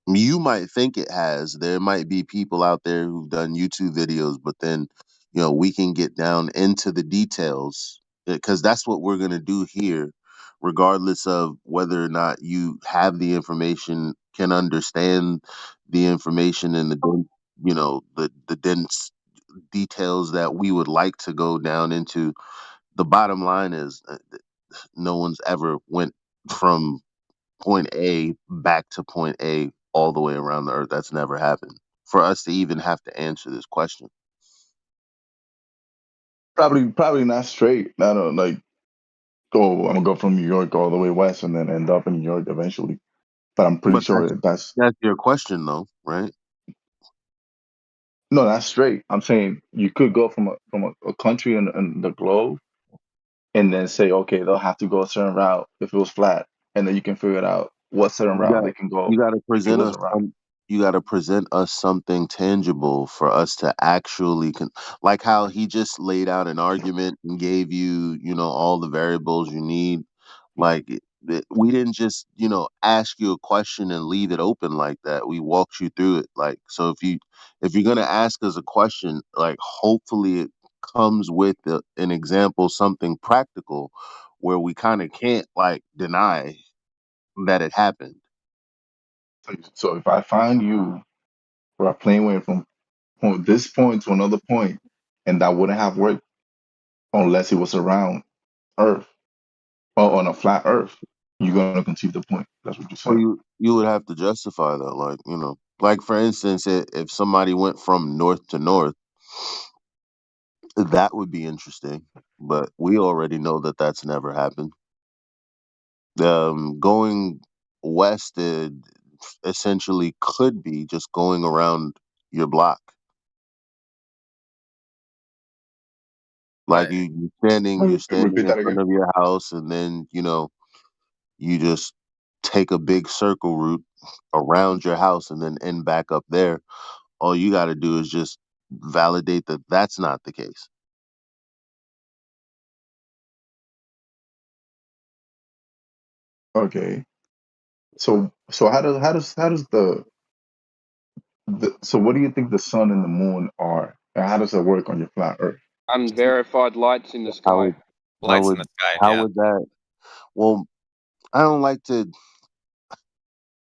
[SPEAKER 1] You might think it has. There might be people out there who've done YouTube videos, but then, we can get down into the details because that's what we're going to do here, regardless of whether or not you have the information, can understand the information and the dense details that we would like to go down into. The bottom line is no one's ever went from point A back to point A all the way around the earth. That's never happened. For us to even have to answer this question.
[SPEAKER 9] probably not straight. I don't like go. I'm gonna go from New York all the way west and then end up in New York eventually. But I'm pretty
[SPEAKER 1] But that's
[SPEAKER 9] sure that's
[SPEAKER 1] that's your question though, right?
[SPEAKER 9] no, that's straight. I'm saying you could go from a country in the globe and then say, okay, they'll have to go a certain route if it was flat, and then you can figure it out what certain
[SPEAKER 1] You
[SPEAKER 9] route
[SPEAKER 1] got
[SPEAKER 9] they can go
[SPEAKER 1] you got to
[SPEAKER 9] if it
[SPEAKER 1] present
[SPEAKER 9] was
[SPEAKER 1] us
[SPEAKER 9] a route.
[SPEAKER 1] some. You got to present us something tangible for us to actually like how he just laid out an argument and gave you, all the variables you need. Like we didn't just, ask you a question and leave it open like that. We walked you through it. Like so, if you're gonna ask us a question, like hopefully it comes with an example, something practical, where we kind of can't like deny that it happened.
[SPEAKER 9] So if I find you where a plane went from this point to another point, and that wouldn't have worked, unless it was around Earth or on a flat Earth. You're gonna concede the point. That's what you're
[SPEAKER 1] Well,
[SPEAKER 9] saying.
[SPEAKER 1] you would have to justify that, like like for instance, if somebody went from north to north, that would be interesting. But we already know that that's never happened. Going west, essentially could be just going around your block. Like
[SPEAKER 15] Right.
[SPEAKER 1] you're standing
[SPEAKER 9] Repeat
[SPEAKER 1] in
[SPEAKER 9] that
[SPEAKER 1] front
[SPEAKER 9] again.
[SPEAKER 1] of your house, and then you just take a big circle route around your house, and then end back up there. All you got to do is just validate that that's not the case.
[SPEAKER 9] Okay. So how does the so what do you think the sun and the moon are? And how does that work on your flat Earth?
[SPEAKER 7] Unverified lights in the
[SPEAKER 1] How
[SPEAKER 7] sky.
[SPEAKER 1] would how
[SPEAKER 8] Lights in
[SPEAKER 1] would
[SPEAKER 8] the sky,
[SPEAKER 1] how
[SPEAKER 8] yeah.
[SPEAKER 1] would that? Well, I don't like to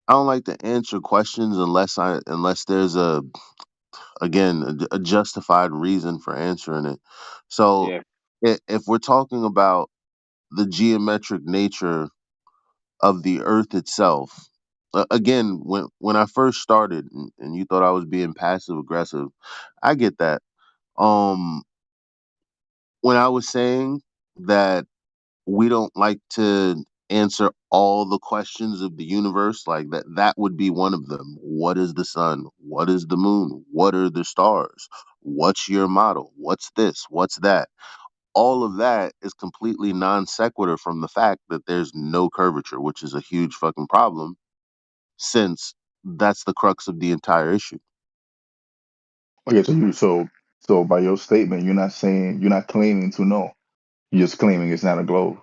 [SPEAKER 1] I don't like to answer questions unless there's a justified reason for answering it. So
[SPEAKER 7] Yeah.
[SPEAKER 1] if we're talking about the geometric nature of the earth itself, again, when I first started, and you thought I was being passive aggressive, I get that. Um, when I was saying that we don't like to answer all the questions of the universe, like that would be one of them. What is the sun? What is the moon? What are the stars? What's your model? What's this? What's that? All of that is completely non sequitur from the fact that there's no curvature, which is a huge fucking problem, since that's the crux of the entire issue.
[SPEAKER 9] Okay, so by your statement, you're not claiming to know. You're just claiming it's not a globe.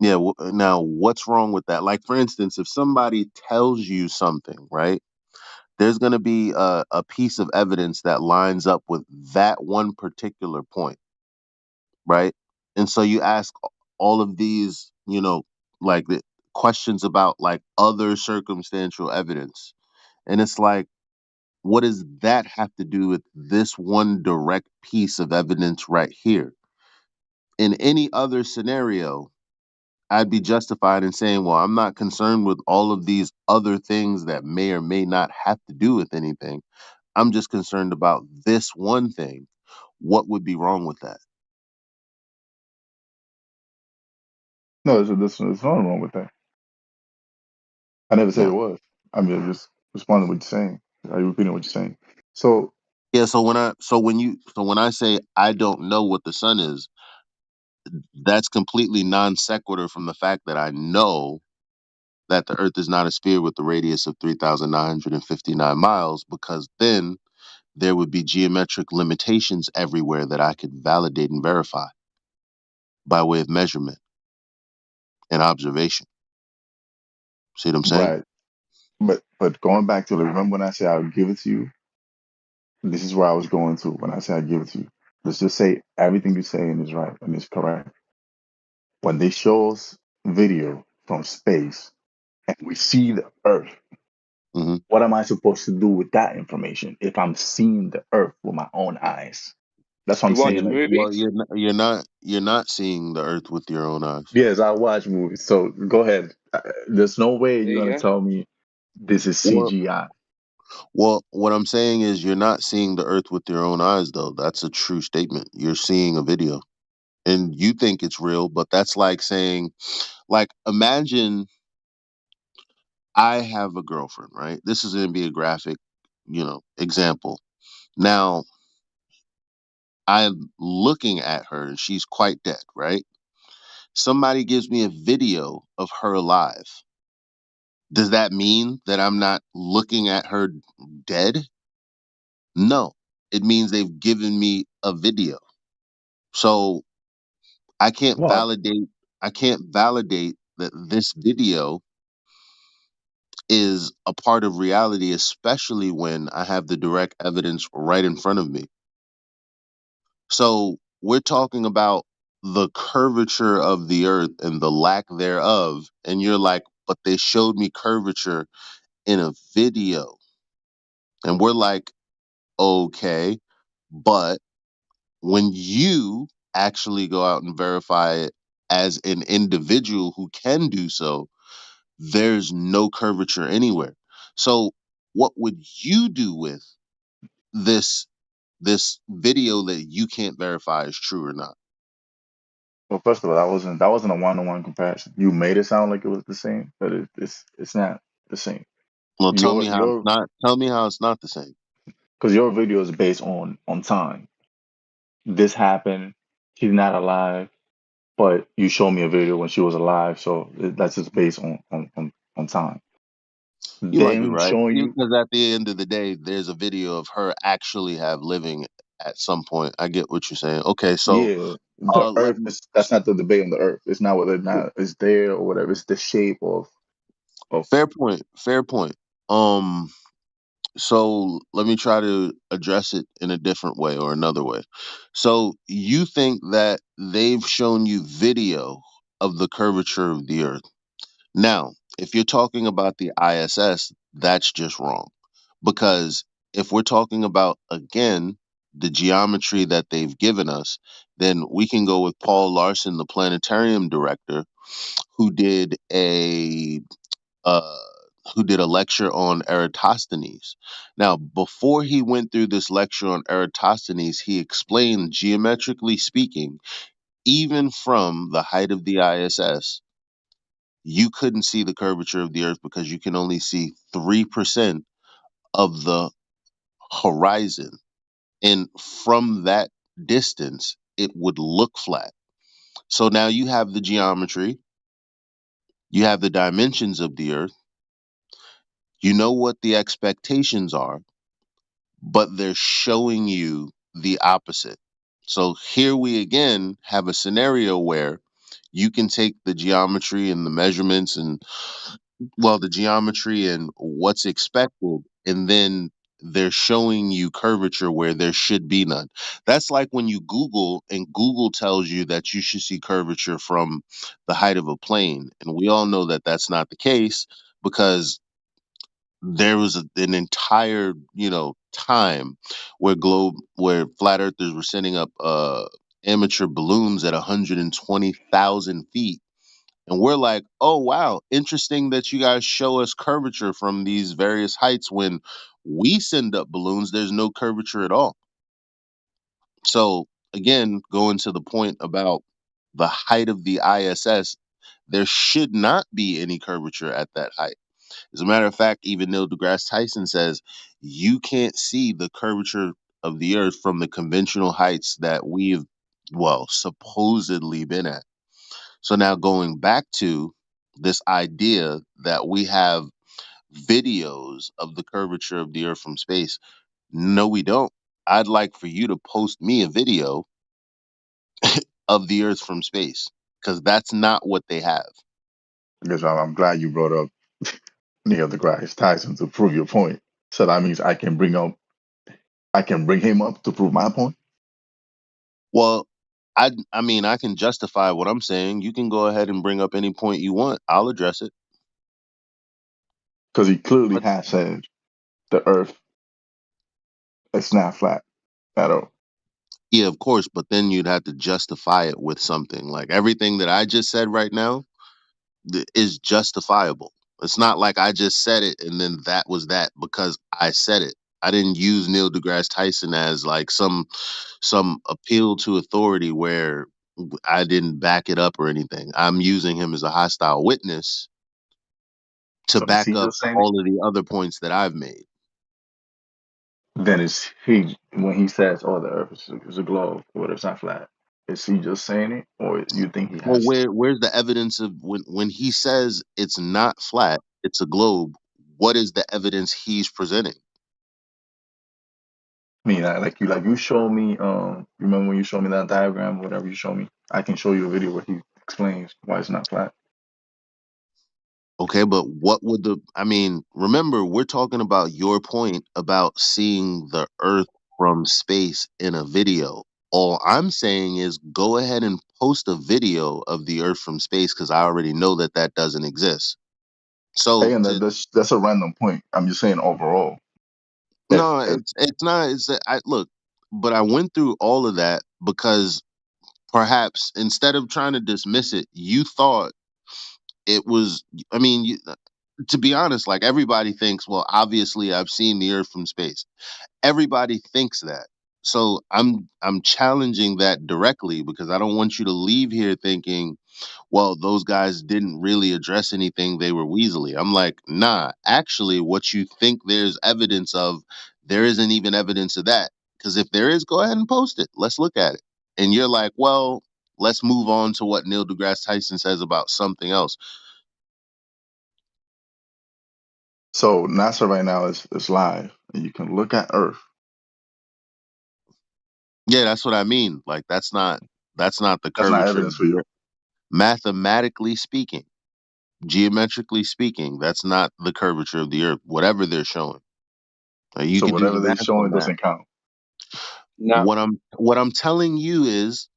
[SPEAKER 1] Yeah, now what's wrong with that? Like, for instance, if somebody tells you something, right? There's going to be a piece of evidence that lines up with that one particular point, right? And so you ask all of these, like the questions about like other circumstantial evidence. And it's like, what does that have to do with this one direct piece of evidence right here? In any other scenario, I'd be justified in saying, well, I'm not concerned with all of these other things that may or may not have to do with anything. I'm just concerned about this one thing. What would be wrong with that?
[SPEAKER 9] No, there's nothing wrong with that. I never said it
[SPEAKER 1] No.
[SPEAKER 9] was. I mean, I just responding to what you're saying. Are you repeating what you're saying? So,
[SPEAKER 1] Yeah, so when I say I don't know what the sun is, that's completely non sequitur from the fact that I know that the earth is not a sphere with a radius of 3,959 miles, because then there would be geometric limitations everywhere that I could validate and verify by way of measurement and observation. See what I'm saying?
[SPEAKER 9] right. But going back to remember when I said I'll give it to you? This is where I was going to when I said I give it to you. Let's just say everything you're saying is right and is correct. When they show us video from space and we see the Earth,
[SPEAKER 1] Hmm.
[SPEAKER 9] what am I supposed to do with that information if I'm seeing the Earth with my own eyes? That's what I'm
[SPEAKER 7] You watch
[SPEAKER 9] saying. Like,
[SPEAKER 1] Well,
[SPEAKER 7] movies.
[SPEAKER 1] you're not seeing the earth with your own eyes.
[SPEAKER 9] yes, I watch movies. So go ahead. There's no way
[SPEAKER 7] There
[SPEAKER 9] you're
[SPEAKER 7] you
[SPEAKER 9] gonna
[SPEAKER 7] go.
[SPEAKER 9] tell me this is
[SPEAKER 1] Well,
[SPEAKER 9] CGI.
[SPEAKER 1] what I'm saying is you're not seeing the earth with your own eyes, though. That's a true statement. You're seeing a video, and you think it's real, but that's like saying, like, imagine I have a girlfriend, right? This is going to be a graphic, example. Now, I'm looking at her, and she's quite dead, right? Somebody gives me a video of her alive. Does that mean that I'm not looking at her dead? No, it means they've given me a video. So I can't
[SPEAKER 9] What?
[SPEAKER 1] validate I can't validate that this video is a part of reality, especially when I have the direct evidence right in front of me. So we're talking about the curvature of the earth and the lack thereof, and you're like, but they showed me curvature in a video. And we're like, okay, but when you actually go out and verify it as an individual who can do so, there's no curvature anywhere. So what would you do with this video that you can't verify is true or not?
[SPEAKER 9] Well, first of all, that wasn't a one-on-one comparison. You made it sound like it was the same, but it's not the same.
[SPEAKER 1] Well, tell me how it's
[SPEAKER 9] Your
[SPEAKER 1] not. Tell me how it's not the same.
[SPEAKER 9] because your video is based on time. This happened. She's not alive, but you showed me a video when she was alive, so that's just based on time.
[SPEAKER 1] You might be
[SPEAKER 9] Then
[SPEAKER 1] right,
[SPEAKER 9] showing you,
[SPEAKER 1] because at the end of the day, there's a video of her actually have living at some point. I get what you're saying. Okay, so
[SPEAKER 9] yeah, the
[SPEAKER 1] let
[SPEAKER 9] Earth
[SPEAKER 1] me.
[SPEAKER 9] is that's not the debate on the Earth. It's not whether or not it's there or whatever. It's the shape of.
[SPEAKER 1] Fair point. Fair point. Um. So let me try to address it in a different way or another way. So you think that they've shown you video of the curvature of the Earth? Now, if you're talking about the ISS, that's just wrong. Because if we're talking about, again, the geometry that they've given us, then we can go with Paul Larson, the planetarium director, who did a uh, who did a lecture on Eratosthenes. Now, before he went through this lecture on Eratosthenes, he explained, geometrically speaking, even from the height of the ISS, you couldn't see the curvature of the Earth because you can only see 3% of the horizon. And from that distance, it would look flat. So now you have the geometry, you have the dimensions of the Earth, you know what the expectations are, but they're showing you the opposite. So here we again have a scenario where you can take the geometry and the measurements and, well, the geometry and what's expected, and then they're showing you curvature where there should be none. That's like when you Google and Google tells you that you should see curvature from the height of a plane. And we all know that that's not the case, because there was an entire, time where flat earthers were sending up amateur balloons at 120,000 feet, and we're like, oh wow, interesting that you guys show us curvature from these various heights. When we send up balloons, there's no curvature at all. So again, going to the point about the height of the ISS, there should not be any curvature at that height. As a matter of fact, even Neil deGrasse Tyson says you can't see the curvature of the Earth from the conventional heights that we've, well, supposedly been at. So now going back to this idea that we have videos of the curvature of the Earth from space, no, we don't. I'd like for you to post me a video of the Earth from space, because that's not what they have.
[SPEAKER 9] Because I'm glad you brought up Neil deGrasse Tyson to prove your point. So that means I can bring him up to prove my point
[SPEAKER 1] Well, I mean, I can justify what I'm saying. You can go ahead and bring up any point you want. I'll address it.
[SPEAKER 9] because he clearly
[SPEAKER 1] But
[SPEAKER 9] has said the Earth is not flat at all.
[SPEAKER 1] yeah, of course, but then you'd have to justify it with something. Like everything that I just said right now is justifiable. It's not like I just said it and then that was that because I said it. I didn't use Neil deGrasse Tyson as like some appeal to authority where I didn't back it up or anything. I'm using him as a hostile witness to
[SPEAKER 9] So is
[SPEAKER 1] back
[SPEAKER 9] he
[SPEAKER 1] up
[SPEAKER 9] just saying it?
[SPEAKER 1] all of the other points that I've made.
[SPEAKER 9] Then is he when he says, "Oh, the Earth is a globe, or it's not flat"? Is he just saying it, or you think he
[SPEAKER 1] Well,
[SPEAKER 9] has?
[SPEAKER 1] where's the evidence of when he says it's not flat, it's a globe? What is the evidence he's presenting?
[SPEAKER 9] I mean, like you show me. Remember when you showed me that diagram, whatever you show me, I can show you a video where he explains why it's not flat.
[SPEAKER 1] Okay, but what would I mean, remember, we're talking about your point about seeing the Earth from space in a video. All I'm saying is go ahead and post a video of the Earth from space, because I already know that that doesn't exist. So
[SPEAKER 9] And
[SPEAKER 1] to
[SPEAKER 9] that's a random point. I'm just saying overall.
[SPEAKER 1] no,
[SPEAKER 9] If
[SPEAKER 1] it's not. It's I look, but I went through all of that because perhaps instead of trying to dismiss it, you thought it was. I mean, to be honest, like everybody thinks, well, obviously I've seen the Earth from space. Everybody thinks that. So I'm challenging that directly because I don't want you to leave here thinking, well, those guys didn't really address anything, they were weaselly. I'm like, nah, actually what you think there's evidence of, there isn't even evidence of that. Because if there is, go ahead and post it. Let's look at it. And you're like, well, let's move on to what Neil deGrasse Tyson says about something else.
[SPEAKER 9] So NASA right now is live, and you can look at Earth.
[SPEAKER 1] Yeah, that's what I mean. Like that's not the
[SPEAKER 9] That's not
[SPEAKER 1] curvature
[SPEAKER 9] evidence
[SPEAKER 1] of
[SPEAKER 9] for
[SPEAKER 1] the
[SPEAKER 9] you.
[SPEAKER 1] Earth. Mathematically speaking, geometrically speaking, that's not the curvature of the Earth, whatever they're showing. You
[SPEAKER 9] So
[SPEAKER 1] could do the
[SPEAKER 9] whatever they're
[SPEAKER 1] math on
[SPEAKER 9] showing
[SPEAKER 1] that.
[SPEAKER 9] doesn't count.
[SPEAKER 7] No.
[SPEAKER 1] What I'm telling you is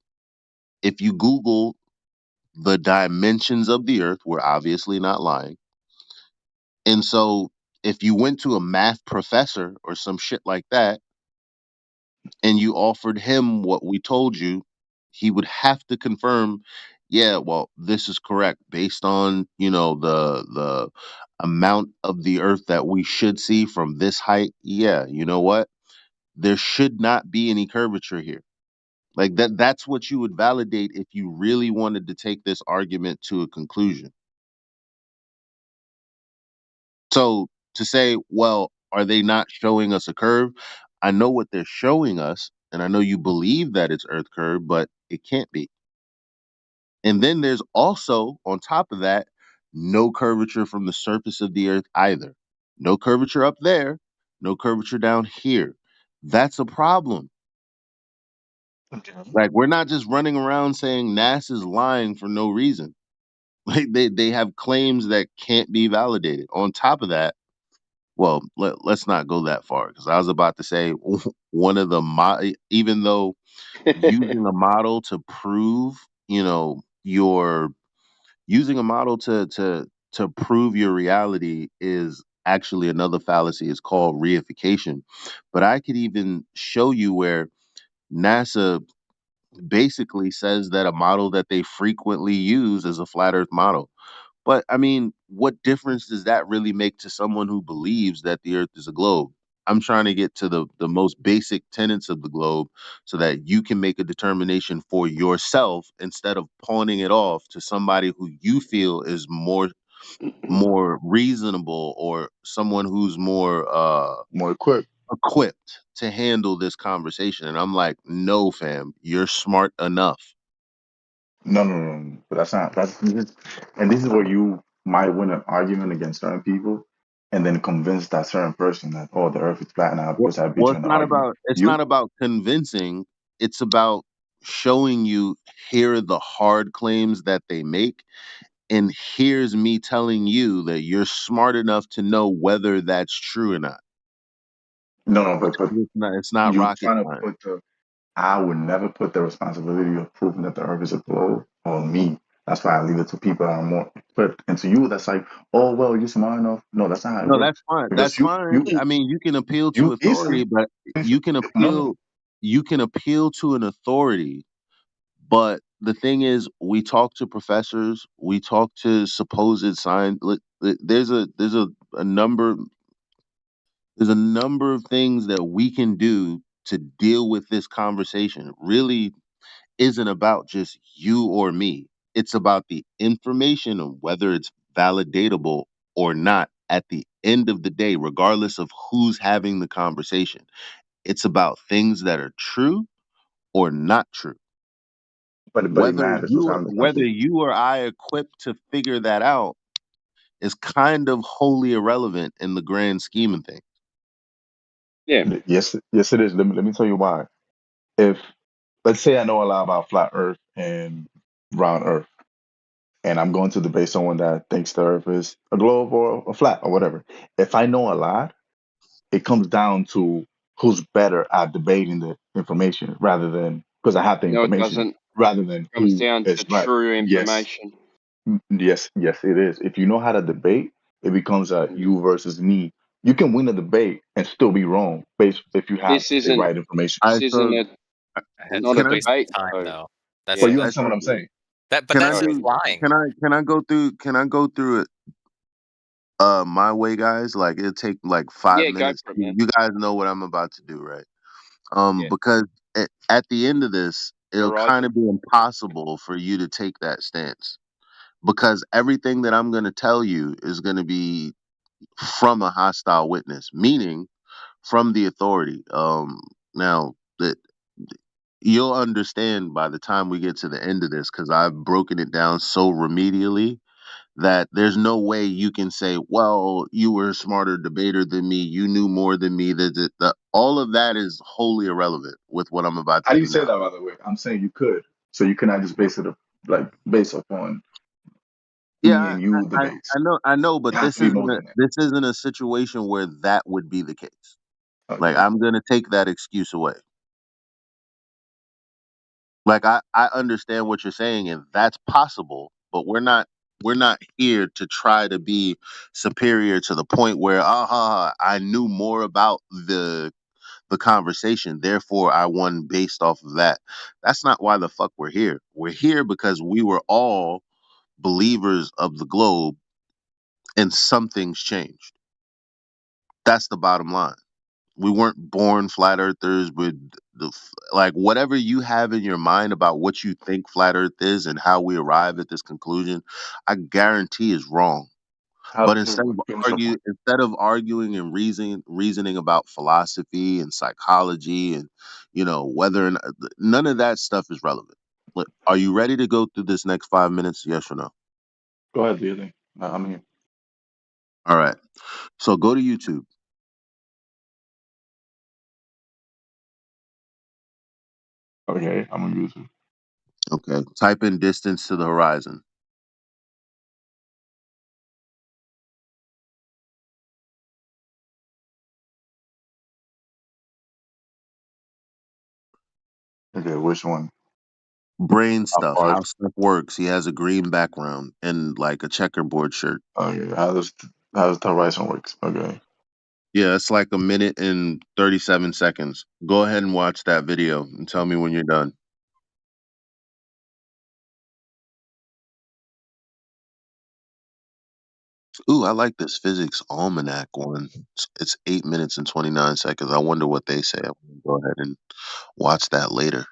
[SPEAKER 1] if you Google the dimensions of the Earth, we're obviously not lying. And so if you went to a math professor or some shit like that and you offered him what we told you, he would have to confirm, yeah, well, this is correct based on, the amount of the Earth that we should see from this height. Yeah, you know what? There should not be any curvature here. Like that's what you would validate if you really wanted to take this argument to a conclusion. So to say, well, are they not showing us a curve? I know what they're showing us, and I know you believe that it's Earth curve, but it can't be. And then there's also, on top of that, no curvature from the surface of the Earth either. No curvature up there, no curvature down here. That's a problem. Like we're not just running around saying NASA's lying for no reason. Like they have claims that can't be validated. On top of that, well, let's not go that far because I was about to say one of the even though using a model to prove, your using a model to prove your reality is actually another fallacy. It's called reification. But I could even show you where NASA basically says that a model that they frequently use is a flat earth model. But I mean, what difference does that really make to someone who believes that the earth is a globe? I'm trying to get to the most basic tenets of the globe so that you can make a determination for yourself instead of pawning it off to somebody who you feel is more reasonable or someone who's more
[SPEAKER 9] More equipped.
[SPEAKER 1] equipped to handle this conversation. And I'm like, no, fam, you're smart enough.
[SPEAKER 9] No, no, no, no. But that's not. And this is where you might win an argument against certain people, and then convince that certain person that the Earth is flat now
[SPEAKER 1] Well,
[SPEAKER 9] because I beat
[SPEAKER 1] well,
[SPEAKER 9] you in the argument.
[SPEAKER 1] it's
[SPEAKER 9] You
[SPEAKER 1] not about convincing. It's about showing you here are the hard claims that they make, and here's me telling you that you're smart enough to know whether that's true or not.
[SPEAKER 9] no, no, but
[SPEAKER 1] It's not
[SPEAKER 9] you
[SPEAKER 1] rocket
[SPEAKER 9] trying to
[SPEAKER 1] science.
[SPEAKER 9] put the. I would never put the responsibility of proving that the Earth is a globe on me. That's why I leave it to people that are more. But and to you, that's like, oh well, you're smart enough. No, that's not how it
[SPEAKER 1] No, that's
[SPEAKER 9] works.
[SPEAKER 1] fine. That's
[SPEAKER 9] Because
[SPEAKER 1] fine. I mean, you can appeal to
[SPEAKER 9] you
[SPEAKER 1] authority,
[SPEAKER 9] easily
[SPEAKER 1] but you can
[SPEAKER 9] no, no,
[SPEAKER 1] appeal. You can appeal to an authority. But the thing is, we talk to professors, we talk to supposed science. A number there's a number of things that we can do to deal with this conversation. It really isn't about just you or me. It's about the information and whether it's validatable or not at the end of the day, regardless of who's having the conversation. It's about things that are true or not true.
[SPEAKER 9] but it matters. That's how
[SPEAKER 1] Whether you or I equipped to figure that out is kind of wholly irrelevant in the grand scheme of things.
[SPEAKER 7] Yeah.
[SPEAKER 9] yes, yes, it is. Let me tell you why. If let's say I know a lot about flat Earth and round Earth, and I'm going to debate someone that thinks the Earth is a globe or a flat or whatever. If I know a lot, it comes down to who's better at debating the information rather than because I have the
[SPEAKER 7] No, it
[SPEAKER 9] information
[SPEAKER 7] doesn't.
[SPEAKER 9] rather than
[SPEAKER 7] It comes
[SPEAKER 9] who
[SPEAKER 7] down to
[SPEAKER 9] is right.
[SPEAKER 7] true
[SPEAKER 9] Yes,
[SPEAKER 7] information.
[SPEAKER 9] yes, yes, it is. If you know how to debate, it becomes a
[SPEAKER 7] Mm.
[SPEAKER 9] you versus me. You can win a debate and still be wrong based if you have
[SPEAKER 7] This
[SPEAKER 9] the
[SPEAKER 7] isn't.
[SPEAKER 9] right information.
[SPEAKER 1] I
[SPEAKER 7] This isn't
[SPEAKER 1] so
[SPEAKER 7] a. It's
[SPEAKER 8] It's
[SPEAKER 7] not a
[SPEAKER 8] a
[SPEAKER 1] can I
[SPEAKER 8] waste of
[SPEAKER 7] debate,
[SPEAKER 8] time,
[SPEAKER 7] though.
[SPEAKER 8] though. That's
[SPEAKER 9] But
[SPEAKER 7] Yeah,
[SPEAKER 9] you
[SPEAKER 8] that,
[SPEAKER 9] understand what I'm saying?
[SPEAKER 8] but
[SPEAKER 1] Can I
[SPEAKER 8] that's
[SPEAKER 7] go ahead.
[SPEAKER 8] just
[SPEAKER 1] do?
[SPEAKER 8] lying.
[SPEAKER 1] Can I go through it my way, guys? Like it'll take like five
[SPEAKER 7] Yeah, go
[SPEAKER 1] minutes.
[SPEAKER 7] for it, man.
[SPEAKER 1] You guys know what I'm about to do, right?
[SPEAKER 7] Yeah,
[SPEAKER 1] Because at the end of this, it'll kind
[SPEAKER 7] Horizon.
[SPEAKER 1] of be impossible for you to take that stance because everything that I'm going to tell you is going to be from a hostile witness, meaning from the authority. Now that you'll understand by the time we get to the end of this, because I've broken it down so remedially that there's no way you can say, well, you were a smarter debater than me, you knew more than me. All of that is wholly irrelevant with what I'm about
[SPEAKER 9] How
[SPEAKER 1] to
[SPEAKER 9] do you
[SPEAKER 1] do
[SPEAKER 9] say
[SPEAKER 1] now.
[SPEAKER 9] that, by the way? I'm saying you could. So you cannot just base it like based upon me
[SPEAKER 1] Yeah,
[SPEAKER 9] and you debates.
[SPEAKER 1] I know, but
[SPEAKER 9] It has to be more than that.
[SPEAKER 1] this isn't a situation where that would be the case. Like
[SPEAKER 9] Okay.
[SPEAKER 1] I'm gonna take that excuse away. Like I understand what you're saying, and that's possible, but we're not here to try to be superior to the point where I knew more about the conversation, therefore I won based off of that. That's not why the fuck we're here. We're here because we were all believers of the globe and something's changed. That's the bottom line. We weren't born flat earthers with like whatever you have in your mind about what you think flat earth is and how we arrive at this conclusion, I guarantee is wrong.
[SPEAKER 9] How
[SPEAKER 1] But
[SPEAKER 9] to finish your point.
[SPEAKER 1] instead of arguing and reasoning about philosophy and psychology and whether or not, none of that stuff is relevant. Are you ready to go through this next 5 minutes? Yes or no?
[SPEAKER 9] Go ahead, Leland. I'm here.
[SPEAKER 1] All right. So go to YouTube.
[SPEAKER 9] Okay, I'm on YouTube.
[SPEAKER 1] Okay. Type in distance to the horizon.
[SPEAKER 9] Okay, which one?
[SPEAKER 1] Brain
[SPEAKER 9] How
[SPEAKER 1] stuff,
[SPEAKER 9] far?
[SPEAKER 1] how stuff works. He has a green background and like a checkerboard shirt.
[SPEAKER 9] Okay, how does the horizon works? Okay.
[SPEAKER 1] Yeah, it's like a minute and 37 seconds. Go ahead and watch that video and tell me when you're done. Ooh, I like this physics almanac one. It's 8 minutes and 29 seconds. I wonder what they say. I'm gonna go ahead and watch that later.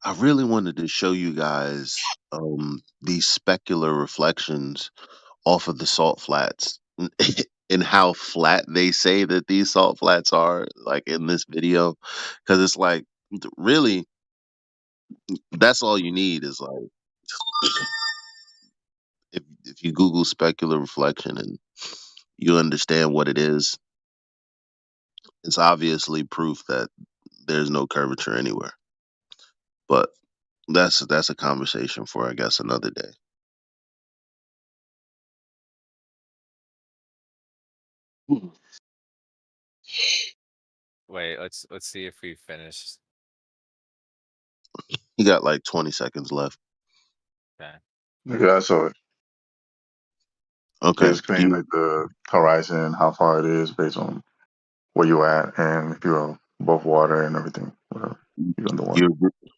[SPEAKER 1] I really wanted to show you guys these specular reflections off of the salt flats and how flat they say that these salt flats are, like in this video. Because it's like, really, that's all you need is like, if you Google specular reflection and you understand what it is, it's obviously proof that there's no curvature anywhere. But that's a conversation for, I guess, another day.
[SPEAKER 8] Wait, let's see if we finished.
[SPEAKER 1] You got like 20 seconds left.
[SPEAKER 8] Okay.
[SPEAKER 9] Okay, I saw it. They
[SPEAKER 1] Okay. Do
[SPEAKER 9] explain
[SPEAKER 1] you
[SPEAKER 9] like the horizon, how far it is based on where you're at, and if you're above water and everything, whatever. You're underwater.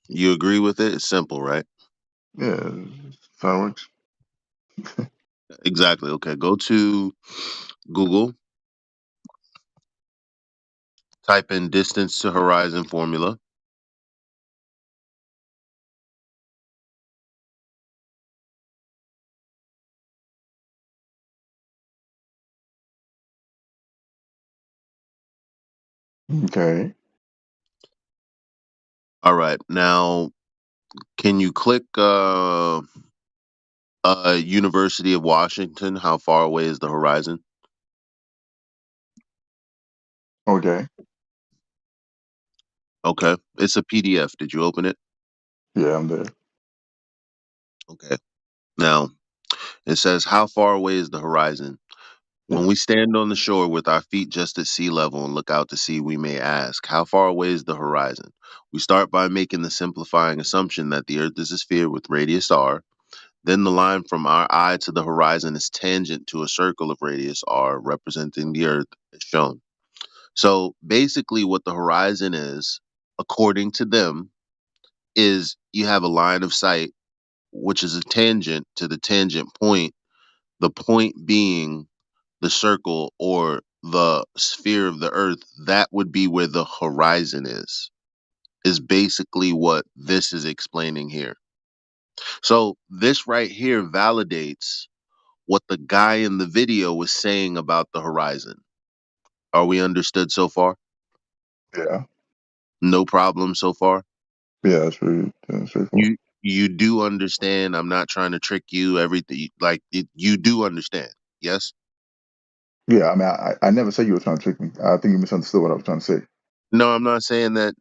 [SPEAKER 1] you agree with it? It's simple, right?
[SPEAKER 9] Yeah, that works.
[SPEAKER 1] Exactly. Okay. Go to Google, type in distance to horizon formula.
[SPEAKER 9] Okay.
[SPEAKER 1] All right. Now, can you click University of Washington? How far away is the horizon?
[SPEAKER 9] Okay.
[SPEAKER 1] Okay. It's a PDF. Did you open it?
[SPEAKER 9] Yeah, I'm there.
[SPEAKER 1] Okay. Now, it says how far away is the horizon? When we stand on the shore with our feet just at sea level and look out to sea, we may ask, how far away is the horizon? We start by making the simplifying assumption that the Earth is a sphere with radius r. Then the line from our eye to the horizon is tangent to a circle of radius r representing the Earth as shown. So basically, what the horizon is, according to them, is you have a line of sight, which is a tangent to the tangent point, the point being the circle or the sphere of the earth. That would be where the horizon is basically what this is explaining here. So this right here validates what the guy in the video was saying about the horizon. Are we understood so far?
[SPEAKER 9] Yeah.
[SPEAKER 1] No problem so far?
[SPEAKER 9] Yeah, that's pretty straightforward.
[SPEAKER 1] You do understand. I'm not trying to trick you. Everything like you do understand. Yes.
[SPEAKER 9] Yeah, I mean, I never said you were trying to trick me. I think you misunderstood what I was trying to say.
[SPEAKER 1] No, I'm not saying that.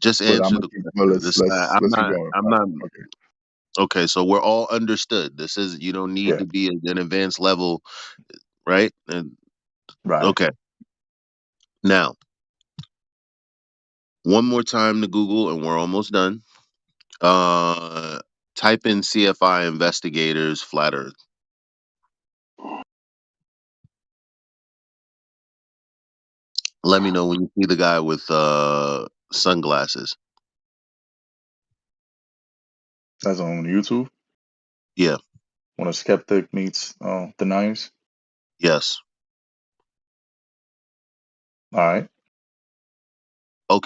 [SPEAKER 1] Just
[SPEAKER 9] But I'm
[SPEAKER 1] answer
[SPEAKER 9] gonna
[SPEAKER 1] the
[SPEAKER 9] keep. Well,
[SPEAKER 1] question. This I'm
[SPEAKER 9] let's keep
[SPEAKER 1] not.
[SPEAKER 9] going.
[SPEAKER 1] I'm not.
[SPEAKER 9] Okay.
[SPEAKER 1] Okay, so we're all understood. This is you don't need
[SPEAKER 9] Yeah.
[SPEAKER 1] to be at an advanced level, right? And
[SPEAKER 9] Right.
[SPEAKER 1] okay, now one more time to Google, and we're almost done. Uh, type in CFI investigators flat Earth. Let me know when you see the guy with sunglasses.
[SPEAKER 9] That's on YouTube.
[SPEAKER 1] Yeah.
[SPEAKER 9] When a skeptic meets deniers.
[SPEAKER 1] Yes.
[SPEAKER 9] All right.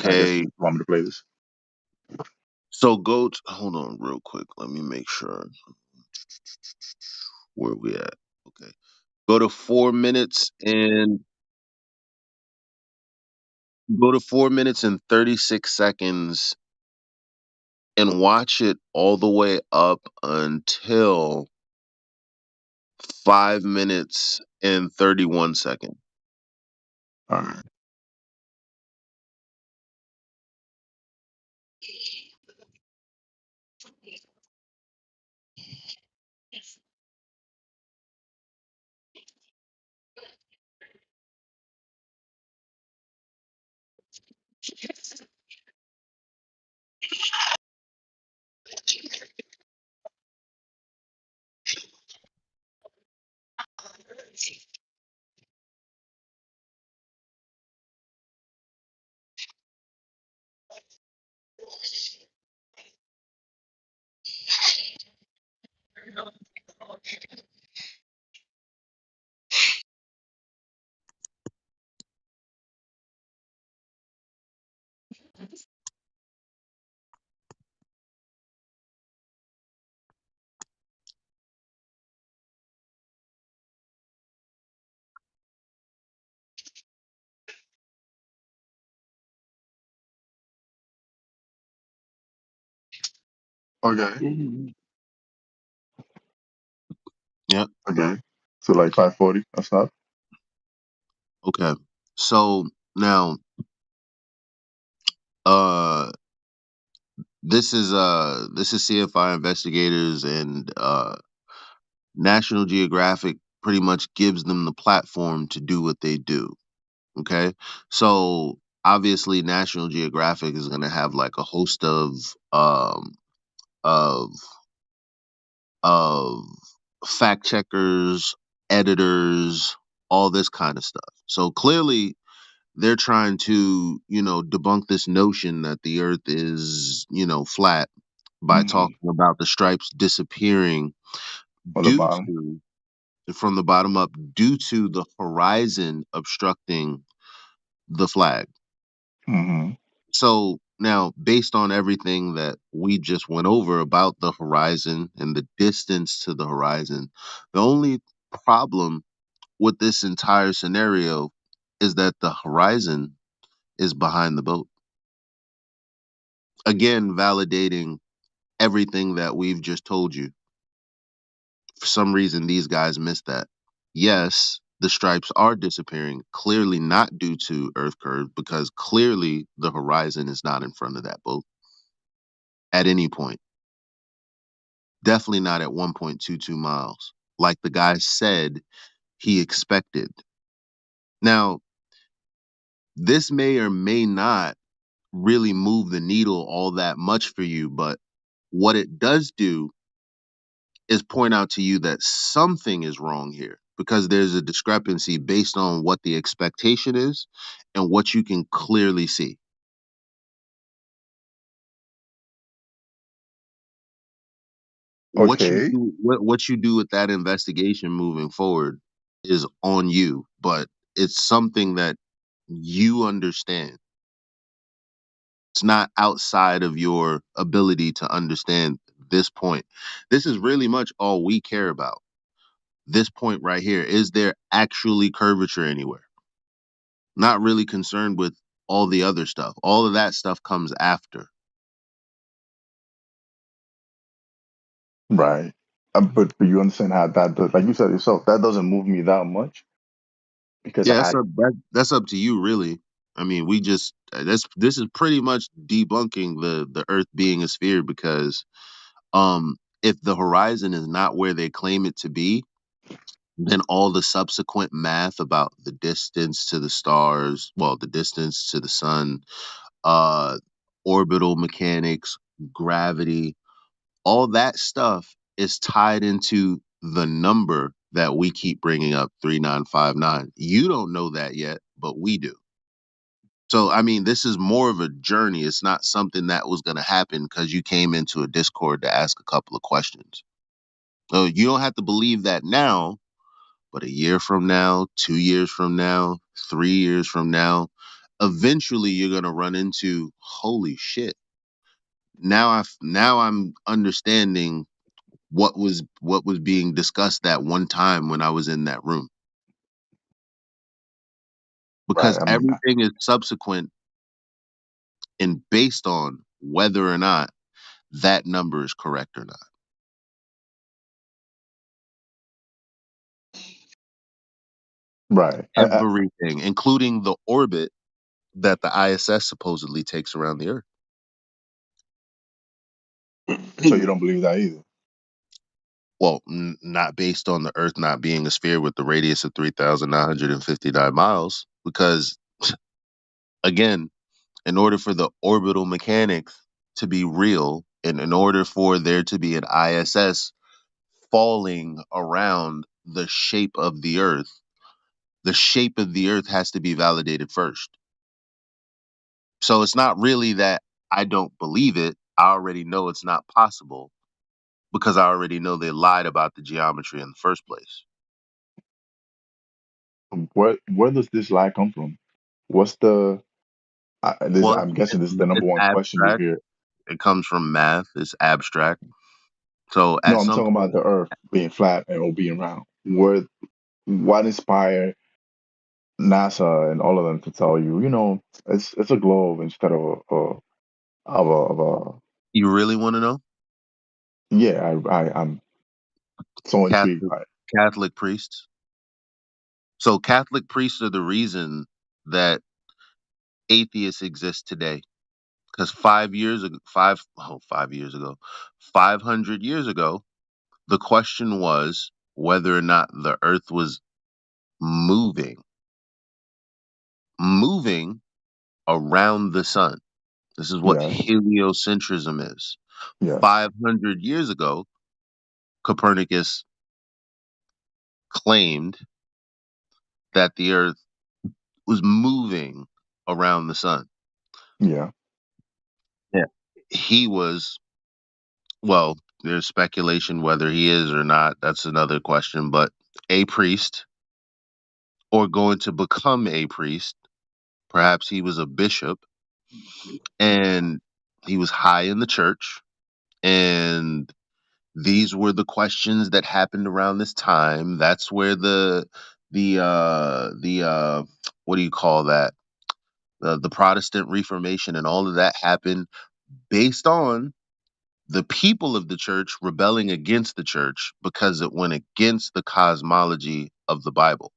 [SPEAKER 9] I guess
[SPEAKER 1] Okay.
[SPEAKER 9] you want me to play this.
[SPEAKER 1] So hold on real quick. Let me make sure where we at. Okay. Go to 4 minutes and go to 4 minutes and 36 seconds and watch it all the way up until 5 minutes and 31 seconds.
[SPEAKER 9] All right. Okay.
[SPEAKER 1] Yep.
[SPEAKER 9] Okay. So like 5:40. That's not.
[SPEAKER 1] Okay. So now uh this is CFI investigators and National Geographic pretty much gives them the platform to do what they do. Okay. So obviously National Geographic is gonna have like a host of of fact checkers, editors, all this kind of stuff. So clearly they're trying to, debunk this notion that the earth is, flat by
[SPEAKER 9] Mm-hmm.
[SPEAKER 1] talking about the stripes disappearing
[SPEAKER 9] On the
[SPEAKER 1] due
[SPEAKER 9] bottom.
[SPEAKER 1] to from the bottom up due to the horizon obstructing the flag.
[SPEAKER 9] Mm-hmm.
[SPEAKER 1] So now, based on everything that we just went over about the horizon and the distance to the horizon, the only problem with this entire scenario is that the horizon is behind the boat. Again, validating everything that we've just told you. For some reason, these guys missed that. Yes, the stripes are disappearing, clearly not due to Earth curve, because clearly the horizon is not in front of that boat at any point. Definitely not at 1.22 miles. Like the guy said, he expected. Now, this may or may not really move the needle all that much for you, but what it does do is point out to you that something is wrong here because there's a discrepancy based on what the expectation is and what you can clearly see.
[SPEAKER 9] Okay.
[SPEAKER 1] What you do with that investigation moving forward is on you, but it's something that you understand. It's not outside of your ability to understand this point. This is really much all we care about. This point right here. Is there actually curvature anywhere? Not really concerned with all the other stuff. All of that stuff comes after.
[SPEAKER 9] Right. But you understand how that does, like you said yourself, that doesn't move me that much because
[SPEAKER 1] Yeah,
[SPEAKER 9] I
[SPEAKER 1] that's up to you, really. I mean, we just this is pretty much debunking the Earth being a sphere because if the horizon is not where they claim it to be, then all the subsequent math about the distance to the stars, well, the distance to the sun, uh, orbital mechanics, gravity, all that stuff is tied into the number that we keep bringing up 3959. You don't know that yet, but we do. So, I mean, this is more of a journey. It's not something that was going to happen because you came into a Discord to ask a couple of questions. So, you don't have to believe that now, but a year from now, 2 years from now, 3 years from now, eventually you're going to run into holy shit. Now I'm understanding what was being discussed that one time when I was in that room
[SPEAKER 9] right.
[SPEAKER 1] because
[SPEAKER 9] I mean,
[SPEAKER 1] everything is subsequent and based on whether or not that number is correct or not.
[SPEAKER 9] right.
[SPEAKER 1] Everything, including the orbit that the ISS supposedly takes around the Earth.
[SPEAKER 9] So you don't believe that either.
[SPEAKER 1] Well, not based on the Earth not being a sphere with the radius of 3,959 miles, because again, in order for the orbital mechanics to be real, and in order for there to be an ISS falling around the shape of the shape of the Earth has to be validated first. So it's not really that I don't believe it. I already know it's not possible because I already know they lied about the geometry in the first place.
[SPEAKER 9] Where does this lie come from? What's the this?
[SPEAKER 1] Well,
[SPEAKER 9] I'm guessing this is the number
[SPEAKER 1] it's
[SPEAKER 9] one question you
[SPEAKER 1] abstract.
[SPEAKER 9] hear.
[SPEAKER 1] It comes from math. It's abstract. So
[SPEAKER 9] No,
[SPEAKER 1] at
[SPEAKER 9] I'm
[SPEAKER 1] some
[SPEAKER 9] talking about
[SPEAKER 1] point,
[SPEAKER 9] the Earth being flat and or being round. What inspired NASA and all of them to tell you, it's a globe instead of a
[SPEAKER 1] you really want to know?
[SPEAKER 9] yeah. I'm so intrigued
[SPEAKER 1] Catholic
[SPEAKER 9] by it.
[SPEAKER 1] Catholic priests. So Catholic priests are the reason that atheists exist today. Because 5 years ago, 5 years ago, 500 years ago, the question was whether or not the Earth was moving, moving around the sun. This is what
[SPEAKER 9] Yes,
[SPEAKER 1] heliocentrism is.
[SPEAKER 9] yes,
[SPEAKER 1] 500 years ago, Copernicus claimed that the Earth was moving around the sun.
[SPEAKER 9] yeah,
[SPEAKER 1] Yeah. He was, well, there's speculation whether he is or not. That's another question, but a priest or going to become a priest. Perhaps he was a bishop and he was high in the church. And these were the questions that happened around this time. That's where the what do you call that? The Protestant Reformation and all of that happened based on the people of the church rebelling against the church because it went against the cosmology of the Bible.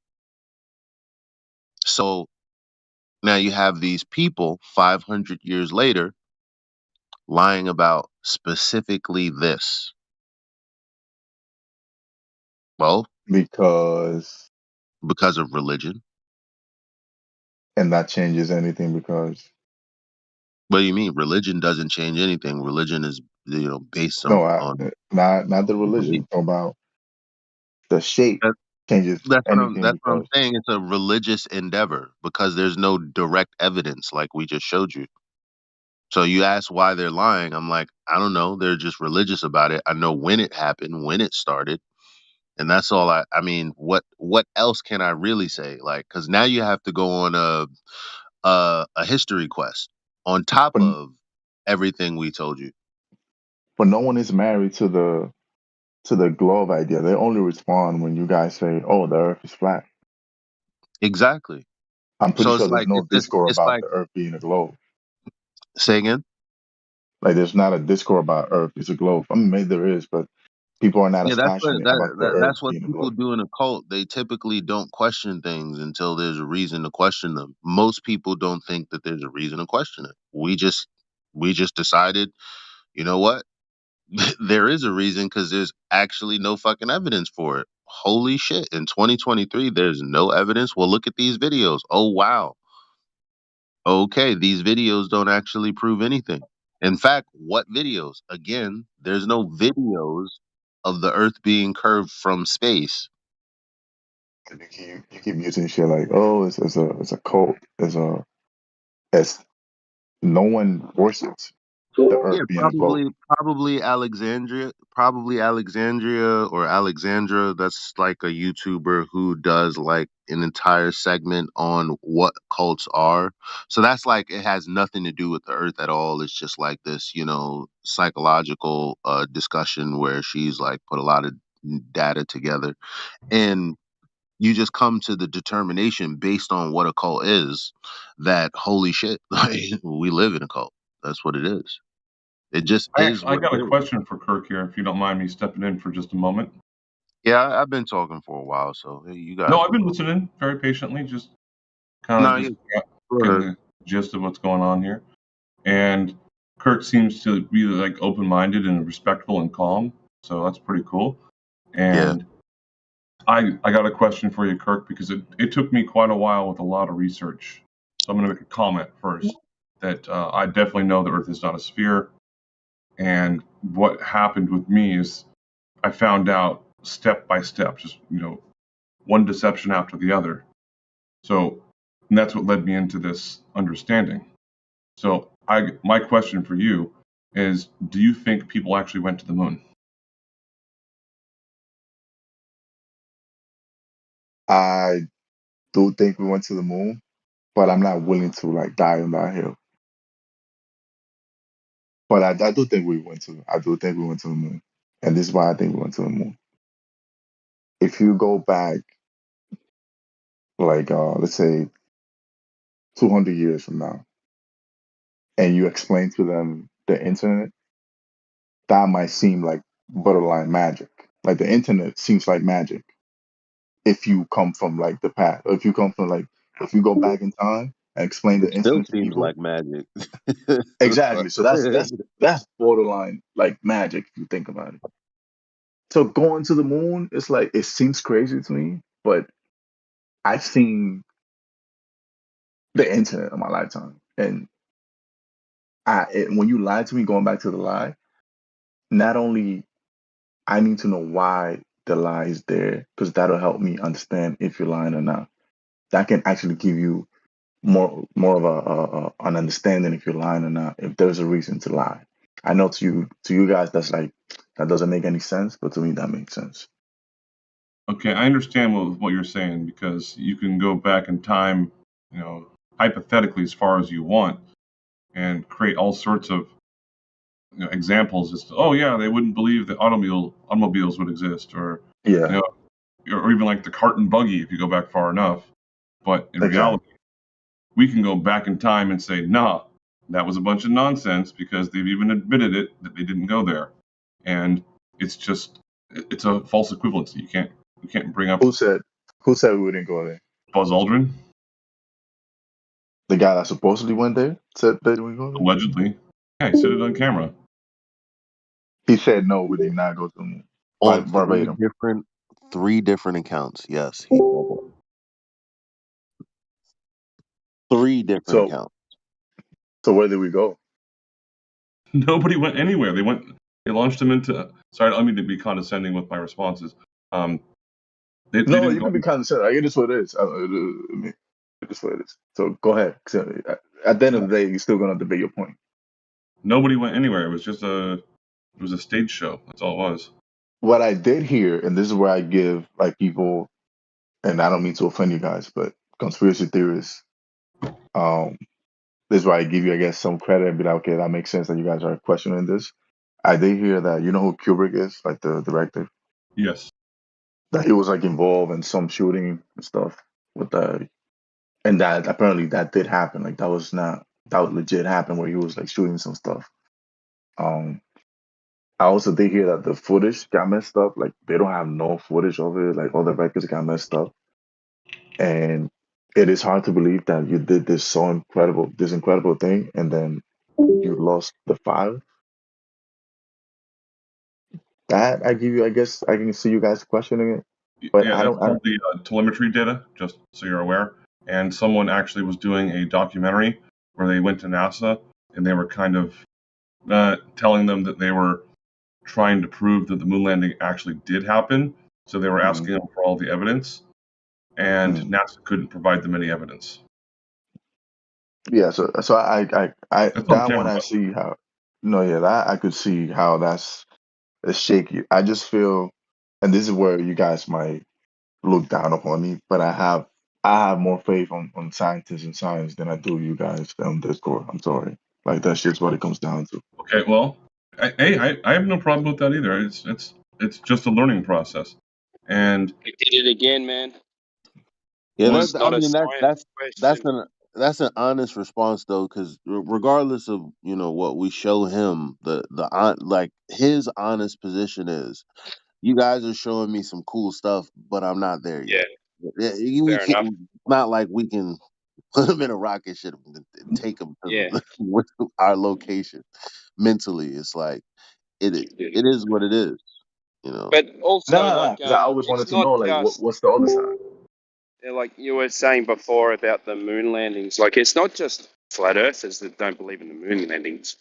[SPEAKER 1] So now you have these people 500 years later lying about specifically this. Well,
[SPEAKER 9] because
[SPEAKER 1] because of religion.
[SPEAKER 9] And that changes anything because
[SPEAKER 1] What do you mean? Religion doesn't change anything. Religion is, based
[SPEAKER 9] no,
[SPEAKER 1] on
[SPEAKER 9] not the religion.
[SPEAKER 1] belief.
[SPEAKER 9] I'm talking about the shape
[SPEAKER 1] That,
[SPEAKER 9] changes anything
[SPEAKER 1] that's what I'm
[SPEAKER 9] because
[SPEAKER 1] saying. It's a religious endeavor because there's no direct evidence like we just showed you. So you ask why they're lying. I'm like, I don't know. They're just religious about it. I know when it happened, when it started, and that's all. I mean, what else can I really say? Like, because now you have to go on a history quest on top
[SPEAKER 9] but
[SPEAKER 1] of everything we told you.
[SPEAKER 9] but no one is married to the globe idea. They only respond when you guys say, "Oh, the Earth is flat."
[SPEAKER 1] Exactly.
[SPEAKER 9] I'm pretty
[SPEAKER 1] So
[SPEAKER 9] sure
[SPEAKER 1] it's
[SPEAKER 9] there's
[SPEAKER 1] like
[SPEAKER 9] no discord
[SPEAKER 1] it's
[SPEAKER 9] about
[SPEAKER 1] like
[SPEAKER 9] the Earth being a globe.
[SPEAKER 1] say again.
[SPEAKER 9] Like there's not a discord about Earth. It's a globe. I mean, maybe there is, but people are not
[SPEAKER 1] Yeah,
[SPEAKER 9] as passionate about the Earth
[SPEAKER 1] that's what
[SPEAKER 9] being a
[SPEAKER 1] people
[SPEAKER 9] globe.
[SPEAKER 1] do in a cult. They typically don't question things until there's a reason to question them. Most people don't think that there's a reason to question it. We just decided, you know what? There is a reason because there's actually no fucking evidence for it. Holy shit. In 2023, there's no evidence. Well, look at these videos. Oh, wow. Okay, these videos don't actually prove anything. In fact, what videos? Again, there's no videos of the Earth being curved from space.
[SPEAKER 9] You keep using shit like, "Oh, it's a cult." It's no one worships the Earth
[SPEAKER 1] Yeah,
[SPEAKER 9] being a globe.
[SPEAKER 1] probably Alexandria or Alexandra. That's like a YouTuber who does like an entire segment on what cults are. So that's like it has nothing to do with the Earth at all. It's just like this, psychological discussion where she's like put a lot of data together, and you just come to the determination based on what a cult is that holy shit, like, we live in a cult. That's what it is. It just is
[SPEAKER 11] I
[SPEAKER 1] what
[SPEAKER 11] got
[SPEAKER 1] it
[SPEAKER 11] a
[SPEAKER 1] is.
[SPEAKER 11] question for Kirk here, if you don't mind me stepping in for just a moment.
[SPEAKER 1] Yeah, I've been talking for a while, so hey, you
[SPEAKER 11] No,
[SPEAKER 1] guys
[SPEAKER 11] I've
[SPEAKER 1] can
[SPEAKER 11] been
[SPEAKER 1] go.
[SPEAKER 11] listening very patiently, just kind of
[SPEAKER 1] No, yeah,
[SPEAKER 11] just
[SPEAKER 1] go
[SPEAKER 11] getting
[SPEAKER 1] ahead.
[SPEAKER 11] the gist of what's going on here. And Kirk seems to be like open-minded and respectful and calm, so that's pretty cool.
[SPEAKER 1] Yeah,
[SPEAKER 11] And I got a question for you, Kirk, because it took me quite a while with a lot of research. So I'm going to make a comment first that I definitely know the Earth is not a sphere. And what happened with me is I found out step by step, just one deception after the other. So and that's what led me into this understanding. So my question for you is, do you think people actually went to the moon?
[SPEAKER 9] I do think we went to the moon, but I'm not willing to like die on that hill. But I do think we went to. I do think we went to the moon, and this is why I think we went to the moon. If you go back, like let's say 200 years from now, and you explain to them the internet, that might seem like borderline magic. Like the internet seems like magic if you come from like the past. Or if you come from like if you go back in time and explain the
[SPEAKER 1] it still
[SPEAKER 9] internet to
[SPEAKER 1] seems
[SPEAKER 9] people.
[SPEAKER 1] like magic.
[SPEAKER 9] Exactly. So that's borderline like magic if you think about it. So going to the moon, it's like it seems crazy to me, but I've seen the internet in my lifetime, and when you lie to me, going back to the lie, not only I need to know why the lie is there because that'll help me understand if you're lying or not. That can actually give you more of an understanding if you're lying or not, if there's a reason to lie. I know to you guys that's like that doesn't make any sense, but to me that makes sense.
[SPEAKER 11] Okay, I understand what you're saying because you can go back in time, hypothetically as far as you want, and create all sorts of examples as to, oh yeah, they wouldn't believe that automobiles would exist, or you
[SPEAKER 9] Yeah,
[SPEAKER 11] know, or even like the cart and buggy if you go back far enough. But in
[SPEAKER 9] exactly.
[SPEAKER 11] reality, we can go back in time and say, nah, that was a bunch of nonsense because they've even admitted it that they didn't go there, and it's a false equivalency. You can't bring up
[SPEAKER 9] Who said who said we wouldn't go there?
[SPEAKER 11] Buzz Aldrin
[SPEAKER 9] The guy that supposedly went there said that we go there.
[SPEAKER 11] allegedly. Yeah, he said it on camera.
[SPEAKER 9] He said no, we did not go to the moon.
[SPEAKER 1] On
[SPEAKER 9] Verbatim.
[SPEAKER 1] three different accounts. Yes, he said that. 3 different
[SPEAKER 9] So
[SPEAKER 1] accounts.
[SPEAKER 9] so where did we go?
[SPEAKER 11] Nobody went anywhere. They launched them into. Sorry, I don't mean to be condescending with my responses. Um, they
[SPEAKER 9] No,
[SPEAKER 11] didn't
[SPEAKER 9] you
[SPEAKER 11] go.
[SPEAKER 9] can be condescending. Like, it is what it is. I mean, it is what it is. So go ahead. 'Cause, at the end of the day, you're still gonna debate your point.
[SPEAKER 11] Nobody went anywhere. It was just a stage show. That's all it was.
[SPEAKER 9] What I did hear, and this is where I give like people, and I don't mean to offend you guys, but conspiracy theorists, um, this is why I give you, I guess, some credit and be like, okay, that makes sense that you guys are questioning this. I did hear that you know who Kubrick is, like the director,
[SPEAKER 11] Yes.
[SPEAKER 9] that he was like involved in some shooting and stuff with the, and that apparently that did happen. Like that was legit happened where he was like shooting some stuff. Um, I also did hear that the footage got messed up. Like they don't have no footage of it. Like all the records got messed up, and it is hard to believe that you did this incredible thing, and then you lost the file. That I give you, I guess I can see you guys questioning it, but
[SPEAKER 11] Yeah,
[SPEAKER 9] I
[SPEAKER 11] that's
[SPEAKER 9] don't.
[SPEAKER 11] called the telemetry data, just so you're aware. And someone actually was doing a documentary where they went to NASA and they were kind of telling them that they were trying to prove that the moon landing actually did happen. So they were
[SPEAKER 9] Mhm,
[SPEAKER 11] asking them for all the evidence, and
[SPEAKER 9] mhm.
[SPEAKER 11] NASA couldn't provide them any evidence.
[SPEAKER 9] Yeah, so I
[SPEAKER 11] That's on
[SPEAKER 9] that one
[SPEAKER 11] camera,
[SPEAKER 9] I
[SPEAKER 11] by the way.
[SPEAKER 9] see how. No, yeah, that I could see how that's shaky. I just feel, and this is where you guys might look down upon me, but I have more faith on scientists and science than I do you guys on Discord. I'm sorry. Like that's just what it comes down to.
[SPEAKER 11] Okay, well, I have no problem with that either. It's just a learning process, and
[SPEAKER 7] We did it again, man.
[SPEAKER 1] Yeah,
[SPEAKER 11] one
[SPEAKER 7] It's
[SPEAKER 1] that I
[SPEAKER 7] not a
[SPEAKER 1] mean
[SPEAKER 7] science
[SPEAKER 1] that's
[SPEAKER 7] question.
[SPEAKER 1] an honest response though, because regardless of what we show him, like his honest position is, you guys are showing me some cool stuff, but I'm not there
[SPEAKER 7] Yeah,
[SPEAKER 1] yet. Yeah, we
[SPEAKER 7] fair
[SPEAKER 1] can't.
[SPEAKER 7] enough.
[SPEAKER 1] It's not like we can put him in a rocket ship and take him to
[SPEAKER 7] Yeah.
[SPEAKER 1] our location. Mentally, it's like it is what it is. You know.
[SPEAKER 7] But
[SPEAKER 9] No,
[SPEAKER 7] also,
[SPEAKER 9] no, no.
[SPEAKER 7] like,
[SPEAKER 9] Because I always
[SPEAKER 7] it's
[SPEAKER 9] wanted to
[SPEAKER 7] not
[SPEAKER 9] know like
[SPEAKER 7] just
[SPEAKER 9] what's the other side.
[SPEAKER 7] like you were saying before about the moon landings. Like, it's not just flat earthers that don't believe in the moon landings.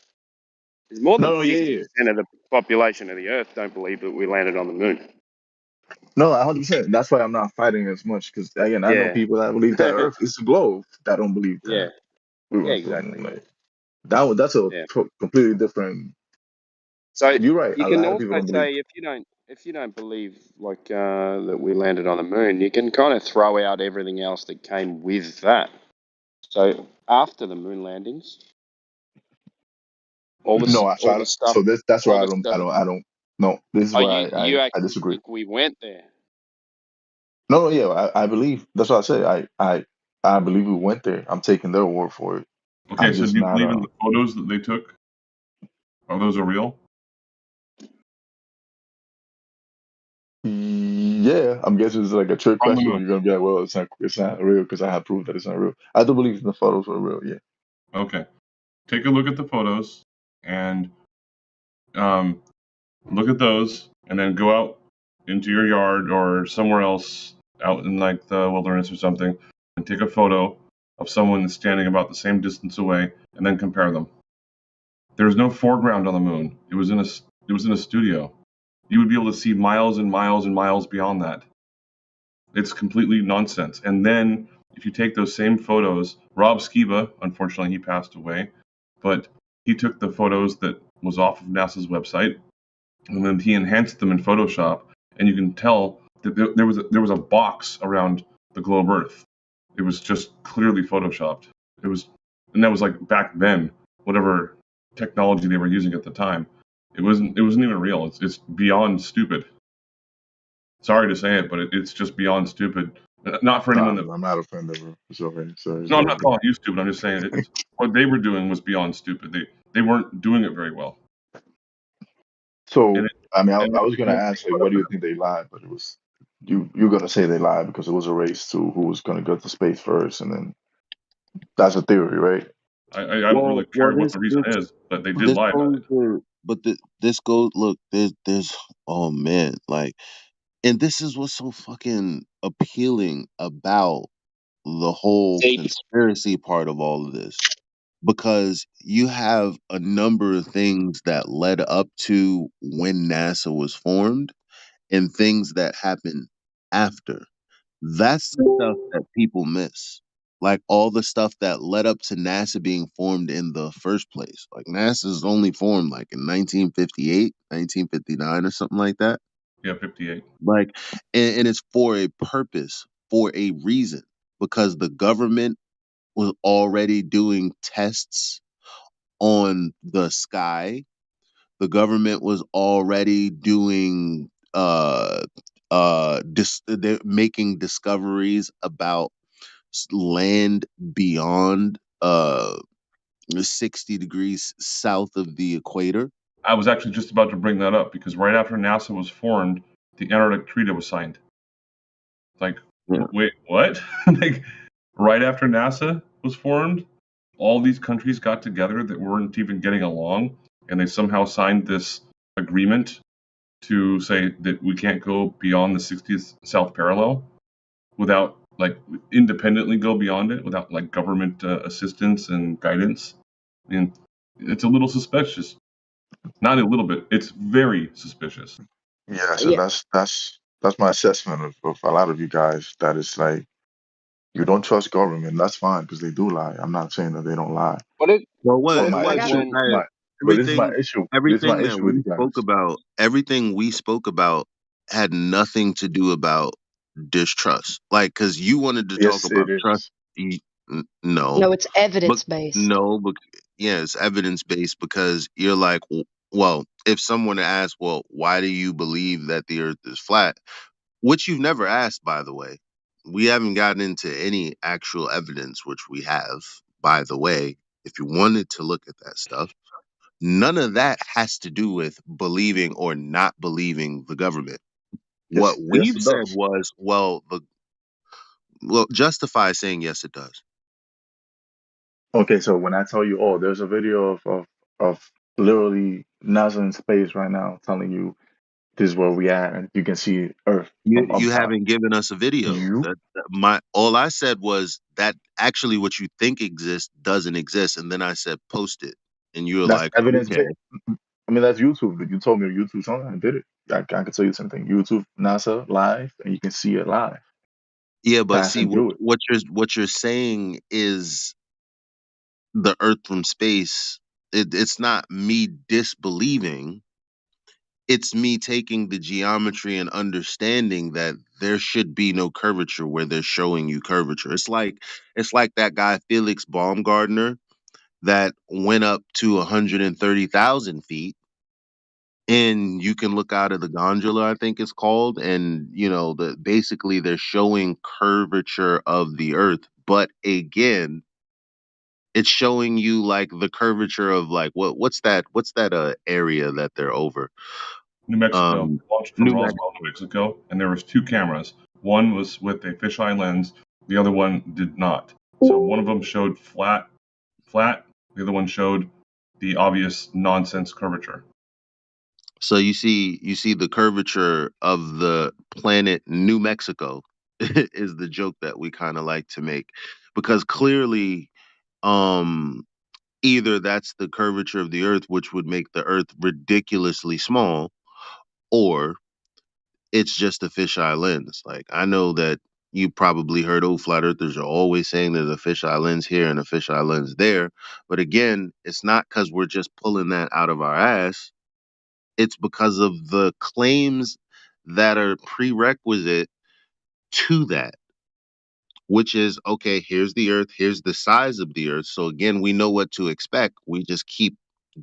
[SPEAKER 7] There's more than
[SPEAKER 9] No, no, yeah, yeah.
[SPEAKER 7] 50% of the population of the Earth don't believe that we landed on the moon.
[SPEAKER 9] No, 100%. That's why I'm not fighting as much. Because again, I know
[SPEAKER 7] Yeah.
[SPEAKER 9] people that believe that Earth is a globe that don't believe
[SPEAKER 7] Yeah.
[SPEAKER 9] that we
[SPEAKER 7] Yeah,
[SPEAKER 9] went to the moon.
[SPEAKER 7] exactly.
[SPEAKER 9] Like that's a
[SPEAKER 7] Yeah.
[SPEAKER 9] completely different.
[SPEAKER 7] So
[SPEAKER 9] You're right.
[SPEAKER 7] you
[SPEAKER 9] A
[SPEAKER 7] can
[SPEAKER 9] lot of people
[SPEAKER 7] also
[SPEAKER 9] don't believe.
[SPEAKER 7] say if you don't believe like that we landed on the moon, you can kind of throw out everything else that came with that. So after the moon landings,
[SPEAKER 9] No,
[SPEAKER 7] all the stuff,
[SPEAKER 9] so that's
[SPEAKER 7] all
[SPEAKER 9] where
[SPEAKER 7] the stuff.
[SPEAKER 9] I don't. No, this is
[SPEAKER 7] Oh,
[SPEAKER 9] where
[SPEAKER 7] you
[SPEAKER 9] I
[SPEAKER 7] actually
[SPEAKER 9] disagree.
[SPEAKER 7] think we went there?
[SPEAKER 9] No, no, yeah, I believe. That's what I say. I believe we went there. I'm taking their word for it.
[SPEAKER 11] okay,
[SPEAKER 9] I'm
[SPEAKER 11] so
[SPEAKER 9] just
[SPEAKER 11] do you
[SPEAKER 9] not.
[SPEAKER 11] believe in the photos that they took? Are those real?
[SPEAKER 9] Yeah, I'm guessing it's like a trick
[SPEAKER 11] From the
[SPEAKER 9] question.
[SPEAKER 11] moon.
[SPEAKER 9] You're gonna be like, well, it's not real because I have proof that it's not real. I do believe the photos were real. Yeah.
[SPEAKER 11] Okay. Take a look at the photos and um, look at those, and then go out into your yard or somewhere else out in like the wilderness or something, and take a photo of someone standing about the same distance away, and then compare them. There's no foreground on the moon. It was in a studio. You would be able to see miles and miles and miles beyond that. It's completely nonsense. And then if you take those same photos, Rob Skiba, unfortunately he passed away, but he took the photos that was off of NASA's website, and then he enhanced them in Photoshop, and you can tell that there was a box around the globe Earth. It was just clearly photoshopped. It was, and that was like back then, whatever technology they were using at the time. It wasn't even real. It's beyond stupid. Sorry to say it, but it's just beyond stupid. Not for
[SPEAKER 9] No,
[SPEAKER 11] anyone that.
[SPEAKER 9] I'm not offended, bro. It's okay. So it's
[SPEAKER 11] No, I'm
[SPEAKER 9] all
[SPEAKER 11] not
[SPEAKER 9] good.
[SPEAKER 11] calling you stupid. I'm just saying what they were doing was beyond stupid. They weren't doing it very well. And
[SPEAKER 9] So
[SPEAKER 11] it,
[SPEAKER 9] I mean,
[SPEAKER 11] and
[SPEAKER 9] I was gonna
[SPEAKER 11] it,
[SPEAKER 9] ask like, what do you think they lied? But it was you're gonna say they lied because it was a race to who was gonna go to space first, and then that's a theory, right?
[SPEAKER 11] I don't really
[SPEAKER 1] Well,
[SPEAKER 11] care what the reason is, but they did
[SPEAKER 1] this
[SPEAKER 11] lie about
[SPEAKER 1] goes
[SPEAKER 11] it.
[SPEAKER 1] to, but this goes. Look, there's. Oh man, like, and this is what's so fucking appealing about the whole conspiracy part of all of this, because you have a number of things that led up to when NASA was formed and things that happened after. That's the stuff that people miss. Like all the stuff that led up to NASA being formed in the first place. Like NASA's only formed like in 1958, 1959 or something like that.
[SPEAKER 11] Yeah, 58.
[SPEAKER 1] Like, and it's for a purpose, for a reason, because the government was already doing tests on the sky. The government was already doing they're making discoveries about land beyond 60 degrees south of the equator.
[SPEAKER 11] I was actually just about to bring that up because right after NASA was formed, the Antarctic Treaty was signed. Like,
[SPEAKER 1] Yeah.
[SPEAKER 11] wait, what? Like, right after NASA was formed, all these countries got together that weren't even getting along, and they somehow signed this agreement to say that we can't go beyond the 60th south parallel without, like, independently go beyond it without, like, government assistance and guidance. I mean, it's a little suspicious. Not a little bit. It's very suspicious.
[SPEAKER 9] Yeah, so
[SPEAKER 4] Yeah.
[SPEAKER 9] that's my assessment of a lot of you guys. That is like you don't trust government. That's fine because they do lie. I'm not saying that they don't lie.
[SPEAKER 7] What if
[SPEAKER 1] Well,
[SPEAKER 9] But
[SPEAKER 7] what
[SPEAKER 9] my
[SPEAKER 7] if like
[SPEAKER 9] issue,
[SPEAKER 7] when
[SPEAKER 9] my but this is my issue. This is my
[SPEAKER 1] everything that
[SPEAKER 9] issue with
[SPEAKER 1] we
[SPEAKER 9] you
[SPEAKER 1] spoke
[SPEAKER 9] guys.
[SPEAKER 1] about, everything we spoke about had nothing to do about distrust. Like, because you wanted to talk
[SPEAKER 9] Yes, it
[SPEAKER 1] about trust.
[SPEAKER 9] is.
[SPEAKER 1] No,
[SPEAKER 4] No, it's
[SPEAKER 1] but
[SPEAKER 4] evidence based.
[SPEAKER 1] no, but yeah, it's evidence based because you're like, well, if someone asks, well, why do you believe that the Earth is flat? Which you've never asked, by the way. We haven't gotten into any actual evidence, which we have, by the way. If you wanted to look at that stuff, none of that has to do with believing or not believing the government. What
[SPEAKER 9] Yes,
[SPEAKER 1] we've
[SPEAKER 9] it
[SPEAKER 1] said
[SPEAKER 9] does.
[SPEAKER 1] was, justify saying yes, it does.
[SPEAKER 9] Okay, so when I tell you, oh, there's a video of literally NASA in space right now telling you this is where we at, and you can see Earth
[SPEAKER 1] You
[SPEAKER 9] from up
[SPEAKER 1] you
[SPEAKER 9] top.
[SPEAKER 1] haven't given us a video.
[SPEAKER 9] You
[SPEAKER 1] My all I said was that actually what you think exists doesn't exist, and then I said post it, and you were
[SPEAKER 9] that's
[SPEAKER 1] like,
[SPEAKER 9] evidence
[SPEAKER 1] okay,
[SPEAKER 9] based. I mean, that's YouTube. You told me YouTube something. I did it. I can tell you something. YouTube, NASA live, and you can see it live
[SPEAKER 1] yeah, but see
[SPEAKER 9] passing through it.
[SPEAKER 1] what you're saying is the Earth from space. It's not me disbelieving. It's me taking the geometry and understanding that there should be no curvature where they're showing you curvature. It's like that guy Felix Baumgartner that went up to 130,000 feet, and you can look out of the gondola, I think it's called, and basically they're showing curvature of the Earth, but again, it's showing you like the curvature of like what's that area that they're over.
[SPEAKER 11] New Mexico.
[SPEAKER 1] um
[SPEAKER 11] Launched from
[SPEAKER 1] New
[SPEAKER 11] Roswell, New
[SPEAKER 1] Mexico.
[SPEAKER 11] Mexico, and there was two cameras. One was with a fisheye lens. The other one did not. So one of them showed flat. The other one showed the obvious nonsense curvature.
[SPEAKER 1] So you see the curvature of the planet New Mexico is the joke that we kind of like to make, because clearly um either that's the curvature of the earth, which would make the earth ridiculously small, or it's just a fisheye lens. Like, I know that you probably heard, oh, flat earthers are always saying there's a fisheye lens here and a fisheye lens there, but again, it's not because we're just pulling that out of our ass. It's because of the claims that are prerequisite to that, which is, okay, here's the earth, here's the size of the earth. So again, we know what to expect. We just keep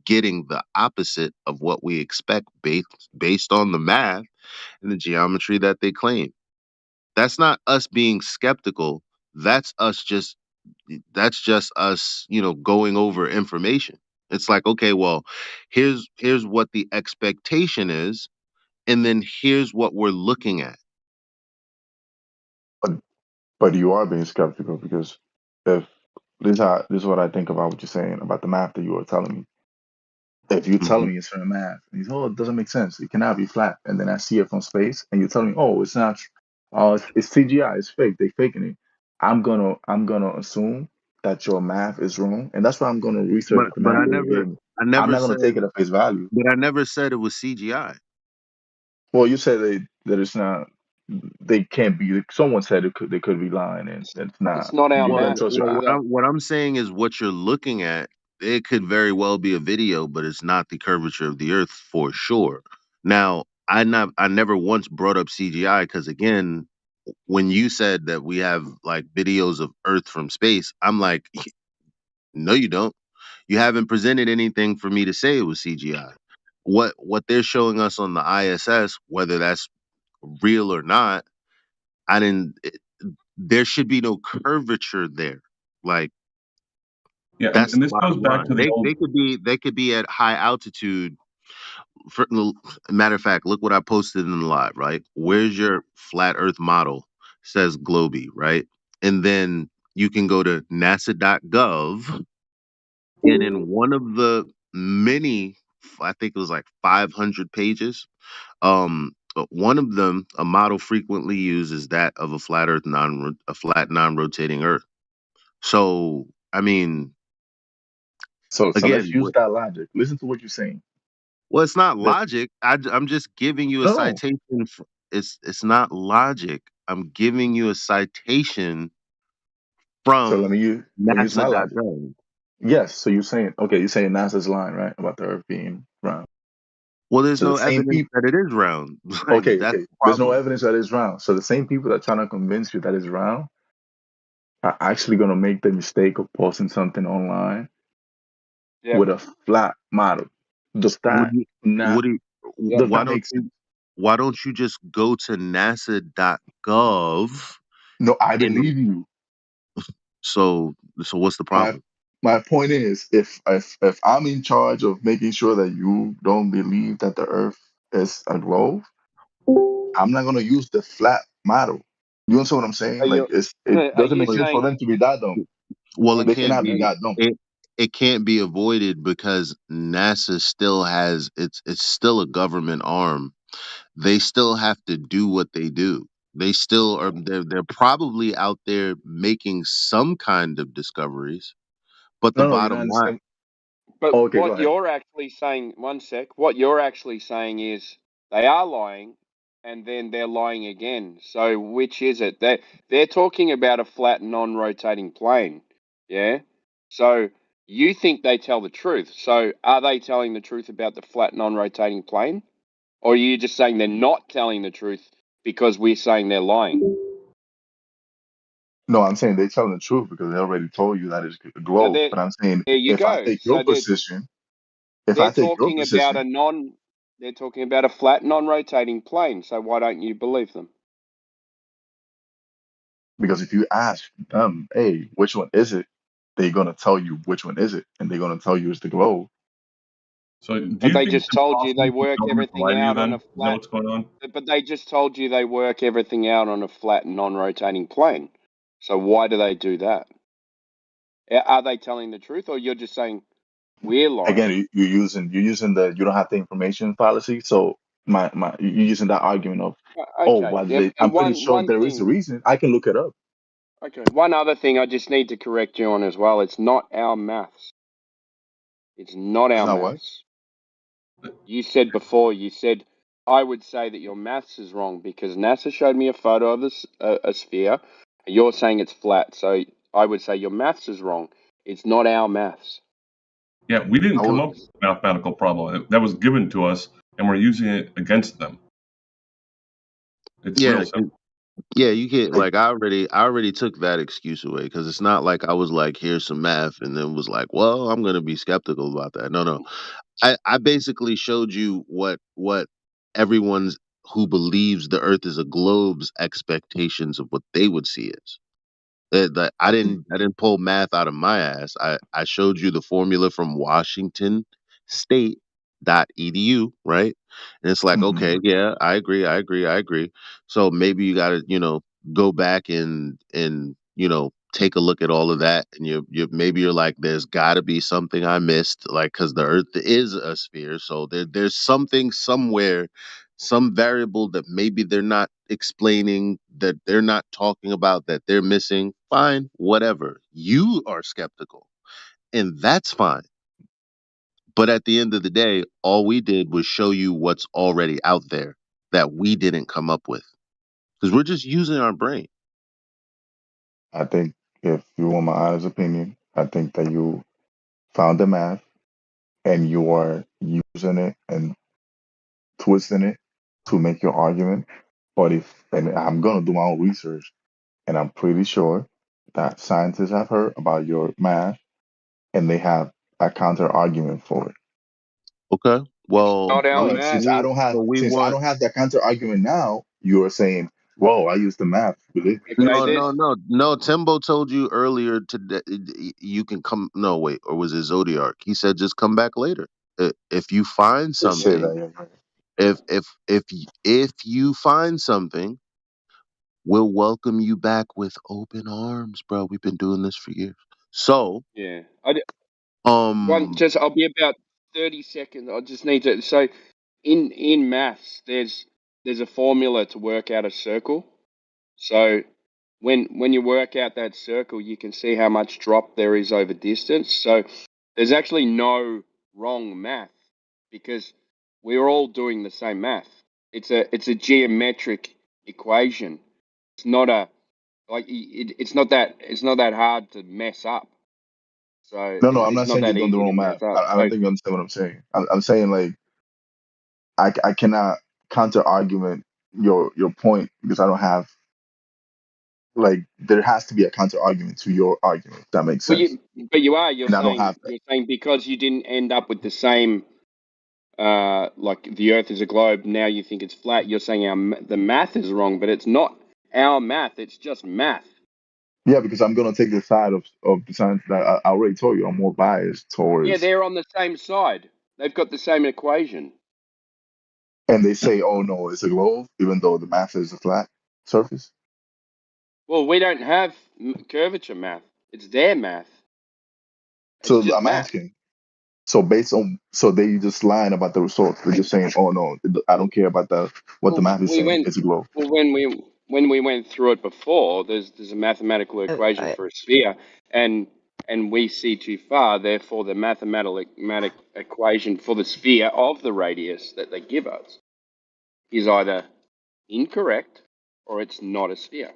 [SPEAKER 1] getting the opposite of what we expect based on the math and the geometry that they claim. That's not us being skeptical. That's just us, going over information. It's like, okay, well, here's what the expectation is, and then here's what we're looking at.
[SPEAKER 9] But you are being skeptical because if this is what I think about what you're saying about the math that you were telling me. If you're telling
[SPEAKER 1] Mhm.
[SPEAKER 9] me it's certain math, and you say, oh, it doesn't make sense. It cannot be flat. And then I see it from space, and you're telling me, oh, it's not. It's CGI. It's fake. They faking it. I'm gonna assume that your math is wrong, and that's why I'm gonna research the
[SPEAKER 1] But
[SPEAKER 9] math that you gave me.
[SPEAKER 1] I
[SPEAKER 9] I'm
[SPEAKER 1] never
[SPEAKER 9] not gonna
[SPEAKER 1] said
[SPEAKER 9] take it at face value.
[SPEAKER 1] but I never said it was CGI.
[SPEAKER 9] Well, you said that it's not. They can't be. Someone said they could be lying, and it's
[SPEAKER 7] It's
[SPEAKER 9] not.
[SPEAKER 7] not our
[SPEAKER 9] You gotta
[SPEAKER 7] math.
[SPEAKER 9] trust your eye.
[SPEAKER 1] What I'm saying is what you're looking at. It could very well be a video, but it's not the curvature of the Earth for sure. Now, I never once brought up CGI because again, when you said that we have like videos of Earth from space, I'm like, no, you don't. You haven't presented anything for me to say it was CGI. What they're showing us on the ISS, whether that's real or not, I didn't. There should be no curvature there. Like
[SPEAKER 11] Yeah,
[SPEAKER 1] that's
[SPEAKER 11] and
[SPEAKER 1] the
[SPEAKER 11] this goes
[SPEAKER 1] bottom
[SPEAKER 11] back
[SPEAKER 1] line.
[SPEAKER 11] to the old.
[SPEAKER 1] They could be at high altitude. For, matter of fact, look what I posted in the live. Right, where's your flat Earth model? Says Globy, right? And then you can go to NASA.gov, and in one of the many, I think it was like 500 pages. One of them, a model frequently used, is that of a flat Earth a flat non-rotating Earth. So, I mean,
[SPEAKER 9] So let's
[SPEAKER 1] again,
[SPEAKER 9] use that logic. Listen to what you're saying.
[SPEAKER 1] well, it's not
[SPEAKER 9] That
[SPEAKER 1] logic. I'm just giving you a
[SPEAKER 9] no.
[SPEAKER 1] citation. It's not logic. I'm giving you a citation
[SPEAKER 9] So
[SPEAKER 1] from
[SPEAKER 9] let me use my logic.
[SPEAKER 1] NASA.gov.
[SPEAKER 9] Yes. So you're saying okay. You're saying NASA's lying, right, about the Earth being round.
[SPEAKER 1] Well, there's
[SPEAKER 9] So the
[SPEAKER 1] no
[SPEAKER 9] same
[SPEAKER 1] evidence
[SPEAKER 9] people.
[SPEAKER 1] that it is round. Like
[SPEAKER 9] Okay.
[SPEAKER 1] that's
[SPEAKER 9] Okay.
[SPEAKER 1] the
[SPEAKER 9] There's no
[SPEAKER 1] problem.
[SPEAKER 9] evidence that it's round. So the same people that are trying to convince you that it's round are actually gonna make the mistake of posting something online
[SPEAKER 7] Yep.
[SPEAKER 9] with a flat model. Does
[SPEAKER 1] Would
[SPEAKER 9] that
[SPEAKER 1] you?
[SPEAKER 9] not?
[SPEAKER 1] Would it?
[SPEAKER 9] Does
[SPEAKER 1] Why
[SPEAKER 9] that
[SPEAKER 1] don't
[SPEAKER 9] make
[SPEAKER 1] you?
[SPEAKER 9] sense?
[SPEAKER 1] Why don't you just go to NASA.gov
[SPEAKER 9] No, I
[SPEAKER 1] and
[SPEAKER 9] believe you.
[SPEAKER 1] so what's the
[SPEAKER 9] My
[SPEAKER 1] problem?
[SPEAKER 9] my point is, if I'm in charge of making sure that you don't believe that the Earth is a globe, I'm not gonna use the flat model. You understand what I'm
[SPEAKER 7] Are
[SPEAKER 9] saying? Like
[SPEAKER 7] you
[SPEAKER 9] it
[SPEAKER 7] are
[SPEAKER 9] doesn't
[SPEAKER 7] you
[SPEAKER 9] make sense for
[SPEAKER 7] saying
[SPEAKER 9] them to be that dumb.
[SPEAKER 1] Well, it
[SPEAKER 9] They
[SPEAKER 1] can't
[SPEAKER 9] cannot be
[SPEAKER 1] be
[SPEAKER 9] that dumb.
[SPEAKER 1] it can't be avoided because NASA still has it's still a government arm. They still have to do what they do. They still are they're probably out there making some kind of discoveries, but the
[SPEAKER 9] No, no, you're not
[SPEAKER 1] bottom line,
[SPEAKER 9] understanding.
[SPEAKER 7] but
[SPEAKER 9] Oh, okay, go
[SPEAKER 7] what
[SPEAKER 9] ahead.
[SPEAKER 7] you're actually saying, one sec, what you're actually saying is they are lying and then they're lying again. So which is it? They're talking about a flat non-rotating plane. Yeah? So you think they tell the truth. So are they telling the truth about the flat non-rotating plane? Or are you just saying they're not telling the truth because we're saying they're lying?
[SPEAKER 9] No, I'm saying they're telling the truth because they already told you that it's a
[SPEAKER 7] So
[SPEAKER 9] globe. But I'm saying
[SPEAKER 7] there you
[SPEAKER 9] if I
[SPEAKER 7] go.
[SPEAKER 9] take your
[SPEAKER 7] So
[SPEAKER 9] position, if
[SPEAKER 7] they're
[SPEAKER 9] I take your
[SPEAKER 7] talking about
[SPEAKER 9] position,
[SPEAKER 7] a non they're talking about a flat non-rotating plane. So why don't you believe them?
[SPEAKER 9] because if you ask them, hey, which one is it? They're gonna tell you which one is it, and they're gonna tell you it's the globe.
[SPEAKER 11] So, do
[SPEAKER 7] But
[SPEAKER 11] you
[SPEAKER 7] they
[SPEAKER 11] think it's
[SPEAKER 7] just told you they
[SPEAKER 11] impossible for the
[SPEAKER 7] work
[SPEAKER 11] government to
[SPEAKER 7] everything
[SPEAKER 11] lie to you?
[SPEAKER 7] out on
[SPEAKER 11] Then
[SPEAKER 7] a
[SPEAKER 11] is that
[SPEAKER 7] flat
[SPEAKER 11] what's going on?
[SPEAKER 7] but they just told you they work everything out on a flat non-rotating plane. So why do they do that? Are they telling the truth or you're just saying we're
[SPEAKER 9] Again,
[SPEAKER 7] lying?
[SPEAKER 9] you're using the you don't have the information policy. So you're using that argument of, oh,
[SPEAKER 7] Okay.
[SPEAKER 9] why did
[SPEAKER 7] Yep.
[SPEAKER 9] they? I'm
[SPEAKER 7] And
[SPEAKER 9] pretty
[SPEAKER 7] one
[SPEAKER 9] sure
[SPEAKER 7] one
[SPEAKER 9] there is a
[SPEAKER 7] thing
[SPEAKER 9] reason. I can look it up.
[SPEAKER 7] okay, one other thing I just need to correct you on as well. It's not our maths. It's not
[SPEAKER 9] It's
[SPEAKER 7] our
[SPEAKER 9] not what?
[SPEAKER 7] maths. You said before, you said, I would say that your maths is wrong because NASA showed me a photo of this, a sphere. And you're saying it's flat. So I would say your maths is wrong. It's not our maths.
[SPEAKER 11] Yeah, we didn't
[SPEAKER 9] I
[SPEAKER 11] come
[SPEAKER 9] will.
[SPEAKER 11] up with a mathematical problem. That was given to us, and we're using it against them. It's real
[SPEAKER 1] yeah,
[SPEAKER 11] simple.
[SPEAKER 1] yeah, you can't
[SPEAKER 9] I,
[SPEAKER 1] like I already took that excuse away because it's not like I was like, here's some math and then was like, well, I'm gonna be skeptical about that. No, no. I basically showed you what everyone's who believes the earth is a globe's expectations of what they would see is. That I didn't pull math out of my ass. I showed you the formula from Washington State edu, right? And it's like,
[SPEAKER 9] mhm.
[SPEAKER 1] okay, yeah, I agree, I agree, I agree. So maybe you got to, go back and take a look at all of that, and you maybe you're like, there's got to be something I missed, like because the Earth is a sphere, so there's something somewhere, some variable that maybe they're not explaining, that they're not talking about, that they're missing. fine, whatever. You are skeptical, and that's fine. But at the end of the day, all we did was show you what's already out there that we didn't come up with because we're just using our brain.
[SPEAKER 9] I think if you want my honest opinion, I think that you found the math and you are using it and twisting it to make your argument. But if, and I'm gonna do my own research, and I'm pretty sure that scientists have heard about your math and they have a counter argument for it.
[SPEAKER 1] Okay. Well,
[SPEAKER 7] Not our
[SPEAKER 9] But
[SPEAKER 7] math.
[SPEAKER 1] so we
[SPEAKER 9] since I
[SPEAKER 1] want
[SPEAKER 9] don't have that counter argument now, you are saying, "Whoa, I used the math." Believe me.
[SPEAKER 7] Okay,
[SPEAKER 1] no. Timbo told you earlier today you can come. No, wait, or was it Zodiac? He said just come back later if you find
[SPEAKER 9] They say
[SPEAKER 1] something.
[SPEAKER 9] that. Yeah.
[SPEAKER 1] If you find something, we'll welcome you back with open arms, bro. We've been doing this for years. So,
[SPEAKER 7] yeah.
[SPEAKER 1] um,
[SPEAKER 7] I'll be about 30 seconds. I just need to. So, in maths, there's a formula to work out a circle. So, when you work out that circle, you can see how much drop there is over distance. So, there's actually no wrong math because we're all doing the same math. It's a geometric equation. It's not a it's not that hard to mess up. So
[SPEAKER 9] No, I'm
[SPEAKER 7] it's
[SPEAKER 9] not
[SPEAKER 7] not
[SPEAKER 9] saying you're
[SPEAKER 7] that
[SPEAKER 9] doing the
[SPEAKER 7] easy to
[SPEAKER 9] wrong
[SPEAKER 7] mess
[SPEAKER 9] math.
[SPEAKER 7] up.
[SPEAKER 9] I
[SPEAKER 7] So
[SPEAKER 9] don't think you understand what I'm saying. I'm saying like I cannot counter argument your point because I don't have like there has to be a counter argument to your argument. If that makes
[SPEAKER 7] well,
[SPEAKER 9] sense.
[SPEAKER 7] you're
[SPEAKER 9] And I don't have that.
[SPEAKER 7] saying because you didn't end up with the same like the Earth is a globe. Now you think it's flat. You're saying the math is wrong, but it's not our math. It's just math.
[SPEAKER 9] Yeah, because I'm gonna take the side of the science that I already told you. I'm more biased
[SPEAKER 7] Yeah,
[SPEAKER 9] towards,
[SPEAKER 7] they're on the same side. They've got the same equation.
[SPEAKER 9] and they say, "Oh no, it's a globe," even though the math is a flat surface.
[SPEAKER 7] Well, we don't have curvature math. It's their math. It's
[SPEAKER 9] So
[SPEAKER 7] just
[SPEAKER 9] I'm
[SPEAKER 7] math.
[SPEAKER 9] asking. So based on, so they just lying about the results. They're just saying, "Oh no, I don't care about the what the
[SPEAKER 7] Well,
[SPEAKER 9] math is
[SPEAKER 7] we
[SPEAKER 9] saying.
[SPEAKER 7] went
[SPEAKER 9] It's a globe."
[SPEAKER 7] well when we went through it before. There's a mathematical equation
[SPEAKER 4] I,
[SPEAKER 7] for a sphere, and we see too far. Therefore, the mathematical equation for the sphere of the radius that they give us is either incorrect or it's not a sphere.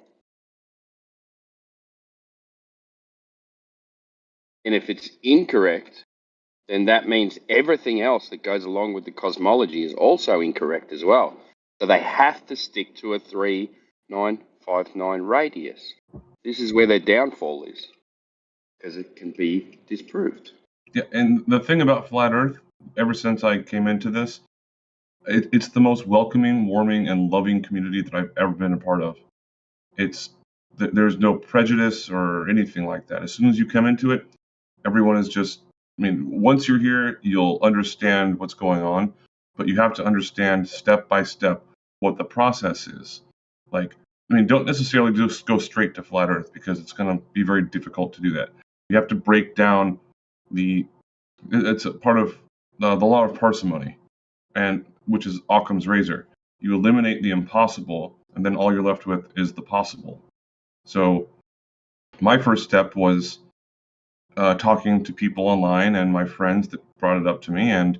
[SPEAKER 7] And if it's incorrect, then that means everything else that goes along with the cosmology is also incorrect as well. So they have to stick to a 3959 radius. This is where their downfall is, because it can be disproved.
[SPEAKER 11] Yeah, and the thing about flat Earth, ever since I came into this, it's the most welcoming, warming, and loving community that I've ever been a part of. It's there's no prejudice or anything like that. As soon as you come into it, everyone is just. I mean, once you're here, you'll understand what's going on, but you have to understand step by step what the process is. Like, I mean, don't necessarily just go straight to flat Earth because it's going to be very difficult to do that. You have to break down the. It's a part of the law of parsimony, and which is Occam's razor. You eliminate the impossible, and then all you're left with is the possible. So my first step was talking to people online and my friends that brought it up to me, and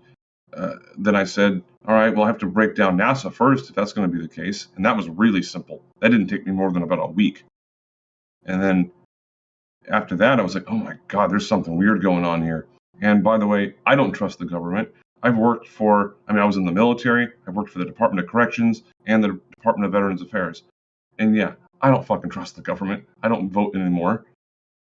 [SPEAKER 11] then I said, "All right, well, I have to break down NASA first if that's going to be the case." And that was really simple. That didn't take me more than about a week. And then after that, I was like, "Oh my God, there's something weird going on here." And by the way, I don't trust the government. I was in the military, I've worked for the Department of Corrections and the Department of Veterans Affairs. And yeah, I don't fucking trust the government. I don't vote anymore.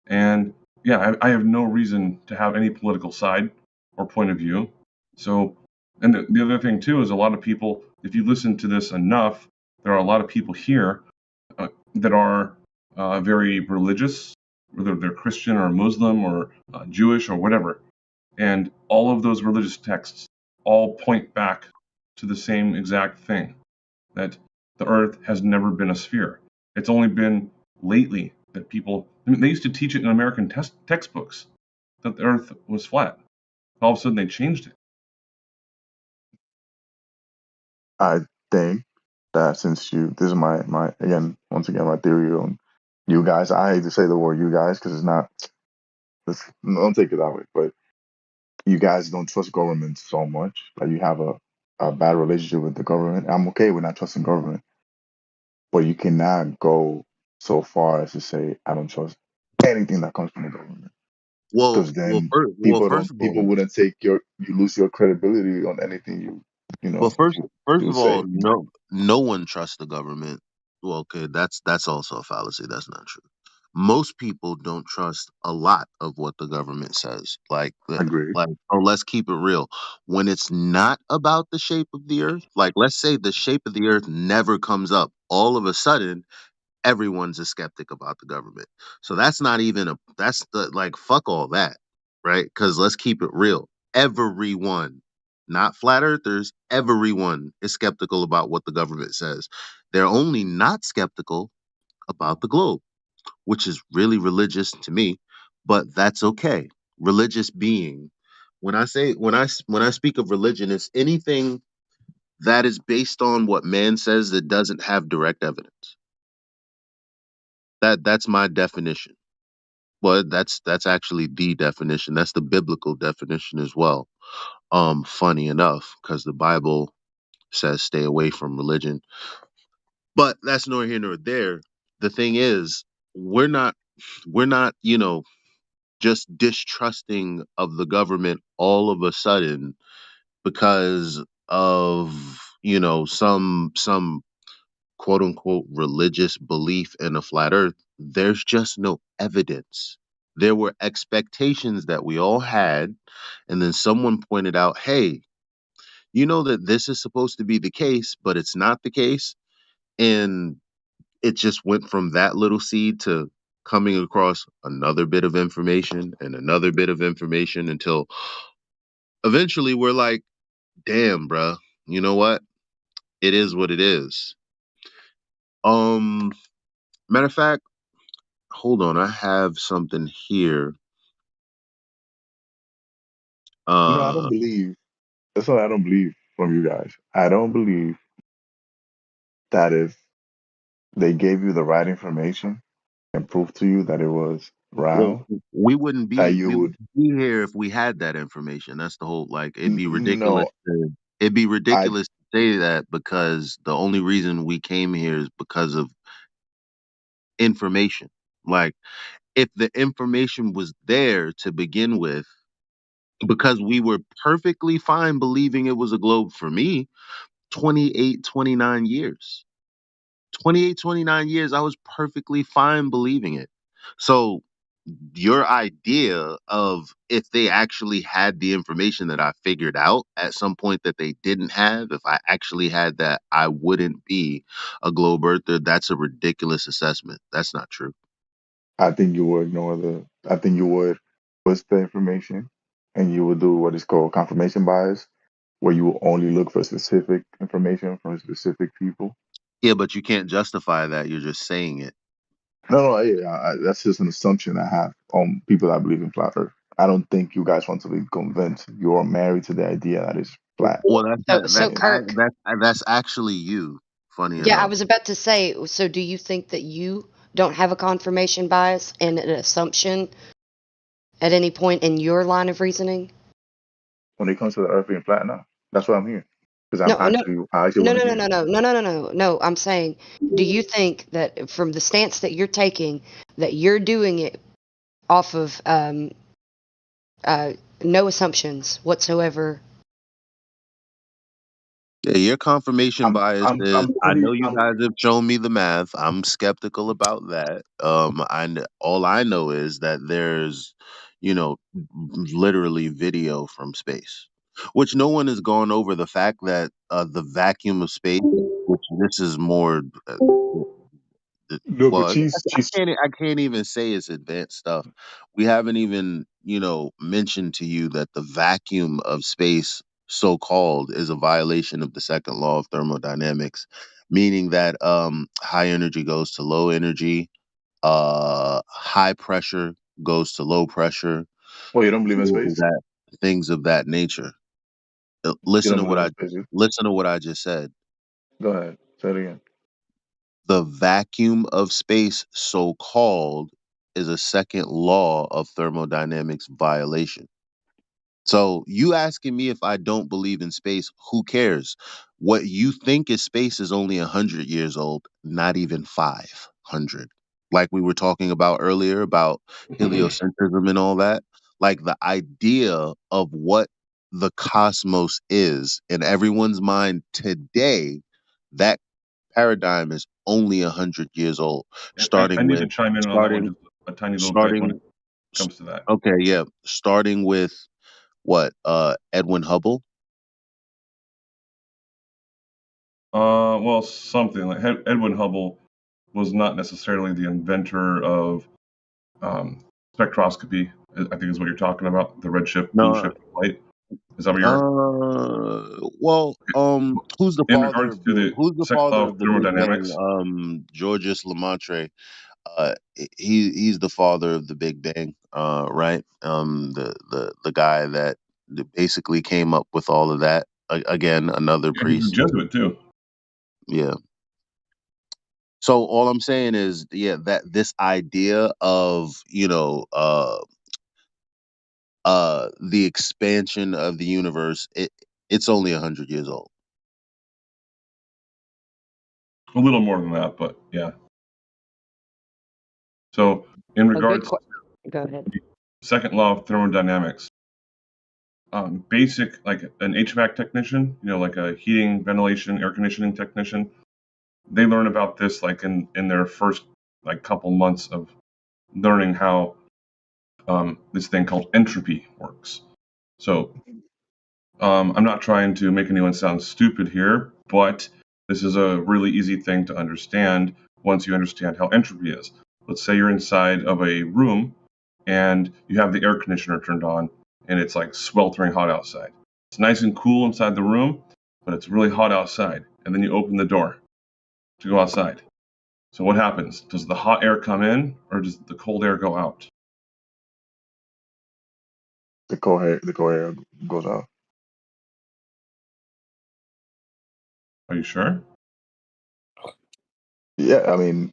[SPEAKER 11] And yeah, I have no reason to have any political side or point of view. So, and the other thing too is a lot of people, if you listen to this enough, there are a lot of people here that are very religious, whether they're Christian or Muslim or Jewish or whatever. And all of those religious texts all point back to the same exact thing, that the Earth has never been a sphere. It's only been lately that people, I mean, they used to teach it in American textbooks that the Earth was flat. All of a sudden they changed it.
[SPEAKER 9] I think that since this is my again once again my theory on You guys, I hate to say the word you guys because it's not. Don't take it that way, but you guys don't trust government so much. Like you have a bad relationship with the government. I'm okay with not trusting government, but you cannot go so far as to say I don't trust anything that comes from the government because then
[SPEAKER 1] First of
[SPEAKER 9] people
[SPEAKER 1] all,
[SPEAKER 9] wouldn't take you lose your credibility on anything you
[SPEAKER 1] well,
[SPEAKER 9] know
[SPEAKER 1] first
[SPEAKER 9] you
[SPEAKER 1] of all,
[SPEAKER 9] say.
[SPEAKER 1] no one trusts the government. Well, okay, that's also a fallacy. That's not true. Most people don't trust a lot of what the government says.
[SPEAKER 9] Agree.
[SPEAKER 1] Oh, let's keep it real. When it's not about the shape of the earth, like let's say the shape of the earth never comes up, all of a sudden everyone's a skeptic about the government. So that's not even a that's the like fuck all that, right? Because let's keep it real. Everyone, not flat earthers, everyone is skeptical about what the government says. They're only not skeptical about the globe, which is really religious to me, but that's okay. Religious being. When I speak of religion, it's anything that is based on what man says that doesn't have direct evidence. That's my definition. Well, that's actually the definition. That's the biblical definition as well. Funny enough, because the Bible says stay away from religion. But that's nor here nor there. The thing is, we're not we're not, just distrusting of the government all of a sudden because of, some quote unquote religious belief in a flat earth. There's just no evidence. There were expectations that we all had, and then someone pointed out, hey, you know that this is supposed to be the case, but it's not the case. And it just went from that little seed to coming across another bit of information and another bit of information until eventually we're like, damn, bruh, you know what? It is what it is. Um, Matter of fact, hold on, I have something here.
[SPEAKER 9] I don't
[SPEAKER 1] Uh,
[SPEAKER 9] believe. That's what I don't believe from you guys. I don't believe that if they gave you the right information and proved to you that it was
[SPEAKER 1] well,
[SPEAKER 9] round,
[SPEAKER 1] we wouldn't
[SPEAKER 9] that
[SPEAKER 1] be
[SPEAKER 9] you
[SPEAKER 1] we
[SPEAKER 9] would.
[SPEAKER 1] wouldn't be here if we had that information. That's the whole like
[SPEAKER 9] No,
[SPEAKER 1] it'd be
[SPEAKER 9] I
[SPEAKER 1] ridiculous to say that because the only reason we came here is because of information. Like if the information was there to begin with, because we were perfectly fine believing it was a globe for me, 28, 29 years. 28, 29 years, I was perfectly fine believing it. So your idea of if they actually had the information that I figured out at some point that they didn't have, if I actually had that, I wouldn't be a globe earther. That's a ridiculous assessment. That's not true.
[SPEAKER 9] I think you would ignore the. I think you would twist the information, and you would do what is called confirmation bias, where you will only look for specific information from specific people.
[SPEAKER 1] Yeah, but you can't justify that. You're just saying it.
[SPEAKER 9] No, that's just an assumption I have on people that believe in flat Earth. I don't think you guys want to be convinced. You're married to the idea that it's flat.
[SPEAKER 1] Well,
[SPEAKER 4] So Kirk,
[SPEAKER 1] that's actually you. Funny
[SPEAKER 4] yeah, I
[SPEAKER 1] enough.
[SPEAKER 4] was about to say, so do you think that you don't have a confirmation bias and an assumption at any point in your line of reasoning?
[SPEAKER 9] When it comes to the Earth being flat, now that's why I'm here because
[SPEAKER 4] No, no,
[SPEAKER 9] I actually
[SPEAKER 4] no,
[SPEAKER 9] want
[SPEAKER 4] no,
[SPEAKER 9] to
[SPEAKER 4] no,
[SPEAKER 9] hear.
[SPEAKER 4] no, no, no, no, no, no, no. I'm saying, do you think that from the stance that you're taking, that you're doing it off of uh, no assumptions whatsoever?
[SPEAKER 1] Yeah, your confirmation bias is I know you
[SPEAKER 9] I'm
[SPEAKER 1] guys have shown me the math. I'm skeptical about that. All I know is that there's, literally video from space, which no one has gone over the fact that the vacuum of space, which this is more
[SPEAKER 9] no, but
[SPEAKER 1] well, I can't even say it's advanced stuff. We haven't even, mentioned to you that the vacuum of space, so called, is a violation of the second law of thermodynamics, meaning that high energy goes to low energy, high pressure goes to low pressure,
[SPEAKER 9] well, you don't believe in
[SPEAKER 1] things of
[SPEAKER 9] space.
[SPEAKER 1] that things of that nature.
[SPEAKER 9] You
[SPEAKER 1] Listen
[SPEAKER 9] don't
[SPEAKER 1] to what
[SPEAKER 9] believe in
[SPEAKER 1] I
[SPEAKER 9] space.
[SPEAKER 1] listen to what I just said.
[SPEAKER 9] Go ahead, say it again.
[SPEAKER 1] the vacuum of space, so called, is a second law of thermodynamics violation. So you asking me if I don't believe in space, who cares? What you think is space is only 100 years old, not even 500. Like we were talking about earlier about heliocentrism and all that. Like the idea of what the cosmos is in everyone's mind today, that paradigm is only 100 years old.
[SPEAKER 11] I
[SPEAKER 1] Starting
[SPEAKER 11] need to
[SPEAKER 1] with
[SPEAKER 11] chime in on that one
[SPEAKER 1] starting
[SPEAKER 11] just a tiny little bit when it
[SPEAKER 1] starting.
[SPEAKER 11] comes to that.
[SPEAKER 1] Okay, yeah. Starting with what? Edwin Hubble.
[SPEAKER 11] Well, something like Edwin Hubble was not necessarily the inventor of um, spectroscopy. I think is what you're talking about. The red shift, blue
[SPEAKER 1] No.
[SPEAKER 11] shift of light. Is that what you're?
[SPEAKER 1] Well, who's the
[SPEAKER 11] In
[SPEAKER 1] father
[SPEAKER 11] regards
[SPEAKER 1] of
[SPEAKER 11] to
[SPEAKER 1] the
[SPEAKER 11] the
[SPEAKER 1] who's the
[SPEAKER 11] second law
[SPEAKER 1] father
[SPEAKER 11] of
[SPEAKER 1] of the Big Bang?
[SPEAKER 11] thermodynamics,
[SPEAKER 1] Georges Lemaitre. He's the father of the Big Bang. Right. The guy that basically came up with all of that. Again, another
[SPEAKER 11] yeah, he's a
[SPEAKER 1] priest.
[SPEAKER 11] Jesuit too.
[SPEAKER 1] Yeah. So all I'm saying is, yeah, that this idea of the expansion of the universe, it's only 100 years old.
[SPEAKER 11] A little more than that, but yeah. So in
[SPEAKER 4] A good
[SPEAKER 11] regards to
[SPEAKER 4] question. Go ahead.
[SPEAKER 11] the second law of thermodynamics, basic like an HVAC technician, like a heating, ventilation, air conditioning technician, they learn about this like in their first like couple months of learning how this thing called entropy works. So I'm not trying to make anyone sound stupid here, but this is a really easy thing to understand once you understand how entropy is. Let's say you're inside of a room and you have the air conditioner turned on and it's like sweltering hot outside. It's nice and cool inside the room, but it's really hot outside. And then you open the door to go outside. So what happens? Does the hot air come in or does the cold air go out?
[SPEAKER 9] The coherent goes out.
[SPEAKER 11] Are you sure?
[SPEAKER 9] Yeah, I mean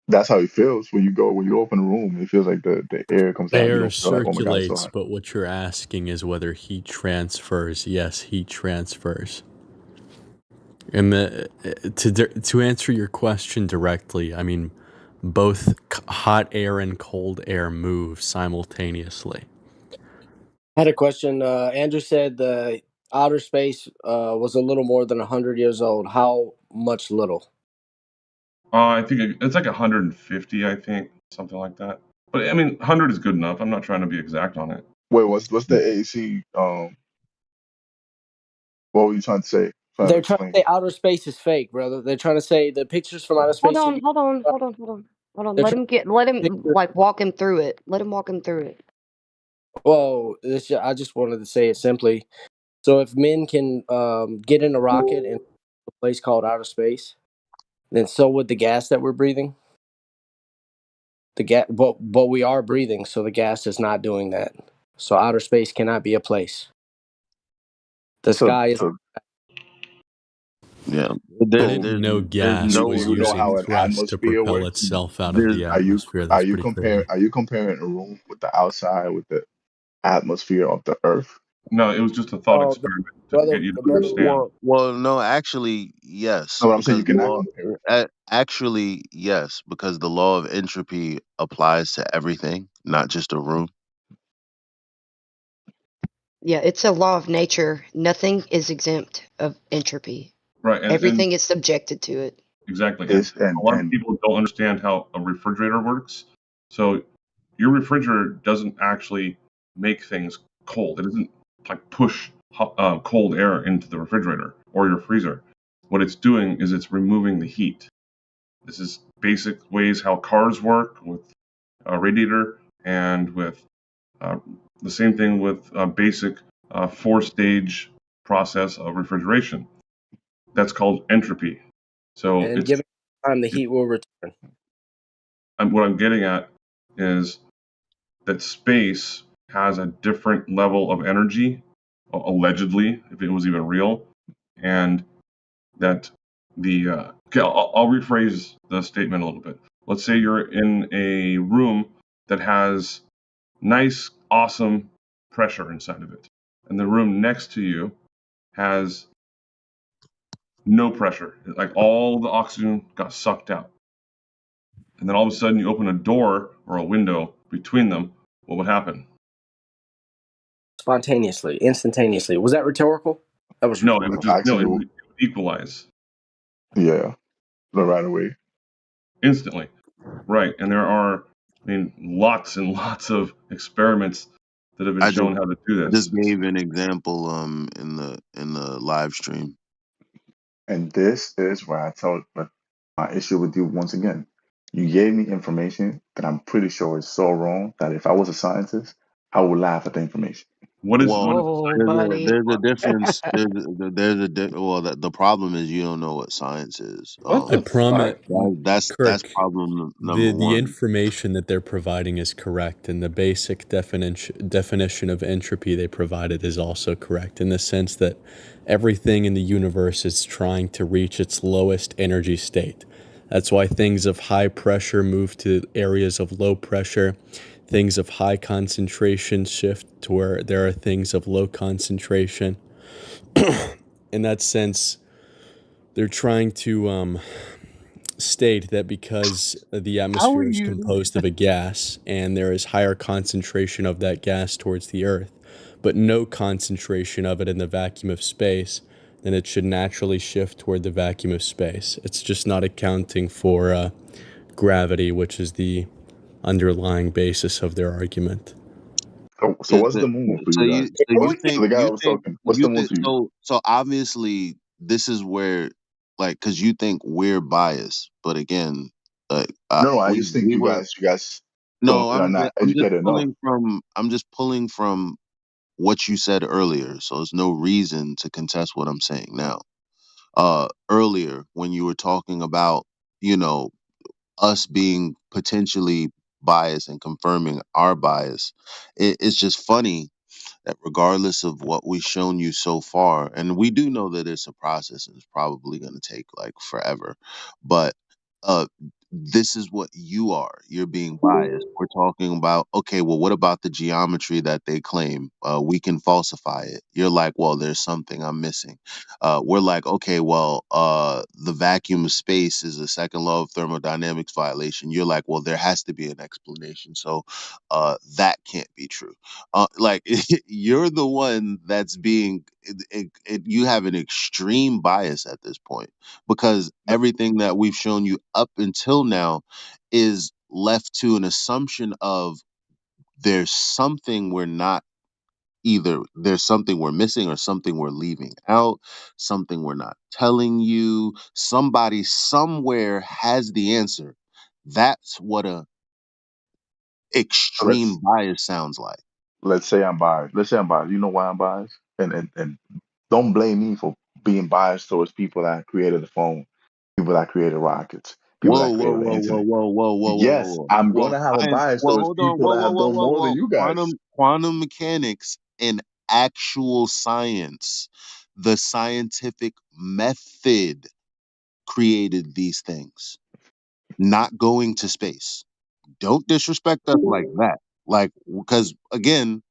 [SPEAKER 9] that's how it feels when you open a room. It feels like the air comes out. You
[SPEAKER 10] Air
[SPEAKER 9] don't feel like, oh my god, it's so
[SPEAKER 10] circulates,
[SPEAKER 9] hot.
[SPEAKER 10] but what you're asking is whether heat transfers. Yes, heat transfers. And to answer your question directly, I mean, both hot air and cold air move simultaneously.
[SPEAKER 16] I had a question. Andrew said the outer space was a little more than 100 years old. How much little?
[SPEAKER 11] I think it's like 150, I think, something like that. But I mean, 100 is good enough. I'm not trying to be exact on it.
[SPEAKER 9] Wait, what's the AC? What were you trying to say? Trying to
[SPEAKER 16] They're trying to
[SPEAKER 9] explain?
[SPEAKER 16] say outer space is fake, brother. They're trying to say the pictures from outer
[SPEAKER 4] Hold
[SPEAKER 16] space that
[SPEAKER 4] on,
[SPEAKER 16] you.
[SPEAKER 4] hold on, hold on, hold on, hold on.
[SPEAKER 16] They're
[SPEAKER 4] Let
[SPEAKER 16] trying
[SPEAKER 4] him let
[SPEAKER 16] to
[SPEAKER 4] him
[SPEAKER 16] picture.
[SPEAKER 4] like walk him through it. Let him walk him through it.
[SPEAKER 16] I just wanted to say it simply. So if men can get in a rocket in a place called outer space, then so would the gas that we're breathing. The gas, but we are breathing, so the gas is not doing that. So outer space cannot be a place. The
[SPEAKER 9] So
[SPEAKER 16] sky is.
[SPEAKER 9] so
[SPEAKER 1] Yeah.
[SPEAKER 9] so
[SPEAKER 10] No
[SPEAKER 1] There's
[SPEAKER 10] gas
[SPEAKER 1] no
[SPEAKER 10] was
[SPEAKER 9] you know
[SPEAKER 10] using
[SPEAKER 9] how an
[SPEAKER 10] thrust to
[SPEAKER 9] atmosphere
[SPEAKER 10] propel
[SPEAKER 9] works?
[SPEAKER 10] itself out of
[SPEAKER 1] there's
[SPEAKER 10] the atmosphere.
[SPEAKER 9] Are
[SPEAKER 10] That's
[SPEAKER 9] you
[SPEAKER 10] pretty crazy.
[SPEAKER 9] comparing a room with the outside with the atmosphere of the Earth?
[SPEAKER 11] No, it was just a thought
[SPEAKER 16] Oh,
[SPEAKER 11] experiment to
[SPEAKER 16] brother,
[SPEAKER 11] get you to
[SPEAKER 16] brother.
[SPEAKER 11] understand.
[SPEAKER 1] no, actually yes,
[SPEAKER 9] No, but I'm saying
[SPEAKER 1] because
[SPEAKER 9] you cannot compare it.
[SPEAKER 1] actually yes, because the law of entropy applies to everything, not just a room.
[SPEAKER 4] Yeah, it's a law of nature. Nothing is exempt of entropy.
[SPEAKER 11] Right, and
[SPEAKER 4] Everything is subjected to it.
[SPEAKER 11] exactly. And
[SPEAKER 9] It's
[SPEAKER 11] a lot of people don't understand how a refrigerator works. So your refrigerator doesn't actually make things cold. It doesn't like push cold air into the refrigerator or your freezer. What it's doing is it's removing the heat. This is basic ways how cars work with a radiator and with uh, the same thing with a basic four-stage process of refrigeration. That's called entropy. So
[SPEAKER 16] And given time, the heat will return.
[SPEAKER 11] what I'm getting at is that space has a different level of energy, allegedly, if it was even real, and that Okay, I'll rephrase the statement a little bit. Let's say you're in a room that has nice, awesome pressure inside of it, and the room next to you has no pressure. Like all the oxygen got sucked out. And then all of a sudden you open a door or a window between them. What would happen?
[SPEAKER 16] Spontaneously, instantaneously. Was that rhetorical? That was
[SPEAKER 11] No, it would
[SPEAKER 16] rhetorical.
[SPEAKER 11] just no,
[SPEAKER 9] Actually,
[SPEAKER 11] it would equalize
[SPEAKER 9] yeah, the right away.
[SPEAKER 11] instantly. Right. And there are, I mean, lots and lots of experiments that have been
[SPEAKER 1] I just
[SPEAKER 11] shown how to do
[SPEAKER 1] I just
[SPEAKER 11] this.
[SPEAKER 1] gave an example in the live stream.
[SPEAKER 9] And this is where I told my issue with you once again. You gave me information that I'm pretty sure is so wrong that if I was a scientist, I would laugh at the information.
[SPEAKER 1] Well,
[SPEAKER 11] What is
[SPEAKER 4] Oh,
[SPEAKER 11] science?
[SPEAKER 4] buddy.
[SPEAKER 1] there's a difference. Well, the problem is you don't know what science is.
[SPEAKER 6] What
[SPEAKER 10] I
[SPEAKER 6] the
[SPEAKER 10] promise,
[SPEAKER 6] fuck?
[SPEAKER 1] That's
[SPEAKER 10] Kirk,
[SPEAKER 1] problem number
[SPEAKER 10] the
[SPEAKER 1] one.
[SPEAKER 10] information that they're providing is correct, and the basic definition of entropy they provided is also correct in the sense that everything in the universe is trying to reach its lowest energy state. That's why things of high pressure move to areas of low pressure. Things of high concentration shift to where there are things of low concentration. In that sense, they're trying to state that because the
[SPEAKER 1] How are
[SPEAKER 10] atmosphere is
[SPEAKER 1] you?
[SPEAKER 10] composed of a gas and there is higher concentration of that gas towards the Earth, but no concentration of it in the vacuum of space, then it should naturally shift toward the vacuum of space. It's just not accounting for gravity, which is the underlying basis of their argument.
[SPEAKER 9] So what's the moon for
[SPEAKER 1] So
[SPEAKER 9] you guys? So the guy I was talking, what's the moon to you?
[SPEAKER 1] so obviously this is where like because you think we're biased, but again, like
[SPEAKER 9] No, I just think
[SPEAKER 1] we were
[SPEAKER 9] you guys
[SPEAKER 1] no,
[SPEAKER 9] don't are not
[SPEAKER 1] I'm just
[SPEAKER 9] educated enough.
[SPEAKER 1] pulling from what you said earlier, so there's no reason to contest what I'm saying now. Earlier when you were talking about you know us being potentially biased and confirming our bias, it's just funny that regardless of what we've shown you so far, and we do know that it's a process and it's probably going to take like forever, but uh, this is what you are. You're being biased. We're talking about, okay, well, what about the geometry that they claim? We can falsify it. You're like, well, there's something I'm missing. We're like, okay, well, the vacuum of space is a second law of thermodynamics violation. You're like, well, there has to be an explanation. So that can't be true. Like you're the one that's being you have an extreme bias at this point because
[SPEAKER 9] No,
[SPEAKER 1] everything that we've shown you up until now is left to an assumption of there's something we're not either there's something we're missing or something we're leaving out, something we're not telling you, somebody somewhere has the answer. That's what a
[SPEAKER 9] so
[SPEAKER 1] extreme bias sounds like.
[SPEAKER 9] let's say I'm biased. Let's say I'm biased. You know why I'm biased? And don't blame me for being biased towards people that created the phone, people that created rockets, people
[SPEAKER 1] Whoa,
[SPEAKER 9] that
[SPEAKER 1] whoa,
[SPEAKER 9] created the
[SPEAKER 1] whoa, whoa,
[SPEAKER 9] internet.
[SPEAKER 1] whoa, whoa, whoa, whoa, whoa,
[SPEAKER 9] Yes,
[SPEAKER 1] whoa.
[SPEAKER 9] I'm
[SPEAKER 1] Well,
[SPEAKER 9] gonna have a
[SPEAKER 1] science.
[SPEAKER 9] bias
[SPEAKER 1] Well,
[SPEAKER 9] towards
[SPEAKER 1] hold on.
[SPEAKER 9] people
[SPEAKER 1] Whoa,
[SPEAKER 9] that
[SPEAKER 1] whoa,
[SPEAKER 9] have
[SPEAKER 1] whoa,
[SPEAKER 9] done
[SPEAKER 1] whoa,
[SPEAKER 9] more than
[SPEAKER 1] whoa.
[SPEAKER 9] you guys.
[SPEAKER 1] Quantum mechanics and actual science, the scientific method created these things. Not going to space. Don't disrespect us like that. Like, because again,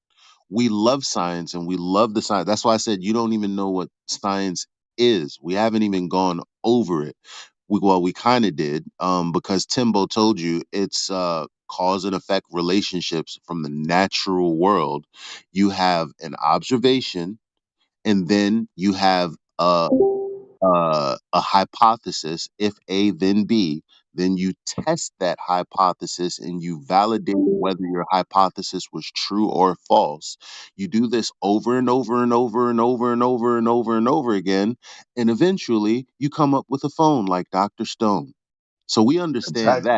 [SPEAKER 1] we love science and we love the science. That's why I said you don't even know what science is. We haven't even gone over it. We kind of did, because Timbo told you it's cause and effect relationships from the natural world. You have an observation, and then you have a hypothesis. If A, then B. Then you test that hypothesis and you validate whether your hypothesis was true or false. You do this over and over and over and over and over and over and over again. And eventually you come up with a phone like Dr. Stone. So
[SPEAKER 9] Exactly.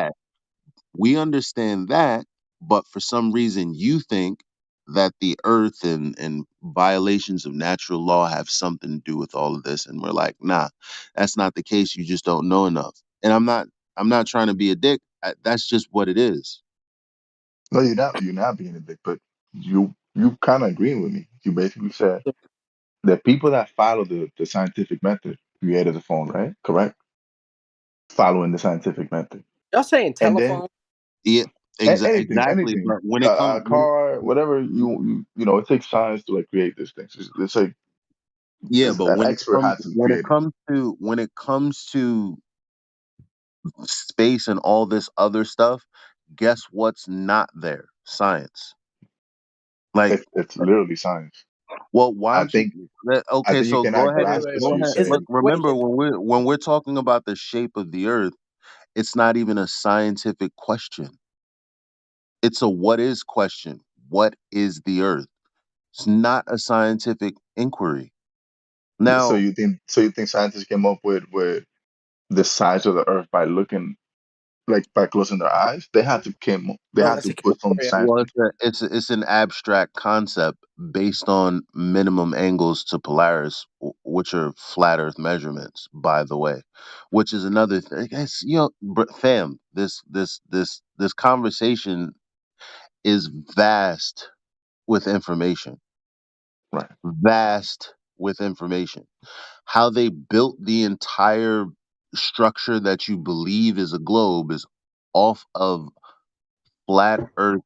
[SPEAKER 1] we understand that, but for some reason you think that the earth and violations of natural law have something to do with all of this. And we're like, nah, that's not the case. You just don't know enough. And I'm not trying to be a dick. That's just what it is.
[SPEAKER 9] No, you're not being a dick, but you kind of agreeing with me. You basically said the people that follow the scientific method, created the phone, right? Correct. Following the scientific method,
[SPEAKER 16] Y'all saying
[SPEAKER 9] and then
[SPEAKER 16] telephone?
[SPEAKER 1] Yeah,
[SPEAKER 9] anything,
[SPEAKER 1] exactly.
[SPEAKER 9] anything,
[SPEAKER 1] But when it comes,
[SPEAKER 9] a car, whatever it takes science to like create these things. It's like
[SPEAKER 1] yeah, but
[SPEAKER 9] an expert had to create it.
[SPEAKER 1] when it comes to space and all this other stuff, guess what's not there? Science. Like,
[SPEAKER 9] It's literally science.
[SPEAKER 1] well, why
[SPEAKER 9] I
[SPEAKER 1] don't you?
[SPEAKER 9] think I
[SPEAKER 1] Okay,
[SPEAKER 9] think you
[SPEAKER 1] so go
[SPEAKER 9] cannot
[SPEAKER 1] ahead and
[SPEAKER 9] grasp
[SPEAKER 16] Wait,
[SPEAKER 9] this
[SPEAKER 1] go
[SPEAKER 9] when you
[SPEAKER 1] ahead.
[SPEAKER 16] is
[SPEAKER 9] say
[SPEAKER 16] the
[SPEAKER 1] Look, remember
[SPEAKER 16] equation?
[SPEAKER 1] when we're talking about the shape of the Earth, it's not even a scientific question. It's a what is question. What is the Earth? It's not a scientific inquiry.
[SPEAKER 9] so
[SPEAKER 1] Now,
[SPEAKER 9] you think scientists came up with the size of the Earth by looking like by closing their eyes? They
[SPEAKER 16] No,
[SPEAKER 9] had
[SPEAKER 16] that's
[SPEAKER 9] to
[SPEAKER 16] a
[SPEAKER 9] put some
[SPEAKER 16] category.
[SPEAKER 9] science.
[SPEAKER 1] well, it's an abstract concept based on minimum angles to Polaris, which are flat Earth measurements, by the way. Which is another thing. It's, fam, this conversation is vast with information.
[SPEAKER 9] Right.
[SPEAKER 1] Vast with information. How they built the entire structure that you believe is a globe is off of flat earth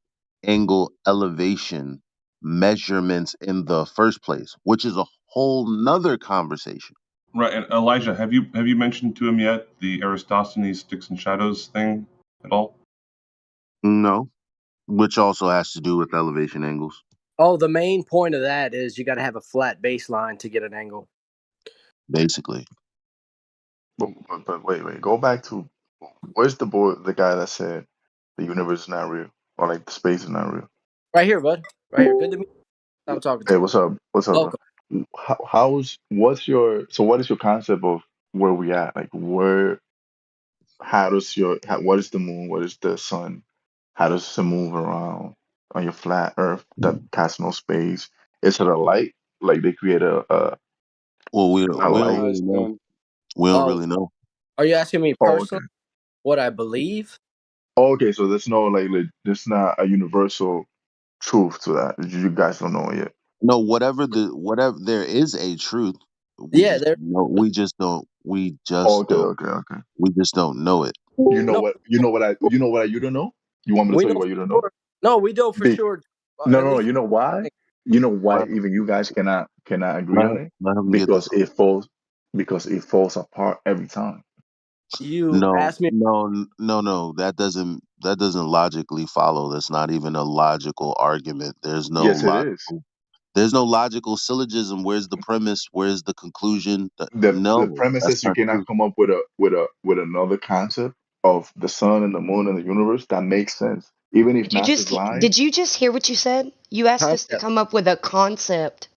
[SPEAKER 1] angle elevation measurements in the first place, which is a whole nother conversation.
[SPEAKER 11] Right, and Elijah, have you mentioned to him yet the Aristophanes sticks and shadows thing at all?
[SPEAKER 1] No, which also has to do with elevation angles.
[SPEAKER 16] Oh, the main point of that is you got to have a flat baseline to get an angle.
[SPEAKER 1] Basically.
[SPEAKER 9] But wait, go back to where's the guy that said the universe is not real or like the space is not real?
[SPEAKER 16] Right here, bud. Right here. Good to meet you. I'm talking to
[SPEAKER 9] Hey,
[SPEAKER 16] you.
[SPEAKER 9] what's up? What's up, bro?
[SPEAKER 16] Welcome.
[SPEAKER 9] What's your so what is your concept of where we at? Like where what is the moon? What is the sun? How does it move around on your flat Earth that has no space? Is it a light? Like they create
[SPEAKER 1] Well,
[SPEAKER 9] a
[SPEAKER 1] we don't
[SPEAKER 9] light?
[SPEAKER 1] really
[SPEAKER 7] Polarized
[SPEAKER 1] know.
[SPEAKER 7] one.
[SPEAKER 1] We don't
[SPEAKER 16] Oh,
[SPEAKER 1] really know.
[SPEAKER 16] are you asking me
[SPEAKER 9] Oh, okay.
[SPEAKER 16] personally what I believe?
[SPEAKER 9] Oh, okay, so there's no there's not a universal truth to that. You guys don't know it yet.
[SPEAKER 1] No, whatever there is a truth. We
[SPEAKER 16] Yeah,
[SPEAKER 1] just
[SPEAKER 16] there.
[SPEAKER 1] know
[SPEAKER 9] Oh, okay.
[SPEAKER 1] we just don't know it.
[SPEAKER 16] No,
[SPEAKER 9] You know what you don't know? You want me to
[SPEAKER 16] we
[SPEAKER 9] tell you
[SPEAKER 16] know
[SPEAKER 9] what
[SPEAKER 16] for
[SPEAKER 9] you don't know?
[SPEAKER 16] sure. No, we know for
[SPEAKER 9] Big.
[SPEAKER 16] sure.
[SPEAKER 9] No,
[SPEAKER 16] At
[SPEAKER 9] no, no.
[SPEAKER 16] least
[SPEAKER 9] You know why? You know why
[SPEAKER 1] Let,
[SPEAKER 9] even you guys cannot agree
[SPEAKER 1] let,
[SPEAKER 9] on it?
[SPEAKER 1] let him get
[SPEAKER 9] Because
[SPEAKER 1] this.
[SPEAKER 9] it falls apart every time.
[SPEAKER 16] you
[SPEAKER 1] No,
[SPEAKER 16] asked me.
[SPEAKER 1] no. That doesn't logically follow. That's not even a logical argument.
[SPEAKER 9] Yes, it is.
[SPEAKER 1] There's no logical syllogism. Where's the premise? Where's the conclusion?
[SPEAKER 9] The
[SPEAKER 1] No,
[SPEAKER 9] premise
[SPEAKER 1] that's
[SPEAKER 9] is you
[SPEAKER 1] not
[SPEAKER 9] cannot
[SPEAKER 1] true.
[SPEAKER 9] come up with another concept of the sun and the moon and the universe that makes sense. Even if NASA's lying.
[SPEAKER 4] Did you just hear what you said? You asked us to
[SPEAKER 16] Concept.
[SPEAKER 4] come up with a concept.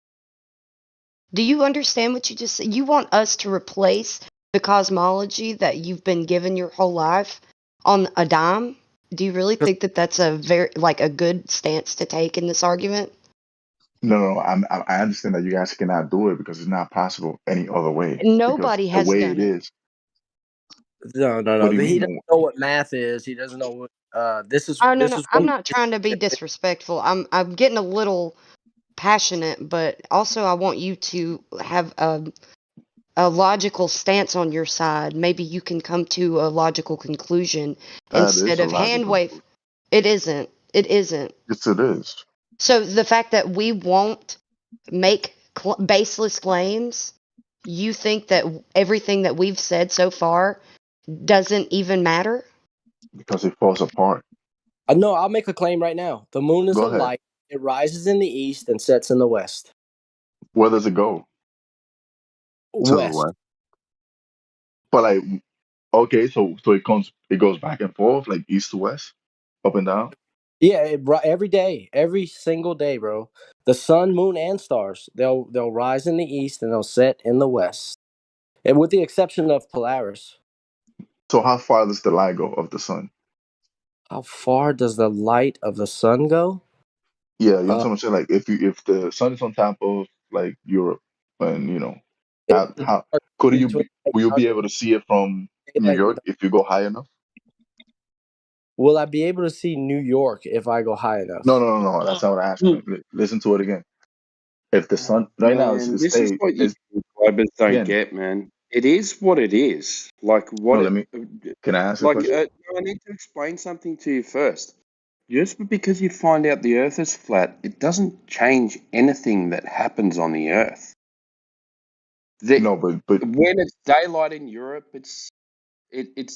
[SPEAKER 4] Do you understand what you just said? You want us to replace the cosmology that you've been given your whole life on a dime? Do you really think that that's a very like a good stance to take in this argument?
[SPEAKER 9] No. I understand that you guys cannot do it because it's not possible any other way. Because
[SPEAKER 4] Nobody
[SPEAKER 9] the
[SPEAKER 4] has
[SPEAKER 9] way
[SPEAKER 4] done
[SPEAKER 9] it
[SPEAKER 4] it.
[SPEAKER 9] is.
[SPEAKER 16] No, no,
[SPEAKER 9] What
[SPEAKER 16] no.
[SPEAKER 9] do you
[SPEAKER 16] He doesn't
[SPEAKER 9] mean?
[SPEAKER 16] know what math is. He doesn't know what. This is
[SPEAKER 4] Oh no,
[SPEAKER 16] this
[SPEAKER 4] no,
[SPEAKER 16] is
[SPEAKER 4] I'm
[SPEAKER 16] what.
[SPEAKER 4] not trying to be disrespectful. I'm getting a little passionate, but also I want you to have a logical stance on your side. Maybe you can come to a logical conclusion
[SPEAKER 9] That is
[SPEAKER 4] instead
[SPEAKER 9] a
[SPEAKER 4] of hand
[SPEAKER 9] logical.
[SPEAKER 4] wave. It isn't. It isn't.
[SPEAKER 9] Yes, it is.
[SPEAKER 4] So the fact that we won't make baseless claims, you think that everything that we've said so far doesn't even matter?
[SPEAKER 9] Because it falls apart.
[SPEAKER 16] No, I'll make a claim right now. The moon is
[SPEAKER 9] Go
[SPEAKER 16] a
[SPEAKER 9] ahead.
[SPEAKER 16] light. It rises in the east and sets in the west.
[SPEAKER 9] Where does it go?
[SPEAKER 1] To the
[SPEAKER 16] West.
[SPEAKER 1] west.
[SPEAKER 9] But like, okay, so it goes back and forth like east to west, up and down.
[SPEAKER 16] Yeah, every day, every single day, bro. The sun, moon, and stars. They'll rise in the east and they'll set in the west, and with the exception of Polaris.
[SPEAKER 9] So how far does the light go of the sun?
[SPEAKER 16] How far does the light of the sun go?
[SPEAKER 9] Yeah, you know
[SPEAKER 16] Uh,
[SPEAKER 9] what I'm saying. Like if the sun is on top of like Europe, and
[SPEAKER 16] it, it's
[SPEAKER 9] how
[SPEAKER 16] dark
[SPEAKER 9] could you
[SPEAKER 16] between
[SPEAKER 9] be? Will you
[SPEAKER 16] dark
[SPEAKER 9] be able to see it from New
[SPEAKER 16] daylight and
[SPEAKER 9] York
[SPEAKER 16] dark.
[SPEAKER 9] if you go high enough?
[SPEAKER 16] Will I be able to see New York if I go high
[SPEAKER 9] No,
[SPEAKER 16] enough?
[SPEAKER 9] no, no, no. That's not what I asked.
[SPEAKER 7] Hmm.
[SPEAKER 9] Listen to it again. If the sun right now
[SPEAKER 7] Man,
[SPEAKER 9] is
[SPEAKER 7] this is
[SPEAKER 9] stay
[SPEAKER 7] what you
[SPEAKER 9] is
[SPEAKER 7] globers don't
[SPEAKER 9] again.
[SPEAKER 7] get, man. It is what it is. Like what?
[SPEAKER 9] No, let me. Can I ask a question?
[SPEAKER 7] No, I need to explain something to you first. Just because you find out the Earth is flat, it doesn't change anything that happens on the Earth.
[SPEAKER 9] No, but
[SPEAKER 7] When it's daylight in Europe, it's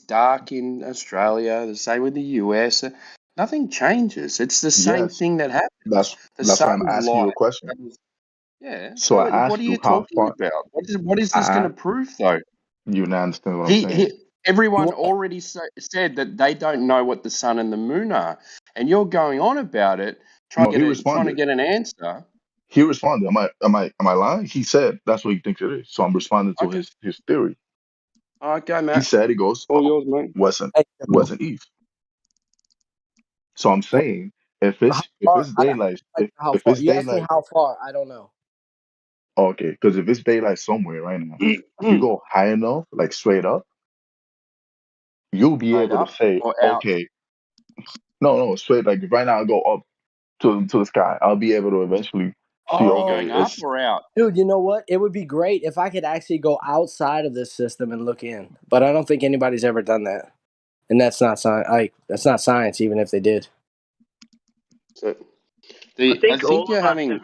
[SPEAKER 7] dark in Australia. The same with the US. Nothing changes. It's the same
[SPEAKER 9] yes,
[SPEAKER 7] thing that happens. The
[SPEAKER 9] that's why I'm
[SPEAKER 7] sun's
[SPEAKER 9] asking you a
[SPEAKER 7] light.
[SPEAKER 9] question.
[SPEAKER 7] Yeah.
[SPEAKER 9] So I
[SPEAKER 7] So what are
[SPEAKER 9] asked
[SPEAKER 7] you
[SPEAKER 9] you how
[SPEAKER 7] talking
[SPEAKER 9] far.
[SPEAKER 7] about? What is this going
[SPEAKER 9] I
[SPEAKER 7] to prove, though?
[SPEAKER 9] You not understand what I'm saying?
[SPEAKER 7] Everyone already said that they don't know what the sun and the moon are, and you're going on about it,
[SPEAKER 9] No, he
[SPEAKER 7] trying to
[SPEAKER 9] responded.
[SPEAKER 7] get an answer.
[SPEAKER 9] He responded. Am I lying? He said that's what he thinks it is. So I'm responding to
[SPEAKER 7] Okay.
[SPEAKER 9] his theory.
[SPEAKER 7] Okay,
[SPEAKER 9] He
[SPEAKER 7] Matt.
[SPEAKER 9] said it goes
[SPEAKER 7] All yours, mate.
[SPEAKER 9] west and
[SPEAKER 16] Hey,
[SPEAKER 9] west and east. So I'm saying if
[SPEAKER 16] how
[SPEAKER 9] it's
[SPEAKER 16] far?
[SPEAKER 9] daylight,
[SPEAKER 16] How
[SPEAKER 9] if
[SPEAKER 16] far?
[SPEAKER 9] it's
[SPEAKER 16] You asked me
[SPEAKER 9] daylight,
[SPEAKER 16] how far. I don't know.
[SPEAKER 9] okay, because if it's daylight somewhere right now, if you go high enough, like straight up, you'll be
[SPEAKER 7] Straight
[SPEAKER 9] able to
[SPEAKER 7] up
[SPEAKER 9] say,
[SPEAKER 7] or out?
[SPEAKER 9] okay, no, straight, like right now I go up to the sky. I'll be able to eventually see,
[SPEAKER 7] Are you
[SPEAKER 16] Oh,
[SPEAKER 9] okay,
[SPEAKER 7] going up
[SPEAKER 9] it's
[SPEAKER 7] or out?
[SPEAKER 16] dude, you know what? It would be great if I could actually go outside of this system and look in. But I don't think anybody's ever done that, and that's not science. That's not science, even if they did.
[SPEAKER 7] So
[SPEAKER 13] I think
[SPEAKER 7] I
[SPEAKER 13] all
[SPEAKER 7] think you're
[SPEAKER 13] of us
[SPEAKER 7] having.
[SPEAKER 13] have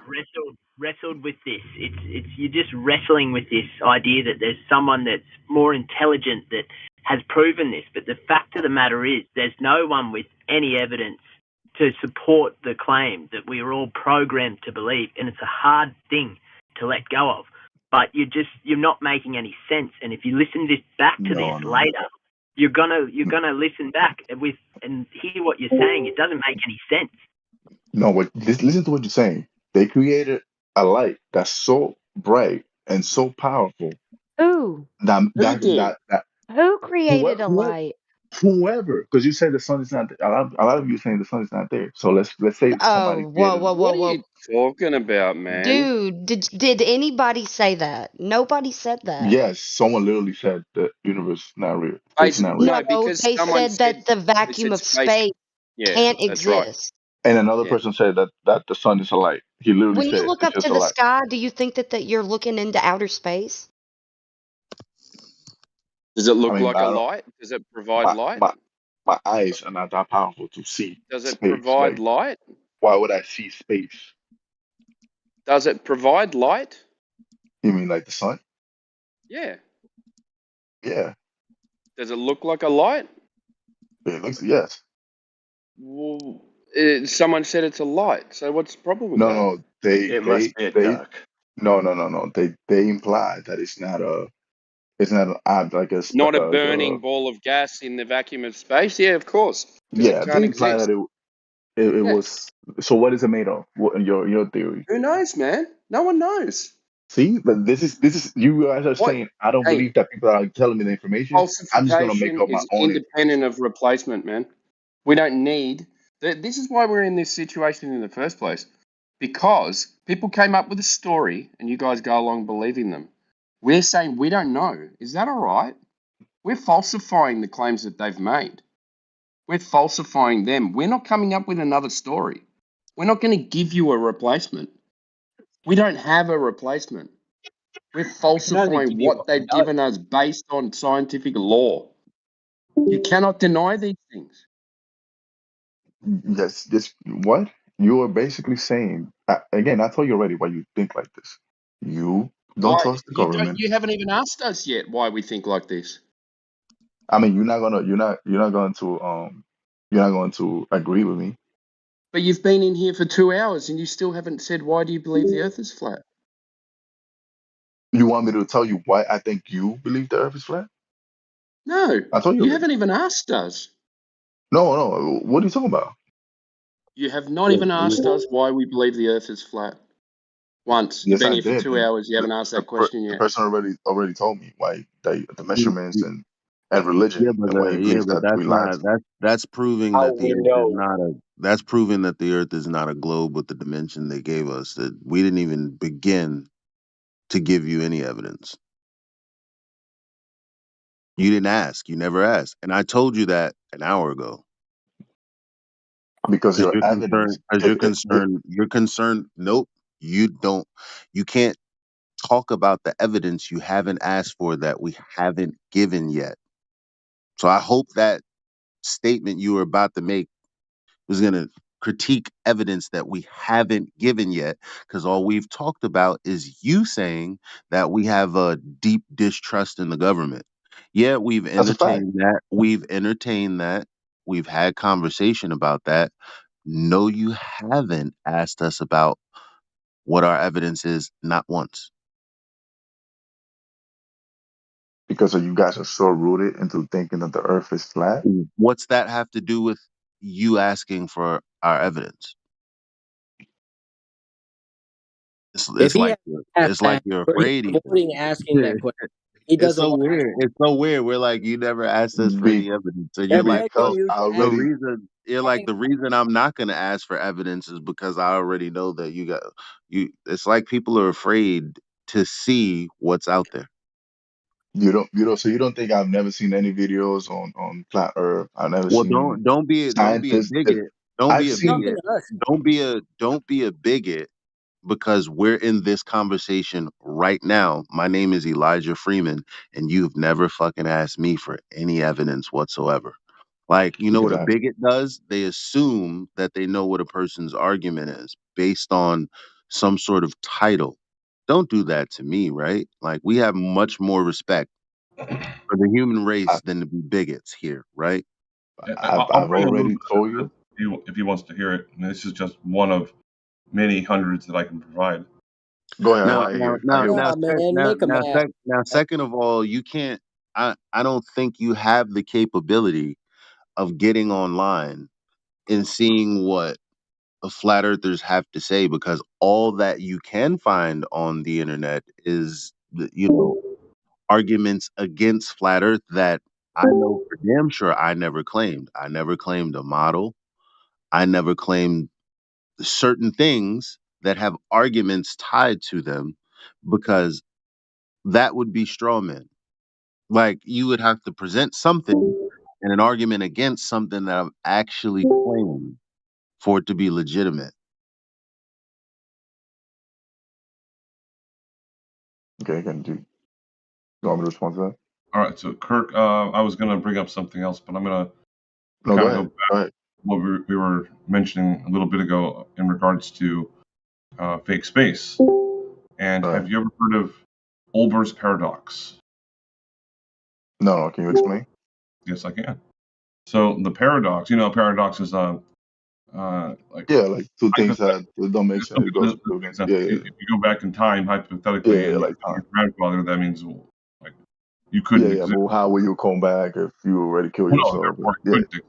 [SPEAKER 13] wrestled with this. It's you're just wrestling with this idea that there's someone that's more intelligent that has proven this. But the fact of the matter is, there's no one with any evidence to support the claim that we are all programmed to believe, and it's a hard thing to let go of. But you're not making any sense. And if you listen back to this
[SPEAKER 9] no.
[SPEAKER 13] later, you're gonna listen back and hear what you're saying. It doesn't make any sense.
[SPEAKER 9] No, listen to what you're saying. They created a light that's so bright and so powerful
[SPEAKER 4] Who?
[SPEAKER 9] that
[SPEAKER 7] Who
[SPEAKER 9] that
[SPEAKER 7] did?
[SPEAKER 9] that, that
[SPEAKER 4] Who created
[SPEAKER 9] whoever,
[SPEAKER 4] a
[SPEAKER 9] whoever,
[SPEAKER 4] light?
[SPEAKER 9] whoever, because you said the sun is not there. A lot of you saying the sun is not there. So let's say
[SPEAKER 4] Oh,
[SPEAKER 9] somebody
[SPEAKER 4] whoa,
[SPEAKER 9] created.
[SPEAKER 4] whoa, whoa,
[SPEAKER 7] What are you
[SPEAKER 4] whoa.
[SPEAKER 7] talking about, man?
[SPEAKER 4] Dude, did anybody say that? Nobody said that.
[SPEAKER 9] Yes, someone literally said the universe is not real. It's
[SPEAKER 7] Space?
[SPEAKER 9] not real.
[SPEAKER 7] No,
[SPEAKER 4] No,
[SPEAKER 7] because
[SPEAKER 4] they
[SPEAKER 7] someone
[SPEAKER 4] said that
[SPEAKER 7] said
[SPEAKER 4] the
[SPEAKER 7] they
[SPEAKER 4] vacuum
[SPEAKER 7] said
[SPEAKER 4] of
[SPEAKER 7] space.
[SPEAKER 4] space
[SPEAKER 7] Yeah,
[SPEAKER 4] can't
[SPEAKER 7] that's right.
[SPEAKER 4] exist.
[SPEAKER 9] And another
[SPEAKER 7] Yeah.
[SPEAKER 9] person said that the sun is a light. He literally
[SPEAKER 4] When you
[SPEAKER 9] said
[SPEAKER 4] look
[SPEAKER 9] it's
[SPEAKER 4] up to
[SPEAKER 9] just a
[SPEAKER 4] the
[SPEAKER 9] light.
[SPEAKER 4] sky, do you think that you're looking into outer space?
[SPEAKER 7] Does it
[SPEAKER 9] I
[SPEAKER 7] look
[SPEAKER 9] mean,
[SPEAKER 7] like a
[SPEAKER 9] I don't.
[SPEAKER 7] light? Does it provide
[SPEAKER 9] My
[SPEAKER 7] light?
[SPEAKER 9] my my eyes are not that powerful to see
[SPEAKER 7] Does it
[SPEAKER 9] space.
[SPEAKER 7] provide
[SPEAKER 9] Like,
[SPEAKER 7] light?
[SPEAKER 9] why would I see space?
[SPEAKER 7] Does it provide light?
[SPEAKER 9] You mean like the sun?
[SPEAKER 7] Yeah.
[SPEAKER 9] Yeah,
[SPEAKER 7] Does it look like a light?
[SPEAKER 9] it looks yes.
[SPEAKER 7] Well, someone said it's a light. So what's the problem with
[SPEAKER 9] No,
[SPEAKER 7] that?
[SPEAKER 9] no, they
[SPEAKER 6] It
[SPEAKER 9] they
[SPEAKER 6] must be a
[SPEAKER 9] they
[SPEAKER 6] duck.
[SPEAKER 9] no. They imply that it's not an object like
[SPEAKER 7] Not a burning ball of gas in the vacuum of space? Yeah, of course, because it
[SPEAKER 9] yeah. They
[SPEAKER 7] can't
[SPEAKER 9] imply that
[SPEAKER 7] exist.
[SPEAKER 9] it
[SPEAKER 7] Yeah.
[SPEAKER 9] was. So what is it made of? What in your theory?
[SPEAKER 7] Who knows, man? No one knows.
[SPEAKER 9] See, but this is you guys are
[SPEAKER 7] What?
[SPEAKER 9] saying I don't
[SPEAKER 7] Hey,
[SPEAKER 9] believe that people are telling me the information. I'm just gonna make
[SPEAKER 7] falsification
[SPEAKER 9] up my
[SPEAKER 7] is
[SPEAKER 9] own.
[SPEAKER 7] independent of replacement, man. We don't need. This is why we're in this situation in the first place. Because people came up with a story and you guys go along believing them. We're saying we don't know. Is that all right? We're falsifying the claims that they've made. We're falsifying them. We're not coming up with another story. We're not going to give you a replacement. We don't have a replacement. We're
[SPEAKER 22] I can only
[SPEAKER 7] falsifying
[SPEAKER 22] give you
[SPEAKER 7] what they've
[SPEAKER 22] no,
[SPEAKER 7] given us based on scientific law. You cannot deny these things.
[SPEAKER 9] Yes, this what you are basically saying. Again, I told you already why you think like this. You don't
[SPEAKER 7] Why
[SPEAKER 9] trust the government.
[SPEAKER 7] you haven't even asked us yet why we think like this.
[SPEAKER 9] I mean, you're not going to agree with me.
[SPEAKER 7] But you've been in here for 2 hours and you still haven't said why do you believe the earth is flat?
[SPEAKER 9] You want me to tell you why I think you believe the Earth is flat?
[SPEAKER 7] No,
[SPEAKER 9] I told you
[SPEAKER 7] you
[SPEAKER 9] already.
[SPEAKER 7] haven't even asked us.
[SPEAKER 9] No. What are you talking about?
[SPEAKER 7] You have not even asked us why we believe the earth is flat. Once. You've
[SPEAKER 9] Yes,
[SPEAKER 7] been
[SPEAKER 9] I
[SPEAKER 7] here for
[SPEAKER 9] did,
[SPEAKER 7] 2 hours, you haven't asked that question
[SPEAKER 9] the
[SPEAKER 7] yet.
[SPEAKER 9] person already told me why the
[SPEAKER 1] Mm,
[SPEAKER 9] measurements and religion and why he
[SPEAKER 1] yeah,
[SPEAKER 9] believes
[SPEAKER 1] but
[SPEAKER 9] that we
[SPEAKER 1] that's
[SPEAKER 9] lied
[SPEAKER 1] not
[SPEAKER 9] to him.
[SPEAKER 1] that's proving
[SPEAKER 16] How
[SPEAKER 1] that the
[SPEAKER 16] we
[SPEAKER 1] Earth is
[SPEAKER 16] know?
[SPEAKER 1] not a that's proving that the Earth is not a globe with the dimension they gave us. That we didn't even begin to give you any evidence. You didn't ask. You never asked, and I told you that an hour ago.
[SPEAKER 9] Because
[SPEAKER 1] Because
[SPEAKER 9] your
[SPEAKER 1] you're
[SPEAKER 9] evidence,
[SPEAKER 1] concerned. Because you're concerned. You're concerned. Nope. You don't. You can't talk about the evidence you haven't asked for that we haven't given yet. So I hope that statement you were about to make was going to critique evidence that we haven't given yet, because all we've talked about is you saying that we have a deep distrust in the government. Yeah, we've
[SPEAKER 9] That's a fact.
[SPEAKER 1] entertained that. We've entertained that. We've had conversation about that. No, you haven't asked us about what our evidence is, not once.
[SPEAKER 9] Because you guys are so rooted into thinking that the Earth is flat.
[SPEAKER 1] What's that have to do with you asking for our evidence?
[SPEAKER 16] If
[SPEAKER 1] It's
[SPEAKER 16] he
[SPEAKER 1] like
[SPEAKER 16] has asked
[SPEAKER 1] it's like
[SPEAKER 16] that,
[SPEAKER 1] you're
[SPEAKER 16] he's
[SPEAKER 1] afraid even.
[SPEAKER 16] avoiding asking that question. He
[SPEAKER 1] It's
[SPEAKER 16] doesn't
[SPEAKER 1] so
[SPEAKER 16] want to ask.
[SPEAKER 1] weird. It's so weird. We're like, you never asked us for
[SPEAKER 9] Be,
[SPEAKER 1] any evidence. And you're
[SPEAKER 16] Every
[SPEAKER 1] like,
[SPEAKER 16] time
[SPEAKER 1] well,
[SPEAKER 9] because
[SPEAKER 16] you
[SPEAKER 9] I
[SPEAKER 16] ask,
[SPEAKER 1] the
[SPEAKER 9] already,
[SPEAKER 1] reason you're like,
[SPEAKER 16] hang
[SPEAKER 1] the reason I'm not gonna ask for evidence is because I already know that you got you it's like people are afraid to see what's out there.
[SPEAKER 9] so you don't think I've never seen any videos on flat Earth. I've never
[SPEAKER 1] Well,
[SPEAKER 9] seen
[SPEAKER 1] don't be a
[SPEAKER 9] scientists that
[SPEAKER 1] bigot. Don't
[SPEAKER 9] I've
[SPEAKER 1] be a
[SPEAKER 9] seen.
[SPEAKER 16] talking
[SPEAKER 1] bigot.
[SPEAKER 16] to us.
[SPEAKER 1] Don't be a bigot because we're in this conversation right now. My name is Elijah Freeman, and you've never fucking asked me for any evidence whatsoever. Like, you know what
[SPEAKER 9] Because
[SPEAKER 1] a
[SPEAKER 9] I
[SPEAKER 1] bigot does? They assume that they know what a person's argument is based on some sort of title. Don't do that to me, right? Like, we have much more respect for the human race
[SPEAKER 9] I've
[SPEAKER 1] than to be bigots here, right?
[SPEAKER 11] I'll
[SPEAKER 9] I've
[SPEAKER 11] bring a little
[SPEAKER 9] already
[SPEAKER 11] bit of
[SPEAKER 9] told
[SPEAKER 11] evidence
[SPEAKER 9] you.
[SPEAKER 11] if he wants to hear it. And this is just one of many hundreds that I can provide.
[SPEAKER 9] Go ahead. I
[SPEAKER 1] Now,
[SPEAKER 9] want to
[SPEAKER 1] now,
[SPEAKER 9] hear. I
[SPEAKER 1] now,
[SPEAKER 9] hear what
[SPEAKER 1] now,
[SPEAKER 9] you
[SPEAKER 16] Yeah,
[SPEAKER 9] say.
[SPEAKER 1] sec,
[SPEAKER 16] man, make him mad.
[SPEAKER 1] now, second of all, you can't. I don't think you have the capability of getting online and seeing what the flat earthers have to say, because all that you can find on the internet is arguments against flat earth that I know for damn sure I never claimed. I never claimed a model. I never claimed certain things that have arguments tied to them, because that would be straw men. Like, you would have to present something and an argument against something that I've actually claimed for it to be legitimate.
[SPEAKER 9] Okay, can do. You want me to respond to that?
[SPEAKER 11] All right, so Kirk, I was going to bring up something else, but I'm going to
[SPEAKER 9] No, go
[SPEAKER 11] kind of go
[SPEAKER 9] ahead.
[SPEAKER 11] back
[SPEAKER 9] Go ahead.
[SPEAKER 11] to what we were mentioning a little bit ago in regards to fake space. And
[SPEAKER 9] All
[SPEAKER 11] have
[SPEAKER 9] right.
[SPEAKER 11] you ever heard of Olber's paradox?
[SPEAKER 9] No, can you explain?
[SPEAKER 11] Yes, I can. So the paradox, a paradox is like
[SPEAKER 9] Yeah, like two things
[SPEAKER 11] hypothetical.
[SPEAKER 9] that don't make sense. It goes against. Yeah, yeah,
[SPEAKER 11] If you go back in time
[SPEAKER 9] yeah,
[SPEAKER 11] hypothetically
[SPEAKER 9] yeah,
[SPEAKER 11] and you
[SPEAKER 9] like
[SPEAKER 11] see your
[SPEAKER 9] time.
[SPEAKER 11] grandfather, that means like you
[SPEAKER 9] Yeah,
[SPEAKER 11] couldn't
[SPEAKER 9] yeah.
[SPEAKER 11] exist.
[SPEAKER 9] But how will you come back if you already killed
[SPEAKER 11] Well, no,
[SPEAKER 9] yourself?
[SPEAKER 11] therefore it
[SPEAKER 9] Yeah,
[SPEAKER 11] couldn't exist.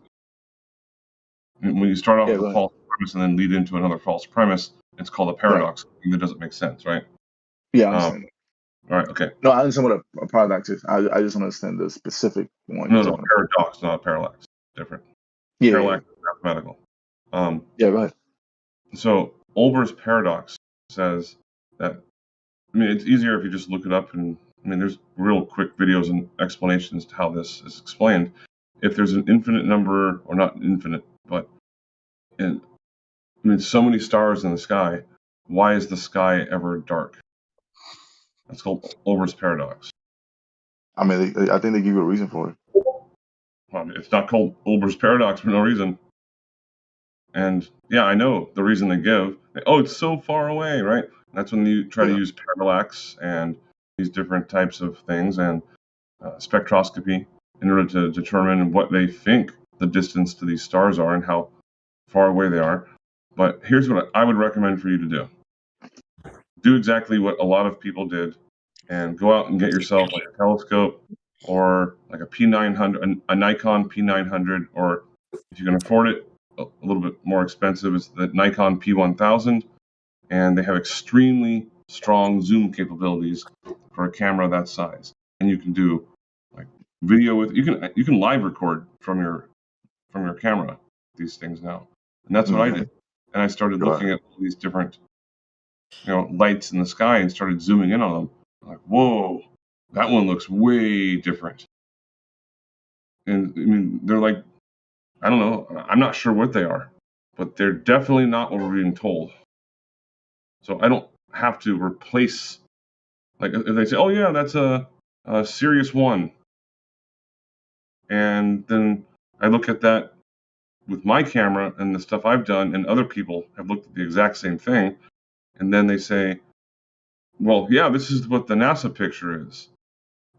[SPEAKER 11] And when you start off
[SPEAKER 9] yeah,
[SPEAKER 11] with a
[SPEAKER 9] right,
[SPEAKER 11] false premise and then lead into another false premise, it's called a
[SPEAKER 9] right.
[SPEAKER 11] paradox. That doesn't make sense, right?
[SPEAKER 9] Yeah, I
[SPEAKER 11] Um,
[SPEAKER 9] understand that.
[SPEAKER 11] all right, okay.
[SPEAKER 9] No, I understand what a paradox is. I just understand the specific one you're
[SPEAKER 11] No,
[SPEAKER 9] talking about.
[SPEAKER 11] paradox, not parallax. Different.
[SPEAKER 9] Yeah, yeah,
[SPEAKER 11] Parallax is mathematical. Um,
[SPEAKER 9] yeah. Right.
[SPEAKER 11] so Olber's paradox says that, I mean, it's easier if you just look it up, and I mean, there's real quick videos and explanations to how this is explained. If there's an infinite number, or not infinite, but so many stars in the sky, why is the sky ever dark? That's called Olber's paradox.
[SPEAKER 9] I mean, I think they give you a reason for it.
[SPEAKER 11] It's not called Olber's paradox for no reason. And yeah, I know the reason they give. Oh, it's so far away, right? That's when you try to
[SPEAKER 9] Yeah.
[SPEAKER 11] use parallax and these different types of things and spectroscopy in order to determine what they think the distance to these stars are and how far away they are. But here's what I would recommend for you to do. Do exactly what a lot of people did and go out and get yourself like a telescope or like a P900, a Nikon P900, or if you can afford it, a little bit more expensive, is the Nikon P1000, and they have extremely strong zoom capabilities for a camera that size. And you can do like video with you can live record from your camera these things now, and that's what I
[SPEAKER 9] Mm-hmm.
[SPEAKER 11] did. And I started
[SPEAKER 9] Right.
[SPEAKER 11] looking at all these different lights in the sky and started zooming in on them. Like, whoa, that one looks way different. And I mean, they're like, I don't know, I'm not sure what they are, but they're definitely not what we're being told. So I don't have to replace Like if they say, "Oh yeah, that's a Sirius 1," and then I look at that with my camera and the stuff I've done, and other people have looked at the exact same thing, and then they say, "Well, yeah, this is what the NASA picture is,"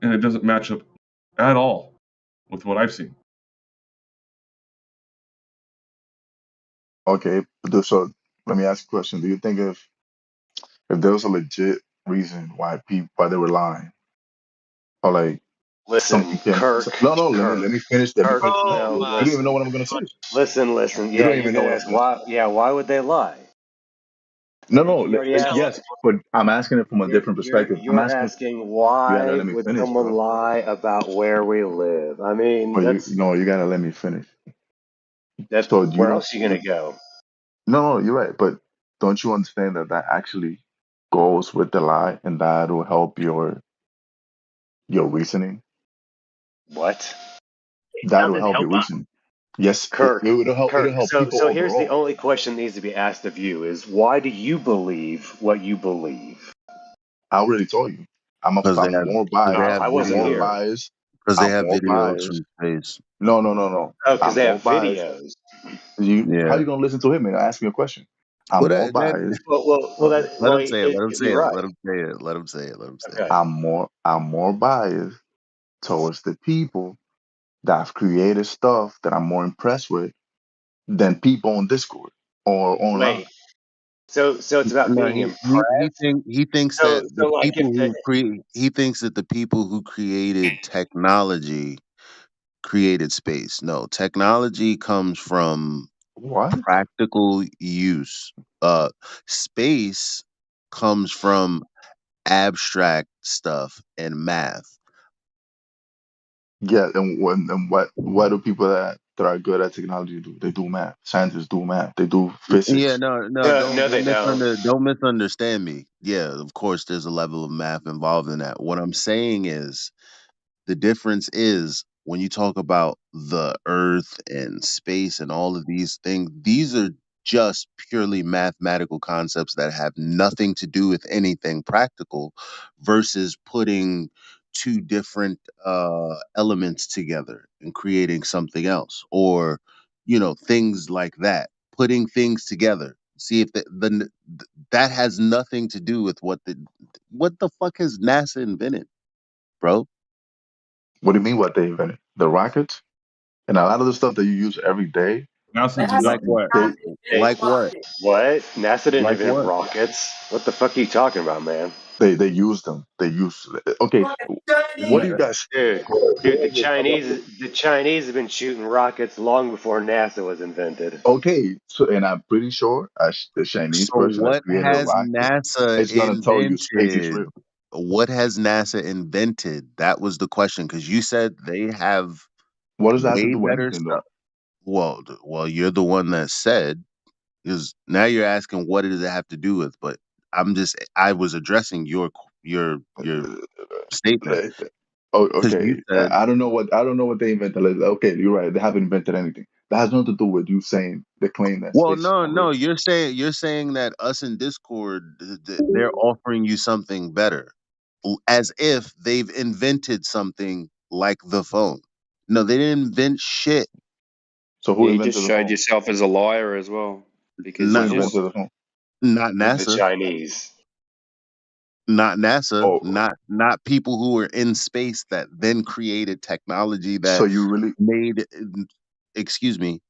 [SPEAKER 11] and it doesn't match up at all with what I've seen.
[SPEAKER 9] Okay, so let me ask a question. Do you think if there was a legit reason why they were lying, or like
[SPEAKER 18] Listen,
[SPEAKER 9] something came?
[SPEAKER 18] Kirk,
[SPEAKER 9] No,
[SPEAKER 18] Kirk,
[SPEAKER 9] let me finish that
[SPEAKER 18] Kirk.
[SPEAKER 9] because
[SPEAKER 2] Oh
[SPEAKER 18] No,
[SPEAKER 9] you don't even know
[SPEAKER 2] my
[SPEAKER 18] listen,
[SPEAKER 9] what I'm gonna say.
[SPEAKER 18] listen.
[SPEAKER 9] You
[SPEAKER 18] Yeah,
[SPEAKER 9] don't
[SPEAKER 18] you're
[SPEAKER 9] even know
[SPEAKER 18] gonna
[SPEAKER 9] what I'm
[SPEAKER 18] ask
[SPEAKER 9] gonna say.
[SPEAKER 18] why. Yeah, why would they lie?
[SPEAKER 9] No,
[SPEAKER 18] You,
[SPEAKER 9] no,
[SPEAKER 18] you already asked.
[SPEAKER 9] yes, but I'm asking it from a different perspective. I'm
[SPEAKER 18] You're
[SPEAKER 9] asking.
[SPEAKER 18] asking
[SPEAKER 9] You gotta
[SPEAKER 18] why
[SPEAKER 9] let me
[SPEAKER 18] would
[SPEAKER 9] finish,
[SPEAKER 18] someone
[SPEAKER 9] bro.
[SPEAKER 18] lie about where we live? I mean,
[SPEAKER 9] But you gotta let me finish.
[SPEAKER 18] that's
[SPEAKER 9] So you
[SPEAKER 18] where
[SPEAKER 9] don't.
[SPEAKER 18] else are you gonna go?
[SPEAKER 9] No, you're right. But don't you understand that actually goes with the lie, and that will help your reasoning?
[SPEAKER 13] What? It
[SPEAKER 9] That will
[SPEAKER 13] doesn't
[SPEAKER 9] help your
[SPEAKER 13] help us.
[SPEAKER 9] reasoning. Yes,
[SPEAKER 18] Kirk,
[SPEAKER 9] it'll help. It'll
[SPEAKER 18] Kirk.
[SPEAKER 9] help
[SPEAKER 18] So,
[SPEAKER 9] people
[SPEAKER 18] so here's the
[SPEAKER 9] overall
[SPEAKER 18] only question that needs to be asked of you: is why do you believe what you believe?
[SPEAKER 9] I already told you.
[SPEAKER 1] because they
[SPEAKER 9] I'm
[SPEAKER 1] have
[SPEAKER 9] more
[SPEAKER 1] because they
[SPEAKER 9] biased.
[SPEAKER 1] have
[SPEAKER 18] I
[SPEAKER 9] I'm
[SPEAKER 18] wasn't
[SPEAKER 9] more
[SPEAKER 1] videos
[SPEAKER 18] here.
[SPEAKER 9] biased.
[SPEAKER 1] because they
[SPEAKER 9] I'm
[SPEAKER 1] have
[SPEAKER 9] more
[SPEAKER 1] videos
[SPEAKER 9] biased.
[SPEAKER 1] from space.
[SPEAKER 9] No.
[SPEAKER 18] Oh, because
[SPEAKER 9] I'm
[SPEAKER 18] they
[SPEAKER 9] more
[SPEAKER 18] have
[SPEAKER 9] biased.
[SPEAKER 18] videos.
[SPEAKER 9] How
[SPEAKER 1] Yeah.
[SPEAKER 9] you gonna listen to him and ask me a question? I'm
[SPEAKER 1] Well,
[SPEAKER 9] more
[SPEAKER 1] that
[SPEAKER 9] biased.
[SPEAKER 1] let him say it. Let him say
[SPEAKER 18] You're
[SPEAKER 1] it.
[SPEAKER 18] right.
[SPEAKER 1] Let him say it. Let him say it. Let him say it.
[SPEAKER 18] Okay.
[SPEAKER 9] I'm more biased towards the people that have created stuff that I'm more impressed with than people on Discord or online.
[SPEAKER 18] Wait. So it's about
[SPEAKER 1] No,
[SPEAKER 18] being impressed.
[SPEAKER 1] he thinks that
[SPEAKER 18] So like if the
[SPEAKER 1] he thinks that the people who created technology created space. No, technology comes from
[SPEAKER 9] What?
[SPEAKER 1] practical use. Space comes from abstract stuff and math.
[SPEAKER 9] Yeah, and what do people that are good at technology do? They do math. Scientists do math. They do
[SPEAKER 1] Yeah,
[SPEAKER 9] physics.
[SPEAKER 1] no,
[SPEAKER 18] no, they don't.
[SPEAKER 1] don't misunderstand me. Yeah, of course, there's a level of math involved in that. What I'm saying is the difference is when you talk about the earth and space and all of these things, these are just purely mathematical concepts that have nothing to do with anything practical versus putting two different elements together and creating something else or things like that, putting things together. See if that has nothing to do with what the fuck has NASA invented, bro.
[SPEAKER 9] What do you mean what they invented? The rockets and a lot of the stuff that you use every day.
[SPEAKER 11] NASA did
[SPEAKER 1] Like
[SPEAKER 11] not.
[SPEAKER 1] what?
[SPEAKER 9] They
[SPEAKER 18] Hey,
[SPEAKER 1] Like what?
[SPEAKER 18] what? NASA didn't
[SPEAKER 1] Like
[SPEAKER 18] invent
[SPEAKER 1] what?
[SPEAKER 18] rockets. What the fuck are you talking about, man?
[SPEAKER 9] they use them. They use. Okay, what do you guys?
[SPEAKER 18] Dude, dude, the Chinese have been shooting rockets long before NASA was invented.
[SPEAKER 9] Okay, so and I'm pretty sure the Chinese
[SPEAKER 1] So
[SPEAKER 9] person that
[SPEAKER 1] what
[SPEAKER 9] created a
[SPEAKER 1] has
[SPEAKER 9] rocket
[SPEAKER 1] NASA
[SPEAKER 9] is gonna tell you space is
[SPEAKER 1] invented?
[SPEAKER 9] real.
[SPEAKER 1] What has NASA invented? That was the question because you said they have
[SPEAKER 9] What does that have to
[SPEAKER 1] way
[SPEAKER 9] do with
[SPEAKER 1] better
[SPEAKER 9] anything, though?
[SPEAKER 1] stuff. Well, you're the one that said because now you're asking what does it have to do with? But I was addressing your statement
[SPEAKER 9] Uh, Oh,
[SPEAKER 1] because you
[SPEAKER 9] okay.
[SPEAKER 1] said
[SPEAKER 9] I don't know what they invented. Like, okay, you're right. They haven't invented anything. That has nothing to do with you saying the claim that
[SPEAKER 1] well,
[SPEAKER 9] space is
[SPEAKER 1] no,
[SPEAKER 9] not real.
[SPEAKER 1] no, you're saying that us in Discord, they're offering you something better, as if they've invented something like the phone. No, they didn't invent shit.
[SPEAKER 9] So who
[SPEAKER 21] Yeah, you just
[SPEAKER 9] invented the
[SPEAKER 21] showed
[SPEAKER 9] phone?
[SPEAKER 21] yourself as a liar as well, because
[SPEAKER 9] Who
[SPEAKER 21] you
[SPEAKER 1] Not
[SPEAKER 21] just
[SPEAKER 9] invented the phone?
[SPEAKER 1] not
[SPEAKER 18] The
[SPEAKER 1] NASA,
[SPEAKER 18] Chinese.
[SPEAKER 1] not NASA,
[SPEAKER 9] Oh,
[SPEAKER 1] not people who were in space that then created technology
[SPEAKER 9] so
[SPEAKER 1] that
[SPEAKER 9] you really?
[SPEAKER 1] made. Excuse me,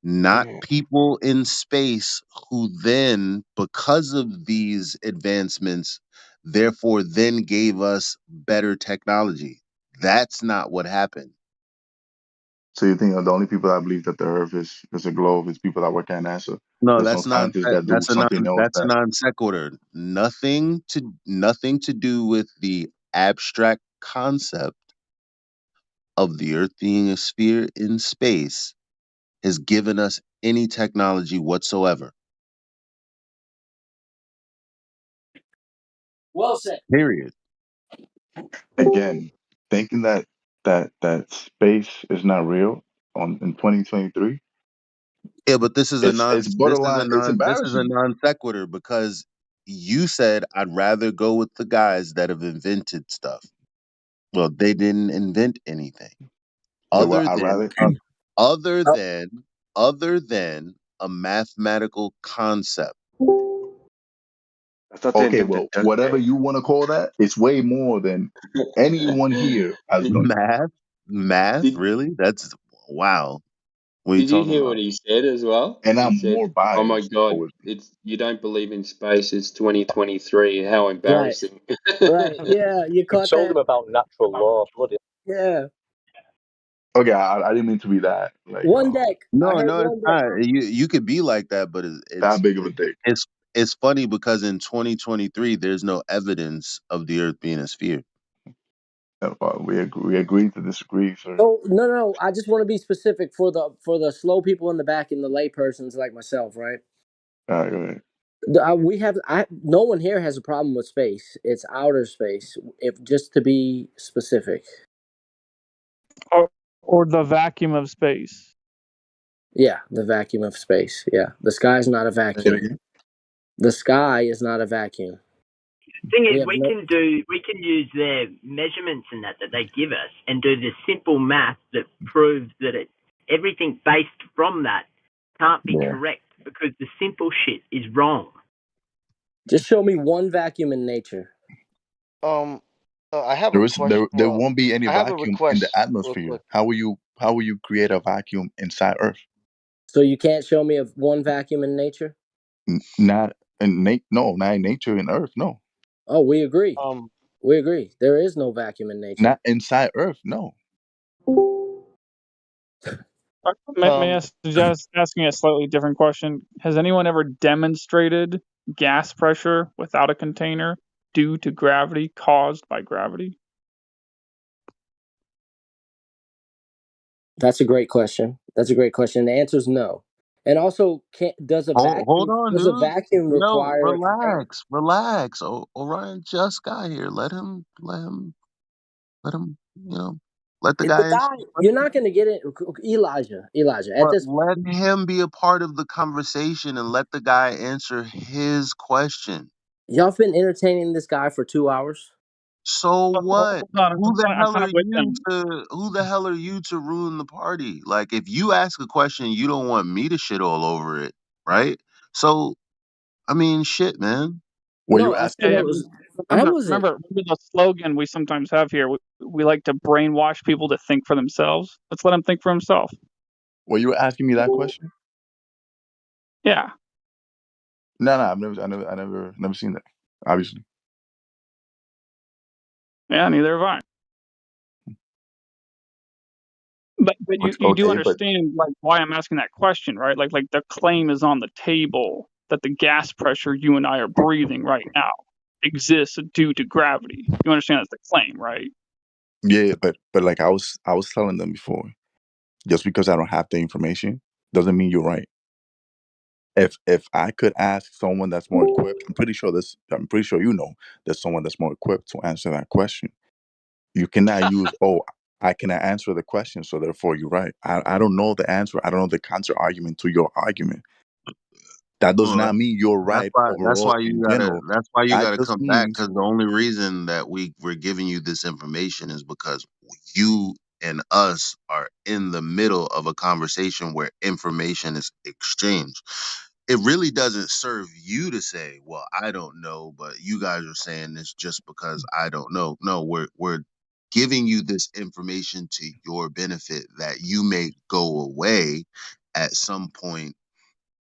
[SPEAKER 1] not
[SPEAKER 9] Okay.
[SPEAKER 1] people in space who then, because of these advancements, therefore then gave us better technology. That's not what happened.
[SPEAKER 9] So you think the only people that believe that the Earth is a globe is people that work at NASA?
[SPEAKER 1] No,
[SPEAKER 9] There's no scientists that do something else
[SPEAKER 1] that's a
[SPEAKER 9] that.
[SPEAKER 1] non sequitur. Nothing to do with the abstract concept of the Earth being a sphere in space has given us any technology whatsoever.
[SPEAKER 16] Well said.
[SPEAKER 1] Period.
[SPEAKER 9] Again, thinking that space is not real on in 2023,
[SPEAKER 1] Yeah, but this is a
[SPEAKER 9] it's borderline. It's
[SPEAKER 1] this is a
[SPEAKER 9] embarrassing.
[SPEAKER 1] non sequitur because you said I'd rather go with the guys that have invented stuff. Well, they didn't invent anything
[SPEAKER 9] Yeah, well,
[SPEAKER 1] other
[SPEAKER 9] I
[SPEAKER 1] than
[SPEAKER 9] rather.
[SPEAKER 1] other than other than a mathematical concept.
[SPEAKER 18] I thought they
[SPEAKER 9] Okay,
[SPEAKER 18] invented
[SPEAKER 9] well, whatever
[SPEAKER 18] duct
[SPEAKER 9] you want to call that, it's way more than anyone here has
[SPEAKER 7] did,
[SPEAKER 9] done.
[SPEAKER 1] Math,
[SPEAKER 7] did
[SPEAKER 1] really? That's wow. What are you
[SPEAKER 7] did you
[SPEAKER 1] talking
[SPEAKER 7] hear what
[SPEAKER 1] about?
[SPEAKER 7] he said as well?
[SPEAKER 9] And
[SPEAKER 7] He
[SPEAKER 9] I'm more
[SPEAKER 7] said, "Oh my
[SPEAKER 9] biased
[SPEAKER 7] God,
[SPEAKER 9] towards me.
[SPEAKER 7] it's you don't believe in space. It's 2023. How
[SPEAKER 16] Right.
[SPEAKER 7] embarrassing!"
[SPEAKER 16] Right. Yeah. You
[SPEAKER 12] It
[SPEAKER 16] caught
[SPEAKER 12] told him
[SPEAKER 16] that?
[SPEAKER 12] about natural law. Bloody.
[SPEAKER 16] Yeah.
[SPEAKER 9] Okay, I didn't mean to be that like
[SPEAKER 16] One deck. I
[SPEAKER 1] No,
[SPEAKER 16] heard
[SPEAKER 1] no, it's
[SPEAKER 16] one deck.
[SPEAKER 1] not. You could be like that, but
[SPEAKER 9] that big of a dick.
[SPEAKER 1] it's funny because in 2023 there's no evidence of the Earth being a sphere.
[SPEAKER 9] We agreed to disagree, sir.
[SPEAKER 16] Oh no, no, no. I just want to be specific for the slow people in the back and the laypersons like myself, right?
[SPEAKER 9] All right, go ahead.
[SPEAKER 16] We have no one here has a problem with space. It's outer space. If just to be specific.
[SPEAKER 14] Or the vacuum of space.
[SPEAKER 16] Yeah, the vacuum of space. Yeah, the sky is not a
[SPEAKER 9] Say it
[SPEAKER 16] vacuum.
[SPEAKER 9] again.
[SPEAKER 16] The sky is not a vacuum.
[SPEAKER 13] Thing
[SPEAKER 16] We
[SPEAKER 13] is,
[SPEAKER 16] have no.
[SPEAKER 13] we can use their measurements and that they give us and do the simple math that proves that everything based from that can't be
[SPEAKER 9] Yeah.
[SPEAKER 13] correct because the simple shit is wrong.
[SPEAKER 16] Just show me one vacuum in nature.
[SPEAKER 3] I have a question.
[SPEAKER 9] There
[SPEAKER 3] Well,
[SPEAKER 9] won't be any
[SPEAKER 3] I have a
[SPEAKER 9] vacuum in the
[SPEAKER 3] request, real
[SPEAKER 9] atmosphere.
[SPEAKER 3] quick.
[SPEAKER 9] How will you create a vacuum inside Earth?
[SPEAKER 16] So you can't show me one vacuum in nature?
[SPEAKER 9] Not in not in nature in Earth, no.
[SPEAKER 16] Oh, we agree.
[SPEAKER 12] Um,
[SPEAKER 16] We agree. There is no vacuum in nature.
[SPEAKER 9] Not inside Earth, no.
[SPEAKER 14] May I suggest asking a slightly different question? Has anyone ever demonstrated gas pressure without a container due to gravity caused by gravity?
[SPEAKER 16] That's a great question. That's a great question. The answer is no. And also,
[SPEAKER 1] Hold on,
[SPEAKER 16] does a
[SPEAKER 1] dude.
[SPEAKER 16] vacuum
[SPEAKER 1] Yo,
[SPEAKER 16] require a container?
[SPEAKER 1] relax. Orion just got here. Let him, let the
[SPEAKER 16] The
[SPEAKER 1] guy answer
[SPEAKER 16] guy,
[SPEAKER 1] the
[SPEAKER 16] you're
[SPEAKER 1] question.
[SPEAKER 16] not going to get it, Elijah. Elijah, at
[SPEAKER 1] But
[SPEAKER 16] this
[SPEAKER 1] let him be a part of the conversation and let the guy answer his question.
[SPEAKER 16] y'all have been entertaining this guy for 2 hours.
[SPEAKER 1] So what?
[SPEAKER 14] Hold on,
[SPEAKER 1] Who the
[SPEAKER 14] I'm
[SPEAKER 1] hell
[SPEAKER 14] kind of
[SPEAKER 1] are
[SPEAKER 14] with
[SPEAKER 1] you
[SPEAKER 14] him.
[SPEAKER 1] to ruin the party? Like if you ask a question, you don't want me to shit all over it, right? So I mean shit, man.
[SPEAKER 9] Were you
[SPEAKER 16] No, I
[SPEAKER 9] asking
[SPEAKER 16] said
[SPEAKER 14] Yeah,
[SPEAKER 16] I
[SPEAKER 14] yeah.
[SPEAKER 16] was. I
[SPEAKER 14] Remember,
[SPEAKER 16] wasn't.
[SPEAKER 14] remember, remember the slogan we sometimes have here. We like to brainwash people to think for themselves. Let's let him think for himself.
[SPEAKER 9] were you asking me that question?
[SPEAKER 14] Yeah.
[SPEAKER 9] No, no, never seen that. Obviously.
[SPEAKER 14] Yeah, neither have I. But you do
[SPEAKER 9] Okay, but
[SPEAKER 14] understand like why I'm asking that question, right? Like the claim is on the table that the gas pressure you and I are breathing right now exists due to gravity. You understand that's the claim, right?
[SPEAKER 9] yeah, but like I was telling them before, just because I don't have the information doesn't mean you're right. If I could ask someone that's more equipped, I'm pretty sure there's someone that's more equipped to answer that question. You cannot use, oh, I cannot answer the question, so therefore you're right. I don't know the answer. I don't know the counter argument to your argument. That does
[SPEAKER 1] Well,
[SPEAKER 9] not mean you're
[SPEAKER 1] that's
[SPEAKER 9] right
[SPEAKER 1] why that's
[SPEAKER 9] overall
[SPEAKER 1] why
[SPEAKER 9] in
[SPEAKER 1] you gotta
[SPEAKER 9] general.
[SPEAKER 1] that's why you
[SPEAKER 9] That
[SPEAKER 1] gotta
[SPEAKER 9] just
[SPEAKER 1] come back
[SPEAKER 9] means,
[SPEAKER 1] because the only reason that we're giving you this information is because you and us are in the middle of a conversation where information is exchanged. It really doesn't serve you to say, well, I don't know, but you guys are saying this just because I don't know. No, we're giving you this information to your benefit that you may go away at some point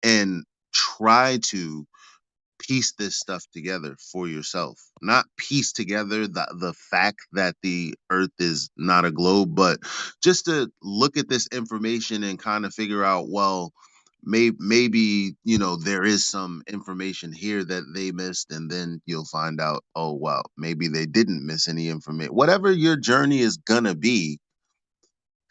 [SPEAKER 1] and try to piece this stuff together for yourself. Not piece together the fact that the earth is not a globe, but just to look at this information and kind of figure out, well, maybe, there is some information here that they missed, and then you'll find out, oh, wow, maybe they didn't miss any information. Whatever your journey is gonna be,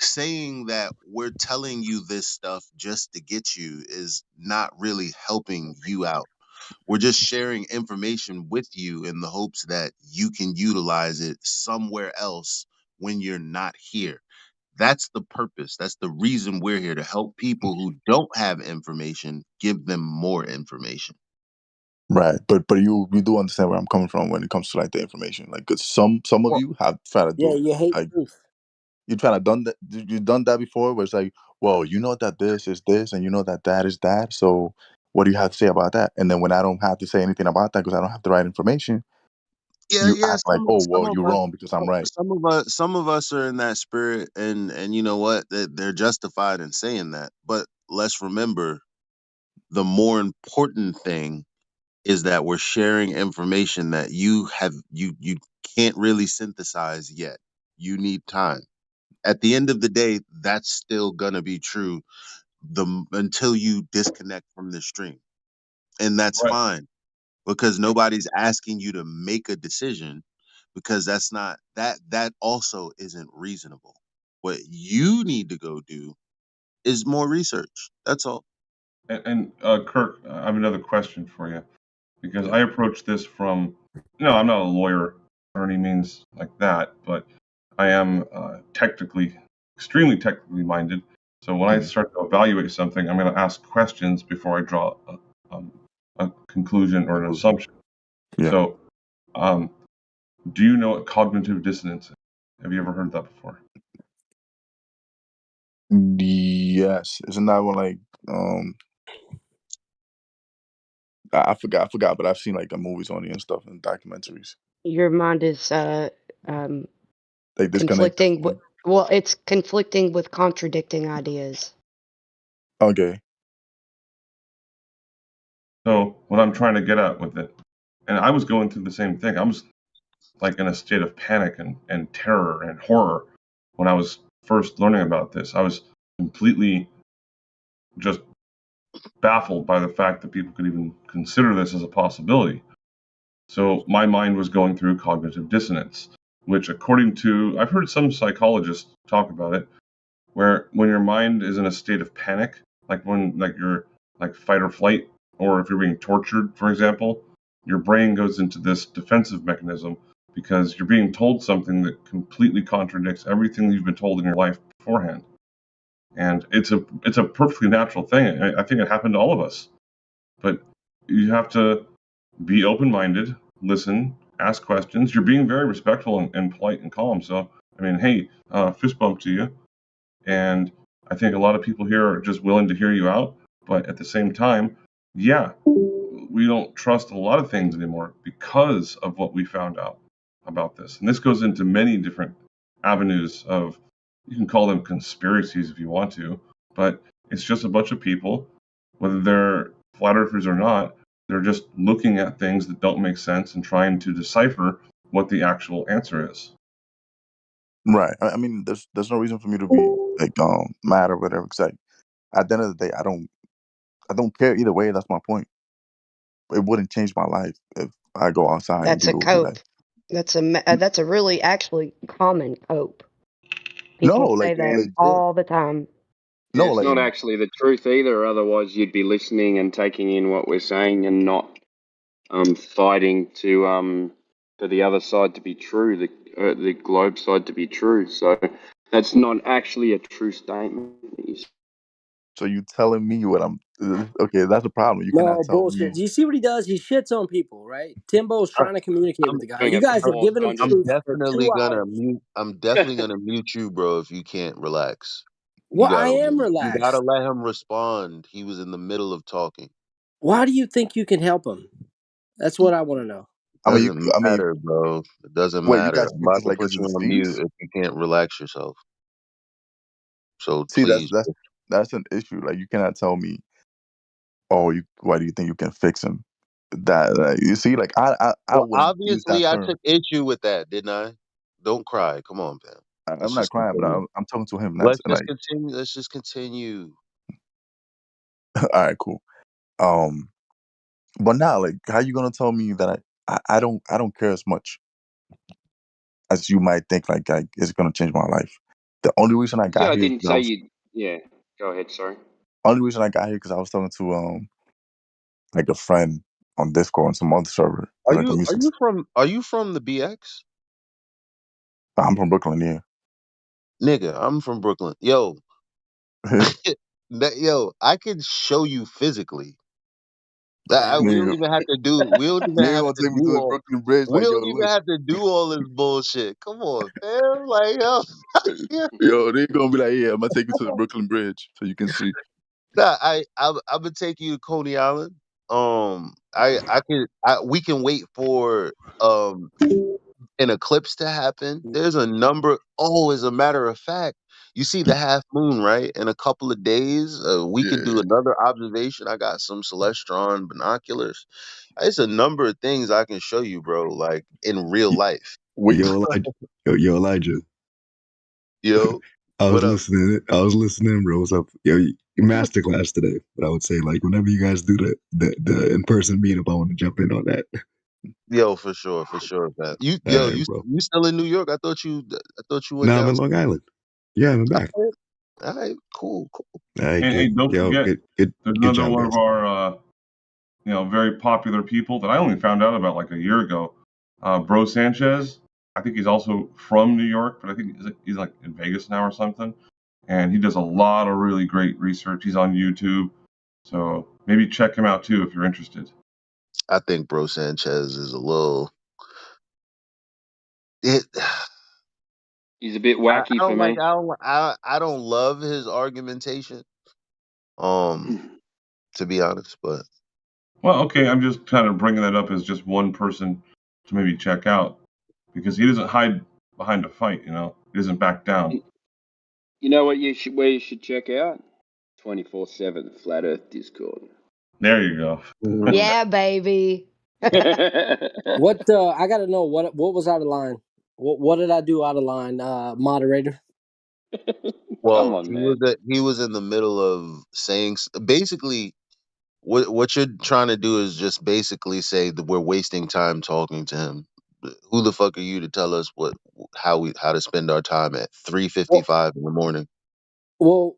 [SPEAKER 1] saying that we're telling you this stuff just to get you is not really helping you out. We're just sharing information with you in the hopes that you can utilize it somewhere else when you're not here. That's the purpose. That's the reason we're here, to help people who don't have information, give them more information.
[SPEAKER 9] Right, but you do understand where I'm coming from when it comes to like the information. Like 'cause some of
[SPEAKER 16] Well,
[SPEAKER 9] you have tried to
[SPEAKER 16] yeah,
[SPEAKER 9] do
[SPEAKER 16] you hate
[SPEAKER 9] like
[SPEAKER 16] truth.
[SPEAKER 9] you trying to done that. You done that before, where it's like, well, you know that this is this, and you know that that is that. So what do you have to say about that? And then when I don't have to say anything about that because I don't have the right information,
[SPEAKER 1] Yeah,
[SPEAKER 9] you
[SPEAKER 1] yeah.
[SPEAKER 9] act like, oh
[SPEAKER 1] Some
[SPEAKER 9] well,
[SPEAKER 1] of
[SPEAKER 9] you're
[SPEAKER 1] us,
[SPEAKER 9] wrong because I'm right.
[SPEAKER 1] some of us are in that spirit, and you know what? They're justified in saying that. But let's remember, the more important thing is that we're sharing information that you can't really synthesize yet. You need time. At the end of the day, that's still gonna be true until you disconnect from the stream, and that's
[SPEAKER 11] Right.
[SPEAKER 1] fine because nobody's asking you to make a decision because that's not that also isn't reasonable. What you need to go do is more research. That's all.
[SPEAKER 11] And Kirk, I have another question for you because
[SPEAKER 1] Yeah.
[SPEAKER 11] I approach this from, I'm not a lawyer or any means like that, but I am extremely technically minded. So when I
[SPEAKER 9] Mhm.
[SPEAKER 11] start to evaluate something, I'm going to ask questions before I draw a conclusion or an assumption.
[SPEAKER 9] Yeah.
[SPEAKER 11] So, um, do you know what cognitive dissonance is? Have you ever heard that before?
[SPEAKER 9] Yes, isn't that one like I forgot, but I've seen like the movies on it and stuff and documentaries.
[SPEAKER 4] Your mind is um,
[SPEAKER 9] Like disconnect.
[SPEAKER 4] conflicting. Well, it's conflicting with contradicting ideas.
[SPEAKER 9] Okay.
[SPEAKER 11] So, what I'm trying to get at with it, and I was going through the same thing. I was like in a state of panic and terror and horror when I was first learning about this. I was completely just baffled by the fact that people could even consider this as a possibility. So my mind was going through cognitive dissonance, which, according to, I've heard some psychologists talk about it, where when your mind is in a state of panic, like when like you're like fight or flight, or if you're being tortured, for example, your brain goes into this defensive mechanism because you're being told something that completely contradicts everything you've been told in your life beforehand. And it's a perfectly natural thing. I think it happened to all of us. But you have to be open minded, listen, ask questions. You're being very respectful and polite and calm. So, I mean, hey, fist bump to you. And I think a lot of people here are just willing to hear you out. But at the same time, yeah, we don't trust a lot of things anymore because of what we found out about this. And this goes into many different avenues of, you can call them conspiracies if you want to, but it's just a bunch of people, whether they're flat earthers or not, they're just looking at things that don't make sense and trying to decipher what the actual answer is.
[SPEAKER 9] Right. I mean, there's no reason for me to be like mad or whatever. Because at the end of the day, I don't care either way. That's my point. It wouldn't change my life if I go outside and
[SPEAKER 4] That's a
[SPEAKER 9] people would be like,
[SPEAKER 4] cope. That's a really actually common cope.
[SPEAKER 9] no,
[SPEAKER 4] People
[SPEAKER 9] like
[SPEAKER 4] say that
[SPEAKER 9] legit.
[SPEAKER 4] all the time.
[SPEAKER 9] No,
[SPEAKER 7] Yeah, it's
[SPEAKER 9] like
[SPEAKER 7] not actually the truth either. Otherwise, you'd be listening and taking in what we're saying and not fighting for the other side to be true, the globe side to be true. So that's not actually a true statement.
[SPEAKER 9] so you telling me what I'm okay? That's a problem. You cannot
[SPEAKER 16] No
[SPEAKER 9] tell
[SPEAKER 16] bullshit.
[SPEAKER 9] me.
[SPEAKER 16] Do you see what he does? He shits on people, right? Timbo's
[SPEAKER 1] I-
[SPEAKER 16] trying to communicate with
[SPEAKER 1] I'm
[SPEAKER 16] the guy.
[SPEAKER 7] Doing
[SPEAKER 16] You
[SPEAKER 7] it
[SPEAKER 16] guys have
[SPEAKER 7] before
[SPEAKER 16] given him
[SPEAKER 1] I'm
[SPEAKER 16] truth
[SPEAKER 7] consciousness.
[SPEAKER 16] for
[SPEAKER 1] definitely
[SPEAKER 16] 2 hours.
[SPEAKER 1] gonna mute. I'm definitely gonna mute you, bro. If you can't relax,
[SPEAKER 16] Well, I am
[SPEAKER 1] you gotta
[SPEAKER 16] relaxed.
[SPEAKER 1] let him respond. He was in the middle of talking.
[SPEAKER 16] Why do you think you can help him? That's what I want to know.
[SPEAKER 9] I mean,
[SPEAKER 1] Doesn't
[SPEAKER 9] I mean,
[SPEAKER 1] matter, bro. It doesn't
[SPEAKER 9] wait, you
[SPEAKER 1] matter.
[SPEAKER 9] guys
[SPEAKER 1] I'm
[SPEAKER 9] think
[SPEAKER 1] about
[SPEAKER 9] it's
[SPEAKER 1] to
[SPEAKER 9] like a
[SPEAKER 1] put you on mute
[SPEAKER 9] disease?
[SPEAKER 1] if you can't relax yourself. So
[SPEAKER 9] See,
[SPEAKER 1] please.
[SPEAKER 9] that's an issue. Like you cannot tell me, oh, why do you think you can fix him? That you see, like I
[SPEAKER 1] Well,
[SPEAKER 9] wouldn't use that
[SPEAKER 1] obviously, I
[SPEAKER 9] term.
[SPEAKER 1] took issue with that, didn't I? Don't cry. Come on, man.
[SPEAKER 9] I'm
[SPEAKER 1] Let's
[SPEAKER 9] not
[SPEAKER 1] just
[SPEAKER 9] crying, but
[SPEAKER 1] continue.
[SPEAKER 9] I'm talking to him. That's
[SPEAKER 1] Let's just
[SPEAKER 9] like,
[SPEAKER 1] continue. Let's just continue.
[SPEAKER 9] all right, cool. Um, but now, like, how you gonna tell me that I don't care as much as you might think? Like, it's gonna change my life. The only reason I
[SPEAKER 7] Yeah,
[SPEAKER 9] got
[SPEAKER 7] I
[SPEAKER 9] here,
[SPEAKER 7] didn't
[SPEAKER 9] 'cause I
[SPEAKER 7] say
[SPEAKER 9] was
[SPEAKER 7] you. Yeah, go ahead. Sorry.
[SPEAKER 9] only reason I got here because I was talking to like a friend on Discord and some other server, like a music.
[SPEAKER 1] Are you from the BX?
[SPEAKER 9] I'm from Brooklyn, yeah.
[SPEAKER 1] Nigga, I'm from Brooklyn. Yo, yo, I can show you physically. We
[SPEAKER 5] Nigga,
[SPEAKER 1] don't even have to do. We don't even
[SPEAKER 5] nigga
[SPEAKER 1] have
[SPEAKER 5] gonna
[SPEAKER 1] to
[SPEAKER 5] take me
[SPEAKER 1] do
[SPEAKER 5] to the
[SPEAKER 1] all.
[SPEAKER 5] Brooklyn Bridge
[SPEAKER 1] We
[SPEAKER 5] like, yo,
[SPEAKER 1] don't even
[SPEAKER 5] look.
[SPEAKER 1] have to do all this bullshit. Come on, fam. Like, yo, yeah.
[SPEAKER 5] Yo, they gonna be like, yeah, I'm gonna take you to the Brooklyn Bridge so you can see.
[SPEAKER 1] Nah, I'm gonna take you to Coney Island. We can wait for um an eclipse to happen. There's a number. Oh, as a matter of fact, you see the half moon, right? In a couple of days, we could
[SPEAKER 5] Yeah.
[SPEAKER 1] do another observation. I got some celestron binoculars. It's a number of things I can show you, bro. Like in real life.
[SPEAKER 5] Wait. Yo, Elijah. Yo, Elijah.
[SPEAKER 1] Yo,
[SPEAKER 5] I was
[SPEAKER 1] what up?
[SPEAKER 5] listening. I was listening, bro. What's up? Yo, master class today. But I would say, like, whenever you guys do the in person meetup, I want to jump in on that.
[SPEAKER 1] Yo, for sure, man.
[SPEAKER 5] All right, bro.
[SPEAKER 1] You still in New York? I thought you went
[SPEAKER 5] Now I'm
[SPEAKER 1] down.
[SPEAKER 5] in Long Island. Yeah, I'm back.
[SPEAKER 1] All right, cool.
[SPEAKER 5] All right,
[SPEAKER 11] Hey,
[SPEAKER 5] good.
[SPEAKER 11] don't
[SPEAKER 5] Yo,
[SPEAKER 11] forget,
[SPEAKER 5] good
[SPEAKER 11] there's another
[SPEAKER 5] job,
[SPEAKER 11] one of
[SPEAKER 5] guys.
[SPEAKER 11] our, very popular people that I only found out about like a year ago. Bro Sanchez. I think he's also from New York, but I think he's like in Vegas now or something. And he does a lot of really great research. He's on YouTube, so maybe check him out too if you're interested.
[SPEAKER 1] I think Bro Sanchez is a little. It.
[SPEAKER 7] He's a bit
[SPEAKER 1] I
[SPEAKER 7] wacky for
[SPEAKER 1] don't like.
[SPEAKER 7] me.
[SPEAKER 1] I don't love his argumentation. To be honest, but
[SPEAKER 11] Well, okay, I'm just kind of bringing that up as just one person to maybe check out because he doesn't hide behind a fight. He doesn't back down.
[SPEAKER 7] You know what where you should check out? 24/7 Flat Earth Discord.
[SPEAKER 11] There you go.
[SPEAKER 4] Yeah, baby.
[SPEAKER 16] What I gotta know what was out of line. What did I do out of line, moderator?
[SPEAKER 7] Come
[SPEAKER 1] well,
[SPEAKER 7] on, man.
[SPEAKER 1] he was in the middle of saying basically what you're trying to do is just basically say that we're wasting time talking to him. Who the fuck are you to tell us how to spend our time at
[SPEAKER 16] Well,
[SPEAKER 1] 3:55 in the morning?
[SPEAKER 16] well,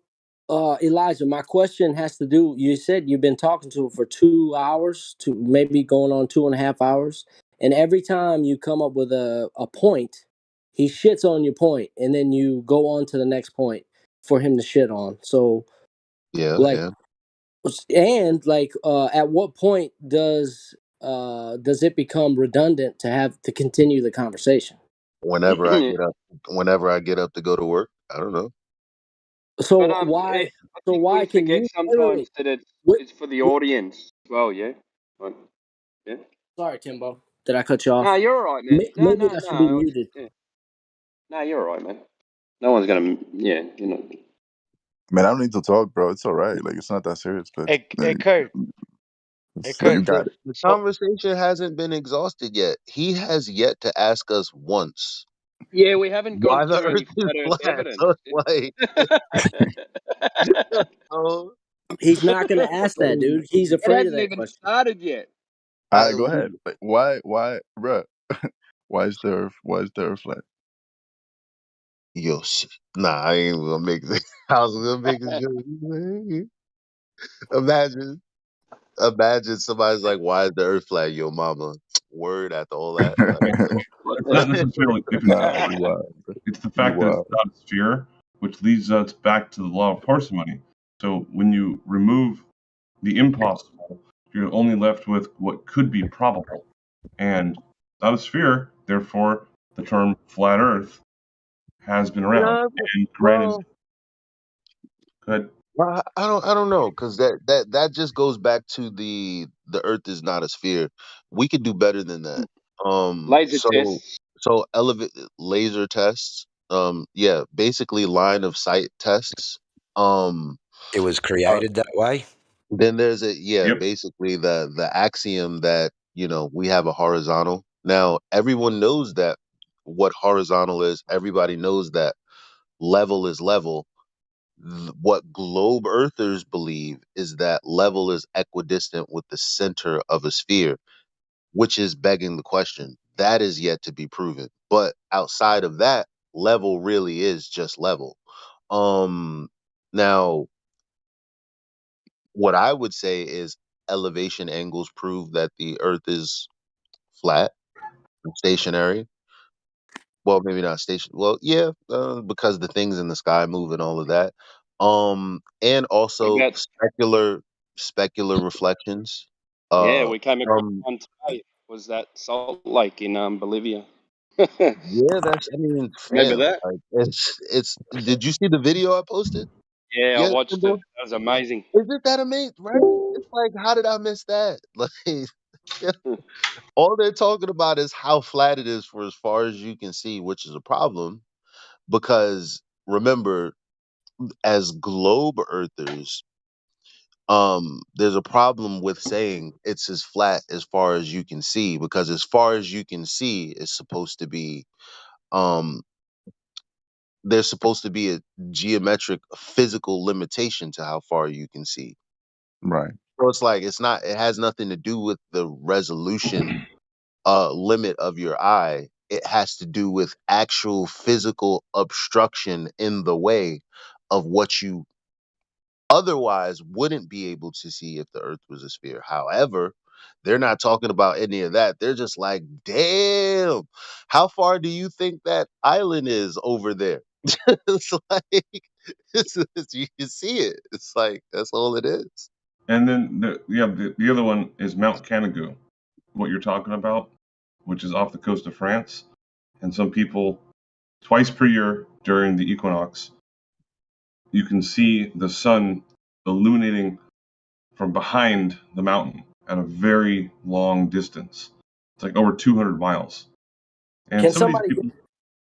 [SPEAKER 16] Elijah, my question has to do. You said you've been talking to him for 2 hours, to maybe going on 2.5 hours, and every time you come up with a point, he shits on your point, and then you go on to the next point for him to shit on. So,
[SPEAKER 1] Yeah,
[SPEAKER 16] like,
[SPEAKER 1] yeah.
[SPEAKER 16] and like, at what point does it become redundant to have to continue the conversation?
[SPEAKER 1] Whenever I get up to go to work, I don't know.
[SPEAKER 7] But
[SPEAKER 16] So why?
[SPEAKER 7] I
[SPEAKER 16] So
[SPEAKER 7] think we
[SPEAKER 16] why can
[SPEAKER 7] forget
[SPEAKER 16] you? Wait, wait,
[SPEAKER 7] sometimes
[SPEAKER 16] wait.
[SPEAKER 7] that
[SPEAKER 16] Wait,
[SPEAKER 7] it's for the
[SPEAKER 16] wait.
[SPEAKER 7] audience as well. Yeah. Like, yeah.
[SPEAKER 16] Sorry, Timbo. Did I cut you
[SPEAKER 7] No,
[SPEAKER 16] off?
[SPEAKER 7] you're all right, man. No,
[SPEAKER 16] Maybe
[SPEAKER 7] no,
[SPEAKER 16] I should be
[SPEAKER 7] no.
[SPEAKER 16] muted.
[SPEAKER 7] Yeah. No, you're all right, man. No one's gonna. Yeah,
[SPEAKER 5] Man, I don't need to talk, bro. It's all right. Like, it's not that serious, but
[SPEAKER 3] Hey, Kurt. Hey,
[SPEAKER 5] you
[SPEAKER 3] Kurt.
[SPEAKER 5] got it.
[SPEAKER 1] The
[SPEAKER 3] Oh,
[SPEAKER 1] conversation hasn't been exhausted yet. He has yet to ask us once
[SPEAKER 7] Yeah, we haven't gone
[SPEAKER 1] why the
[SPEAKER 7] through any
[SPEAKER 1] Earth is
[SPEAKER 7] flat Earth
[SPEAKER 1] flat.
[SPEAKER 7] evidence.
[SPEAKER 1] So it's like, oh,
[SPEAKER 16] He's not going to ask that, dude. He's
[SPEAKER 7] It
[SPEAKER 16] afraid of
[SPEAKER 7] hasn't
[SPEAKER 16] that
[SPEAKER 7] even
[SPEAKER 16] question.
[SPEAKER 7] started yet.
[SPEAKER 5] All
[SPEAKER 1] I
[SPEAKER 5] right, go ahead. Like, bro? Why is the Earth flat?
[SPEAKER 1] yo, nah, I ain't gonna make this. I was gonna make a joke. Imagine, imagine somebody's like, "Why is the Earth flat?" Yo, mama, word after all that.
[SPEAKER 11] Well, it's not necessarily if it's
[SPEAKER 5] Nah,
[SPEAKER 11] flat.
[SPEAKER 5] you wild.
[SPEAKER 11] It's the
[SPEAKER 5] You
[SPEAKER 11] fact that it's
[SPEAKER 5] wild.
[SPEAKER 11] not a sphere, which leads us back to the law of parsimony. So when you remove the impossible, you're only left with what could be probable. And not a sphere, therefore, the term flat Earth has been around.
[SPEAKER 1] No,
[SPEAKER 11] And granted,
[SPEAKER 1] well,
[SPEAKER 11] good.
[SPEAKER 1] well, I don't know, because that just goes back to the Earth is not a sphere. We could do better than that.
[SPEAKER 7] Laser
[SPEAKER 1] So
[SPEAKER 7] tests.
[SPEAKER 1] elevate laser tests. Yeah, basically line of sight tests. Um,
[SPEAKER 20] It was
[SPEAKER 1] uh,
[SPEAKER 20] created that way.
[SPEAKER 1] then there's
[SPEAKER 11] Yep.
[SPEAKER 1] basically the axiom that we have a horizontal. Now everyone knows that what horizontal is. Everybody knows that level is level. What globe earthers believe is that level is equidistant with the center of a sphere, which is begging the question. That is yet to be proven. But outside of that, level really is just level. Um Now what I would say is elevation angles prove that the earth is flat and stationary. Well, maybe not station. Well, yeah, because the things in the sky move and all of that. And
[SPEAKER 7] What
[SPEAKER 1] also
[SPEAKER 7] about
[SPEAKER 1] specular reflections.
[SPEAKER 7] Yeah,
[SPEAKER 1] Uh,
[SPEAKER 7] we came across
[SPEAKER 1] from
[SPEAKER 7] one today. Was that Salt Lake in Bolivia?
[SPEAKER 1] yeah, that's. I mean,
[SPEAKER 7] Remember
[SPEAKER 1] fam,
[SPEAKER 7] that?
[SPEAKER 1] like it's. Did you see the video I posted?
[SPEAKER 7] Yeah, I
[SPEAKER 1] Yeah,
[SPEAKER 7] watched it.
[SPEAKER 1] Timbo?
[SPEAKER 7] That was amazing.
[SPEAKER 1] Isn't that amazing? Right? It's like, how did I miss that? Like, yeah, all they're talking about is how flat it is for as far as you can see, which is a problem because remember, as globe earthers, there's a problem with saying it's as flat as far as you can see because as far as you can see is supposed to be um there's supposed to be a geometric physical limitation to how far you can see.
[SPEAKER 9] Right.
[SPEAKER 1] So it's like it's not it has nothing to do with the resolution limit of your eye. It has to do with actual physical obstruction in the way of what you otherwise wouldn't be able to see if the earth was a sphere. However, they're not talking about any of that. They're just like, damn, how far do you think that island is over there? It's like, you can see it. It's like, that's all it is.
[SPEAKER 11] And then the other one is Mount Canigou, what you're talking about, which is off the coast of France. And some people, twice per year during the equinox, you can see the sun illuminating from behind the mountain at a very long distance. It's like over 200 miles. And
[SPEAKER 16] Can
[SPEAKER 11] some of these
[SPEAKER 16] somebody,
[SPEAKER 11] people,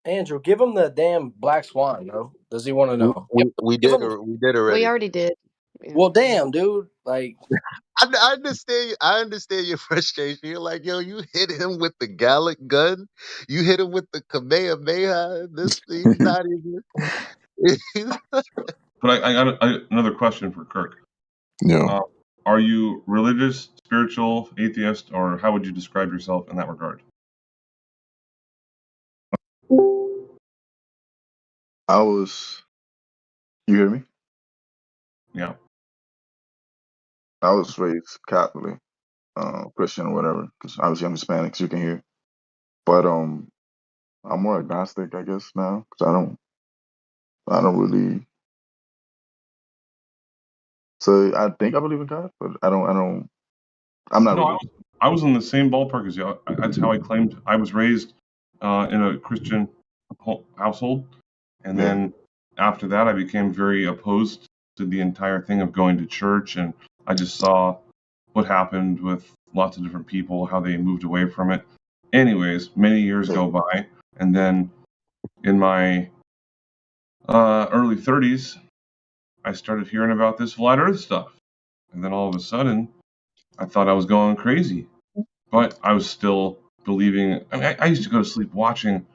[SPEAKER 16] Andrew, give him the damn black swan, bro? Does he want to
[SPEAKER 1] We,
[SPEAKER 16] know?
[SPEAKER 1] we, we
[SPEAKER 16] Give
[SPEAKER 1] did
[SPEAKER 16] him.
[SPEAKER 1] or we did
[SPEAKER 4] We
[SPEAKER 1] already.
[SPEAKER 4] already did. Yeah.
[SPEAKER 16] Well, damn, dude. Like,
[SPEAKER 1] I understand. I understand your frustration. You're like, yo, you hit him with the Gallic gun. You hit him with the Kamehameha. This he's not even.
[SPEAKER 11] but I got another question for Kirk.
[SPEAKER 9] Yeah.
[SPEAKER 11] Uh, are you religious, spiritual, atheist, or how would you describe yourself in that regard?
[SPEAKER 9] I was. You hear me?
[SPEAKER 11] Yeah.
[SPEAKER 9] I was raised Catholic, Christian, or whatever. Because obviously I'm Hispanic, so you can hear. But I'm more agnostic, I guess now. Because I don't really. So I think I believe in God, but I don't. I'm not
[SPEAKER 11] No,
[SPEAKER 9] religious.
[SPEAKER 11] I was in the same ballpark as you. That's how I claimed. I was raised in a Christian household, and
[SPEAKER 9] Yeah.
[SPEAKER 11] then after that, I became very opposed to the entire thing of going to church, and I just saw what happened with lots of different people, how they moved away from it. Anyways, many years
[SPEAKER 9] Yeah.
[SPEAKER 11] go by, and then in my early 30s, I started hearing about this flat Earth stuff, and then all of a sudden, I thought I was going crazy. But I was still believing. I mean, I used to go to sleep watching,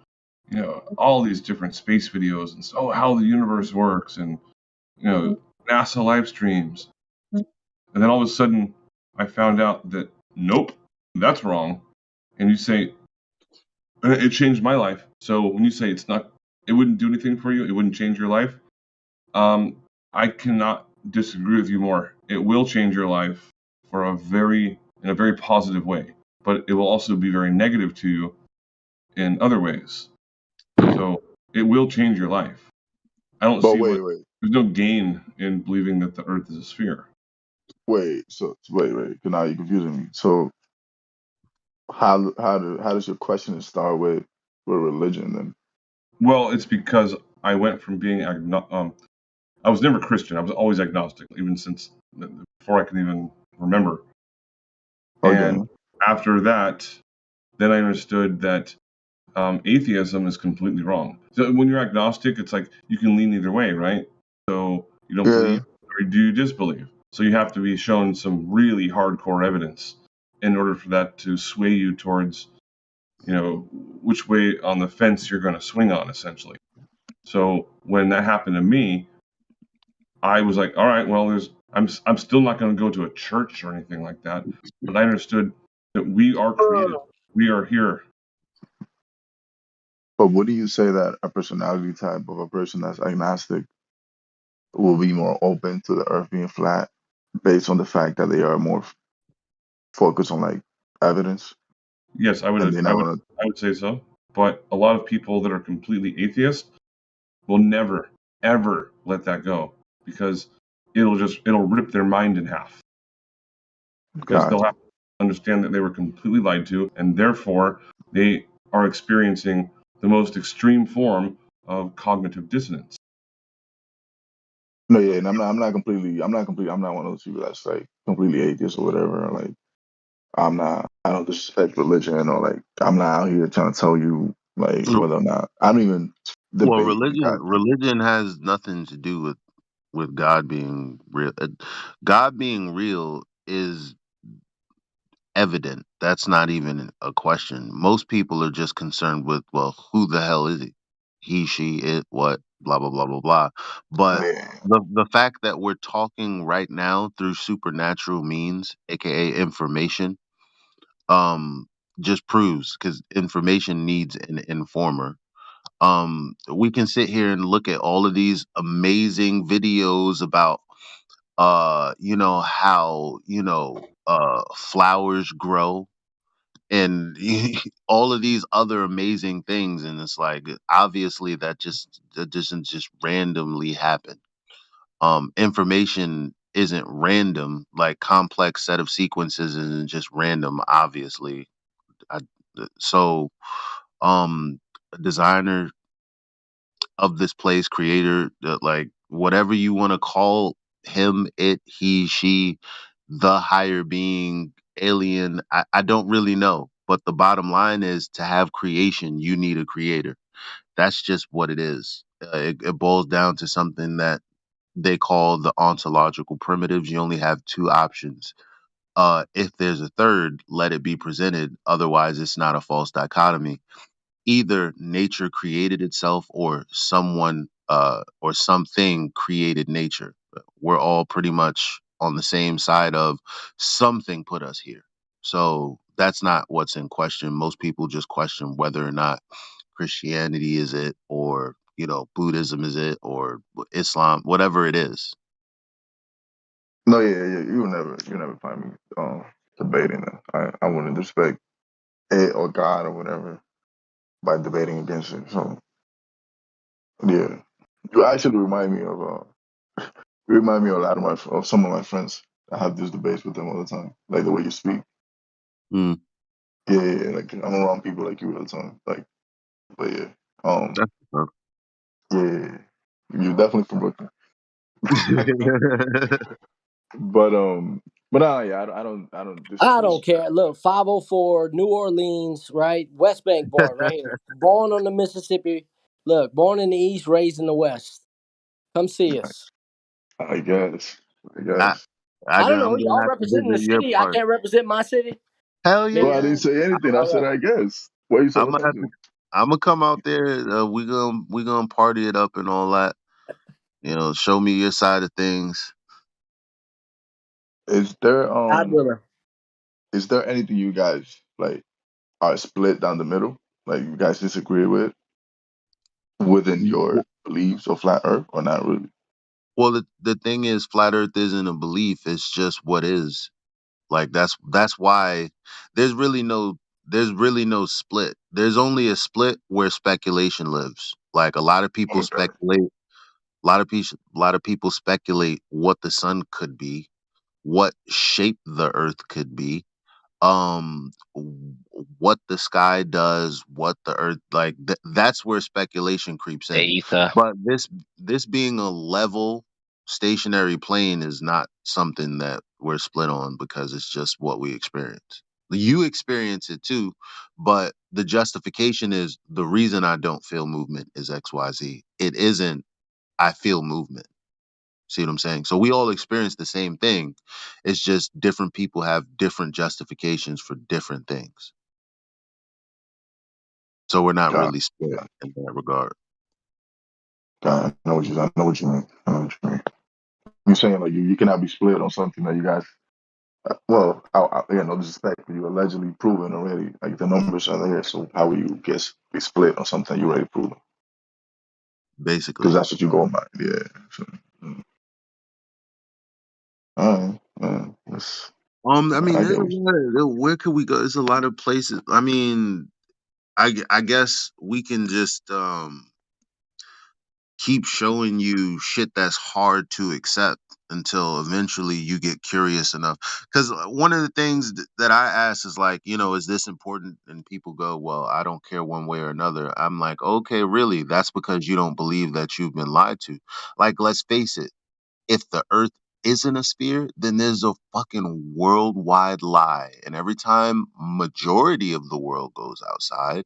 [SPEAKER 11] all these different space videos and how the universe works, and NASA live streams. And then all of a sudden, I found out that nope, that's wrong. And you say it changed my life. So when you say it wouldn't do anything for you, it wouldn't change your life. Um, I cannot disagree with you more. It will change your life in a very positive way, but it will also be very negative to you in other ways. So it will change your life. I don't
[SPEAKER 9] But
[SPEAKER 11] see
[SPEAKER 9] wait.
[SPEAKER 11] there's no gain in believing that the earth is a sphere.
[SPEAKER 9] So wait. 'Cause now you're confusing me. So how does your question start with religion then?
[SPEAKER 11] Well, it's because I went from being I was never Christian. I was always agnostic, even since before I can even remember.
[SPEAKER 9] Okay.
[SPEAKER 11] And after that, then I understood that atheism is completely wrong. So when you're agnostic, it's like you can lean either way, right? So you don't
[SPEAKER 9] Yeah.
[SPEAKER 11] believe or do you disbelieve? So you have to be shown some really hardcore evidence in order for that to sway you towards, which way on the fence you're going to swing on, essentially. So when that happened to me, I was like, all right, well, I'm still not going to go to a church or anything like that, but I understood that we are created. We are here.
[SPEAKER 9] But would you say that a personality type of a person that's agnostic will be more open to the earth being flat based on the fact that they are more focused on like evidence
[SPEAKER 11] Yes,
[SPEAKER 9] and they're not gonna
[SPEAKER 11] I would say so. But a lot of people that are completely atheist will never, ever let that go because it'll rip their mind in half because
[SPEAKER 9] gotcha.
[SPEAKER 11] understand that they were completely lied to, and therefore they are experiencing the most extreme form of cognitive dissonance.
[SPEAKER 9] No, yeah, and I'm not one of those people that's like completely atheist or whatever. Like, I don't disrespect religion or like, I'm not out here trying to tell you like whether or not, I don't even
[SPEAKER 1] Well,
[SPEAKER 9] debate the God thing.
[SPEAKER 1] religion has nothing to do with God being real. God being real is evident. That's not even a question. Most people are just concerned with, well, who the hell is he? He, she, it, what, blah blah blah blah blah. But
[SPEAKER 9] Yeah.
[SPEAKER 1] the fact that we're talking right now through supernatural means, aka information, um, just proves because information needs an informer. We can sit here and look at all of these amazing videos about how flowers grow and all of these other amazing things, and it's like obviously that doesn't just randomly happen. Information isn't random, like complex set of sequences isn't just random, obviously. I, so a designer of this place, creator, like whatever you want to call him, it, he, she, the higher being, alien, I don't really know. But the bottom line is to have creation, you need a creator. That's just what it is. It boils down to something that they call the ontological primitives. You only have two options. If there's a third, let it be presented. Otherwise, it's not a false dichotomy. Either nature created itself or someone or something created nature. We're all pretty much on the same side of something put us here. So that's not what's in question. Most people just question whether or not Christianity is it, or Buddhism is it, or Islam, whatever it is.
[SPEAKER 9] No, yeah, yeah. You never find me debating that. I wouldn't respect it or God or whatever by debating against it. So yeah, you actually remind me of you remind me of a lot of of some of my friends. I have these debates with them all the time, like the way you speak.
[SPEAKER 1] Mm.
[SPEAKER 9] Yeah, yeah, yeah, like I'm around people like you all the time. Like, but yeah, um,
[SPEAKER 1] That's what's
[SPEAKER 9] yeah, yeah, yeah. You're definitely from Brooklyn.
[SPEAKER 1] up.
[SPEAKER 9] But yeah, I don't
[SPEAKER 16] I don't
[SPEAKER 9] disrespect.
[SPEAKER 16] care. Look, 504 New Orleans, right? West Bank boy, right here. Born on the Mississippi. Look, born in the East, raised in the West. Come see us.
[SPEAKER 9] I guess, I
[SPEAKER 1] I,
[SPEAKER 9] guess.
[SPEAKER 16] I don't know.
[SPEAKER 1] I'm gonna
[SPEAKER 16] Y'all
[SPEAKER 1] have to
[SPEAKER 16] representing the
[SPEAKER 1] visit your
[SPEAKER 16] city. I
[SPEAKER 1] part.
[SPEAKER 16] can't represent my city.
[SPEAKER 1] Hell
[SPEAKER 16] Maybe.
[SPEAKER 9] No, I
[SPEAKER 1] yeah!
[SPEAKER 9] didn't say anything. I
[SPEAKER 16] All
[SPEAKER 9] said
[SPEAKER 16] right.
[SPEAKER 9] I guess. Why you
[SPEAKER 1] I'm
[SPEAKER 9] saying
[SPEAKER 1] gonna have to.
[SPEAKER 9] something?
[SPEAKER 1] I'm gonna come out there. We gonna party it up and all that. Show me your side of things.
[SPEAKER 9] Is there
[SPEAKER 16] God willing.
[SPEAKER 9] is there anything you guys like are split down the middle? Like you guys disagree with within your
[SPEAKER 1] W-
[SPEAKER 9] beliefs of flat Earth or not really?
[SPEAKER 1] Well, the thing is, flat Earth isn't a belief. It's just what is. Like that's why there's really no split. There's only a split where speculation lives. Like a lot of people
[SPEAKER 9] Okay.
[SPEAKER 1] speculate. A lot of people speculate what the sun could be, what shape the earth could be, what the sky does, what the earth, like that's where speculation creeps
[SPEAKER 19] The
[SPEAKER 1] in.
[SPEAKER 19] ether.
[SPEAKER 1] But this being a level stationary plane is not something that we're split on, because it's just what we experience. You experience it too, but the justification is the reason I don't feel movement is XYZ. It isn't I feel movement. See what I'm saying? So we all experience the same thing. It's just different people have different justifications for different things. So we're not
[SPEAKER 9] Got
[SPEAKER 1] really split in that regard.
[SPEAKER 9] I know what I know what you mean. I know what you mean. You're saying like you cannot be split on something that you guys well, no disrespect, but you allegedly proven already. Like the numbers are there, so how will you guess be split on something you already proven? Because
[SPEAKER 1] Basically.
[SPEAKER 9] that's what you go by. Yeah. So, all right.
[SPEAKER 1] I mean,
[SPEAKER 9] I get what
[SPEAKER 1] where could we go? There's a lot of places. I mean, I guess we can just keep showing you shit that's hard to accept until eventually you get curious enough. Because one of the things that I ask is like, is this important? And people go, well, I don't care one way or another. I'm like, okay, really? That's because you don't believe that you've been lied to. Like, let's face it. If the earth isn't a sphere, then there's a fucking worldwide lie. And every time majority of the world goes outside,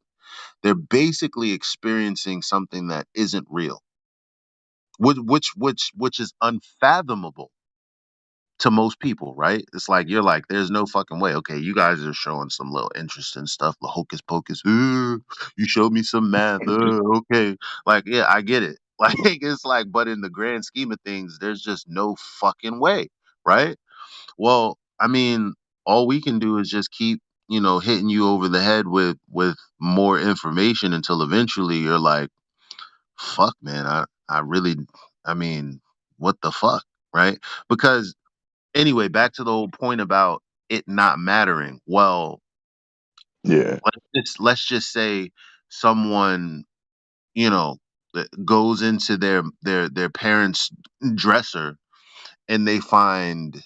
[SPEAKER 1] they're basically experiencing something that isn't real, which is unfathomable to most people, right? It's like you're like, there's no fucking way. Okay, you guys are showing some little interesting stuff, the hocus pocus. You showed me some math. Okay, like yeah, I get it. Like it's like, but in the grand scheme of things, there's just no fucking way, right? Well, I mean, all we can do is just keep, hitting you over the head with more information until eventually you're like, fuck, man, I really, I mean, what the fuck, right? Because anyway, back to the whole point about it not mattering. Well,
[SPEAKER 9] Yeah.
[SPEAKER 1] let's just say someone, that goes into their parents' dresser and they find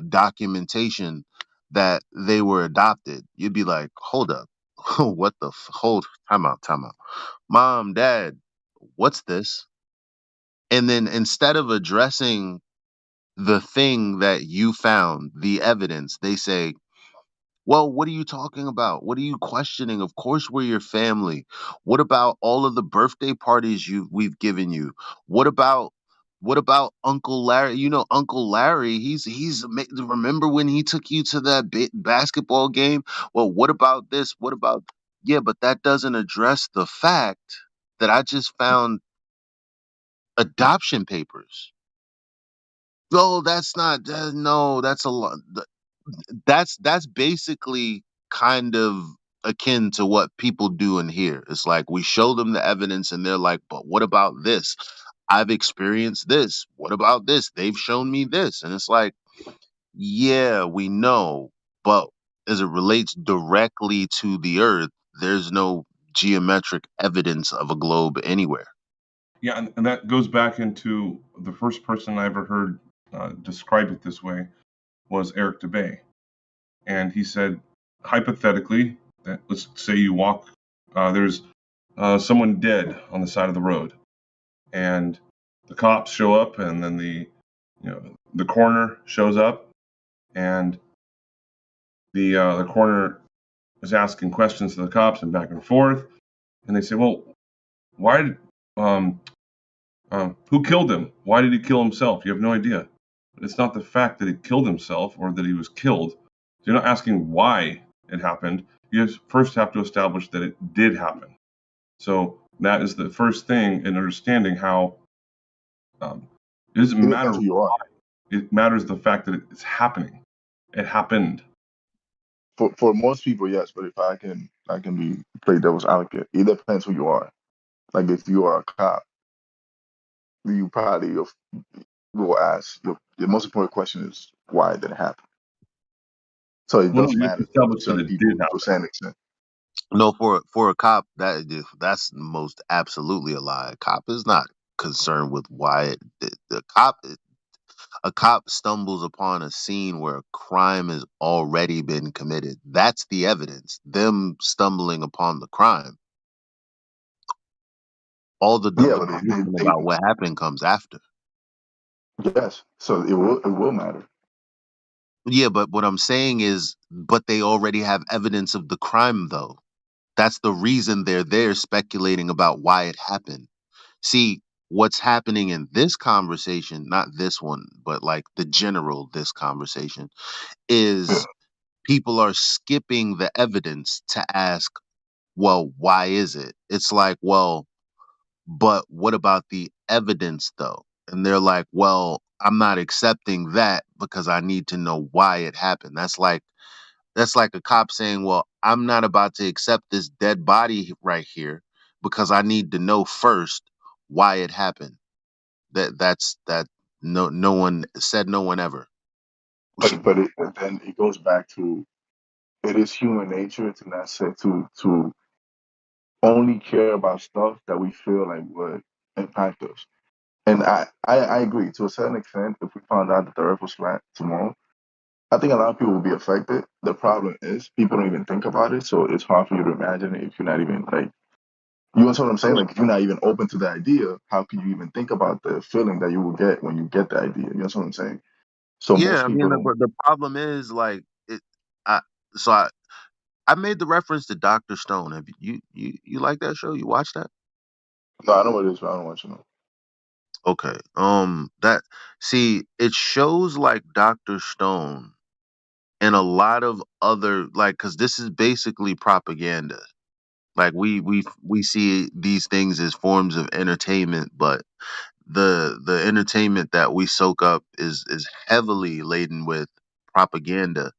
[SPEAKER 1] documentation that they were adopted. You'd be like, hold up, what the hold time out, mom, dad, what's this? And then instead of addressing the thing that you found, the evidence, they say, well, what are you talking about? What are you questioning? Of course we're your family. What about all of the birthday parties we've given you? What about Uncle Larry? Uncle Larry, remember when he took you to that basketball game? Well, what about this? What about yeah, but that doesn't address the fact that I just found adoption papers. No, that's not. No, that's a lot. That's basically kind of akin to what people do in here. It's like we show them the evidence, and they're like, "But what about this? I've experienced this. What about this? They've shown me this." And it's like, "Yeah, we know, but as it relates directly to the Earth, there's no geometric evidence of a globe anywhere."
[SPEAKER 11] Yeah, and that goes back into the first person I ever heard describe it this way was Eric DeBay. And he said, hypothetically, that let's say you walk, there's someone dead on the side of the road, and the cops show up, and then the coroner shows up, and the coroner is asking questions to the cops and back and forth, and they say, well, why did who killed him? Why did he kill himself? You have no idea. But it's not the fact that he killed himself or that he was killed. So you're not asking why it happened. You first have to establish that it did happen. So that is the first thing in understanding how it doesn't
[SPEAKER 9] It
[SPEAKER 11] matter
[SPEAKER 9] depends who you are.
[SPEAKER 11] why. It matters the fact that it's happening. It happened.
[SPEAKER 9] For most people, yes, but if I can be play devil's advocate, it depends who you are. Like if you are a cop, you probably will ask the most important question is why did it happen? So it
[SPEAKER 11] Well, no,
[SPEAKER 9] does
[SPEAKER 11] you have to
[SPEAKER 9] matter to
[SPEAKER 11] establish that
[SPEAKER 9] certain
[SPEAKER 11] it did
[SPEAKER 9] people to a
[SPEAKER 11] happen.
[SPEAKER 9] certain extent.
[SPEAKER 1] No, for a cop, that's most absolutely a lie. A cop is not concerned with why the cop. A cop stumbles upon a scene where a crime has already been committed. That's the evidence. Them stumbling upon the crime. All the
[SPEAKER 9] Yeah, but
[SPEAKER 1] deliberation about what happened comes after.
[SPEAKER 9] yes, so it will matter.
[SPEAKER 1] Yeah, but what I'm saying is, but they already have evidence of the crime, though. That's the reason they're there speculating about why it happened. See, what's happening in this conversation, not this one, but like the general this conversation,
[SPEAKER 9] Yeah.
[SPEAKER 1] is people are skipping the evidence to ask, well, why is it? It's like, well, but what about the evidence though? And they're like, well, I'm not accepting that because I need to know why it happened. That's like a cop saying, well, I'm not about to accept this dead body right here because I need to know first why it happened. That no one said, no one ever.
[SPEAKER 9] But then it goes back to it is human nature to not say to only care about stuff that we feel like would impact us. And I agree to a certain extent. If we found out that the Earth was flat tomorrow, I think a lot of people will be affected. The problem is people don't even think about it, so it's hard for you to imagine it if you're not even like you understand what I'm saying? Like if you're not even open to the idea, how can you even think about the feeling that you will get when you get the idea? You understand what I'm saying? So
[SPEAKER 1] Yeah,
[SPEAKER 9] most
[SPEAKER 1] I
[SPEAKER 9] people
[SPEAKER 1] mean,
[SPEAKER 9] don't.
[SPEAKER 1] but the problem is like it. I so I made the reference to Doctor Stone. Have you like that show? You watch that?
[SPEAKER 9] No, I know what it is, but I don't want you to know.
[SPEAKER 1] Okay. That see, it shows like Doctor Stone and a lot of other like because this is basically propaganda. Like we see these things as forms of entertainment, but the entertainment that we soak up is heavily laden with propaganda.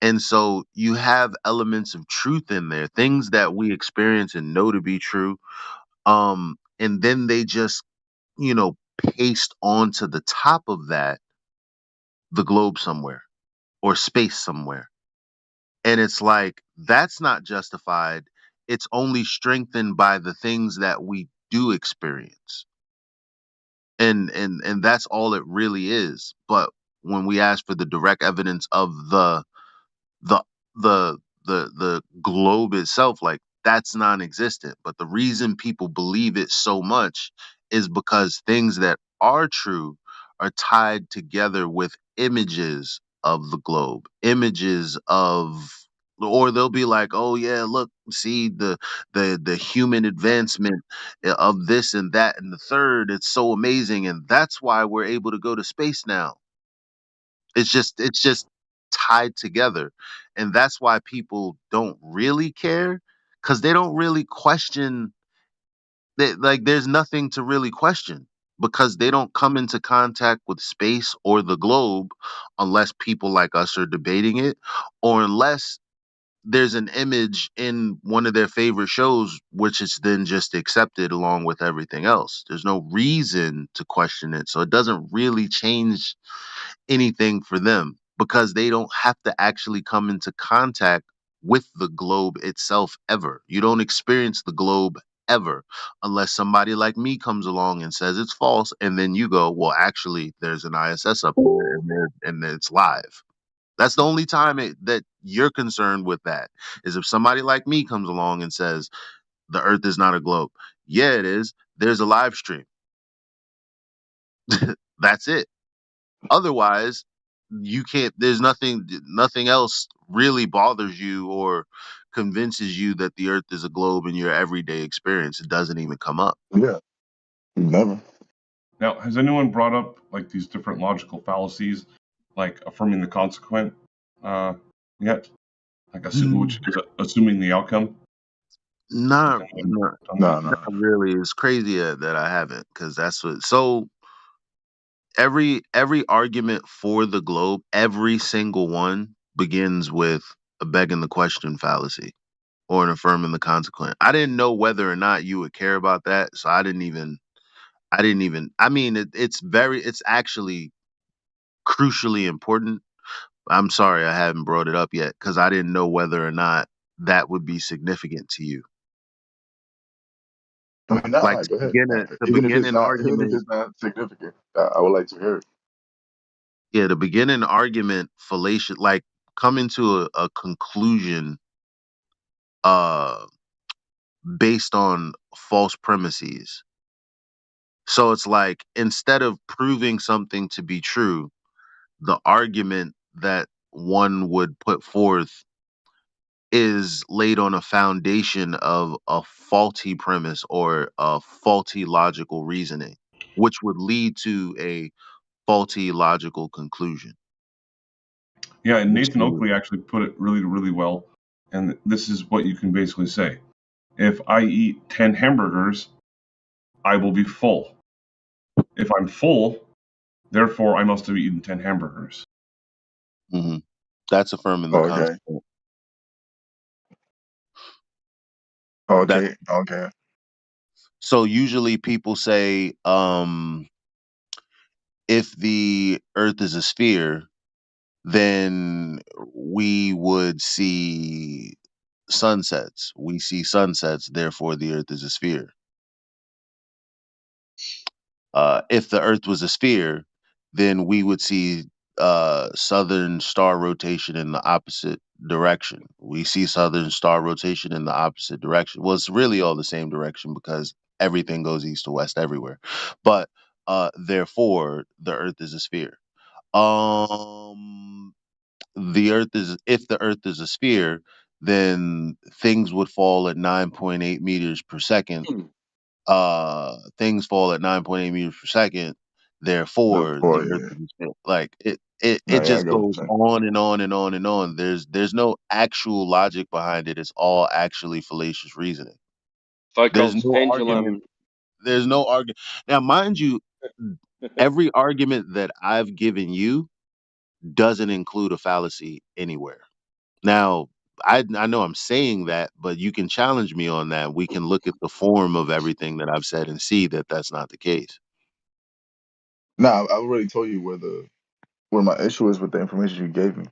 [SPEAKER 1] And so you have elements of truth in there, things that we experience and know to be true. And then they just, paste onto the top of that the globe somewhere or space somewhere. And it's like that's not justified. It's only strengthened by the things that we do experience. And that's all it really is. But when we ask for the direct evidence of the the globe itself, like that's non-existent, but the reason people believe it so much is because things that are true are tied together with images of the globe, images of, or they'll be like, oh yeah, look, see the human advancement of this and that and the third, it's so amazing, and that's why we're able to go to space now. It's just tied together. And that's why people don't really care, because they don't really question that, like there's nothing to really question because they don't come into contact with space or the globe unless people like us are debating it, or unless there's an image in one of their favorite shows which is then just accepted along with everything else. There's no reason to question it, so it doesn't really change anything for them because they don't have to actually come into contact with the globe itself ever. You don't experience the globe ever unless somebody like me comes along and says it's false, and then you go, well, actually, there's an ISS up there and it's live. That's the only time that you're concerned with that is if somebody like me comes along and says the Earth is not a globe. Yeah, it is. There's a live stream. That's it. Otherwise, you can't. There's nothing else really bothers you or convinces you that the Earth is a globe in your everyday experience. It doesn't even come up.
[SPEAKER 9] Yeah, never.
[SPEAKER 11] Now, has anyone brought up like these different logical fallacies, like affirming the consequent, yet? Like which is assuming the outcome? Has
[SPEAKER 1] Not,
[SPEAKER 11] anyone
[SPEAKER 1] not,
[SPEAKER 11] done
[SPEAKER 9] No,
[SPEAKER 11] that?
[SPEAKER 1] not
[SPEAKER 9] no.
[SPEAKER 1] really. It's crazy that I haven't, because that's what. So every argument for the globe, every single one begins with a begging the question fallacy or an affirming the consequent. I didn't know whether or not you would care about that, so I didn't even. I mean, it's actually crucially important. I'm sorry I haven't brought it up yet because I didn't know whether or not that would be significant to you.
[SPEAKER 9] I mean,
[SPEAKER 1] Like
[SPEAKER 9] nah, go ahead.
[SPEAKER 1] to begin an
[SPEAKER 9] Even if
[SPEAKER 1] argument,
[SPEAKER 9] it's not significant, I would like to hear it.
[SPEAKER 1] yeah, to begin an argument fallacious, like coming to a conclusion uh based on false premises. So it's like instead of proving something to be true, the argument that one would put forth is laid on a foundation of a faulty premise or a faulty logical reasoning, which would lead to a faulty logical conclusion.
[SPEAKER 11] Yeah, and
[SPEAKER 1] Which
[SPEAKER 11] Nathan Oakley actually put it really, really well. And this is what you can basically say: if I eat 10 hamburgers, I will be full. If I'm full, therefore I must have eaten 10 hamburgers.
[SPEAKER 1] hmm That's affirming the
[SPEAKER 9] Okay,
[SPEAKER 1] consequent. That
[SPEAKER 9] okay, okay.
[SPEAKER 1] so usually people say, if the Earth is a sphere, then we would see. sunsets. We see sunsets, therefore the Earth is a sphere. If the Earth was a sphere, then we would see southern star rotation in the opposite direction. We see southern star rotation in the opposite direction. Well, it's really all the same direction because everything goes east to west everywhere. But therefore, the Earth is a sphere. Um, the Earth is if the Earth is a sphere, then things would fall at 9.8 meters per second. Things fall at 9.8 meters per second. Therefore, the
[SPEAKER 9] Therefore,
[SPEAKER 1] Earth
[SPEAKER 9] yeah.
[SPEAKER 1] is a sphere. Like it
[SPEAKER 9] No, yeah, I
[SPEAKER 1] just
[SPEAKER 9] get what
[SPEAKER 1] goes
[SPEAKER 9] you're saying.
[SPEAKER 1] on and on and on and on. There's no actual logic behind it. It's all actually fallacious reasoning. There's
[SPEAKER 7] Foucault's
[SPEAKER 1] no argument.
[SPEAKER 7] pendulum.
[SPEAKER 1] There's no argument. Now, mind you, every argument that I've given you doesn't include a fallacy anywhere. Now, I know I'm saying that, but you can challenge me on that. We can look at the form of everything that I've said and see that that's not the case.
[SPEAKER 9] Now, I already told you where my issue is with the information you gave me.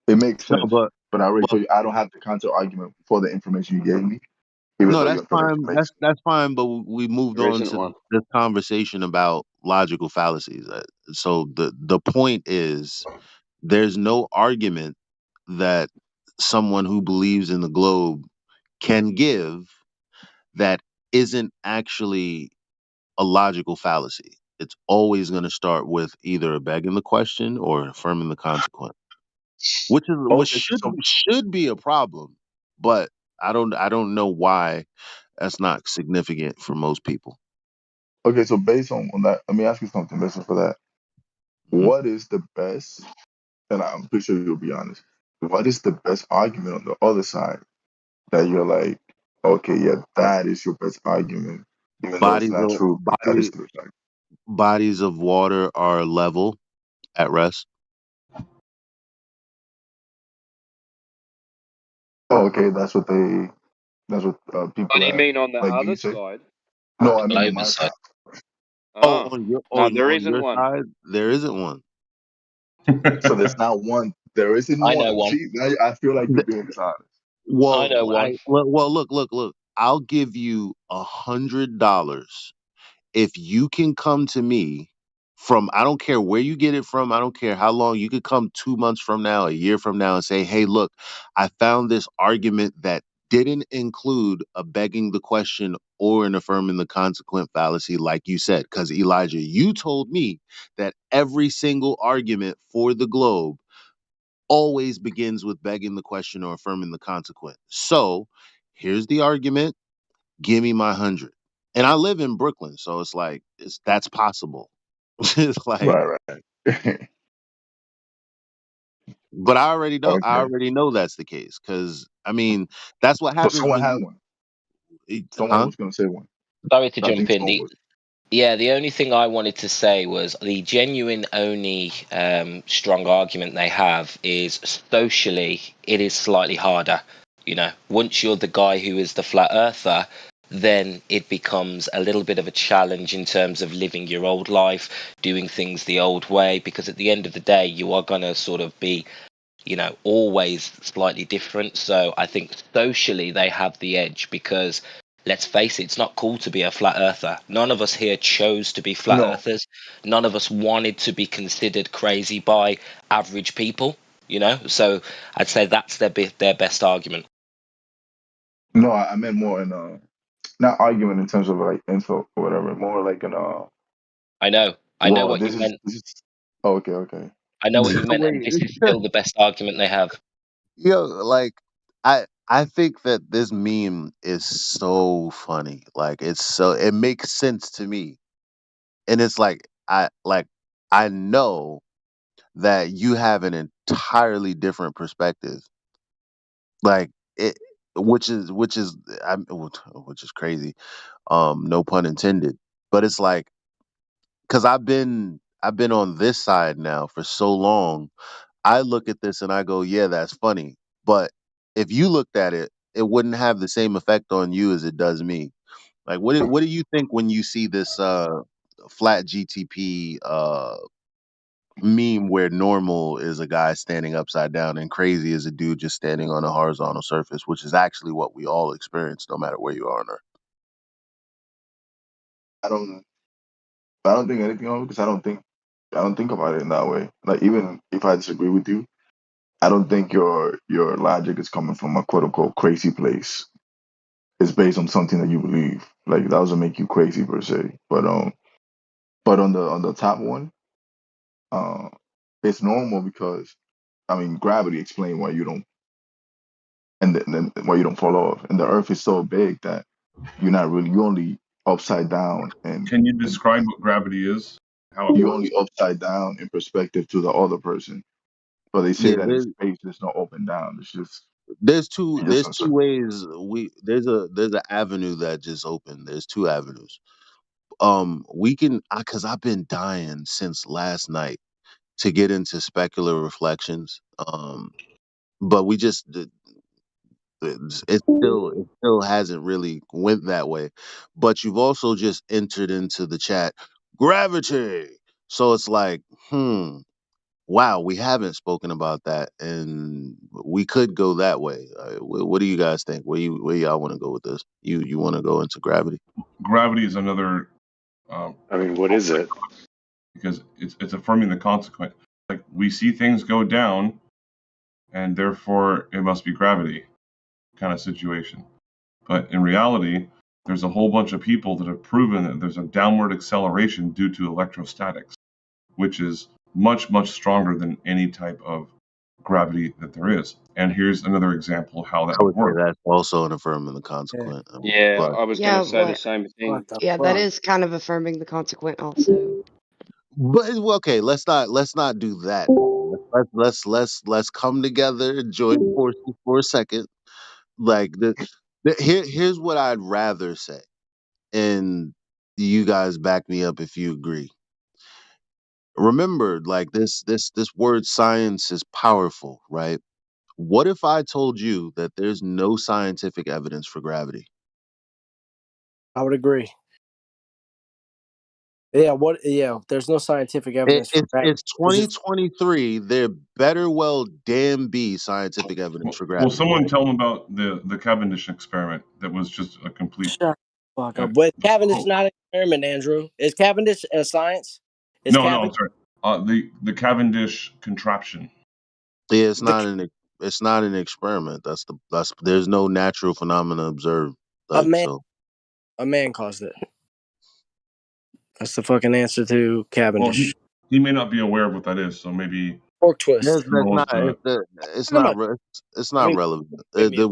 [SPEAKER 9] It makes
[SPEAKER 1] No,
[SPEAKER 9] sense, but I already
[SPEAKER 1] but
[SPEAKER 9] told you I don't have the counter argument for the information you gave me, even
[SPEAKER 1] no,
[SPEAKER 9] though
[SPEAKER 1] that's
[SPEAKER 9] your information
[SPEAKER 1] fine.
[SPEAKER 9] makes sense.
[SPEAKER 1] That's fine. But we moved
[SPEAKER 7] There
[SPEAKER 1] on
[SPEAKER 7] isn't
[SPEAKER 1] to
[SPEAKER 7] one.
[SPEAKER 1] this conversation about logical fallacies. So the point is, there's no argument that someone who believes in the globe can give that isn't actually a logical fallacy. It's always going to start with either begging the question or affirming the consequence, which is what
[SPEAKER 9] Okay,
[SPEAKER 1] should be a problem. But I don't know why that's not significant for most people.
[SPEAKER 9] so based on that, let me ask you something. Based for that,
[SPEAKER 1] Mhm.
[SPEAKER 9] what is the best? And I'm pretty sure you'll be honest. What is the best argument on the other side that you're like, okay, yeah, that is your best argument, even though it's
[SPEAKER 1] Bodies
[SPEAKER 9] not
[SPEAKER 1] of
[SPEAKER 9] true, but that is
[SPEAKER 1] body
[SPEAKER 9] the best argument.
[SPEAKER 1] bodies of water are level at rest.
[SPEAKER 9] Oh, okay, that's what
[SPEAKER 7] What
[SPEAKER 9] people
[SPEAKER 7] do you
[SPEAKER 9] that
[SPEAKER 7] mean on the
[SPEAKER 9] like me
[SPEAKER 7] other
[SPEAKER 9] say.
[SPEAKER 7] side?
[SPEAKER 9] No,
[SPEAKER 19] The
[SPEAKER 9] I mean on
[SPEAKER 19] global
[SPEAKER 9] my
[SPEAKER 19] side.
[SPEAKER 9] side.
[SPEAKER 1] Oh,
[SPEAKER 7] Ah,
[SPEAKER 1] on your
[SPEAKER 7] no,
[SPEAKER 1] on
[SPEAKER 7] there
[SPEAKER 1] on
[SPEAKER 7] isn't
[SPEAKER 1] your
[SPEAKER 7] one.
[SPEAKER 1] side, there isn't one.
[SPEAKER 9] So there's not one. There isn't
[SPEAKER 19] I know
[SPEAKER 9] one.
[SPEAKER 19] one.
[SPEAKER 9] See, now I feel like you're being dishonest.
[SPEAKER 19] I know
[SPEAKER 1] Well,
[SPEAKER 19] one.
[SPEAKER 1] look. I'll give you $100 if you can come to me from, I don't care where you get it from, I don't care how long, you could come 2 months from now, a year from now, and say, hey, look, I found this argument that didn't include a begging the question or an affirming the consequent fallacy, like you said. Because Elijah, you told me that every single argument for the globe always begins with begging the question or affirming the consequent. So here's the argument. Give me my 100. And I live in Brooklyn, so it's like that's possible. It's like,
[SPEAKER 9] Right, right.
[SPEAKER 1] but I already know. I
[SPEAKER 9] Okay.
[SPEAKER 1] already know that's the case because I mean that's what
[SPEAKER 9] So
[SPEAKER 1] happens
[SPEAKER 9] someone
[SPEAKER 1] when
[SPEAKER 9] had
[SPEAKER 1] you,
[SPEAKER 9] one. Someone
[SPEAKER 1] huh?
[SPEAKER 9] was gonna say one.
[SPEAKER 19] Sorry to
[SPEAKER 9] I
[SPEAKER 19] jump
[SPEAKER 9] think
[SPEAKER 19] in.
[SPEAKER 9] someone was.
[SPEAKER 19] Yeah, the only thing I wanted to say was the genuine only strong argument they have is socially it is slightly harder. You know, once you're the guy who is the flat earther, then it becomes a little bit of a challenge in terms of living your old life, doing things the old way, because at the end of the day, you are going to sort of be, you know, always slightly different. So I think socially they have the edge because let's face it, it's not cool to be a flat earther. None of us here chose to be flat
[SPEAKER 9] No,
[SPEAKER 19] earthers. None of us wanted to be considered crazy by average people, you know? So I'd say that's their best argument.
[SPEAKER 9] no, I meant more in not argument in terms of like insult or whatever. More like in
[SPEAKER 19] I know
[SPEAKER 9] well,
[SPEAKER 19] what you meant.
[SPEAKER 9] this is oh, okay, okay.
[SPEAKER 19] I know what you meant, and
[SPEAKER 1] Wait,
[SPEAKER 19] this is still the best argument they have.
[SPEAKER 1] yo, like I think that this meme is so funny. Like it makes sense to me, and it's like I know that you have an entirely different perspective. Like it, which is which is crazy. No pun intended. But it's like because I've been on this side now for so long. I look at this and I go, yeah, that's funny. But if you looked at it, it wouldn't have the same effect on you as it does me. Like what do you think when you see this flat GTP meme where normal is a guy standing upside down and crazy is a dude just standing on a horizontal surface, which is actually what we all experience no matter where you are on Earth.
[SPEAKER 9] I don't think anything of it because I don't think about it in that way. Like even if I disagree with you, I don't think your logic is coming from a quote unquote crazy place. It's based on something that you believe. Like that doesn't make you crazy per se. But on the top one, uh, it's normal because I mean gravity explains why you don't and then why you don't fall off. And the Earth is so big that you only upside down
[SPEAKER 11] Can you
[SPEAKER 9] and
[SPEAKER 11] describe what gravity is? How it
[SPEAKER 9] you
[SPEAKER 11] works?
[SPEAKER 9] only upside down in perspective to the other person. But they say
[SPEAKER 1] Yeah,
[SPEAKER 9] that in space there's no up and down.
[SPEAKER 1] there's two
[SPEAKER 9] It's just
[SPEAKER 1] there's
[SPEAKER 9] a
[SPEAKER 1] two
[SPEAKER 9] circle.
[SPEAKER 1] ways there's an avenue that just opened. There's two avenues. We can because I've been dying since last night to get into specular reflections. But we just it still hasn't really went that way. But you've also just entered into the chat gravity. So it's like, wow, we haven't spoken about that, and we could go that way. What do you guys think? Where y'all want to go with this? You want to go into gravity?
[SPEAKER 11] Gravity is another
[SPEAKER 18] I mean, what is it?
[SPEAKER 11] because it's affirming the consequent. Like we see things go down, and therefore it must be gravity kind of situation. But in reality, there's a whole bunch of people that have proven that there's a downward acceleration due to electrostatics, which is much, much stronger than any type of gravity that there is. And here's another example how that
[SPEAKER 1] I
[SPEAKER 11] would
[SPEAKER 1] would say
[SPEAKER 11] work.
[SPEAKER 1] that's also an affirming the
[SPEAKER 16] Yeah.
[SPEAKER 1] consequent.
[SPEAKER 7] Yeah,
[SPEAKER 1] But
[SPEAKER 7] I was going
[SPEAKER 4] Yeah,
[SPEAKER 7] to say the
[SPEAKER 4] what?
[SPEAKER 7] same thing.
[SPEAKER 16] What the
[SPEAKER 4] Yeah, that
[SPEAKER 16] fuck?
[SPEAKER 4] is kind of affirming the consequent also.
[SPEAKER 1] well, okay, let's not do that. Let's come together and join forces for a second. Like here's what I'd rather say, and you guys back me up if you agree. Remember, like this word science is powerful, right? What if I told you that there's no scientific evidence for gravity?
[SPEAKER 16] I would agree. Yeah. What? Yeah. There's no scientific
[SPEAKER 1] It,
[SPEAKER 16] evidence for
[SPEAKER 1] it's
[SPEAKER 16] that
[SPEAKER 1] it's
[SPEAKER 16] because it's
[SPEAKER 1] 2023. There better well damn be scientific evidence for
[SPEAKER 11] Well,
[SPEAKER 1] gravity.
[SPEAKER 11] someone tell them about the Cavendish experiment that was just a complete.
[SPEAKER 16] shut the fuck
[SPEAKER 11] Uh,
[SPEAKER 16] up. But Cavendish is not an experiment, Andrew. Is Cavendish a science? Is
[SPEAKER 11] no, I'm
[SPEAKER 16] Cavendish
[SPEAKER 11] sorry. The Cavendish contraption.
[SPEAKER 1] Yeah,
[SPEAKER 16] the
[SPEAKER 1] it's not an experiment. That's there's no natural phenomena observed.
[SPEAKER 16] a
[SPEAKER 1] Like
[SPEAKER 16] man?
[SPEAKER 1] so,
[SPEAKER 16] A man caused it. That's the fucking answer to
[SPEAKER 11] Well,
[SPEAKER 16] Cavendish.
[SPEAKER 11] he may not be aware of what that is, so maybe
[SPEAKER 16] Pork twist.
[SPEAKER 11] someone
[SPEAKER 1] that's
[SPEAKER 11] wants
[SPEAKER 1] not
[SPEAKER 11] to.
[SPEAKER 1] it's
[SPEAKER 16] Talk
[SPEAKER 1] not
[SPEAKER 16] about
[SPEAKER 1] re- it's
[SPEAKER 16] I
[SPEAKER 1] not
[SPEAKER 16] mean,
[SPEAKER 1] relevant.
[SPEAKER 16] with me.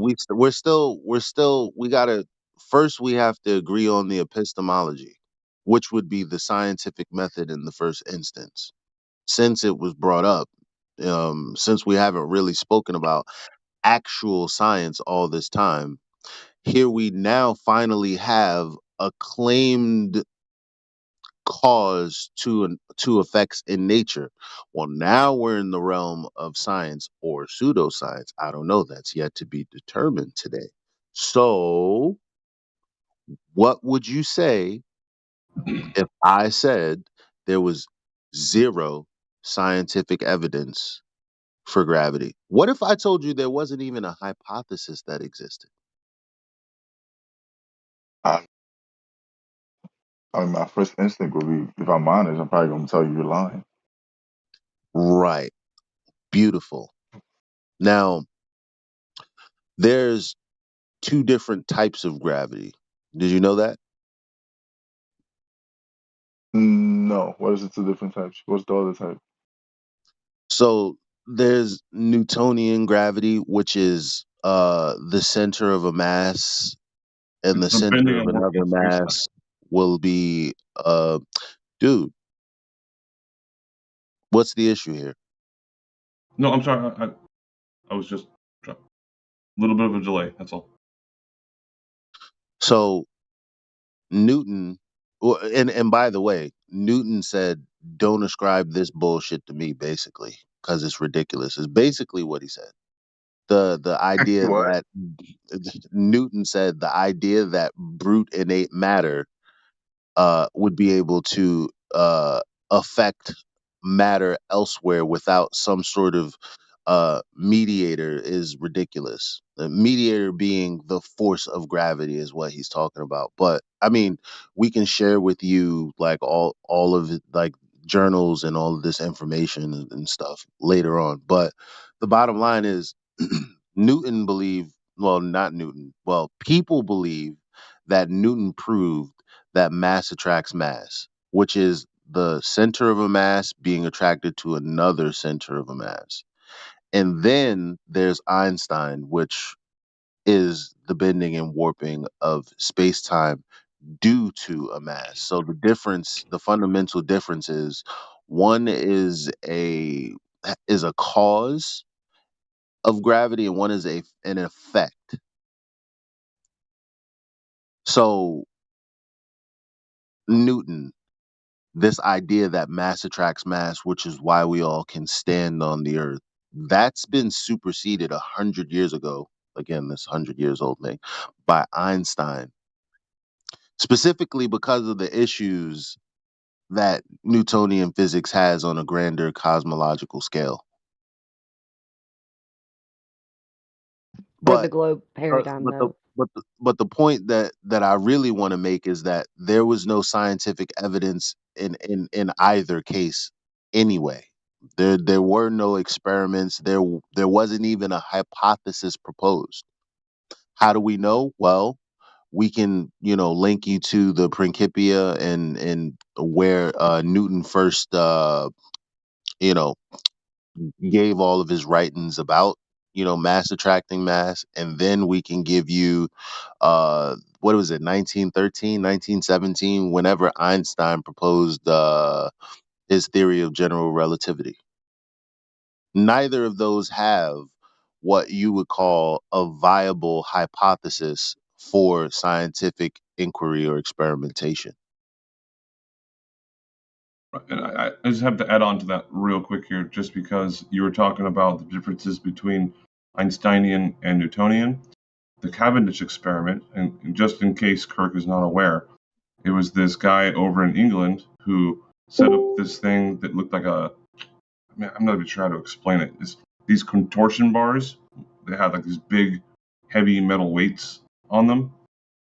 [SPEAKER 1] We're still we gotta first we have to agree on the epistemology, which would be the scientific method in the first instance. Since it was brought up, since we haven't really spoken about actual science all this time, here we now finally have a claimed cause to effects in nature. Well, now we're in the realm of science or pseudoscience. I don't know. That's yet to be determined today. So, what would you say if I said there was zero scientific evidence for gravity? What if I told you there wasn't even a hypothesis that existed?
[SPEAKER 9] I, I mean, my first instinct would be, if I'm honest, I'm probably gonna tell you you're lying.
[SPEAKER 1] Right. Beautiful. Now, there's two different types of gravity. Did you know that?
[SPEAKER 9] No, what is it? Two different types. What's the other type?
[SPEAKER 1] So there's Newtonian gravity, which is the center of a mass and
[SPEAKER 11] It's
[SPEAKER 1] the
[SPEAKER 11] the
[SPEAKER 1] center
[SPEAKER 11] bending
[SPEAKER 1] of
[SPEAKER 11] and working
[SPEAKER 1] another
[SPEAKER 11] of space time.
[SPEAKER 1] mass will be dude, what's the issue here?
[SPEAKER 11] No, I'm sorry. I was just a little bit of a delay. That's all.
[SPEAKER 1] So Newton and by the way, Newton said don't ascribe this bullshit to me basically because it's ridiculous. Is basically what he said. The idea
[SPEAKER 9] What?
[SPEAKER 1] that Newton said the idea that brute innate matter would be able to affect matter elsewhere without some sort of mediator is ridiculous. The mediator being the force of gravity is what he's talking about. But I mean, we can share with you like all of it, like journals and all of this information and stuff later on. But the bottom line is Newton believed, well, not Newton, well, people believe that Newton proved that mass attracts mass, which is the center of a mass being attracted to another center of a mass. And then there's Einstein, which is the bending and warping of space time due to a mass. So the difference, the fundamental difference is one is a cause of gravity and one is an effect. So Newton, this idea that mass attracts mass, which is why we all can stand on the earth, that's been superseded 100 years ago. Again, this 100 years old thing by Einstein, specifically because of the issues that Newtonian physics has on a grander cosmological scale.
[SPEAKER 4] For the
[SPEAKER 1] But
[SPEAKER 4] globe paradigm, though.
[SPEAKER 1] but the point that I really want to make is that there was no scientific evidence in either case anyway. There were no experiments. There wasn't even a hypothesis proposed. How do we know? Well, we can link you to the Principia and where Newton first you know gave all of his writings about mass attracting mass, and then we can give you what was it, 1913, 1917, whenever Einstein proposed his theory of general relativity. Neither of those have what you would call a viable hypothesis for scientific inquiry or experimentation.
[SPEAKER 11] And I just have to add on to that real quick here, just because you were talking about the differences between Einsteinian and Newtonian. The Cavendish experiment, and just in case Kirk is not aware, it was this guy over in England who set up this thing that looked like I'm not even sure how to explain it. It's these contortion bars. They had like these big, heavy metal weights on them,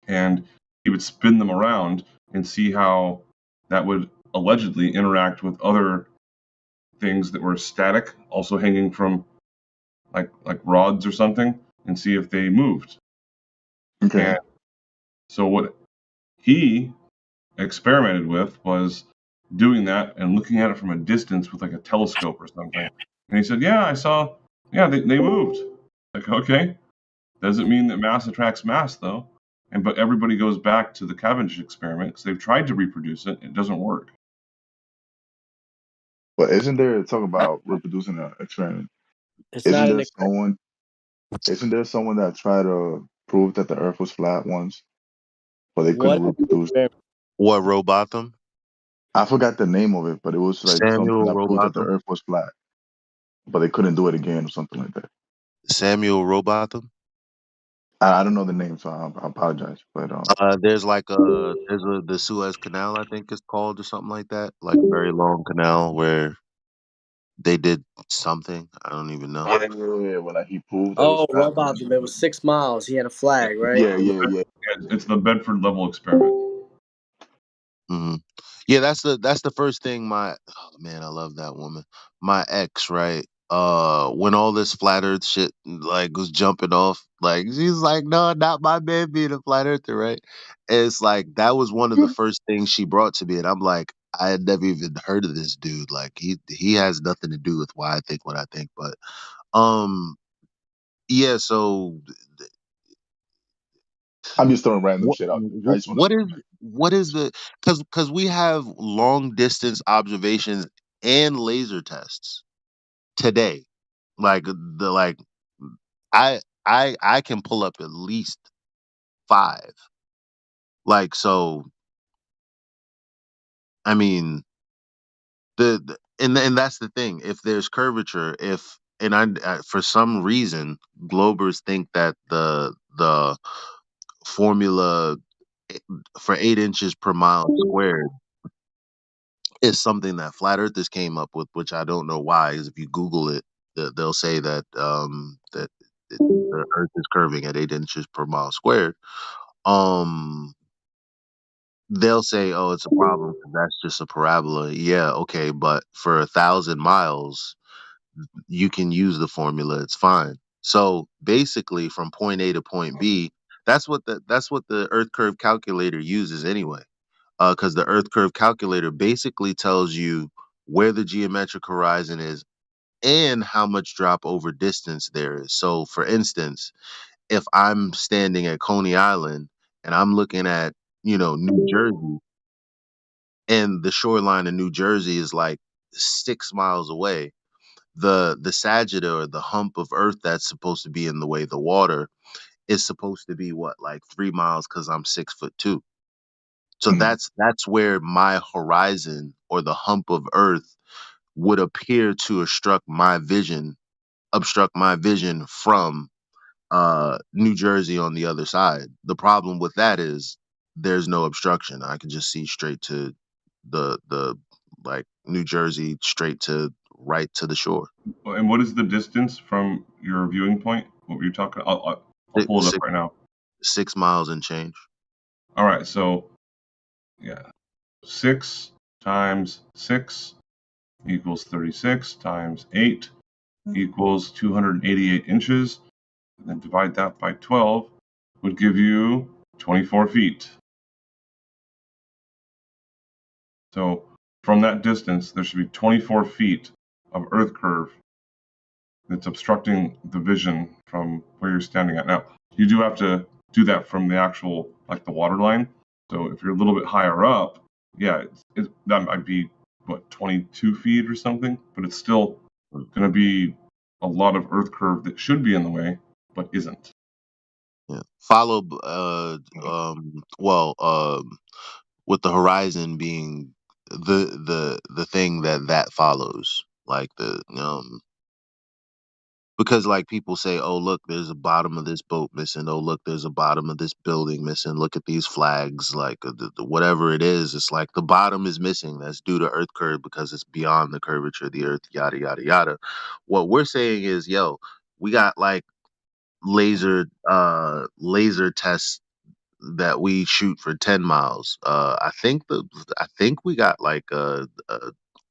[SPEAKER 11] and he would spin them around and see how that would allegedly interact with other things that were static, also hanging from like rods or something, and see if they moved.
[SPEAKER 9] Okay.
[SPEAKER 11] And so what he experimented with was doing that and looking at it from a distance with like a telescope or something. And he said, "Yeah, I saw. Yeah, they moved." Like, okay, doesn't mean that mass attracts mass though. And but everybody goes back to the Cavendish experiment because they've tried to reproduce it. It doesn't work.
[SPEAKER 9] But isn't there talk about reproducing an experiment?
[SPEAKER 16] It's
[SPEAKER 9] Isn't
[SPEAKER 16] not an
[SPEAKER 9] there
[SPEAKER 16] experiment.
[SPEAKER 9] someone? Isn't there someone that tried to prove that the Earth was flat once, but they
[SPEAKER 16] What
[SPEAKER 9] couldn't
[SPEAKER 16] is the
[SPEAKER 9] reproduce?
[SPEAKER 16] experiment?
[SPEAKER 1] What, Robotham?
[SPEAKER 9] I forgot the name of it, but it was like something
[SPEAKER 1] Samuel
[SPEAKER 9] that proved that the
[SPEAKER 1] Robotham?
[SPEAKER 9] Earth was flat, but they couldn't do it again or something like that.
[SPEAKER 1] Samuel Robotham?
[SPEAKER 9] I don't know the name, so I apologize. But
[SPEAKER 1] There's like the Suez Canal, I think it's called, or something like that. Like a very long canal where they did something. I don't even know.
[SPEAKER 9] yeah, well, like he proved that it was
[SPEAKER 16] Oh,
[SPEAKER 9] flat once.
[SPEAKER 16] Robotham. It was 6 miles. He had a flag, right?
[SPEAKER 9] Yeah.
[SPEAKER 11] It's the Bedford level experiment.
[SPEAKER 1] Hmm. Yeah, that's the first thing. Oh man, I love that woman. My ex, right? When all this flat Earth shit like was jumping off, like she's like, no, not my man being a flat earther, right? And it's like that was one of the first things she brought to me, and I'm like, I had never even heard of this dude. Like he has nothing to do with why I think what I think, but yeah. So
[SPEAKER 9] I'm just throwing random
[SPEAKER 1] what
[SPEAKER 9] shit out there. I
[SPEAKER 1] what,
[SPEAKER 9] just want to
[SPEAKER 1] what
[SPEAKER 9] know.
[SPEAKER 1] is what is the because we have long distance observations and laser tests today. Like I can pull up at least five. Like so, I mean and that's the thing. If there's curvature, if and for some reason Globers think that the formula for 8 inches per mile squared It's something that flat earthers came up with, which I don't know why. Is if you Google it, they'll say that the Earth is curving at 8 inches per mile squared. Um, they'll say, "Oh, it's a problem. 'Cause that's just a parabola." Yeah, okay, but for 1,000 miles, you can use the formula. It's fine. So basically, from point A to point B, that's what the Earth curve calculator uses anyway. Because the Earth curve calculator basically tells you where the geometric horizon is and how much drop over distance there is. So, for instance, if I'm standing at Coney Island and I'm looking at, New Jersey, and the shoreline of New Jersey is like 6 miles away, the sagitta, or the hump of Earth that's supposed to be in the way, the water, is supposed to be what, like 3 miles, because I'm 6'2". So
[SPEAKER 9] Mm.
[SPEAKER 1] that's where my horizon, or the hump of Earth, would appear to obstruct my vision from New Jersey on the other side. The problem with that is there's no obstruction. I can just see straight to the like New Jersey, straight to right to the shore.
[SPEAKER 11] And what is the distance from your viewing point? What were you talking? I'll
[SPEAKER 1] Six,
[SPEAKER 11] pull it up
[SPEAKER 1] six,
[SPEAKER 11] right now.
[SPEAKER 1] 6 miles and change.
[SPEAKER 11] All right, so yeah, 6 times 6 equals 36 times 8 equals 288 inches. And then divide that by 12 would give you 24 feet. So from that distance, there should be 24 feet of earth curve that's obstructing the vision from where you're standing at. Now, you do have to do that from the actual, like the water line. So if you're a little bit higher up, yeah, that might be, what, 22 feet or something? But it's still going to be a lot of earth curve that should be in the way, but isn't.
[SPEAKER 1] Yeah. Follow with the horizon being the thing that follows, like the because like people say, oh look, there's a bottom of this boat missing, oh look, there's a bottom of this building missing, look at these flags, like whatever it is, it's like the bottom is missing. That's due to earth curve, because it's beyond the curvature of the earth, yada yada yada. What we're saying is, yo, we got like laser tests that we shoot for 10 miles. I think we got like a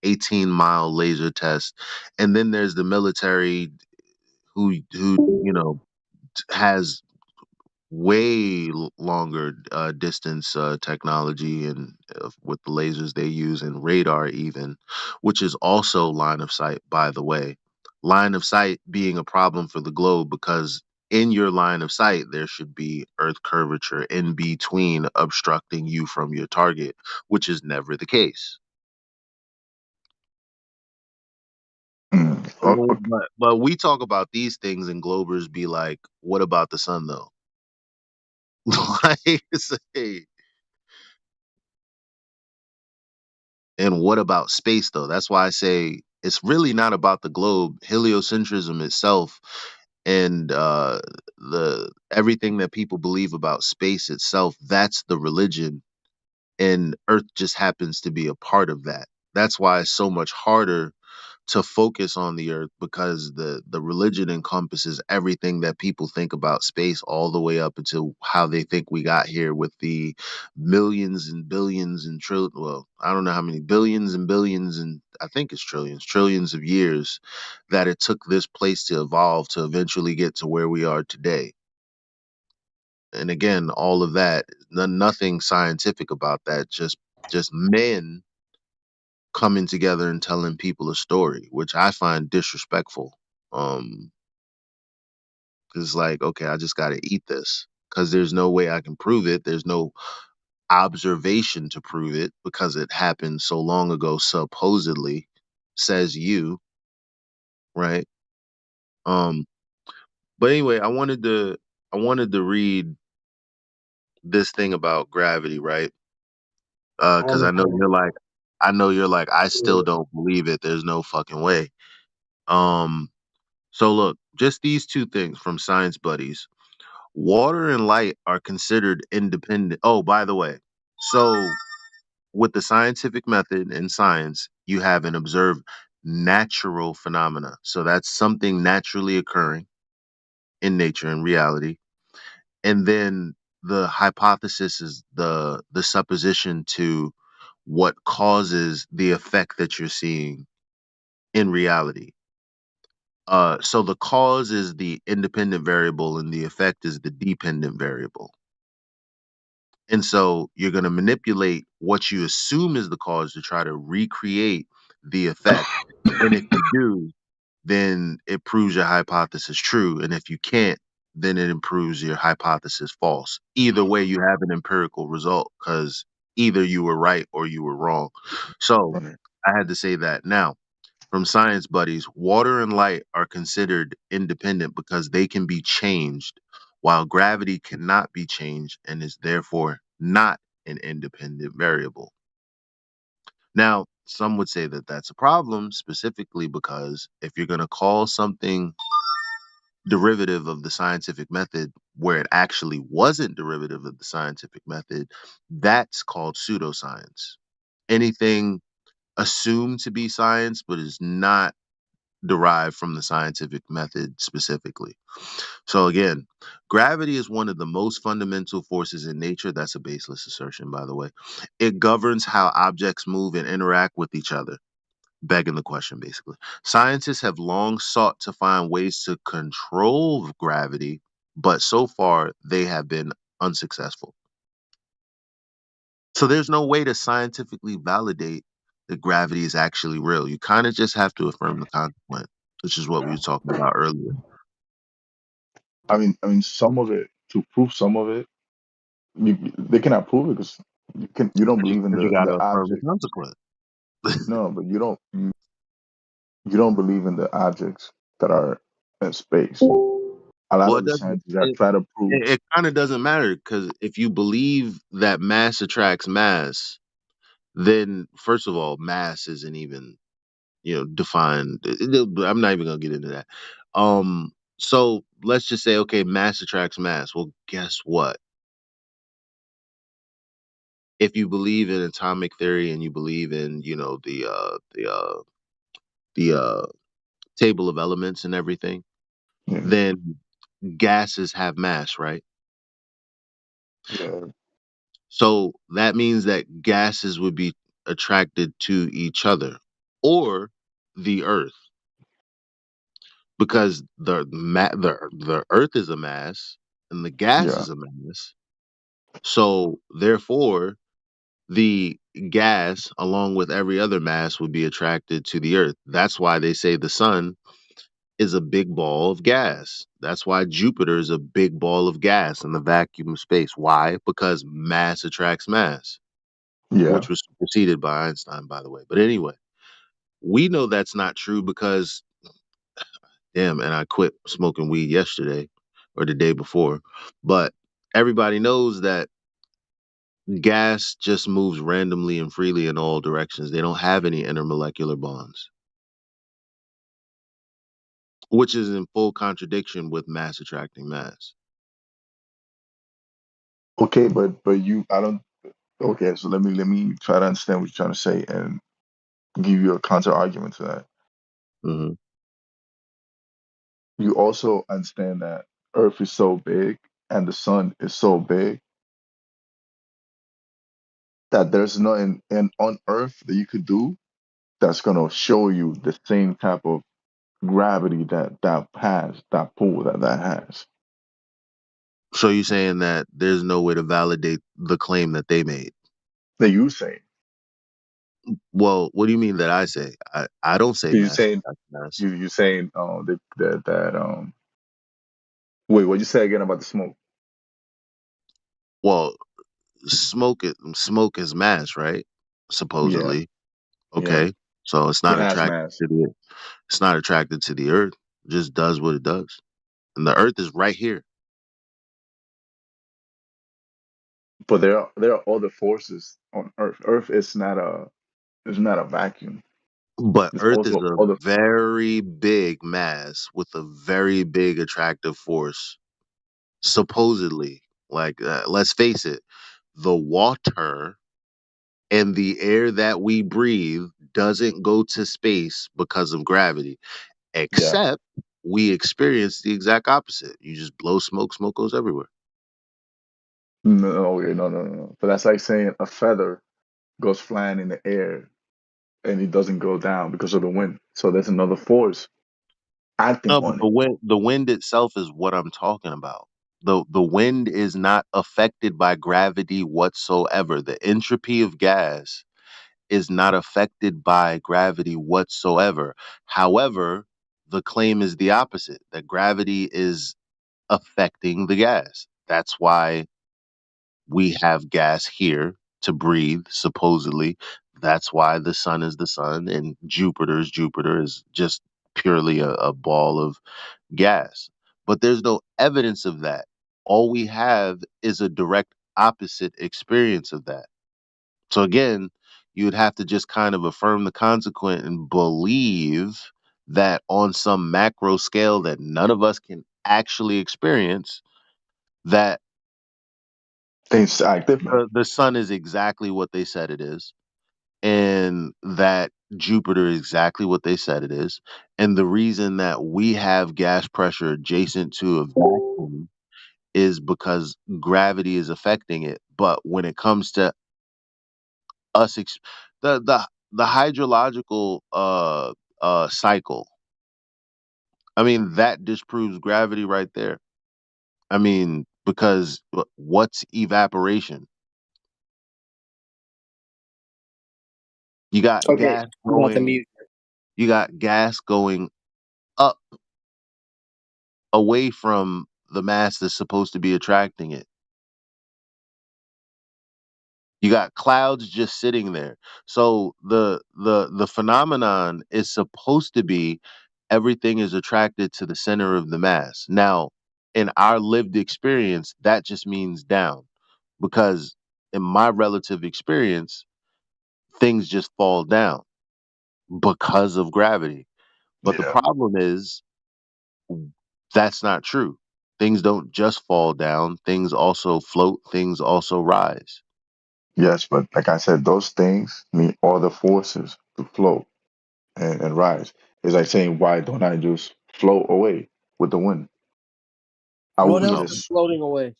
[SPEAKER 1] 18-mile laser test, and then there's the military who has way longer distance technology, and with the lasers they use, and radar even, which is also line of sight, by the way. Line of sight being a problem for the globe, because in your line of sight there should be earth curvature in between, obstructing you from your target, which is never the case.
[SPEAKER 9] Mm.
[SPEAKER 1] I mean, but we talk about these things and globers be like, what about the sun though? Like, say, and what about space though? That's why I say it's really not about the globe. Heliocentrism itself, and the everything that people believe about space itself, that's the religion, and Earth just happens to be a part of that. That's why it's so much harder to focus on the Earth, because the religion encompasses everything that people think about space, all the way up until how they think we got here, with the millions and billions and well, I don't know how many billions and billions, and I think it's trillions of years that it took this place to evolve to eventually get to where we are today. And again, all of that, nothing scientific about that, just men coming together and telling people a story, which I find disrespectful. Um, 'Cause it's like, okay, I just got to eat this, because there's no way I can prove it. There's no observation to prove it, because it happened so long ago, supposedly, says you, right? Um, but anyway, I wanted to read this thing about gravity, right? Because I know you're like, I still don't believe it. There's no fucking way. Um, so look, just these two things from Science Buddies. Water and light are considered independent. Oh, by the way, so with the scientific method in science, you have an observed natural phenomena. So that's something naturally occurring in nature and reality. And then the hypothesis is the supposition to what causes the effect that you're seeing in reality. So the cause is the independent variable and the effect is the dependent variable. And so you're going to manipulate what you assume is the cause to try to recreate the effect. And if you do, then it proves your hypothesis true. And if you can't, then it proves your hypothesis false. Either way, you have an empirical result because either you were right or you were wrong. So
[SPEAKER 9] Right.
[SPEAKER 1] I had to say that. Now, from science buddies, water and light are considered independent because they can be changed, while gravity cannot be changed and is therefore not an independent variable. Now, some would say that that's a problem, specifically because if you're going to call something derivative of the scientific method where it actually wasn't derivative of the scientific method, that's called pseudoscience. Anything assumed to be science but is not derived from the scientific method specifically. So again, gravity is one of the most fundamental forces in nature. That's a baseless assertion, by the way. It governs how objects move and interact with each other, begging the question, basically. Scientists have long sought to find ways to control gravity, but so far they have been unsuccessful. So there's no way to scientifically validate that gravity is actually real. You kind of just have to affirm the consequent, which is what we were talking about earlier.
[SPEAKER 9] I mean, some of it to prove some of it, they cannot prove it because you don't believe in
[SPEAKER 1] But you
[SPEAKER 9] the
[SPEAKER 1] gotta affirm the
[SPEAKER 9] object.
[SPEAKER 1] consequent.
[SPEAKER 9] No, but you don't believe in the objects that are in space. A lot
[SPEAKER 1] Well,
[SPEAKER 9] of
[SPEAKER 1] it
[SPEAKER 9] the
[SPEAKER 1] doesn't.
[SPEAKER 9] scientists that try to prove.
[SPEAKER 1] It kind of doesn't matter because if you believe that mass attracts mass, then first of all, mass isn't even defined. I'm not even gonna get into that. So let's just say, okay, mass attracts mass. Well, guess what? If you believe in atomic theory and you believe in the table of elements and everything,
[SPEAKER 9] Yeah,
[SPEAKER 1] then gases have mass, right?
[SPEAKER 9] yeah,
[SPEAKER 1] So that means that gases would be attracted to each other or the earth because the earth is a mass and the gas
[SPEAKER 9] yeah,
[SPEAKER 1] is a mass. So therefore the gas along with every other mass would be attracted to the earth. That's why they say the sun is a big ball of gas. That's why Jupiter is a big ball of gas in the vacuum of space. Why? Because mass attracts mass,
[SPEAKER 9] yeah.
[SPEAKER 1] which was superseded by Einstein, by the way. But anyway, we know that's not true because, damn, and I quit smoking weed yesterday or the day before. But everybody knows that gas just moves randomly and freely in all directions. They don't have any intermolecular bonds, which is in full contradiction with mass attracting mass.
[SPEAKER 9] Okay, but I don't. Okay, so let me try to understand what you're trying to say and give you a counter argument to that.
[SPEAKER 1] Hmm.
[SPEAKER 9] You also understand that Earth is so big and the sun is so big that there's nothing on Earth that you could do that's gonna show you the same type of gravity that pull that has.
[SPEAKER 1] So you're saying that there's no way to validate the claim that they made?
[SPEAKER 9] That you say.
[SPEAKER 1] Well, what do you mean that I say? I don't say
[SPEAKER 9] You
[SPEAKER 1] mass
[SPEAKER 9] saying
[SPEAKER 1] attracts mass.
[SPEAKER 9] you saying that wait, what you say again about the smoke?
[SPEAKER 1] Well, smoke is mass, right?
[SPEAKER 9] Yeah,
[SPEAKER 1] Supposedly.
[SPEAKER 9] yeah.
[SPEAKER 1] Okay. So
[SPEAKER 9] It has mass.
[SPEAKER 1] it's not attracted to the earth. It just does what it does. And the earth is right here.
[SPEAKER 9] But there are other forces on Earth. Earth is not a vacuum.
[SPEAKER 1] But
[SPEAKER 9] There's
[SPEAKER 1] earth is
[SPEAKER 9] also
[SPEAKER 1] a
[SPEAKER 9] other.
[SPEAKER 1] very big mass with a very big attractive force. Supposedly. Like let's face it, the water And the air that we breathe doesn't go to space because of gravity,
[SPEAKER 9] Yeah.
[SPEAKER 1] except we experience the exact opposite. You just blow smoke, smoke goes everywhere.
[SPEAKER 9] No, okay, no. But that's like saying a feather goes flying in the air and it doesn't go down because of the wind. So there's another force acting
[SPEAKER 1] No, but
[SPEAKER 9] on it.
[SPEAKER 1] the wind itself is what I'm talking about. The wind is not affected by gravity whatsoever. The entropy of gas is not affected by gravity whatsoever. However, the claim is the opposite, that gravity is affecting the gas. That's why we have gas here to breathe, supposedly. That's why the sun is the sun and Jupiter is just purely a ball of gas. But there's no evidence of that. All we have is a direct opposite experience of that. So again, you would have to just kind of affirm the consequent and believe that on some macro scale that none of us can actually experience, that
[SPEAKER 9] Things act different.
[SPEAKER 1] the sun is exactly what they said it is, and that Jupiter is exactly what they said it is. And the reason that we have gas pressure adjacent to a vacuum is because gravity is affecting it. But when it comes to us, the hydrological cycle, I mean, that disproves gravity right there. I mean, because what's evaporation? You got
[SPEAKER 16] Okay,
[SPEAKER 1] gas
[SPEAKER 16] I'm about to
[SPEAKER 1] going,
[SPEAKER 16] mute.
[SPEAKER 1] you got gas going up away from the mass that's supposed to be attracting it. You got clouds just sitting there. So the phenomenon is supposed to be everything is attracted to the center of the mass. Now, in our lived experience, that just means down, because in my relative experience, things just fall down because of gravity. But the
[SPEAKER 9] Yeah.
[SPEAKER 1] problem is that's not true. Things don't just fall down, things also float, things also rise.
[SPEAKER 9] Yes, but like I said, those things need all the forces to float and rise. It's like saying, why don't I just float away with the wind? I
[SPEAKER 16] What
[SPEAKER 9] would
[SPEAKER 16] else
[SPEAKER 1] No.
[SPEAKER 16] is
[SPEAKER 9] just
[SPEAKER 16] floating away?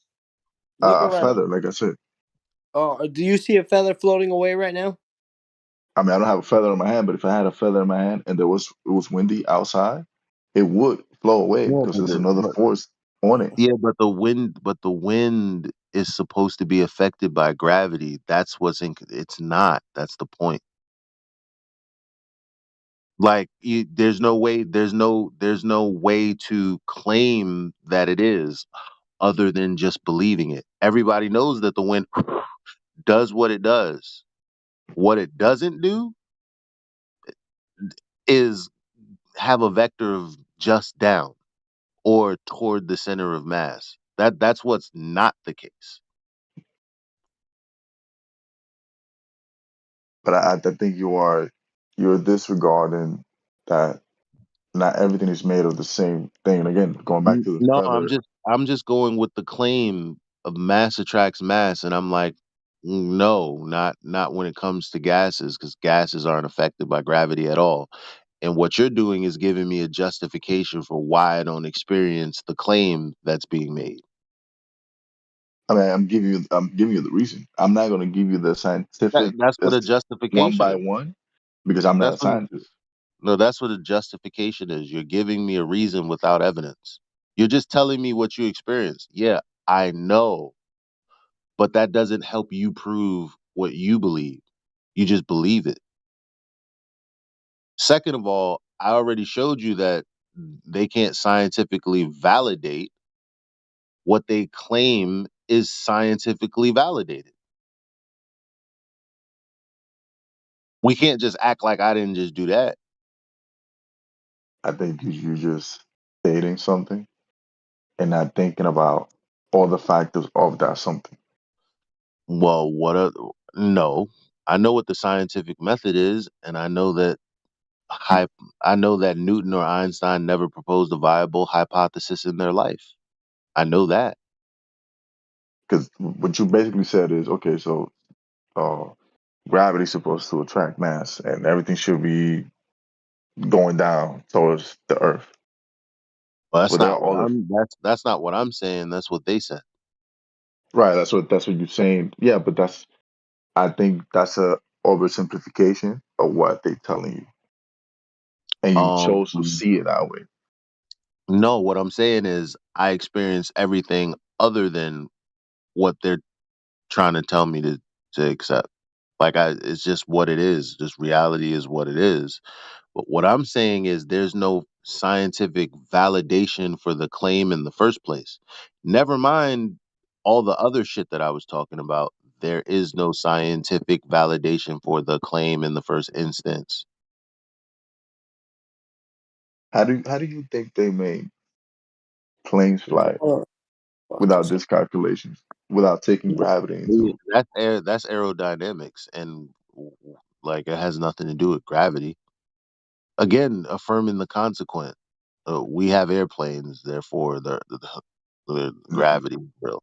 [SPEAKER 16] Look
[SPEAKER 9] a
[SPEAKER 16] around.
[SPEAKER 9] feather, like I said.
[SPEAKER 16] Oh, do you see a feather floating away right now?
[SPEAKER 9] I mean, I don't have a feather in my hand, but if I had a feather in my hand and it was windy outside, it would flow away
[SPEAKER 1] Yeah,
[SPEAKER 9] because
[SPEAKER 1] but
[SPEAKER 9] there's another force on it.
[SPEAKER 1] the wind is supposed to be affected by gravity. That's what's in it's not. That's the point. Like there's no way to claim that it is other than just believing it. Everybody knows that the wind does what it does. What it doesn't do is have a vector of just down or toward the center of mass. That's what's not the case.
[SPEAKER 9] But I think you're disregarding that not everything is made of the same thing. And again, going back to the
[SPEAKER 1] No,
[SPEAKER 9] feather,
[SPEAKER 1] I'm just going with the claim of mass attracts mass, and I'm like, no, not when it comes to gases, because gases aren't affected by gravity at all. And what you're doing is giving me a justification for why I don't experience the claim that's being made.
[SPEAKER 9] I mean, I'm giving you the reason. I'm not going to give you the scientific
[SPEAKER 1] That's what a
[SPEAKER 9] just one
[SPEAKER 1] justification
[SPEAKER 9] by
[SPEAKER 1] is.
[SPEAKER 9] one because I'm not
[SPEAKER 1] That's
[SPEAKER 9] a
[SPEAKER 1] what
[SPEAKER 9] scientist.
[SPEAKER 1] no, that's what a justification is. You're giving me a reason without evidence. You're just telling me what you experienced. Yeah, I know, but that doesn't help you prove what you believe. You just believe it. Second of all, I already showed you that they can't scientifically validate what they claim is scientifically validated. We can't just act like I didn't just do that.
[SPEAKER 9] I think you're just stating something and not thinking about all the factors of that something.
[SPEAKER 1] Well, no. I know what the scientific method is, and hy- I know that Newton or Einstein never proposed a viable hypothesis in their life. I know that.
[SPEAKER 9] Because what you basically said is, okay, so uh, gravity's supposed to attract mass, and everything should be going down towards the Earth.
[SPEAKER 1] Well, that's
[SPEAKER 9] But there are
[SPEAKER 1] not what
[SPEAKER 9] all the
[SPEAKER 1] that's not what I'm saying. That's what they said.
[SPEAKER 9] right. That's what you're saying. Yeah, but I think that's a oversimplification of what they're telling you, and you chose to
[SPEAKER 1] Um,
[SPEAKER 9] see it that way.
[SPEAKER 1] no, what I'm saying is I experience everything other than what they're trying to tell me to accept. Like it's just what it is. Just reality is what it is. But what I'm saying is there's no scientific validation for the claim in the first place. Never mind all the other shit that I was talking about. There is no scientific validation for the claim in the first instance.
[SPEAKER 9] How do you think they made planes fly
[SPEAKER 16] Hold on. Watch
[SPEAKER 9] without
[SPEAKER 16] yourself.
[SPEAKER 9] this calculations, without taking gravity into?
[SPEAKER 1] That's aerodynamics, and like it has nothing to do with gravity. Again, affirming the consequent. We have airplanes, therefore the gravity is real.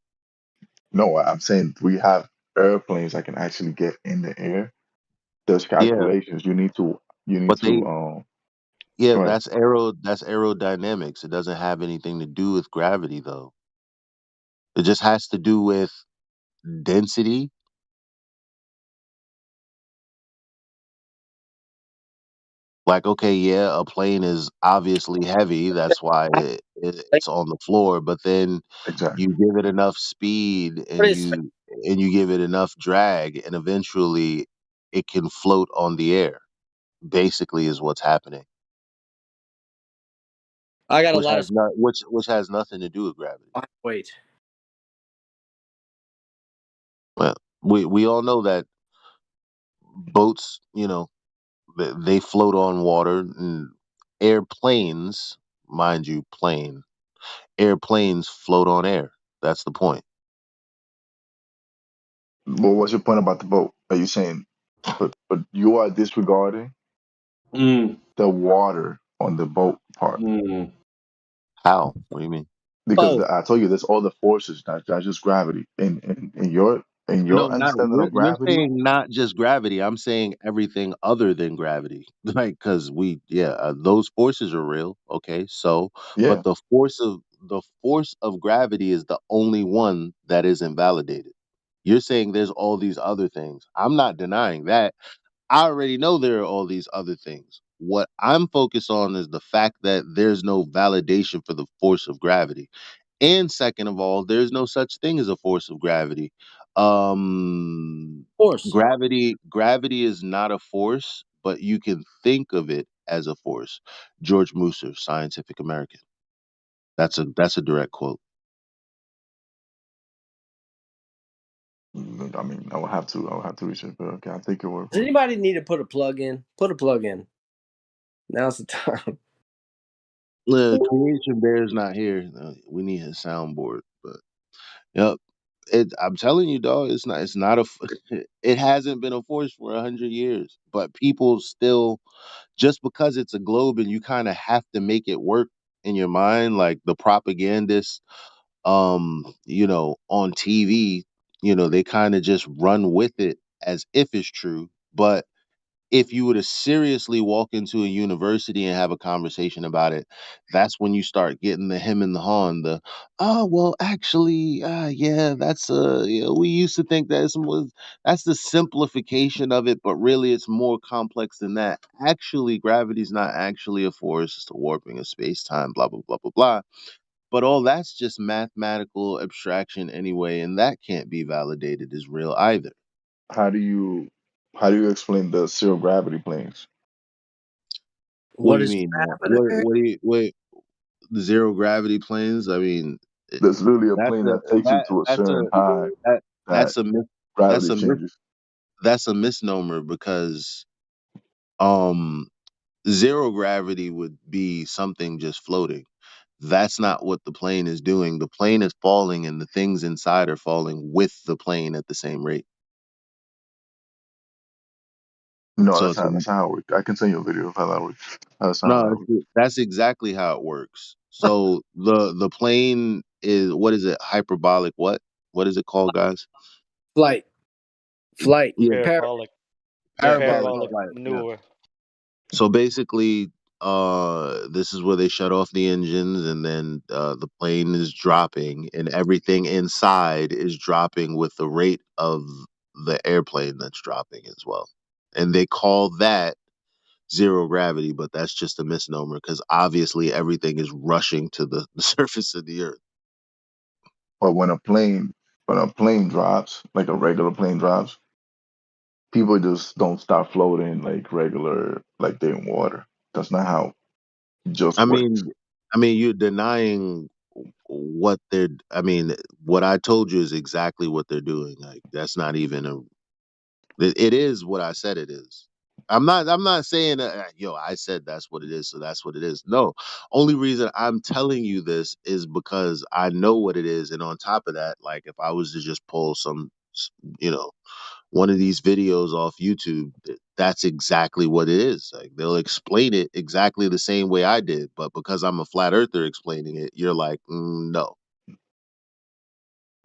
[SPEAKER 9] No, I'm saying we have airplanes that can actually get in the air. There's
[SPEAKER 1] Yeah,
[SPEAKER 9] calculations. You need
[SPEAKER 1] but
[SPEAKER 9] to
[SPEAKER 1] they yeah,
[SPEAKER 9] go ahead.
[SPEAKER 1] that's aerodynamics. It doesn't have anything to do with gravity though. It just has to do with density. Like, okay, yeah, a plane is obviously heavy. That's why
[SPEAKER 16] Like,
[SPEAKER 1] it's on the floor. But then you
[SPEAKER 9] Exactly.
[SPEAKER 1] give it enough speed
[SPEAKER 16] what is
[SPEAKER 1] and you give it enough drag, and eventually it can float on the air. Basically, is what's happening,
[SPEAKER 16] I got a lot of
[SPEAKER 1] which has nothing to do with gravity.
[SPEAKER 16] wait.
[SPEAKER 1] Well, we all know that boats, they float on water, and airplanes, mind you, airplanes float on air. That's the point.
[SPEAKER 9] Well, what's your point about the boat? Are you saying, but you are disregarding
[SPEAKER 11] Mm,
[SPEAKER 9] the water on the boat part
[SPEAKER 11] mm.
[SPEAKER 1] How? What do you mean?
[SPEAKER 9] because
[SPEAKER 16] Oh,
[SPEAKER 9] I told you there's all the forces, not just gravity. In your
[SPEAKER 1] No, not
[SPEAKER 9] understanding of
[SPEAKER 1] you're
[SPEAKER 9] gravity,
[SPEAKER 1] saying not just gravity. I'm saying everything other than gravity. Like, because those forces are real. Okay, so but
[SPEAKER 9] yeah.
[SPEAKER 1] the force of gravity is the only one that isn't validated. You're saying there's all these other things. I'm not denying that. I already know there are all these other things. What I'm focused on is the fact that there's no validation for the force of gravity. And second of all, there's no such thing as a force of gravity.
[SPEAKER 16] force.
[SPEAKER 1] Gravity is not a force, but you can think of it as a force. George Musser, Scientific American. That's a direct quote.
[SPEAKER 9] I mean, I will have to research, but okay, I'll take your word
[SPEAKER 16] Does
[SPEAKER 9] for it.
[SPEAKER 16] anybody need to put a plug in? Put a plug in. Now's the time.
[SPEAKER 1] Creation Bear's not here. We need his soundboard, but yep. I'm telling you, dog. It's not it hasn't been a force for 100 years, but people still, just because it's a globe and you kind of have to make it work in your mind, like the propagandists, on TV, they kind of just run with it as if it's true. But if you were to seriously walk into a university and have a conversation about it, that's when you start getting the him and the haw, oh well, actually, yeah, we used to think that's the simplification of it, but really it's more complex than that. Actually, gravity's not actually a force; it's the warping of space time. Blah blah blah blah blah. But all that's just mathematical abstraction anyway, and that can't be validated as real either.
[SPEAKER 9] How do you how do you explain the zero gravity planes?
[SPEAKER 1] What do
[SPEAKER 16] What
[SPEAKER 1] you
[SPEAKER 16] is
[SPEAKER 1] mean?
[SPEAKER 16] happening?
[SPEAKER 1] What do you wait? Zero gravity planes? I mean,
[SPEAKER 9] There's literally a
[SPEAKER 1] that's
[SPEAKER 9] plane
[SPEAKER 1] a
[SPEAKER 9] that takes you to a certain height
[SPEAKER 1] that
[SPEAKER 9] that
[SPEAKER 1] that's a mis- that's
[SPEAKER 9] gravity
[SPEAKER 1] a mis-
[SPEAKER 9] changes.
[SPEAKER 1] that's a misnomer because um zero gravity would be something just floating. That's not what the plane is doing. The plane is falling, and the things inside are falling with the plane at the same rate.
[SPEAKER 9] No,
[SPEAKER 1] So
[SPEAKER 9] that's
[SPEAKER 1] it's
[SPEAKER 9] how that's how it works. I can send you a video of how that works. How
[SPEAKER 1] no,
[SPEAKER 9] that works.
[SPEAKER 1] that's exactly how it works. So the plane is, what is it? Hyperbolic what? What is it called, guys?
[SPEAKER 16] Flight. Flight.
[SPEAKER 1] Yeah,
[SPEAKER 16] Par-
[SPEAKER 17] Parabolic.
[SPEAKER 3] Yeah,
[SPEAKER 1] Parabolic
[SPEAKER 3] parabolic
[SPEAKER 1] flight. Yeah.
[SPEAKER 3] maneuver.
[SPEAKER 1] So basically, this is where they shut off the engines, and then the plane is dropping, and everything inside is dropping with the rate of the airplane that's dropping as well. And they call that zero gravity, but that's just a misnomer because obviously everything is rushing to the surface of the earth.
[SPEAKER 9] But when a plane drops, like a regular plane drops, people just don't start floating like regular, like they're in water. That's not how it just
[SPEAKER 1] I
[SPEAKER 9] works.
[SPEAKER 1] mean, I mean, you're denying what they're. I mean, what I told you is exactly what they're doing. Like that's not even a. It is what I said it is. I'm not. I'm not saying yo. I said that's what it is, so that's what it is. No. Only reason I'm telling you this is because I know what it is, and on top of that, like if I was to just pull some, you know, one of these videos off YouTube, that's exactly what it is. Like they'll explain it exactly the same way I did, but because I'm a flat earther explaining it, you're like, no.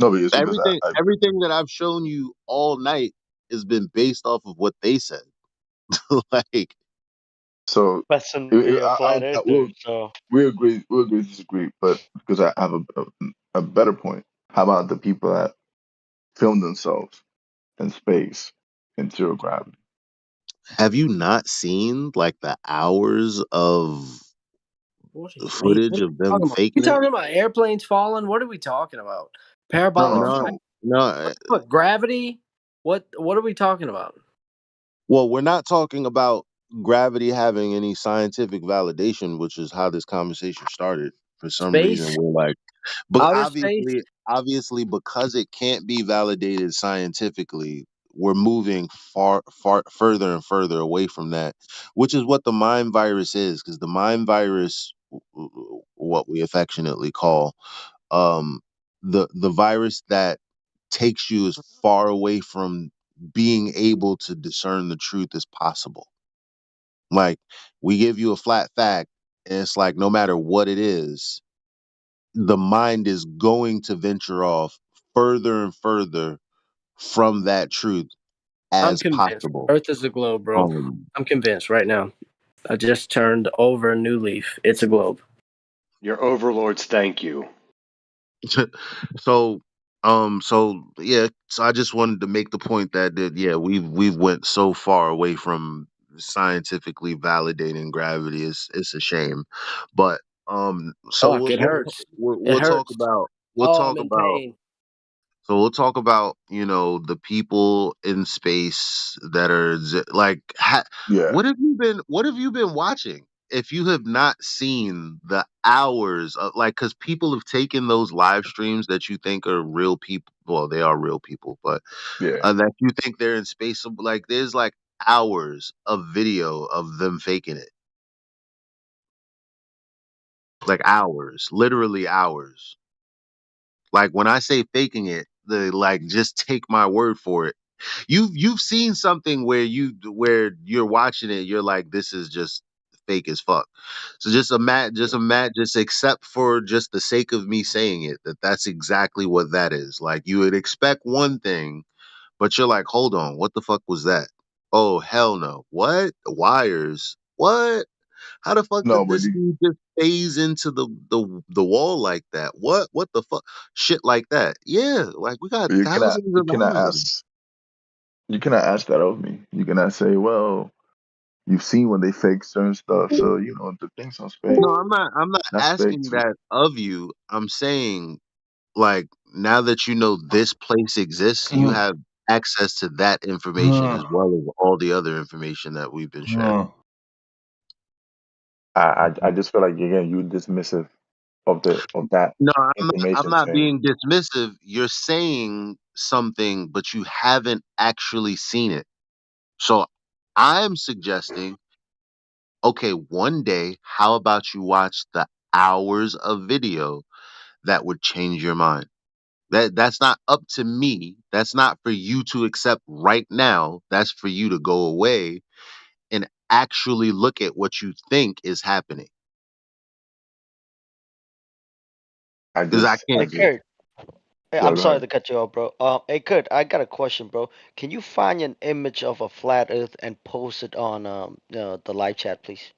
[SPEAKER 9] No, but it's because
[SPEAKER 1] Everything that I've shown you all night has been based off of what they said. Like,
[SPEAKER 9] so
[SPEAKER 3] Question, you're a flat
[SPEAKER 9] I
[SPEAKER 3] earther,
[SPEAKER 9] will
[SPEAKER 3] so
[SPEAKER 9] we agree to disagree, but because I have a better point. How about the people that film themselves in space in zero gravity?
[SPEAKER 1] have you not seen like the hours of
[SPEAKER 16] What are you, man?
[SPEAKER 1] footage
[SPEAKER 16] What are
[SPEAKER 1] of
[SPEAKER 16] you
[SPEAKER 1] them
[SPEAKER 16] talking about? You
[SPEAKER 1] faking it?
[SPEAKER 16] talking about airplanes falling? What are we talking about?
[SPEAKER 9] No, no,
[SPEAKER 16] Parabolic
[SPEAKER 9] I'm
[SPEAKER 1] No,
[SPEAKER 16] flight?
[SPEAKER 9] talking.
[SPEAKER 1] no.
[SPEAKER 16] What, gravity? What are we talking about?
[SPEAKER 1] Well, we're not talking about gravity having any scientific validation, which is how this conversation started. For some reason,
[SPEAKER 16] Space?
[SPEAKER 1] we're like, but
[SPEAKER 16] Outer space?
[SPEAKER 1] obviously, because it can't be validated scientifically, we're moving far further and further away from that, which is what the mind virus is. Because the mind virus, what we affectionately call um, the virus that takes you as far away from being able to discern the truth as possible. Like we give you a flat fact, and it's like no matter what it is, the mind is going to venture off further and further from that truth
[SPEAKER 16] I'm
[SPEAKER 1] as
[SPEAKER 16] convinced.
[SPEAKER 1] possible.
[SPEAKER 16] Earth is a globe, bro.
[SPEAKER 1] Um,
[SPEAKER 16] I'm convinced right now. I just turned over a new leaf. It's a globe.
[SPEAKER 18] Your overlords thank you.
[SPEAKER 1] so so yeah, so I just wanted to make the point that yeah, we've went so far away from scientifically validating gravity. It's a shame. But so
[SPEAKER 16] Fuck, it hurts. It
[SPEAKER 1] we'll talk
[SPEAKER 16] hurts.
[SPEAKER 1] about we'll
[SPEAKER 16] Oh, I'm
[SPEAKER 1] talk
[SPEAKER 16] in
[SPEAKER 1] about
[SPEAKER 16] pain.
[SPEAKER 1] so we'll talk about, the people in space that are like,
[SPEAKER 9] Yeah,
[SPEAKER 1] what have you been watching? If you have not seen the hours of like, because people have taken those live streams that you think are real people. Well, they are real people, but
[SPEAKER 9] yeah.
[SPEAKER 1] that you think they're in space. So, like, there's like hours of video of them faking it, like hours, literally hours. Like when I say faking it, the like just take my word for it. You've seen something where you're watching it, you're like, this is just fake as fuck. So just accept for just the sake of me saying it that that's exactly what that is. Like you would expect one thing, but you're like, hold on, what the fuck was that? Oh hell no! What wires? What? How the fuck
[SPEAKER 9] No,
[SPEAKER 1] did
[SPEAKER 9] but
[SPEAKER 1] this dude just phase into the wall like that? What the fuck? Shit like that. Yeah, like we got
[SPEAKER 9] you cannot
[SPEAKER 1] thousands
[SPEAKER 9] you
[SPEAKER 1] of
[SPEAKER 9] cannot
[SPEAKER 1] hours.
[SPEAKER 9] ask you cannot ask that of me. You cannot say, well, you've seen when they fake certain stuff, so the things on space.
[SPEAKER 1] No, I'm not
[SPEAKER 9] That's fake
[SPEAKER 1] asking
[SPEAKER 9] too.
[SPEAKER 1] that of you. I'm saying like now that you know this place exists, you have access to that information as well as all the other information that we've been sharing.
[SPEAKER 9] I just feel like again you dismissive of that
[SPEAKER 1] No, I'm
[SPEAKER 9] information
[SPEAKER 1] not
[SPEAKER 9] chain.
[SPEAKER 1] being dismissive. You're saying something, but you haven't actually seen it. So I'm suggesting, okay, one day, how about you watch the hours of video that would change your mind? That's not up to me. That's not for you to accept right now. That's for you to go away and actually look at what you think is happening.
[SPEAKER 9] I
[SPEAKER 1] Because I
[SPEAKER 9] just I
[SPEAKER 3] hey
[SPEAKER 1] can't do
[SPEAKER 9] just
[SPEAKER 1] it.
[SPEAKER 3] Kurt, Hey,
[SPEAKER 9] Yeah,
[SPEAKER 3] I'm
[SPEAKER 9] go
[SPEAKER 3] sorry
[SPEAKER 9] ahead.
[SPEAKER 3] to cut you off, bro. Hey, Kurt, I got a question, bro. Can you find an image of a flat Earth and post it on the live chat, please?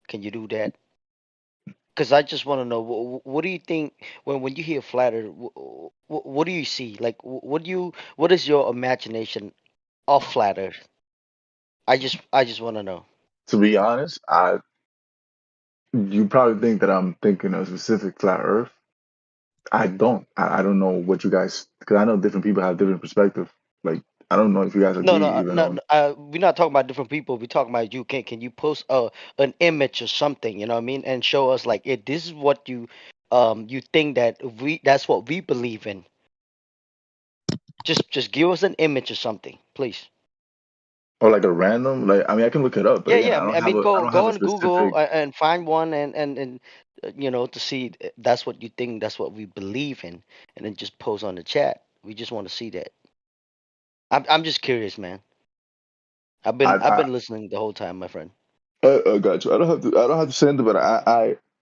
[SPEAKER 3] Can you do that? Because I just want to know what do you think when you hear flat Earth? What do you see? Like, what is your imagination of flat Earth? I just want to know.
[SPEAKER 9] To be honest, you probably think that I'm thinking of specific flat Earth. I don't. I don't know what you guys, because I know different people have different perspective. Like, I don't know if you guys
[SPEAKER 3] No,
[SPEAKER 9] agree
[SPEAKER 3] no,
[SPEAKER 9] even
[SPEAKER 3] no.
[SPEAKER 9] on.
[SPEAKER 3] We're not talking about different people. We're talking about you. Can you post an image or something? You know what I mean, and show us like, this is what you think that that's what we believe in. Just give us an image or something, please.
[SPEAKER 9] Or like a random, like, I mean, I can look it up, but
[SPEAKER 3] Yeah,
[SPEAKER 9] again,
[SPEAKER 3] yeah. I mean,
[SPEAKER 9] I
[SPEAKER 3] go
[SPEAKER 9] don't have
[SPEAKER 3] go
[SPEAKER 9] a
[SPEAKER 3] on Google
[SPEAKER 9] specific.
[SPEAKER 3] and find one and to see that's what you think, that's what we believe in, and then just post on the chat. We just want to see that. I'm just curious, man. I've
[SPEAKER 9] I
[SPEAKER 3] been listening the whole time, my friend.
[SPEAKER 9] I got you. I don't have to send it, but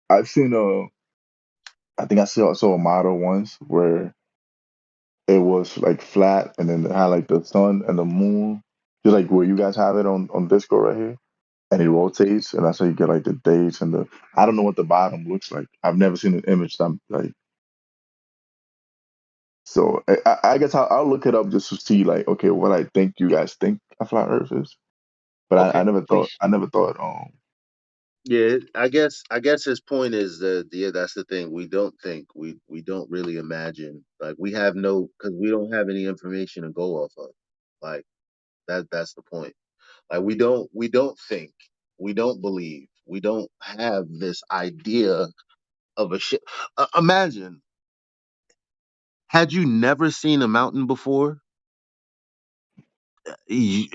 [SPEAKER 9] I've seen I think I saw a model once where it was like flat, and then it had like the sun and the moon, just like where you guys have it on Discord right here, and it rotates, and that's how you get like the dates and the. I don't know what the bottom looks like. I've never seen an image that I'm like. So I guess I'll look it up just to see like, okay, what I think you guys think a flat Earth is, but I
[SPEAKER 3] Okay,
[SPEAKER 9] never thought
[SPEAKER 3] please.
[SPEAKER 9] I never thought
[SPEAKER 1] Yeah, I guess his point is that yeah, that's the thing. We don't think we don't really imagine. Like we have no because we don't have any information to go off of. Like that's the point. Like we don't think, we don't believe, we don't have this idea of a ship. Imagine, had you never seen a mountain before, you,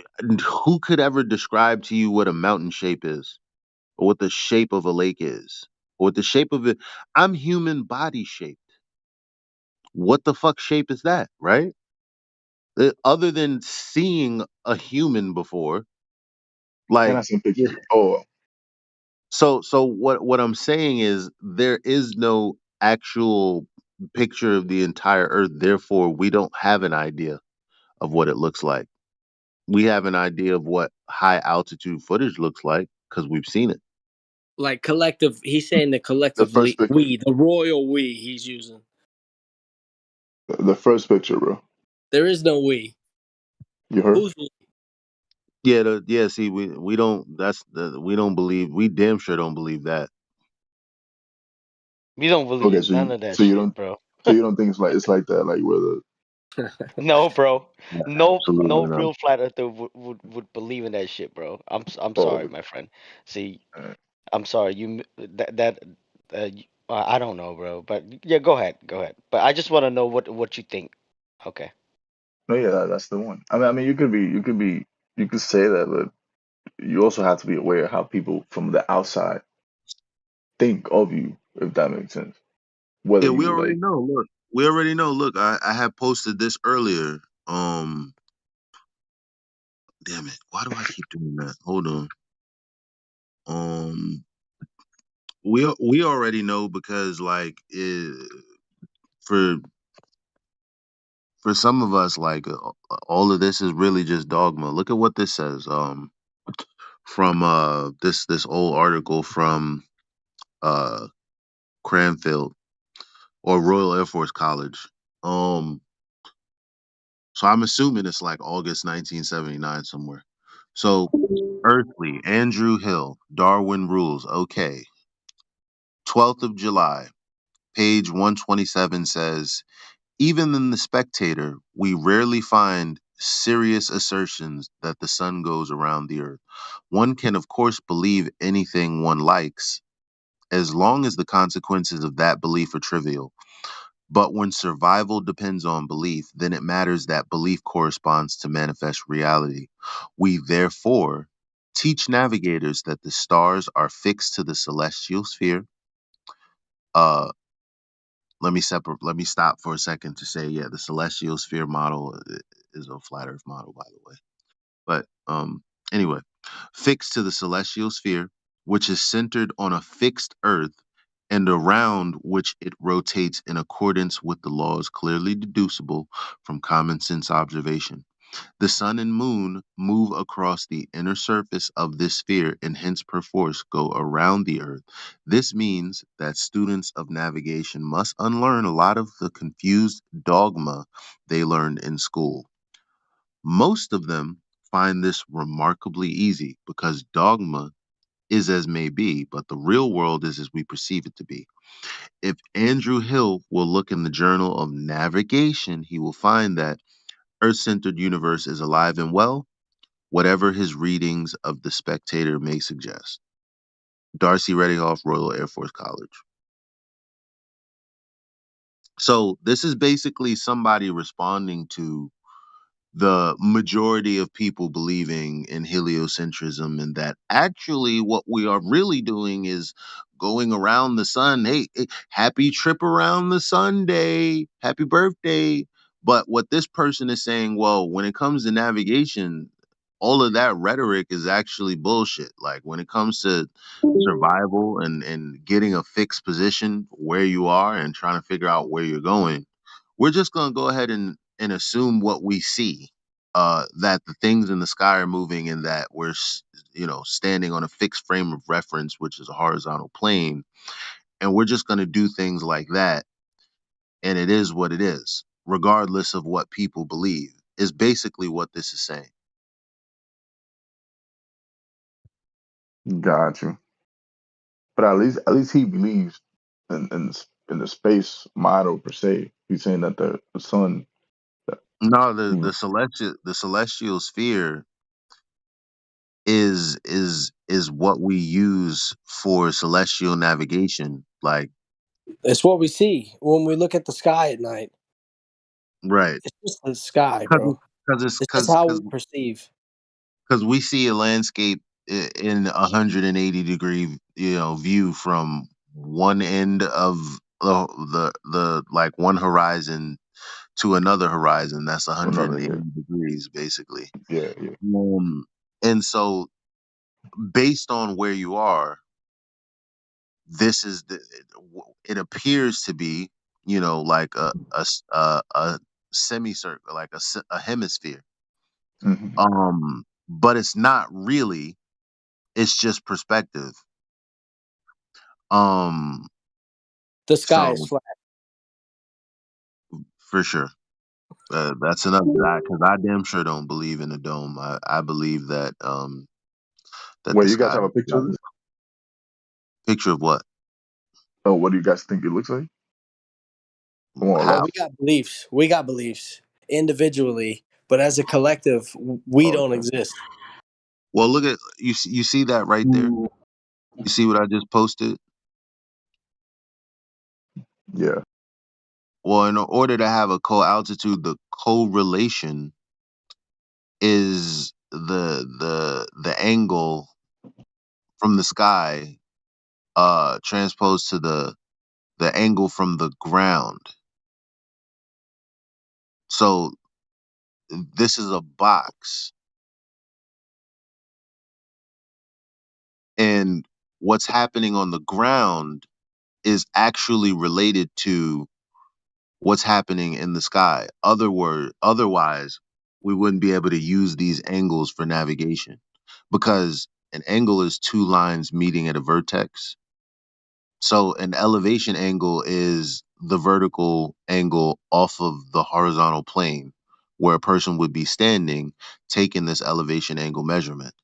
[SPEAKER 1] who could ever describe to you what a mountain shape is, or what the shape of a lake is, or what the shape of it? I'm human body shaped. What the fuck shape is that, right? Other than seeing a human before,
[SPEAKER 9] and
[SPEAKER 1] like
[SPEAKER 9] I seen pictures. Oh,
[SPEAKER 1] so what I'm saying is there is no actual picture of the entire earth, therefore we don't have an idea of what it looks like. We have an idea of what high altitude footage looks like because we've seen it.
[SPEAKER 16] Like collective, he's saying the
[SPEAKER 9] the
[SPEAKER 16] collectively
[SPEAKER 9] first picture,
[SPEAKER 16] we, the royal we he's using.
[SPEAKER 9] the first picture, bro.
[SPEAKER 16] There is no we.
[SPEAKER 9] You heard?
[SPEAKER 16] Who's we?
[SPEAKER 1] Yeah, see, we don't that's the we don't believe, we damn sure don't believe that.
[SPEAKER 3] We don't
[SPEAKER 9] Okay,
[SPEAKER 3] believe
[SPEAKER 9] so
[SPEAKER 3] none
[SPEAKER 9] you
[SPEAKER 3] of that
[SPEAKER 9] so you
[SPEAKER 3] shit,
[SPEAKER 9] don't
[SPEAKER 3] bro.
[SPEAKER 9] so you don't think it's like that, like where the.
[SPEAKER 3] No, bro.
[SPEAKER 1] Yeah,
[SPEAKER 3] No
[SPEAKER 1] absolutely not.
[SPEAKER 3] real flat earther would believe in that shit, bro. I'm
[SPEAKER 9] Oh,
[SPEAKER 3] sorry, my friend. See,
[SPEAKER 9] okay.
[SPEAKER 3] I'm sorry. I don't know, bro. But yeah, go ahead, go ahead. But I just want to know what you think. Okay.
[SPEAKER 9] No, yeah, that's the one. I mean, you could say that, but you also have to be aware of how people from the outside think of you, if that makes sense. Whether
[SPEAKER 1] Yeah, we
[SPEAKER 9] you
[SPEAKER 1] already
[SPEAKER 9] like,
[SPEAKER 1] know. Look, we already know. Look, I had posted this earlier. Damn it, why do I keep doing that? Hold on. Um, we already know because like for for some of us, like all of this is really just dogma. Look at what this says. From this old article from uh Cranfield or Royal Air Force College. Um, so I'm assuming it's like August 1979 somewhere. So Earthly, Andrew Hill, Darwin Rules. Okay. 12th of July, page 127 says, even in The Spectator, we rarely find serious assertions that the sun goes around the earth. One can, of course, believe anything one likes, as long as the consequences of that belief are trivial. But when survival depends on belief, then it matters that belief corresponds to manifest reality. We therefore teach navigators that the stars are fixed to the celestial sphere. Uh, let me stop for a second to say, yeah, the celestial sphere model is a flat Earth model, by the way. But anyway, fixed to the celestial sphere, which is centered on a fixed Earth and around which it rotates in accordance with the laws clearly deducible from common sense observation. The sun and moon move across the inner surface of this sphere and hence perforce go around the earth. This means that students of navigation must unlearn a lot of the confused dogma they learned in school. Most of them find this remarkably easy because dogma is as may be, but the real world is as we perceive it to be. If Andrew Hill will look in the Journal of Navigation, he will find that Earth-centered universe is alive and well, whatever his readings of The Spectator may suggest. Darcy Reddihoff, Royal Air Force College. So this is basically somebody responding to the majority of people believing in heliocentrism, and that actually what we are really doing is going around the sun. Hey, happy trip around the sun day, happy birthday. But what this person is saying, well, when it comes to navigation, all of that rhetoric is actually bullshit. Like when it comes to survival and getting a fixed position where you are and trying to figure out where you're going, we're just going to go ahead and assume what we see, that the things in the sky are moving and that we're standing on a fixed frame of reference, which is a horizontal plane, and we're just going to do things like that, and it is what it is regardless of what people believe, is basically what this is saying.
[SPEAKER 9] Got you. But at least he believes in the space model per se. He's saying that the sun.
[SPEAKER 1] No,
[SPEAKER 9] Mm,
[SPEAKER 1] the celestial sphere is what we use for celestial navigation. Like,
[SPEAKER 16] It's what we see when we look at the sky at night.
[SPEAKER 1] right.
[SPEAKER 16] It's just the sky,
[SPEAKER 1] because
[SPEAKER 16] bro.
[SPEAKER 1] it's
[SPEAKER 16] It's just how we perceive.
[SPEAKER 1] because we see a landscape in 180-degree view from one end of the like one horizon to another horizon. That's
[SPEAKER 9] another
[SPEAKER 1] 180
[SPEAKER 9] year.
[SPEAKER 1] degrees basically.
[SPEAKER 9] Yeah, yeah.
[SPEAKER 1] And so based on where you are, this is it appears to be, like a semicircle, like a hemisphere.
[SPEAKER 9] Hmm.
[SPEAKER 1] But it's not really. It's just perspective. Um,
[SPEAKER 16] The sky is
[SPEAKER 1] so
[SPEAKER 16] flat.
[SPEAKER 1] for sure, that's another guy because I damn sure don't believe in a dome. I believe that that the
[SPEAKER 9] Wait, you guys
[SPEAKER 1] sky
[SPEAKER 9] have a
[SPEAKER 1] is
[SPEAKER 9] picture
[SPEAKER 1] flat.
[SPEAKER 9] of this?
[SPEAKER 1] Picture of what?
[SPEAKER 9] Oh, what do you guys think it looks like? More or
[SPEAKER 16] Well,
[SPEAKER 1] How?
[SPEAKER 9] less.
[SPEAKER 16] we got beliefs. We got beliefs individually, but as a collective, we
[SPEAKER 9] Oh,
[SPEAKER 16] don't
[SPEAKER 9] okay.
[SPEAKER 16] exist.
[SPEAKER 1] Well, look at you see that right there. You see what I just posted?
[SPEAKER 9] Yeah.
[SPEAKER 1] Well, in order to have a co-altitude, the correlation is the angle from the sky transposed to the angle from the ground. So this is a box, and what's happening on the ground is actually related to what's happening in the sky. Otherwise, we wouldn't be able to use these angles for navigation because an angle is two lines meeting at a vertex. So an elevation angle is the vertical angle off of the horizontal plane where a person would be standing taking this elevation angle measurement.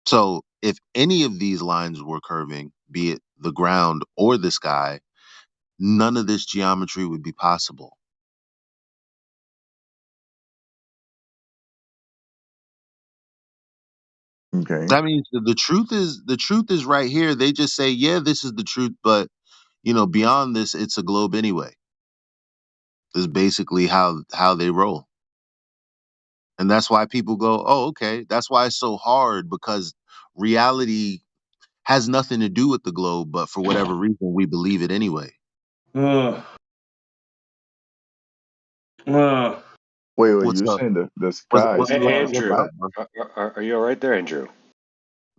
[SPEAKER 1] So if any of these lines were curving, be it the ground or the sky, none of this geometry would be possible.
[SPEAKER 9] Okay.
[SPEAKER 1] That means that the truth is right here. They just say, yeah, this is the truth, but beyond this, it's a globe anyway. This is basically how they roll. And that's why people go, oh, okay. That's why it's so hard because reality has nothing to do with the globe, but for whatever reason, we believe it anyway.
[SPEAKER 11] Uh, uh,
[SPEAKER 9] Wait.
[SPEAKER 1] What's
[SPEAKER 9] You're
[SPEAKER 1] up?
[SPEAKER 9] saying the
[SPEAKER 1] What's
[SPEAKER 9] sky
[SPEAKER 1] what's
[SPEAKER 9] is flat?
[SPEAKER 1] what's
[SPEAKER 18] Andrew,
[SPEAKER 1] up, bro?
[SPEAKER 18] are you all right there, Andrew?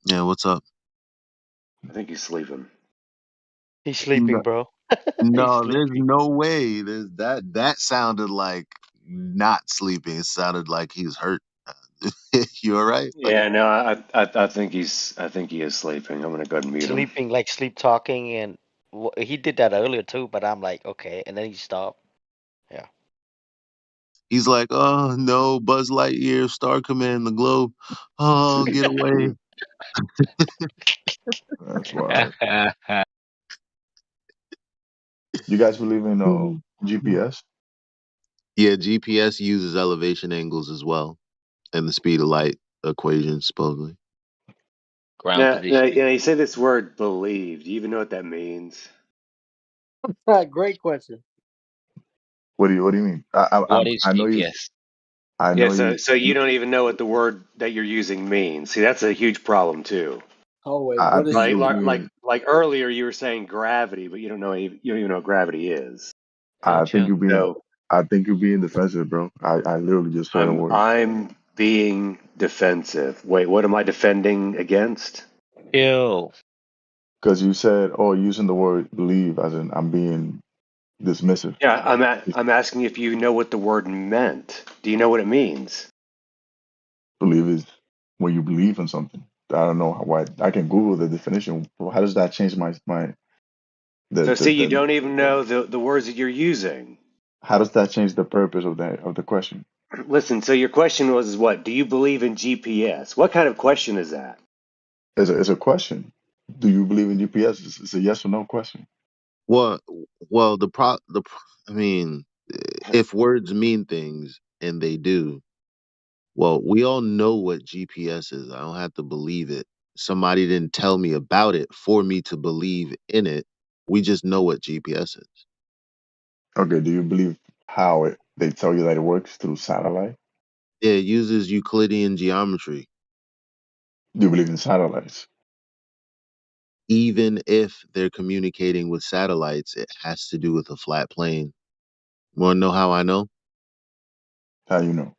[SPEAKER 1] Yeah, what's up?
[SPEAKER 18] I think he's sleeping.
[SPEAKER 3] He's sleeping,
[SPEAKER 1] No,
[SPEAKER 3] bro. He's
[SPEAKER 1] no, there's
[SPEAKER 3] sleeping.
[SPEAKER 1] no way. That sounded like not sleeping. It sounded like he's hurt. You all right?
[SPEAKER 18] Yeah, no, I think he is sleeping. I'm gonna go ahead and mute him.
[SPEAKER 3] Sleeping, like sleep talking, and he did that earlier too. But I'm like, okay, and then he stopped. Yeah.
[SPEAKER 1] He's like, oh no, Buzz Lightyear, Star Command, the globe. Oh, get away.
[SPEAKER 9] That's wild. You guys believe in GPS?
[SPEAKER 1] Yeah, GPS uses elevation angles as well, and the speed of light equation, supposedly.
[SPEAKER 19] Ground
[SPEAKER 18] Now,
[SPEAKER 19] position.
[SPEAKER 18] you say this word "believe." Do you even know what that means?
[SPEAKER 16] Great question.
[SPEAKER 9] What do you mean?
[SPEAKER 19] What is
[SPEAKER 9] I know you.
[SPEAKER 19] GPS?
[SPEAKER 9] I
[SPEAKER 18] Yeah,
[SPEAKER 9] know you.
[SPEAKER 18] so you don't even know what the word that you're using means. See, that's a huge problem too.
[SPEAKER 16] Oh wait,
[SPEAKER 9] I
[SPEAKER 16] what is
[SPEAKER 9] think
[SPEAKER 18] Like
[SPEAKER 9] you're
[SPEAKER 18] like
[SPEAKER 16] GPS?
[SPEAKER 18] like
[SPEAKER 9] being.
[SPEAKER 18] like earlier, you were saying gravity, but you don't even know what gravity is.
[SPEAKER 9] I think
[SPEAKER 19] Gotcha.
[SPEAKER 9] you're being.
[SPEAKER 18] So
[SPEAKER 9] I think you're being defensive, bro. I literally just said a word
[SPEAKER 18] I'm being defensive. Wait, what am I defending against?
[SPEAKER 19] Yo.
[SPEAKER 9] because you said, "Oh, using the word believe," as in I'm being dismissive.
[SPEAKER 18] Yeah, I'm asking if you know what the word meant. Do you know what it means?
[SPEAKER 9] Believe is when you believe in something. I don't know why. I can Google the definition. How does that change my
[SPEAKER 18] So see, you
[SPEAKER 9] the
[SPEAKER 18] don't even know the words that you're using.
[SPEAKER 9] how does that change the purpose of the question?
[SPEAKER 18] Listen, so your question was what? Do you believe in GPS? What kind of question is that?
[SPEAKER 9] It's a question. Do you believe in GPS? It's a yes or no question.
[SPEAKER 1] Well, well, I mean, if words mean things, and they do, well, we all know what GPS is. I don't have to believe it. Somebody didn't tell me about it for me to believe in it. We just know what GPS is.
[SPEAKER 9] Okay. Do you believe how they tell you that it works through satellite?
[SPEAKER 1] Yeah, it uses Euclidean geometry.
[SPEAKER 9] Do you believe in satellites?
[SPEAKER 1] Even if they're communicating with satellites, it has to do with a flat plane. Want to know how I know?
[SPEAKER 9] How you know?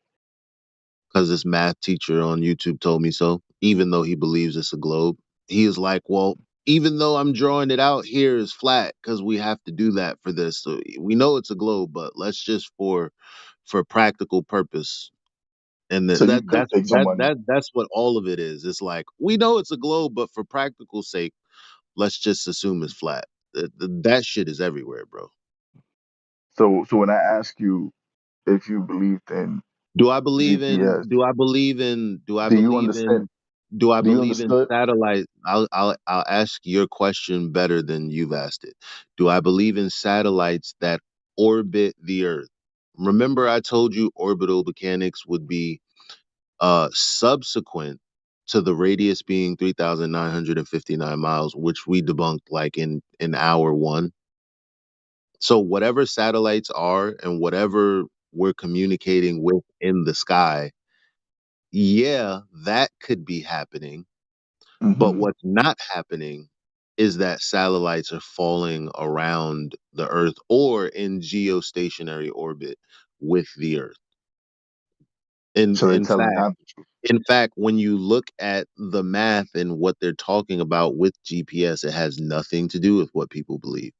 [SPEAKER 1] Because this math teacher on YouTube told me so, even though he believes it's a globe. He is like, well, even though I'm drawing it out here is flat, because we have to do that for this. So we know it's a globe, but let's just for practical purpose. And
[SPEAKER 9] So you could take someone.
[SPEAKER 1] that's what all of it is. It's like we know it's a globe, but for practical sake, let's just assume it's flat. That shit is everywhere, bro.
[SPEAKER 9] So when I ask you if you believed in GPS,
[SPEAKER 1] Do I
[SPEAKER 9] do you
[SPEAKER 1] believe
[SPEAKER 9] understand?
[SPEAKER 1] in do I
[SPEAKER 9] Do you
[SPEAKER 1] believe in
[SPEAKER 9] understood?
[SPEAKER 1] satellite? I'll ask your question better than you've asked it. Do I believe in satellites that orbit the Earth? Remember, I told you orbital mechanics would be subsequent to the radius being 3,959 miles, which we debunked like in hour one. So whatever satellites are and whatever we're communicating with in the sky, yeah, that could be happening. But
[SPEAKER 9] Hmm.
[SPEAKER 1] what's not happening is that satellites are falling around the Earth or in geostationary orbit with the Earth. In
[SPEAKER 9] So they're
[SPEAKER 1] in
[SPEAKER 9] telling
[SPEAKER 1] fact,
[SPEAKER 9] half the truth.
[SPEAKER 1] in fact, when you look at the math and what they're talking about with GPS, it has nothing to do with what people believe.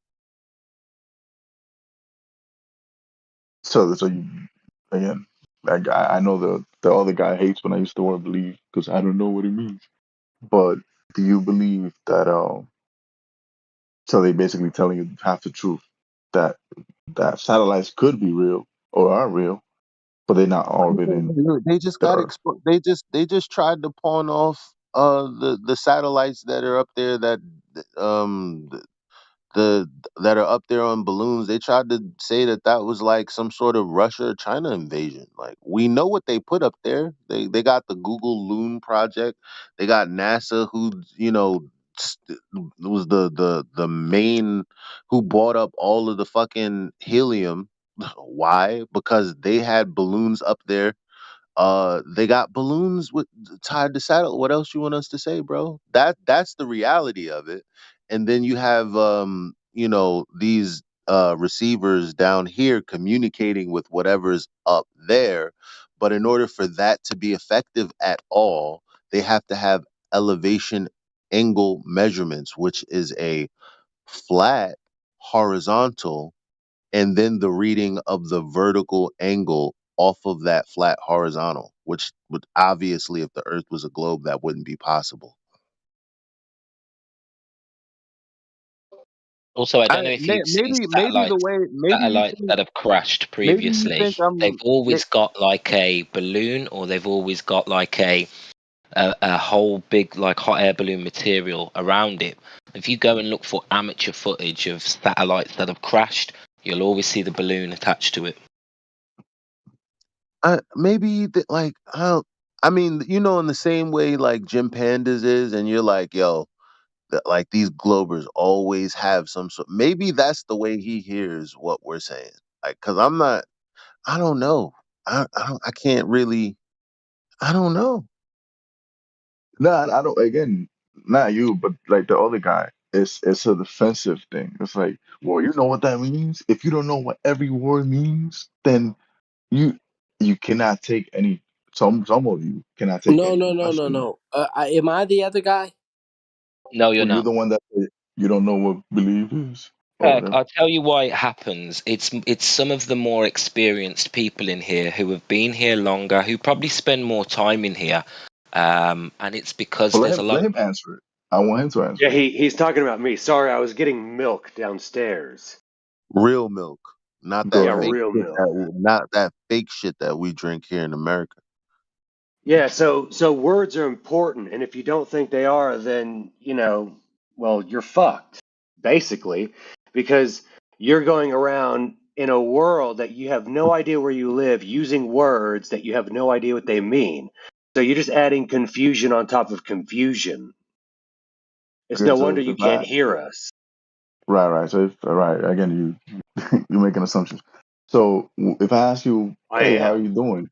[SPEAKER 9] So you again, I know the other guy hates when I use the word believe because I don't know what it means. But do you believe that so they basically telling you half the truth that satellites could be real or are real, but they're not orbiting
[SPEAKER 1] They just
[SPEAKER 9] the
[SPEAKER 1] got
[SPEAKER 9] Earth.
[SPEAKER 1] they just tried to pawn off the satellites that are up there that um the that are up there on balloons. They tried to say that that was like some sort of Russia or China invasion. Like we know what they put up there. They got the Google Loon project. They got NASA, who was the main who bought up all of the fucking helium. Why? Because they had balloons up there. They got balloons with tied to satellite. What else you want us to say, bro? That's the reality of it. And then you have these receivers down here communicating with whatever's up there. But in order for that to be effective at all, they have to have elevation angle measurements, which is a flat horizontal, and then the reading of the vertical angle off of that flat horizontal, which would obviously, if the Earth was a globe, that wouldn't be possible.
[SPEAKER 19] Also, I don't know if you've seen
[SPEAKER 1] Maybe the way,
[SPEAKER 19] satellites that have crashed
[SPEAKER 1] maybe you
[SPEAKER 19] previously.
[SPEAKER 1] think
[SPEAKER 19] They've always got like a balloon, or they've always got like a whole big like hot air balloon material around it. If you go and look for amateur footage of satellites that have crashed, you'll always see the balloon attached to it.
[SPEAKER 1] maybe that, like, I mean, in the same way like Jim Pandas is, and you're like, yo, like these Globers always have some sort. Maybe that's the way he hears what we're saying. Like, cause I'm not. I don't know. I don't. I can't really. I don't know.
[SPEAKER 9] No, I don't. Again, not you, but like the other guy. It's a defensive thing. It's like, well, you know what that means. If you don't know what every word means, then you you cannot take any. Some of you cannot take
[SPEAKER 16] No,
[SPEAKER 9] any
[SPEAKER 16] no, no, no,
[SPEAKER 9] question.
[SPEAKER 16] no. Am I the other guy?
[SPEAKER 19] No, you're
[SPEAKER 9] Well, you're
[SPEAKER 19] not.
[SPEAKER 9] the one that said you don't know what belief is or
[SPEAKER 19] Kirk,
[SPEAKER 9] whatever.
[SPEAKER 19] I'll tell you why it happens. It's some of the more experienced people in here who have been here longer, who probably spend more time in here, and it's because
[SPEAKER 9] But
[SPEAKER 19] there's a lot
[SPEAKER 9] let
[SPEAKER 19] of.
[SPEAKER 9] him answer it. I want him to answer
[SPEAKER 18] Yeah,
[SPEAKER 9] it.
[SPEAKER 18] he's talking about me. Sorry, I was getting milk downstairs.
[SPEAKER 1] Real milk, not
[SPEAKER 9] Go
[SPEAKER 1] that
[SPEAKER 18] Yeah,
[SPEAKER 9] ahead.
[SPEAKER 1] fake
[SPEAKER 18] real
[SPEAKER 1] shit
[SPEAKER 18] milk.
[SPEAKER 1] not that fake shit that we drink here in America.
[SPEAKER 18] Yeah, so words are important, and if you don't think they are, then well, you're fucked, basically, because you're going around in a world that you have no idea where you live, using words that you have no idea what they mean. So you're just adding confusion on top of confusion. It's
[SPEAKER 9] Okay,
[SPEAKER 18] no
[SPEAKER 9] so
[SPEAKER 18] wonder you
[SPEAKER 9] if
[SPEAKER 18] can't
[SPEAKER 9] I
[SPEAKER 18] hear us.
[SPEAKER 9] right, so if right again, you're making assumptions. So if I ask you,
[SPEAKER 18] I
[SPEAKER 9] hey, how are
[SPEAKER 18] am.
[SPEAKER 9] you doing?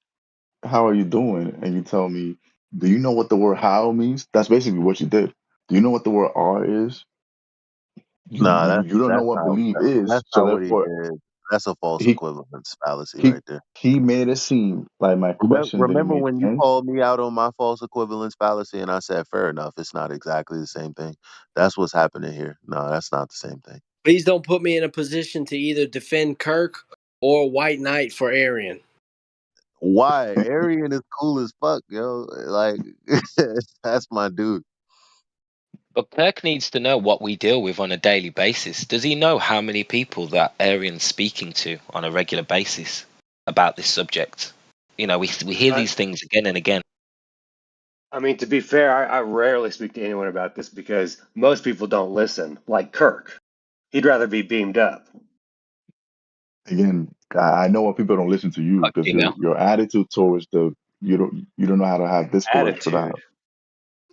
[SPEAKER 9] How are you doing? And you tell me, do you know what the word how means? That's basically what you did. Do you know what the word are is?
[SPEAKER 1] Nah, that's
[SPEAKER 9] You don't know
[SPEAKER 1] that's
[SPEAKER 9] what
[SPEAKER 1] not
[SPEAKER 9] believe is,
[SPEAKER 1] that's
[SPEAKER 9] so
[SPEAKER 1] not what he
[SPEAKER 9] therefore
[SPEAKER 1] did. That's a false
[SPEAKER 9] he
[SPEAKER 1] equivalence fallacy
[SPEAKER 9] he
[SPEAKER 1] right there.
[SPEAKER 9] he made it seem like my question didn't
[SPEAKER 1] Remember
[SPEAKER 9] make
[SPEAKER 1] when you
[SPEAKER 9] sense.
[SPEAKER 1] called me out on my false equivalence fallacy and I said, fair enough, it's not exactly the same thing. That's what's happening here. No, that's not the same thing.
[SPEAKER 16] Please don't put me in a position to either defend Kirk or White Knight for Arian.
[SPEAKER 1] Why? Aryan is cool as fuck, yo. Like, that's my dude.
[SPEAKER 19] But Kirk needs to know what we deal with on a daily basis. Does he know how many people that Arian's speaking to on a regular basis about this subject? We hear
[SPEAKER 18] I,
[SPEAKER 19] these things again and again.
[SPEAKER 18] I mean, to be fair, I rarely speak to anyone about this because most people don't listen, like Kirk. He'd rather be beamed up.
[SPEAKER 9] Again, I know why people don't listen to you because
[SPEAKER 19] Fucking hell.
[SPEAKER 9] your attitude towards the you don't know how to have discourse without
[SPEAKER 18] Attitude.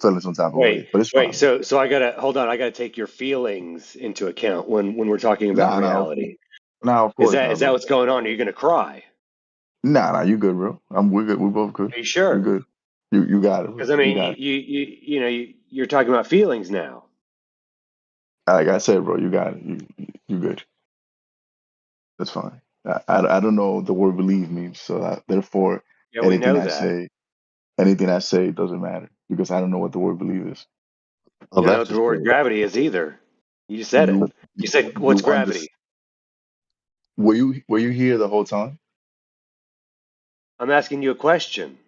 [SPEAKER 9] feeling some type of way.
[SPEAKER 18] Wait,
[SPEAKER 9] But it's
[SPEAKER 18] wait.
[SPEAKER 9] fine.
[SPEAKER 18] So I gotta hold on. I gotta take your feelings into account when we're talking about reality.
[SPEAKER 9] Nah, of
[SPEAKER 18] Is
[SPEAKER 9] course
[SPEAKER 18] that
[SPEAKER 9] not,
[SPEAKER 18] is that
[SPEAKER 9] bro.
[SPEAKER 18] what's going on? Are you gonna cry?
[SPEAKER 9] Nah, you good, bro. We're good. We both good.
[SPEAKER 18] Are you
[SPEAKER 9] We
[SPEAKER 18] sure?
[SPEAKER 9] good. You got it, bro.
[SPEAKER 18] Because I
[SPEAKER 9] You
[SPEAKER 18] mean,
[SPEAKER 9] got it.
[SPEAKER 18] you're talking about feelings now.
[SPEAKER 9] Like I said, bro, you got it. You good. That's fine. I don't know the word believe means, so therefore
[SPEAKER 18] Yeah, we
[SPEAKER 9] anything
[SPEAKER 18] know
[SPEAKER 9] I
[SPEAKER 18] that.
[SPEAKER 9] say, anything I say doesn't matter because I don't know what the word believe is.
[SPEAKER 18] You
[SPEAKER 1] Well,
[SPEAKER 18] don't know
[SPEAKER 1] that's
[SPEAKER 18] what the
[SPEAKER 1] just
[SPEAKER 18] word
[SPEAKER 1] great.
[SPEAKER 18] gravity is either. You just said it.
[SPEAKER 9] You
[SPEAKER 18] You said, "What's
[SPEAKER 9] you understand?
[SPEAKER 18] gravity?"
[SPEAKER 9] Were you here the whole time?
[SPEAKER 18] I'm asking you a question.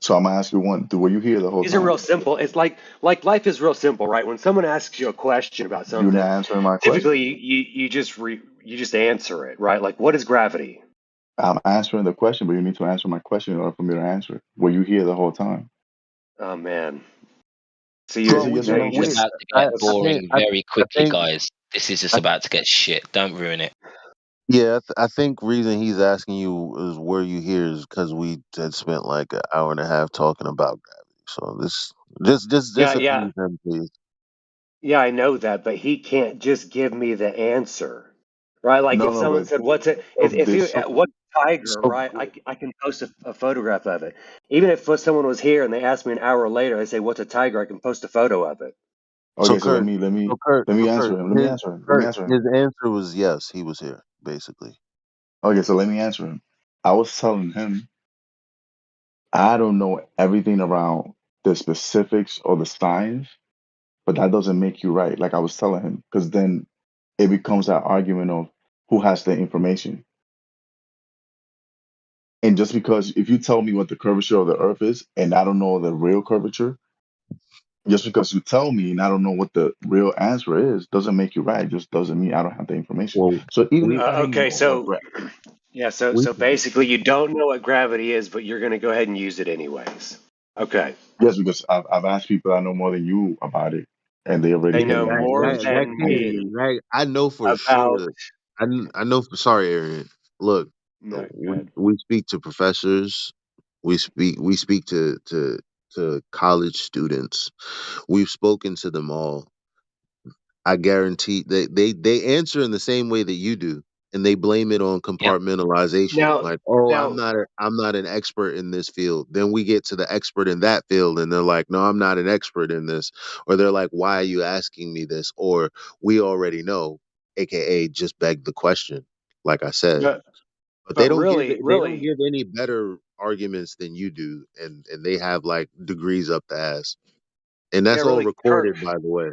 [SPEAKER 9] So I'm gonna ask you one. Were you here the whole
[SPEAKER 18] These are
[SPEAKER 9] time?
[SPEAKER 18] real simple. It's like life is real simple, right? When someone asks you a question about
[SPEAKER 9] You're not
[SPEAKER 18] something,
[SPEAKER 9] answering my
[SPEAKER 18] typically
[SPEAKER 9] question.
[SPEAKER 18] you just answer it, right? Like, what is gravity?
[SPEAKER 9] I'm answering the question, but you need to answer my question in order for me to answer it. Were you here the whole time?
[SPEAKER 18] Oh man. So
[SPEAKER 9] So it's
[SPEAKER 1] Bro,
[SPEAKER 9] a
[SPEAKER 1] we
[SPEAKER 9] yes or
[SPEAKER 1] just
[SPEAKER 19] This
[SPEAKER 9] no
[SPEAKER 19] is
[SPEAKER 1] we
[SPEAKER 9] thing.
[SPEAKER 19] about to get
[SPEAKER 1] I think
[SPEAKER 19] boring very
[SPEAKER 1] I
[SPEAKER 19] quickly,
[SPEAKER 1] think
[SPEAKER 19] guys. This is just
[SPEAKER 1] I,
[SPEAKER 19] about to get shit. Don't ruin it.
[SPEAKER 1] yeah, I think reason he's asking you is where you here is because we had spent like an hour and a half talking about gravity. So this
[SPEAKER 18] yeah,
[SPEAKER 1] just
[SPEAKER 18] yeah,
[SPEAKER 1] appease him, please.
[SPEAKER 18] yeah. I know that, but he can't just give me the answer, right? Like
[SPEAKER 9] No,
[SPEAKER 18] if
[SPEAKER 9] no,
[SPEAKER 18] someone
[SPEAKER 9] but
[SPEAKER 18] said, "What's it?"
[SPEAKER 9] of
[SPEAKER 18] If you
[SPEAKER 9] this.
[SPEAKER 18] what's a tiger,
[SPEAKER 1] So
[SPEAKER 18] right? I can post a photograph of it. Even if someone was here and they asked me an hour later, they say, "What's a tiger?" I can post a photo of it.
[SPEAKER 1] so
[SPEAKER 9] Okay, so
[SPEAKER 1] Kurt
[SPEAKER 9] let me answer him. Let me answer him. Let me answer him.
[SPEAKER 1] his answer was yes, he was here, basically.
[SPEAKER 9] Okay, so let me answer him. I was telling him I don't know everything around the specifics or the science, but that doesn't make you right. Like I was telling him, because then it becomes that argument of who has the information. And just because if you tell me what the curvature of the Earth is, and I don't know the real curvature, just because you tell me and I don't know what the real answer is, doesn't make you right. Just doesn't mean I don't have the information.
[SPEAKER 1] Well,
[SPEAKER 9] So even if
[SPEAKER 1] we
[SPEAKER 9] I don't
[SPEAKER 18] Okay,
[SPEAKER 9] know what
[SPEAKER 18] so yeah, so
[SPEAKER 1] we
[SPEAKER 18] so basically, you don't know what gravity is, but you're going to go ahead and use it anyways. Okay,
[SPEAKER 9] yes, because I've asked people I know more than you about it, and they already
[SPEAKER 18] they
[SPEAKER 1] yeah,
[SPEAKER 9] gave
[SPEAKER 18] know
[SPEAKER 9] me the
[SPEAKER 18] more
[SPEAKER 1] that
[SPEAKER 9] information.
[SPEAKER 18] than
[SPEAKER 1] can't
[SPEAKER 18] me
[SPEAKER 1] that I know for
[SPEAKER 18] about.
[SPEAKER 1] sure. I know for sorry, Aaron. Look,
[SPEAKER 18] No, go ahead.
[SPEAKER 1] we speak to professors. We speak to college students. We've spoken to them all. I guarantee they answer in the same way that you do, and they blame it on
[SPEAKER 19] Yep.
[SPEAKER 1] compartmentalization.
[SPEAKER 18] Now,
[SPEAKER 1] Like, oh,
[SPEAKER 18] now,
[SPEAKER 1] I'm not an expert in this field. Then we get to the expert in that field, and they're like, no, I'm not an expert in this. Or they're like, why are you asking me this? Or we already know, aka just beg the question. Like I said,
[SPEAKER 18] but
[SPEAKER 1] but
[SPEAKER 18] but
[SPEAKER 1] they don't
[SPEAKER 18] really,
[SPEAKER 1] give any better arguments than you do, and they have like degrees up the ass, and
[SPEAKER 18] yeah,
[SPEAKER 1] that's all
[SPEAKER 18] really, Kirk.
[SPEAKER 1] recorded, by the way.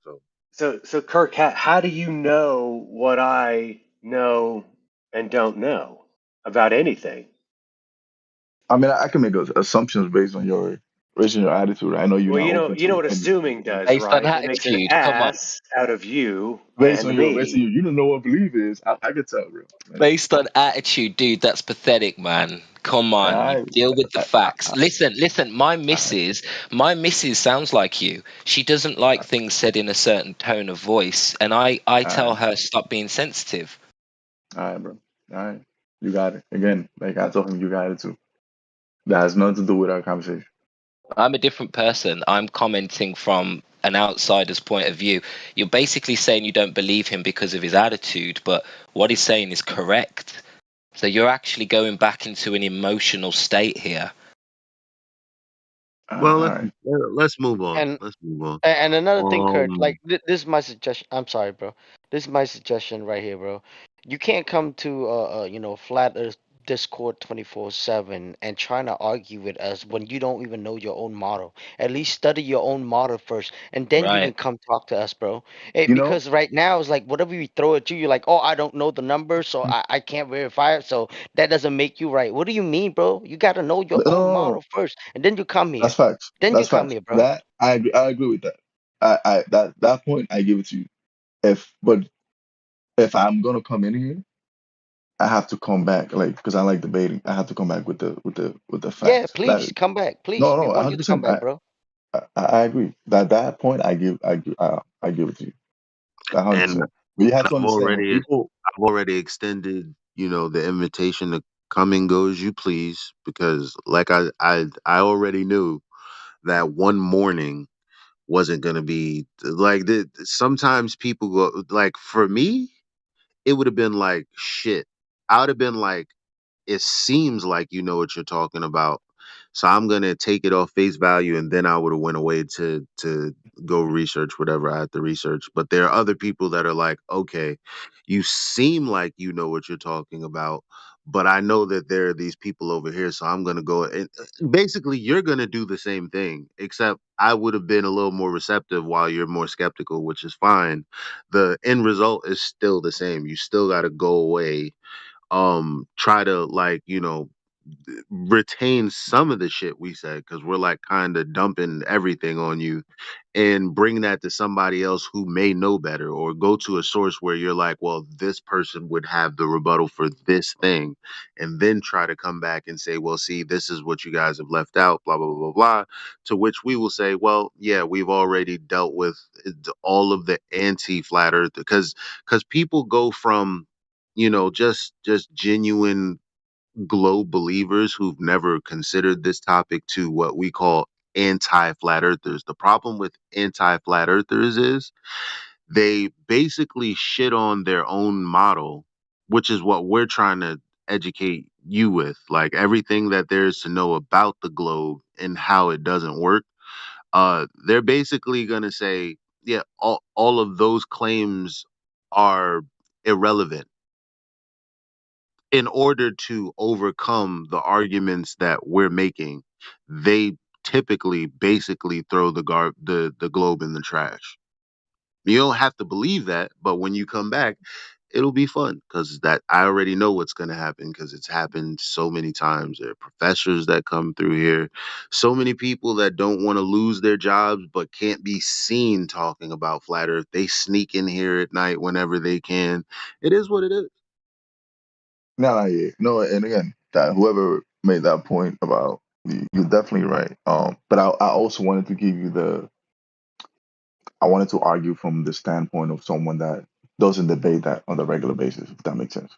[SPEAKER 1] So.
[SPEAKER 18] So Kirk, how do you know what I know and don't know about anything?
[SPEAKER 9] I mean, I can make assumptions based on your attitude. I know you're
[SPEAKER 18] Well,
[SPEAKER 9] not open
[SPEAKER 18] you know
[SPEAKER 9] to
[SPEAKER 18] what
[SPEAKER 9] any
[SPEAKER 18] assuming does,
[SPEAKER 19] Based on
[SPEAKER 18] right? It makes an
[SPEAKER 19] attitude, come on.
[SPEAKER 18] ass out of you
[SPEAKER 9] based
[SPEAKER 18] and
[SPEAKER 9] on
[SPEAKER 18] me.
[SPEAKER 9] you don't know what belief is. I can tell, bro. Like,
[SPEAKER 19] Based on attitude, dude, that's pathetic, man. Come on, you
[SPEAKER 9] I,
[SPEAKER 19] deal with the
[SPEAKER 9] I,
[SPEAKER 19] facts. Listen, my missus sounds like you. She doesn't like things said in a certain tone of voice, and I
[SPEAKER 9] I,
[SPEAKER 19] tell her stop being sensitive.
[SPEAKER 9] all right, bro. All right, you got it. Again, like I told him, you got it too. That has nothing to do with our conversation.
[SPEAKER 19] I'm a different person. I'm commenting from an outsider's point of view. You're basically saying you don't believe him because of his attitude, but what he's saying is correct. So you're actually going back into an emotional state here.
[SPEAKER 1] Well,
[SPEAKER 9] All right.
[SPEAKER 1] let's move on.
[SPEAKER 3] And
[SPEAKER 1] Let's move on.
[SPEAKER 3] and another thing, Kirk,
[SPEAKER 1] Um,
[SPEAKER 3] like this is my suggestion. I'm sorry, bro. This is my suggestion right here, bro. You can't come to flat Earth Discord 24/7 and trying to argue with us when you don't even know your own model. At least study your own model first, and then you
[SPEAKER 19] Right.
[SPEAKER 3] can come talk to us, bro. Hey,
[SPEAKER 9] You know,
[SPEAKER 3] because right now it's like whatever we throw at you, you're like, oh, I don't know the number, so I can't verify it. So that doesn't make you right. What do you mean, bro? You gotta know your
[SPEAKER 9] no, no,
[SPEAKER 3] own
[SPEAKER 9] no,
[SPEAKER 3] model first, and then you come here.
[SPEAKER 9] that's facts.
[SPEAKER 3] Then you
[SPEAKER 9] That's
[SPEAKER 3] come
[SPEAKER 9] facts.
[SPEAKER 3] here, bro.
[SPEAKER 9] That I agree with that. That point I give it to you. But if I'm gonna come in here, I have to come back like because I like debating. I have to come back with the
[SPEAKER 3] Yeah,
[SPEAKER 9] facts. That
[SPEAKER 3] please come back. Please,
[SPEAKER 9] no,
[SPEAKER 3] we
[SPEAKER 9] no,
[SPEAKER 3] want you to come
[SPEAKER 9] 100%.
[SPEAKER 3] back, bro.
[SPEAKER 9] I agree. That point I give it to you.
[SPEAKER 1] and
[SPEAKER 9] 100%. But you have to understand when people.
[SPEAKER 1] I've already extended, the invitation to come and go as you please, because like I already knew that one morning wasn't gonna be like sometimes people go like for me, it would have been like shit. I would have been like, it seems like you know what you're talking about. So I'm gonna take it off face value, and then I would have went away to go research whatever I had to research. But there are other people that are like, okay, you seem like you know what you're talking about, but I know that there are these people over here, so I'm gonna go. And basically, you're gonna do the same thing, except I would have been a little more receptive while you're more skeptical, which is fine. The end result is still the same. You still got to go away, try to like retain some of the shit we said, because we're like kind of dumping everything on you, and bring that to somebody else who may know better, or go to a source where you're like, well, this person would have the rebuttal for this thing, and then try to come back and say, well, see, this is what you guys have left out, blah blah blah blah blah. To which we will say, well, yeah, we've already dealt with all of the anti flat earth, because people go from just genuine globe believers who've never considered this topic to what we call anti flat earthers. The problem with anti flat earthers is they basically shit on their own model, which is what we're trying to educate you with. Like everything that there is to know about the globe and how it doesn't work. They're basically going to say, yeah, all of those claims are irrelevant in order to overcome the arguments that we're making. They typically basically throw the globe in the trash. You don't have to believe that, but when you come back, it'll be fun because that I already know what's going to happen because it's happened so many times. There are professors that come through here, so many people that don't want to lose their jobs but can't be seen talking about flat Earth. They sneak in here at night whenever they can. It is what it is.
[SPEAKER 9] No, yeah, no, and again, that whoever made that point about you're definitely right. But I also wanted to give you I wanted to argue from the standpoint of someone that doesn't debate that on a regular basis, if that makes sense.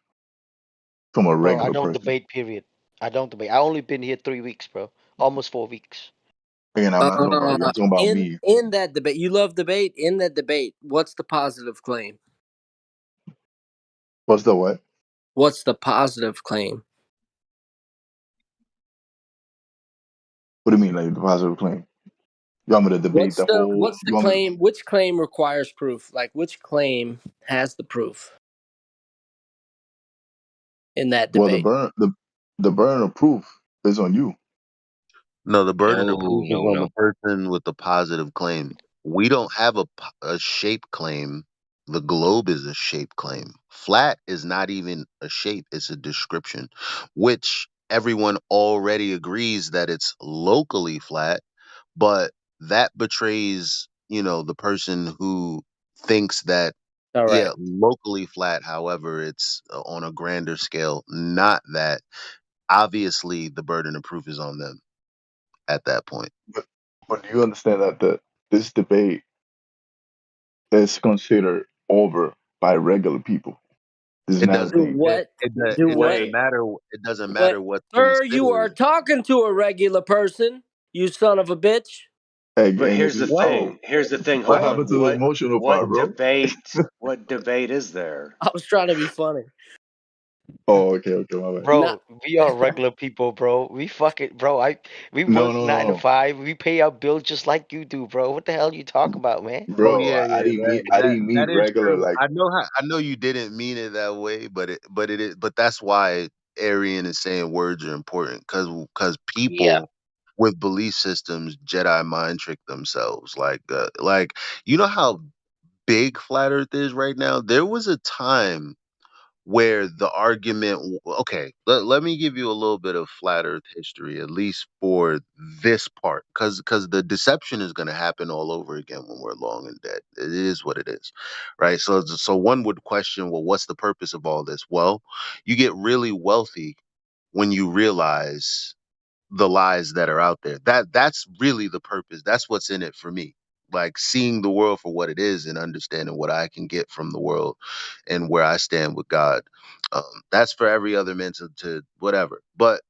[SPEAKER 9] From a
[SPEAKER 3] Bro, I
[SPEAKER 9] regular
[SPEAKER 3] don't
[SPEAKER 9] person.
[SPEAKER 3] debate. Period. I don't debate. I only been here 3 weeks, bro. Almost 4 weeks.
[SPEAKER 9] Again, I'm not talking about you. I'm talking about me.
[SPEAKER 16] In that debate, you love debate. In that debate, what's the positive claim?
[SPEAKER 9] What's the what?
[SPEAKER 16] What's the positive claim?
[SPEAKER 9] What do you mean, like the positive claim? You want me to debate the whole?
[SPEAKER 16] What's the
[SPEAKER 9] You want me to?
[SPEAKER 16] claim? Which claim requires proof? Like which claim has the proof in that
[SPEAKER 9] Well,
[SPEAKER 16] debate?
[SPEAKER 9] the burden of proof is on you.
[SPEAKER 1] No, the burden of
[SPEAKER 19] No,
[SPEAKER 1] proof is
[SPEAKER 19] no,
[SPEAKER 1] on the
[SPEAKER 19] no.
[SPEAKER 1] person with the positive claim. We don't have a shape claim. The globe is a shape claim. Flat is not even a shape, it's a description, which everyone already agrees that it's locally flat, but that betrays, the person who thinks that,
[SPEAKER 16] All
[SPEAKER 1] yeah,
[SPEAKER 16] right.
[SPEAKER 1] locally flat, however, it's on a grander scale, not that. Obviously, the burden of proof is on them at that point.
[SPEAKER 9] But do you understand that this debate is considered over by regular people? This is
[SPEAKER 1] It
[SPEAKER 9] not a
[SPEAKER 1] doesn't.
[SPEAKER 16] Do
[SPEAKER 9] thing.
[SPEAKER 16] what? Do
[SPEAKER 1] It
[SPEAKER 16] what?
[SPEAKER 1] doesn't
[SPEAKER 18] Wait,
[SPEAKER 1] matter. It doesn't
[SPEAKER 16] What?
[SPEAKER 1] matter what's
[SPEAKER 16] Sir, you are
[SPEAKER 1] considered.
[SPEAKER 16] talking to a regular person. You son of a bitch.
[SPEAKER 9] Hey,
[SPEAKER 18] but
[SPEAKER 9] gang, this
[SPEAKER 18] here's the
[SPEAKER 9] is
[SPEAKER 1] What?
[SPEAKER 18] thing. Here's the thing.
[SPEAKER 9] what
[SPEAKER 18] Hold
[SPEAKER 1] What?
[SPEAKER 18] on.
[SPEAKER 9] happened to the emotional part, bro?
[SPEAKER 18] What debate is there?
[SPEAKER 16] I was trying to be funny.
[SPEAKER 9] Oh, okay, my bad.
[SPEAKER 16] Not.
[SPEAKER 3] Bro, we are regular people, bro. We fucking, bro. We
[SPEAKER 9] No,
[SPEAKER 3] work
[SPEAKER 9] no,
[SPEAKER 3] 9 to
[SPEAKER 9] no,
[SPEAKER 3] 5. We pay our bills just like you do, bro. What the hell you talk about, man?
[SPEAKER 1] Oh
[SPEAKER 9] bro.
[SPEAKER 1] yeah,
[SPEAKER 9] I
[SPEAKER 1] yeah.
[SPEAKER 9] didn't
[SPEAKER 1] That
[SPEAKER 9] mean I
[SPEAKER 1] that
[SPEAKER 9] didn't
[SPEAKER 1] that
[SPEAKER 9] mean
[SPEAKER 1] is
[SPEAKER 9] regular.
[SPEAKER 1] true.
[SPEAKER 9] Like,
[SPEAKER 1] I know you didn't mean it that way, but it is. But that's why Arian is saying words are important because
[SPEAKER 19] Yeah.
[SPEAKER 1] people with belief systems Jedi mind trick themselves. Like you know how big flat Earth is right now. There was a time where the argument okay, let me give you a little bit of flat earth history, at least for this part, because the deception is going to happen all over again when we're long and dead. It is what it is, right? So one would question, well, what's the purpose of all this? Well, you get really wealthy when you realize the lies that are out there. That's really the purpose. That's what's in it for me. Like seeing the world for what it is and understanding what I can get from the world and where I stand with God. That's for every other man to whatever. But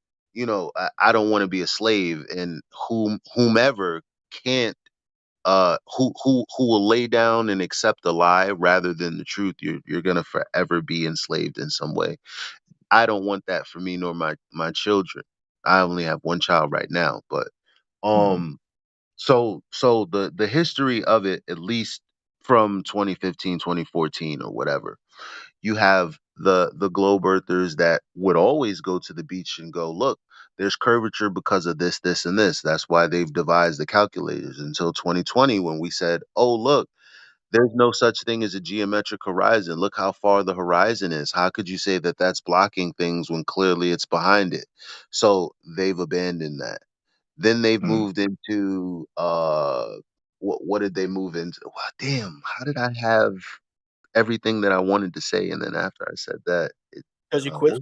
[SPEAKER 1] I don't want to be a slave, and whomever can't who will lay down and accept a lie rather than the truth, you're gonna forever be enslaved in some way. I don't want that for me nor my children. I only have one child right now, but um so the history of it, at least from 2015, 2014, or whatever, you have the globe earthers that would always go to the beach and go, look, there's curvature because of this and this. That's why they've devised the calculators until 2020 when we said, oh look, there's no such thing as a geometric horizon. Look how far the horizon is. How could you say that that's blocking things when clearly it's behind it? So they've abandoned that. Then they've
[SPEAKER 9] mm.
[SPEAKER 1] moved into what did they move into? Wow, damn, how did I have everything that I wanted to say, and then after I said that,
[SPEAKER 16] Because you quit.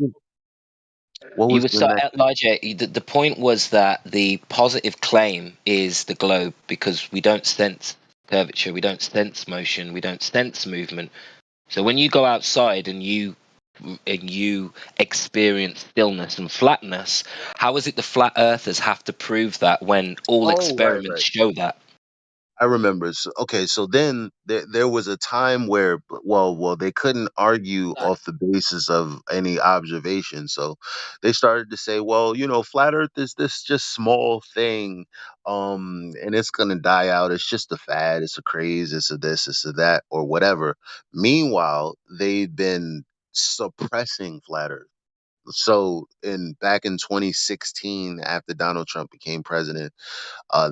[SPEAKER 1] what
[SPEAKER 19] You
[SPEAKER 1] was
[SPEAKER 19] would
[SPEAKER 1] the
[SPEAKER 19] start
[SPEAKER 1] next?
[SPEAKER 19] Elijah. The point was that the positive claim is the globe because we don't sense curvature, we don't sense motion, we don't sense movement. So when you go outside and you experience stillness and flatness, how is it the flat earthers have to prove that when all
[SPEAKER 1] Oh, right,
[SPEAKER 19] experiments
[SPEAKER 1] right.
[SPEAKER 19] show that?
[SPEAKER 1] I remember. So, okay, so then there was a time where, well, they couldn't argue off the basis of any observation. So they started to say, well, flat Earth is this just small thing, and it's gonna die out. It's just a fad. It's a craze. It's a this. It's a that, or whatever. Meanwhile, they've been suppressing flat Earth. So back in 2016, after Donald Trump became president,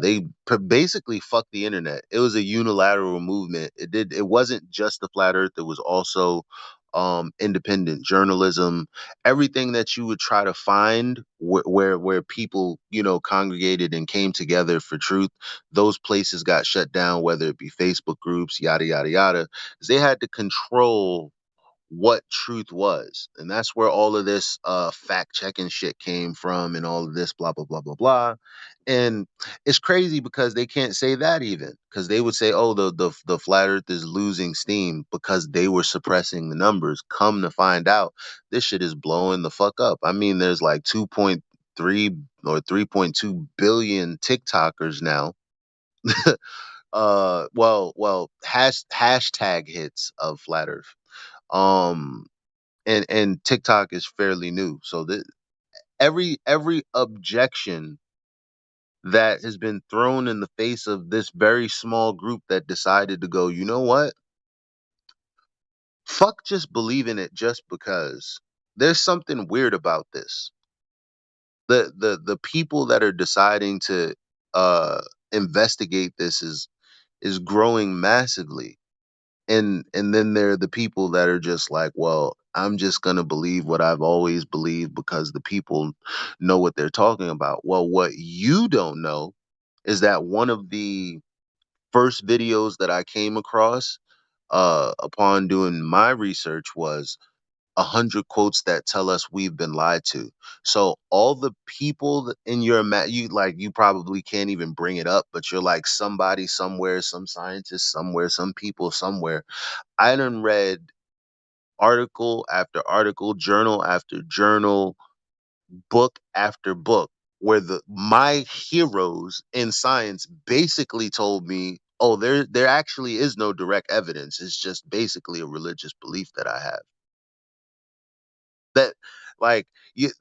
[SPEAKER 1] they basically fucked the internet. It was a unilateral movement. It wasn't just the flat earth. It was also independent journalism, everything that you would try to find where people, congregated and came together for truth. Those places got shut down, whether it be Facebook groups, yada yada yada, 'cause they had to control what truth was. And that's where all of this fact checking shit came from, and all of this blah blah blah blah blah. And it's crazy because they can't say that, even because they would say, oh, the flat earth is losing steam because they were suppressing the numbers. Come to find out, this shit is blowing the fuck up. I mean, there's like 2.3 or 3.2 billion TikTokers now. Hashtag hits of flat earth. um and TikTok is fairly new. So every objection that has been thrown in the face of this very small group that decided to go, you know what? Fuck just believing it just because. There's something weird about this. The people that are deciding to uh investigate this is growing massively. And then there are the people that are just like, well, I'm just going to believe what I've always believed because the people know what they're talking about. Well, what you don't know is that one of the first videos that I came across upon doing my research was 100 quotes that tell us we've been lied to. So all the people in your you probably can't even bring it up, but you're like somebody somewhere, some scientist somewhere, some people somewhere. I done read article after article, journal after journal, book after book, where my heroes in science basically told me, "Oh, there actually is no direct evidence. It's just basically a religious belief that I have." That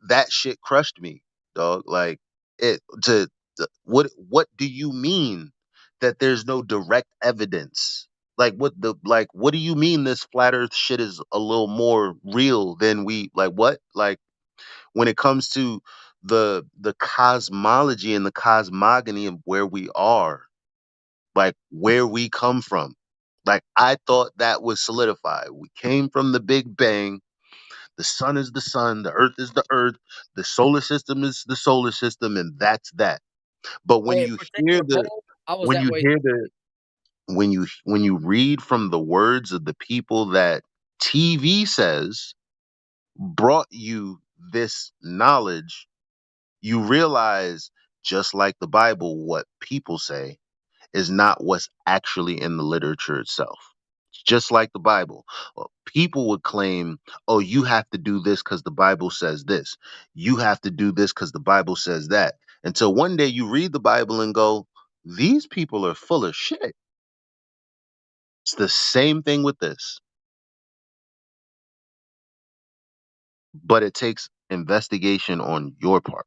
[SPEAKER 1] that shit crushed me, dog. Like what do you mean that there's no direct evidence? What do you mean this flat earth shit is a little more real than we what? Like when it comes to the cosmology and the cosmogony of where we are, like where we come from. Like I thought that was solidified. We came from the Big Bang. The sun is the sun, the earth is the earth, the solar system is the solar system, and that's that. But when
[SPEAKER 16] Hey,
[SPEAKER 1] you hear
[SPEAKER 16] particular
[SPEAKER 1] the
[SPEAKER 16] poll, I was
[SPEAKER 1] when
[SPEAKER 16] that
[SPEAKER 1] you
[SPEAKER 16] way.
[SPEAKER 1] hear the when you read from the words of the people that TV says brought you this knowledge, you realize, just like the Bible, what people say is not what's actually in the literature itself. Just like the Bible. People would claim, oh, you have to do this because the Bible says this. You have to do this because the Bible says that. Until one day you read the Bible and go, these people are full of shit. It's the same thing with this, but it takes investigation on your part.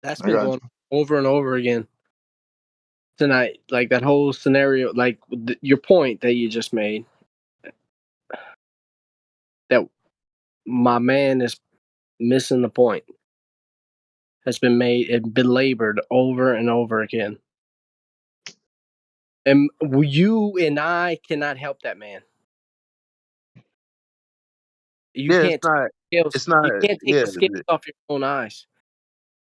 [SPEAKER 16] That's
[SPEAKER 9] I
[SPEAKER 16] been
[SPEAKER 9] got
[SPEAKER 16] going over and over again tonight. Like that whole scenario, like your point that you just made, that my man is missing the point, has been made and belabored over and over again. And you and I cannot help that man. You
[SPEAKER 1] Yeah,
[SPEAKER 16] can't take scales.
[SPEAKER 1] it's not,
[SPEAKER 16] You can't take
[SPEAKER 1] yeah,
[SPEAKER 16] the scales off your own eyes.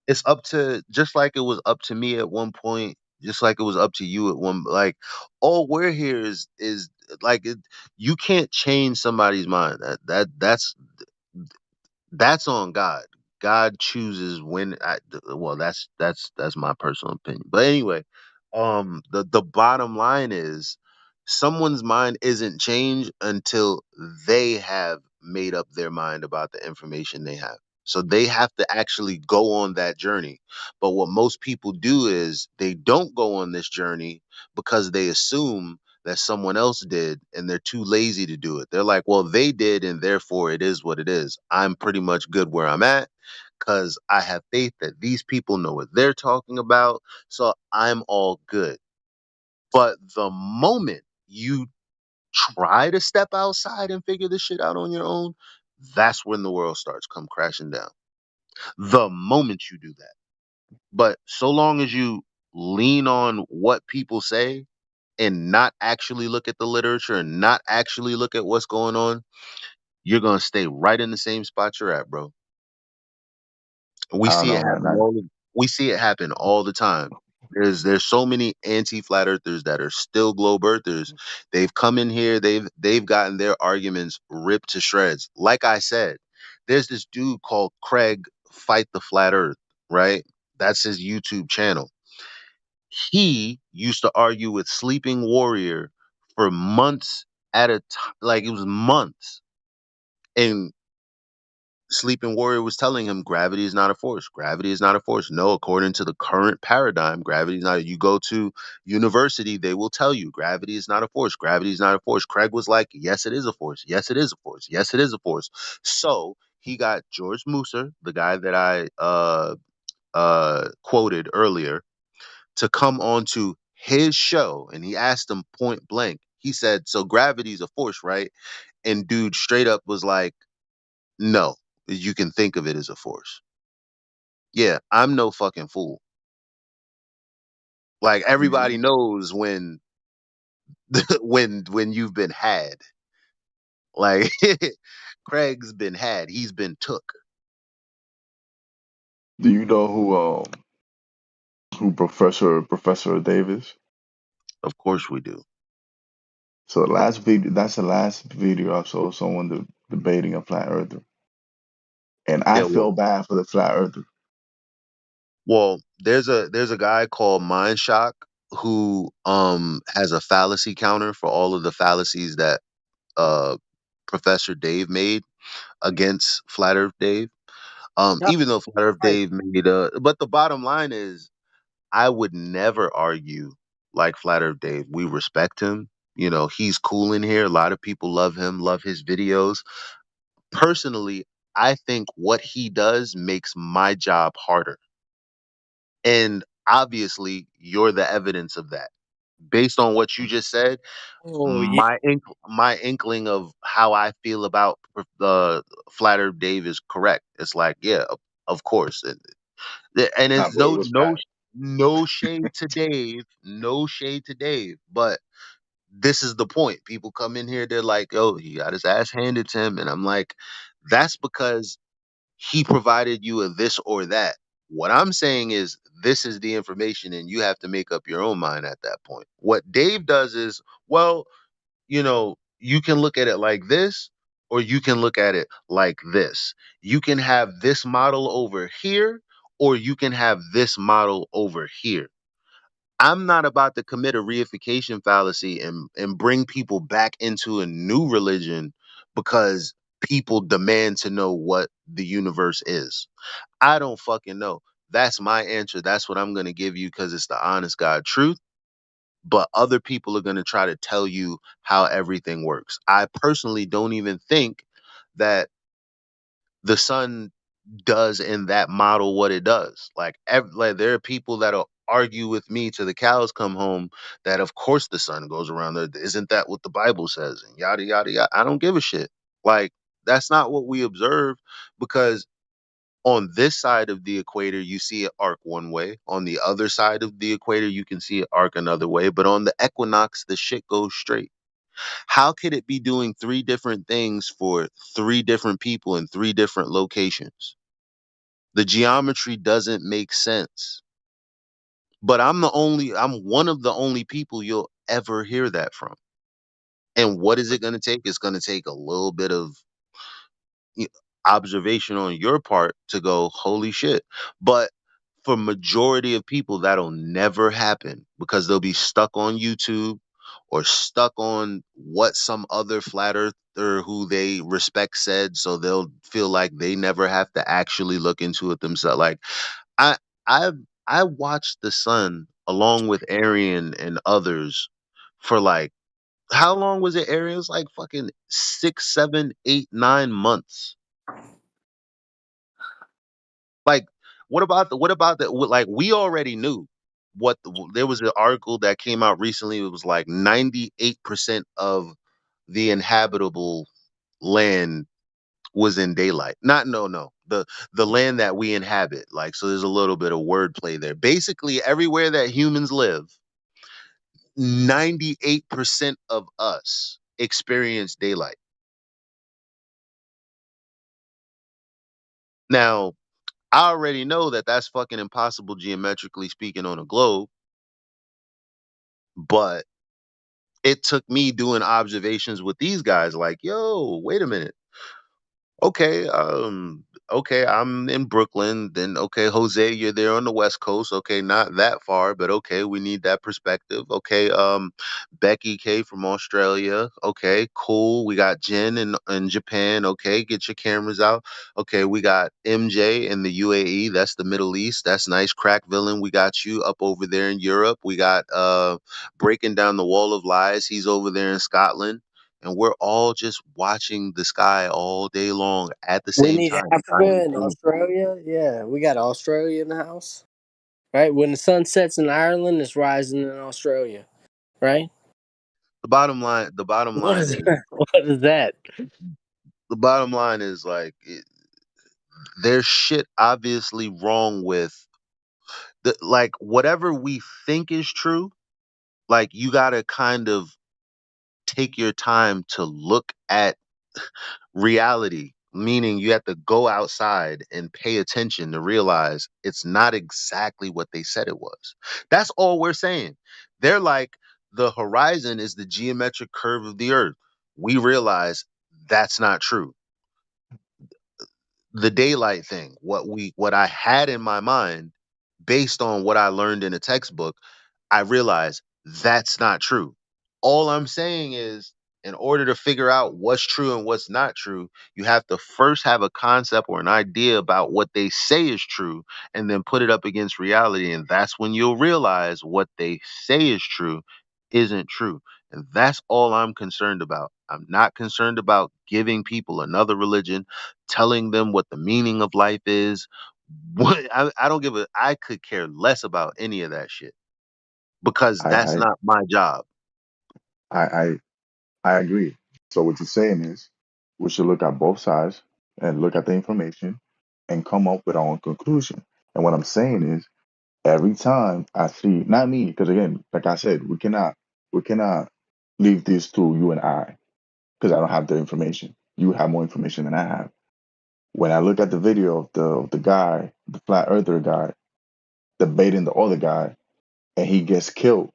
[SPEAKER 1] it's up to, just like it was up to me at one point, just like it was up to you at one, like all we're here is like you can't change somebody's mind. That's on God. God chooses when well, that's my personal opinion. But anyway, the bottom line is someone's mind isn't changed until they have made up their mind about the information they have. So they have to actually go on that journey. But what most people do is they don't go on this journey because they assume that someone else did and they're too lazy to do it. They're like, well, they did and therefore it is what it is. I'm pretty much good where I'm at because I have faith that these people know what they're talking about. So I'm all good. But the moment you try to step outside and figure this shit out on your own, that's when the world starts come crashing down. The moment you do that. But so long as you lean on what people say and not actually look at the literature and not actually look at what's going on, you're gonna stay right in the same spot you're at, bro. We
[SPEAKER 9] I don't
[SPEAKER 1] see it
[SPEAKER 9] know, man.
[SPEAKER 1] happen we see it happen all the time. There's so many anti-flat earthers that are still globe earthers. They've come in here, they've gotten their arguments ripped to shreds. Like I said, there's this dude called Craig Fight the Flat Earth, right? That's his YouTube channel. He used to argue with Sleeping Warrior for months at a time, like it was months. And Sleeping Warrior was telling him gravity is not a force. Gravity is not a force. No, according to the current paradigm, gravity is not. You go to university, they will tell you gravity is not a force. Gravity is not a force. Craig was like, yes, it is a force. Yes, it is a force. Yes, it is a force. So he got George Musser, the guy that I quoted earlier, to come onto his show, and he asked him point blank. He said, "So gravity's a force, right?" And dude straight up was like, "No, you can think of it as a force." Yeah, I'm no fucking fool. Like everybody
[SPEAKER 9] You,
[SPEAKER 1] knows when when you've been had. Like Craig's been had. He's been took.
[SPEAKER 9] do you know who Professor Davis?
[SPEAKER 1] Of course we do.
[SPEAKER 9] So last video, that's the last video I saw someone debating a flat earther, and I
[SPEAKER 1] Yeah,
[SPEAKER 9] feel bad for the flat earther.
[SPEAKER 1] there's a guy called Mind Shock who has a fallacy counter for all of the fallacies that uh Professor Dave made against Flat Earth Dave.
[SPEAKER 12] Yep.
[SPEAKER 1] Even though Flat Earth
[SPEAKER 12] Right.
[SPEAKER 1] Dave made but the bottom line is I would never argue like Flat Earth Dave. We respect him. You know, he's cool in here. A lot of people love him, love his videos. Personally, I think what he does makes my job harder. And obviously, you're the evidence of that. Based on what you just said,
[SPEAKER 12] Oh yeah.
[SPEAKER 1] my inkling of how I feel about Flat Earth Dave is correct. It's like, yeah, of course. And
[SPEAKER 9] Nah,
[SPEAKER 1] it's
[SPEAKER 9] but it was bad.
[SPEAKER 1] no shade to Dave, no shade to Dave, but this is the point. People come in here, they're like, "Oh, he got his ass handed to him," and I'm like, "That's because he provided you a this or that." What I'm saying is, this is the information, and you have to make up your own mind at that point. What Dave does is, well, you can look at it like this, or you can look at it like this. You can have this model over here, or you can have this model over here. I'm not about to commit a reification fallacy and bring people back into a new religion because people demand to know what the universe is. I don't fucking know. That's my answer. That's what I'm going to give you because it's the honest God truth. But other people are going to try to tell you how everything works. I personally don't even think that the sun does in that model what it does. Like there are people that'll argue with me till the cows come home that of course the sun goes around there. Isn't that what the Bible says? And yada yada yada. I don't give a shit. Like that's not what we observe because on this side of the equator you see it arc one way. On the other side of the equator you can see it arc another way. But on the equinox the shit goes straight. How could it be doing three different things for three different people in three different locations? The geometry doesn't make sense. But I'm one of the only people you'll ever hear that from. And what is it going to take? It's going to take a little bit of y- observation on your part to go, holy shit. But for majority of people, that'll never happen because they'll be stuck on YouTube or stuck on what some other flat earther who they respect said. So they'll feel like they never have to actually look into it themselves. Like I I I watched the sun along with Arian and others for like how long was it, Arian? It was like fucking 6, 7, 8, 9 months. Like, like we already knew there was an article that came out recently. It was like 98% of the inhabitable land was in daylight. Not no no. The land that we inhabit. Like, so there's a little bit of wordplay there. Basically everywhere that humans live, 98% of us experience daylight. Now, I already know that that's fucking impossible geometrically speaking on a globe, but it took me doing observations with these guys like, yo, wait a minute. Okay, okay, I'm in Brooklyn. Then okay, Jose, you're there on the West Coast. Okay, not that far, but okay, we need that perspective. Okay, Becky K from Australia. Okay, cool. We got Jen in Japan. Okay, get your cameras out. Okay, we got MJ in the UAE. That's the Middle East. That's nice. Crack villain. We got you up over there in Europe. We got breaking down the wall of lies. He's over there in Scotland, and we're all just watching the sky all day long at the
[SPEAKER 16] We
[SPEAKER 1] same
[SPEAKER 16] need
[SPEAKER 1] time, trying to
[SPEAKER 16] Africa and
[SPEAKER 1] think.
[SPEAKER 16] Australia. Yeah, we got Australia in the house. Right? When the sun sets in Ireland, it's rising in Australia. Right?
[SPEAKER 1] The bottom
[SPEAKER 16] What
[SPEAKER 1] line
[SPEAKER 16] is
[SPEAKER 1] is,
[SPEAKER 16] that? What is that?
[SPEAKER 1] the bottom line is like, there's shit obviously wrong with like whatever we think is true. Like, you gotta kind of take your time to look at reality, meaning you have to go outside and pay attention to realize it's not exactly what they said it was. That's all we're saying. They're like, the horizon is the geometric curve of the earth. We realize that's not true. The daylight thing, what I had in my mind based on what I learned in a textbook, I realize that's not true. All I'm saying is, in order to figure out what's true and what's not true, you have to first have a concept or an idea about what they say is true and then put it up against reality. And that's when you'll realize what they say is true isn't true. And that's all I'm concerned about. I'm not concerned about giving people another religion, telling them what the meaning of life is. I don't give a, I could care less about any of that shit because
[SPEAKER 9] I
[SPEAKER 1] that's
[SPEAKER 9] I
[SPEAKER 1] not my job.
[SPEAKER 9] I I, I agree. So what you're saying is we should look at both sides and look at the information and come up with our own conclusion. And what I'm saying is every time I see, not me, because again, like I said, we cannot leave this to you and I because I don't have the information. You have more information than I have. When I look at the video of the guy, the flat earther guy, debating the other guy, and he gets killed,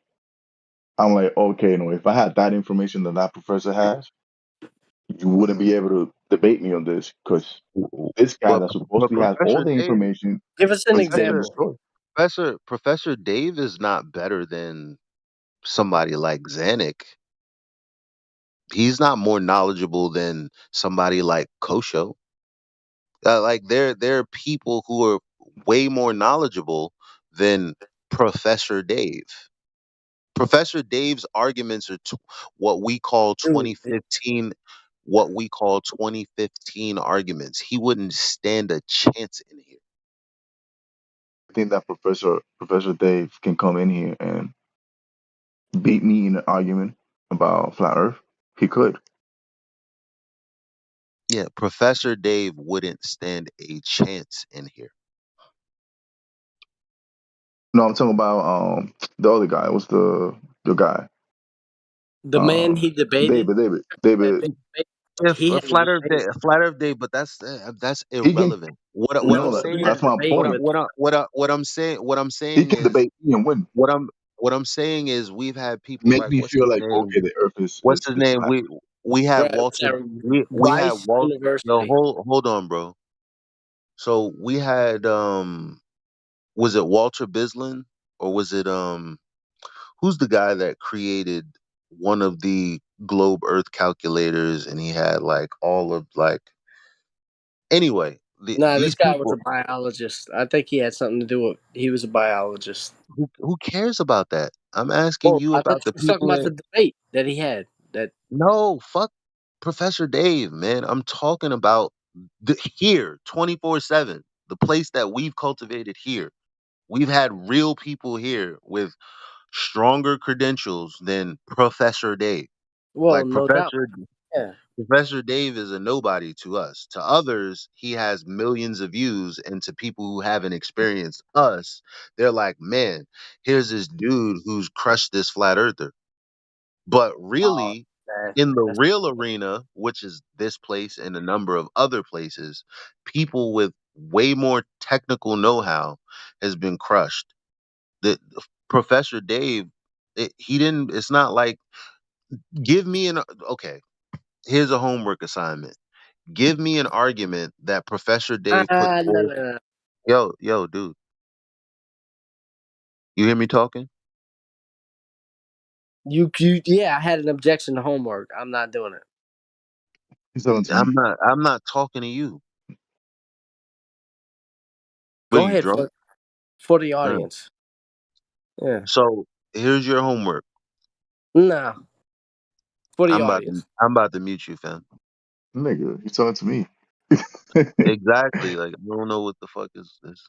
[SPEAKER 9] I'm like, okay, no, if I had that information that that professor has, you wouldn't be able to debate me on this because this guy
[SPEAKER 1] But
[SPEAKER 9] that supposedly has all
[SPEAKER 1] Professor
[SPEAKER 9] the
[SPEAKER 1] Dave,
[SPEAKER 9] information
[SPEAKER 16] Give us an
[SPEAKER 9] is getting
[SPEAKER 1] Professor
[SPEAKER 16] example.
[SPEAKER 9] destroyed.
[SPEAKER 1] Professor Dave is not better than somebody like Zanuck. He's not more knowledgeable than somebody like Kosho. Like, there are people who are way more knowledgeable than Professor Dave. Professor Dave's arguments are what we call
[SPEAKER 16] Dude,
[SPEAKER 1] 2015, what we call 2015 arguments. He wouldn't stand a chance in here.
[SPEAKER 9] I think that Professor Dave can come in here and beat me in an argument about flat Earth. He could.
[SPEAKER 1] Yeah, Professor Dave wouldn't stand a chance in here.
[SPEAKER 9] No, I'm talking about the other guy. What's the guy?
[SPEAKER 16] the man he debated, that
[SPEAKER 9] David.
[SPEAKER 16] big debate,
[SPEAKER 1] If
[SPEAKER 16] he
[SPEAKER 1] a
[SPEAKER 16] had a debate.
[SPEAKER 1] flat Earth Day, but that's
[SPEAKER 9] He can.
[SPEAKER 1] irrelevant. What I'm
[SPEAKER 16] No,
[SPEAKER 9] No,
[SPEAKER 16] he had
[SPEAKER 1] saying,
[SPEAKER 9] that's
[SPEAKER 16] a
[SPEAKER 9] my
[SPEAKER 16] debate
[SPEAKER 9] point.
[SPEAKER 16] with.
[SPEAKER 1] what I'm
[SPEAKER 9] He
[SPEAKER 1] saying
[SPEAKER 9] can
[SPEAKER 1] is,
[SPEAKER 9] debate me and win.
[SPEAKER 1] what I'm saying is, we've had people
[SPEAKER 9] Make
[SPEAKER 1] like,
[SPEAKER 9] me
[SPEAKER 1] what's
[SPEAKER 9] feel
[SPEAKER 1] his
[SPEAKER 9] like
[SPEAKER 1] name?
[SPEAKER 9] okay, the Earth is
[SPEAKER 1] What's
[SPEAKER 9] is,
[SPEAKER 1] his
[SPEAKER 9] is
[SPEAKER 1] name?
[SPEAKER 9] flat.
[SPEAKER 1] We had
[SPEAKER 16] Bro, it was
[SPEAKER 1] Walter.
[SPEAKER 16] at
[SPEAKER 1] We had
[SPEAKER 16] Rice
[SPEAKER 1] Walt. Yo,
[SPEAKER 16] University.
[SPEAKER 1] hold on, bro. So we had was it Walter Bislin, or was it who's the guy that created one of the globe Earth calculators, and he had like all of like, anyway,
[SPEAKER 16] Nah, this
[SPEAKER 1] these
[SPEAKER 16] guy was a
[SPEAKER 1] people,
[SPEAKER 16] biologist. I think he had something to do with. He was a biologist.
[SPEAKER 1] who cares about that? I'm asking
[SPEAKER 16] Well,
[SPEAKER 1] you
[SPEAKER 16] I thought
[SPEAKER 1] about
[SPEAKER 16] you
[SPEAKER 1] the
[SPEAKER 16] was talking about
[SPEAKER 1] people.
[SPEAKER 16] the debate that he had. That
[SPEAKER 1] No, fuck Professor Dave, man. I'm talking about here, 24/7, the place that we've cultivated here. We've had real people here with stronger credentials than Professor Dave.
[SPEAKER 16] Well,
[SPEAKER 1] Like
[SPEAKER 16] no doubt. Yeah.
[SPEAKER 1] Professor Dave is a nobody to us. To others, he has millions of views, and to people who haven't experienced us, they're like, man, here's this dude who's crushed this flat earther. But
[SPEAKER 16] Oh,
[SPEAKER 1] really,
[SPEAKER 16] man.
[SPEAKER 1] in the
[SPEAKER 16] That's
[SPEAKER 1] real arena, which is this place and a number of other places, people with way more technical know-how has been crushed. The Professor Dave, he didn't. It's not like give me an okay. Here's a homework assignment. Give me an argument that Professor Dave put
[SPEAKER 16] no,
[SPEAKER 1] forth.
[SPEAKER 16] no, no.
[SPEAKER 1] Yo, dude, you hear me talking?
[SPEAKER 16] Yeah, I had an objection to homework. I'm not doing it.
[SPEAKER 9] He's talking to me.
[SPEAKER 1] I'm not talking to you. What are
[SPEAKER 16] Go
[SPEAKER 1] you
[SPEAKER 16] ahead
[SPEAKER 1] drunk?
[SPEAKER 16] for the
[SPEAKER 1] Uh,
[SPEAKER 16] audience. Yeah.
[SPEAKER 1] so here's your homework.
[SPEAKER 16] Nah, for the
[SPEAKER 1] I'm about to
[SPEAKER 16] audience.
[SPEAKER 1] I'm about to mute you, fam.
[SPEAKER 9] Nigga, he's talking to me.
[SPEAKER 1] Exactly. Like I don't know what the fuck is this.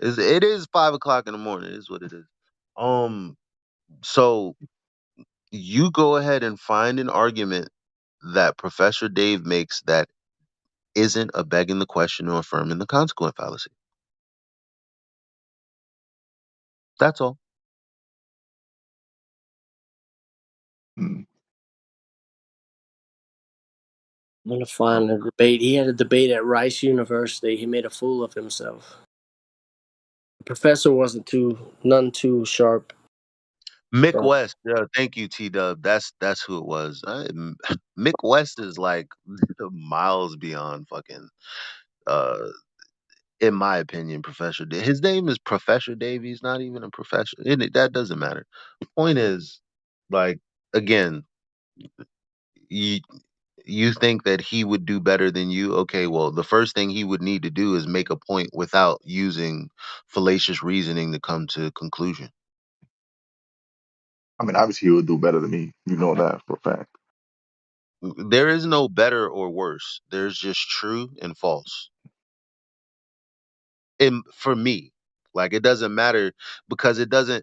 [SPEAKER 1] It is 5 o'clock in the morning. It is what it is. Um. So you go ahead and find an argument that Professor Dave makes that isn't a begging the question or affirming the consequent fallacy. That's all.
[SPEAKER 9] Hmm.
[SPEAKER 16] I'm gonna find a debate. He had a debate at Rice University. He made a fool of himself. The professor wasn't none too sharp.
[SPEAKER 1] Mick
[SPEAKER 16] So
[SPEAKER 1] West, yeah, thank you, T Dub. That's who it was. Mick West is like miles beyond fucking. Uh, in my opinion, Professor. His name is Professor Dave. He's not even a professor. That doesn't matter. The point is, like, again, you you think that he would do better than you? Okay, well, the first thing he would need to do is make a point without using fallacious reasoning to come to a conclusion.
[SPEAKER 9] I mean, obviously, he would do better than me. You know that for a fact.
[SPEAKER 1] There is no better or worse. There's just true and false. And for me, like it doesn't matter because it doesn't.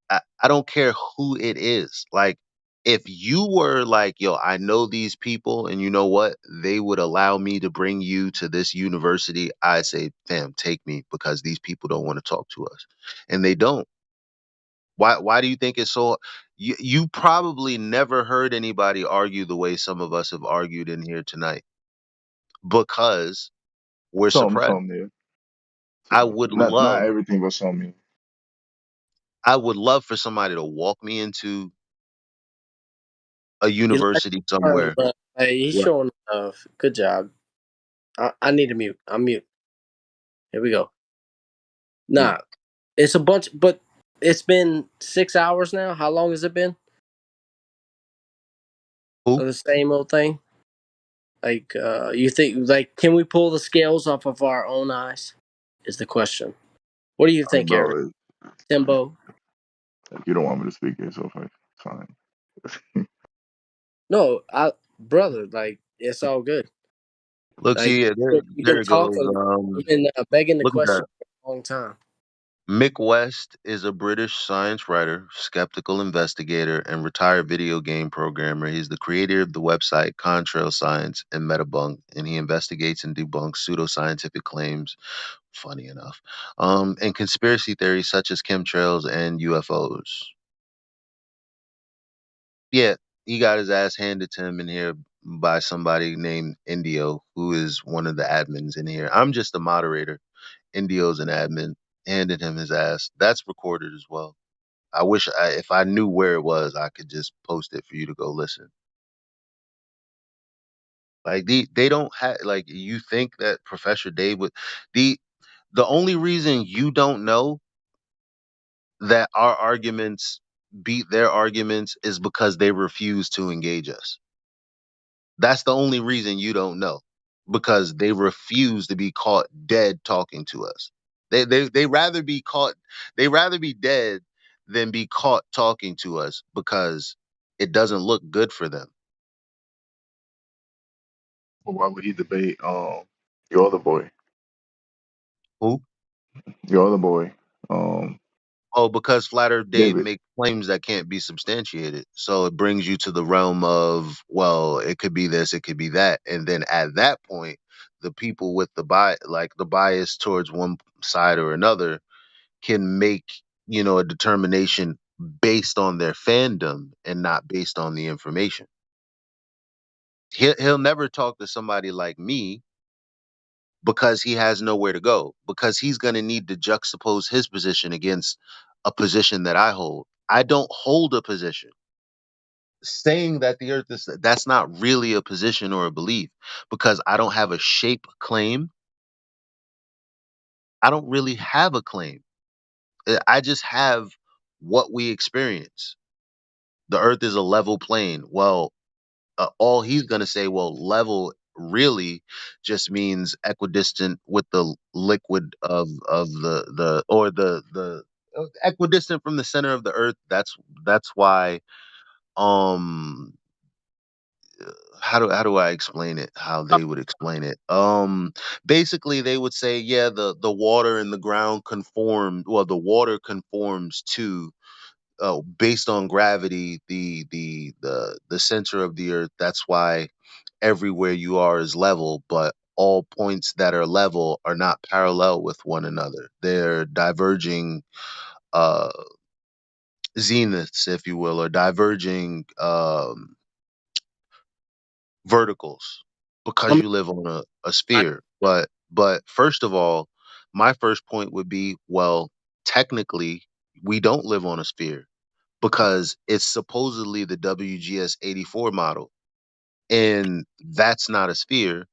[SPEAKER 1] I don't care who it is. Like if you were like, yo, I know these people, and you know what, they would allow me to bring you to this university. I say, fam, take me because these people don't want to talk to us, and they don't. Why do you think it's so? You probably never heard anybody argue the way some of us have argued in here tonight because we're suppressed.
[SPEAKER 9] Some there.
[SPEAKER 1] I
[SPEAKER 9] Some.
[SPEAKER 1] would
[SPEAKER 9] Not
[SPEAKER 1] love,
[SPEAKER 9] everything, but some. Yeah.
[SPEAKER 1] I would love for somebody to walk me into a
[SPEAKER 16] he likes
[SPEAKER 1] university
[SPEAKER 16] to learn,
[SPEAKER 1] somewhere.
[SPEAKER 16] but hey, he's
[SPEAKER 1] Right.
[SPEAKER 16] showing enough. Good job. I need to mute. I'm mute. Here we go.
[SPEAKER 9] Who?
[SPEAKER 16] Nah, it's a bunch, but it's been 6 hours now. How long has it been?
[SPEAKER 1] Who?
[SPEAKER 16] Of the same old thing. Like, you think, like, can we pull the scales off of our own eyes? Is the question. What do you
[SPEAKER 9] I mean,
[SPEAKER 16] think, Eric?
[SPEAKER 9] bro,
[SPEAKER 16] Timbo?
[SPEAKER 9] if you don't want me to speak it, so fine.
[SPEAKER 16] No, brother, like, it's all good.
[SPEAKER 1] Look,
[SPEAKER 16] Like,
[SPEAKER 1] see, yeah,
[SPEAKER 16] we've
[SPEAKER 1] there
[SPEAKER 16] been
[SPEAKER 1] it goes.
[SPEAKER 16] talking, we've been begging the
[SPEAKER 1] Look at
[SPEAKER 16] question
[SPEAKER 1] that.
[SPEAKER 16] for a long time.
[SPEAKER 1] Mick West is a British science writer, skeptical investigator, and retired video game programmer. He's the creator of the website Contrail Science and Metabunk, and he investigates and debunks pseudoscientific claims, funny enough, and conspiracy theories such as chemtrails and UFOs. Yeah, he got his ass handed to him in here by somebody named Indio, who is one of the admins in here. I'm just the moderator. Indio's an admin. Handed him his ass. That's recorded as well. If I knew where it was, I could just post it for you to go listen. Like they don't have like you think that Professor Dave would the the only reason you don't know that our arguments beat their arguments is because they refuse to engage us. That's the only reason you don't know because they refuse to be caught dead talking to us. They rather be caught. They rather be dead than be caught talking to us because it doesn't look good for them.
[SPEAKER 9] But why would he debate your other boy?
[SPEAKER 1] Who?
[SPEAKER 9] Your other boy. Um
[SPEAKER 1] Oh, because Flat Earth Dave
[SPEAKER 9] David.
[SPEAKER 1] makes claims that can't be substantiated. So it brings you to the realm of, well, it could be this, it could be that. And then at that point, the people with the bias towards one side or another can make, a determination based on their fandom and not based on the information. He'll never talk to somebody like me because he has nowhere to go, because he's going to need to juxtapose his position against a position that I hold. I don't hold a position. Saying that the earth is, that's not really a position or a belief, because I don't have a shape claim. I don't really have a claim. I just have what we experience. The earth is a level plane. Well, all he's going to say, well, level really just means equidistant with the liquid of the or the equidistant from the center of the earth. That's why um how do I explain it, how they would explain it. Basically they would say, yeah, the water in the ground conform, well, the water conforms to, based on gravity, the center of the earth. That's why everywhere you are is level, but all points that are level are not parallel with one another. They're diverging uh zeniths, if you will, or diverging verticals, because
[SPEAKER 16] Let me
[SPEAKER 1] you live on a sphere. But first of all, my first point would be, well, technically we don't live on a sphere, because it's supposedly the WGS 84 model. And that's not a sphere,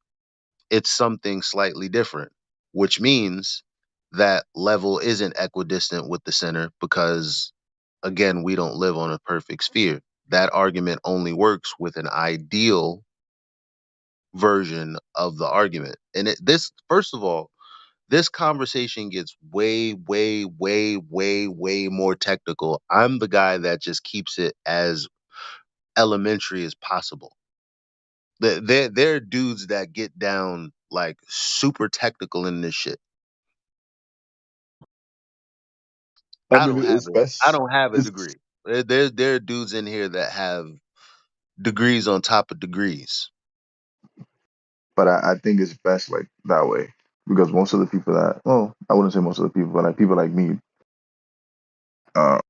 [SPEAKER 1] it's something slightly different, which means that level isn't equidistant with the center, because, again, we don't live on a perfect sphere. That argument only works with an ideal version of the argument. And this, first of all, this conversation gets way, way, way, way, way more technical. I'm the guy that just keeps it as elementary as possible. There are dudes that get down like super technical in this shit.
[SPEAKER 9] I
[SPEAKER 1] I
[SPEAKER 9] mean,
[SPEAKER 1] don't have
[SPEAKER 9] it's
[SPEAKER 1] a I
[SPEAKER 9] best.
[SPEAKER 1] don't have a
[SPEAKER 9] It's,
[SPEAKER 1] degree. There are dudes in here that have degrees on top of degrees.
[SPEAKER 9] but I think it's best like that way because most of the people that, well, I wouldn't say most of the people, but like people like me, uh,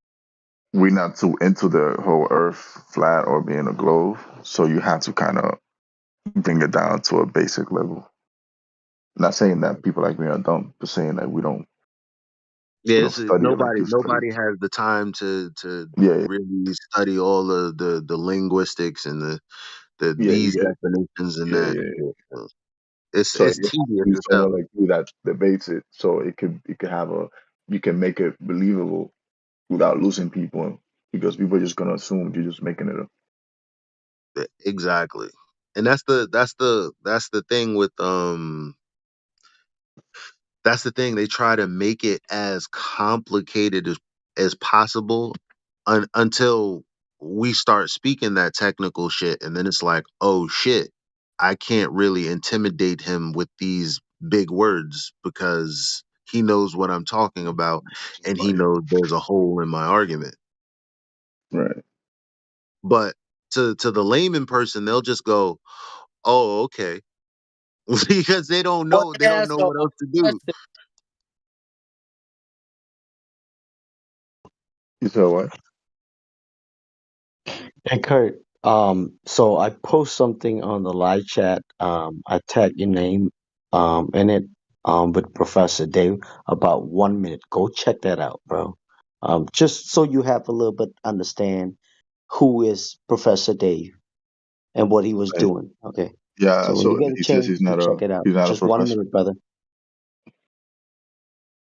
[SPEAKER 9] we're not too into the whole Earth flat or being a globe. So you have to kind of bring it down to a basic level. Not saying that people like me are dumb, but saying that we
[SPEAKER 1] Yeah,
[SPEAKER 9] don't study it like you study.
[SPEAKER 1] nobody has the time to
[SPEAKER 9] Yeah,
[SPEAKER 1] really study all the linguistics and the
[SPEAKER 9] yeah, you
[SPEAKER 1] these
[SPEAKER 9] get it.
[SPEAKER 1] definitions and
[SPEAKER 9] Yeah,
[SPEAKER 1] that.
[SPEAKER 9] yeah, yeah.
[SPEAKER 1] Yeah. It's
[SPEAKER 9] So
[SPEAKER 1] it's
[SPEAKER 9] you have to
[SPEAKER 1] tedious
[SPEAKER 9] be
[SPEAKER 1] as
[SPEAKER 9] someone
[SPEAKER 1] hell.
[SPEAKER 9] like you that debates it, so it could have a you can make it believable without losing people because people are just gonna assume you're just making it up.
[SPEAKER 1] Exactly. And that's the thing with that's the thing. They try to make it as complicated as possible, until we start speaking that technical shit, and then it's like, oh shit, I can't really intimidate him with these big words, because he knows what I'm talking about, and he
[SPEAKER 9] Like,
[SPEAKER 1] knows there's a hole in my argument.
[SPEAKER 9] right.
[SPEAKER 1] But to the layman person, they'll just go, oh, okay. Because
[SPEAKER 16] Well,
[SPEAKER 1] they don't
[SPEAKER 16] yeah.
[SPEAKER 1] know
[SPEAKER 16] So
[SPEAKER 1] what else to do.
[SPEAKER 16] question.
[SPEAKER 9] You said what?
[SPEAKER 22] Hey Kurt, so I post something on the live chat. I tag your name, in it, with Professor Dave. About 1 minute. Go check that out, bro. Just so you have a little bit understand who is Professor Dave and what he was
[SPEAKER 9] Okay.
[SPEAKER 22] doing. Okay.
[SPEAKER 9] Yeah.
[SPEAKER 22] So when you
[SPEAKER 9] So
[SPEAKER 22] get a
[SPEAKER 9] he says
[SPEAKER 22] chance, you check it out.
[SPEAKER 9] he's not a
[SPEAKER 22] Just one
[SPEAKER 9] professor.
[SPEAKER 22] minute, brother.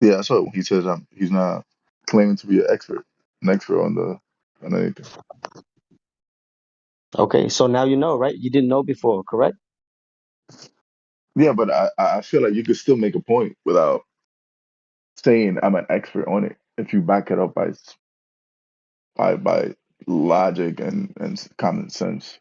[SPEAKER 9] Yeah. So he says he's not claiming to be an expert on anything.
[SPEAKER 22] Okay. So now you know, right? You didn't know before, correct?
[SPEAKER 9] Yeah, but I feel like you could still make a point without saying I'm an expert on it if you back it up by logic and common sense.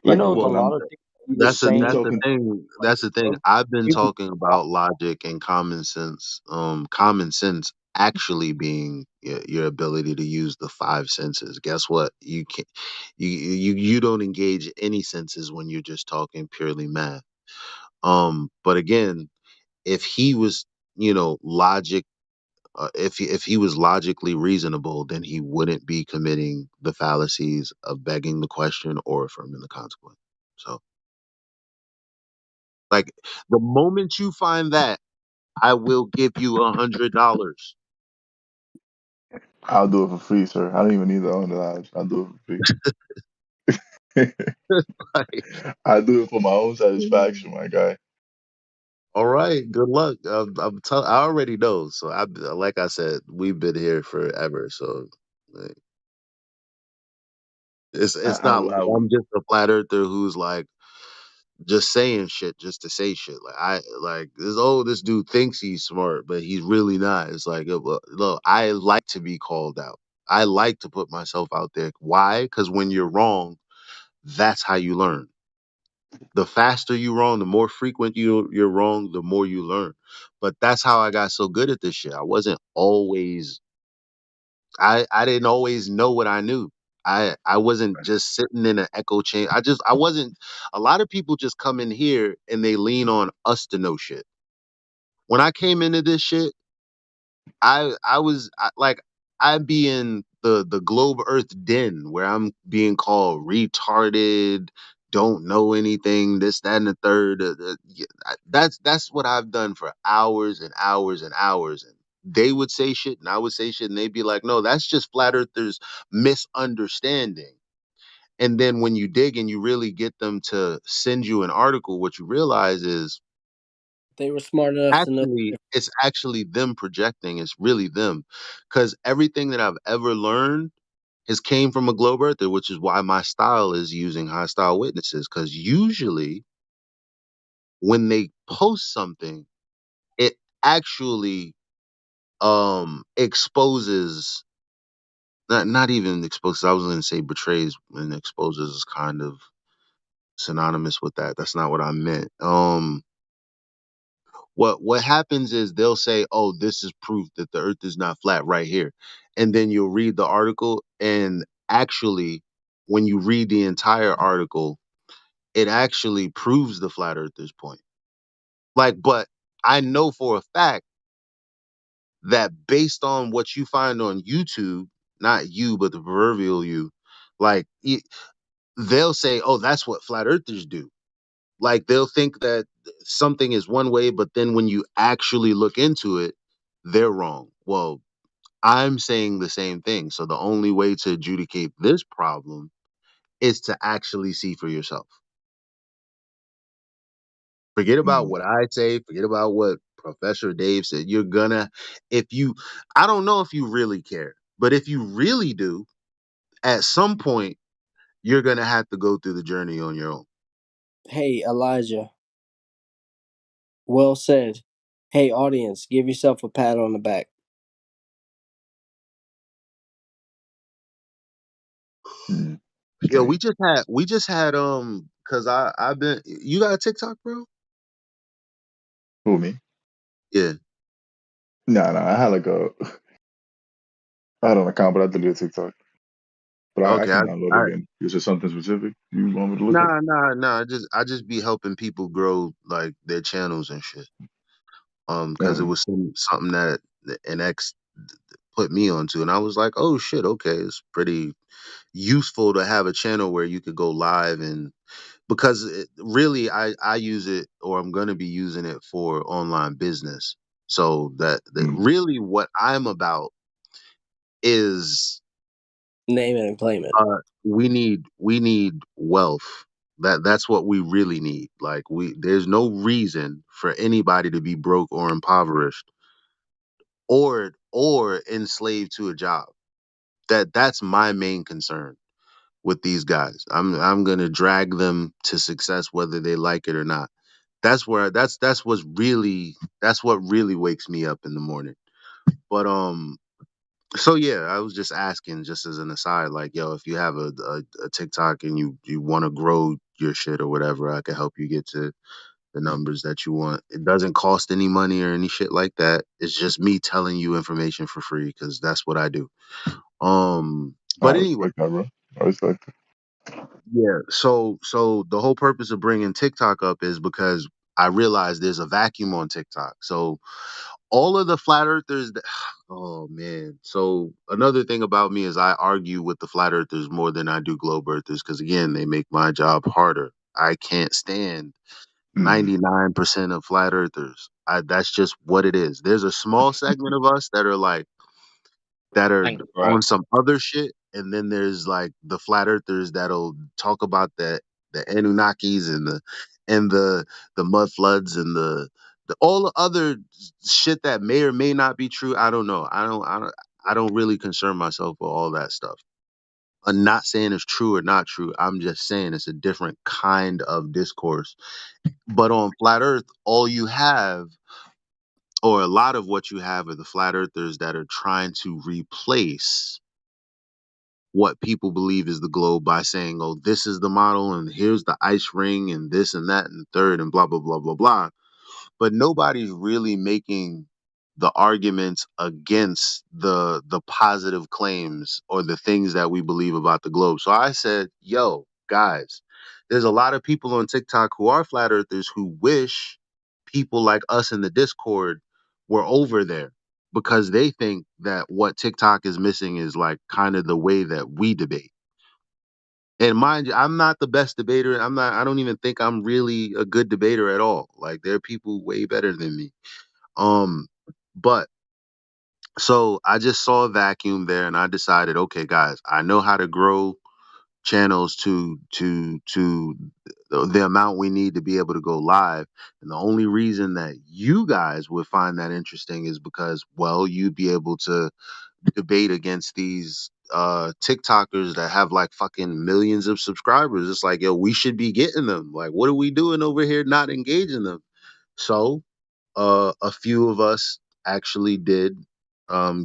[SPEAKER 22] You
[SPEAKER 9] Like
[SPEAKER 22] know, a
[SPEAKER 9] when
[SPEAKER 1] Well,
[SPEAKER 22] lot
[SPEAKER 9] I'm
[SPEAKER 22] of things he was
[SPEAKER 1] That's the
[SPEAKER 9] me
[SPEAKER 1] that's
[SPEAKER 22] saying.
[SPEAKER 1] the
[SPEAKER 9] talking,
[SPEAKER 1] thing. That's the thing. I've been
[SPEAKER 22] You,
[SPEAKER 1] talking about logic and common sense. Common sense actually being your ability to use the five senses. Guess what? You can you don't engage any senses when you're just talking purely math. But again, if he was, logic, if he was logically reasonable, then he wouldn't be committing the fallacies of begging the question or affirming the consequence. So, like, the moment you find that, I will give you $100.
[SPEAKER 9] I'll do it for free, sir. I don't even need the $100. I'll do it for free.
[SPEAKER 1] Like,
[SPEAKER 9] I do it for my own satisfaction, my guy.
[SPEAKER 1] all right, good luck. I already know. So like I said, we've been here forever. So like, it's
[SPEAKER 9] I
[SPEAKER 1] not
[SPEAKER 9] will.
[SPEAKER 1] like
[SPEAKER 9] I will.
[SPEAKER 1] I'm just a flat earther who's like just saying shit just to say shit. Like this dude thinks he's smart, but he's really not. It's like look, I like to be called out. I like to put myself out there. Why? Because when you're wrong, that's how you learn. The faster you wrong, the more frequent you're wrong, the more you learn. But that's how I got so good at this shit. I didn't always know what I knew. I wasn't just sitting in an echo chamber. I wasn't. A lot of people just come in here and they lean on us to know shit. When I came into this shit, like I'd be in the globe Earth den where I'm being called retarded, don't know anything, this, that, and the third. That's what I've done for hours and hours and hours. And they would say shit, and I would say shit, and they'd be like, "No, that's just flat earthers misunderstanding." And then when you dig and you really get them to send you an article, what you realize is
[SPEAKER 16] They were smart enough to know.
[SPEAKER 1] it's actually them projecting. It's really them, because everything that I've ever learned has came from a globe earther, which is why my style is using hostile witnesses. Because usually when they post something, it actually exposes, not even exposes. I was going to say betrays, and exposes is kind of synonymous with that. That's not what I meant. What happens is they'll say, "Oh, this is proof that the Earth is not flat right here," and then you'll read the article, and actually, when you read the entire article, it actually proves the flat Earther's point. Like, but I know for a fact that based on what you find on YouTube, not you, but the proverbial you, like they'll say, "Oh, that's what flat Earthers do." Like they'll think that something is one way, but then when you actually look into it, they're wrong. Well, I'm saying the same thing. So the only way to adjudicate this problem is to actually see for yourself. Forget about
[SPEAKER 9] Mm.
[SPEAKER 1] what I say, forget about what Professor Dave said. You're gonna, if you, I don't know if you really care, but if you really do, at some point, you're gonna have to go through the journey on your own.
[SPEAKER 16] Hey, Elijah. Well said. Hey, audience, give yourself a pat on the back.
[SPEAKER 9] Mm.
[SPEAKER 1] Yeah,
[SPEAKER 9] Straight.
[SPEAKER 1] we just had cause I've been, you got a TikTok, bro?
[SPEAKER 9] Who, me?
[SPEAKER 1] Yeah.
[SPEAKER 9] No, no. I had like a. I had an account, but I deleted TikTok. But I
[SPEAKER 1] Okay.
[SPEAKER 9] can download it again. Is there something specific you want me to look at?
[SPEAKER 1] Nah. I just be helping people grow like their channels and shit. Because it
[SPEAKER 9] Okay.
[SPEAKER 1] was something that an ex put me onto, and I was like, oh shit, okay, it's pretty useful to have a channel where you could go live, and because really I use it, or I'm gonna be using it for online business. So that
[SPEAKER 9] Mm.
[SPEAKER 1] really what I'm about is
[SPEAKER 16] Name it and claim it.
[SPEAKER 1] we need wealth. That's what we really need. Like there's no reason for anybody to be broke or impoverished or enslaved to a job. That's my main concern with these guys. I'm gonna drag them to success whether they like it or not. That's what really wakes me up in the morning. But so yeah, I was just asking, just as an aside, like, yo, if you have a TikTok and you want to grow your shit or whatever, I can help you get to the numbers that you want. It doesn't cost any money or any shit like that. It's just me telling you information for free because that's what I do.
[SPEAKER 9] I
[SPEAKER 1] But anyway,
[SPEAKER 9] respect that, bro. I respect it.
[SPEAKER 1] yeah. So the whole purpose of bringing TikTok up is because I realize there's a vacuum on TikTok. So all of the flat earthers that, oh man. So another thing about me is I argue with the flat earthers more than I do globe earthers because again, they make my job harder. I can't stand
[SPEAKER 9] Mm.
[SPEAKER 1] 99% of flat earthers. That's just what it is. There's a small segment of us that are like that are
[SPEAKER 19] Thanks, bro.
[SPEAKER 1] on some other shit, and then there's like the flat earthers that'll talk about the Anunnakis and the mud floods and the all the other shit that may or may not be true. I don't know. I don't really concern myself with all that stuff. I'm not saying it's true or not true. I'm just saying it's a different kind of discourse. But on flat Earth, all you have, or a lot of what you have, are the flat earthers that are trying to replace what people believe is the globe by saying, oh, this is the model and here's the ice ring and this and that and third and blah, blah, blah, blah, blah. But nobody's really making the arguments against the positive claims or the things that we believe about the globe. So I said, yo, guys, there's a lot of people on TikTok who are flat earthers who wish people like us in the Discord were over there because they think that what TikTok is missing is like kind of the way that we debate. And mind you, I'm not the best debater. I don't even think I'm really a good debater at all. Like there are people way better than me. Um, but so I just saw a vacuum there and I decided, okay, guys, I know how to grow channels to the amount we need to be able to go live. And the only reason that you guys would find that interesting is because, well, you'd be able to debate against these TikTokers that have like fucking millions of subscribers. It's like, yo, we should be getting them. Like, what are we doing over here not engaging them? So a few of us actually did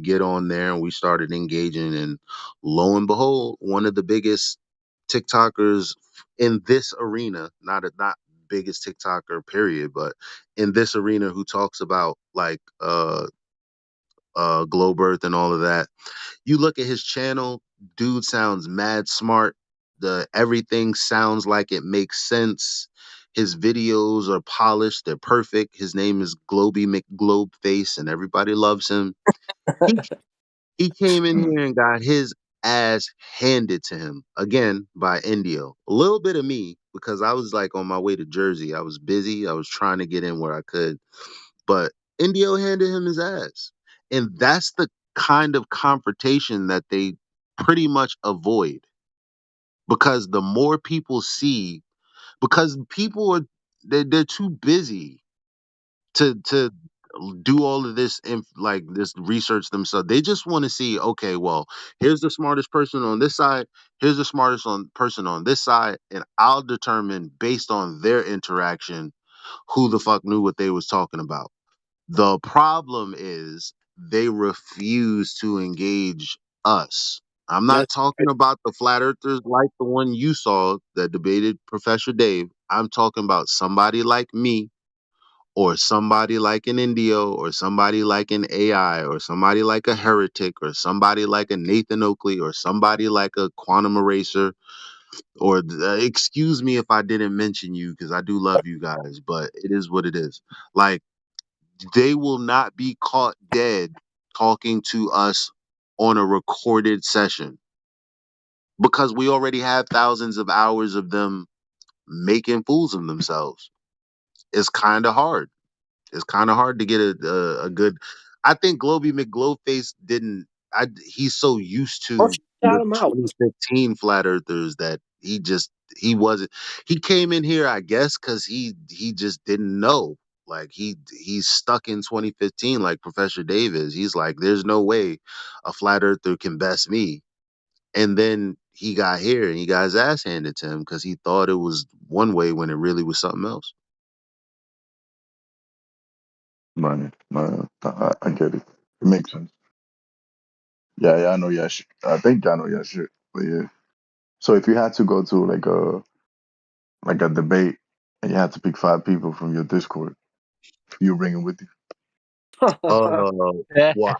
[SPEAKER 1] get on there and we started engaging, and lo and behold, one of the biggest TikTokers in this arena, not biggest TikToker period, but in this arena who talks about like globe earth and all of that. You look at his channel, dude sounds mad smart. The everything sounds like it makes sense. His videos are polished, they're perfect. His name is Globy McGlobeface, and everybody loves him. He he came in
[SPEAKER 9] Mm.
[SPEAKER 1] here and got his ass handed to him again by Indio. A little bit of me because I was like on my way to Jersey. I was busy. I was trying to get in where I could, but Indio handed him his ass. And that's the kind of confrontation that they pretty much avoid because the more people see, because people are they're too busy to do all of this like this research themselves. They just want to see, okay, well, here's the smartest person on this side, here's the smartest person on this side, and I'll determine based on their interaction who the fuck knew what they was talking about. The problem is they refuse to engage us. I'm not
[SPEAKER 16] That's
[SPEAKER 1] talking about the flat earthers like the one you saw that debated Professor Dave. I'm talking about somebody like me or somebody like an Indio or somebody like an AI or somebody like a heretic or somebody like a Nathan Oakley or somebody like a quantum eraser or excuse me if I didn't mention you because I do love you guys, but it is what it is. Like they will not be caught dead talking to us on a recorded session because we already have thousands of hours of them making fools of themselves. It's kind of hard. It's kind of hard to get a good. I think Globy McGlobeface didn't. He's so used
[SPEAKER 16] oh,
[SPEAKER 1] to
[SPEAKER 16] shout
[SPEAKER 1] the
[SPEAKER 16] him out.
[SPEAKER 1] 2015 flat earthers that he wasn't. He came in here, I guess, because he just didn't know. Like he's stuck in 2015, like Professor Dave is. He's like, there's no way a flat earther can best me. And then he got here and he got his ass handed to him because he thought it was one way when it really was something else.
[SPEAKER 9] Right. I get it. It makes sense. Yeah, I know your shit. I think I know your shit. But yeah. So if you had to go to like a debate And you have to pick 5 people from your Discord. You bring them with you.
[SPEAKER 1] Uh, well,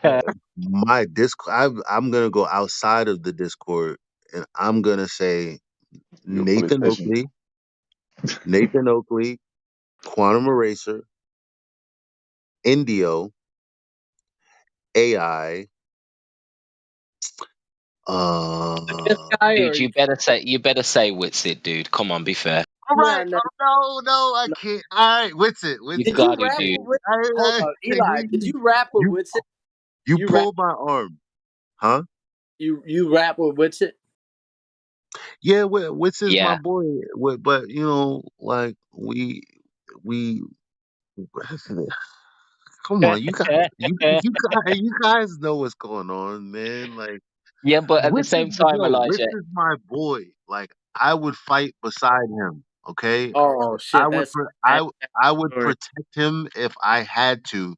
[SPEAKER 1] my Discord. I'm gonna go outside of the Discord, and I'm gonna say
[SPEAKER 9] You're a
[SPEAKER 1] Nathan
[SPEAKER 9] politician.
[SPEAKER 1] Oakley, Nathan Oakley, Quantum Eraser, Indio, AI.
[SPEAKER 22] This guy or
[SPEAKER 19] Dude, you better say Witsit, dude. Come on, be fair.
[SPEAKER 1] All right.
[SPEAKER 22] no, no,
[SPEAKER 1] Oh no, I
[SPEAKER 22] no.
[SPEAKER 1] can't. All right, what's it?
[SPEAKER 19] You
[SPEAKER 1] What's
[SPEAKER 22] Did
[SPEAKER 1] it?
[SPEAKER 22] you
[SPEAKER 19] got to,
[SPEAKER 22] rap
[SPEAKER 19] dude.
[SPEAKER 22] with? Hold on, Eli. Did you rap with
[SPEAKER 1] You
[SPEAKER 22] Witsit?
[SPEAKER 1] you
[SPEAKER 22] You rap.
[SPEAKER 1] pulled my arm, huh?
[SPEAKER 22] You rap with Witsit?
[SPEAKER 1] Yeah, Wits is my
[SPEAKER 19] Yeah.
[SPEAKER 1] boy. But you know, like we come on, you guys know what's going on, man. Like
[SPEAKER 19] Yeah, but at the
[SPEAKER 1] Wits is
[SPEAKER 19] same time,
[SPEAKER 1] Wits
[SPEAKER 19] Elijah,
[SPEAKER 1] is my boy. Like I would fight beside him. Okay,
[SPEAKER 22] Oh
[SPEAKER 1] I
[SPEAKER 22] shit,
[SPEAKER 1] would
[SPEAKER 22] that's sad
[SPEAKER 1] I would
[SPEAKER 22] story.
[SPEAKER 1] protect him if I had to.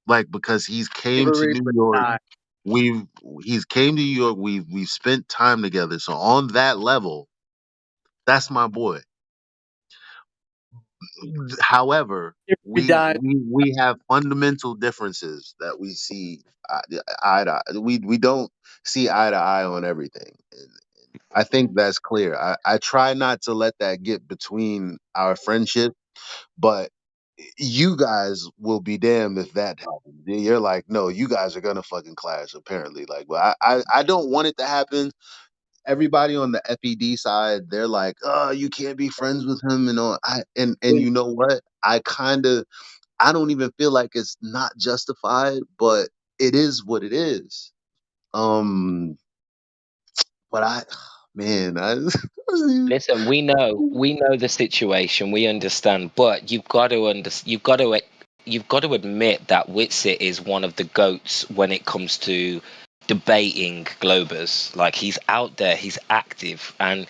[SPEAKER 1] Like because he's came to
[SPEAKER 22] Bravery
[SPEAKER 1] New
[SPEAKER 22] would
[SPEAKER 1] York.
[SPEAKER 22] die.
[SPEAKER 1] We've he's came to New York. We've spent time together. So on that level, that's my boy. However,
[SPEAKER 22] Bravery died.
[SPEAKER 1] we have fundamental differences that we see eye to eye. We don't see eye to eye on everything. And I think that's clear. I try not to let that get between our friendship, but you guys will be damned if that happens. You're like, no, you guys are gonna fucking clash. Apparently, like, well, I don't want it to happen. Everybody on the FED side, they're like, "Oh, you can't be friends with him," and all. And you know what? I don't even feel like it's not justified, but it is what it is. Um, but man,
[SPEAKER 19] listen, we know the situation, we understand, but you've got to admit that Witsit is one of the goats when it comes to debating Globers. Like he's out there, he's active, and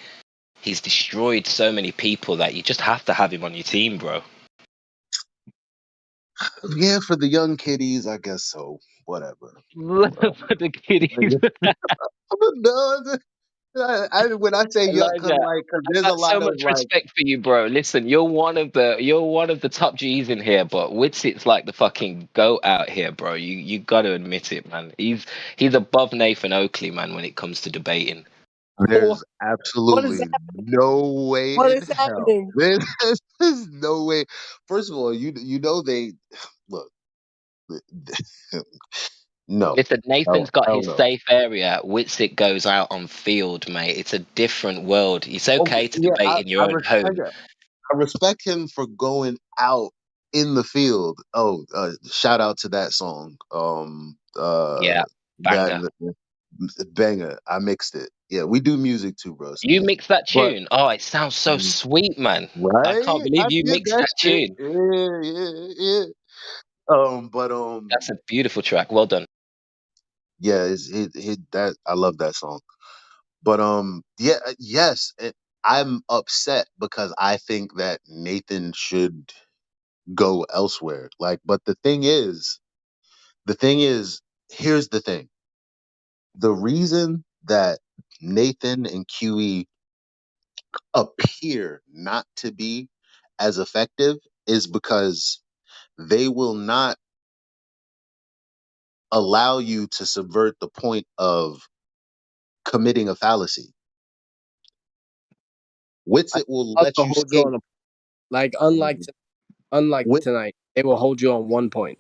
[SPEAKER 19] he's destroyed so many people that you just have to have him on your team, bro.
[SPEAKER 1] yeah, for the young kiddies, I guess so. Whatever.
[SPEAKER 19] For the kiddies.
[SPEAKER 1] No, when I say young, cause
[SPEAKER 19] Elijah,
[SPEAKER 1] like, cause
[SPEAKER 19] I've
[SPEAKER 1] there's a
[SPEAKER 19] got so
[SPEAKER 1] lot of
[SPEAKER 19] much
[SPEAKER 1] like,
[SPEAKER 19] respect for you, bro. Listen, you're one of the top G's in here, but Witsit's like the fucking goat out here, bro. You got to admit it, man. He's above Nathan Oakley, man, when it comes to debating.
[SPEAKER 1] there's
[SPEAKER 22] What is
[SPEAKER 1] absolutely
[SPEAKER 22] that?
[SPEAKER 1] no way
[SPEAKER 22] What
[SPEAKER 1] in
[SPEAKER 22] is
[SPEAKER 1] hell.
[SPEAKER 22] happening?
[SPEAKER 1] There's no way. First of all, you know they look. No,
[SPEAKER 19] Listen, Nathan's got
[SPEAKER 1] hell
[SPEAKER 19] his
[SPEAKER 1] no.
[SPEAKER 19] safe area. Witsit goes out on field, mate. It's a different world. It's
[SPEAKER 1] Okay,
[SPEAKER 19] okay to
[SPEAKER 1] yeah,
[SPEAKER 19] debate in your
[SPEAKER 1] I
[SPEAKER 19] own
[SPEAKER 1] respect
[SPEAKER 19] home.
[SPEAKER 1] it. I respect him for going out in the field. Oh, shout out to that song.
[SPEAKER 19] Yeah,
[SPEAKER 1] That
[SPEAKER 19] banger.
[SPEAKER 1] banger. I mixed it. Yeah, we do music too, bros.
[SPEAKER 19] You mix that
[SPEAKER 1] But
[SPEAKER 19] tune. Oh, it sounds so sweet, man. I can't
[SPEAKER 1] right, I
[SPEAKER 19] believe you
[SPEAKER 1] did
[SPEAKER 19] mixed
[SPEAKER 1] that
[SPEAKER 19] that
[SPEAKER 1] shit.
[SPEAKER 19] tune.
[SPEAKER 1] Yeah. But
[SPEAKER 19] That's a beautiful track. Well done.
[SPEAKER 1] yeah, that I love that song. But yeah, yes, I'm upset because I think that Nathan should go elsewhere. Like, but the thing is, here's the thing: the reason that Nathan and QE appear not to be as effective is because they will not allow you to subvert the point of committing a fallacy.
[SPEAKER 16] I
[SPEAKER 1] Witsit will
[SPEAKER 16] love
[SPEAKER 1] let
[SPEAKER 16] to
[SPEAKER 1] you
[SPEAKER 16] hold you
[SPEAKER 1] skate.
[SPEAKER 16] on a like unlike
[SPEAKER 1] Wit-
[SPEAKER 16] tonight. They will hold you on one point.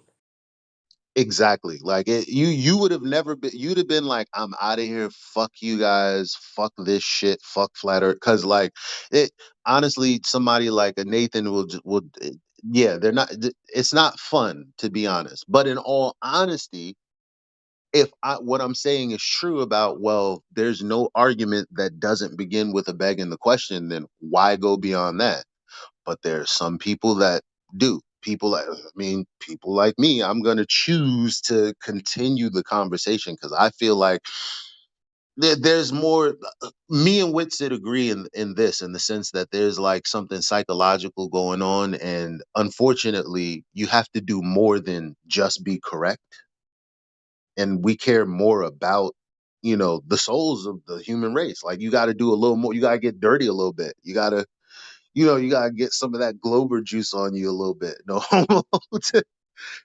[SPEAKER 1] exactly. Like you would have never been. You'd have been like, "I'm out of here. Fuck you guys. Fuck this shit. Fuck flat Earth." Because like it. Honestly, somebody like a Nathan will. Yeah, they're not. It's not fun to be honest. But in all honesty, if what I'm saying is true about, well, there's no argument that doesn't begin with a beg in the question, then why go beyond that? But there's some people that do. People like me, I'm going to choose to continue the conversation because I feel like there's more. Me and Witsit agree in this, in the sense that there's like something psychological going on. And unfortunately, you have to do more than just be correct, and we care more about the souls of the human race. Like you got to do a little more, you got to get dirty a little bit, you got to you gotta get some of that Glober juice on you a little bit, no,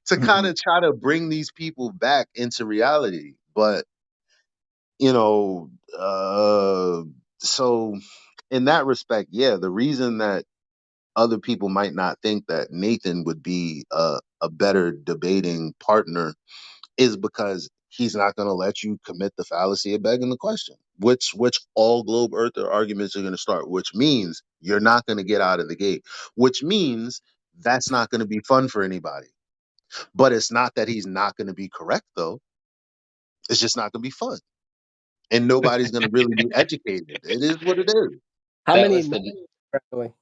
[SPEAKER 1] to kind of try to bring these people back into reality. But you know, so in that respect, yeah, the reason that other people might not think that Nathan would be a better debating partner is because he's not going to let you commit the fallacy of begging the question, which all globe earther arguments are going to start, which means you're not going to get out of the gate, which means that's not going to be fun for anybody. But it's not that he's not going to be correct, though. It's just not going to be fun. And nobody's going to really be educated. It is what it is.
[SPEAKER 16] How
[SPEAKER 19] That
[SPEAKER 16] many
[SPEAKER 19] was
[SPEAKER 16] more,
[SPEAKER 19] the
[SPEAKER 16] by the way?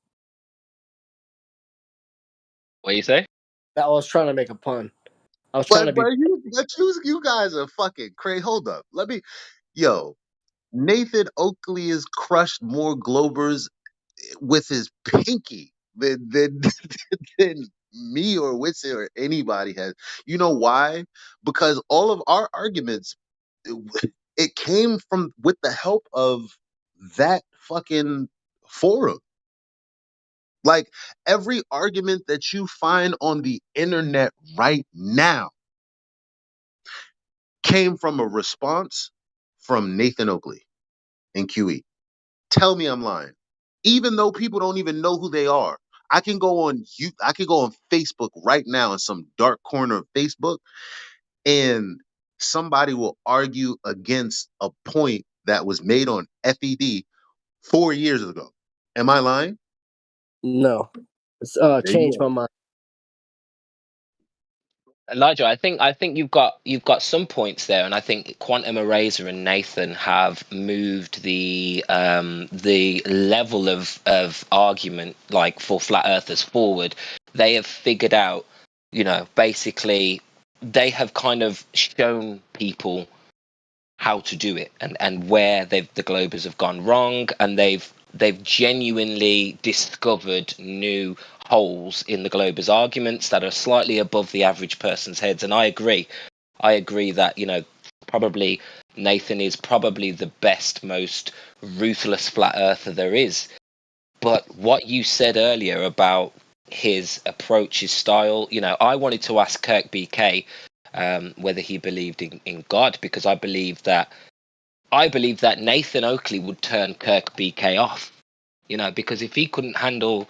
[SPEAKER 19] what you say?
[SPEAKER 16] I was trying to make a pun. I was trying to be.
[SPEAKER 1] You guys are fucking crazy. Hold up. Yo, Nathan Oakley has crushed more Globers with his pinky than than me or Witsit or anybody has. You know why? Because all of our arguments, it came from with the help of that fucking forum. Like every argument that you find on the internet right now came from a response from Nathan Oakley and QE. Tell me I'm lying. Even though people don't even know who they are. I can go on Facebook right now in some dark corner of Facebook and somebody will argue against a point that was made on FED 4 years ago. Am I lying?
[SPEAKER 16] No, it's
[SPEAKER 1] There you
[SPEAKER 16] changed
[SPEAKER 1] go.
[SPEAKER 16] my mind.
[SPEAKER 19] Elijah, I think you've got some points there, and I think Quantum Eraser and Nathan have moved the level of argument, like for flat earthers, forward. They have figured out, basically they have kind of shown people how to do it, and where the globers have gone wrong, and they've genuinely discovered new holes in the globers arguments that are slightly above the average person's heads. And I agree that probably Nathan is probably the best, most ruthless flat earther there is. But what you said earlier about his approach, his style, I wanted to ask Kirk BK whether he believed in God, because I believe that Nathan Oakley would turn Kirk BK off. Because if he couldn't handle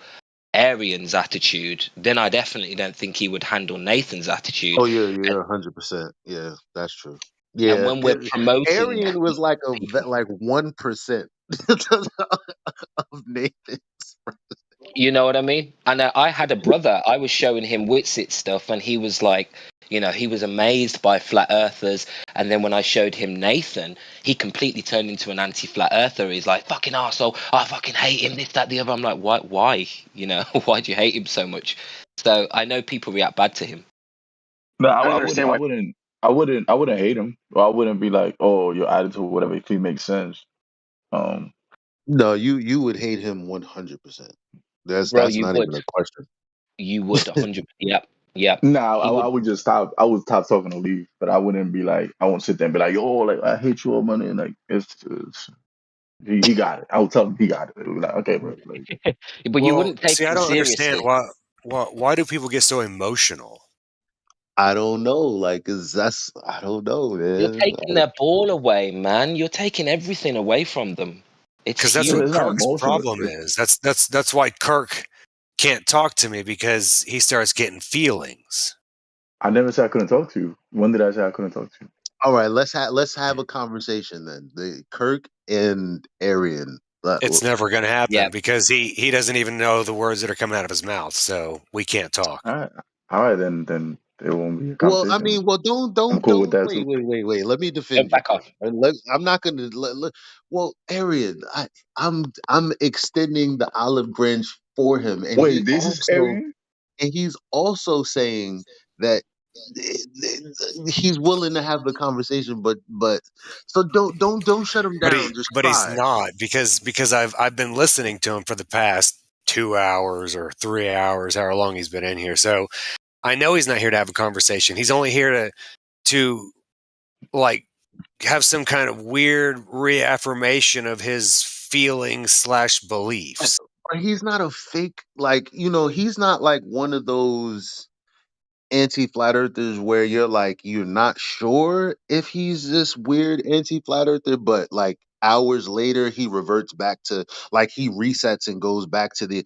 [SPEAKER 19] Arian's attitude, then I definitely don't think he would handle Nathan's attitude.
[SPEAKER 1] Oh yeah,
[SPEAKER 19] And,
[SPEAKER 1] yeah, 100%. Yeah, that's true.
[SPEAKER 19] and
[SPEAKER 1] Yeah,
[SPEAKER 19] when we're promoting
[SPEAKER 1] Arian was like
[SPEAKER 19] people,
[SPEAKER 1] like 1% of Nathan.
[SPEAKER 19] you know what I mean? And I had a brother, I was showing him Witsit stuff, and he was like, he was amazed by flat earthers. And then when I showed him Nathan, he completely turned into an anti-flat earther. He's like, fucking arsehole, I fucking hate him, this, that, the other. I'm like, why? Why do you hate him so much? So I know people react bad to him.
[SPEAKER 9] No,
[SPEAKER 18] I don't
[SPEAKER 9] I wouldn't.
[SPEAKER 18] understand
[SPEAKER 9] I
[SPEAKER 18] why.
[SPEAKER 9] wouldn't. I wouldn't hate him. Or I wouldn't be like, oh, your attitude, whatever. It makes sense. Um,
[SPEAKER 1] No, you would hate him 100%.
[SPEAKER 19] Bro,
[SPEAKER 1] That's
[SPEAKER 19] you
[SPEAKER 1] not
[SPEAKER 19] would.
[SPEAKER 1] even a question.
[SPEAKER 19] You would 100. Yep. Yep.
[SPEAKER 9] nah,
[SPEAKER 19] He
[SPEAKER 9] I
[SPEAKER 19] would.
[SPEAKER 9] would just stop. I would stop talking to leave, but I wouldn't be like, I won't sit there and be like, yo, like I hate you all money. Like it's he got it. I would tell him he got it. It would be like, okay, bro. Like,
[SPEAKER 19] But you
[SPEAKER 17] Well,
[SPEAKER 19] wouldn't take
[SPEAKER 17] see, I
[SPEAKER 19] him
[SPEAKER 17] don't understand
[SPEAKER 19] seriously.
[SPEAKER 17] why do people get so emotional?
[SPEAKER 1] I don't know. Like, I don't know,
[SPEAKER 19] You're
[SPEAKER 1] man.
[SPEAKER 19] taking their ball away, man. You're taking everything away from them. It's
[SPEAKER 17] Because that's
[SPEAKER 9] it's,
[SPEAKER 17] what
[SPEAKER 9] it's
[SPEAKER 19] huge.
[SPEAKER 9] not
[SPEAKER 17] Kirk's
[SPEAKER 9] emotional.
[SPEAKER 17] problem is. That's why Kirk can't talk to me, because he starts getting feelings.
[SPEAKER 9] I never said I couldn't talk to you. When did I say I couldn't talk to you?
[SPEAKER 1] All right, let's have a conversation then. The Kirk and Arian.
[SPEAKER 17] It's never going to happen
[SPEAKER 19] Yeah.
[SPEAKER 17] because he doesn't even know the words that are coming out of his mouth, so we can't talk.
[SPEAKER 9] All right, then it won't be a
[SPEAKER 1] Well, I
[SPEAKER 9] conversation.
[SPEAKER 1] mean,
[SPEAKER 9] I'm cool with
[SPEAKER 1] don't.
[SPEAKER 9] that
[SPEAKER 1] Wait,
[SPEAKER 9] too.
[SPEAKER 1] wait, wait, wait. Let me defend
[SPEAKER 19] Don't
[SPEAKER 1] you,
[SPEAKER 19] back
[SPEAKER 1] Kirk.
[SPEAKER 19] off.
[SPEAKER 1] And I'm not gonna. Well, Arian, I'm extending the olive branch for him,
[SPEAKER 9] Wait, this is Arian?
[SPEAKER 1] and he's also saying that he's willing to have the conversation, but so don't shut him down. Just
[SPEAKER 17] But he's
[SPEAKER 1] try.
[SPEAKER 17] not, because I've been listening to him for the past 2 hours or 3 hours, however long he's been in here. So I know he's not here to have a conversation. He's only here to like have some kind of weird reaffirmation of his feelings / beliefs.
[SPEAKER 1] He's not a fake, like, he's not like one of those anti-flat earthers where you're not sure if he's this weird anti-flat earther, but like hours later he reverts back to, like, he resets and goes back to the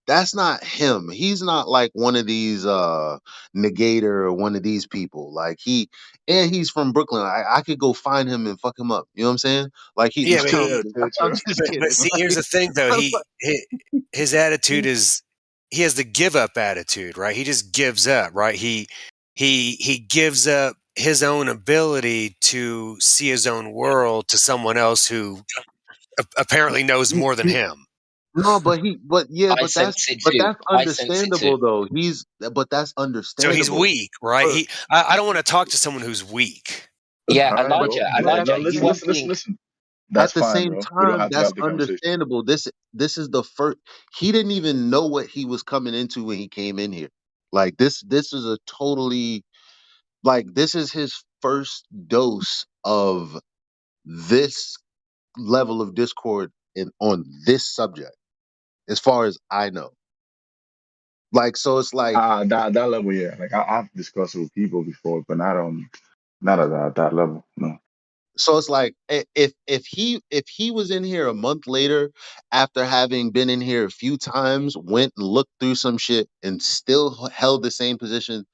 [SPEAKER 1] that's not him. He's not like one of these negator or one of these people. Like, he's from Brooklyn. I could go find him and fuck him up. You know what I'm saying? Like,
[SPEAKER 9] Yeah, but
[SPEAKER 1] I'm just
[SPEAKER 17] but
[SPEAKER 1] kidding.
[SPEAKER 17] see, here's the thing though.
[SPEAKER 1] I'm
[SPEAKER 17] His attitude is he has the give up attitude, right? He just gives up, right? He gives up his own ability to see his own world to someone else who apparently knows more than him.
[SPEAKER 1] No, but yeah,
[SPEAKER 19] I sense it
[SPEAKER 1] but
[SPEAKER 19] too.
[SPEAKER 1] that's
[SPEAKER 19] I sense it too.
[SPEAKER 1] understandable though. But that's
[SPEAKER 17] So he's
[SPEAKER 1] understandable.
[SPEAKER 17] weak, right?
[SPEAKER 1] But
[SPEAKER 17] I don't want to talk to someone who's weak.
[SPEAKER 19] Yeah,
[SPEAKER 9] All right, bro.
[SPEAKER 19] Elijah,
[SPEAKER 9] But no,
[SPEAKER 19] Elijah, you
[SPEAKER 9] listen,
[SPEAKER 19] one
[SPEAKER 9] listen, listen,
[SPEAKER 19] thing.
[SPEAKER 9] listen.
[SPEAKER 1] at
[SPEAKER 9] That's
[SPEAKER 1] the
[SPEAKER 9] fine,
[SPEAKER 1] same
[SPEAKER 9] bro. We don't
[SPEAKER 1] time,
[SPEAKER 9] have to
[SPEAKER 1] that's
[SPEAKER 9] have the conversation.
[SPEAKER 1] understandable. This is the first. He didn't even know what he was coming into when he came in here. Like, this is a totally, like, this is his first dose of this level of discord on this subject, as far as I know. Like, so it's like,
[SPEAKER 9] That level, yeah. Like I've discussed it with people before, but not at that level. No.
[SPEAKER 1] so it's like, if he was in here a month later after having been in here a few times, went and looked through some shit and still held the same position,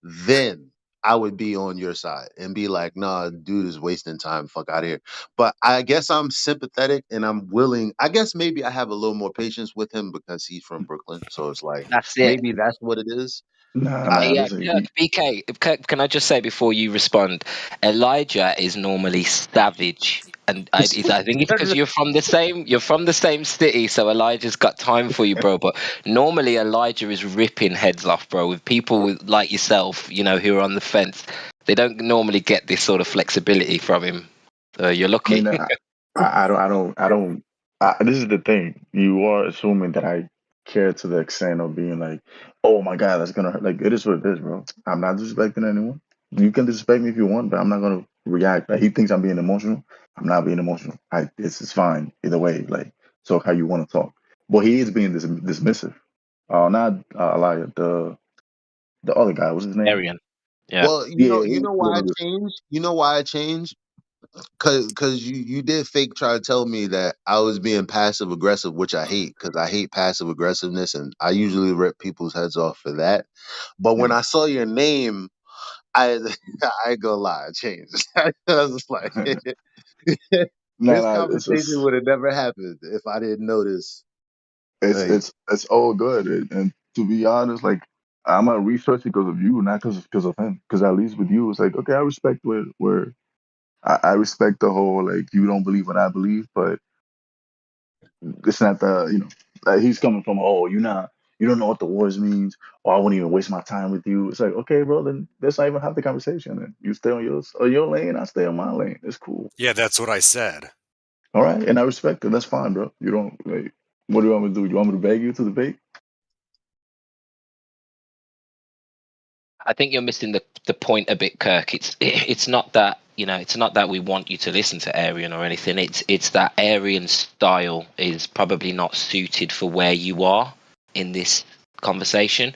[SPEAKER 1] then I would be on your side and be like, nah, dude is wasting time. Fuck out of here. But I guess I'm sympathetic and I'm willing. I guess maybe I have a little more patience with him because he's from Brooklyn. So it's like,
[SPEAKER 19] That's it.
[SPEAKER 1] maybe that's what it is.
[SPEAKER 9] Nah,
[SPEAKER 1] I,
[SPEAKER 9] nah.
[SPEAKER 19] Yeah,
[SPEAKER 9] Listen,
[SPEAKER 19] Kirk, BK, Kirk, can I just say before you respond, Elijah is normally savage, and I think it's because you're from the same city, so Elijah's got time for you, bro. But normally Elijah is ripping heads off, bro, with people like yourself, who are on the fence. They don't normally get this sort of flexibility from him. You're
[SPEAKER 9] I mean,
[SPEAKER 19] lucky.
[SPEAKER 9] I don't. This is the thing. You are assuming that I care to the extent of being like, oh my god, that's gonna hurt. Like, it is what it is, bro. I'm not disrespecting anyone. You can disrespect me if you want, but I'm not gonna react. Like, he thinks I'm being emotional. I'm not being emotional. This is fine either way. Like, talk how you want to talk. But he is being dismissive. Not Elijah. The other guy. What's his name?
[SPEAKER 19] Arian. Yeah.
[SPEAKER 1] well,
[SPEAKER 9] Yeah,
[SPEAKER 1] you
[SPEAKER 9] he's
[SPEAKER 1] know why I
[SPEAKER 9] being
[SPEAKER 1] changed. You know why I changed? Cause you did fake try to tell me that I was being passive aggressive, which I hate, because I hate passive aggressiveness, and I usually rip people's heads off for that. But when
[SPEAKER 9] yeah.
[SPEAKER 1] I saw your name, I I ain't gonna lie, I changed. I was just like,
[SPEAKER 9] No,
[SPEAKER 1] this
[SPEAKER 9] no,
[SPEAKER 1] conversation would have never happened if I didn't notice. Like,
[SPEAKER 9] it's all good. And to be honest, like, I'm gonna research because of you, not because of him. Because at least with you, it's like, okay, I respect where I respect the whole, like, you don't believe what I believe, but it's not like, he's coming from, oh, you don't know what the wars means, or I wouldn't even waste my time with you. It's like, okay, bro, then let's not even have the conversation. And you stay on your lane, I stay on my lane. It's cool.
[SPEAKER 17] Yeah, that's what I said.
[SPEAKER 9] All right, and I respect it. That's fine, bro. You don't like. What do you want me to do? You want me to beg you to debate?
[SPEAKER 19] I think you're missing the point a bit, Kirk. It's not that it's not that we want you to listen to Aryan or anything. It's that Aryan style is probably not suited for where you are in this conversation.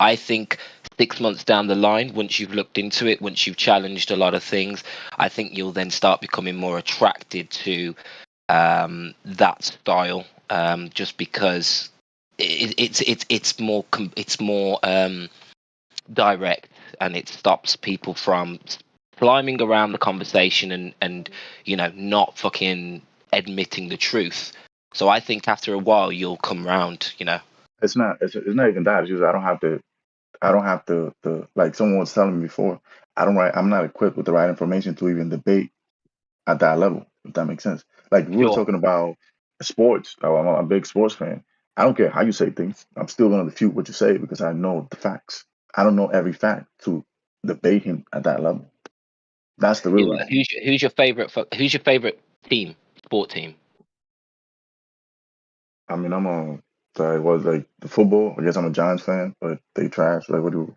[SPEAKER 19] I think 6 months down the line, once you've looked into it, once you've challenged a lot of things, I think you'll then start becoming more attracted to that style, just because it's more direct, and it stops people from climbing around the conversation and not fucking admitting the truth. So I think after a while you'll come round.
[SPEAKER 9] It's not even that. It's just I don't have to like someone was telling me before. I'm not equipped with the right information to even debate at that level. If that makes sense. Like, we were
[SPEAKER 19] Sure.
[SPEAKER 9] talking about sports. I'm a big sports fan. I don't care how you say things. I'm still gonna refute what you say because I know the facts. I don't know every fact to debate him at that level. That's the real reason.
[SPEAKER 19] Who's your favorite team, sport team?
[SPEAKER 9] I mean, sorry, was like the football. I guess I'm a Giants fan, but they trash. Like, what do?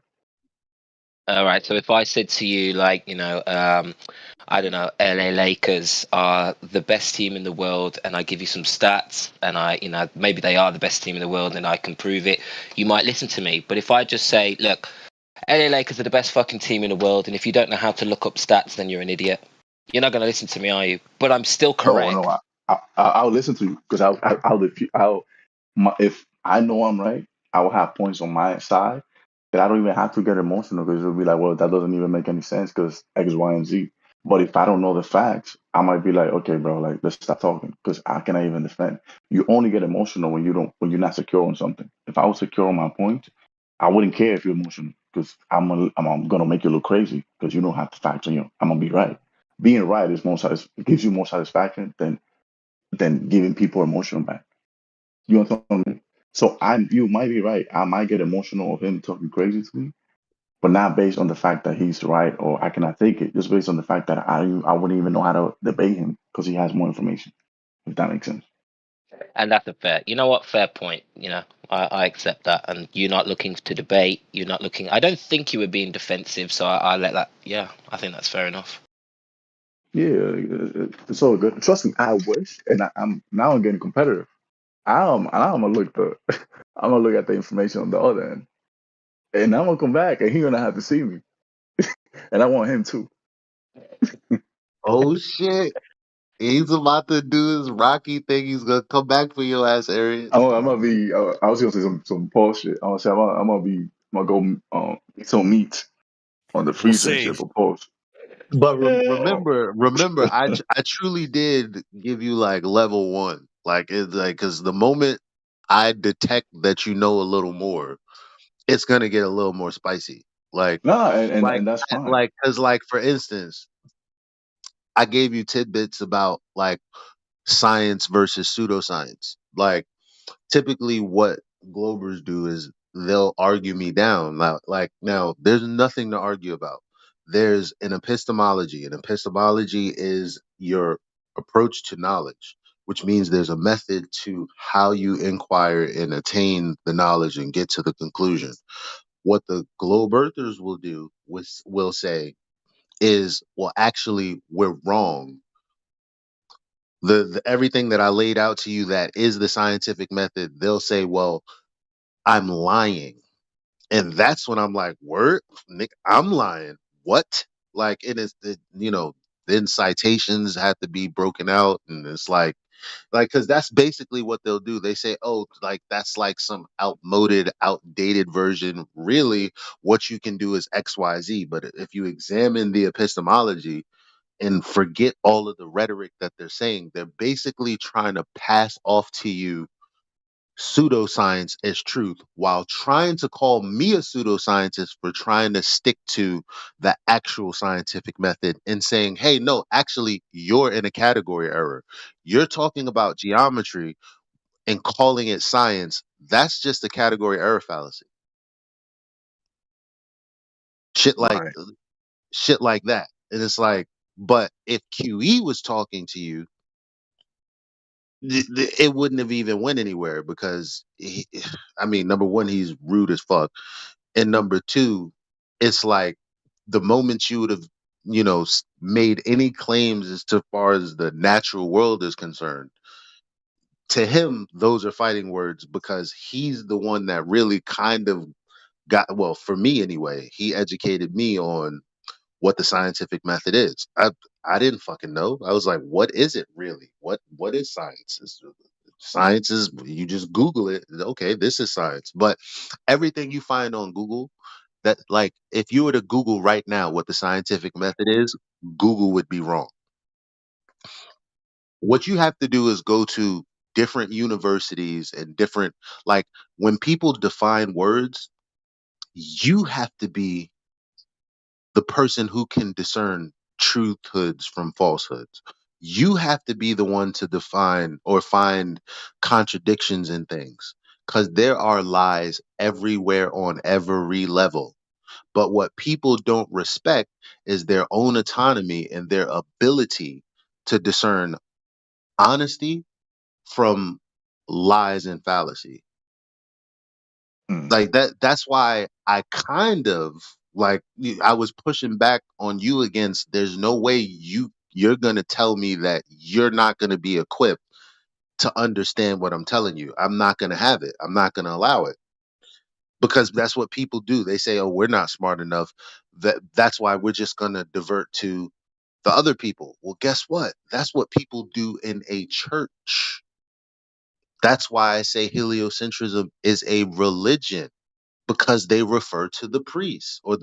[SPEAKER 19] All right. So if I said to you, like, I don't know, LA Lakers are the best team in the world, and I give you some stats, and maybe they are the best team in the world, and I can prove it, you might listen to me. But if I just say, look, LA Lakers are the best fucking team in the world, and if you don't know how to look up stats, then you're an idiot. You're not going to listen to me, are you? But I'm still
[SPEAKER 9] Oh no,
[SPEAKER 19] correct.
[SPEAKER 9] I'll listen to you because if I know I'm right, I will have points on my side that I don't even have to get emotional because it'll be like, well, that doesn't even make any sense because X, Y, and Z. But if I don't know the facts, I might be like, okay, bro, like let's stop talking because I cannot even defend. You only get emotional when you're not secure on something. If I was secure on my point, I wouldn't care if you're emotional because I'm gonna make you look crazy because you don't have the facts on you. I'm gonna be right. Being right is it gives you more satisfaction than giving people emotional back. You understand me? So you might be right. I might get emotional of him talking crazy to me, but not based on the fact that he's right or I cannot take it. Just based on the fact that I wouldn't even know how to debate him because he has more information. If that makes sense.
[SPEAKER 19] And that's a fair point. I accept that. And you're not looking to debate. You're not looking, I don't think you were being defensive. So I let that, yeah, I think that's fair enough.
[SPEAKER 9] Yeah, it's all good. Trust me, I wish, and I'm getting competitive. I'm gonna look I'm gonna look at the information on the other end, and I'm gonna come back, and he's gonna have to see me, and I want him too.
[SPEAKER 1] Oh shit. He's about to do his Rocky thing. He's gonna come back for your ass, Arian.
[SPEAKER 9] I'm gonna be. I was gonna say some bullshit. I'm gonna say I'm gonna go eat some meat on the
[SPEAKER 17] We'll
[SPEAKER 9] freezer and
[SPEAKER 17] see.
[SPEAKER 9] shit. Propose.
[SPEAKER 1] But remember, I truly did give you like level one. Like it's like because the moment I detect that you know a little more, it's gonna get a little more spicy. Like,
[SPEAKER 9] Nah, and that's fine.
[SPEAKER 1] because like for instance, I gave you tidbits about like science versus pseudoscience. Like typically what Globers do is they'll argue me down. Now there's nothing to argue about. There's an epistemology. An epistemology is your approach to knowledge, which means there's a method to how you inquire and attain the knowledge and get to the conclusion. What the globe earthers will do will say is, well, actually, we're wrong. The everything that I laid out to you that is the scientific method, they'll say, well, I'm lying. And that's when I'm like, word, Nick, I'm lying. What? Like, it is, then citations have to be broken out. And it's because that's basically what they'll do. They say, oh, like, that's like some outdated version. Really, what you can do is XYZ. But if you examine the epistemology and forget all of the rhetoric that they're saying, they're basically trying to pass off to you pseudoscience as truth while trying to call me a pseudoscientist for trying to stick to the actual scientific method and saying, hey, no, actually, you're in a category error. You're talking about geometry and calling it science. That's just a category error fallacy. Shit like
[SPEAKER 9] Right.
[SPEAKER 1] shit like that. And it's like, but if QE was talking to you, it wouldn't have even went anywhere because I mean, number one, he's rude as fuck. And number two, it's like the moment you would have, made any claims as to far as the natural world is concerned, to him, those are fighting words because he's the one that really kind of well, for me anyway, he educated me on what the scientific method is. I didn't fucking know. I was like, what is it really? What is science? Science is you just Google it. Okay, this is science. But everything you find on Google, that like if you were to Google right now what the scientific method is, Google would be wrong. What you have to do is go to different universities and different like when people define words, you have to be the person who can discern truthhoods from falsehoods. You have to be the one to define or find contradictions in things because there are lies everywhere on every level. But what people don't respect is their own autonomy and their ability to discern honesty from lies and fallacy.
[SPEAKER 9] Mm.
[SPEAKER 1] Like that's why I kind of Like I was pushing back on you against. There's no way you're gonna tell me that you're not gonna be equipped to understand what I'm telling you. I'm not gonna have it. I'm not gonna allow it because that's what people do. They say, "Oh, we're not smart enough. That's why we're just gonna divert to the other people." Well, guess what? That's what people do in a church. That's why I say heliocentrism is a religion because they refer to the priest or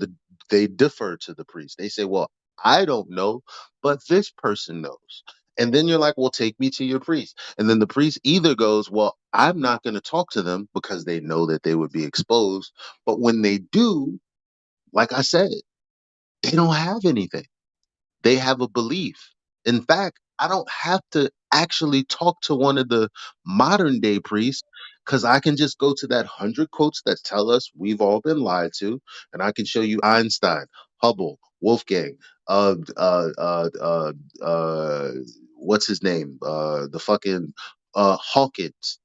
[SPEAKER 1] they defer to the priest. They say, "Well, I don't know, but this person knows." And then you're like, "Well, take me to your priest." And then the priest either goes, "Well, I'm not going to talk to them because they know that they would be exposed." But when they do, like I said, they don't have anything. They have a belief. In fact, I don't have to actually talk to one of the modern day priests because I can just go to that 100 quotes that tell us we've all been lied to, and I can show you Einstein, Hubble, Wolfgang, what's his name? The fucking Hawkins.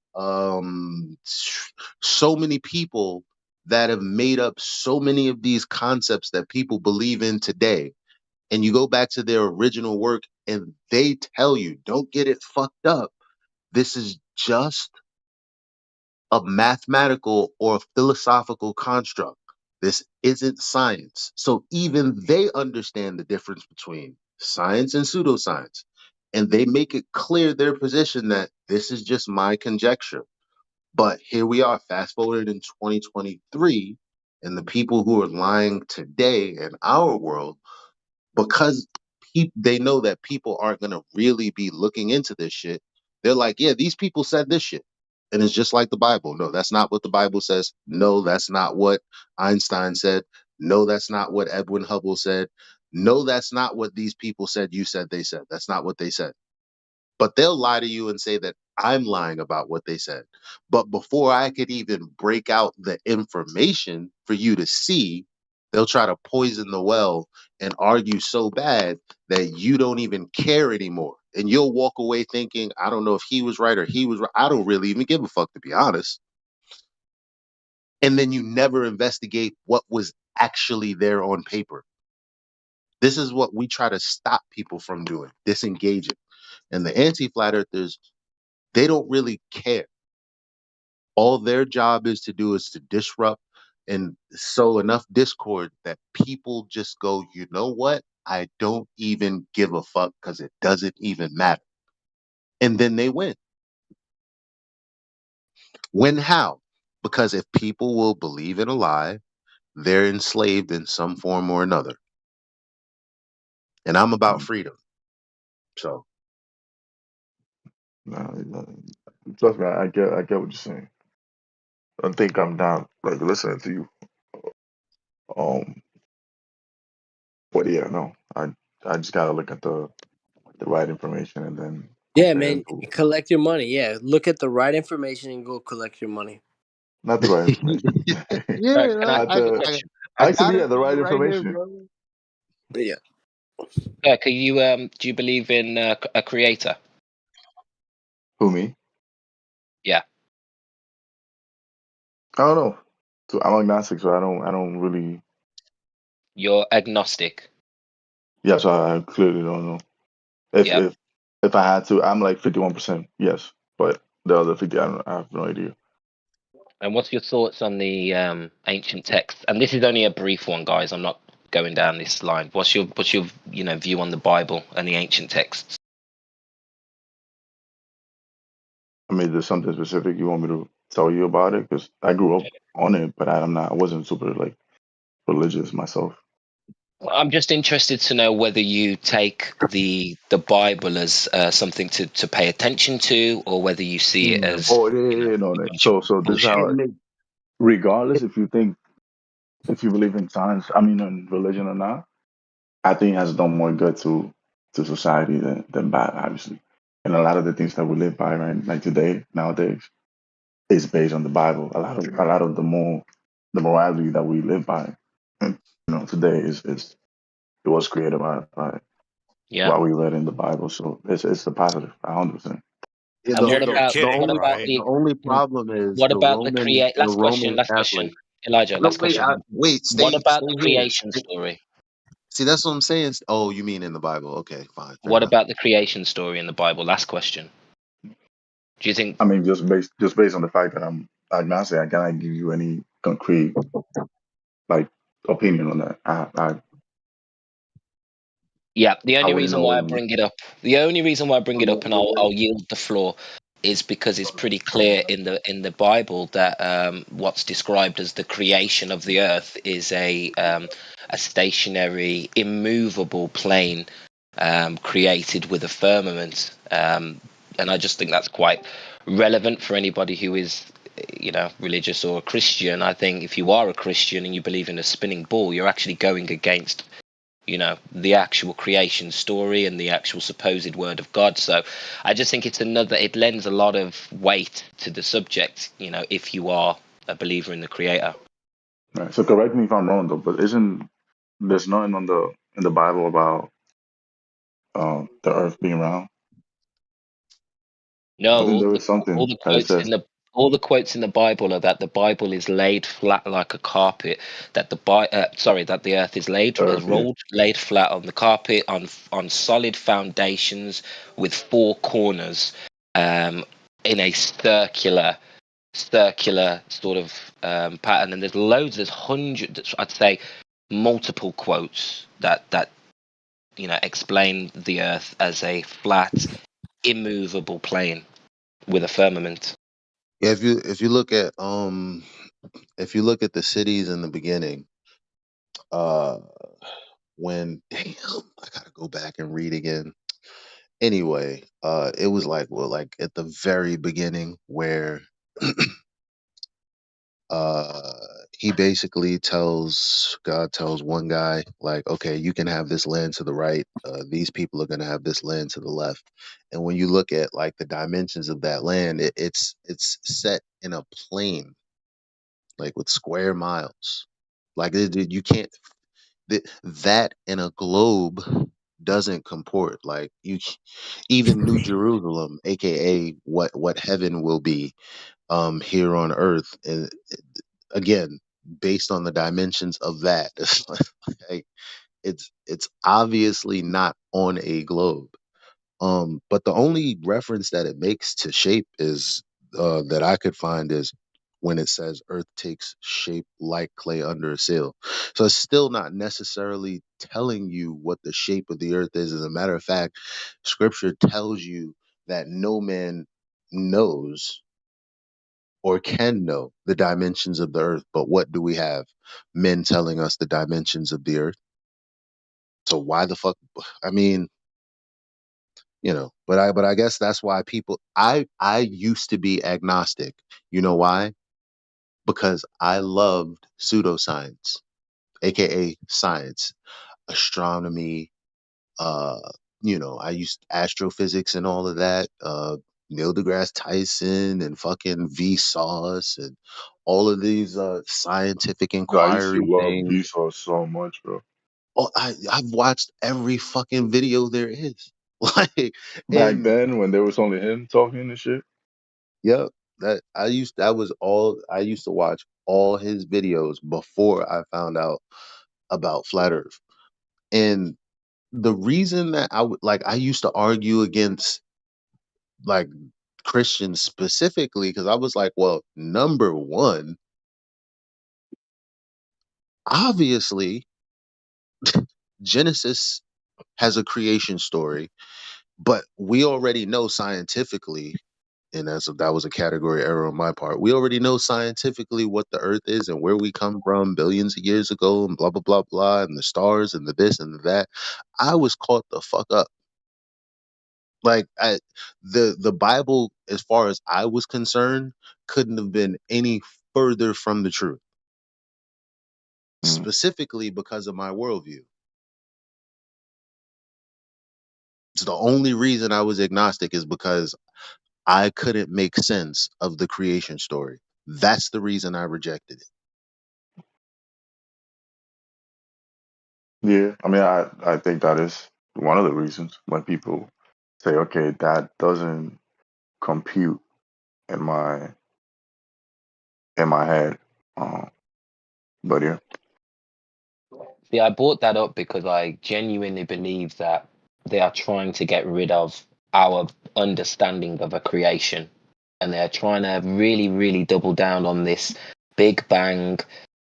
[SPEAKER 1] So many people that have made up so many of these concepts that people believe in today, and you go back to their original work and they tell you, don't get it fucked up. This is just a mathematical or philosophical construct. This isn't science. So even they understand the difference between science and pseudoscience. And they make it clear their position that this is just my conjecture. But here we are, fast forward in 2023, and the people who are lying today in our world because they know that people aren't going to really be looking into this shit. They're like, yeah, these people said this shit. And it's just like the Bible. No, that's not what the Bible says. No, that's not what Einstein said. No, that's not what Edwin Hubble said. No, that's not what these people said you said they said. That's not what they said. But they'll lie to you and say that I'm lying about what they said. But before I could even break out the information for you to see, they'll try to poison the well and argue so bad that you don't even care anymore. And you'll walk away thinking, I don't know if he was right or he was right. I don't really even give a fuck, to be honest. And then you never investigate what was actually there on paper. This is what we try to stop people from doing, disengaging. And the anti-flat earthers, they don't really care. All their job is to do is to disrupt and sow enough discord that people just go, you know what? I don't even give a fuck because it doesn't even matter. And then they win. Win how? Because if people will believe in a lie, they're enslaved in some form or another. And I'm about freedom. So
[SPEAKER 9] No, trust me, I get what you're saying. I think I'm down, like listening to you. Um, but yeah, no, I just gotta look at the right information and then
[SPEAKER 16] Yeah,
[SPEAKER 9] compare
[SPEAKER 16] man,
[SPEAKER 9] it to
[SPEAKER 16] collect your money. Yeah, look at the right information and go collect your money.
[SPEAKER 9] not the right information,
[SPEAKER 19] Can I
[SPEAKER 9] not
[SPEAKER 19] ask a
[SPEAKER 9] the
[SPEAKER 19] question?
[SPEAKER 1] I got
[SPEAKER 9] actually
[SPEAKER 1] it
[SPEAKER 9] yeah the
[SPEAKER 1] for
[SPEAKER 9] right
[SPEAKER 1] you right here,
[SPEAKER 9] information.
[SPEAKER 1] brother.
[SPEAKER 16] Yeah.
[SPEAKER 19] Can you do you believe in a creator?
[SPEAKER 9] Who, me?
[SPEAKER 19] Yeah.
[SPEAKER 9] I don't know. So I'm agnostic, so I don't really.
[SPEAKER 19] You're agnostic.
[SPEAKER 9] Yeah, so I clearly don't know. If
[SPEAKER 19] Yep.
[SPEAKER 9] if if I had to, I'm like 51% yes, but the other 50, I have no idea.
[SPEAKER 19] And what's your thoughts on the ancient texts? And this is only a brief one, guys. I'm not going down this line. What's your view on the Bible and the ancient texts?
[SPEAKER 9] I mean, there's something specific you want me to tell you about it? Because I grew up on it, but I'm not. I wasn't super like religious myself.
[SPEAKER 19] I'm just interested to know whether you take the Bible as something to pay attention to, or whether you see it as
[SPEAKER 9] Oh yeah, no,
[SPEAKER 19] a
[SPEAKER 9] no.
[SPEAKER 19] bunch of
[SPEAKER 9] So this is
[SPEAKER 19] bullshit.
[SPEAKER 9] how. Regardless if you believe in science, I mean, in religion or not, I think it has done more good to society than bad, obviously. And a lot of the things that we live by, right, like today, nowadays, is based on the Bible. A lot of the morality that we live by, and today is it was created by
[SPEAKER 19] Yeah.
[SPEAKER 9] what we read in the Bible. So it's a positive, 100%.
[SPEAKER 1] Yeah,
[SPEAKER 19] And
[SPEAKER 17] You're kidding,
[SPEAKER 19] what about
[SPEAKER 1] the
[SPEAKER 17] right?
[SPEAKER 1] only problem is
[SPEAKER 19] what about the create?
[SPEAKER 1] The
[SPEAKER 19] Last question.
[SPEAKER 1] Roman
[SPEAKER 19] Last
[SPEAKER 1] Catholic.
[SPEAKER 19] question. Elijah,
[SPEAKER 1] No,
[SPEAKER 19] last
[SPEAKER 1] wait,
[SPEAKER 19] question.
[SPEAKER 1] wait,
[SPEAKER 19] What about
[SPEAKER 1] stay
[SPEAKER 19] the
[SPEAKER 1] here.
[SPEAKER 19] creation story?
[SPEAKER 1] See, that's what I'm saying. Oh, you mean in the Bible? Okay, fine, fair
[SPEAKER 19] What
[SPEAKER 1] enough.
[SPEAKER 19] about the creation story in the Bible? Last question. Do you think?
[SPEAKER 9] I mean, just based on the fact that I'm agnostic, I cannot give you any concrete like opinion on that.
[SPEAKER 19] Yeah, the
[SPEAKER 9] I
[SPEAKER 19] only
[SPEAKER 9] wouldn't
[SPEAKER 19] reason
[SPEAKER 9] know
[SPEAKER 19] why I
[SPEAKER 9] what you.
[SPEAKER 19] bring it up, and I'll yield the floor, is because it's pretty clear in the Bible that what's described as the creation of the earth is a stationary, immovable plane created with a firmament, and I just think that's quite relevant for anybody who is, religious or a Christian. I think if you are a Christian and you believe in a spinning ball, you're actually going against the actual creation story and the actual supposed word of God. So I just think it lends a lot of weight to the subject, if you are a believer in the creator.
[SPEAKER 9] Right. So correct me if I'm wrong though, but isn't there's nothing in the Bible about the Earth being round?
[SPEAKER 19] No,
[SPEAKER 9] I think there is something that it says.
[SPEAKER 19] all the quotes in the Bible are that the Bible is laid flat like a carpet. That that the earth is
[SPEAKER 9] Earth, yeah.
[SPEAKER 19] laid flat on the carpet on solid foundations with four corners, in a circular sort of pattern. And there's hundreds, I'd say, multiple quotes that explain the earth as a flat, immovable plane with a firmament.
[SPEAKER 1] Yeah, if you look at the cities in the beginning, uh, when damn, I gotta go back and read again. Anyway, it was like at the very beginning where uh he basically tells God tells one guy like, okay, you can have this land to the right, these people are going to have this land to the left. And when you look at like the dimensions of that land, it's set in a plane, like with square miles, like you can't that in a globe doesn't comport. Like even New Jerusalem, aka what heaven will be here on earth, and again, based on the dimensions of that, like, it's obviously not on a globe. But the only reference that it makes to shape is that I could find is when it says earth takes shape like clay under a sail. So it's still not necessarily telling you what the shape of the earth is. As a matter of fact, scripture tells you that no man knows or can know the dimensions of the earth. But what do we have? Men telling us the dimensions of the earth. So why the fuck? I mean, but I guess that's why people. I used to be agnostic. You know why? Because I loved pseudoscience, aka science, astronomy. Uh, I used astrophysics and all of that. Neil deGrasse Tyson and fucking Vsauce and all of these scientific
[SPEAKER 9] Yo, I used to
[SPEAKER 1] inquiry
[SPEAKER 9] love
[SPEAKER 1] things.
[SPEAKER 9] Vsauce so much, bro.
[SPEAKER 1] Oh, I've watched every fucking video there is. Like,
[SPEAKER 9] Back
[SPEAKER 1] and
[SPEAKER 9] then, when there was only him talking and shit.
[SPEAKER 1] yep, that was all I used to watch all his videos before I found out about flat Earth. And the reason that I used to argue against like Christians specifically because I was like, well, number one, obviously Genesis has a creation story, but we already know scientifically, and that was a category error on my part. We already know scientifically what the Earth is and where we come from billions of years ago, and blah blah blah blah, and the stars and the this and the that. I was caught the fuck up. Like the Bible, as far as I was concerned, couldn't have been any further from the truth.
[SPEAKER 9] Mm.
[SPEAKER 1] Specifically because of my worldview. It's the only reason I was agnostic is because I couldn't make sense of the creation story. That's the reason I rejected it.
[SPEAKER 9] Yeah, I mean, I think that is one of the reasons why people say, okay, that doesn't compute in my head. But yeah,
[SPEAKER 19] See, I brought that up because I genuinely believe that they are trying to get rid of our understanding of a creation. And they're trying to really, really double down on this Big Bang,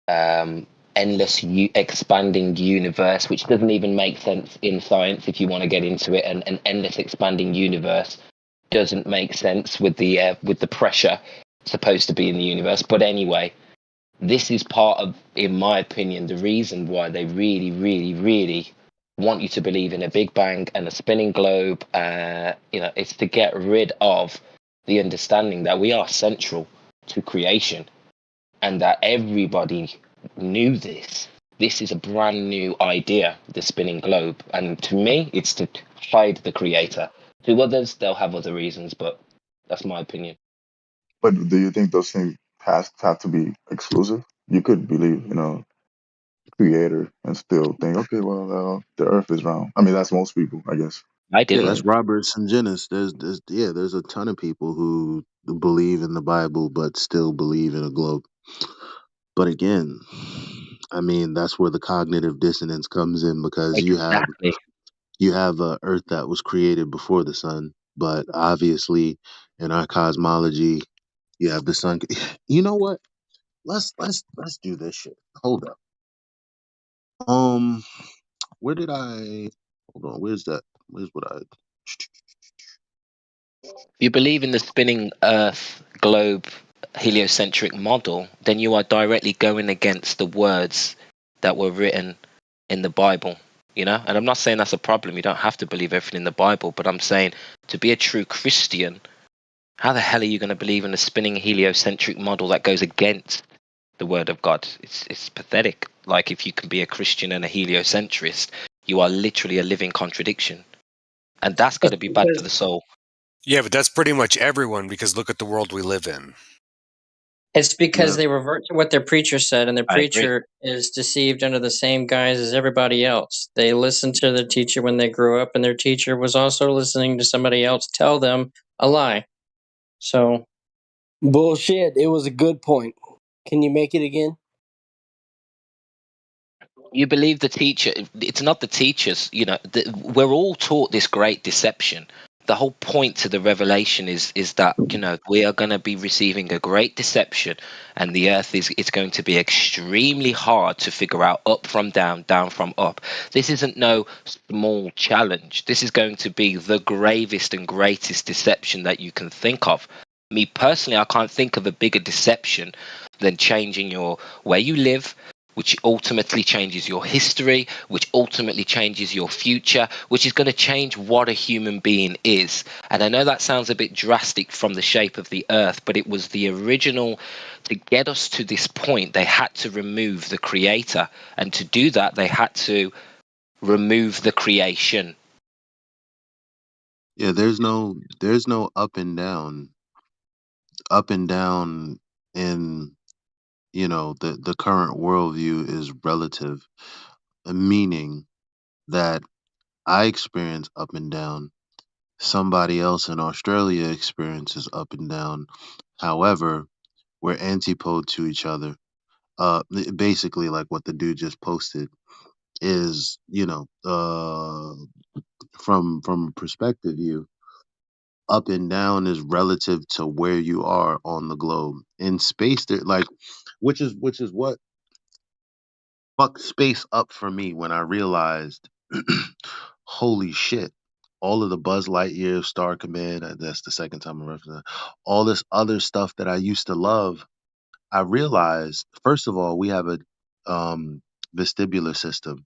[SPEAKER 19] um, endless expanding universe, which doesn't even make sense in science if you want to get into it. And an endless expanding universe doesn't make sense with the pressure supposed to be in the universe. But anyway, this is part of, in my opinion, the reason why they really, really, really want you to believe in a Big Bang and a spinning globe. It's to get rid of the understanding that we are central to creation and that everybody knew this. This is a brand new idea, the spinning globe. And to me, it's to hide the creator. To others, they'll have other reasons, but that's my opinion.
[SPEAKER 9] but do you think those things have to be exclusive? You could believe, creator and still think, okay, well, the Earth is round. I mean, that's most people, I guess.
[SPEAKER 19] I
[SPEAKER 1] Yeah,
[SPEAKER 19] didn't.
[SPEAKER 1] that's Robert Sungenis. There's a ton of people who believe in the Bible but still believe in a globe. But again, I mean, that's where the cognitive dissonance comes in because
[SPEAKER 19] Exactly.
[SPEAKER 1] you have a Earth that was created before the sun, but obviously in our cosmology, you have the sun. You know what? Let's do this shit. Hold up. Where did I? Hold on. Where's that? Where's what I?
[SPEAKER 19] If you believe in the spinning Earth globe heliocentric model, then you are directly going against the words that were written in the Bible. And I'm not saying that's a problem. You don't have to believe everything in the Bible, but I'm saying to be a true Christian, how the hell are you going to believe in a spinning heliocentric model that goes against the word of God? It's pathetic. Like if you can be a Christian and a heliocentrist, you are literally a living contradiction. And that's got
[SPEAKER 16] It's
[SPEAKER 19] to be bad for
[SPEAKER 16] because
[SPEAKER 19] the soul.
[SPEAKER 17] Yeah, but that's pretty much everyone because look at the world we live in.
[SPEAKER 16] it's because
[SPEAKER 1] Yeah.
[SPEAKER 16] they revert to what their preacher said, and their
[SPEAKER 19] I agree.
[SPEAKER 16] preacher is deceived under the same guise as everybody else. They listened to their teacher when they grew up, and their teacher was also listening to somebody else tell them a lie. So bullshit. It was a good point. Can you make it again?
[SPEAKER 19] You believe the teacher. It's not the teachers. We're all taught this great deception. The whole point to the revelation is that we are going to be receiving a great deception, and the earth is it's going to be extremely hard to figure out up from down, down from up. This isn't no small challenge. This is going to be the gravest and greatest deception that you can think of. Me personally, I can't think of a bigger deception than changing your where you live, which ultimately changes your history, which ultimately changes your future, which is going to change what a human being is. And I know that sounds a bit drastic from the shape of the earth, but it was the original. To get us to this point, they had to remove the creator. And to do that, they had to remove the creation.
[SPEAKER 1] Yeah, there's no up and down. Up and down in the current worldview is relative, meaning that I experience up and down. Somebody else in Australia experiences up and down. However, we're antipode to each other. Basically, like what the dude just posted is, from a perspective view, up and down is relative to where you are on the globe. In space, there like, which is what fucked space up for me when I realized, holy shit, all of the Buzz Lightyear, Star Command, that's the second time I'm referencing that, all this other stuff that I used to love, I realized, first of all, we have a vestibular system.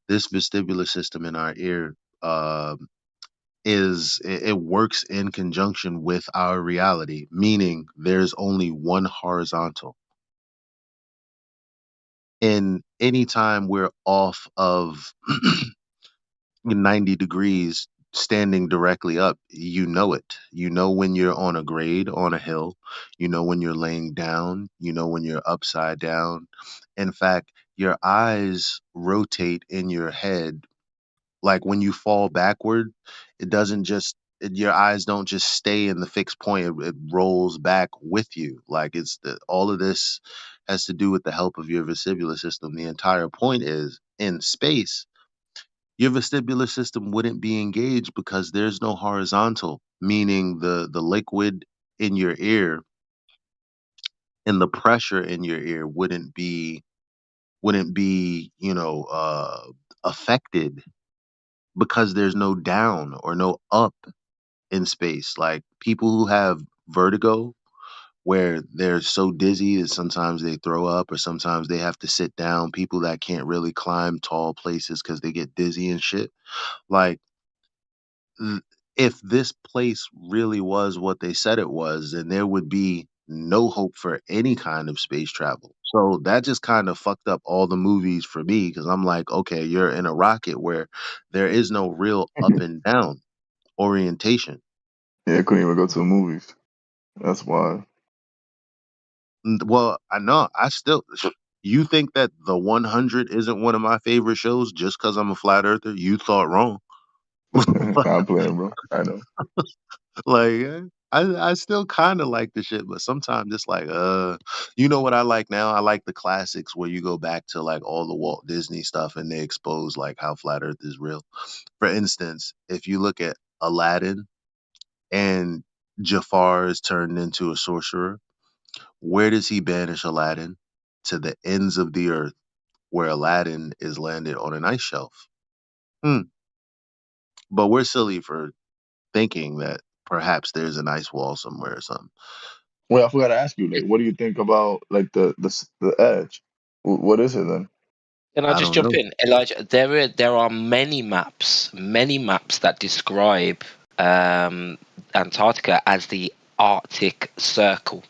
[SPEAKER 1] This vestibular system in our ear it works in conjunction with our reality, meaning there's only one horizontal. And anytime we're off of 90 degrees standing directly up, you know it. You know when you're on a grade, on a hill. You know when you're laying down. You know when you're upside down. In fact, your eyes rotate in your head. Like when you fall backward, it doesn't just, your eyes don't just stay in the fixed point. It rolls back with you. Like all of this has to do with the help of your vestibular system. The entire point is in space, your vestibular system wouldn't be engaged because there's no horizontal, meaning the liquid in your ear and the pressure in your ear wouldn't be affected because there's no down or no up in space. Like people who have vertigo, where they're so dizzy that sometimes they throw up or sometimes they have to sit down. People that can't really climb tall places because they get dizzy and shit. Like, if this place really was what they said it was, then there would be no hope for any kind of space travel. So that just kind of fucked up all the movies for me because I'm like, okay, you're in a rocket where there is no real up and down orientation.
[SPEAKER 9] Yeah, I couldn't even go to the movies. That's why.
[SPEAKER 1] Well, I know. I still. You think that The 100 isn't one of my favorite shows just because I'm a flat earther? You thought wrong.
[SPEAKER 9] I'm playing, bro. I know.
[SPEAKER 1] Like, I still kind of like the shit, but sometimes it's like, you know what I like now? I like the classics where you go back to like all the Walt Disney stuff and they expose like how flat Earth is real. For instance, if you look at Aladdin and Jafar is turned into a sorcerer, where does he banish Aladdin? To the ends of the earth, where Aladdin is landed on an ice shelf. Hmm. But we're silly for thinking that perhaps there's an ice wall somewhere or something.
[SPEAKER 9] Well, I forgot to ask you, like, what do you think about like the edge? What is it then?
[SPEAKER 19] Can I
[SPEAKER 1] I
[SPEAKER 19] just
[SPEAKER 1] don't
[SPEAKER 19] jump
[SPEAKER 1] know.
[SPEAKER 19] in, Elijah? There are many maps that describe Antarctica as the Arctic Circle.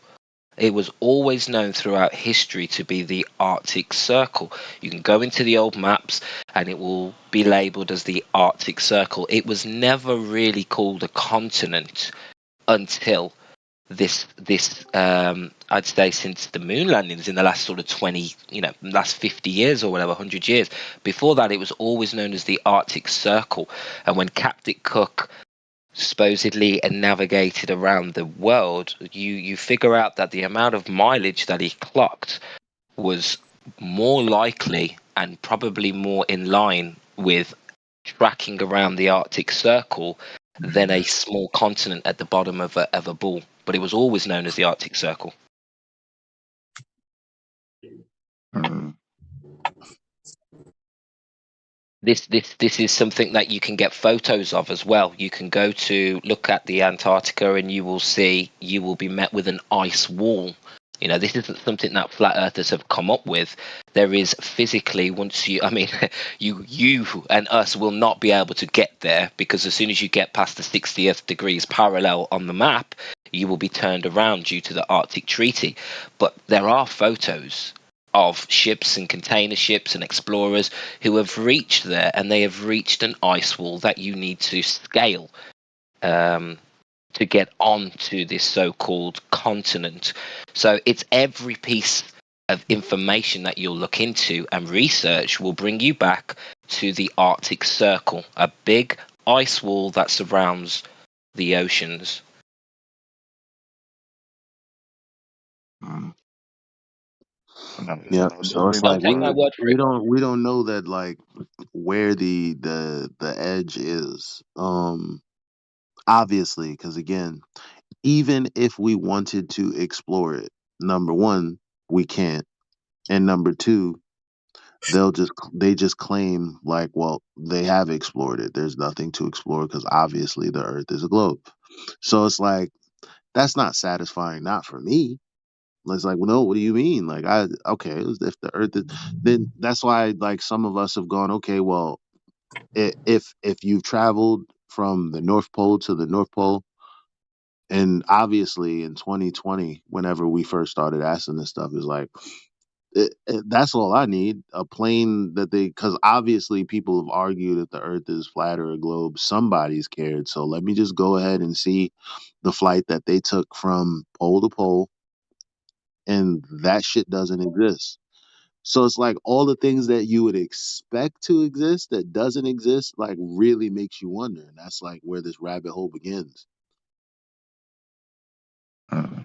[SPEAKER 19] It was always known throughout history to be the Arctic Circle. You can go into the old maps and it will be labeled as the Arctic Circle. It was never really called a continent until this I'd say since the moon landings in the last sort of 20, last 50 years or whatever, 100 years. Before that, it was always known as the Arctic Circle. And when Captain Cook supposedly navigated around the world, you figure out that the amount of mileage that he clocked was more likely and probably more in line with tracking around the Arctic Circle than a small continent at the bottom of a ball. But it was always known as the Arctic Circle.
[SPEAKER 9] Mm.
[SPEAKER 19] This is something that you can get photos of as well. You can go to look at the Antarctica and you will be met with an ice wall. This isn't something that flat earthers have come up with. There is physically, you and us will not be able to get there, because as soon as you get past the 60th degrees parallel on the map, you will be turned around due to the Arctic Treaty. But there are photos of ships and container ships and explorers who have reached there, and they have reached an ice wall that you need to scale to get onto this so-called continent. So it's every piece of information that you'll look into and research will bring you back to the Arctic Circle, a big ice wall that surrounds the oceans.
[SPEAKER 9] Mm.
[SPEAKER 1] Yeah, so it's
[SPEAKER 19] Don't
[SPEAKER 1] like
[SPEAKER 19] take my word for it.
[SPEAKER 1] we don't know that like where the edge is. Obviously, because again, even if we wanted to explore it, number one, we can't, and number two, they just claim like, well, they have explored it. There's nothing to explore because obviously the Earth is a globe. So it's like that's not satisfying, not for me. It's like, well, no, what do you mean? Like, okay, if the Earth is, then that's why like some of us have gone, okay, well, if you've traveled from the North Pole to the North Pole, and obviously in 2020, whenever we first started asking this stuff, is like, that's all I need. A plane that because obviously people have argued that the Earth is flat or a globe. Somebody's cared. So let me just go ahead and see the flight that they took from pole to pole, and that shit doesn't exist. So it's like all the things that you would expect to exist that doesn't exist, like really makes you wonder. And that's like where this rabbit hole begins.
[SPEAKER 9] Mm.